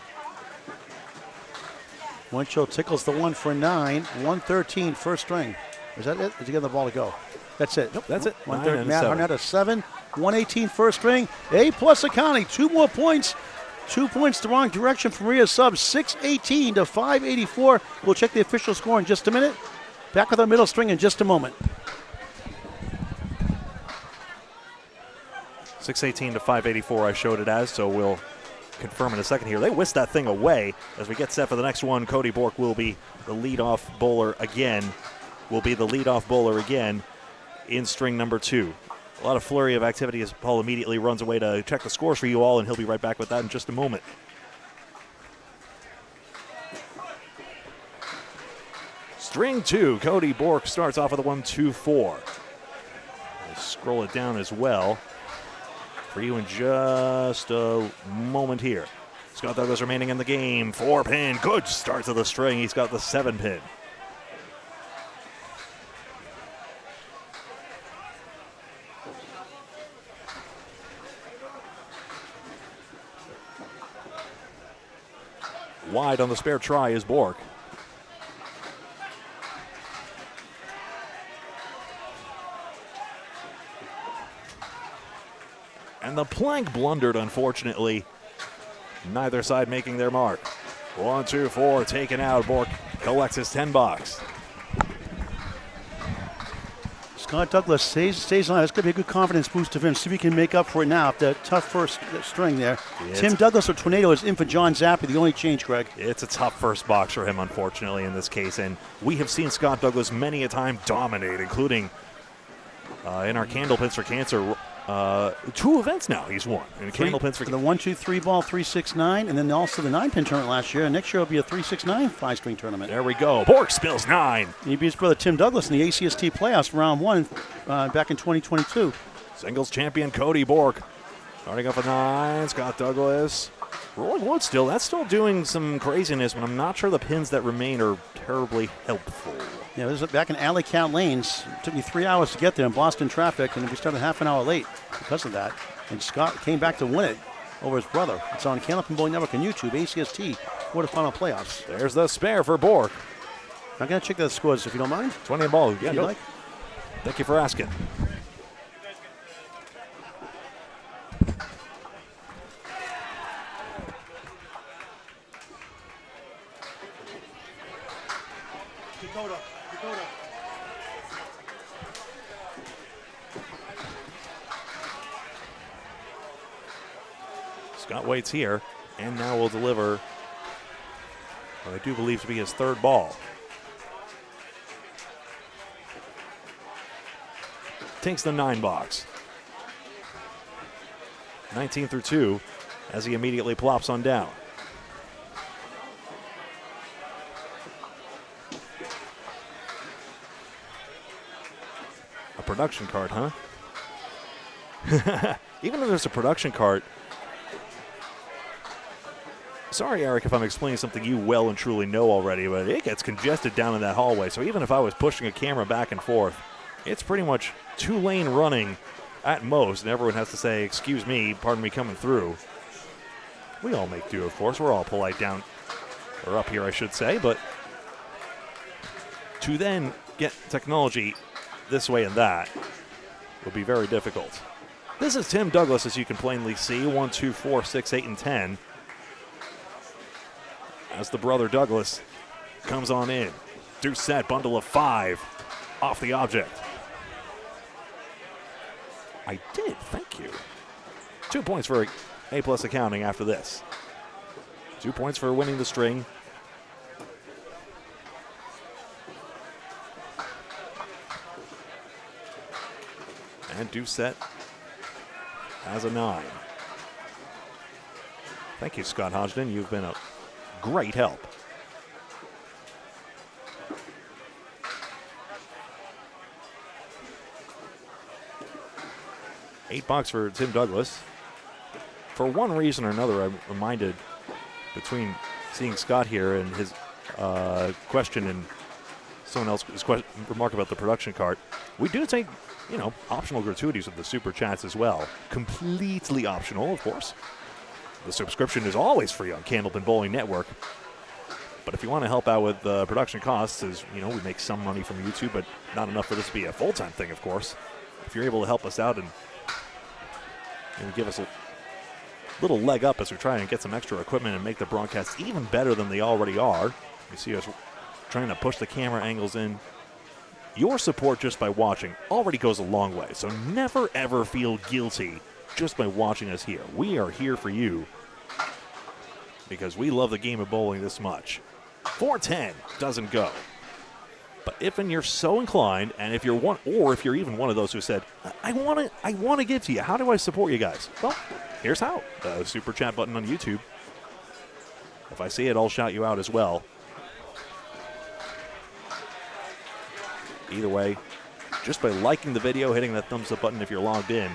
[SPEAKER 2] Winchell tickles the 1 for 9, 113 first string. Is that it? Is he getting the ball to go? That's it.
[SPEAKER 1] Nope, that's it.
[SPEAKER 2] 113.
[SPEAKER 1] 9
[SPEAKER 2] Matt
[SPEAKER 1] and 7.
[SPEAKER 2] Harnett a 7, 118 first string. A+ accounting, 2 more points. 2 points the wrong direction from Maria Subs, 618 to 584. We'll check the official score in just a minute. Back with our middle string in just a moment.
[SPEAKER 1] 618 to 584 I showed it as, so we'll confirm in a second here. They whisked that thing away. As we get set for the next one, Cody Bork will be the leadoff bowler again. In string number 2. A lot of flurry of activity as Paul immediately runs away to check the scores for you all, and he'll be right back with that in just a moment. String 2, Cody Bork starts off with a 1-2-4. We'll scroll it down as well for you in just a moment here. Scott Douglas remaining in the game. 4-pin, good start to the string. He's got the 7-pin. Wide on the spare try is Bork. And the plank blundered, unfortunately. Neither side making their mark. 1-2-4 taken out. Bork collects his $10.
[SPEAKER 2] Scott Douglas stays on. It's going to be a good confidence boost to him. See if he can make up for it now. The tough first string there. Tim Douglas or Tornado is in for John Zappi, the only change, Greg.
[SPEAKER 1] It's a tough first box for him, unfortunately, in this case. And we have seen Scott Douglas many a time dominate, including in our Candlepins for Cancer. 2 events now he's won. In Candlepins for
[SPEAKER 2] the 1-2-3 ball 3-6-9, and then also the 9-pin tournament last year. And next year will be a 3-6-9 5-string tournament.
[SPEAKER 1] There we go. Bork spills 9.
[SPEAKER 2] He beat his brother Tim Douglas in the ACST playoffs round 1 back in 2022.
[SPEAKER 1] Singles champion Cody Bork Starting off with 9, Scott Douglas. Rolling wood still. That's still doing some craziness, but I'm not sure the pins that remain are terribly helpful.
[SPEAKER 2] Yeah, this is back in Alley Count Lanes. It took me 3 hours to get there in Boston traffic, and we started half an hour late because of that. And Scott came back to win it over his brother. It's on Candlepin Bowling Network on YouTube, ACST, quarterfinal playoffs.
[SPEAKER 1] There's the spare for Bork.
[SPEAKER 2] I'm going to check the scores if you don't mind.
[SPEAKER 1] 20 ball. Yeah,
[SPEAKER 2] If you like.
[SPEAKER 1] Thank you for asking.
[SPEAKER 4] Dakota.
[SPEAKER 1] Scott waits here, and now will deliver what I do believe to be his 3rd ball. Takes the 9 box. 19 through 2 as he immediately plops on down. A production card, huh? Even if there's a production card, sorry, Eric, if I'm explaining something you well and truly know already, but it gets congested down in that hallway. So even if I was pushing a camera back and forth, it's pretty much 2-lane running at most, and everyone has to say, excuse me, pardon me coming through. We all make do, of course. We're all polite down, or up here, I should say, but to then get technology this way and that will be very difficult. This is Tim Douglas, as you can plainly see, 1, 2, 4, 6, 8, and 10. As the brother Douglas comes on in. Deuce set, bundle of 5 off the object. I did, thank you. 2 points for A+ accounting after this. 2 points for winning the string. And deuce set has a 9. Thank you, Scott Hodgson. You've been a great help. $8 for Tim Douglas. For one reason or another, I'm reminded between seeing Scott here and his question and someone else's remark about the production cart, we do take, optional gratuities with the super chats as well. Completely optional, of course. The subscription is always free on Candlepin Bowling Network. But if you want to help out with production costs, as we make some money from YouTube, but not enough for this to be a full-time thing, of course. If you're able to help us out and give us a little leg up as we try and get some extra equipment and make the broadcasts even better than they already are. You see us trying to push the camera angles in. Your support just by watching already goes a long way, so never ever feel guilty just by watching us here. We are here for you because we love the game of bowling this much. 410 doesn't go. But if you're so inclined, and if you're one, or if you're even one of those who said, I want to give to you, how do I support you guys? Well, here's how. The super chat button on YouTube. If I see it, I'll shout you out as well. Either way, just by liking the video, hitting that thumbs up button if you're logged in,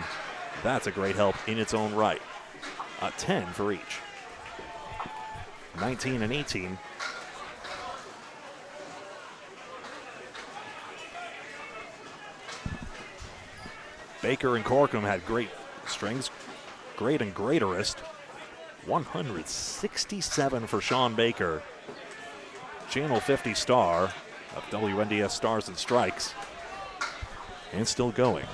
[SPEAKER 1] that's a great help in its own right. 10 for each. 19 and 18. Baker and Corkum had great strings. Great and greaterest. 167 for Sean Baker. Channel 50 star of WNDS Stars and Strikes. And still going.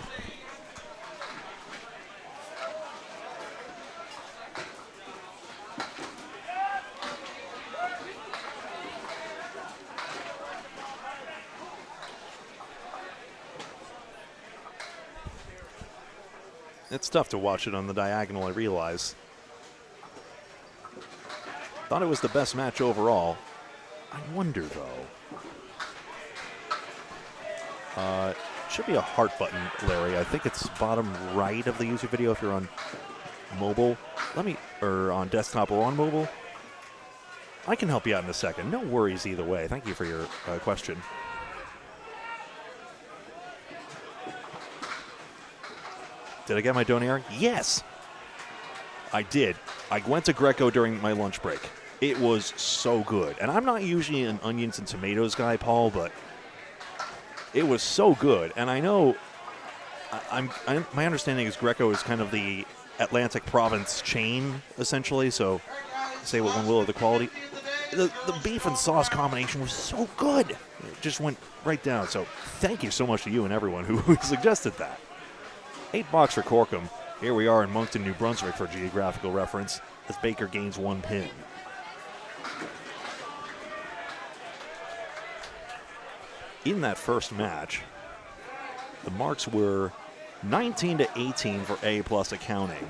[SPEAKER 1] It's tough to watch it on the diagonal, I realize. Thought it was the best match overall. I wonder, though. Should be a heart button, Larry. I think it's bottom right of the YouTube video if you're on mobile. Or on desktop or on mobile. I can help you out in a second. No worries either way. Thank you for your question. Did I get my donair? Yes. I did. I went to Greco during my lunch break. It was so good. And I'm not usually an onions and tomatoes guy, Paul, but it was so good. And I know, my understanding is Greco is kind of the Atlantic province chain, essentially. So say what one will of the quality. The beef and sauce combination was so good. It just went right down. So thank you so much to you and everyone who suggested that. $8 for Corkum. Here we are in Moncton, New Brunswick for geographical reference as Baker gains 1 pin. In that first match, the marks were 19-18 for A plus accounting.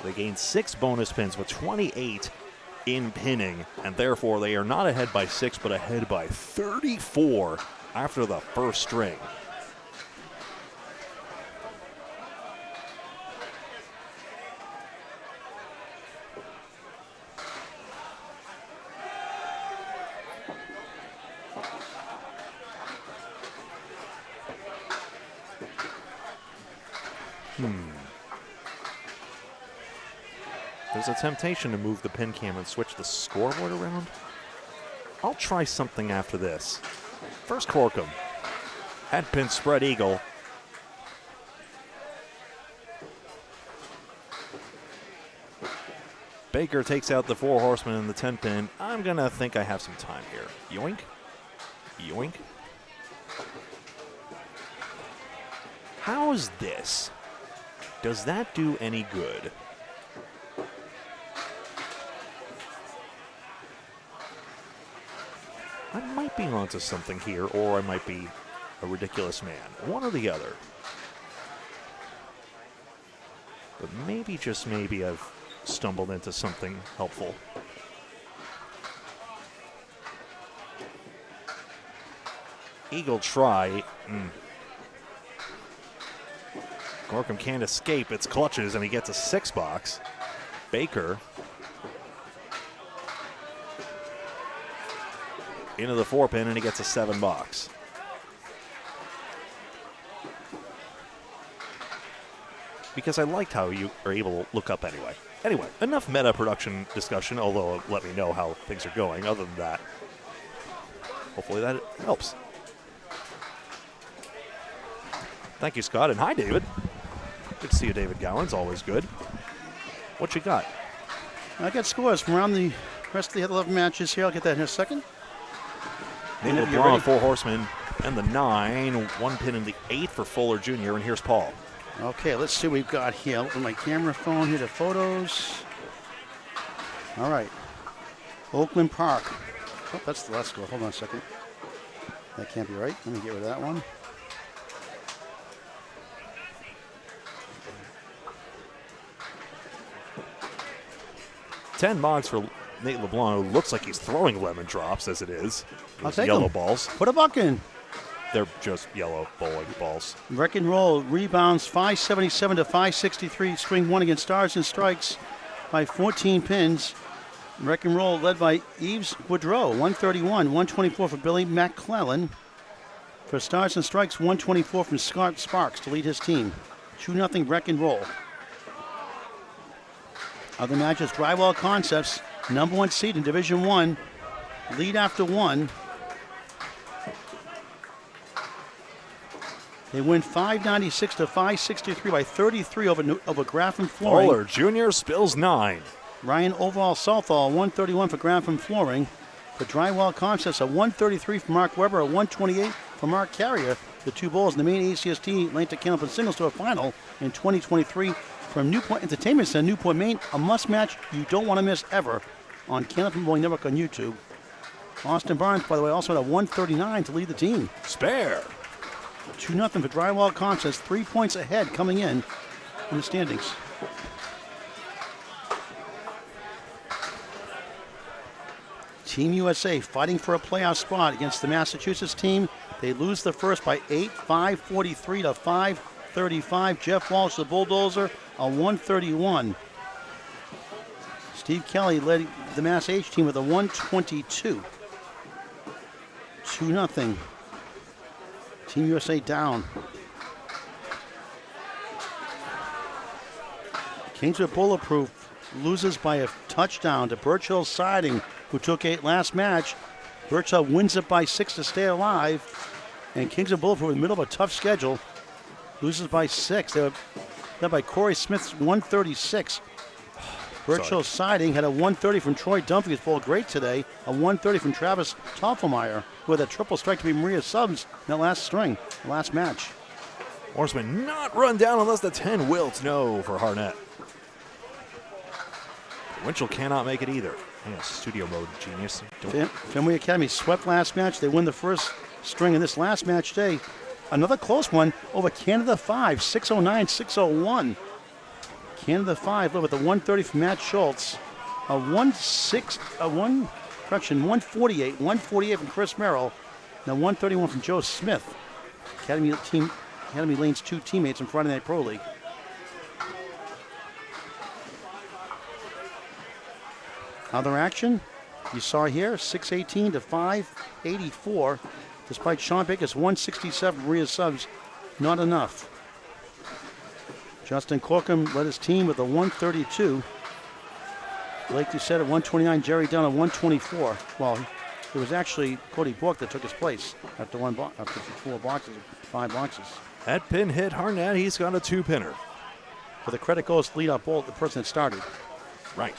[SPEAKER 1] They gained 6 bonus pins with 28 in pinning, and therefore they are not ahead by 6 but ahead by 34 after the first string. There's a temptation to move the pin cam and switch the scoreboard around. I'll try something after this. First Corkum. Head pin spread eagle. Baker takes out the 4 horsemen and the 10 pin. I'm going to think I have some time here. Yoink. Yoink. How's this? Does that do any good? I might be onto something here, or I might be a ridiculous man. One or the other. But maybe, just maybe, I've stumbled into something helpful. Eagle try. Corkum can't escape. It's clutches, and he gets a 6 box. Baker into the 4 pin, and he gets a 7 box. Because I liked how you are able to look up anyway. Anyway, enough meta production discussion, although let me know how things are going. Other than that, hopefully that helps. Thank you, Scott, and hi, David. Good to see you, David Gowan's always good. What you got?
[SPEAKER 2] I got scores from around the rest of the 11 matches here. I'll get that in a second.
[SPEAKER 1] Nate LeBlanc, 4 horsemen, and the 9. 1 pin in the 8 for Fuller Jr., and here's Paul.
[SPEAKER 2] Okay, let's see what we've got here. Open my camera phone here to photos. All right. Oakland Park. Oh, that's the last score. Hold on a second. That can't be right. Let me get rid of that one.
[SPEAKER 1] $10 for Nate LeBlanc, who looks like he's throwing lemon drops as it is.
[SPEAKER 2] I'll take
[SPEAKER 1] yellow
[SPEAKER 2] them.
[SPEAKER 1] balls.
[SPEAKER 2] Put a buck in.
[SPEAKER 1] They're just yellow bowling balls.
[SPEAKER 2] Wreck and roll rebounds 577 to 563. String 1 against Stars and Strikes by 14 pins. Wreck and roll led by Yves Woodrow, 131, 124 for Billy McClellan. For Stars and Strikes, 124 from Scott Sparks to lead his team. 2-0 Wreck and roll. Other matches, Drywall Concepts, #1 seed in Division 1, lead after 1. They win 596 to 563 by 33 over Graffam Flooring.
[SPEAKER 1] Fuller Jr. spills 9.
[SPEAKER 2] Ryan Overall Southall, 131 for Graffam Flooring. For Drywall Concepts, a 133 for Mark Weber, a 128 for Mark Carrier. The 2 bowls in the main ACST Atlantic Candlepin Singles Tour final in 2023 from Newport Entertainment Center, Newport, Maine. A must-match you don't want to miss ever on Candlepin Bowling Network on YouTube. Austin Barnes, by the way, also had a 139 to lead the team.
[SPEAKER 1] Spare.
[SPEAKER 2] 2-0 for Drywall Concepts, 3 points ahead coming in the standings. Team USA fighting for a playoff spot against the Massachusetts team. They lose the first by 8, 543 to 535. Jeff Walsh, the bulldozer, a 131. Steve Kelly led the Mass H team with a 122. 2-0. Team USA down. Kingswood Bulletproof loses by a touchdown to Birch-Hill Siding, who took 8 last match. Birch-Hill wins it by 6 to stay alive. And Kingswood Bulletproof, in the middle of a tough schedule, loses by 6. They were led by Corey Smith's 136. Birch-Hill Siding had a 130 from Troy Dunphy, who's bowled great today. A 130 from Travis Toffelmeyer, who had a triple strike to be Maria Subs in that last string, the last match.
[SPEAKER 1] Horseman not run down unless the 10 wilts. No for Harnett. Winchell cannot make it either. Yeah, studio mode, genius.
[SPEAKER 2] Fenway Academy swept last match. They win the first string in this last match today. Another close one over Canada 5, 609, 601. Canada 5 led with a 130 from Matt Schultz. A 148 from Chris Merrill. And a 131 from Joe Smith. Academy Lane's 2 teammates in Friday Night Pro League. Other action, you saw here, 618 to 584. Despite Sean Baker's 167 Maria Subs, not enough. Justin Corkum led his team with a 132. Blake Doucette at 129, Jerry Dunn at 124. Well, it was actually Cody Bork that took his place after 5 boxes.
[SPEAKER 1] That pin hit Harnett. He's got a 2-pinner.
[SPEAKER 2] But the credit goes to lead-off bolt, the person that started.
[SPEAKER 1] Right.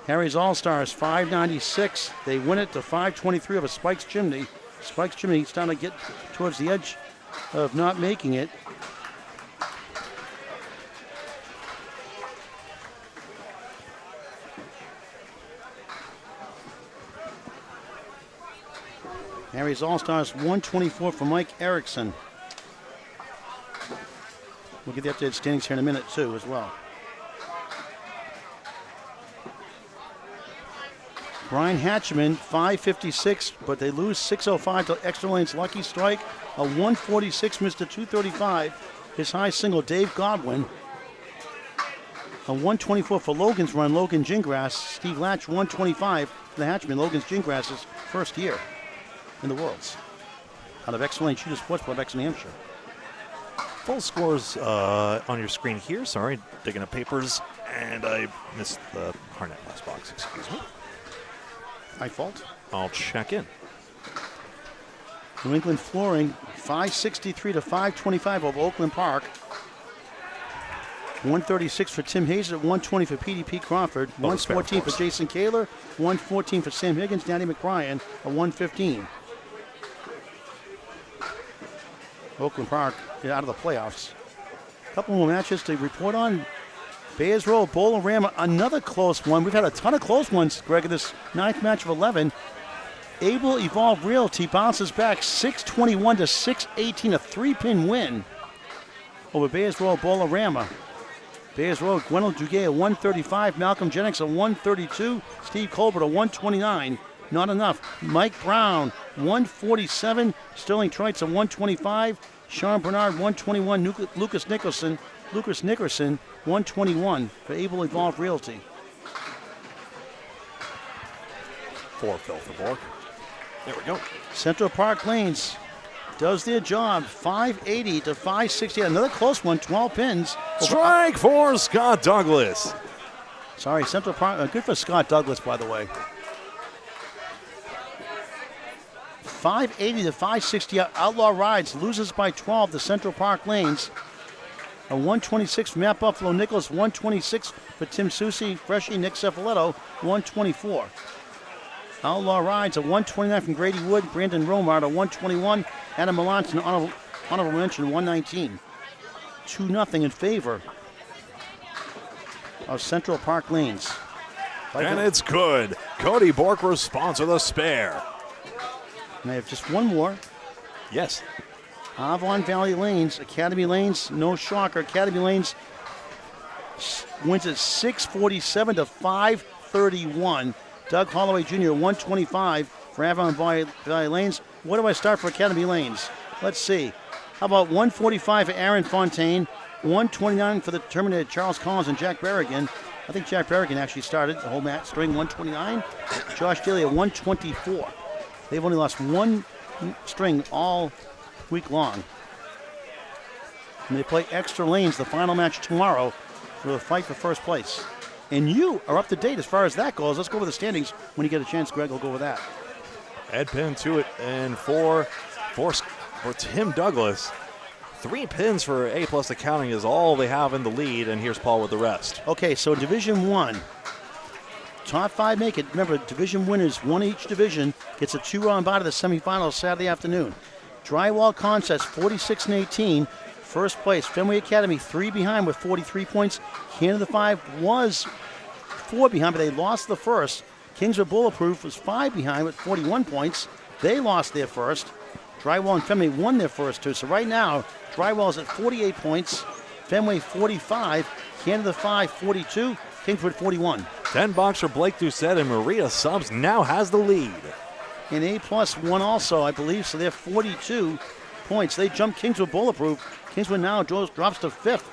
[SPEAKER 2] Harry's All-Stars, 596. They win it to 523 over Spike's Chimney. Spike's Chimney starting to get towards the edge of not making it. Harry's All-Stars, 124 for Mike Erickson. We'll get the updated standings here in a minute, too, as well. Brian Hatchman, 556, but they lose 605 to Extra Lane's lucky strike. A 146, Mr. 235. His high single, Dave Godwin. A 124 for Logan's run, Logan Gingras. Steve Latch, 125 for the Hatchman. Logan's Gingras' first year in the Worlds. Out of Extra Lane Shooter Sports Club, Exeter, New Hampshire.
[SPEAKER 1] Full scores on your screen here. Sorry, digging up papers, and I missed the Harnett last box. Excuse me.
[SPEAKER 2] My fault.
[SPEAKER 1] I'll check in.
[SPEAKER 2] New England Flooring, 563 to 525 over Oakland Park. 136 for Tim Hayes at 120 for PDP Crawford. 114 for Jason Kaler. 114 for Sam Higgins, Danny McBrien, a 115. Oakland Park out of the playoffs. A couple more matches to report on. Bayers Row, Bolorama, another close one. We've had a ton of close ones, Greg, in this 9th match of 11. Able Evolve Realty bounces back 621 to 618, a 3-pin win over Bayers Row, Bolorama. Bayers Row, Gwendolyn Duguay a 135, Malcolm Jennings a 132, Steve Colbert a 129. Not enough. Mike Brown, 147, Sterling Trites a 125, Sean Bernard, 121, Lucas Nickerson, 121 for Able Evolve Realty.
[SPEAKER 1] 4 Phil for Bork. There we go.
[SPEAKER 2] Central Park Lanes does their job. 580 to 560. Another close one, 12 pins.
[SPEAKER 1] Strike for Scott Douglas.
[SPEAKER 2] Sorry, Central Park. Good for Scott Douglas, by the way. 580 to 560. Outlaw Rides loses by 12 to Central Park Lanes. A 126 from Matt Buffalo Nicholas, 126 for Tim Susi, Freshie, Nick Cefaletto, 124. Outlaw Rides, a 129 from Grady Wood, Brandon Romart, a 121. Adam Malance, an honorable mention, 119. 2-0 in favor of Central Park Lanes.
[SPEAKER 1] And it's good. Cody Bork responds with a spare.
[SPEAKER 2] And I have just one more.
[SPEAKER 1] Yes.
[SPEAKER 2] Avon Valley Lanes, Academy Lanes, no shocker. Academy Lanes wins at 647 to 531. Doug Holloway Jr., 125 for Avon Valley Lanes. What do I start for Academy Lanes? Let's see. How about 145 for Aaron Fontaine, 129 for the Terminator Charles Collins and Jack Berrigan. I think Jack Berrigan actually started the whole match, string 129. Josh Daly at 124. They've only lost one string all week long. And they play Extra Lanes, the final match tomorrow, for the fight for first place. And you are up to date as far as that goes. Let's go over the standings when you get a chance. Greg will go over that.
[SPEAKER 1] Ed Pin to it, and for Tim Douglas. 3 pins for A-plus accounting is all they have in the lead, and here's Paul with the rest.
[SPEAKER 2] Okay, so Division 1. Top 5 make it. Remember, division winners, one each division, gets a 2-round bye to the semifinals Saturday afternoon. Drywall Concepts, 46-18. First place. Fenway Academy, 3 behind with 43 points. Canada 5 was 4 behind, but they lost the first. Kingswood Bulletproof was 5 behind with 41 points. They lost their first. Drywall and Fenway won their first 2. So right now, Drywall is at 48 points. Fenway 45. Canada 5, 42. Kingswood 41.
[SPEAKER 1] $10 for Blake Doucette, and Maria Subs now has the lead.
[SPEAKER 2] And A-plus won also, I believe, so they're 42 points. They jumped Kingswood Bulletproof. Kingswood now drops to 5th.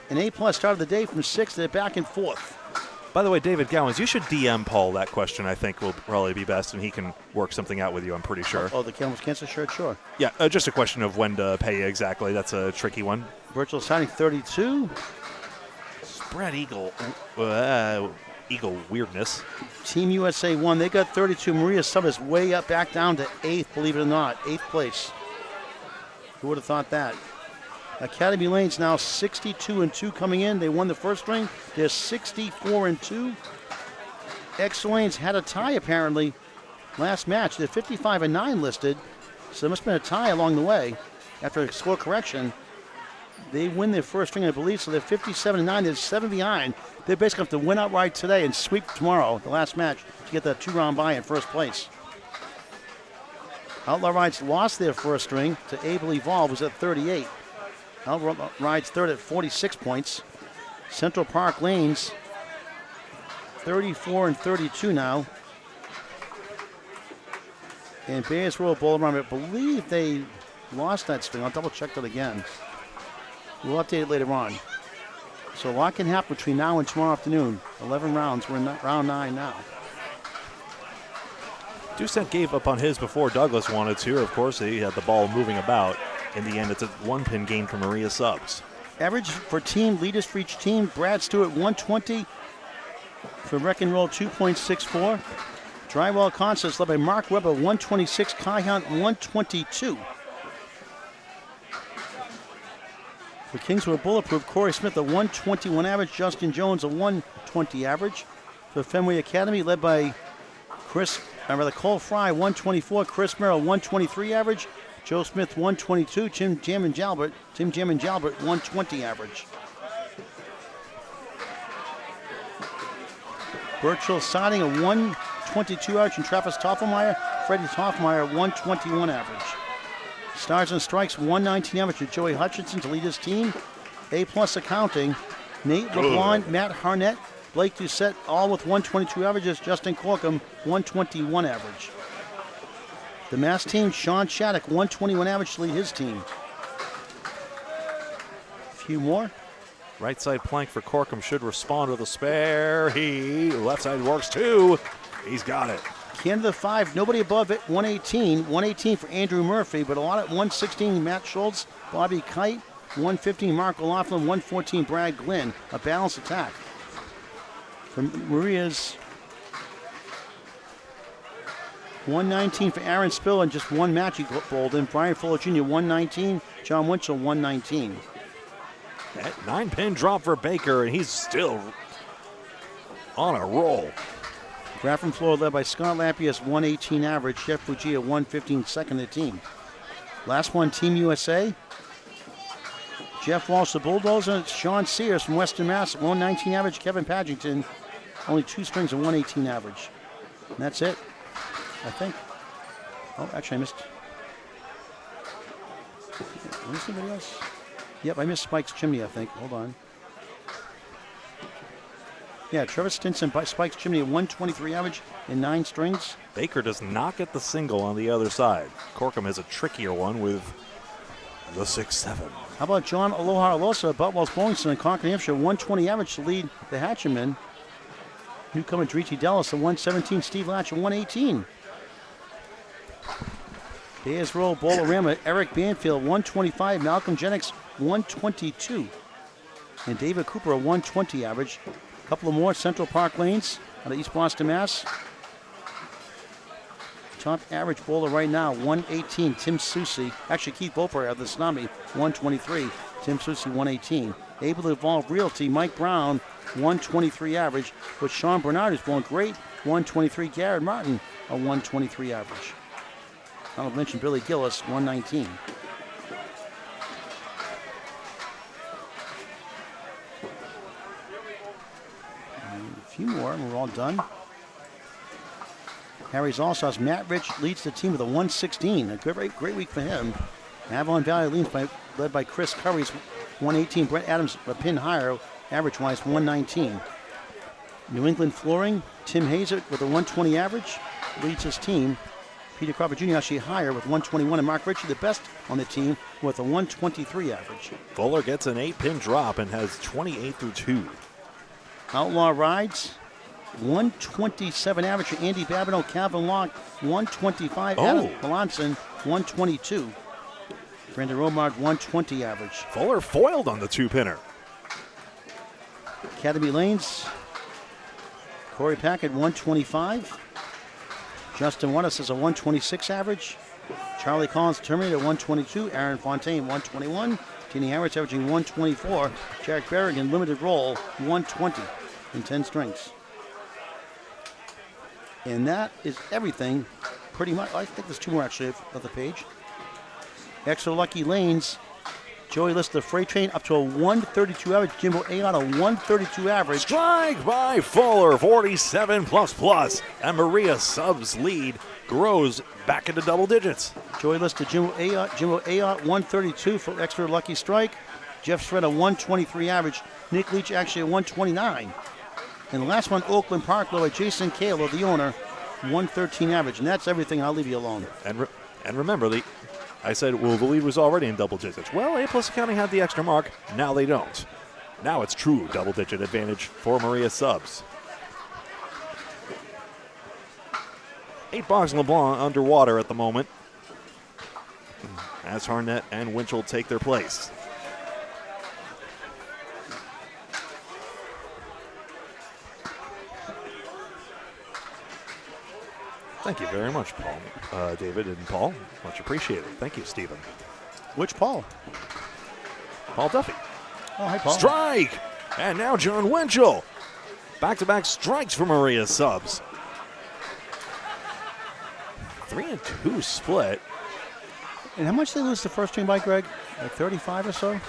[SPEAKER 2] And A-plus started the day from 6th. They're back in 4th.
[SPEAKER 1] By the way, David Gowans, you should DM Paul that question. I think will probably be best, and he can work something out with you, I'm pretty sure.
[SPEAKER 2] Oh, the Camel's Cancer shirt? Sure.
[SPEAKER 1] Yeah, just a question of when to pay you exactly. That's a tricky one.
[SPEAKER 2] Virtual signing 32.
[SPEAKER 1] Spread Eagle weirdness.
[SPEAKER 2] Team USA won. They got 32. Maria Sub is way up, back down to 8th, believe it or not. 8th place. Who would have thought that? Academy Lane's now 62-2 coming in. They won the first ring. They're 64-2. X Lanes had a tie apparently last match. They're 55-9 listed. So there must have been a tie along the way. After a score correction, they win their first ring, I believe. So they're 57-9. They're 7 behind. They basically have to win outright today and sweep tomorrow, the last match, to get that 2-round bye in first place. Outlaw Rides lost their first ring to Able Evolve, who's at 38. Outlaw Rides third at 46 points. Central Park Lanes 34-32 now. And Bayers Royal Boulevard, I believe they lost that string. I'll double check that again. We'll update it later on. So a lot can happen between now and tomorrow afternoon. 11 rounds. We're in round 9 now.
[SPEAKER 1] Doucette gave up on his before Douglas wanted to. Of course, he had the ball moving about. In the end, it's a 1-pin gain for Maria Subs.
[SPEAKER 2] Average for team, leaders for each team. Brad Stewart, 120. For Wreck and Roll, 2.64. Drywall Concepts led by Mark Webber, 126. Kai Hunt, 122. For Kingswood Bulletproof, Corey Smith, a 121 average. Justin Jones, a 120 average. For Fenway Academy, led by Cole Fry, 124. Chris Merrill, 123 average. Joe Smith, 122. Tim Jam and Jalbert, 120 average. Birchall Siding, a 122 average. And Travis Toffelmeyer, Freddie Toffelmeyer, 121 average. Stars and Strikes, 119 average to Joey Hutchinson to lead his team. A-plus accounting. Nate LeBlanc, Matt Harnett, Blake Doucette, all with 122 averages. Justin Corkum, 121 average. The Mass team, Sean Shattuck, 121 average to lead his team. A few more.
[SPEAKER 1] Right side plank for Corkum should respond with a spare. Left side works too. He's got it.
[SPEAKER 2] Canada 5, nobody above it, 118. 118 for Andrew Murphy, but a lot at 116, Matt Schultz, Bobby Kite, 115, Mark O'Loughlin, 114, Brad Glynn. A balanced attack. For Maria's 119 for Aaron Spill and just one match he bowled in. Brian Fuller Jr., 119. John Winchell, 119.
[SPEAKER 1] That 9-pin drop for Baker, and he's still on a roll.
[SPEAKER 2] Graffam floor led by Scott Lampius, 118 average. Jeff Bugia, 115 second to team. Last one, Team USA. Jeff Walsh, the Bulldozer. Sean Sears from Western Mass, 119 average. Kevin Padgington, only 2 strings of 118 average. And that's it, I think. Oh, actually, I missed. Did I miss anybody else? Yep, I missed Spike's Chimney, I think. Hold on. Yeah, Trevor Stinson by Spike's Chimney, 123 average in 9 strings.
[SPEAKER 1] Baker does not get the single on the other side. Corkum has a trickier one with the 6-7.
[SPEAKER 2] How about John Aloha Alosa at Butwell's Bowlington in Concord, New Hampshire, 120 average to lead the Hatchemen. Newcomer Driti Dallas, a 117. Steve Latch, a 118. Bayers Roll, Bolorama, Eric Banfield, 125. Malcolm Jennings, 122. And David Cooper, a 120 average. A couple of more Central Park lanes out of East Boston, Mass. Top average bowler right now, 118, Tim Susi. Actually, Keith Beaupre out of the Tsunami, 123. Tim Susi, 118. Able to evolve Realty, Mike Brown, 123 average. With Sean Bernard, who's bowling great, 123. Garrett Martin, a 123 average. I'll mention Billy Gillis, 119. And a few more, and we're all done. Harry's All-Stars, Matt Rich leads the team with a 116. A great week for him. Avon Valley led by Chris Curry's 118. Brett Adams, a pin higher, average-wise 119. New England Flooring, Tim Hazer with a 120 average, leads his team. Peter Crawford Jr. actually higher with 121, and Mark Ritchie, the best on the team, with a 123 average.
[SPEAKER 1] Fuller gets an 8-pin drop and has 28 through 2.
[SPEAKER 2] Outlaw Rides, 127 average for Andy Babineau. Calvin Locke, 125. Adam Melanson, 122. Brandon Romard, 120 average.
[SPEAKER 1] Fuller foiled on the 2-pinner.
[SPEAKER 2] Academy Lanes, Corey Packard, 125. Justin Wattis is a 126 average. Charlie Collins, Terminator, 122. Aaron Fontaine, 121. Kenny Harris averaging 124. Jack Berrigan, limited role, 120 in 10 strings. And that is everything, pretty much. I think there's two more actually of the page. Extra Lucky Lanes, Joey Lister, Freight Train up to a 132 average. Jimbo Aon, a 132 average.
[SPEAKER 1] Strike by Fuller, 47 plus. And Maria Subs' lead grows back into double digits.
[SPEAKER 2] Joey Lister, Jimbo Aon, 132 for Extra Lucky Strike. Jeff Shredder, 123 average. Nick Leach actually a 129. And the last one, Oakland Park, low at Jason Kalo, the owner, 113 average. And that's everything. I'll leave you alone.
[SPEAKER 1] And remember, I said, well, the lead was already in double digits. Well, A-Plus Accounting had the extra mark. Now they don't. Now it's true double-digit advantage for Maria Subs. 8-box LeBlanc underwater at the moment, as Harnett and Winchell take their place. Thank you very much, Paul, David and Paul. Much appreciated. Thank you, Stephen.
[SPEAKER 2] Which Paul?
[SPEAKER 1] Paul Duffy.
[SPEAKER 2] Oh, hi, Paul.
[SPEAKER 1] Strike! And now John Winchell. Back-to-back strikes for Maria Subs. 3-2 split.
[SPEAKER 2] And how much did they lose the first string by, Greg? Like 35 or so?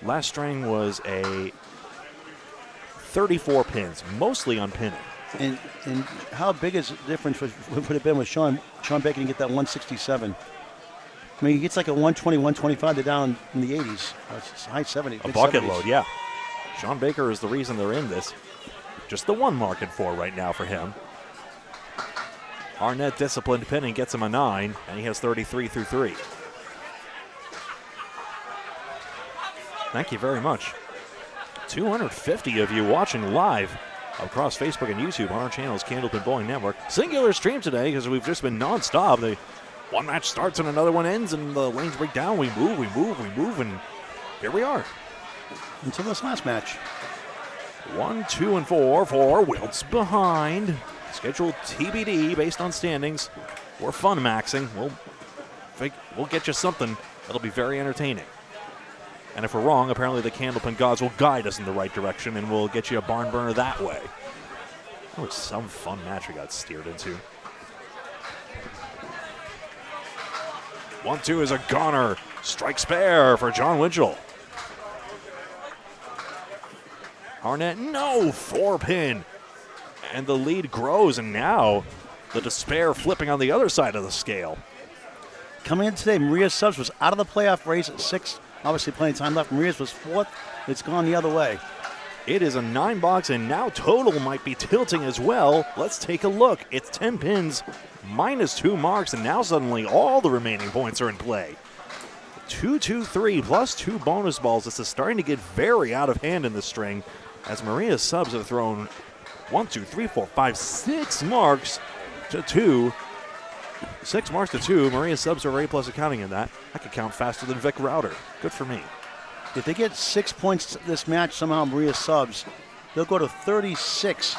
[SPEAKER 1] Last string was a 34 pins, mostly on pinning.
[SPEAKER 2] And how big is the difference would have been with Sean Baker to get that 167? I mean, he gets like a 120, 125. They're down in the 80s. It's high 70s.
[SPEAKER 1] A bucket
[SPEAKER 2] 70s.
[SPEAKER 1] load, yeah. Sean Baker is the reason they're in this. Just the one market for right now for him. Arnett disciplined pinning gets him a 9, and he has 33 through 3. Thank you very much. 250 of you watching live across Facebook and YouTube on our channels, Candlepin Bowling Network. Singular stream today because we've just been nonstop. One match starts and another one ends, and the lanes break down. We move, and here we are.
[SPEAKER 2] Until this last match.
[SPEAKER 1] 1, 2, and 4 for Wilts behind. Scheduled TBD based on standings. We're fun maxing. We'll get you something that'll be very entertaining. And if we're wrong, apparently the Candlepin gods will guide us in the right direction, and we'll get you a barn burner that way. That was some fun match we got steered into. 1-2 is a goner. Strike spare for John Winchell. Arnett, no, 4-pin. And the lead grows, and now the despair flipping on the other side of the scale.
[SPEAKER 2] Coming in today, Maria Subs was out of the playoff race at 6. Obviously plenty of time left. Maria's was 4th. It's gone the other way.
[SPEAKER 1] It is a 9-box, and now total might be tilting as well. Let's take a look. It's 10 pins, minus 2 marks, and now suddenly all the remaining points are in play. 2, 2, 3, plus 2 bonus balls. This is starting to get very out of hand in the string, as Maria Subs have thrown 1, 2, 3, 4, 5, 6 marks to 2. 6 marks to 2. Maria Subs are A+ accounting in that. I could count faster than Vic Router. Good for me.
[SPEAKER 2] If they get 6 points this match, somehow Maria subs, they'll go to 36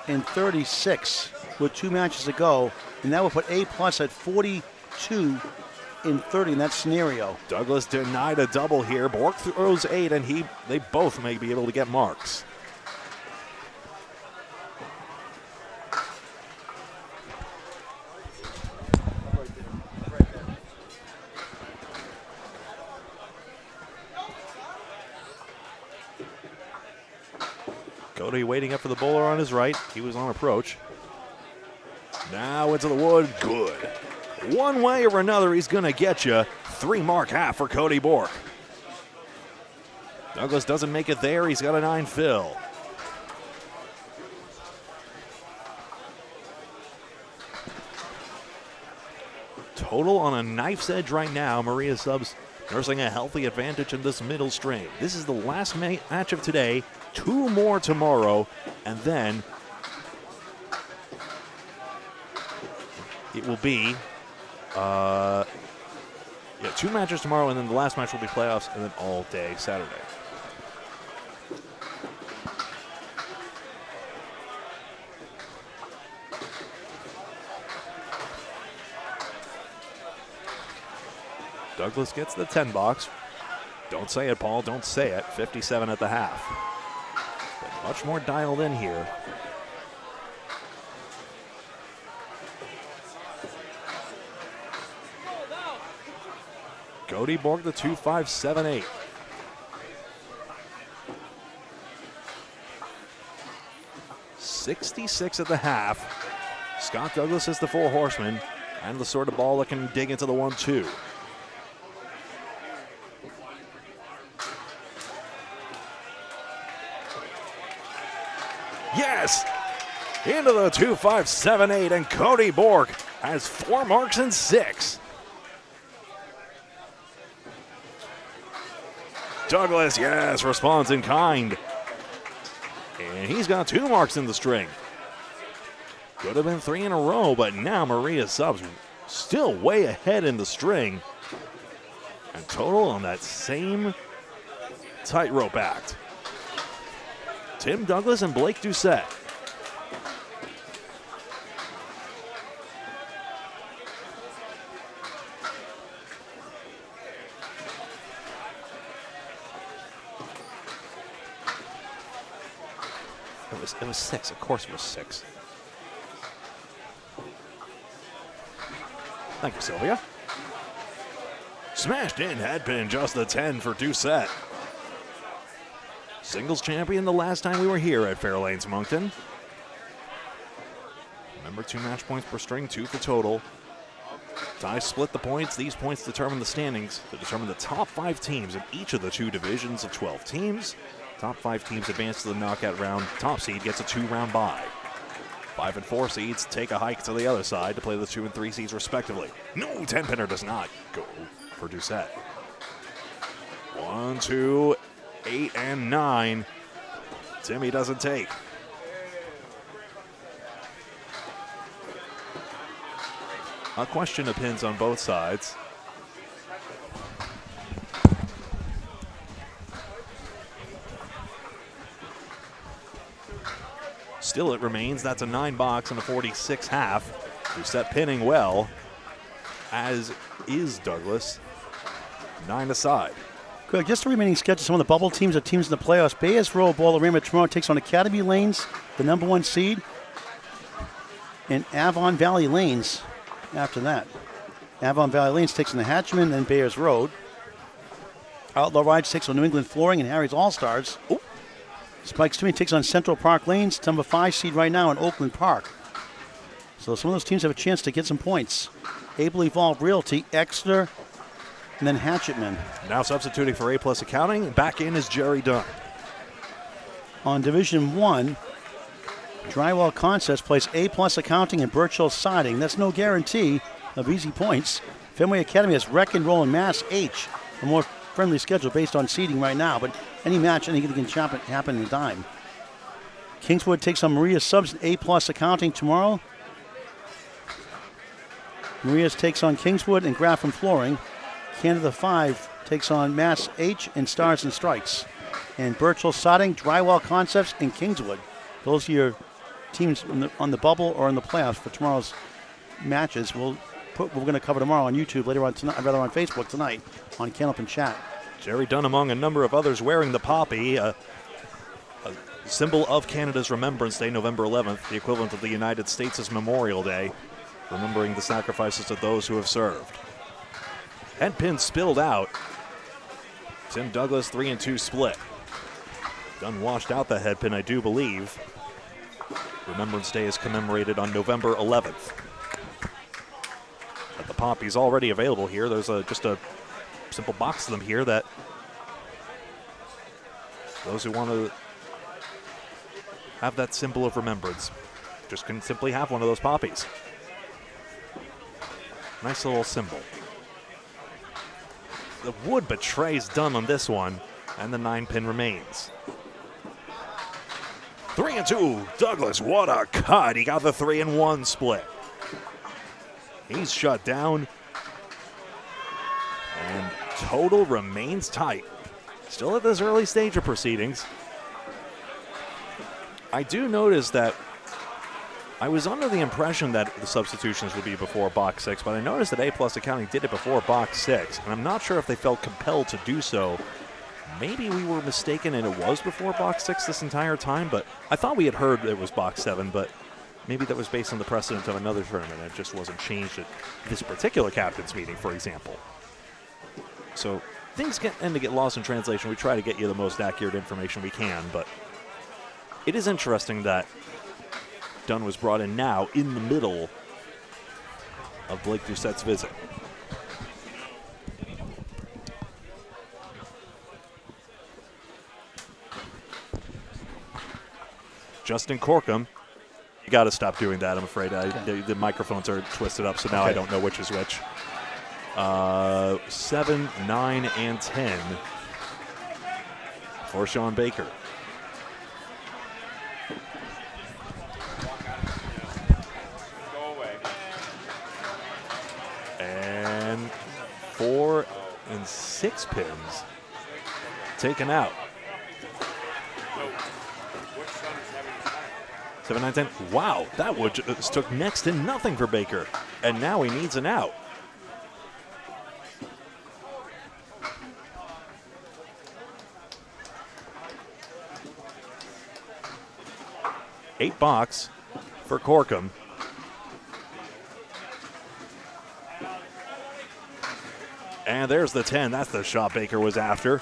[SPEAKER 2] and 36 with 2 matches to go, and that will put A plus at 42 in 30 in that scenario.
[SPEAKER 1] Douglas denied a double here. Bork throws 8, and they both may be able to get marks. Cody waiting up for the bowler on his right. He was on approach. Now into the wood. Good. One way or another, he's going to get you. 3-mark half for Cody Bork. Douglas doesn't make it there. He's got a 9 fill. Total on a knife's edge right now. Maria subs nursing a healthy advantage in this middle string. This is the last match of today. 2 more tomorrow, and then it will be 2 matches tomorrow, and then the last match will be playoffs, and then all day Saturday. Douglas gets the 10 box. Don't say it, Paul. Don't say it. 57 at the half. But much more dialed in here. Cody Bork, the 2-5-7-8. $66 at the half. Scott Douglas is the 4 horseman and the sort of ball that can dig into the 1-2. Yes! Into the 2-5-7-8, and Cody Bork has 4 marks and 6. Douglas, yes, responds in kind. And he's got 2 marks in the string. Could have been 3 in a row, but now Maria subs still way ahead in the string. And total on that same tightrope act. Tim Douglas and Blake Doucette. It was 6. Of course it was 6. Thank you, Sylvia. Smashed in had been just the 10 for Doucette. Singles champion the last time we were here at Fairlanes Moncton. Remember, 2 match points per string, 2 for total. Ties split the points. These points determine the standings to determine the top 5 teams in each of the 2 divisions of 12 teams. Top 5 teams advance to the knockout round. Top seed gets a 2-round bye. 5 and 4 seeds take a hike to the other side to play the 2 and 3 seeds respectively. No, 10-pinner does not go for Doucette. 1, 2, 8, and 9. Timmy doesn't take. A question of pins on both sides. Still it remains. That's a 9 box and a 46 half. Doucette pinning well, as is Douglas. 9 aside.
[SPEAKER 2] Greg, just the remaining sketch of some of the bubble teams or teams in the playoffs. Bayers Row Ballerina tomorrow takes on Academy Lanes, the number 1 seed, and Avon Valley Lanes after that. Avon Valley Lanes takes on the Hatchman and Bayers Road. Outlaw Rides takes on New England Flooring and Harry's All-Stars. Ooh. Spikes Twin takes on Central Park Lanes, number 5 seed right now in Oakland Park. So some of those teams have a chance to get some points. Able Evolved Realty, Exeter, and then Hatchetman.
[SPEAKER 1] Now substituting for A+ Accounting, back in is Jerry Dunn.
[SPEAKER 2] On Division 1, Drywall Concepts plays A+ Accounting and Birchill Siding. That's no guarantee of easy points. Fenway Academy has Wreck and Roll and Mass H, a more friendly schedule based on seeding right now, but any match, anything can happen in a dime. Kingswood takes on Maria Subs and A+ Accounting tomorrow. Maria's takes on Kingswood and Graffam Flooring. Canada 5 takes on Mass H and Stars and Strikes. And Birchall Siding, Drywall Concepts, and Kingswood. Those are your teams on the bubble or in the playoffs for tomorrow's matches. We're going to cover tomorrow on YouTube, later on tonight, rather on Facebook tonight on Candlepin Chat.
[SPEAKER 1] Jerry Dunn among a number of others wearing the poppy, a symbol of Canada's Remembrance Day, November 11th, the equivalent of the United States' Memorial Day, remembering the sacrifices of those who have served. Head pin spilled out. Tim Douglas 3-2 split. Dunn washed out the head pin, I do believe. Remembrance Day is commemorated on November 11th. But the poppy's already available here. There's just a simple box of them here that those who want to have that symbol of remembrance just can simply have one of those poppies. Nice little symbol. The wood betrays Dunn on this one, and the 9-pin remains. 3-2, Douglas, what a cut. He got the 3-1 split. He's shut down. And total remains tight. Still at this early stage of proceedings. I do notice that I was under the impression that the substitutions would be before box 6, but I noticed that A+ Accounting did it before box 6, and I'm not sure if they felt compelled to do so. Maybe we were mistaken and it was before box 6 this entire time, but I thought we had heard it was box 7, but maybe that was based on the precedent of another tournament. It just wasn't changed at this particular captain's meeting, for example. So things tend to get lost in translation. We try to get you the most accurate information we can, but it is interesting that Dunn was brought in now in the middle of Blake Doucette's visit. Justin Corkum, you got to stop doing that, I'm afraid. The microphones are twisted up, so now I don't know which is which. 7, 9, and 10 for Sean Baker. And 4 and 6 pins taken out. 7, 9, 10. Wow, that wood just took next to nothing for Baker. And now he needs an out. Eight box for Corkum. And there's the 10. That's the shot Baker was after.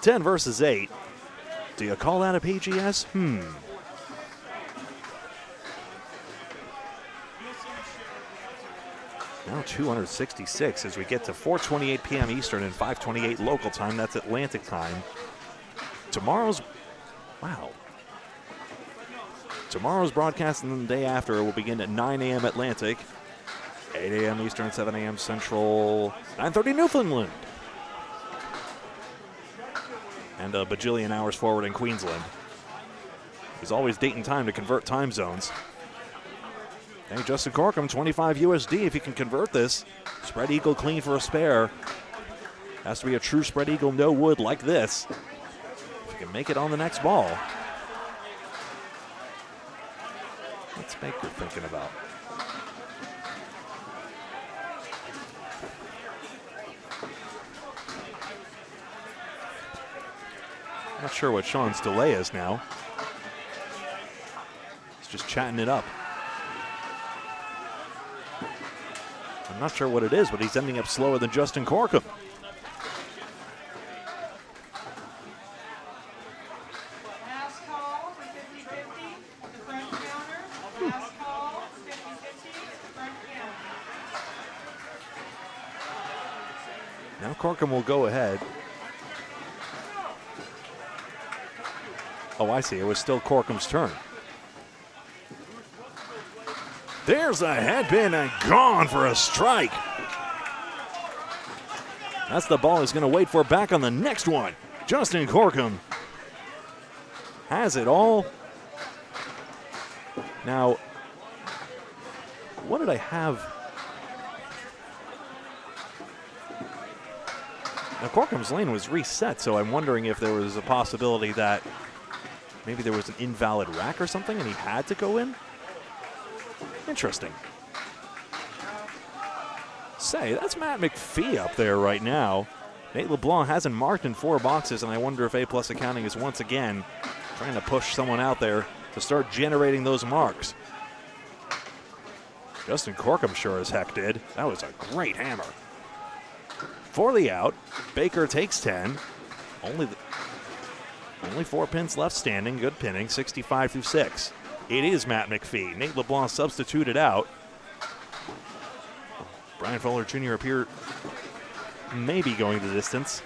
[SPEAKER 1] 10 versus 8. Do you call that a PGS? Now 266 as we get to 4:28 p.m. Eastern and 5:28 local time. That's Atlantic time. Tomorrow's broadcast and the day after will begin at 9 a.m. Atlantic, 8 a.m. Eastern, 7 a.m. Central, 9:30 Newfoundland, and a bajillion hours forward in Queensland. There's always date and time to convert time zones. Hey, Justin Corkum, 25 USD if you can convert this. Spread eagle clean for a spare. Has to be a true spread eagle, no wood like this. If you can make it on the next ball. What's Baker thinking about? Not sure what Sean's delay is now. He's just chatting it up. I'm not sure what it is, but he's ending up slower than Justin Corkum. Now Corkum will go ahead. Oh, I see. It was still Corkum's turn. There's a headpin and gone for a strike. That's the ball he's going to wait for back on the next one. Justin Corkum has it all. Now, what did I have? Now, Corcom's lane was reset, so I'm wondering if there was a possibility that maybe there was an invalid rack or something and he had to go in. Interesting. Say, that's Matt McPhee up there right now. Nate LeBlanc hasn't marked in 4 boxes, and I wonder if A-plus accounting is once again trying to push someone out there to start generating those marks. Justin Corcom sure as heck did. That was a great hammer. For the out, Baker takes 10. Only 4 pins left standing. Good pinning, 65 through 6. It is Matt McPhee. Nate LeBlanc substituted out. Brian Fuller Jr. appear maybe going the distance.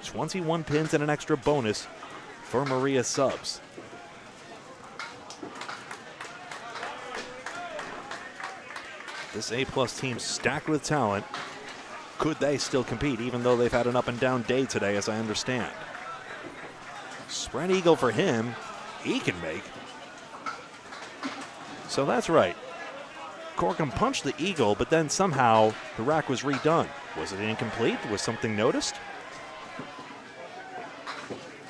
[SPEAKER 1] 21 pins and an extra bonus for Maria Subs. This A-plus team stacked with talent. Could they still compete, even though they've had an up-and-down day today, as I understand? Spread eagle for him. He can make. So that's right. Corcom punched the eagle, but then somehow the rack was redone. Was it incomplete? Was something noticed?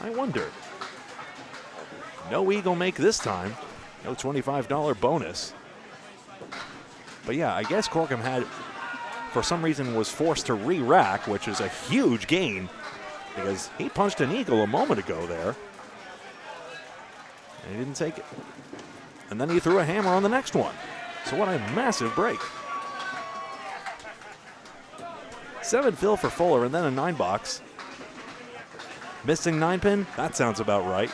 [SPEAKER 1] I wonder. No eagle make this time. No $25 bonus. But yeah, I guess Corcom had, for some reason, was forced to re-rack, which is a huge gain because he punched an eagle a moment ago there. And he didn't take it. And then he threw a hammer on the next one. So what a massive break. 7 fill for Fuller and then a 9 box. Missing 9 pin? That sounds about right.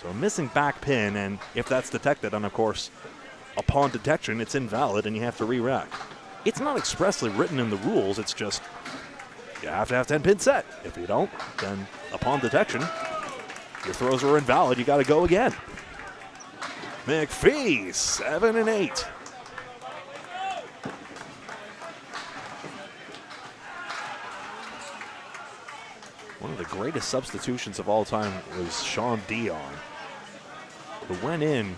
[SPEAKER 1] So a missing back pin, and if that's detected, and of course, upon detection, it's invalid and you have to re-rack. It's not expressly written in the rules, it's just you have to have 10 pin set. If you don't, then upon detection, your throws are invalid, you gotta go again. McPhee, 7 and 8. One of the greatest substitutions of all time was Sean Dion, who went in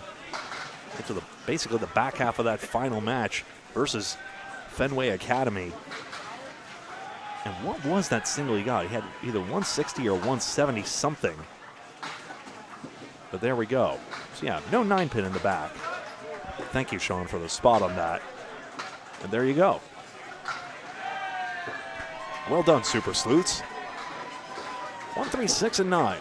[SPEAKER 1] into basically the back half of that final match versus Fenway Academy. And what was that single he got? He had either 160 or 170 something. But there we go. So yeah, no 9 pin in the back. Thank you, Sean, for the spot on that. And there you go. Well done, Super Sleuths. 1, 3, 6, and 9.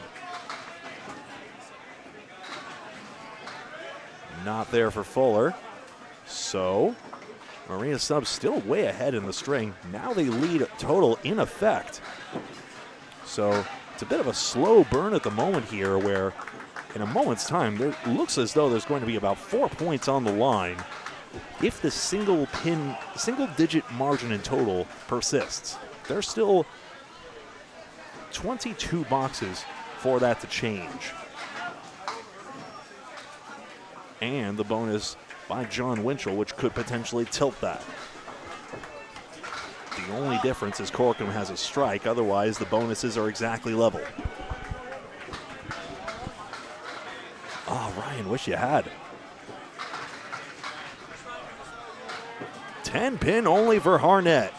[SPEAKER 1] Not there for Fuller. So Maria Subs still way ahead in the string. Now they lead total in effect. So it's a bit of a slow burn at the moment here where in a moment's time, it looks as though there's going to be about 4 points on the line if the single digit margin in total persists. There's still 22 boxes for that to change. And the bonus by John Winchell, which could potentially tilt that. The only difference is Corcom has a strike, otherwise the bonuses are exactly level. Oh, Ryan, wish you had. 10 pin only for Harnett.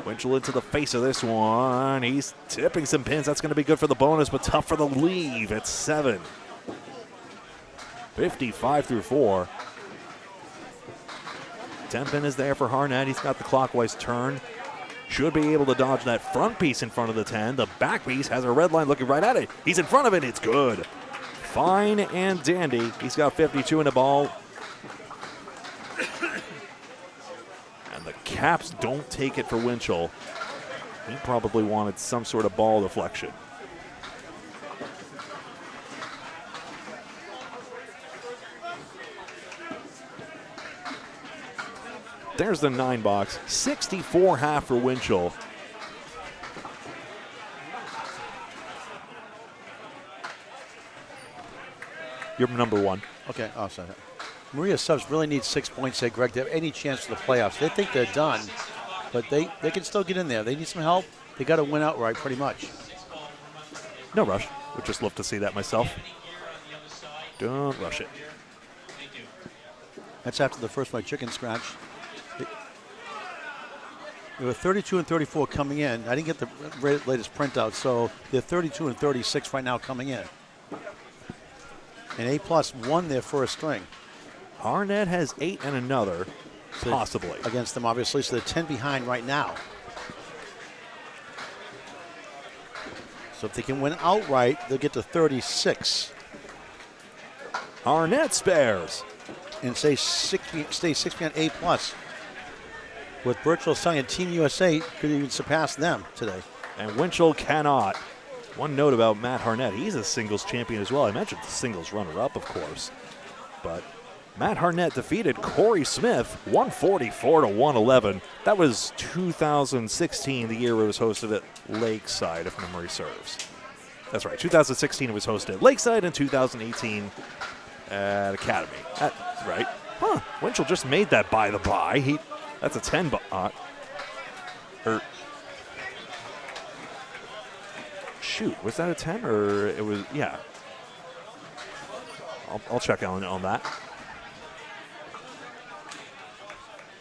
[SPEAKER 1] Winchell into the face of this one. He's tipping some pins. That's going to be good for the bonus, but tough for the leave at 7. 55 through 4. 10 pin is there for Harnett. He's got the clockwise turn. Should be able to dodge that front piece in front of the 10. The back piece has a red line looking right at it. He's in front of it. It's good. Fine and dandy. He's got 52 in the ball. And the caps don't take it for Winchell. He probably wanted some sort of ball deflection. There's the 9 box. 64 half for Winchell. You're number 1.
[SPEAKER 2] Okay, oh, sorry. Maria Subs really needs 6 points, say Greg, to have any chance for the playoffs. They think they're done, but they can still get in there. They need some help. They got to win outright pretty much.
[SPEAKER 1] No rush. Would just love to see that myself. Don't rush it.
[SPEAKER 2] That's after the first white chicken scratch. They were 32 and 34 coming in. I didn't get the latest printout, so they're 32 and 36 right now coming in. And A+ won their first string.
[SPEAKER 1] Harnett has 8 and another, possibly.
[SPEAKER 2] Against them, obviously, so they're 10 behind right now. So if they can win outright, they'll get to 36.
[SPEAKER 1] Harnett spares.
[SPEAKER 2] And stay 6 behind A+. With Birchall selling and Team USA could even surpass them today.
[SPEAKER 1] And Winchell cannot. One note about Matt Harnett, he's a singles champion as well. I mentioned the singles runner-up, of course. But Matt Harnett defeated Corey Smith 144 to 111. That was 2016, the year it was hosted at Lakeside, if memory serves. That's right, 2016 it was hosted at Lakeside, and 2018 at Academy. That's right. Huh, Winchell just made that by the by. That's a 10 shoot, was that a 10 or it was, yeah. I'll check on that.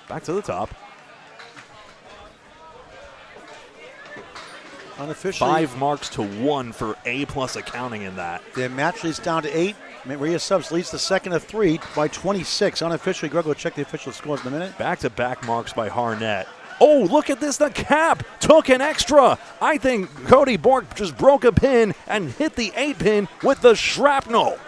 [SPEAKER 1] Back to the top.
[SPEAKER 2] Unofficially,
[SPEAKER 1] 5 marks to 1 for A+ accounting in that.
[SPEAKER 2] Their match leads down to 8. Maria Subs leads the second of 3 by 26. Unofficially, Greg will check the official scores in a minute.
[SPEAKER 1] Back-to-back marks by Harnett. Oh, look at this. The cap took an extra. I think Cody Bork just broke a pin and hit the 8-pin with the shrapnel.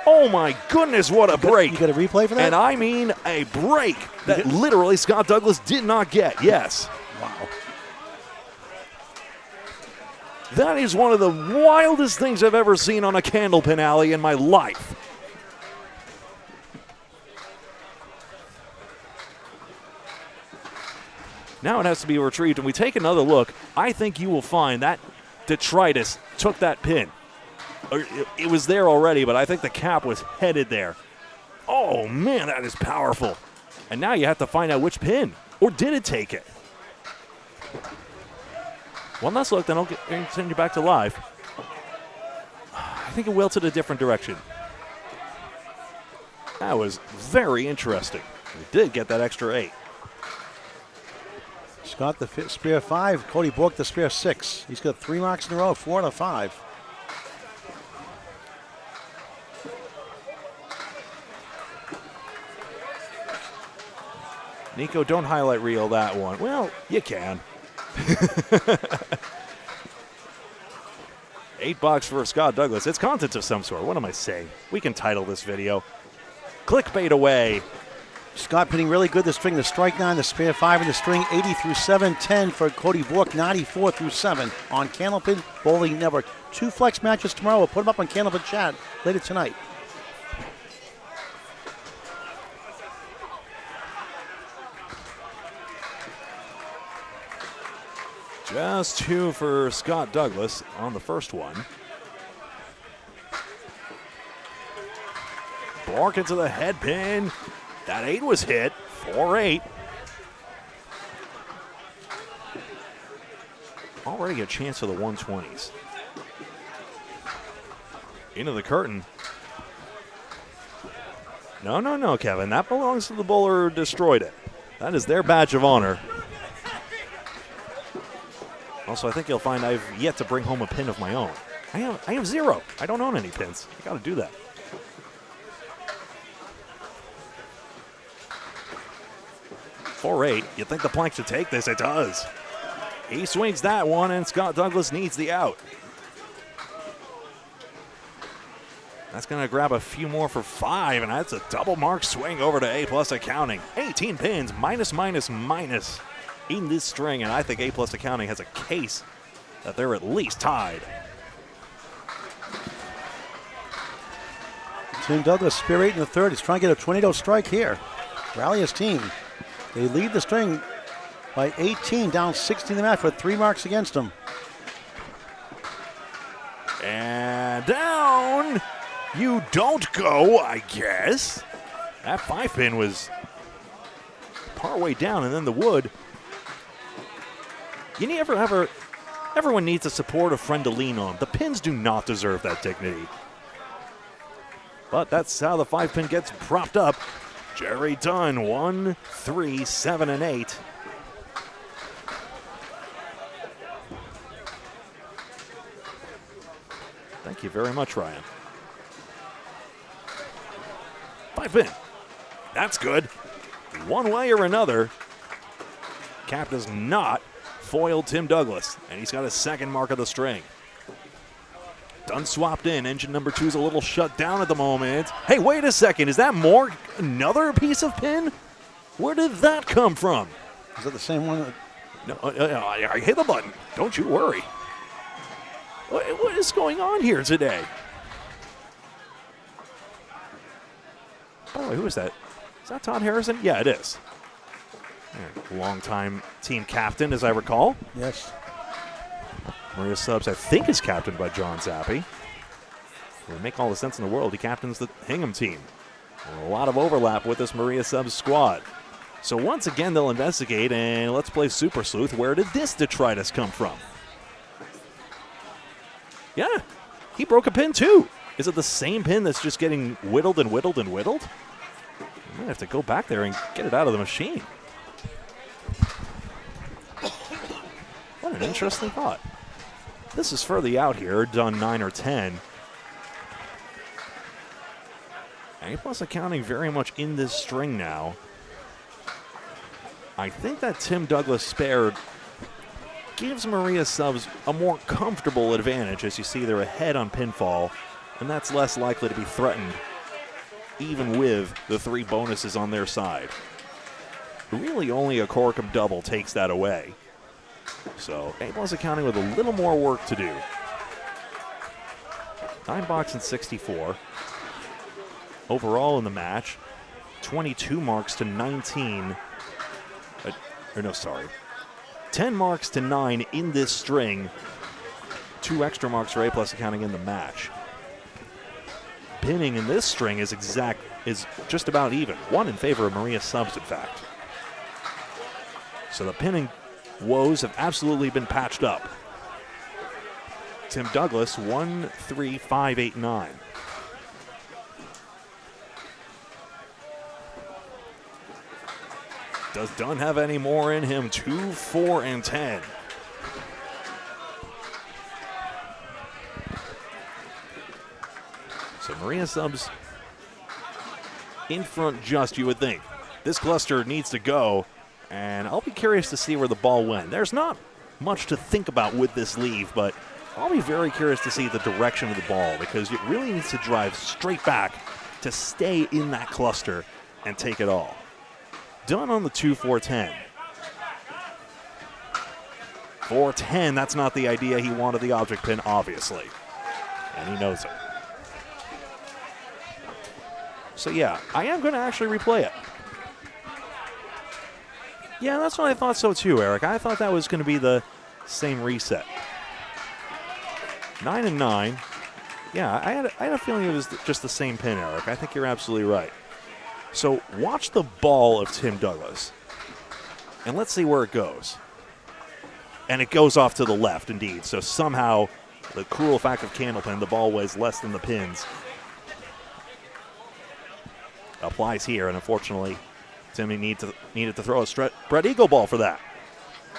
[SPEAKER 1] Oh, my goodness, what a break.
[SPEAKER 2] You got a replay for that?
[SPEAKER 1] And I mean a break that literally Scott Douglas did not get. Yes.
[SPEAKER 2] Wow.
[SPEAKER 1] That is one of the wildest things I've ever seen on a candlepin alley in my life. Now it has to be retrieved, and we take another look. I think you will find that detritus took that pin. It was there already, but I think the cap was headed there. Oh, man, that is powerful. And now you have to find out which pin, or did it take it? One last look, then I'll send you back to live. I think it wilted a different direction. That was very interesting. We did get that extra 8.
[SPEAKER 2] Scott the spear 5, Cody Bork the spear 6. He's got 3 marks in a row, 4 out of 5.
[SPEAKER 1] Nico, don't highlight reel that one. Well, you can. $8 for Scott Douglas. It's content of some sort. What am I saying? We can title this video Clickbait Away.
[SPEAKER 2] Scott pitting really good this string. The strike 9, the spare 5 in the string, 80 through 7, 10 for Cody Bork, 94 through 7 on Candlepin Bowling Network. 2 flex matches tomorrow. We'll put them up on Candlepin Chat later tonight.
[SPEAKER 1] Just 2 for Scott Douglas on the first one. Bork into the head pin. That 8 was hit. 4-8. Already a chance for the 120s. Into the curtain. No, Kevin. That belongs to the bowler who destroyed it. That is their badge of honor. Also, I think you'll find I've yet to bring home a pin of my own. I have 0. I don't own any pins. I got to do that. .48. You'd think the plank should take this. It does. He swings that one, and Scott Douglas needs the out. That's going to grab a few more for 5, and that's a double mark swing over to A+ accounting. 18 pins, minus in this string, and I think A+ accounting has a case that they're at least tied.
[SPEAKER 2] Team Douglas, spear 8 in the third. He's trying to get a tornado strike here. Rally his team. They lead the string by 18, down 16 in the match with 3 marks against them.
[SPEAKER 1] And down. You don't go, I guess. That 5-pin was partway down, and then the wood. Everyone needs to support a friend to lean on. The pins do not deserve that dignity. But that's how the 5-pin gets propped up. Jerry Dunn, 1, 3, 7, and 8. Thank you very much, Ryan. 5 pin. That's good. One way or another, Cap does not foil Tim Douglas, and he's got his second mark of the string. Dunn swapped in. Engine number 2 is a little shut down at the moment. Hey, wait a second. Is that more? Another piece of pin? Where did that come from?
[SPEAKER 2] Is that the same one?
[SPEAKER 1] No, I hit the button. Don't you worry. What is going on here today? By the way, who is that? Is that Todd Harrison? Yeah, it is. Longtime team captain, as I recall.
[SPEAKER 2] Yes.
[SPEAKER 1] Maria Subs, I think, is captained by John Zappi. It would make all the sense in the world. He captains the Hingham team. A lot of overlap with this Maria Subs squad. So once again, they'll investigate, and let's play Super Sleuth. Where did this detritus come from? Yeah, he broke a pin too. Is it the same pin that's just getting whittled and whittled and whittled? I might have to go back there and get it out of the machine. What an interesting thought. This is further out here, done 9 or 10. A+ accounting very much in this string now. I think that Tim Douglas spared gives Maria Subs a more comfortable advantage. As you see, they're ahead on pinfall, and that's less likely to be threatened, even with the 3 bonuses on their side. Really only a Corkum double takes that away. So A+ accounting with a little more work to do. 9 box and 64. Overall in the match, 22 marks to 19. 10 marks to 9 in this string. 2 extra marks for A+ accounting in the match. Pinning in this string is just about even. 1 in favor of Maria Subs, in fact. So the pinning woes have absolutely been patched up. Tim Douglas, 1, 3, 5, 8, 9. Does Dunn have any more in him? 2, 4, and 10. So Maria Subs in front just, you would think. This cluster needs to go, and I'll be curious to see where the ball went. There's not much to think about with this leave, but I'll be very curious to see the direction of the ball, because it really needs to drive straight back to stay in that cluster and take it all. Done on the 2, 4, 10. 4, 10, that's not the idea. He wanted the object pin, obviously. And he knows it. So yeah, I am going to actually replay it. Yeah, that's what I thought so too, Eric. I thought that was going to be the same reset. 9 and 9. Yeah, I had a feeling it was just the same pin, Eric. I think you're absolutely right. So watch the ball of Tim Douglas, and let's see where it goes. And it goes off to the left, indeed. So somehow, the cruel fact of Candlepin, the ball weighs less than the pins. Applies here, and unfortunately, Timmy needed to throw a spread eagle ball for that.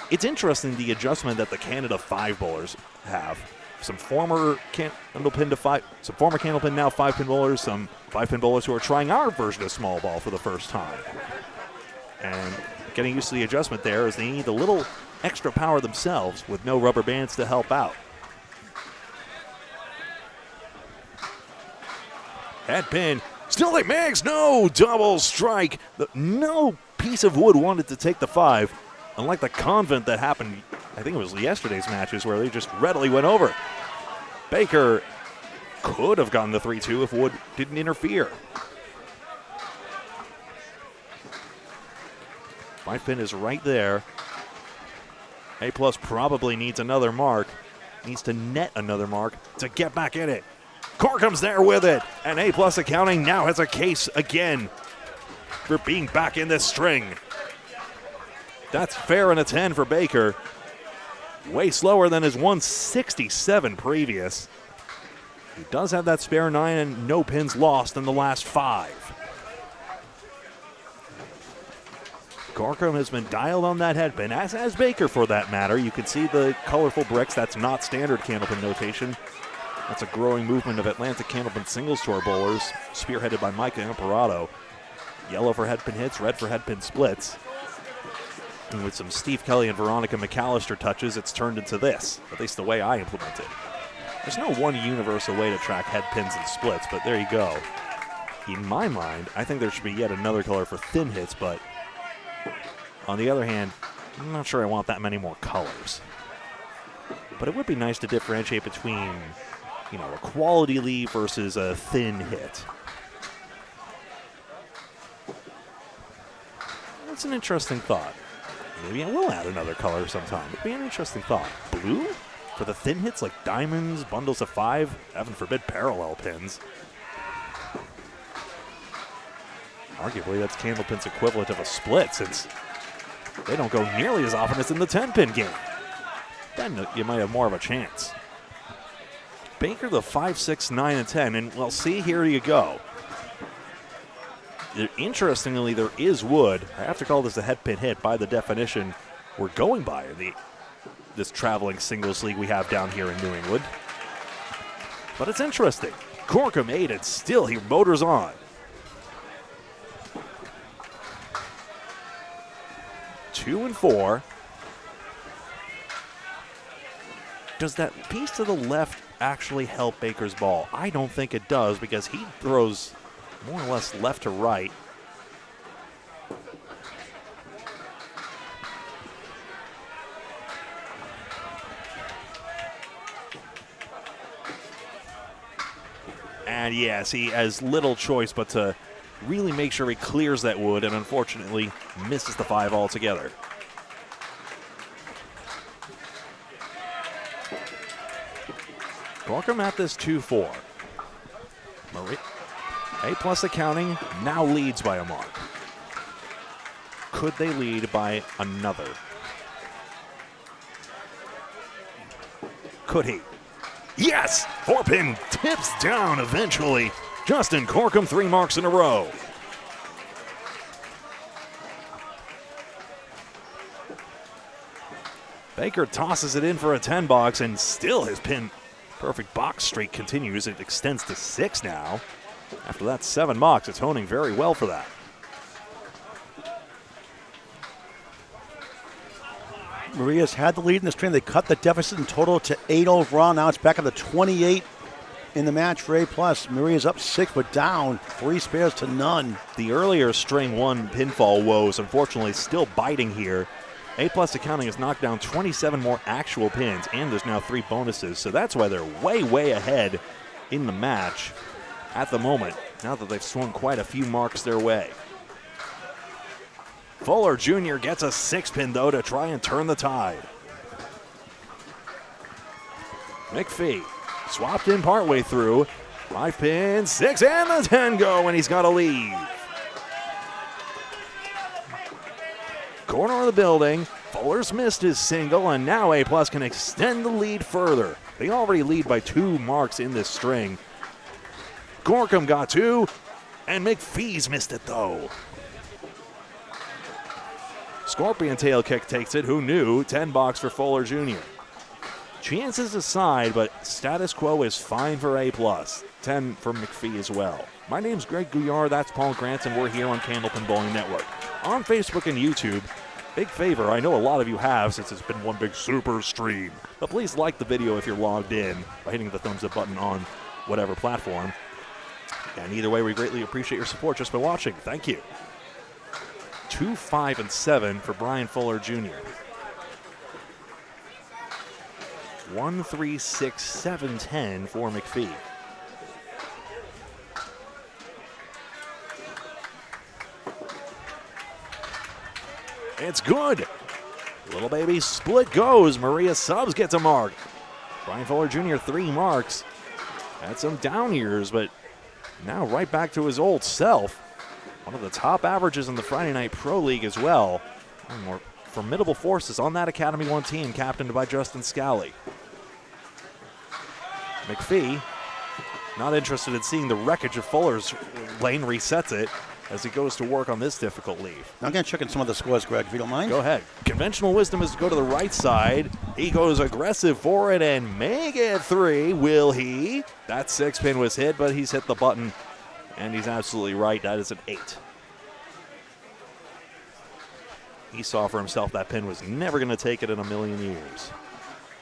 [SPEAKER 1] It's interesting the adjustment that the Canada 5 bowlers have. Some former Candlepin to 5, some former Candlepin now 5-pin bowlers, some 5-pin bowlers who are trying our version of small ball for the first time. And getting used to the adjustment there as they need a little extra power themselves with no rubber bands to help out. Head pin, still like Mags, no double strike. No piece of wood wanted to take the 5, unlike the convent that happened, I think it was yesterday's matches, where they just readily went over. Baker could have gotten the 3-2 if wood didn't interfere. 5-pin is right there. A+ probably needs another mark. Needs to net another mark to get back in it. Corkum's there with it, and A+ accounting now has a case again for being back in this string. That's fair and a 10 for Baker. Way slower than his 167 previous. He does have that spare 9 and no pins lost in the last 5. Gorkum has been dialed on that headpin, as has Baker for that matter. You can see the colorful bricks. That's not standard candlepin notation. That's a growing movement of Atlantic candlepin singles tour bowlers, spearheaded by Micah Imperato. Yellow for headpin hits, red for headpin splits. And with some Steve Kelly and Veronica McAllister touches, it's turned into this, at least the way I implement it. There's no one universal way to track headpins and splits, but there you go. In my mind, I think there should be yet another color for thin hits, but on the other hand, I'm not sure I want that many more colors. But it would be nice to differentiate between, you know, a quality lead versus a thin hit. That's an interesting thought. Maybe I will add another color sometime. It'd be an interesting thought. Blue? For the thin hits like diamonds, bundles of 5, heaven forbid parallel pins. Arguably, that's candlepin's equivalent of a split, since they don't go nearly as often as in the 10-pin game. Then you might have more of a chance. Baker, the 5, 6, 9, and 10, and well, see, here you go. Interestingly, there is wood. I have to call this a headpin hit by the definition we're going by in this traveling singles league we have down here in New England. But it's interesting. Gorkum 8, and still he motors on. 2 and 4. Does that piece to the left actually help Baker's ball? I don't think it does, because he throws more or less left to right. And yes, he has little choice but to really make sure he clears that wood, and unfortunately misses the 5 altogether. Gorkum at this 2-4. A+ accounting now leads by a mark. Could they lead by another? Could he? Yes! 4-pin tips down eventually. Justin Gorkum 3 marks in a row. Baker tosses it in for a 10 box, and still his pin perfect box streak continues. It extends to 6 now. After that 7 box, it's honing very well for that.
[SPEAKER 2] Maria's had the lead in the string. They cut the deficit in total to 8 overall. Now it's back up to 28 in the match for A+. Maria's up 6, but down 3 spares to none.
[SPEAKER 1] The earlier string 1 pinfall woes, unfortunately, still biting here. A+ accounting has knocked down 27 more actual pins, and there's now 3 bonuses, so that's why they're way, way ahead in the match at the moment, now that they've swung quite a few marks their way. Fuller Jr. gets a 6-pin, though, to try and turn the tide. McPhee swapped in partway through. 5-pin, 6, and the 10 go, and he's got a lead. Corner of the building. Fuller's missed his single, and now A+ can extend the lead further. They already lead by 2 marks in this string. Gorkum got 2, and McPhee's missed it, though. Scorpion tail kick takes it. Who knew? 10 box for Fuller Jr. Chances aside, but status quo is fine for A+. 10 for McPhee as well. My name's Greg Gouillard. That's Paul Grant, and we're here on Candlepin Bowling Network. On Facebook and YouTube, big favor, I know a lot of you have since it's been one big super stream. But please like the video if you're logged in by hitting the thumbs up button on whatever platform. And either way, we greatly appreciate your support just by watching. Thank you. 2, 5, and 7 for Brian Fuller Jr. 1, 3, 6, 7, 10 for McPhee. It's good. Little baby split goes. Maria Subs gets a mark. Brian Fuller Jr. 3 marks. Had some down years, but now right back to his old self. One of the top averages in the Friday Night Pro League as well. One of the more formidable forces on that Academy 1 team, captained by Justin Scally. McPhee, not interested in seeing the wreckage of Fuller's lane, resets it. as he goes to work on this difficult lead.
[SPEAKER 2] I'm going to check in some of the scores, Greg, if you don't mind.
[SPEAKER 1] Go ahead. Conventional wisdom is to go to the right side. He goes aggressive for it and may get 3. Will he? That 6-pin was hit, but he's hit the button, and he's absolutely right. That is an 8. He saw for himself that pin was never going to take it in a million years.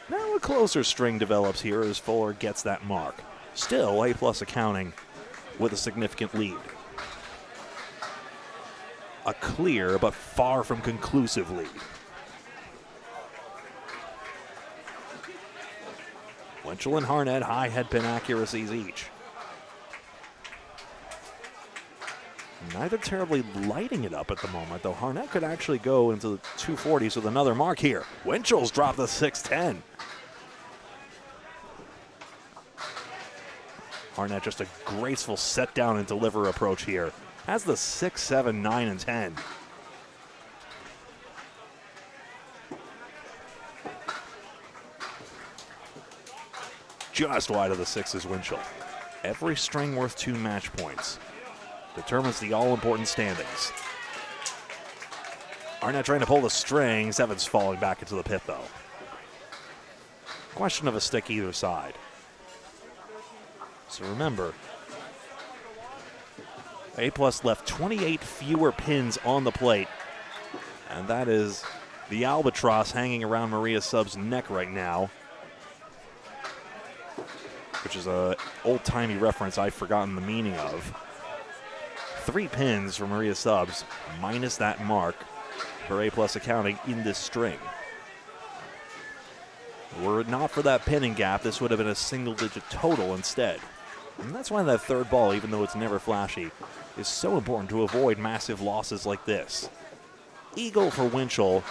[SPEAKER 1] Now a closer string develops here as Fuller gets that mark. Still A+ accounting with a significant lead. A clear but far from conclusive lead. Winchell and Harnett high head pin accuracies each. Neither terribly lighting it up at the moment, though Harnett could actually go into the 240s with another mark here. Winchell's dropped the 610. Harnett just a graceful set down and deliver approach here. Has the 6, 7, 9, and 10. Just wide of the 6 is Winchell. Every string worth 2 match points. Determines the all-important standings. Arnett trying to pull the string. 7's falling back into the pit, though. Question of a stick either side. So remember, A+ left 28 fewer pins on the plate. And that is the albatross hanging around Maria Sub's neck right now, which is an old-timey reference I've forgotten the meaning of. 3 pins for Maria Subs, minus that mark for A+ accounting in this string. Were it not for that pinning gap, this would have been a single-digit total instead. And that's why that third ball, even though it's never flashy, is so important to avoid massive losses like this. Eagle for Winchell.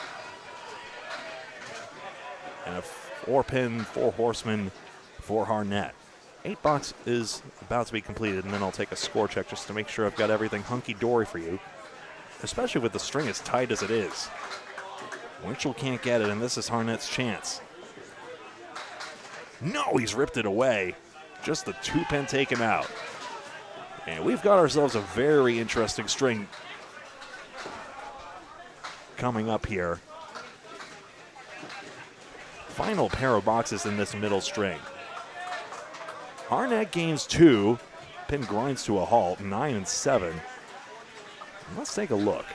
[SPEAKER 1] And a 4-pin, 4 horseman for Harnett. 8 box is about to be completed, and then I'll take a score check just to make sure I've got everything hunky-dory for you, especially with the string as tight as it is. Winchell can't get it, and this is Harnett's chance. No, he's ripped it away. Just the 2-pin taken out. And we've got ourselves a very interesting string coming up here. Final pair of boxes in this middle string. Harnett gains 2. Pin grinds to a halt, 9 and 7. Let's take a look.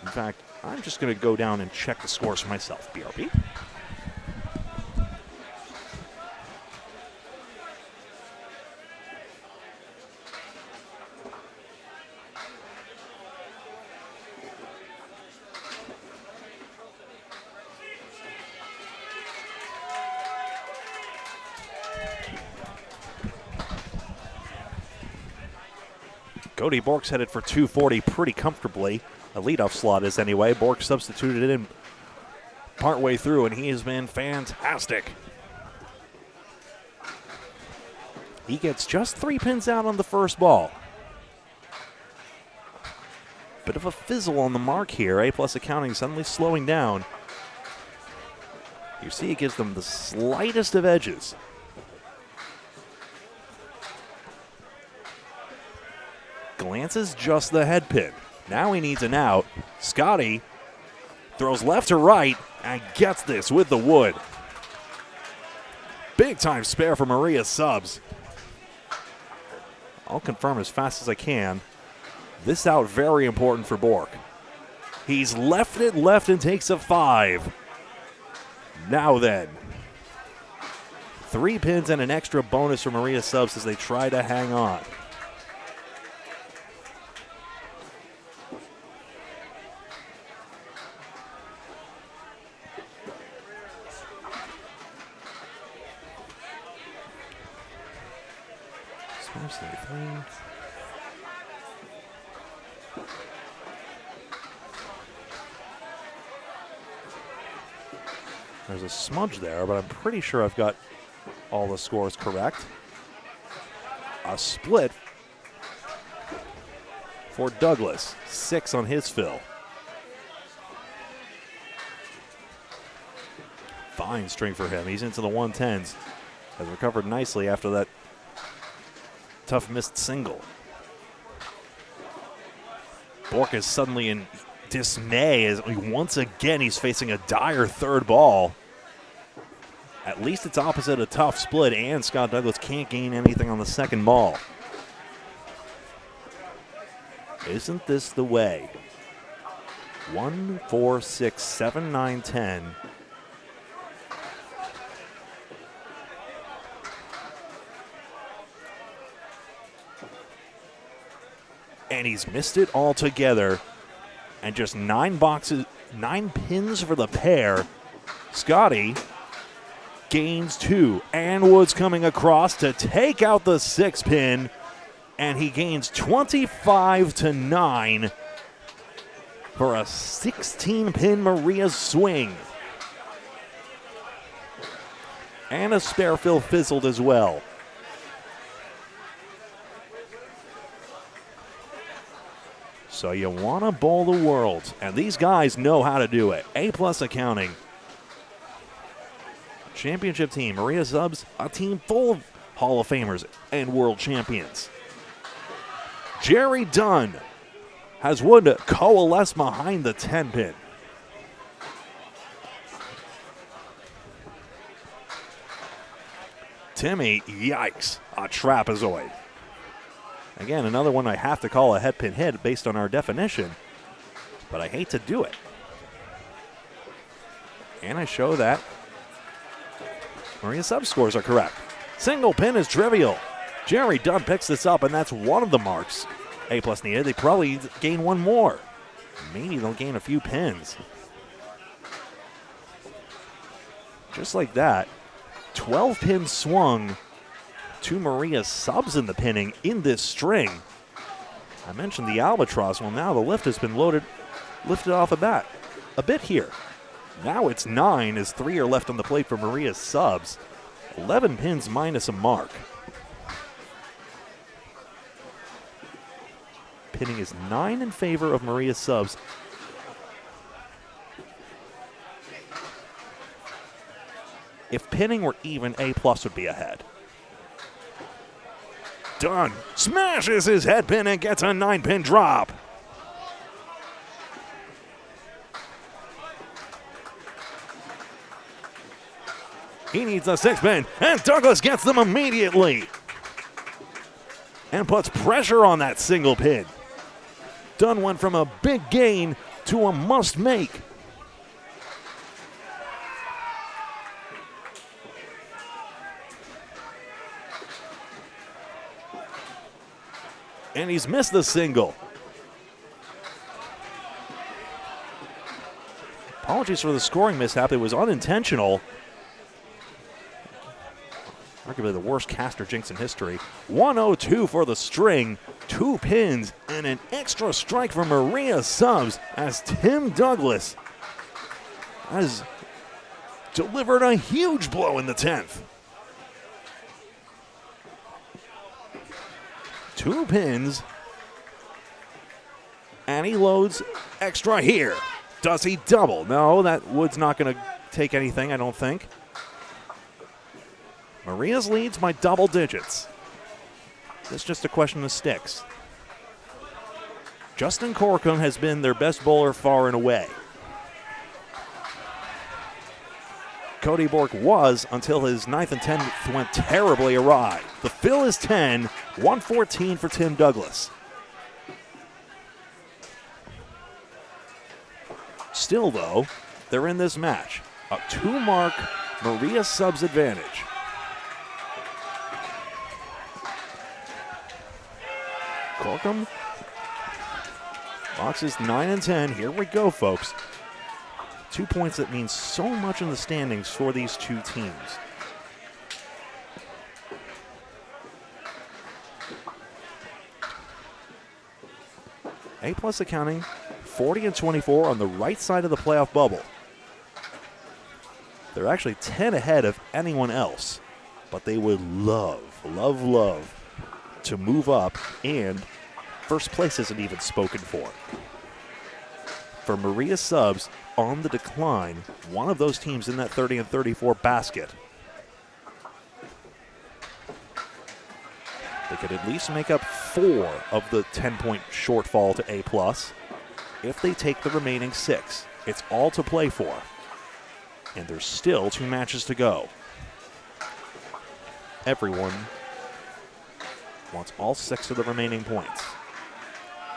[SPEAKER 1] In fact, I'm just going to go down and check the scores for myself. BRB. Cody Bork's headed for 240 pretty comfortably. A leadoff slot is anyway. Bork substituted it in partway through, and he has been fantastic. He gets just 3 pins out on the first ball. Bit of a fizzle on the mark here. A+ accounting suddenly slowing down. You see it gives them the slightest of edges. Glances just the head pin. Now he needs an out. Scotty throws left to right and gets this with the wood. Big time spare for Maria Subs. I'll confirm as fast as I can. This out very important for Bork. He's left it left and takes a 5. Now then. 3 pins and an extra bonus for Maria Subs as they try to hang on. There's a smudge there, but I'm pretty sure I've got all the scores correct. A split for Douglas. 6 on his fill. Fine string for him. He's into the 110s. Has recovered nicely after that tough missed single. Bork is suddenly in dismay as once again he's facing a dire third ball. At least it's opposite a tough split, and Scott Douglas can't gain anything on the second ball. Isn't this the way? 1, 4, 6, 7, 9, 10. And he's missed it altogether. And just 9 pins for the pair. Scotty gains 2. And Woods coming across to take out the 6 pin. And he gains 25-9 for a 16-pin Maria swing. And a spare fill fizzled as well. So you want to bowl the world, and these guys know how to do it. A-plus accounting. Championship team, Maria Subs, a team full of Hall of Famers and world champions. Jerry Dunn has Wood coalesce behind the 10-pin. Timmy, yikes, a trapezoid. Again, another one I have to call a head pin hit based on our definition, but I hate to do it. And I show that Maria Subs scores are correct. Single pin is trivial. Jerry Dunn picks this up, and that's one of the marks A-plus needed. They probably gain one more. Maybe they'll gain a few pins. Just like that, 12 pins swung to Maria Subs in the pinning in this string. I mentioned the albatross. Well, now the lift has been lifted off a bit here. Now it's 9 as 3 are left on the plate for Maria Subs. 11 pins minus a mark. Pinning is 9 in favor of Maria Subs. If pinning were even, A-plus would be ahead. Dunn smashes his head pin and gets a 9-pin drop. He needs a 6-pin, and Douglas gets them immediately. And puts pressure on that single pin. Dunn went from a big gain to a must make. And he's missed the single. Apologies for the scoring mishap. It was unintentional. Arguably the worst caster jinx in history. 102 for the string. 2 pins and an extra strike for Maria Subs as Tim Douglas has delivered a huge blow in the 10th. 2 pins. And he loads extra here. Does he double? No, that Wood's not going to take anything, I don't think. Maria's leads by double digits. It's just a question of sticks. Justin Corcoran has been their best bowler far and away. Cody Bork was until his 9th and 10th went terribly awry. The fill is 10, 114 for Tim Douglas. Still, though, they're in this match. A 2-mark Maria Subs advantage. Corkum. Boxes 9 and 10. Here we go, folks. 2 points that mean so much in the standings for these two teams. A-plus accounting, 40 and 24 on the right side of the playoff bubble. They're actually 10 ahead of anyone else, but they would love to move up, and first place isn't even spoken for. For Maria Subs on the decline, one of those teams in that 30 and 34 basket. They could at least make up 4 of the 10-point shortfall to A+. if they take the remaining 6. It's all to play for. And there's still 2 matches to go. Everyone wants all 6 of the remaining points.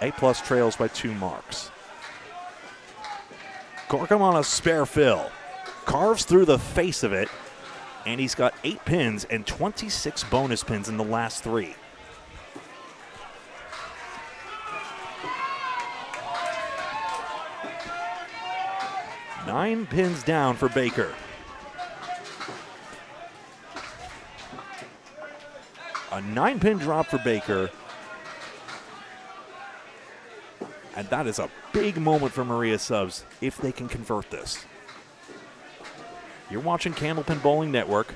[SPEAKER 1] A+ trails by 2 marks. Gorkum on a spare fill. Carves through the face of it, and he's got 8 pins and 26 bonus pins in the last 3. Nine pins down for Baker. A 9-pin drop for Baker. And that is a big moment for Maria Subs if they can convert this. You're watching Candlepin Bowling Network,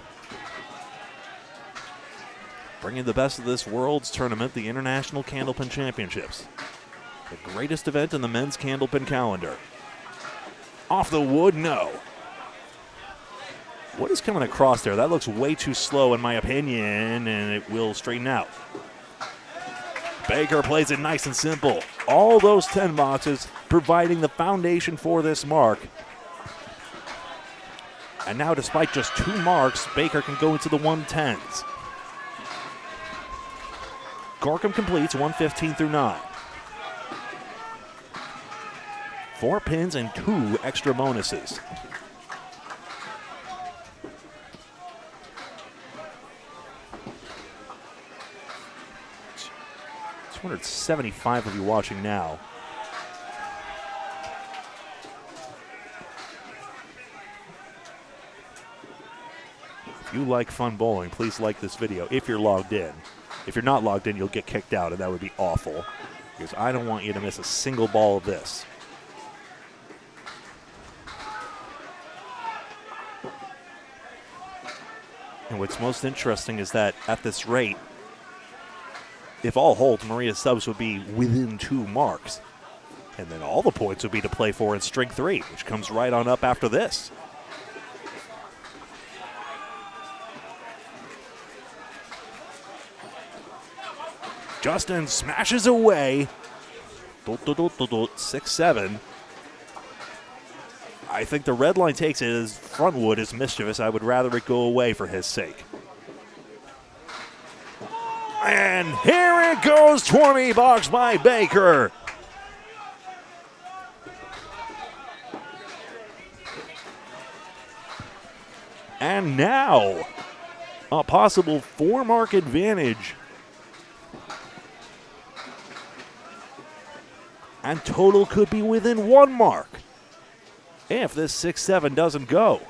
[SPEAKER 1] bringing the best of this world's tournament, the International Candlepin Championships. The greatest event in the men's candlepin calendar. Off the wood, no. What is coming across there? That looks way too slow in my opinion, and it will straighten out. Baker plays it nice and simple. All those 10 boxes providing the foundation for this mark. And now, despite just 2 marks, Baker can go into the 110s. Gorkum completes 115 through 9. 4 pins and 2 extra bonuses. It's 275 of you watching now. If you like fun bowling, please like this video if you're logged in. If you're not logged in, you'll get kicked out, and that would be awful, because I don't want you to miss a single ball of this. And what's most interesting is that at this rate, if all holds, Maria Subs would be within 2 marks. And then all the points would be to play for in string 3, which comes right on up after this. Justin smashes away. 6-7. I think the red line takes it as front wood is mischievous. I would rather it go away for his sake. And here it goes, 20 bucks by Baker. And now, a possible 4-mark advantage. And total could be within 1 mark if this 6-7 doesn't go.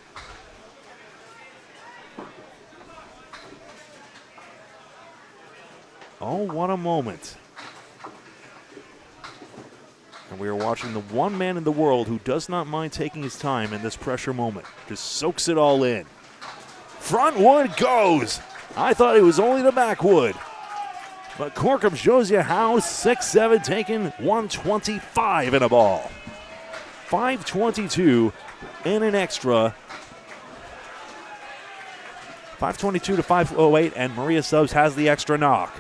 [SPEAKER 1] Oh, what a moment. And we are watching the one man in the world who does not mind taking his time in this pressure moment. Just soaks it all in. Front wood goes. I thought it was only the back wood. But Gorkum shows you how. 6-7 taking 125 in a ball. 522 and an extra. 522 to 508, and Maria Subs has the extra knock.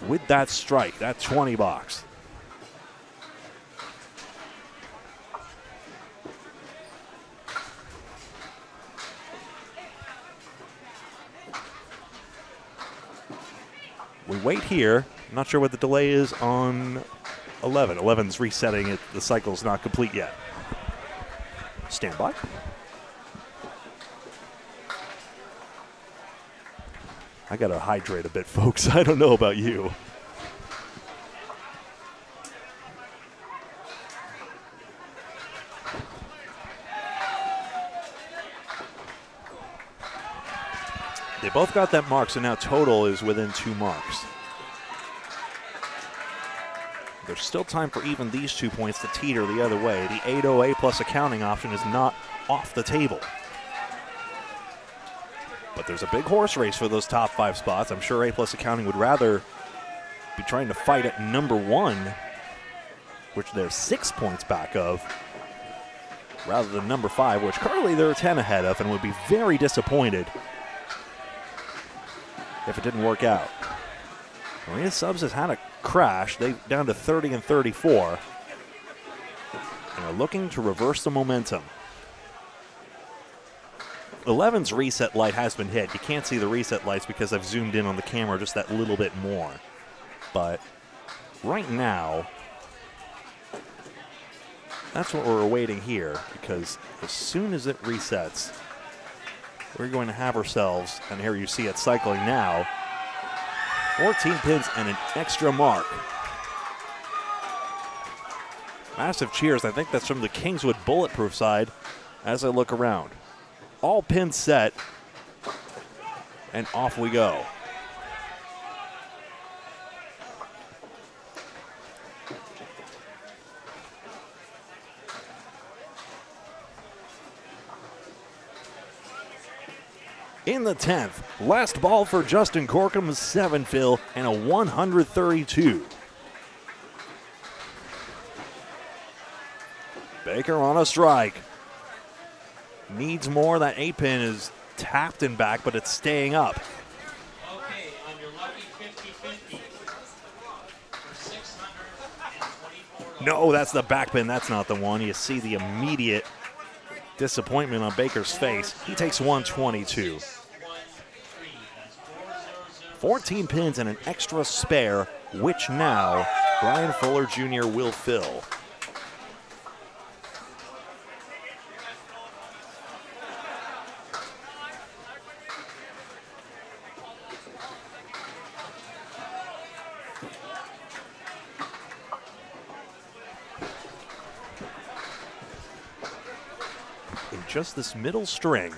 [SPEAKER 1] With that strike, that 20 box. We wait here. I'm not sure what the delay is on 11. 11's resetting it. The cycle's not complete yet. Stand by. I gotta hydrate a bit, folks. I don't know about you. They both got that mark, so now total is within 2 marks. There's still time for even these 2 points to teeter the other way. The 808 plus accounting option is not off the table. But there's a big horse race for those top 5 spots. I'm sure A plus accounting would rather be trying to fight at number 1, which they're 6 points back of, rather than number 5, which currently they're 10 ahead of, and would be very disappointed if it didn't work out. Maria Subs has had a crash. They're down to 30 and 34. are looking to reverse the momentum. 11's reset light has been hit. You can't see the reset lights because I've zoomed in on the camera just that little bit more. But right now, that's what we're awaiting here, because as soon as it resets, we're going to have ourselves, and here you see it cycling now, 14 pins and an extra mark. Massive cheers. I think that's from the Kingswood Bulletproof side as I look around. All pins set, and off we go. In the 10th, last ball for Justin Corkum, 7 fill and a 132. Baker on a strike. Needs more. That 8-pin is tapped and back, but it's staying up.
[SPEAKER 5] Okay, on your lucky 50-50 for $624.
[SPEAKER 1] No, that's the back pin. That's not the one. You see the immediate disappointment on Baker's face. He takes 122. 14 pins and an extra spare, which now Brian Fuller Jr. will fill. In just this middle string,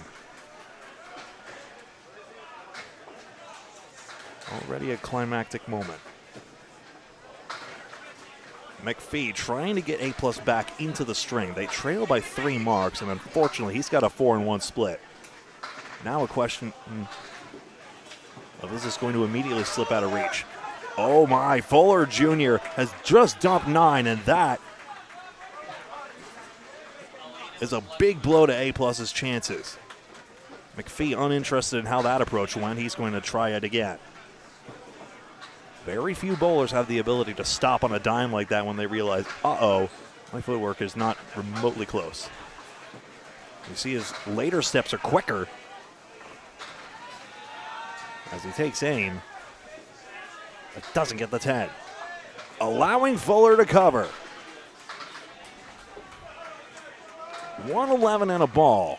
[SPEAKER 1] already a climactic moment. McPhee trying to get A+ back into the string. They trail by 3 marks, and unfortunately, he's got a 4-1 split. Now a question of is this going to immediately slip out of reach? Oh my, Fuller Jr. has just dumped 9, and that is a big blow to A+'s chances. McPhee uninterested in how that approach went. He's going to try it again. Very few bowlers have the ability to stop on a dime like that when they realize, uh-oh, my footwork is not remotely close. You see his later steps are quicker as he takes aim. But doesn't get the 10. Allowing Fuller to cover. 111 and a ball.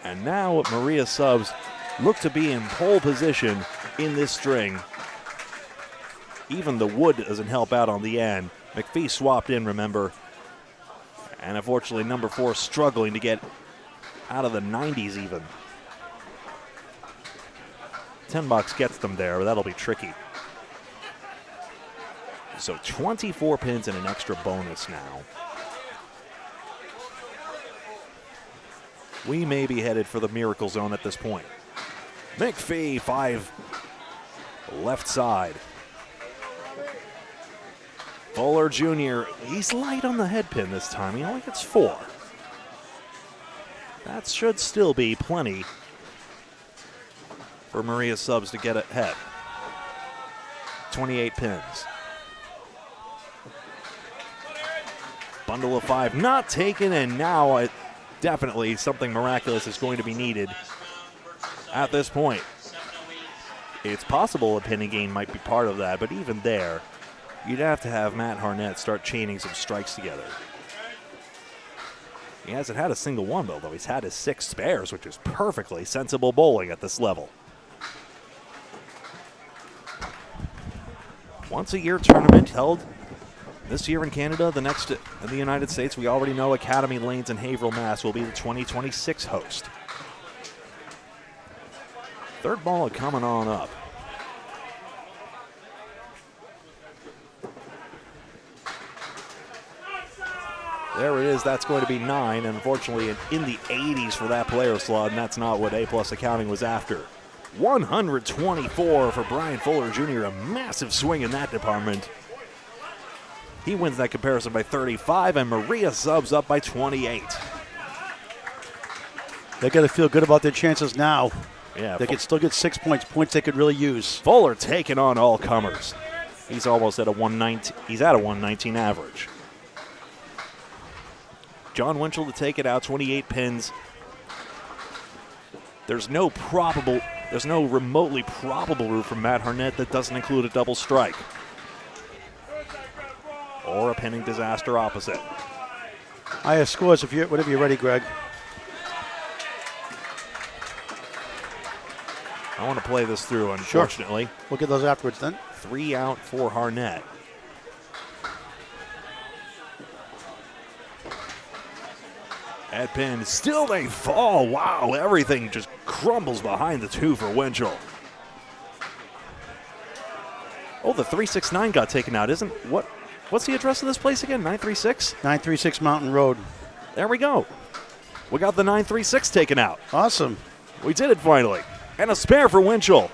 [SPEAKER 1] And now Maria Subs look to be in pole position in this string. Even the wood doesn't help out on the end. McPhee swapped in, remember. And unfortunately, number 4 struggling to get out of the 90s even. $10 gets them there, but that'll be tricky. So 24 pins and an extra bonus now. We may be headed for the miracle zone at this point. McPhee, 5, left side. Fuller Jr., he's light on the head pin this time. He only gets 4. That should still be plenty for Maria Subs to get ahead. 28 pins. Bundle of 5 not taken, and now definitely something miraculous is going to be needed at this point. It's possible a pinning game might be part of that, but even there, you'd have to have Matt Harnett start chaining some strikes together. He hasn't had a single one, though he's had his 6 spares, which is perfectly sensible bowling at this level. Once a year tournament held this year in Canada, the next in the United States. We already know Academy Lanes in Haverhill, Mass. will be the 2026 host. Third ball coming on up. There it is. That's going to be 9. And unfortunately, in the 80s for that player slot, and that's not what A+ accounting was after. 124 for Brian Fuller Jr. A massive swing in that department. He wins that comparison by 35, and Maria Subs up by 28.
[SPEAKER 2] They got to feel good about their chances now.
[SPEAKER 1] Yeah,
[SPEAKER 2] they could still get 6 points, points they could really use.
[SPEAKER 1] Fuller taking on all comers. He's almost at a 119. He's at a 119 average. John Winchell to take it out, 28 pins. There's no remotely probable route from Matt Harnett that doesn't include a double strike or a pinning disaster opposite.
[SPEAKER 2] Highest scores whenever you're ready, Greg.
[SPEAKER 1] I want to play this through, unfortunately.
[SPEAKER 2] Sure. We'll get those afterwards then.
[SPEAKER 1] 3 out for Harnett. At pin, still they fall. Wow, everything just crumbles behind the 2 for Winchell. Oh, the 369 got taken out, isn't what's the address of this place again? 936?
[SPEAKER 2] 936 Mountain Road.
[SPEAKER 1] There we go. We got the 936 taken out.
[SPEAKER 2] Awesome.
[SPEAKER 1] We did it finally. And a spare for Winchell.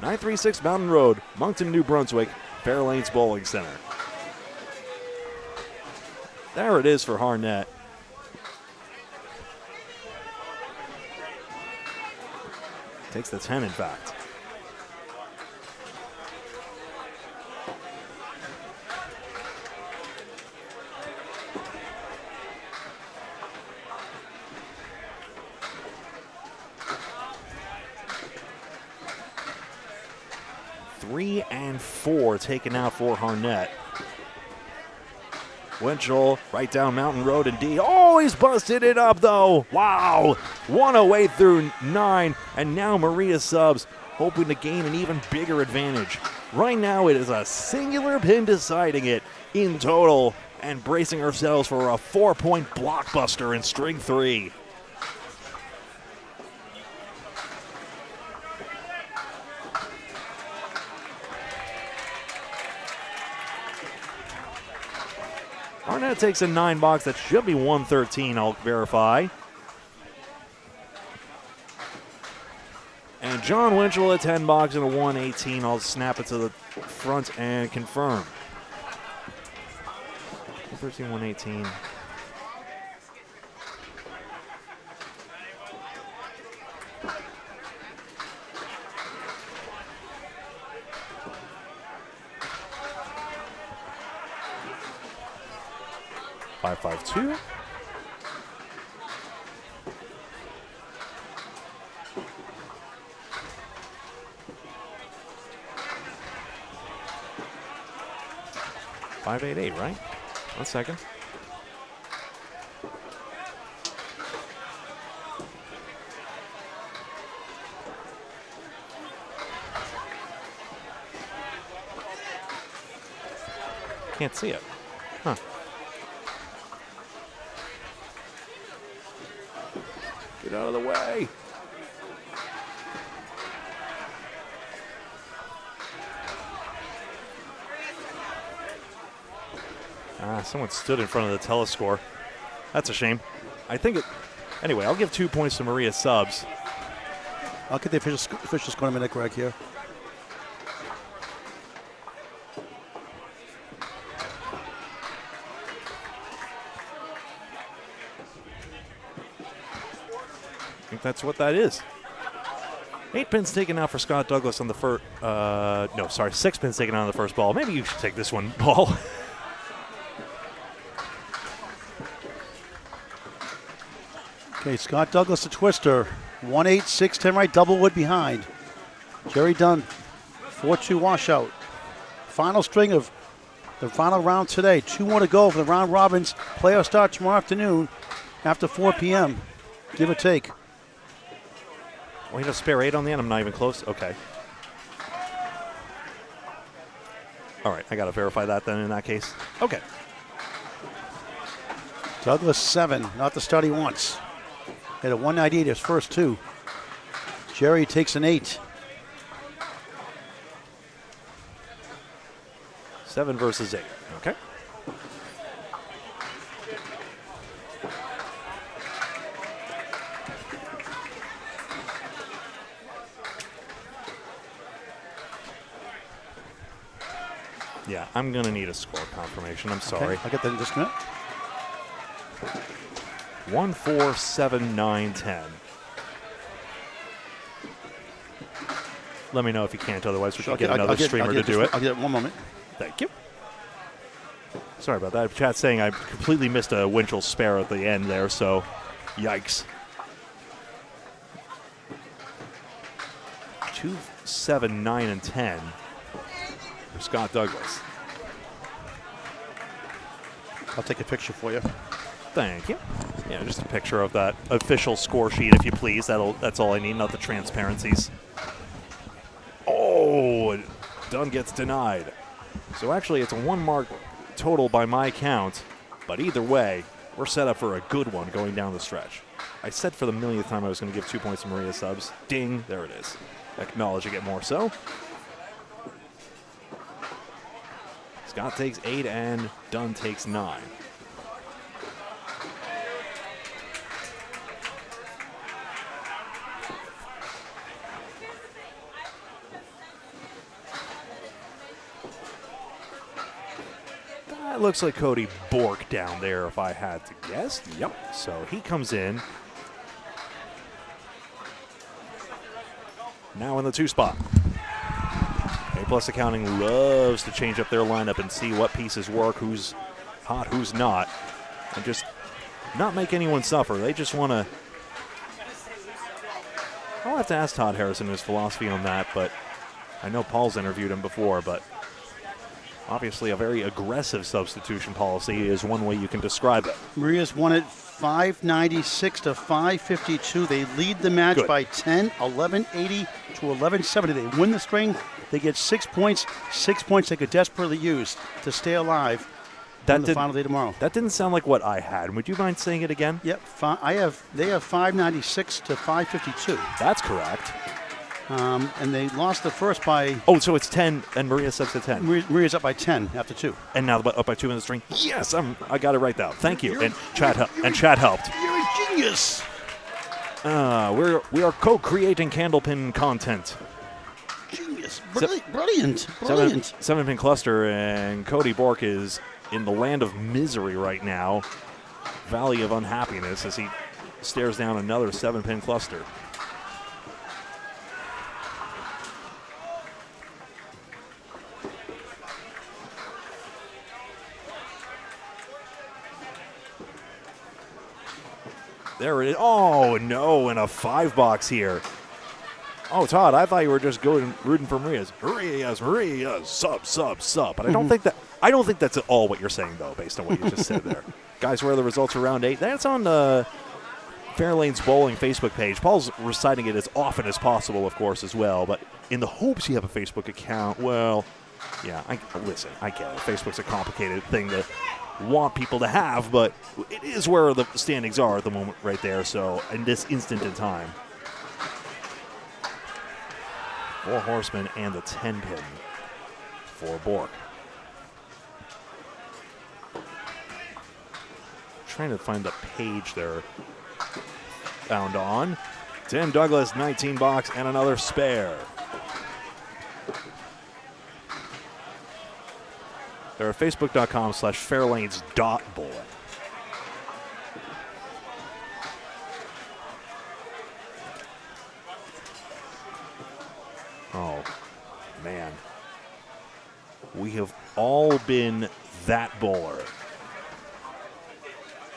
[SPEAKER 1] 936 Mountain Road, Moncton, New Brunswick, Fairlanes Bowling Center. There it is for Harnett. Takes the 10, in fact. Three and 4 taken out for Harnett. Winchell right down Mountain Road indeed. Oh, he's busted it up though. Wow. 108 through 9. And now Maria Subs hoping to gain an even bigger advantage. Right now it is a singular pin deciding it in total and bracing ourselves for a 4-point blockbuster in string 3. Harnett takes a 9 box. That should be 113, I'll verify. And John Winchell at 10 box and a 118. I'll snap it to the front and confirm. 113, 118. Five, 5-2. Five, 8, 8, right? 1 second. Can't see it. Huh. Get out of the way. Someone stood in front of the telescore. That's a shame. I think it. Anyway, I'll give 2 points to Maria Subs.
[SPEAKER 2] I'll get the official score in a minute, Greg, here.
[SPEAKER 1] I think that's what that is. 8 pins taken out for Scott Douglas on the first. No, sorry, 6 pins taken out on the first ball. Maybe you should take this one, Paul.
[SPEAKER 2] Okay, Scott Douglas, a twister. 1-8, 6-10 right, double wood behind. Jerry Dunn, 4-2 washout. Final string of the final round today. 2 more to go for the round robins. Playoff start tomorrow afternoon after 4 p.m. Give or take.
[SPEAKER 1] Wait, a spare 8 on the end? I'm not even close? Okay. All right, I got to verify that then in that case. Okay.
[SPEAKER 2] Douglas 7, not the start he wants. Hit a 198 his first 2. Jerry takes an 8.
[SPEAKER 1] 7 versus 8. Okay. Yeah, I'm going to need a score confirmation. I'm sorry.
[SPEAKER 2] Okay, I'll get that in just a minute.
[SPEAKER 1] 1, 4, 7, 9, 10. let me know if you can't. Otherwise, we
[SPEAKER 2] Sure,
[SPEAKER 1] can get another streamer to do it.
[SPEAKER 2] I'll get it 1 moment.
[SPEAKER 1] Thank you. Sorry about that. Chat's saying I completely missed a Winchell spare at the end there, so yikes. 2, 7, 9, and 10 for Scott Douglas.
[SPEAKER 2] I'll take a picture for you.
[SPEAKER 1] Thank you. Yeah, just a picture of that official score sheet, if you please. That's all I need, not the transparencies. Oh, Dunn gets denied. So actually, it's a 1-mark total by my count. But either way, we're set up for a good one going down the stretch. I said for the millionth time I was going to give 2 points to Maria Subs. Ding, there it is. Acknowledging it more so. Scott takes 8 and Dunn takes 9. That looks like Cody Bork down there if I had to guess. Yep. So he comes in. Now in the 2 spot. A+ Accounting loves to change up their lineup and see what pieces work, who's hot, who's not, and just not make anyone suffer. They just want to. I'll have to ask Todd Harrison his philosophy on that, but I know Paul's interviewed him before, but obviously a very aggressive substitution policy is one way you can describe it.
[SPEAKER 2] Maria's won it 596 to 552. They lead the match by 10, 1180 to 1170. They win the string. They get 6 points. 6 points they could desperately use to stay alive on the final day tomorrow.
[SPEAKER 1] That didn't sound like what I had. Would you mind saying it again?
[SPEAKER 2] Yep. They have 596 to 552.
[SPEAKER 1] That's correct.
[SPEAKER 2] And they lost the first by...
[SPEAKER 1] Oh, so it's 10, and Maria sets at 10.
[SPEAKER 2] Maria's up by 10 after 2.
[SPEAKER 1] And now up by 2 in the string. Yes, I got it right now. Thank you. And chat helped.
[SPEAKER 2] You're a genius.
[SPEAKER 1] We are co-creating candlepin content.
[SPEAKER 2] Genius. Brilliant.
[SPEAKER 1] 7-pin cluster, and Cody Bork is in the land of misery right now. Valley of unhappiness as he stares down another 7-pin cluster. There it is. Oh, no, and a 5-box here. Oh, Todd, I thought you were just rooting for Maria's. Maria, sub. But I don't think that's at all what you're saying, though, based on what you just said there. Guys, where are the results for round 8? That's on the Fairlanes Bowling Facebook page. Paul's reciting it as often as possible, of course, as well. But in the hopes you have a Facebook account, well, yeah, I get it. Facebook's a complicated thing to want people to have, but it is where the standings are at the moment right there, so in this instant in time. 4 horsemen and the 10-pin for Bork. Trying to find the page they're found on. Tim Douglas, 19 box, and another spare. They're at facebook.com/fairlanes.bowling. Oh, man. We have all been that bowler.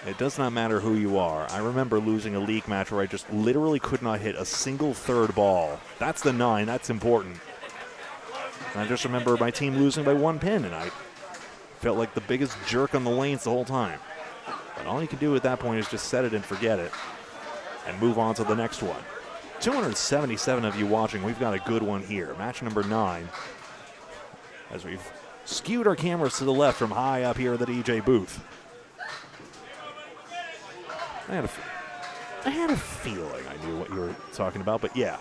[SPEAKER 1] It does not matter who you are. I remember losing a league match where I just literally could not hit a single third ball. That's the 9. That's important. And I just remember my team losing by 1 pin, and I felt like the biggest jerk on the lanes the whole time. But all you can do at that point is just set it and forget it and move on to the next one. 277 of you watching. We've got a good one here. Match number 9. As we've skewed our cameras to the left from high up here at the DJ booth. I had a feeling I knew what you were talking about, but yeah.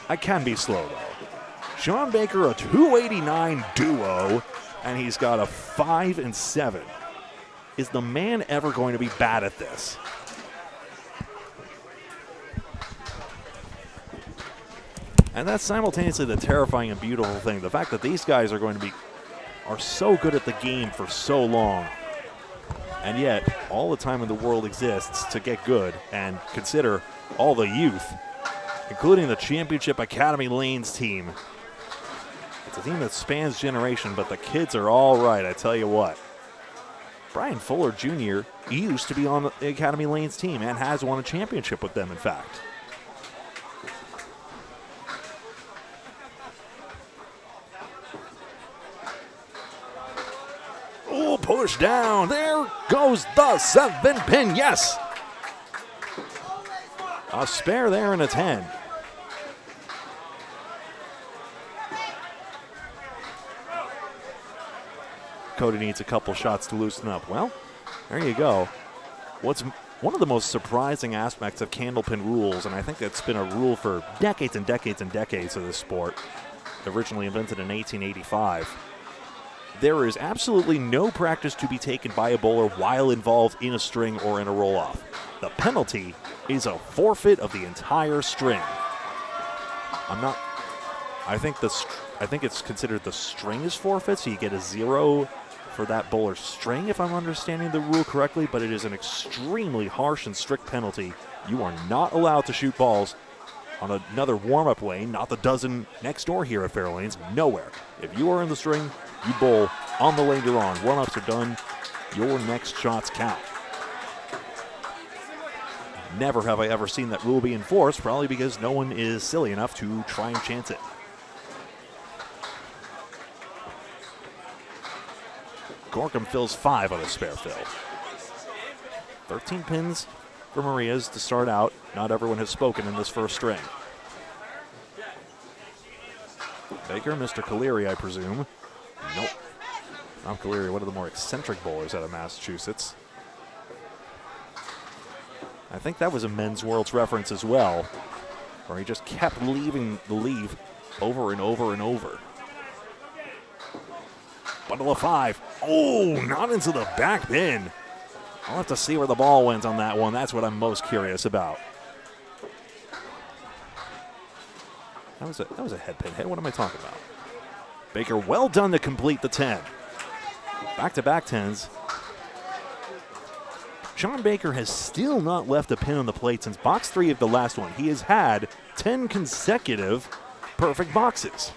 [SPEAKER 1] I can be slow, though. Sean Baker, a 289 duo, and he's got a 5 and 7. Is the man ever going to be bad at this? And that's simultaneously the terrifying and beautiful thing. The fact that these guys are so good at the game for so long. And yet, all the time in the world exists to get good, and consider all the youth including the Championship Academy Lanes team. It's a team that spans generation, but the kids are all right, I tell you what. Brian Fuller Jr. used to be on the Academy Lanes team and has won a championship with them, in fact. Oh, push down. There goes the 7-pin. Yes. A spare there and a 10. Cody needs a couple shots to loosen up. Well, there you go. What's one of the most surprising aspects of candlepin rules, and I think that's been a rule for decades and decades and decades of this sport, originally invented in 1885. There is absolutely no practice to be taken by a bowler while involved in a string or in a roll-off. The penalty is a forfeit of the entire string. I think it's considered the string is forfeit, so you get a 0 for that bowler's string, if I'm understanding the rule correctly, but it is an extremely harsh and strict penalty. You are not allowed to shoot balls on another warm-up lane, not the dozen next door here at Fairlanes, nowhere. If you are in the string, you bowl on the lane you're on. Warm-ups are done. Your next shots count. Never have I ever seen that rule be enforced, probably because no one is silly enough to try and chance it. Gorkum fills 5 on a spare fill. 13 pins for Marias to start out. Not everyone has spoken in this first string. Baker, Mr. Caleri, I presume. Nope. Tom Caleri, one of the more eccentric bowlers out of Massachusetts. I think that was a Men's Worlds reference as well, where he just kept leaving the leave over and over and over. Bundle of 5. Oh, not into the back bin. I'll have to see where the ball went on that one. That's what I'm most curious about. That was a head pin hit. What am I talking about? Baker, well done to complete the 10. Back-to-back 10s. John Baker has still not left a pin on the plate since box 3 of the last one. He has had 10 consecutive perfect boxes.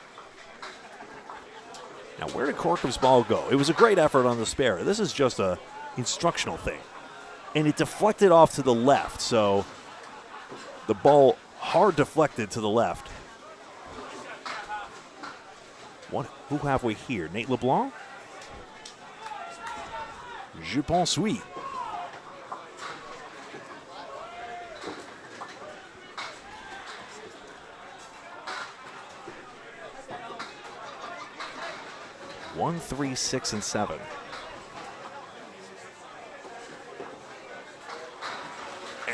[SPEAKER 1] Now, where did Corkum's ball go? It was a great effort on the spare. This is just a instructional thing. And it deflected off to the left, so the ball hard deflected to the left. Who have we here? Nate LeBlanc? Je pense oui. One, 3, 6, and 7.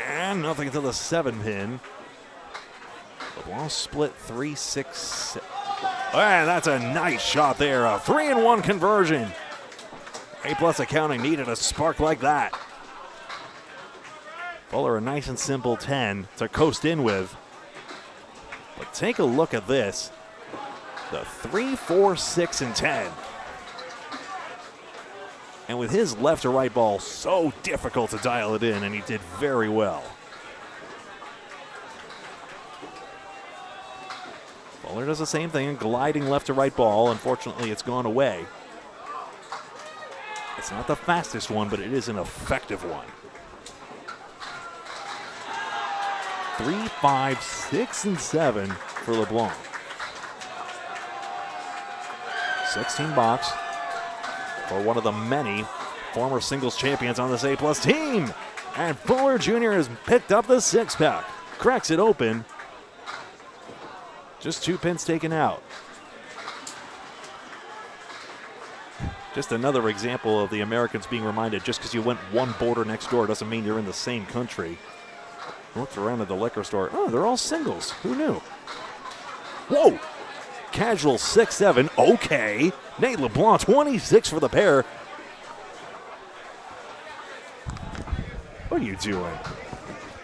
[SPEAKER 1] And nothing to the 7 pin. LeBlanc split 3, 6, 6. And that's a nice shot there. A 3-in-1 conversion. A+ accounting needed a spark like that. Fuller, a nice and simple 10 to coast in with. But take a look at this. The 3, 4, 6, and 10. And with his left to right ball, so difficult to dial it in, and he did very well. Fuller does the same thing, gliding left to right ball. Unfortunately, it's gone away. It's not the fastest one, but it is an effective one. 3, 5, 6, and 7 for LeBlanc. 16 box for one of the many former singles champions on this A+ team. And Fuller Jr. has picked up the 6-pack. Cracks it open. Just 2 pins taken out. Just another example of the Americans being reminded just because you went one border next door doesn't mean you're in the same country. I looked around at the liquor store. Oh, they're all singles. Who knew? Whoa! Casual 6-7. Okay. Nate LeBlanc, 26 for the pair. What are you doing?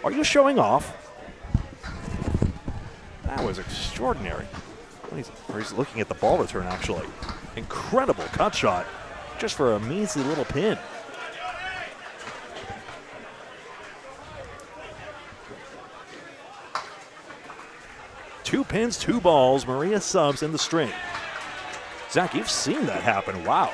[SPEAKER 1] Are you showing off? That was extraordinary. He's looking at the ball return, actually. Incredible cut shot just for a measly little pin. 2 pins, 2 balls. Maria Subs in the string. Zach, you've seen that happen. Wow.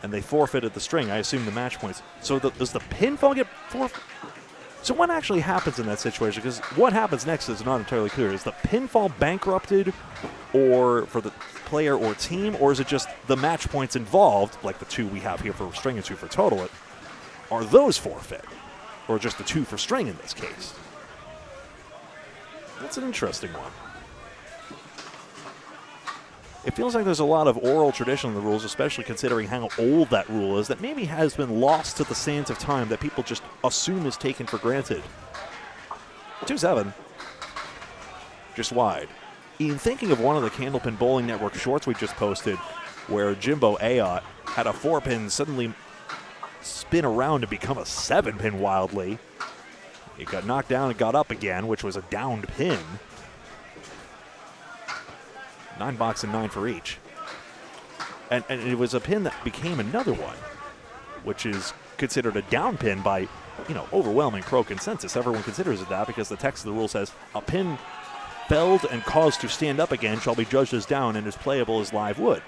[SPEAKER 1] And they forfeited the string. I assume the match points. So does the pinfall get forfeited? So what actually happens in that situation? Because what happens next is not entirely clear. Is the pinfall bankrupted or for the player or team, or is it just the match points involved, like the 2 we have here for string and 2 for total it, are those forfeit? Or just the 2 for string in this case? That's an interesting one. It feels like there's a lot of oral tradition in the rules, especially considering how old that rule is, that maybe has been lost to the sands of time that people just assume is taken for granted. 2-7. Just wide. In thinking of one of the Candlepin Bowling Network shorts we just posted, where Jimbo Ayotte had a 4-pin suddenly spin around to become a 7-pin wildly. It got knocked down and got up again, which was a downed pin. 9 box and 9 for each. And it was a pin that became another one, which is considered a down pin by, overwhelming pro consensus. Everyone considers it that because the text of the rule says a pin felled and caused to stand up again shall be judged as down and is playable as live wood.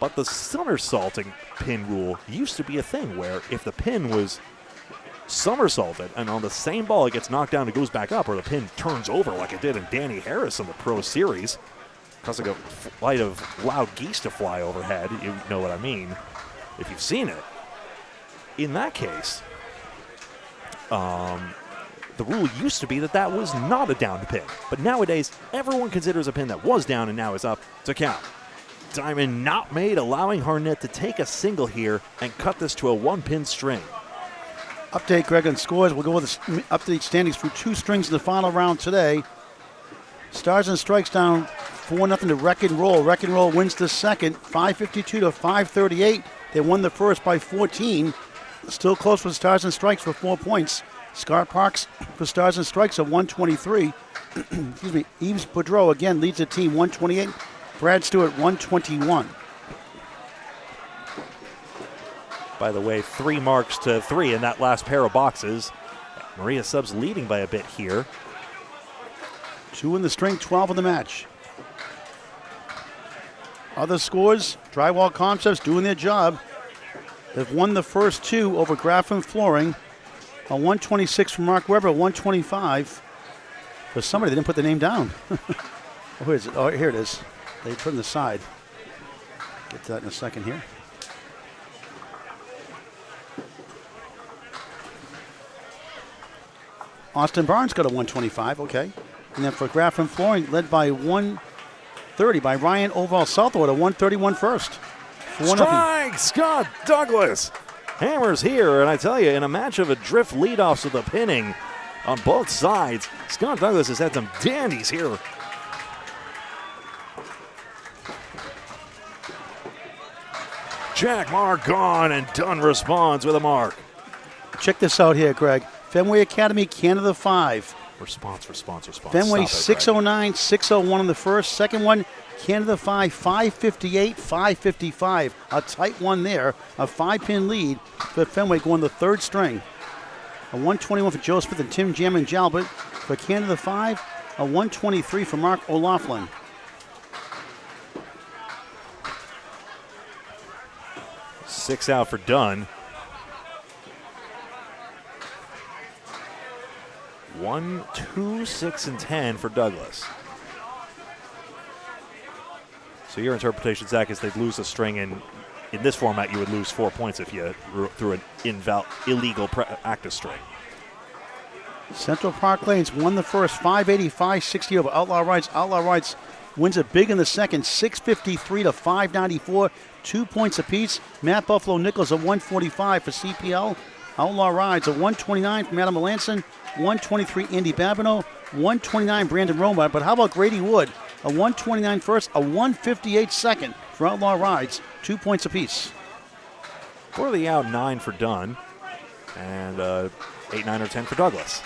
[SPEAKER 1] But the somersaulting pin rule used to be a thing where if the pin was somersaulted and on the same ball it gets knocked down and goes back up, or the pin turns over like it did in Danny Harris in the Pro Series, causing a flight of loud geese to fly overhead. You know what I mean if you've seen it. In that case, the rule used to be that was not a downed pin. But nowadays, everyone considers a pin that was down and now is up to count. Diamond not made, allowing Harnett to take a single here and cut this to a 1-pin string.
[SPEAKER 2] Update, Greg, on scores. We'll go with the update standings through 2 strings in the final round today. Stars and Strikes down 4-0 to Wreck and Roll. Wreck and Roll wins the second, 552 to 538. They won the first by 14. Still close for Stars and Strikes for 4 points. Scott Parks for Stars and Strikes at 123. Excuse me. Yves Boudreau again leads the team 128. Brad Stewart 121.
[SPEAKER 1] By the way, 3 marks to 3 in that last pair of boxes. Maria Subs leading by a bit here.
[SPEAKER 2] 2 in the string, 12 in the match. Other scores, Drywall Concepts doing their job. They've won the first 2 over Graffam Flooring. A 126 from Mark Weber, 125. For somebody, they didn't put the name down. Oh, where is it? Oh, here it is. They put it on the side. Get to that in a second here. Austin Barnes got a 125, okay. And then for Graffam Flooring, led by 130 by Ryan Oval Southwood, a 131 first.
[SPEAKER 1] Strike! Scott Douglas hammers here, and I tell you, in a match of a drift leadoffs with a pinning on both sides, Scott Douglas has had some dandies here. Jack mark gone, and Dunn responds with a mark.
[SPEAKER 2] Check this out here, Greg. Fenway Academy, Canada 5.
[SPEAKER 1] Response.
[SPEAKER 2] Fenway 609, 601 on the first. Second one, Canada 5, 558, 555. A tight one there. A 5-pin lead for Fenway going the third string. A 121 for Joe Smith and Tim Jam and Jalbert. For Canada 5, a 123 for Mark O'Laughlin.
[SPEAKER 1] Six out for Dunn. 1, 2, 6, and 10 for Douglas. So your interpretation, Zach, is they'd lose a string, and in this format you would lose 4 points if you threw an illegal active string.
[SPEAKER 2] Central Park Lanes won the first, 580, 560 over Outlaw Rides. Outlaw Rides wins it big in the second, 653 to 594, 2 points apiece. Matt Buffalo Nichols a 145 for CPL. Outlaw Rides a 129 from Adam Melanson, 123 Andy Babineau, 129 Brandon Roma. But how about Grady Wood? A 129 first, a 158 second for Outlaw Rides, 2 points apiece.
[SPEAKER 1] For the out, 9 for Dunn, and 8, 9, or 10 for Douglas.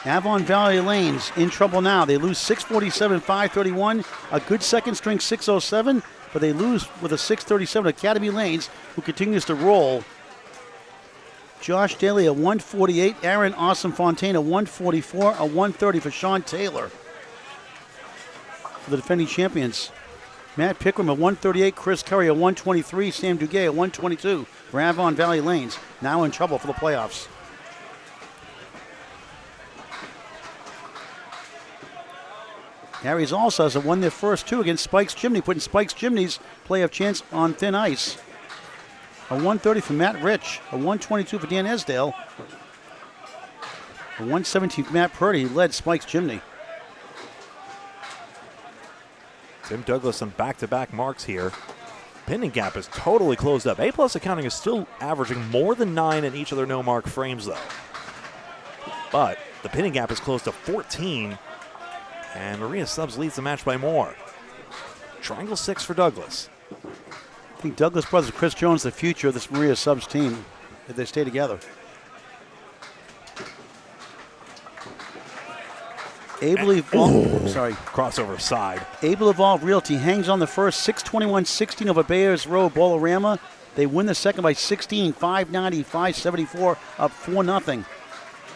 [SPEAKER 2] Avon Valley Lanes in trouble now. They lose 647, 531. A good second string, 607, but they lose with a 637. Academy Lanes, who continues to roll. Josh Daly a 148. Aaron Awesome Fontaine a 144. A 130 for Sean Taylor. For the defending champions. Matt Pickram a 138. Chris Curry a 123. Sam Duguay a 122 for Avon Valley Lanes. Now in trouble for the playoffs. Harry's All-Stars have won their first two against Spike's Chimney, putting Spike's Chimney's playoff chance on thin ice. A 130 for Matt Rich, a 122 for Dan Esdale, a 117 for Matt Purdy, who led Spike's Chimney.
[SPEAKER 1] Tim Douglas on back-to-back marks here. Pinning gap is totally closed up. A-plus accounting is still averaging more than 9 in each of their no-mark frames, though. But the pinning gap is close to 14, and Maria Subs leads the match by more. Triangle 6 for Douglas.
[SPEAKER 2] I think Douglas brothers Chris Jones the future of this Maria Subs team if they stay together. Able Evolve,
[SPEAKER 1] crossover side.
[SPEAKER 2] Able Evolve Realty hangs on the first, 621-16 over Bayers Row Bolorama. They win the second by 16, 590, 574, up 4-0.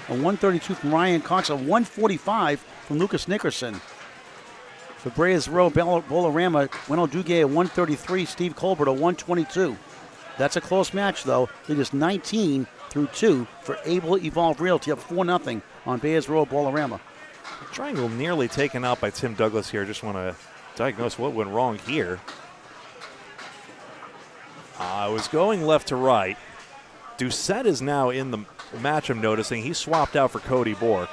[SPEAKER 2] A 132 from Ryan Cox, a 145 from Lucas Nickerson. For Bayers Row Bolorama, Wendell Duguay a 133, Steve Colbert a 122. That's a close match though. It is 19-2 for Able Evolve Realty, up 4-0 on Bayers Row Bolorama.
[SPEAKER 1] Triangle nearly taken out by Tim Douglas here. Just want to diagnose what went wrong here. I was going left to right. Doucette is now in the match, I'm noticing. He swapped out for Cody Bork.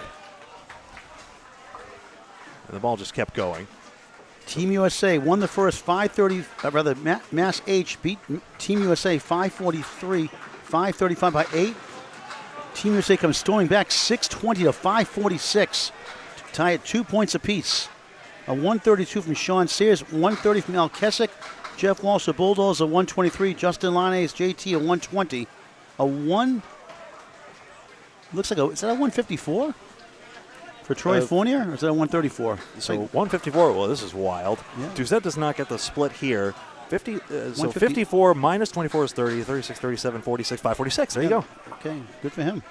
[SPEAKER 1] And the ball just kept going.
[SPEAKER 2] Team USA won the first 530, Mass H beat Team USA 543, 535 by 8. Team USA comes storming back 620 to 546. Tie at 2 points apiece. A 132 from Sean Sears, 130 from Al Kessick. Jeff Walsh, the Bulldogs, a 123. Justin Lanes, JT, a 120. Looks like is that a 154? For Troy Fournier, or is that a 134?
[SPEAKER 1] So 154, well, this is wild.
[SPEAKER 2] Yeah.
[SPEAKER 1] Doucette does not get the split here. 54 minus 24 is 30, 36, 37, 46, 546. There you go.
[SPEAKER 2] Okay, good for him.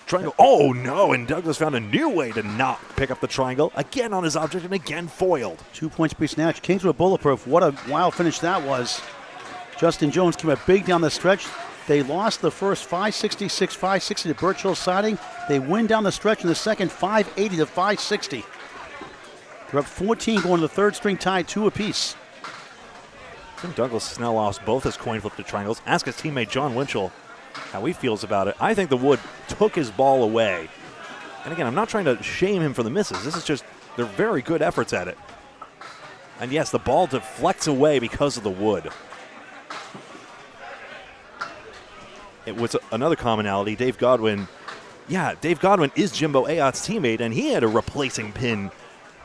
[SPEAKER 1] Triangle. Oh, no, and Douglas found a new way to not pick up the triangle. Again on his object and again foiled. 2
[SPEAKER 2] points per snatch. Kingswood Bulletproof. What a wild finish that was. Justin Jones came up big down the stretch. They lost the first 566, 560 to Birch Hill Siding. They win down the stretch in the second 580 to 560. They're up 14 going to the third string tied 2 apiece.
[SPEAKER 1] Tim Douglas now lost both his coin flip to triangles. Ask his teammate John Winchell how he feels about it. I think the wood took his ball away. And again, I'm not trying to shame him for the misses. This is just, they're very good efforts at it. And yes, the ball deflects away because of the wood. It was another commonality. Dave Godwin is Jimbo Ayot's teammate, and he had a replacing pin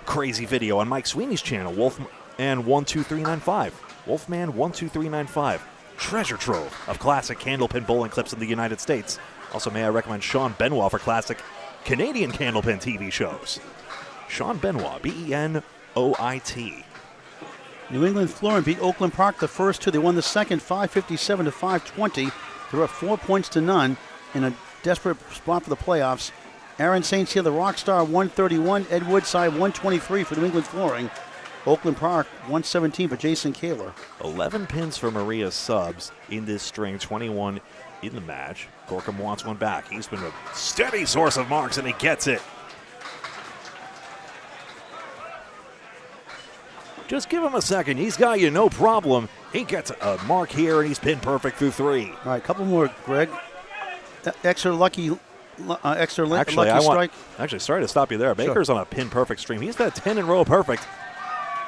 [SPEAKER 1] crazy video on Mike Sweeney's channel, Wolfman 12395. Wolfman 12395. Treasure trove of classic candlepin bowling clips in the United States. Also, may I recommend Sean Benoit for classic Canadian candlepin TV shows. Sean Benoit, Benoit.
[SPEAKER 2] New England Flooring beat Oakland Park the first two. They won the second 557 to 520. They're up 4 points to none in a desperate spot for the playoffs. Aaron St. Cyr, the Rockstar, 131. Ed Woodside, 123 for New England Flooring. Oakland Park, 117 for Jason Kaler.
[SPEAKER 1] 11 pins for Maria Subs in this string, 21 in the match. Gorkum wants one back. He's been a steady source of marks, and he gets it. Just give him a second. He's got you, no problem. He gets a mark here, and he's pin perfect through 3.
[SPEAKER 2] All right, a couple more, Greg. Extra lucky strike.
[SPEAKER 1] Actually, sorry to stop you there. Baker's
[SPEAKER 2] Sure.
[SPEAKER 1] on a pin perfect stream. He's got 10 in a row perfect.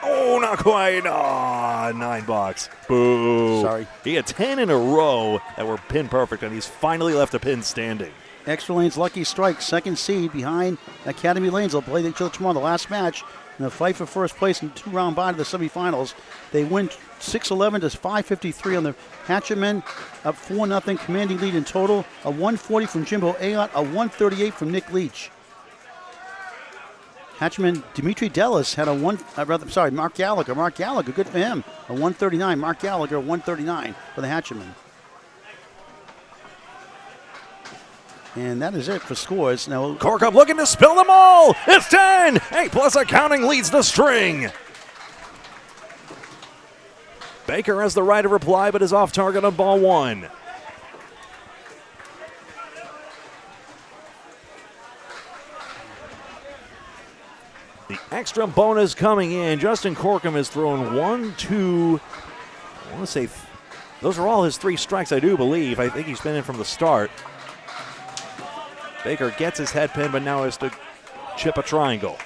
[SPEAKER 1] Oh, not quite. $9. Boo.
[SPEAKER 2] Sorry.
[SPEAKER 1] He had 10 in a row that were pin perfect, and he's finally left a pin standing.
[SPEAKER 2] Extra Lane's lucky strike, second seed behind Academy Lanes. They'll play each other tomorrow, the last match, in a fight for first place in 2-round bye to the semifinals. They win 6-11 to 553 on the Hatchetmen, up 4-0, commanding lead in total. A 140 from Jimbo Ayot, a 138 from Nick Leach. Hatchman Dimitri Dellis had Mark Gallagher. Mark Gallagher, good for him. A 139. Mark Gallagher, 139 for the Hatchman. And that is it for scores. Now,
[SPEAKER 1] Corkum looking to spill them all. It's 10. 8+ accounting leads the string. Baker has the right of reply, but is off target on ball 1. The extra bonus coming in. Justin Corkum has thrown 1, 2, I want to say, those are all his 3 strikes, I do believe. I think he's been in from the start. Baker gets his head pin, but now has to chip a triangle.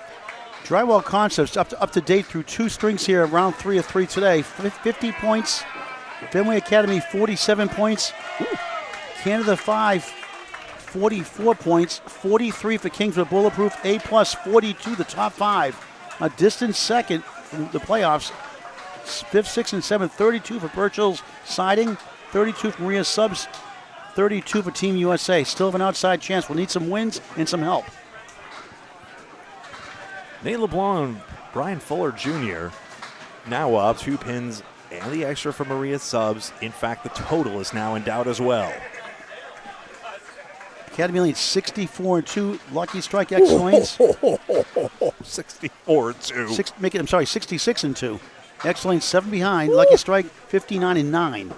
[SPEAKER 2] Drywall Concepts up to date through 2 strings here, round 3 of 3 today. 50 points. Fenway Academy 47 points. Canada 5, 44 points. 43 for Kingswood Bulletproof. A+, 42, the top 5. A distant second from the playoffs. 5th, 6th, and 7th. 32 for Birchall's Siding. 32 for Maria Subs. 32 for Team USA. Still have an outside chance. We'll need some wins and some help.
[SPEAKER 1] Nate LeBlanc and Brian Fuller Jr. now up 2 pins and the extra for Maria Subs. In fact, the total is now in doubt as well.
[SPEAKER 2] Academy leads 64-2. Lucky Strike X Lanes.
[SPEAKER 1] 64-2.
[SPEAKER 2] I'm sorry, 66-2. X Lanes 7 behind. Lucky Strike 59-9.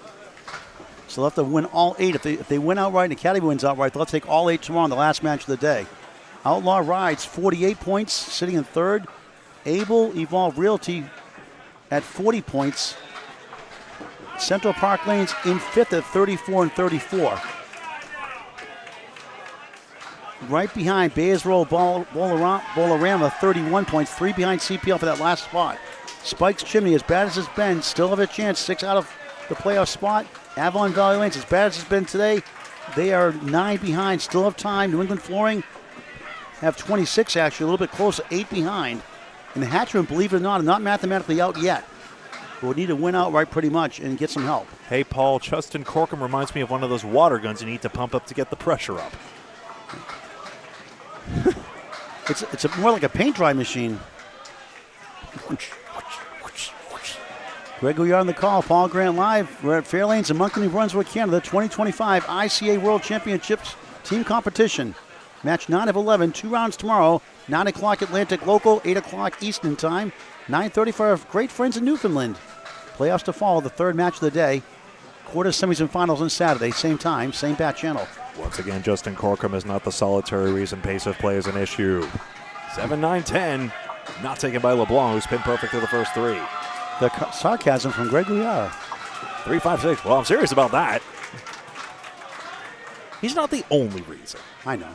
[SPEAKER 2] So they'll have to win all 8. If they win outright and Academy wins outright, they'll take all 8 tomorrow in the last match of the day. Outlaw Rides, 48 points, sitting in 3rd. Able Evolve Realty at 40 points. Central Park Lanes in 5th at 34 and 34. Right behind Bayers Roll Bolorama, 31 points. 3 behind CPL for that last spot. Spike's Chimney, as bad as it's been, still have a chance. 6 out of the playoff spot. Avalon Valley Lanes, as bad as it's been today, they are 9 behind, still have time. New England Flooring have 26 actually, a little bit closer, 8 behind. And the Hatchman, believe it or not, are not mathematically out yet. But we need to win outright pretty much and get some help.
[SPEAKER 1] Hey, Paul, Justin Corkum reminds me of one of those water guns you need to pump up to get the pressure up.
[SPEAKER 2] It's more like a paint dry machine. Greg Gouillard on the call. Paul Grant live. We're at Fairlanes in Moncton, New Brunswick, Canada. 2025 ICA World Championships team competition. Match 9 of 11. 2 rounds tomorrow. 9 o'clock Atlantic local. 8 o'clock Eastern time. 9:30 for our great friends in Newfoundland. Playoffs to follow. The 3rd match of the day. Quarters, semis, and finals on Saturday. Same time, same bat channel.
[SPEAKER 1] Once again, Justin Corkum is not the solitary reason pace of play is an issue. 7, 9, 10. Not taken by LeBlanc, who's been perfect through the first 3.
[SPEAKER 2] The sarcasm from Greg Gouillard.
[SPEAKER 1] 3, 5, 6. Well, I'm serious about that. He's not the only reason.
[SPEAKER 2] I know.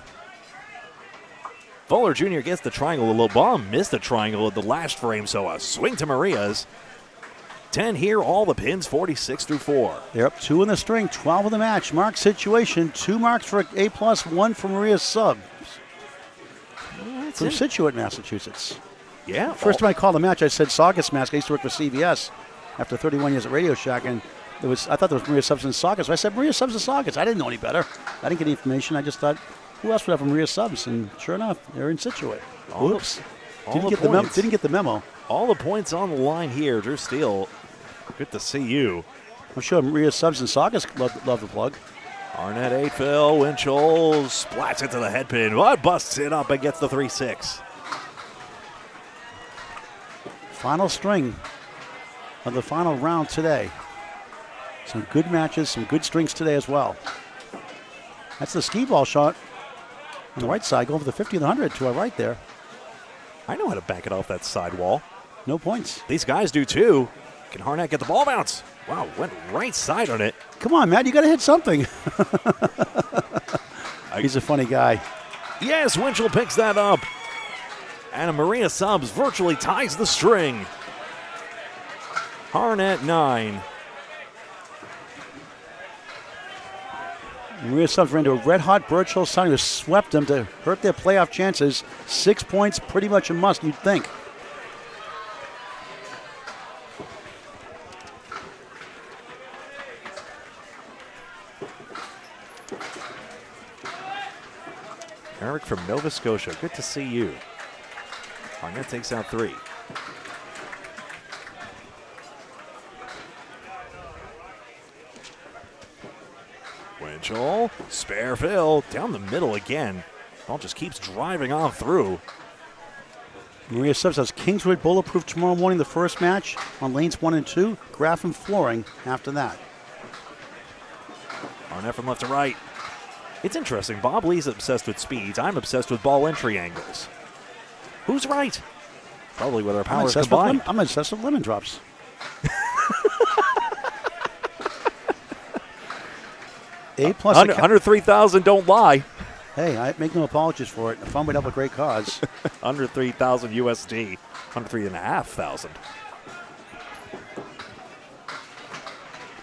[SPEAKER 1] Fuller Jr. gets the triangle. LeBlanc missed the triangle at the last frame, so a swing to Maria's. 10 here, all the pins, 46 through 4.
[SPEAKER 2] They're up 2 in the string, 12 in the match. Mark situation, 2 marks for A+, 1 for Maria Subs. From Situate, Massachusetts.
[SPEAKER 1] Yeah.
[SPEAKER 2] First time I called the match, I said Saugus Mask. I used to work for CBS after 31 years at Radio Shack, and I thought there was Maria Subs and Saugus. I said Maria Subs and Saugus. I didn't know any better. I didn't get any information. I just thought, who else would have a Maria Subs? And sure enough, they're in Situate. Oops. Didn't get the memo.
[SPEAKER 1] All the points on the line here. Drew Steele, good to see you.
[SPEAKER 2] I'm sure Maria Subs and Saugus love the plug.
[SPEAKER 1] Arnett 8, Phil Winchell splats it to the head pin. What busts it up and gets the 3-6.
[SPEAKER 2] Final string of the final round today. Some good matches, some good strings today as well. That's the skee ball shot on the right side, going for the 50 and the 100 to our right there.
[SPEAKER 1] I know how to back it off that side wall.
[SPEAKER 2] No points.
[SPEAKER 1] These guys do too. Can Harnett get the ball bounce? Wow, went right side on it.
[SPEAKER 2] Come on, Matt, you got to hit something. He's a funny guy.
[SPEAKER 1] Yes, Winchell picks that up. And Maria Subs virtually ties the string. Harnett 9.
[SPEAKER 2] Maria Subs ran to a red-hot Birchall Sun who swept them to hurt their playoff chances. 6 points, pretty much a must, you'd think.
[SPEAKER 1] Eric from Nova Scotia, good to see you. Harnett takes out 3. Winchell, spare fill, down the middle again. Ball just keeps driving on through.
[SPEAKER 2] Maria Subs has Kingswood Bulletproof tomorrow morning, the first match on lanes 1 and 2. Graffam flooring after that.
[SPEAKER 1] Arnett from left to right. It's interesting. Bob Lee's obsessed with speeds. I'm obsessed with ball entry angles. Who's right? Probably with our powers combined.
[SPEAKER 2] I'm obsessed with lemon drops. A plus
[SPEAKER 1] 103,000 don't lie.
[SPEAKER 2] Hey, I make no apologies for it. If I'm up a great cause.
[SPEAKER 1] 103,000 USD. 103,500.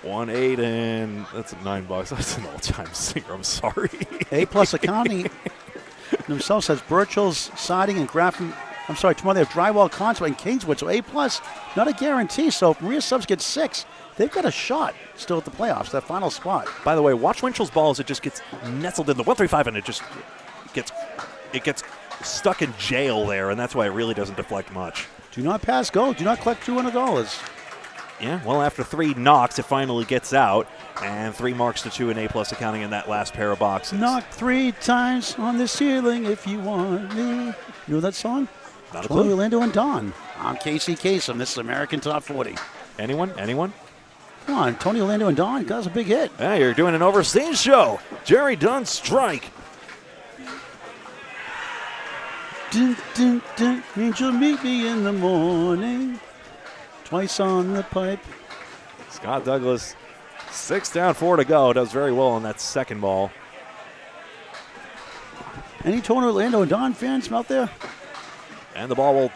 [SPEAKER 1] 1.8 and that's $9. That's an all-time singer. I'm sorry.
[SPEAKER 2] A plus accounting themselves has Birchall's siding and Graffam. I'm sorry, tomorrow they have drywall concept and Kingswood. So A plus, not a guarantee. So if Maria Subs gets 6, they've got a shot still at the playoffs, that final spot.
[SPEAKER 1] By the way, watch Winchell's ball as it just gets nestled in the 135 and it gets stuck in jail there, and that's why it really doesn't deflect much.
[SPEAKER 2] Do not pass go. Do not collect $200.
[SPEAKER 1] Yeah, well, after 3 knocks, it finally gets out, and 3 marks to 2 in A plus accounting in that last pair of boxes.
[SPEAKER 2] Knock 3 times on the ceiling if you want me. You know that song?
[SPEAKER 1] Not a
[SPEAKER 2] Tony
[SPEAKER 1] clue.
[SPEAKER 2] Orlando and Don. I'm Casey Kasem. This is American Top 40.
[SPEAKER 1] Anyone?
[SPEAKER 2] Come on, Tony Orlando and Don. That's a big hit.
[SPEAKER 1] Yeah, you're doing an overseas show. Jerry Dunn strike.
[SPEAKER 2] Dun, dun, dun. Angel, meet me in the morning. Twice on the pipe.
[SPEAKER 1] Scott Douglas, 6 down, 4 to go. Does very well on that second ball.
[SPEAKER 2] Any Tony Orlando and Don fans out there?
[SPEAKER 1] And the ball will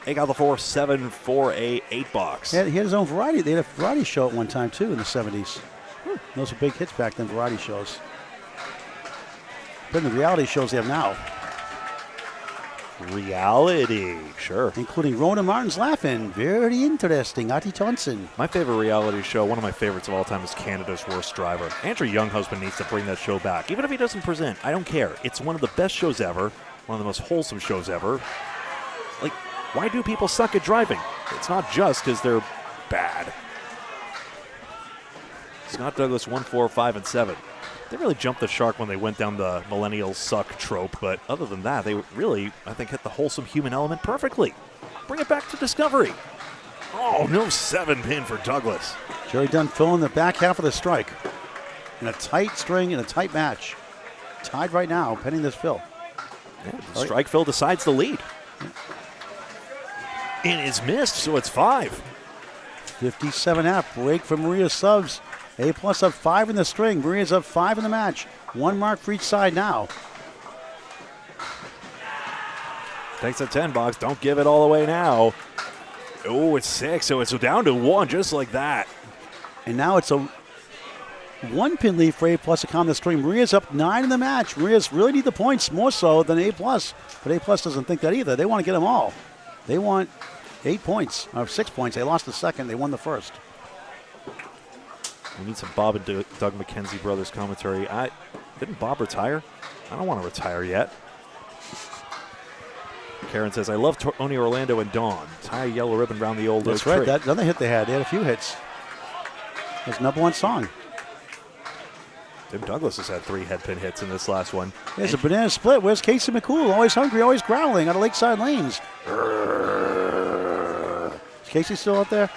[SPEAKER 1] take out the 4-7 for a 8 box.
[SPEAKER 2] He had his own variety. They had a variety show at one time, too, in the 70s. Those were big hits back then, variety shows. But the reality shows they have now.
[SPEAKER 1] Reality, sure.
[SPEAKER 2] Including Rona Martin's Laughing. Very interesting. Ati Thompson.
[SPEAKER 1] My favorite reality show, one of my favorites of all time, is Canada's Worst Driver. Andrew Younghusband needs to bring that show back. Even if he doesn't present, I don't care. It's one of the best shows ever, one of the most wholesome shows ever. Like, why do people suck at driving? It's not just because they're bad. Scott Douglas, 1, 4, 5, and 7. They really jumped the shark when they went down the millennials suck trope, but other than that, they really, I think, hit the wholesome human element perfectly. Bring it back to Discovery. Oh, no 7-pin for Douglas.
[SPEAKER 2] Jerry Dunn filling the back half of the strike. In a tight string, in a tight match. Tied right now, pending this fill.
[SPEAKER 1] Yeah, the strike fill decides the lead. It is missed, so it's 5.
[SPEAKER 2] 57.5 break for Maria Subs. A plus up 5 in the string. Maria's up 5 in the match. 1 mark for each side now.
[SPEAKER 1] Takes a 10 box. Don't give it all away now. Oh, it's 6, so it's down to 1 just like that.
[SPEAKER 2] And now it's a 1-pin lead for A plus on the string. Maria's up 9 in the match. Maria's really need the points more so than A plus. But A plus doesn't think that either. They want to get them all. They want 8 points, or 6 points. They lost the second. They won the first.
[SPEAKER 1] We need some Bob and Doug McKenzie brothers commentary. Didn't Bob retire? I don't want to retire yet. Karen says, I love Tony Orlando and Dawn. Tie a yellow ribbon around the old
[SPEAKER 2] That's
[SPEAKER 1] oak
[SPEAKER 2] right.
[SPEAKER 1] tree.
[SPEAKER 2] That another hit they had. They had a few hits. His #1 song.
[SPEAKER 1] Tim Douglas has had 3 headpin hits in this last one.
[SPEAKER 2] There's a banana split. Where's Casey McCool? Always hungry, always growling out of Lakeside Lanes. Is Casey still out there?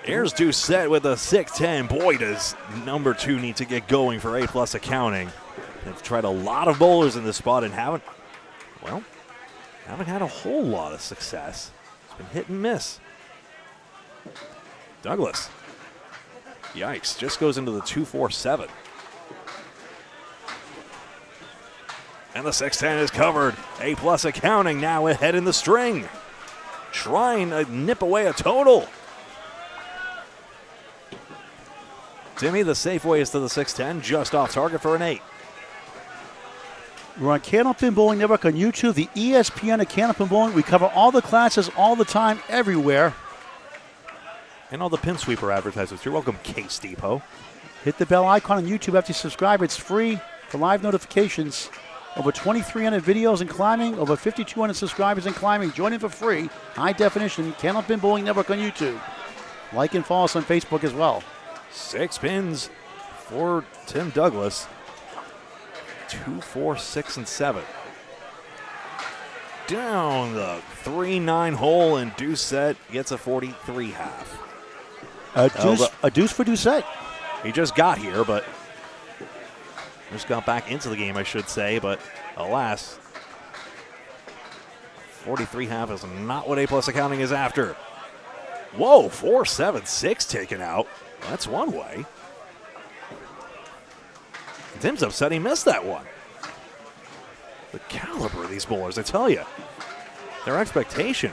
[SPEAKER 1] Ayers do set with a 6-10. Boy, does number 2 need to get going for A plus accounting. They've tried a lot of bowlers in this spot and haven't had a whole lot of success. It's been hit and miss. Douglas. Yikes, just goes into the 2-4-7. And the 6-10 is covered. A plus accounting now ahead in the string. Trying to nip away a total. Timmy, the safe way is to the 6-10, just off target for an 8.
[SPEAKER 2] We're on Candlepin Bowling Network on YouTube, the ESPN of Candlepin Bowling. We cover all the classes all the time, everywhere.
[SPEAKER 1] And all the pin sweeper advertisers. You're welcome, Case Depot.
[SPEAKER 2] Hit the bell icon on YouTube after you subscribe. It's free for live notifications. Over 2,300 videos in climbing, over 5,200 subscribers in climbing. Join in for free. High definition, Candlepin Bowling Network on YouTube. Like and follow us on Facebook as well.
[SPEAKER 1] 6 pins for Tim Douglas. 2, 4, 6, and 7. Down the 3-9 hole, and Doucette gets a 43 half.
[SPEAKER 2] A deuce for Doucette.
[SPEAKER 1] He just got here, but just got back into the game, I should say. But alas, 43 half is not what A+ accounting is after. Whoa, 4, 7, 6 taken out. That's one way. Tim's upset he missed that one. The caliber of these bowlers, I tell you. Their expectation.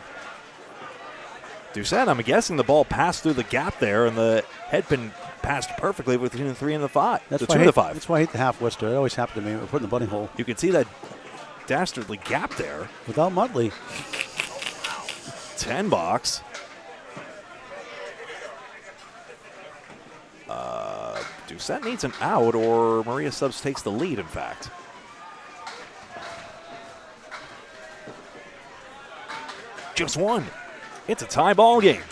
[SPEAKER 1] Doucette, I'm guessing the ball passed through the gap there, and the headpin passed perfectly between the 3 and the 5.
[SPEAKER 2] That's
[SPEAKER 1] the
[SPEAKER 2] why
[SPEAKER 1] 2 and the 5.
[SPEAKER 2] That's why I hate the half Worcester. It always happened to me. Put in the bunny hole.
[SPEAKER 1] You can see that dastardly gap there.
[SPEAKER 2] Without Muttley.
[SPEAKER 1] 10 box. Doucette needs an out, or Maria Subs takes the lead, in fact. Just one. It's a tie ball game.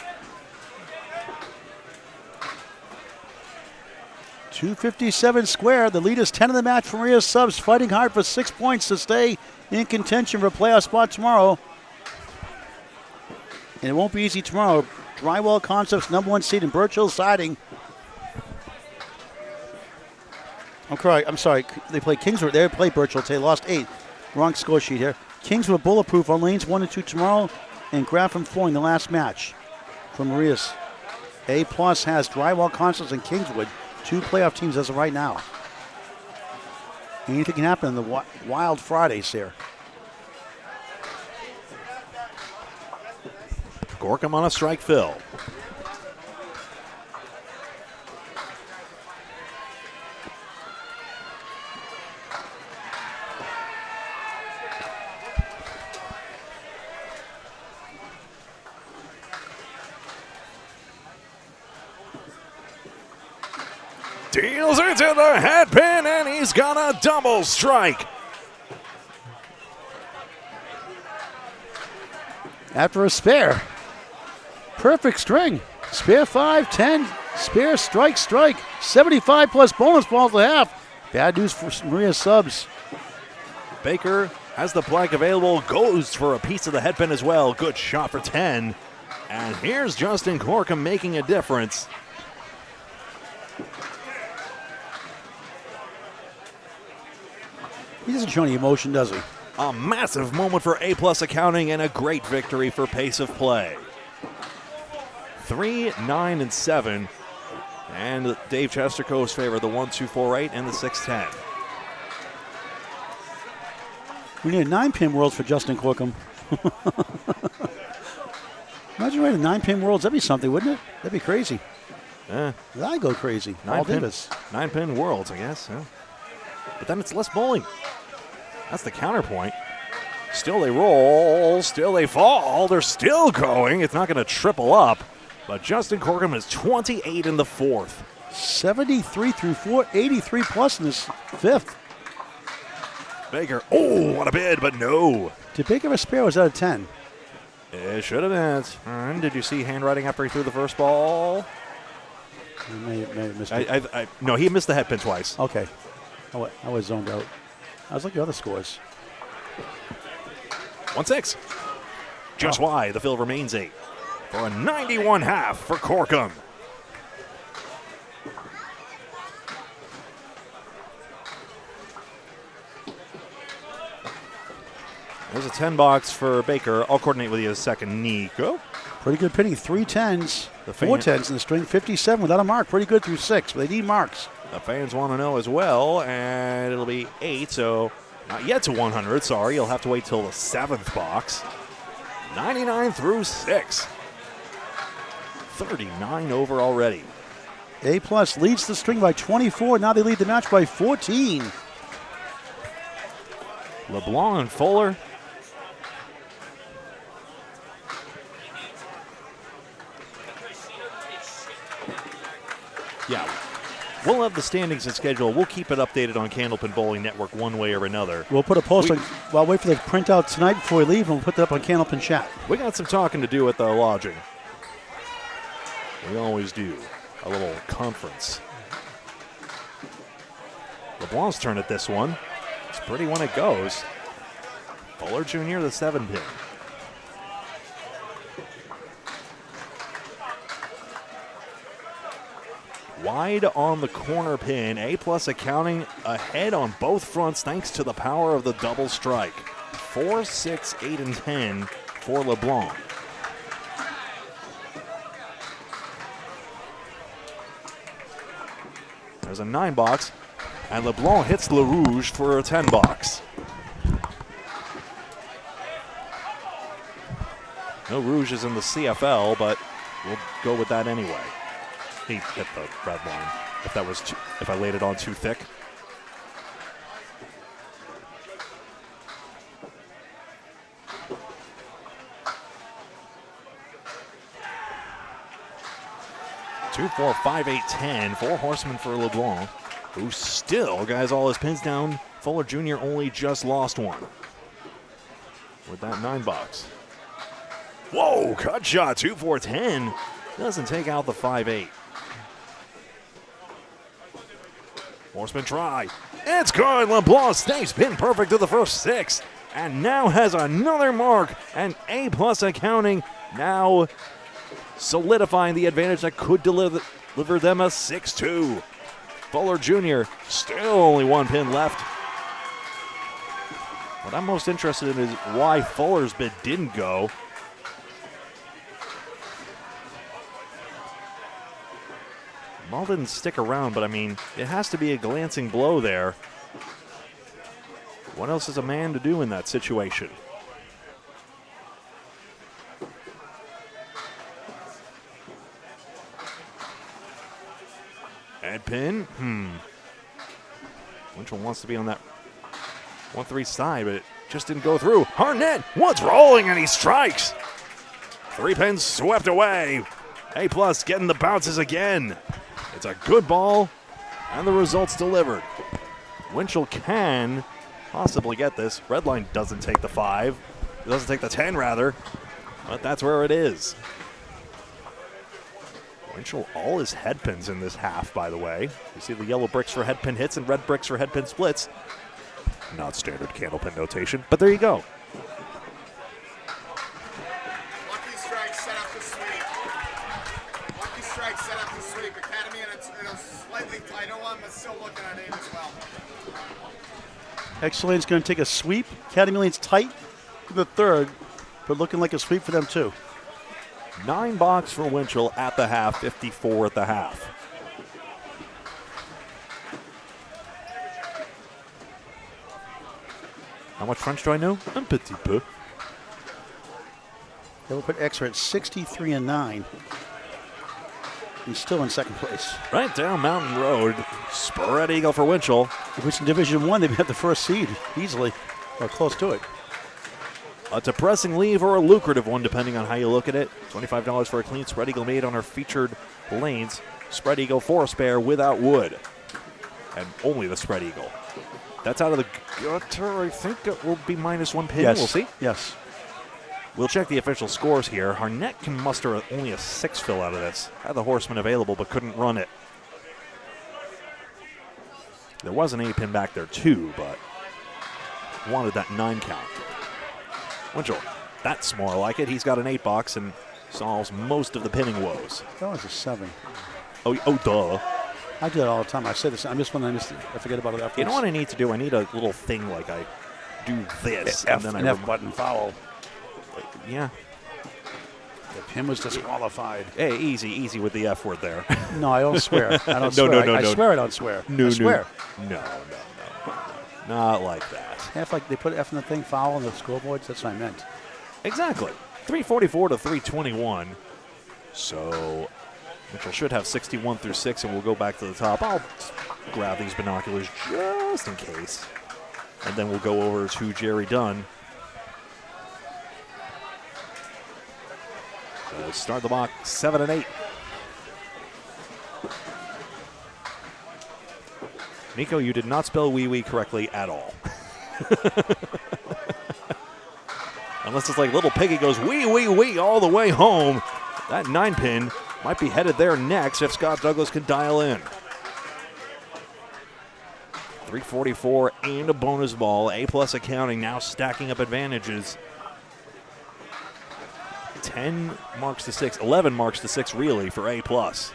[SPEAKER 2] 257 square. The lead is 10 in the match for Maria Subs, fighting hard for 6 points to stay in contention for a playoff spot tomorrow. And it won't be easy tomorrow. Drywall Concepts, #1 seed in Birch Hill Siding. I'm sorry. They play Kingswood. They play Birch Hill today. Lost 8. Wrong score sheet here. Kingswood Bulletproof on lanes 1 and 2 tomorrow. And Graffam flooring the last match for Maria's. A+ has Drywall Concepts and Kingswood. 2 playoff teams as of right now. Anything can happen in the Wild Fridays here.
[SPEAKER 1] Gorkum on a strike fill. Deals into the head pin, and he's got a double strike.
[SPEAKER 2] After a spare. Perfect string. Spare 5, 10, spare, strike. 75 plus bonus balls to half. Bad news for Maria Subs.
[SPEAKER 1] Baker has the blank available, goes for a piece of the headpin as well. Good shot for 10. And here's Justin Gorkum making a difference.
[SPEAKER 2] He doesn't show any emotion, does he?
[SPEAKER 1] A massive moment for A+ accounting and a great victory for pace of play. 3, 9, and 7. And Dave Chestercove's favor, the 1, 2, 4, 8, and the 6, 10.
[SPEAKER 2] We need a 9-pin Worlds for Justin Gorkum. Imagine we had a 9-pin Worlds. That'd be something, wouldn't it? That'd be crazy.
[SPEAKER 1] Yeah.
[SPEAKER 2] That'd go crazy.
[SPEAKER 1] 9-pin Worlds, I guess. Yeah. But then it's less bowling. That's the counterpoint. Still they roll, still they fall. They're still going. It's not going to triple up. But Justin Gorkum is 28 in the 4th.
[SPEAKER 2] 73 through 4, 83 plus in this 5th.
[SPEAKER 1] Baker, oh, what a bid, but no.
[SPEAKER 2] Did Baker have a spare or was that a 10?
[SPEAKER 1] It should have been. And did you see handwriting after he threw the first ball?
[SPEAKER 2] He may have missed it.
[SPEAKER 1] No, he missed the head pin twice.
[SPEAKER 2] Okay. I was zoned out. I was looking at other scores.
[SPEAKER 1] 1-6. Just wide. The fill remains 8. For a 91 half for Gorkum. There's a 10 box for Baker. I'll coordinate with you a second, Nico.
[SPEAKER 2] Pretty good pitting. 3 10s, 4 10s in the string. 57 without a mark. Pretty good through 6, but they need marks.
[SPEAKER 1] The fans want to know as well, and it'll be 8, so not yet to 100. Sorry, you'll have to wait till the 7th box. 99 through 6. 39 over already.
[SPEAKER 2] A+ leads the string by 24. Now they lead the match by 14.
[SPEAKER 1] LeBlanc and Fuller. Yeah. We'll have the standings and schedule. We'll keep it updated on Candlepin Bowling Network one way or another.
[SPEAKER 2] We'll put a post on. Well, I'll wait for the printout tonight before we leave, and we'll put that up on Candlepin Chat.
[SPEAKER 1] We got some talking to do at the lodging. We always do. a little conference. LeBlanc's turn at this one. It's pretty when it goes. Fuller Jr., the 7-pin. Wide on the corner pin. A+ accounting ahead on both fronts thanks to the power of the double strike. 4, 6, 8, and 10 for LeBlanc. There's a 9 box, and LeBlanc hits Le Rouge for a 10 box. No Rouge is in the CFL, but we'll go with that anyway. He hit the red line. If I laid it on too thick. Two, 4, 5, 8, 10. 4 horsemen for LeBlanc, who still guys all his pins down. Fuller Jr. only just lost one with that 9 box. Whoa, cut shot. 2, 4, 10. Doesn't take out the 5, 8. Horseman try. It's good. LeBlanc stays pin perfect to the first 6. And now has another mark. And A+ accounting now solidifying the advantage that could deliver them a 6-2. Fuller Jr. still only 1 pin left. What I'm most interested in is why Fuller's bid didn't go. Ball didn't stick around, but I mean, it has to be a glancing blow there. What else is a man to do in that situation? Head pin. Winchell wants to be on that 1-3 side, but it just didn't go through. Harnett, what's rolling, and he strikes. 3 pins swept away. A+ getting the bounces again. It's a good ball, and the results delivered. Winchell can possibly get this. Redline doesn't take the 5. It doesn't take the 10, rather, but that's where it is. Winchell, all his head pins in this half, by the way. You see the yellow bricks for head pin hits and red bricks for head pin splits. Not standard candle pin notation, but there you go.
[SPEAKER 9] Lucky strike set up the sweep. Lucky strike set up the sweep. Academy in a slightly tighter one, but still looking at 8 as well.
[SPEAKER 2] X-Lane's going to take a sweep. Academy Lane's tight for the 3rd, but looking like a sweep for them too.
[SPEAKER 1] 9 box for Winchell at the half, 54 at the half. How much French do I know? Un petit peu.
[SPEAKER 2] They will put X at 63 and 9. He's still in 2nd place.
[SPEAKER 1] Right down Mountain Road. Spread eagle for Winchell.
[SPEAKER 2] Which in Division 1, they've had the 1st seed easily, or close to it.
[SPEAKER 1] A depressing leave or a lucrative one, depending on how you look at it. $25 for a clean spread eagle made on our featured lanes. Spread eagle for a spare without wood. And only the spread eagle. That's out of the gutter. I think it will be -1 pin.
[SPEAKER 2] Yes.
[SPEAKER 1] We'll see.
[SPEAKER 2] Yes.
[SPEAKER 1] We'll check the official scores here. Harnett can muster only a 6 fill out of this. Had the horseman available, but couldn't run it. There was an 8 pin back there too, but wanted that 9 count. Winchell, that's more like it. He's got an 8 box and solves most of the pinning woes.
[SPEAKER 2] That was a 7.
[SPEAKER 1] Oh, duh.
[SPEAKER 2] I do that all the time. I say this. I'm just when I forget about it afterwards.
[SPEAKER 1] You know what I need to do? I need a little thing like I do this.
[SPEAKER 2] F,
[SPEAKER 1] and then
[SPEAKER 2] an F button foul.
[SPEAKER 1] Yeah.
[SPEAKER 2] The pin was disqualified.
[SPEAKER 1] Hey, easy with the F word there.
[SPEAKER 2] No, I don't swear. I don't
[SPEAKER 1] No,
[SPEAKER 2] swear.
[SPEAKER 1] no,
[SPEAKER 2] I
[SPEAKER 1] no.
[SPEAKER 2] swear I don't swear.
[SPEAKER 1] No,
[SPEAKER 2] I swear.
[SPEAKER 1] No. Not like that.
[SPEAKER 2] Half like they put F in the thing, foul on the scoreboards. That's what I meant.
[SPEAKER 1] Exactly. 344 to 321. So Mitchell should have 61 through 6, and we'll go back to the top. I'll grab these binoculars just in case. And then we'll go over to Jerry Dunn. We'll start the box 7 and 8. Nico, you did not spell wee-wee correctly at all. Unless it's like little piggy goes wee-wee-wee all the way home. That 9 pin might be headed there next if Scott Douglas can dial in. 344 and a bonus ball. A-plus accounting now stacking up advantages. 10 marks to 6, 11 marks to 6 really for A-plus.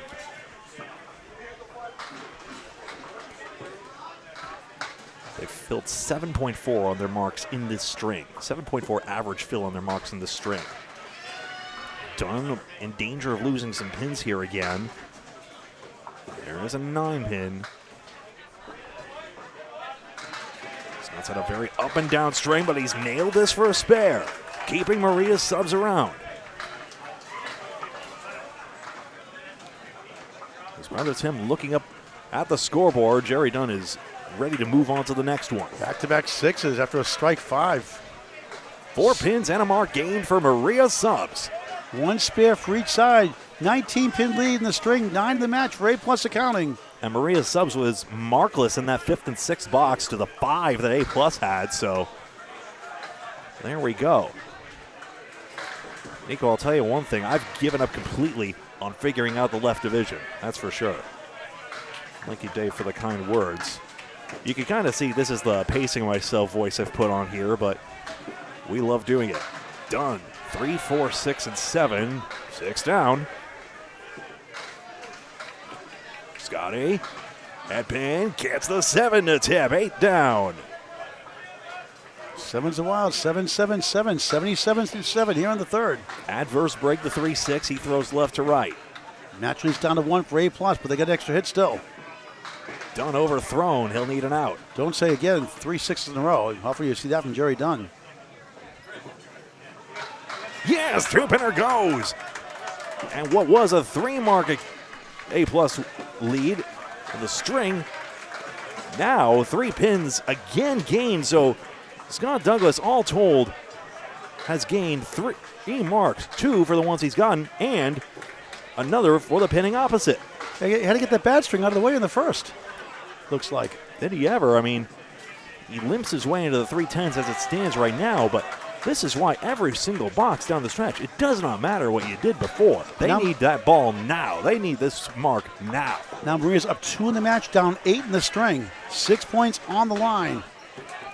[SPEAKER 1] They filled 7.4 on their marks in this string. 7.4 average fill on their marks in this string. Dunn in danger of losing some pins here again. There is a 9-pin. Scott's had a very up and down string, but he's nailed this for a spare, keeping Maria's subs around. His brother Tim looking up at the scoreboard. Jerry Dunn is ready to move on to the next one.
[SPEAKER 2] Back-to-back sixes after a strike 5.
[SPEAKER 1] 4 pins and a mark gained for Maria subs.
[SPEAKER 2] 1 spare for each side. 19-pin lead in the string. 9 in the match for A-plus accounting.
[SPEAKER 1] And Maria subs was markless in that 5th and 6th box to the 5 that A-plus had, so there we go. Nico, I'll tell you one thing. I've given up completely on figuring out the left division. That's for sure. Thank you, Dave, for the kind words. You can kind of see this is the pacing myself voice I've put on here, but we love doing it. Done. 3, 4, 6, and 7. 6 down. Scotty at pin gets the 7 to tip. 8 down.
[SPEAKER 2] 7's a wild. 7, 7, 7. 77 through 7 here on the third.
[SPEAKER 1] Adverse break the 3-6. He throws left to right.
[SPEAKER 2] Match leads down to 1 for A-plus, but they got extra hit still.
[SPEAKER 1] Dunn overthrown. He'll need an out.
[SPEAKER 2] Don't say again 3 6s in a row. Hopefully you see that from Jerry Dunn.
[SPEAKER 1] Yes, 2-pinner goes. And what was a 3-mark A-plus lead in the string, now 3 pins again gained. So Scott Douglas, all told, has gained 3 marks, 2 for the ones he's gotten, and another for the pinning opposite.
[SPEAKER 2] He had to get that bad string out of the way in the first, looks like.
[SPEAKER 1] Did he ever? I mean, he limps his way into the 310s as it stands right now, but this is why every single box down the stretch, it does not matter what you did before. They need that ball now. They need this mark now.
[SPEAKER 2] Now Maria's up 2 in the match, down 8 in the string. 6 points on the line.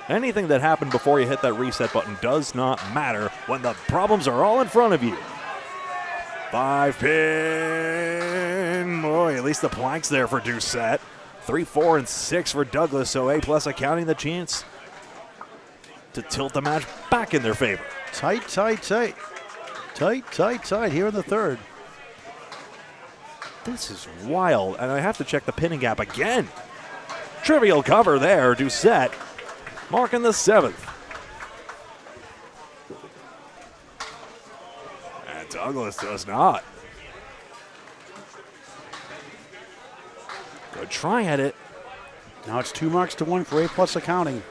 [SPEAKER 1] Anything that happened before you hit that reset button does not matter when the problems are all in front of you. 5-pin. Boy, at least the plank's there for Doucette. 3, 4, and 6 for Douglas, so A-plus accounting the chance to tilt the match back in their favor.
[SPEAKER 2] Tight, tight, tight. Tight, tight, tight here in the third.
[SPEAKER 1] This is wild, and I have to check the pinning gap again. Trivial cover there, Doucette marking the 7th. And Douglas does not. Good try at it.
[SPEAKER 2] Now it's 2 marks to 1 for A-plus accounting.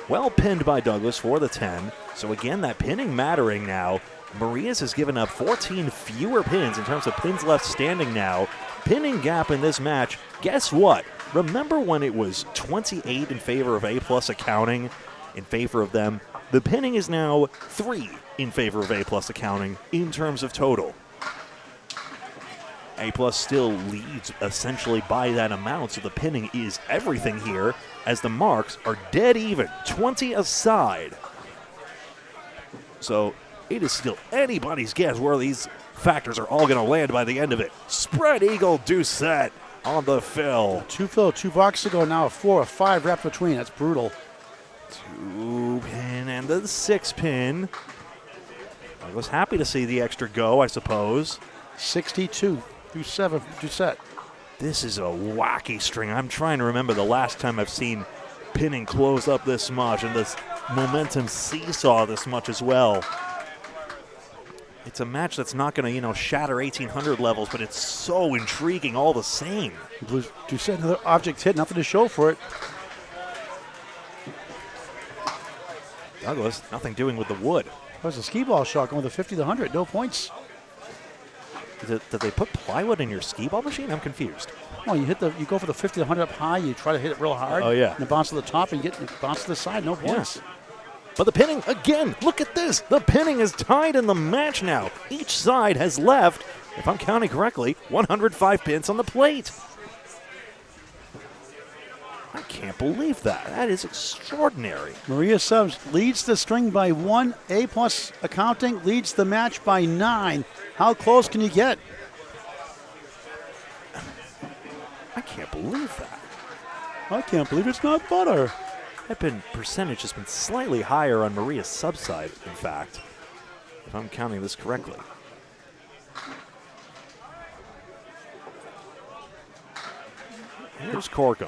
[SPEAKER 1] Well pinned by Douglas for the 10. So again, that pinning mattering now. Marias has given up 14 fewer pins in terms of pins left standing now. Pinning gap in this match, guess what? Remember when it was 28 in favor of A-plus accounting in favor of them? The pinning is now 3 in favor of A-plus accounting in terms of total. A-plus still leads essentially by that amount, so the pinning is everything here as the marks are dead even, 20 aside. So it is still anybody's guess where these factors are all going to land by the end of it. Spread eagle Doucette on the fill.
[SPEAKER 2] 2 fill, 2 boxes ago, now a 4, a 5 wrapped between. That's brutal.
[SPEAKER 1] 2-pin and the 6-pin. I was happy to see the extra go, I suppose.
[SPEAKER 2] 62 through 7 for Doucette.
[SPEAKER 1] This is a wacky string. I'm trying to remember the last time I've seen pinning close up this much and this momentum seesaw this much as well. It's a match that's not going to, shatter 1800 levels, but it's so intriguing all the same.
[SPEAKER 2] Doucette, another object hit, nothing to show for it.
[SPEAKER 1] Douglas, nothing doing with the wood.
[SPEAKER 2] That was a skee ball shot going with a 50 to 100, no points.
[SPEAKER 1] Did they put plywood in your skee ball machine? I'm confused.
[SPEAKER 2] Well, you go for the 50 to 100 up high, you try to hit it real hard.
[SPEAKER 1] Oh, yeah.
[SPEAKER 2] And it bounces to the top and you bounce to the side, no points.
[SPEAKER 1] But the pinning, again, look at this. The pinning is tied in the match now. Each side has left, if I'm counting correctly, 105 pins on the plate. I can't believe that. That is extraordinary.
[SPEAKER 2] Maria Subs leads the string by 1. A+ accounting leads the match by 9. How close can you get?
[SPEAKER 1] I can't believe that.
[SPEAKER 2] I can't believe it's not butter.
[SPEAKER 1] That pin percentage has been slightly higher on Maria's sub-side, in fact, if I'm counting this correctly. Here's Corkum.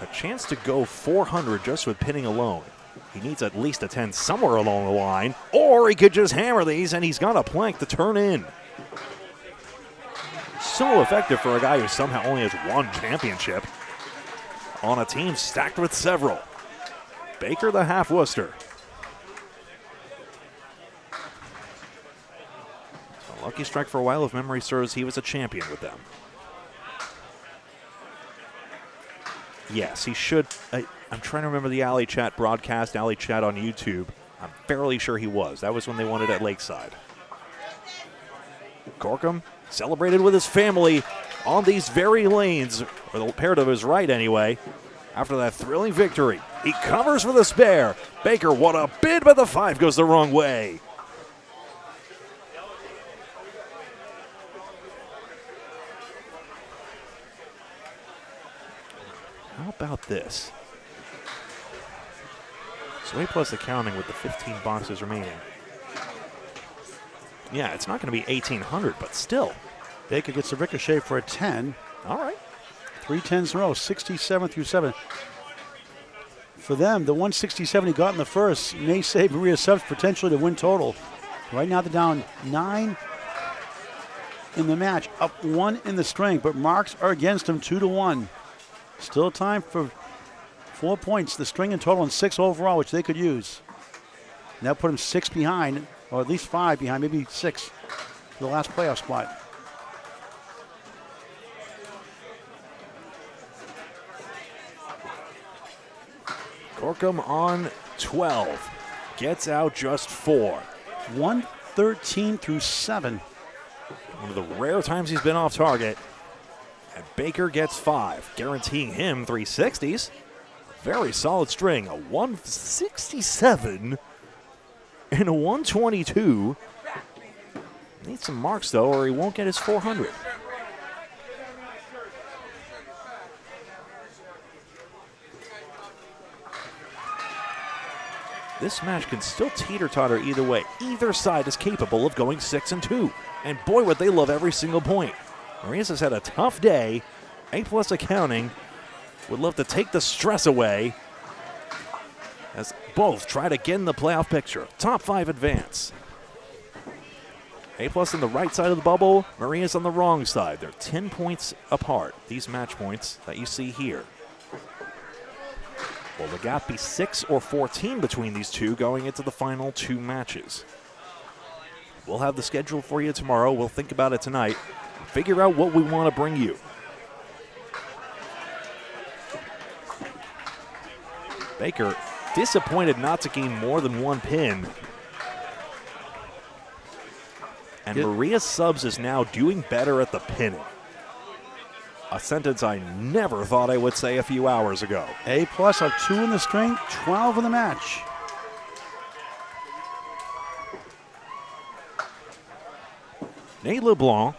[SPEAKER 1] A chance to go 400 just with pinning alone. He needs at least a 10 somewhere along the line, or he could just hammer these and he's got a plank to turn in. So effective for a guy who somehow only has one championship on a team stacked with several. Baker the half Worcester. A lucky strike for a while, if memory serves, he was a champion with them. Yes, he should. I'm trying to remember the Alley Chat broadcast, Alley Chat on YouTube. I'm fairly sure he was. That was when they won it at Lakeside. Corkum celebrated with his family on these very lanes, or the pair to his right anyway, after that thrilling victory. He covers for the spare. Baker, what a bid, but the 5 goes the wrong way. How about this? So A+ accounting with the 15 boxes remaining. Yeah, it's not going to be 1,800, but still.
[SPEAKER 2] Baker gets a ricochet for a 10.
[SPEAKER 1] All right.
[SPEAKER 2] 3 10s in a row, 67 through 7. For them, the 167 he got in the first may save Maria Subs potentially to win total. Right now they're down 9 in the match, up 1 in the string, but marks are against him 2-1. Still time for 4 points, the string in total, and 6 overall, which they could use. And that put him 6 behind, or at least 5 behind, maybe 6 for the last playoff spot.
[SPEAKER 1] Corkum on 12. Gets out just 4.
[SPEAKER 2] 113 through 7.
[SPEAKER 1] One of the rare times he's been off target. And Baker gets 5, guaranteeing him 360s. Very solid string. A 167 and a 122. Needs some marks, though, or he won't get his 400. This match can still teeter-totter either way. Either side is capable of going 6-2. And boy, would they love every single point. Marias has had a tough day. A+ accounting would love to take the stress away as both try to get in the playoff picture. Top 5 advance. A+ on the right side of the bubble, Marias on the wrong side. They're 10 points apart, these match points that you see here. Will the gap be 6 or 14 between these two going into the final 2 matches? We'll have the schedule for you tomorrow. We'll think about it tonight. Figure out what we want to bring you. Baker disappointed not to gain more than 1 pin. And Maria Subs is now doing better at the pinning. A sentence I never thought I would say a few hours ago.
[SPEAKER 2] A+ have 2 in the string, 12 in the match.
[SPEAKER 1] Nate LeBlanc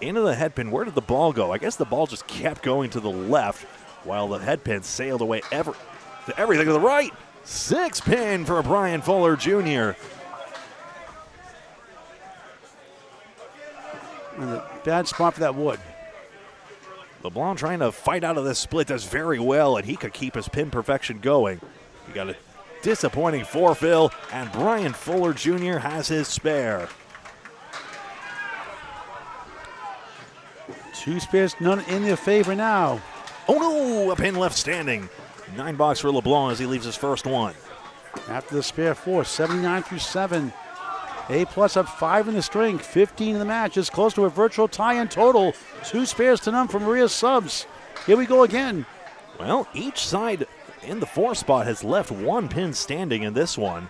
[SPEAKER 1] into the headpin. Where did the ball go? I guess the ball just kept going to the left while the headpin sailed away everything to the right. 6 pin for Brian Fuller Jr.
[SPEAKER 2] And a bad spot for that wood.
[SPEAKER 1] LeBlanc trying to fight out of this split does very well, and he could keep his pin perfection going. He got a disappointing 4-fill, and Brian Fuller Jr. has his spare.
[SPEAKER 2] 2 spares, none in their favor now.
[SPEAKER 1] Oh no, a pin left standing. 9 box for LeBlanc as he leaves his first one.
[SPEAKER 2] After the spare 4, 79 through 7. A plus up 5 in the string, 15 in the match. It's close to a virtual tie in total. 2 spares to none for Maria Subs. Here we go again.
[SPEAKER 1] Well, each side in the 4 spot has left 1 pin standing in this one.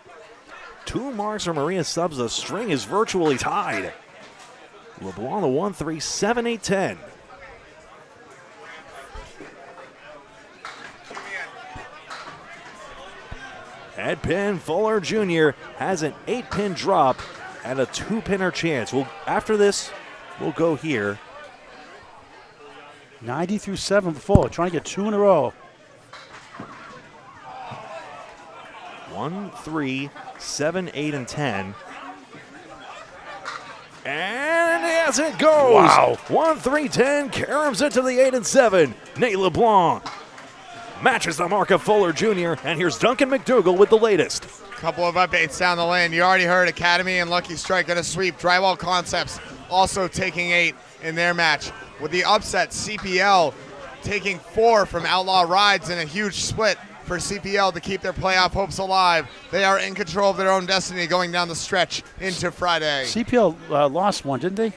[SPEAKER 1] 2 marks for Maria Subs. The string is virtually tied. LeBlanc the 1-3, 7-8, 10. Head pin, Fuller Jr. has an 8-pin drop and a 2-pinner chance. After this, we'll go here.
[SPEAKER 2] 90 through 7 for Fuller, trying to get 2 in a row.
[SPEAKER 1] 1, 3, 7, 8, and 10. And as it goes,
[SPEAKER 2] wow.
[SPEAKER 1] 1, 3, 10, caroms it to the 8 and 7. Nate LeBlanc matches the mark of Fuller Jr. And here's Duncan McDougall with the latest.
[SPEAKER 9] Couple of updates down the lane. You already heard Academy and Lucky Strike going to sweep. Drywall Concepts also taking 8 in their match. With the upset, CPL taking 4 from Outlaw Rides in a huge split for CPL to keep their playoff hopes alive. They are in control of their own destiny going down the stretch into Friday.
[SPEAKER 2] CPL lost 1, didn't they?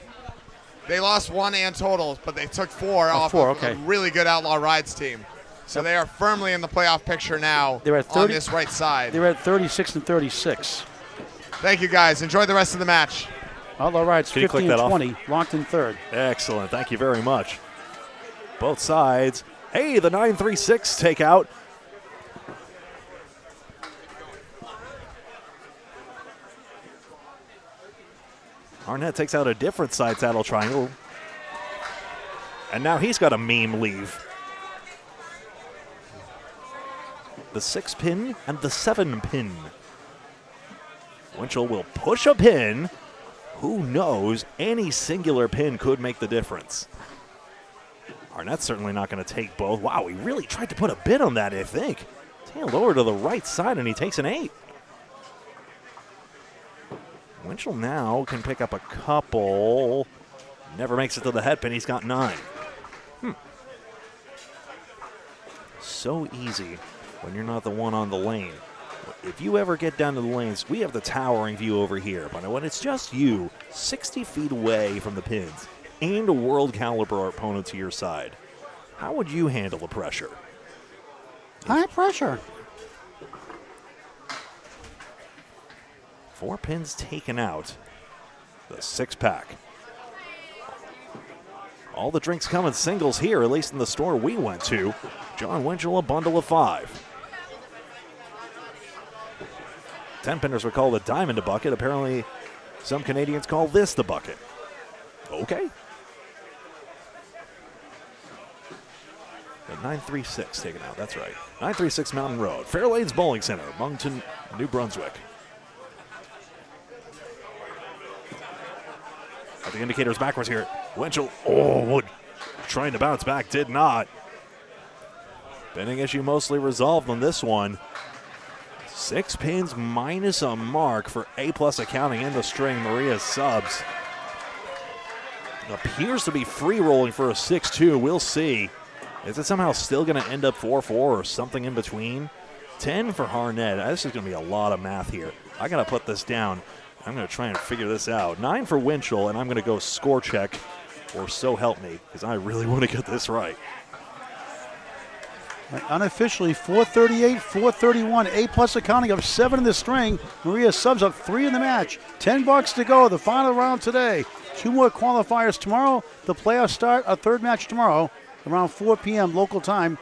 [SPEAKER 9] They lost 1 and total, but they took 4 off
[SPEAKER 2] 4,
[SPEAKER 9] of
[SPEAKER 2] okay.
[SPEAKER 9] a really good Outlaw Rides team. So they are firmly in the playoff picture now.
[SPEAKER 2] They're at 30,
[SPEAKER 9] on this right side.
[SPEAKER 2] They're at 36 and 36.
[SPEAKER 9] Thank you, guys. Enjoy the rest of the match.
[SPEAKER 2] Outlaw Rides 15 and 20, locked in 3rd.
[SPEAKER 1] Excellent. Thank you very much. Both sides. Hey, the 9-3-6 takeout. Arnett takes out a different side saddle triangle. And now he's got a meme leave. The 6-pin and the 7-pin. Winchell will push a pin. Who knows? Any singular pin could make the difference. Arnett's certainly not going to take both. Wow, he really tried to put a bid on that, I think. Tailed over to the right side, and he takes an 8. Winchell now can pick up a couple. Never makes it to the head pin. He's got 9. So easy when you're not the one on the lane. If you ever get down to the lanes, we have the towering view over here. But when it's just you, 60 feet away from the pins, and a world caliber opponent to your side, how would you handle the pressure?
[SPEAKER 2] High pressure.
[SPEAKER 1] 4 pins taken out. The 6-pack. All the drinks come in singles here, at least in the store we went to. John Winchell, a bundle of 5. 10-pinners would call the diamond a bucket. Apparently, some Canadians call this the bucket. Okay. The 936 taken out, that's right. 936 Mountain Road, Fairlanes Bowling Center, Moncton, New Brunswick. At the indicators backwards here. Winchell, trying to bounce back, did not. Pinning issue mostly resolved on this one. 6 pins minus a mark for A+ accounting in the string. Maria Subs appears to be free rolling for a 6-2. We'll see. Is it somehow still going to end up 4-4 or something in between? 10 for Harnett. This is going to be a lot of math here. I got to put this down. I'm going to try and figure this out. 9 for Winchell, and I'm going to go score check, or so help me, because I really want to get this right.
[SPEAKER 2] Unofficially, 438, 431. A+ accounting of 7 in the string. Maria Subs up 3 in the match. $10 to go. The final round today. 2 more qualifiers tomorrow. The playoffs start. A 3rd match tomorrow around 4 p.m. local time,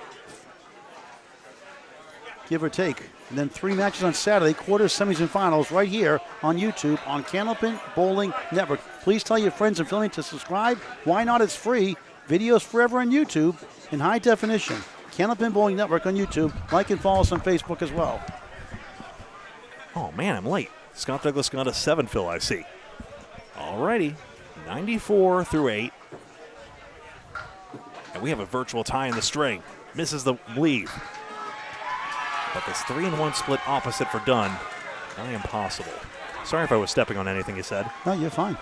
[SPEAKER 2] give or take. And then 3 matches on Saturday, quarters, semis, and finals right here on YouTube on Candlepin Bowling Network. Please tell your friends and family to subscribe. Why not? It's free. Videos forever on YouTube in high definition. Candlepin Bowling Network on YouTube. Like and follow us on Facebook as well.
[SPEAKER 1] Oh, man, I'm late. Scott Douglas got a 7 fill, I see. All righty. 94 through 8. And we have a virtual tie in the string. Misses the leave. But this 3-1 split opposite for Dunn. Nigh impossible. Sorry if I was stepping on anything you said.
[SPEAKER 2] No, you're fine.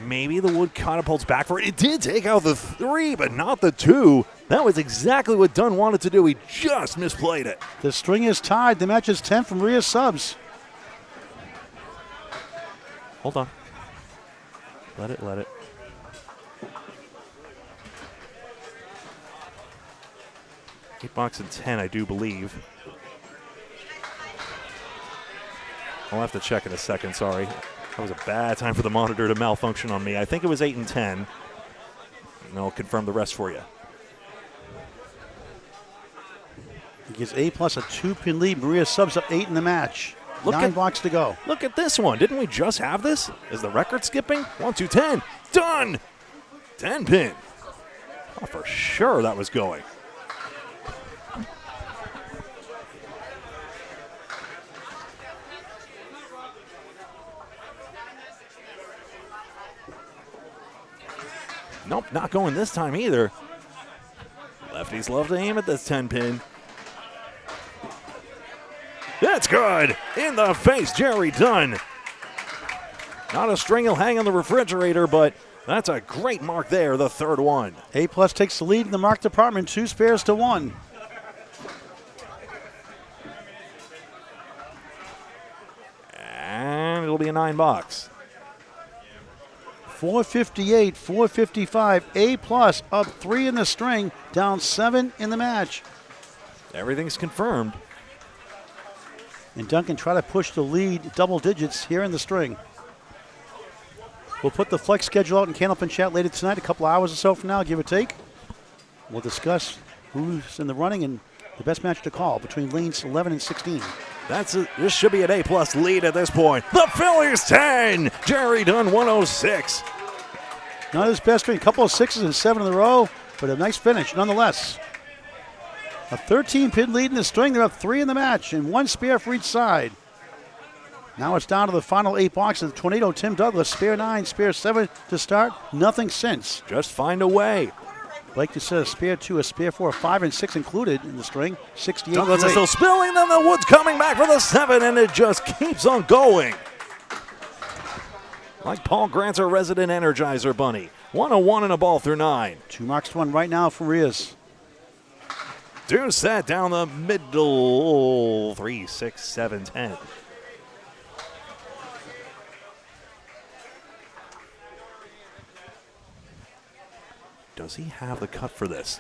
[SPEAKER 1] Maybe the wood catapults back for it. It did take out the 3, but not the 2. That was exactly what Dunn wanted to do. He just misplayed it.
[SPEAKER 2] The string is tied. The match is 10 for Maria's subs.
[SPEAKER 1] Hold on. Let it. $8 and 10, I do believe. I'll have to check in a second, sorry. That was a bad time for the monitor to malfunction on me. I think it was 8 and 10. And I'll confirm the rest for you.
[SPEAKER 2] He gives A+ a 2-pin lead. Maria subs up 8 in the match.
[SPEAKER 1] Look
[SPEAKER 2] 9 blocks to go.
[SPEAKER 1] Look at this one. Didn't we just have this? Is the record skipping? 1, 2, 10. Done! 10 pin. Oh, for sure that was going. Nope, not going this time either. Lefties love to aim at this 10 pin. That's good. In the face, Jerry Dunn. Not a string he'll hang on the refrigerator, but that's a great mark there, the third one.
[SPEAKER 2] A+ takes the lead in the mark department, 2 spares to 1.
[SPEAKER 1] And it'll be a $9.
[SPEAKER 2] 458, 455. A+ up 3 in the string, down 7 in the match.
[SPEAKER 1] Everything's confirmed.
[SPEAKER 2] And Duncan try to push the lead double digits here in the string. We'll put the flex schedule out in Candlepin Chat later tonight, a couple hours or so from now, give or take. We'll discuss who's in the running and the best match to call between lanes 11 and 16.
[SPEAKER 1] This should be an A+ lead at this point. The Phillies 10. Jerry Dunn 106.
[SPEAKER 2] Not his best string, a couple of 6s and 7 in a row, but a nice finish nonetheless. A 13-pin lead in the string. They're up 3 in the match and 1 spare for each side. Now it's down to the final 8 boxes. The Tornado, Tim Douglas, spare 9, spare 7 to start. Nothing since.
[SPEAKER 1] Just find a way.
[SPEAKER 2] Blake just said a spare 2, a spare 4, 5 and 6 included in the string. 68.
[SPEAKER 1] Douglas is still spilling, then the wood's coming back for the 7, and it just keeps on going. Like Paul Grant's a resident Energizer bunny. 101 and a ball through 9.
[SPEAKER 2] 2 marks to 1 right now for Rios.
[SPEAKER 1] Deuce set down the middle. 3, 6, 7, 10. Does he have the cut for this?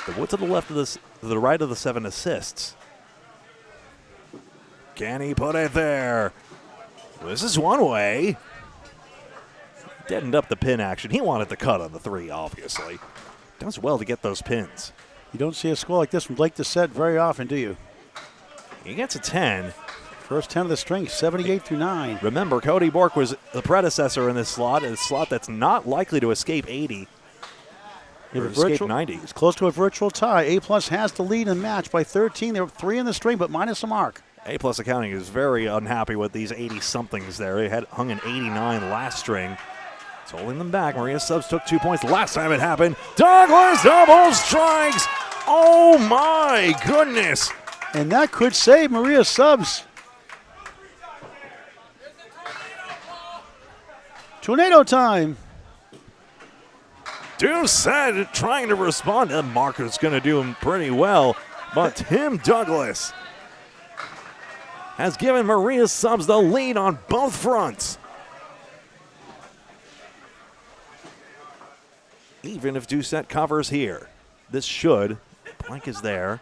[SPEAKER 1] The wood to the left of this, to the right of the 7 assists. Can he put it there? This is one way. Deadened up the pin action. He wanted the cut on the 3, obviously. Does well to get those pins.
[SPEAKER 2] You don't see a score like this from Blake Doucette very often, do you?
[SPEAKER 1] He gets a 10.
[SPEAKER 2] First 10 of the string, 78 through 9.
[SPEAKER 1] Remember, Cody Bork was the predecessor in this slot, a slot that's not likely to escape 80.
[SPEAKER 2] Or
[SPEAKER 1] escape 90.
[SPEAKER 2] It's close to a virtual tie. A+ has the lead in the match by 13. They're up 3 in the string, but minus a mark.
[SPEAKER 1] A+ Accounting is very unhappy with these 80-somethings there. They had hung an 89 last string. It's holding them back. Maria Subs took 2 points last time it happened. Douglas double strikes. Oh, my goodness.
[SPEAKER 2] And that could save Maria Subs. Tornado time.
[SPEAKER 1] Doucette trying to respond. That marker's going to do him pretty well. But Tim Douglas has given Maria Subs the lead on both fronts. Even if Doucette covers here, this should. Blank is there.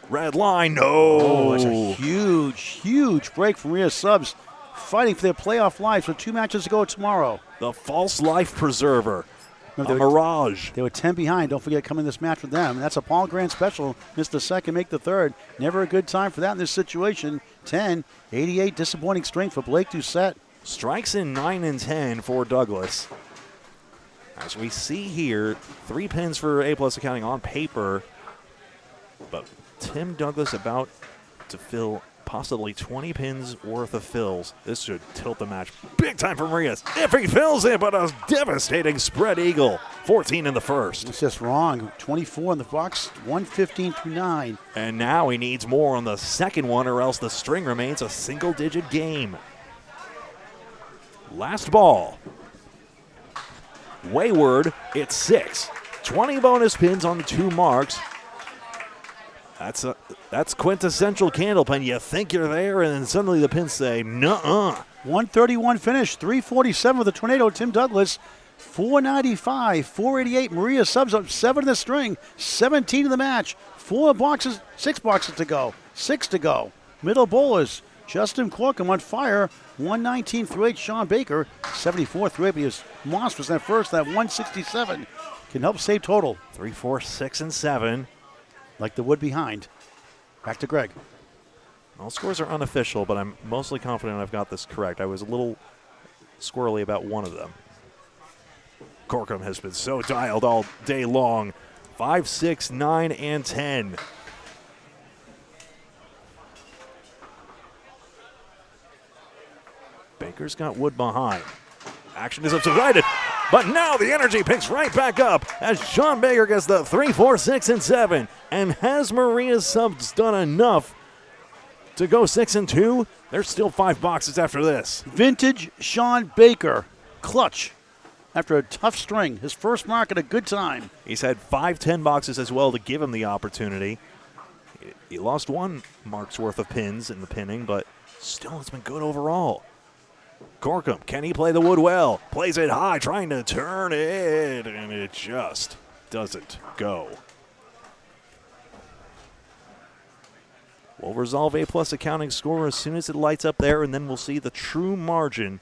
[SPEAKER 1] Red line, no.
[SPEAKER 2] Oh, it's a huge, huge break from Maria Subs, fighting for their playoff lives with 2 matches to go tomorrow.
[SPEAKER 1] The false life preserver.
[SPEAKER 2] Remember,
[SPEAKER 1] Mirage.
[SPEAKER 2] They were 10 behind. Don't forget coming this match with them. That's a Paul Grant special. Missed the second, make the third. Never a good time for that in this situation. 10, 88, disappointing strength for Blake Doucette.
[SPEAKER 1] Strikes in 9 and 10 for Douglas. As we see here, 3 pins for A+ Accounting on paper. But Tim Douglas about to fill possibly 20 pins worth of fills. This should tilt the match big time for Marias. If he fills it, but a devastating spread eagle. 14 in the first.
[SPEAKER 2] It's just wrong. 24 in the box, 115 through 9.
[SPEAKER 1] And now he needs more on the second one or else the string remains a single-digit game. Last ball. Wayward, it's 6. 20 bonus pins on the 2 marks. That's quintessential Candlepin. You think you're there, and then suddenly the pins say, nuh-uh.
[SPEAKER 2] 131 finish, 347 with the Tornado, Tim Douglas. 495, 488. Maria Subs up 7 in the string, 17 in the match. 6 boxes to go, 6 to go. Middle bowlers, Justin Corkum on fire, 119 through 8. Sean Baker, 74 through 8. Because Moss was at first, that 167 can help save total.
[SPEAKER 1] 3, 4, 6, and 7.
[SPEAKER 2] Like the wood behind. Back to Greg.
[SPEAKER 1] All scores are unofficial, but I'm mostly confident I've got this correct. I was a little squirrely about one of them. Corkum has been so dialed all day long. 5, 6, 9, and 10. Baker's got wood behind. Action is subsided, but now the energy picks right back up as Sean Baker gets the 3, 4, 6, and 7. And has Maria Subs done enough to go 6 and 2? There's still 5 boxes after this.
[SPEAKER 2] Vintage Sean Baker, clutch after a tough string. His first mark at a good time.
[SPEAKER 1] He's had 5 10 boxes as well to give him the opportunity. He lost 1 mark's worth of pins in the pinning, but still it's been good overall. Corkum, can he play the wood well? Plays it high, trying to turn it, and it just doesn't go. We'll resolve A+ accounting score as soon as it lights up there, and then we'll see the true margin.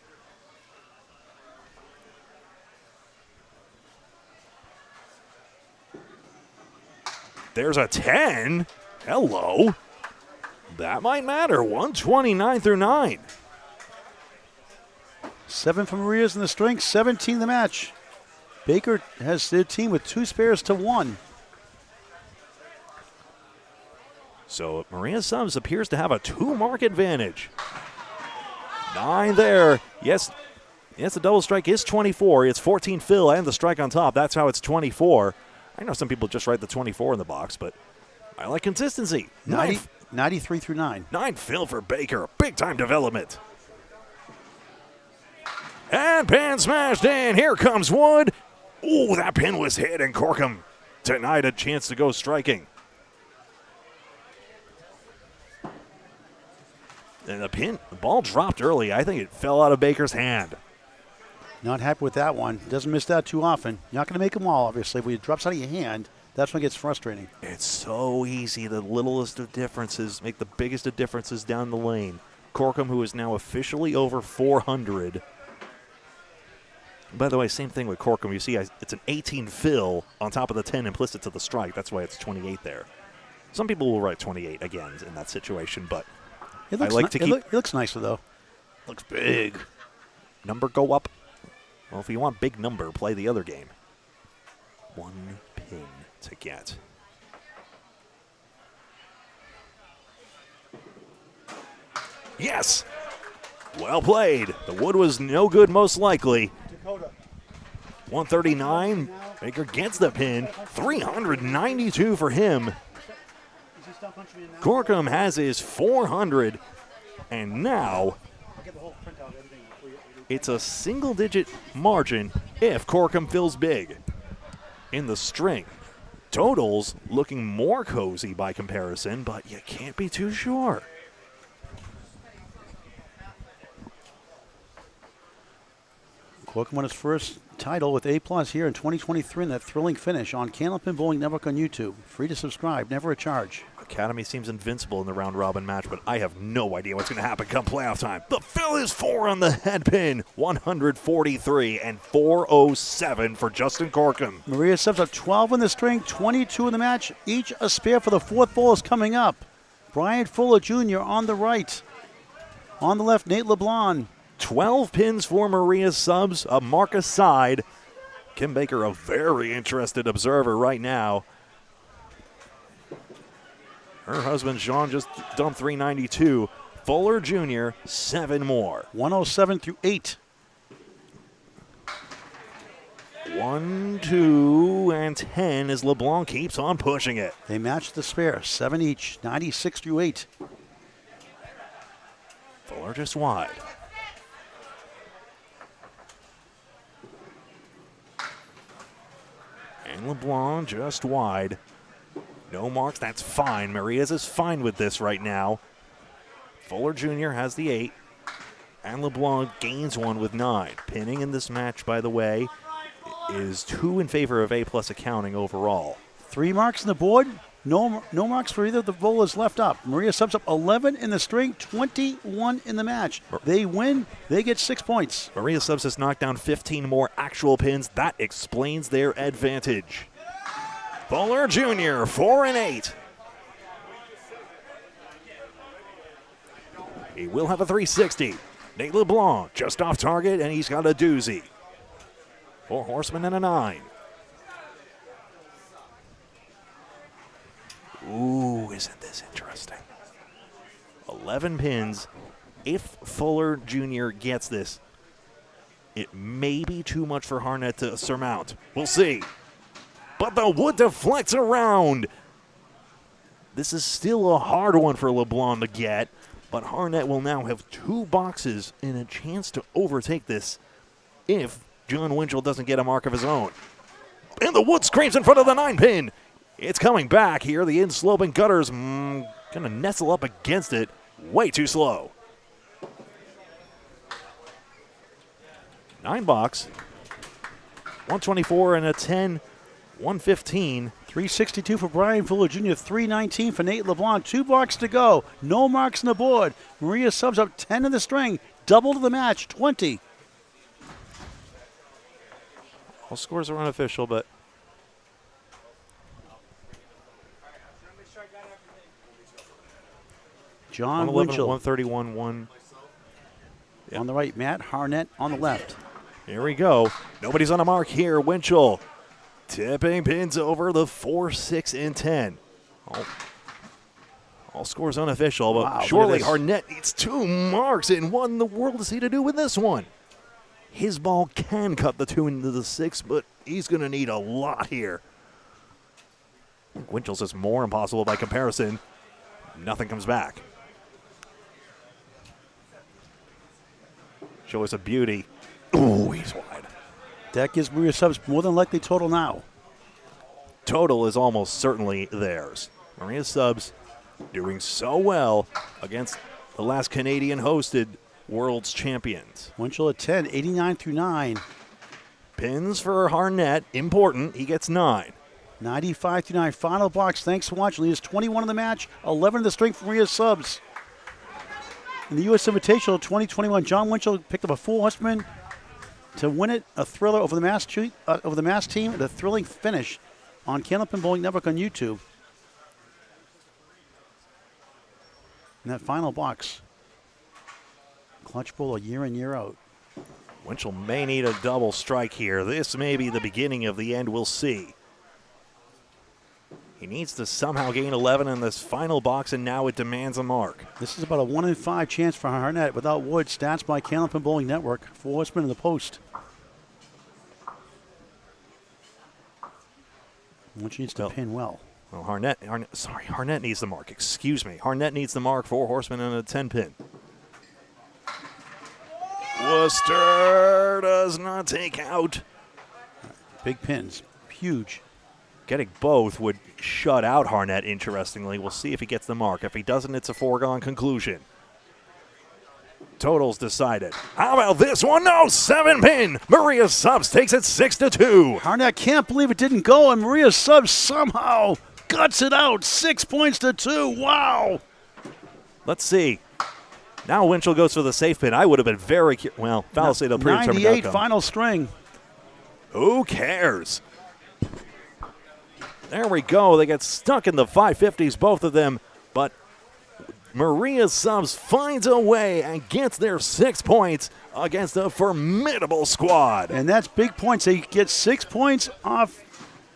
[SPEAKER 1] There's a 10. Hello. That might matter. 129 through 9.
[SPEAKER 2] 7 for Maria's in the string, 17 in the match. Baker has their team with 2 spares to 1.
[SPEAKER 1] So Maria Subs appears to have a 2-mark advantage. 9 there. Yes, the double strike is 24. It's 14 fill and the strike on top. That's how it's 24. I know some people just write the 24 in the box, but I like consistency.
[SPEAKER 2] 93 through 9.
[SPEAKER 1] 9 fill for Baker. Big-time development. And pin smashed in. Here comes Wood. Ooh, that pin was hit, and Corkum denied a chance to go striking. And the ball dropped early. I think it fell out of Baker's hand.
[SPEAKER 2] Not happy with that one. Doesn't miss that too often. You're not going to make them all, obviously. When it drops out of your hand, that's when it gets frustrating.
[SPEAKER 1] It's so easy. The littlest of differences make the biggest of differences down the lane. Corkum, who is now officially over 400. By the way, same thing with Corkum. You see, it's an 18 fill on top of the 10 implicit to the strike. That's why it's 28 there. Some people will write 28 again in that situation, but
[SPEAKER 2] it looks it looks nicer, though. Looks big.
[SPEAKER 1] Number go up. Well, if you want big number, play the other game. 1 pin to get. Yes! Well played. The wood was no good, most likely. 139. Baker gets the pin. 392 for him. Corkum has his 400. And now it's a single-digit margin if Corkum fills big. In the string, totals looking more cozy by comparison, but you can't be too sure.
[SPEAKER 2] Corkum won his first title with A+ here in 2023 in that thrilling finish on Candlepin Bowling Network on YouTube. Free to subscribe, never a charge.
[SPEAKER 1] Academy seems invincible in the round-robin match, but I have no idea what's going to happen come playoff time. The fill is 4 on the head pin. 143 and 407 for Justin Corkum.
[SPEAKER 2] Maria Subs up 12 in the string, 22 in the match. Each a spare for the 4th bowl is coming up. Brian Fuller Jr. on the right. On the left, Nate LeBlanc.
[SPEAKER 1] 12 pins for Maria Subs, a mark aside. Kim Baker, a very interested observer right now. Her husband, Sean, just dumped 392. Fuller Jr., 7 more.
[SPEAKER 2] 107 through 8.
[SPEAKER 1] 1, 2, and 10 as LeBlanc keeps on pushing it.
[SPEAKER 2] They match the spare, 7 each, 96 through 8.
[SPEAKER 1] Fuller just wide. And LeBlanc just wide. No marks, that's fine. Maria's is fine with this right now. Fuller Jr. has the 8. And LeBlanc gains 1 with 9. Pinning in this match, by the way, is 2 in favor of A-plus accounting overall.
[SPEAKER 2] 3 marks on the board. No marks for either of the bowlers left up. Maria subs up 11 in the string, 21 in the match. They win, they get 6 points.
[SPEAKER 1] Maria Subs has knocked down 15 more actual pins. That explains their advantage. Fuller Jr., 4 and 8. He will have a 360. Nate LeBlanc just off target, and he's got a doozy. 4 horsemen and a 9. Ooh, isn't this interesting? 11 pins. If Fuller Jr. gets this, it may be too much for Harnett to surmount. We'll see. But the wood deflects around. This is still a hard one for LeBlanc to get, but Harnett will now have 2 boxes and a chance to overtake this if John Winchell doesn't get a mark of his own. And the wood screams in front of the 9-pin. It's coming back here. The in-sloping gutters going to nestle up against it. Way too slow. 9 box. 124 and a 10. 115.
[SPEAKER 2] 362 for Brian Fuller Jr., 319 for Nate LeBlanc. 2 box to go. No marks on the board. Maria subs up 10 in the string. Double to the match, 20.
[SPEAKER 1] All scores are unofficial, but
[SPEAKER 2] John
[SPEAKER 1] 111,
[SPEAKER 2] Winchell
[SPEAKER 1] 131, 1. Yep.
[SPEAKER 2] on the right. Matt Harnett on the left.
[SPEAKER 1] Here we go. Nobody's on a mark here. Winchell tipping pins over the 4, 6, and 10. All scores unofficial, but
[SPEAKER 2] Wow,
[SPEAKER 1] surely
[SPEAKER 2] look at
[SPEAKER 1] Harnett needs 2 marks, and what in the world is he to do with this one? His ball can cut the 2 into the 6, but he's going to need a lot here. Winchell's is more impossible by comparison. Nothing comes back. Show us a beauty. Ooh, he's wide.
[SPEAKER 2] That gives Maria subs more than likely total now.
[SPEAKER 1] Total is almost certainly theirs. Maria Subs doing so well against the last Canadian-hosted World's Champions.
[SPEAKER 2] Winchell at 10, 89 through 9.
[SPEAKER 1] Pins for Harnett, important. He gets 9.
[SPEAKER 2] 95 through 9. Final box. Thanks for watching. Leaders 21 in the match, 11 in the string for Maria subs. In the U.S. Invitational 2021, John Winchell picked up a 4 horseman to win it, a thriller over the Mass team, and a thrilling finish on Candlepin Bowling Network on YouTube. In that final box, clutch bowl year in, year out.
[SPEAKER 1] Winchell may need a double strike here. This may be the beginning of the end. We'll see. He needs to somehow gain 11 in this final box, and now it demands a mark.
[SPEAKER 2] This is about a 1 in 5 chance for Harnett without wood. Stats by Candlepin Bowling Network. 4 horsemen in the post. Which needs to pin well.
[SPEAKER 1] Well, Harnett needs the mark. Excuse me. Harnett needs the mark. 4 horsemen and a 10-pin. Worcester does not take out.
[SPEAKER 2] Big pins. Huge.
[SPEAKER 1] Getting both would shut out Harnett, interestingly. We'll see if he gets the mark. If he doesn't, it's a foregone conclusion. Totals decided. How about this one? No, 7-pin. Maria Subs takes it 6-2.
[SPEAKER 2] Harnett can't believe it didn't go, and Maria Subs somehow guts it out. 6 points to 2. Wow.
[SPEAKER 1] Let's see. Now Winchell goes for the safe pin. I would have been very well, Palisade, a predetermined
[SPEAKER 2] 98
[SPEAKER 1] outcome.
[SPEAKER 2] final string.
[SPEAKER 1] Who cares? There we go. They get stuck in the 550s, both of them, but Maria Subs finds a way and gets their 6 points against a formidable squad.
[SPEAKER 2] And that's big points. They get 6 points off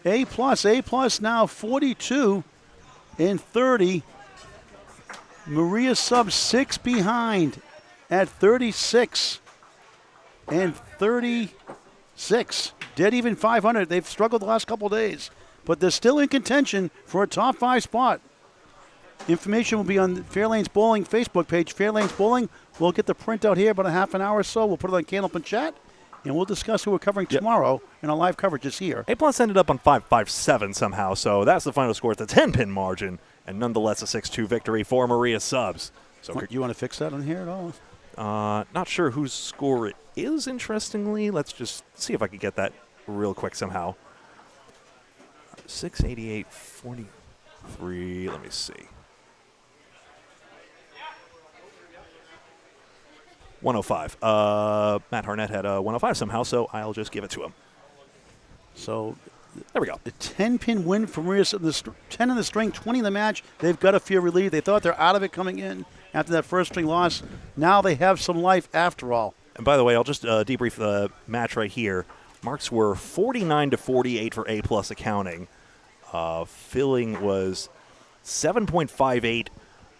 [SPEAKER 2] A+. A+ now 42 in 30. Maria Subs 6 behind at 36 and 36. Dead even 500. They've struggled the last couple days, but they're still in contention for a top 5 spot. Information will be on Fairlanes Bowling Facebook page, Fairlanes Bowling. We'll get the print out here about a half an hour or so. We'll put it on Candlepin Chat, and we'll discuss who we're covering tomorrow in our live coverages here.
[SPEAKER 1] A+ ended up on 5-5-7 somehow, so that's the final score at the 10-pin margin, and nonetheless a 6-2 victory for Maria Subs. So
[SPEAKER 2] You want to fix that on here at all?
[SPEAKER 1] not sure whose score it is, interestingly. Let's just see if I can get that real quick somehow. 688-43, let me see. 105. Matt Harnett had a 105 somehow, so I'll just give it to him.
[SPEAKER 2] So
[SPEAKER 1] there we go.
[SPEAKER 2] The 10-pin win for Maria Subs, 10 in the string, 20 in the match. They've got to feel relieved. They thought they're out of it coming in after that first string loss. Now they have some life after all.
[SPEAKER 1] And by the way, I'll just debrief the match right here. Marks were 49-48 for A+ accounting. Filling was 7.58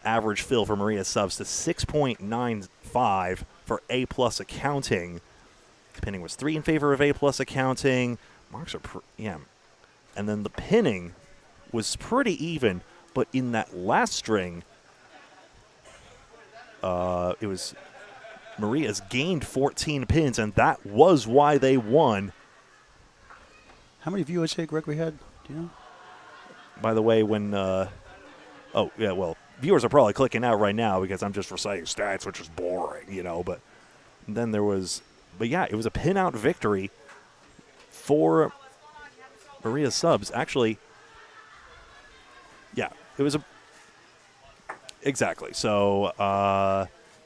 [SPEAKER 1] average fill for Maria Subs to 6.95 for A+ accounting. Pinning was 3 in favor of A+ accounting. Marks are, and then the pinning was pretty even, but in that last string, it was Maria's gained 14 pins, and that was why they won.
[SPEAKER 2] How many viewers here, Greg, we had? Do you know?
[SPEAKER 1] By the way, when viewers are probably clicking out right now because I'm just reciting stats, which is boring, but then it was a pin-out victory for Maria Subs. Actually, it was exactly. So,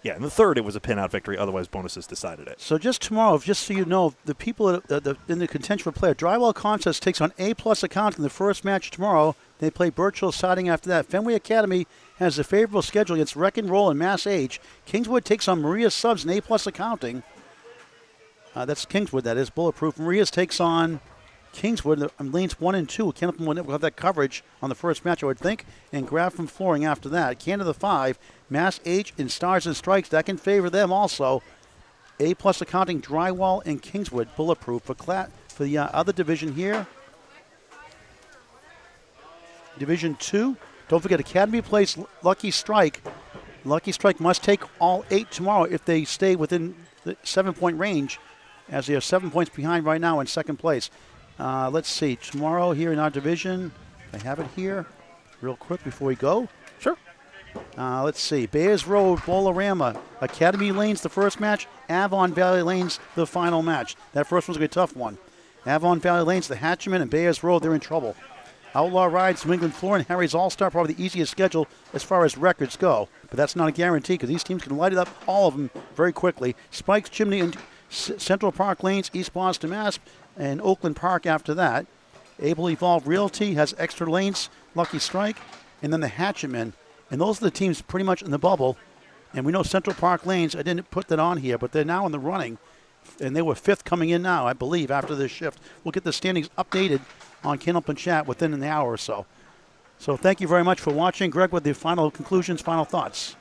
[SPEAKER 1] in the third, it was a pin-out victory. Otherwise, bonuses decided it.
[SPEAKER 2] So just tomorrow, just so you know, the people in the contention for player, Drywall Concepts takes on A+ accounting the first match tomorrow. They play Birchhill siding after that. Fenway Academy has a favorable schedule against Wreck and Roll and Mass H. Kingswood takes on Maria Subs and A+ accounting. That's Kingswood, that is. Bulletproof. Maria's takes on Kingswood. Lanes 1 and 2. Canada will have that coverage on the first match, I would think. And Graffam flooring after that. Canada 5. Mass H and Stars and Strikes. That can favor them also. A+ accounting, Drywall, and Kingswood. Bulletproof. For the other division here, Division 2. Don't forget, Academy plays Lucky Strike. Lucky Strike must take all 8 tomorrow if they stay within the 7-point range, as they are 7 points behind right now in second place. Let's see. Tomorrow here in our division, I have it here real quick before we go.
[SPEAKER 1] Sure.
[SPEAKER 2] Let's see. Bayers Road, Bolorama. Academy Lanes the first match. Avon Valley Lanes the final match. That first one's going to be a tough one. Avon Valley Lanes, the Hatcheman, and Bayers Road, they're in trouble. Outlaw Rides, New England Floor, and Harry's All-Star, probably the easiest schedule as far as records go. But that's not a guarantee because these teams can light it up, all of them, very quickly. Spikes, Chimney, and Central Park Lanes, East Boston, Mass., and Oakland Park after that. Able Evolve Realty has extra lanes, Lucky Strike, and then the Hatcheman. And those are the teams pretty much in the bubble. And we know Central Park Lanes, I didn't put that on here, but they're now in the running. And they were 5th coming in now, I believe, after this shift. We'll get the standings updated on Candlepin Chat within an hour or so. So thank you very much for watching. Greg, with the final conclusions, final thoughts.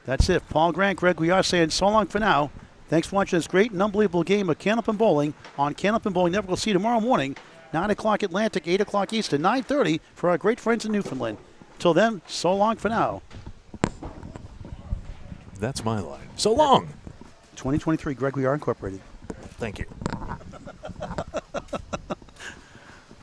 [SPEAKER 2] That's it. Paul Grant, Greg, we are saying so long for now. Thanks for watching this great and unbelievable game of Candlepin Bowling on Candlepin Bowling Network. We'll see you tomorrow morning, 9 o'clock Atlantic, 8 o'clock Eastern, 9:30 for our great friends in Newfoundland. Till then, so long for now.
[SPEAKER 1] That's my line. So long.
[SPEAKER 2] 2023, Greg, we are incorporated.
[SPEAKER 1] Thank you.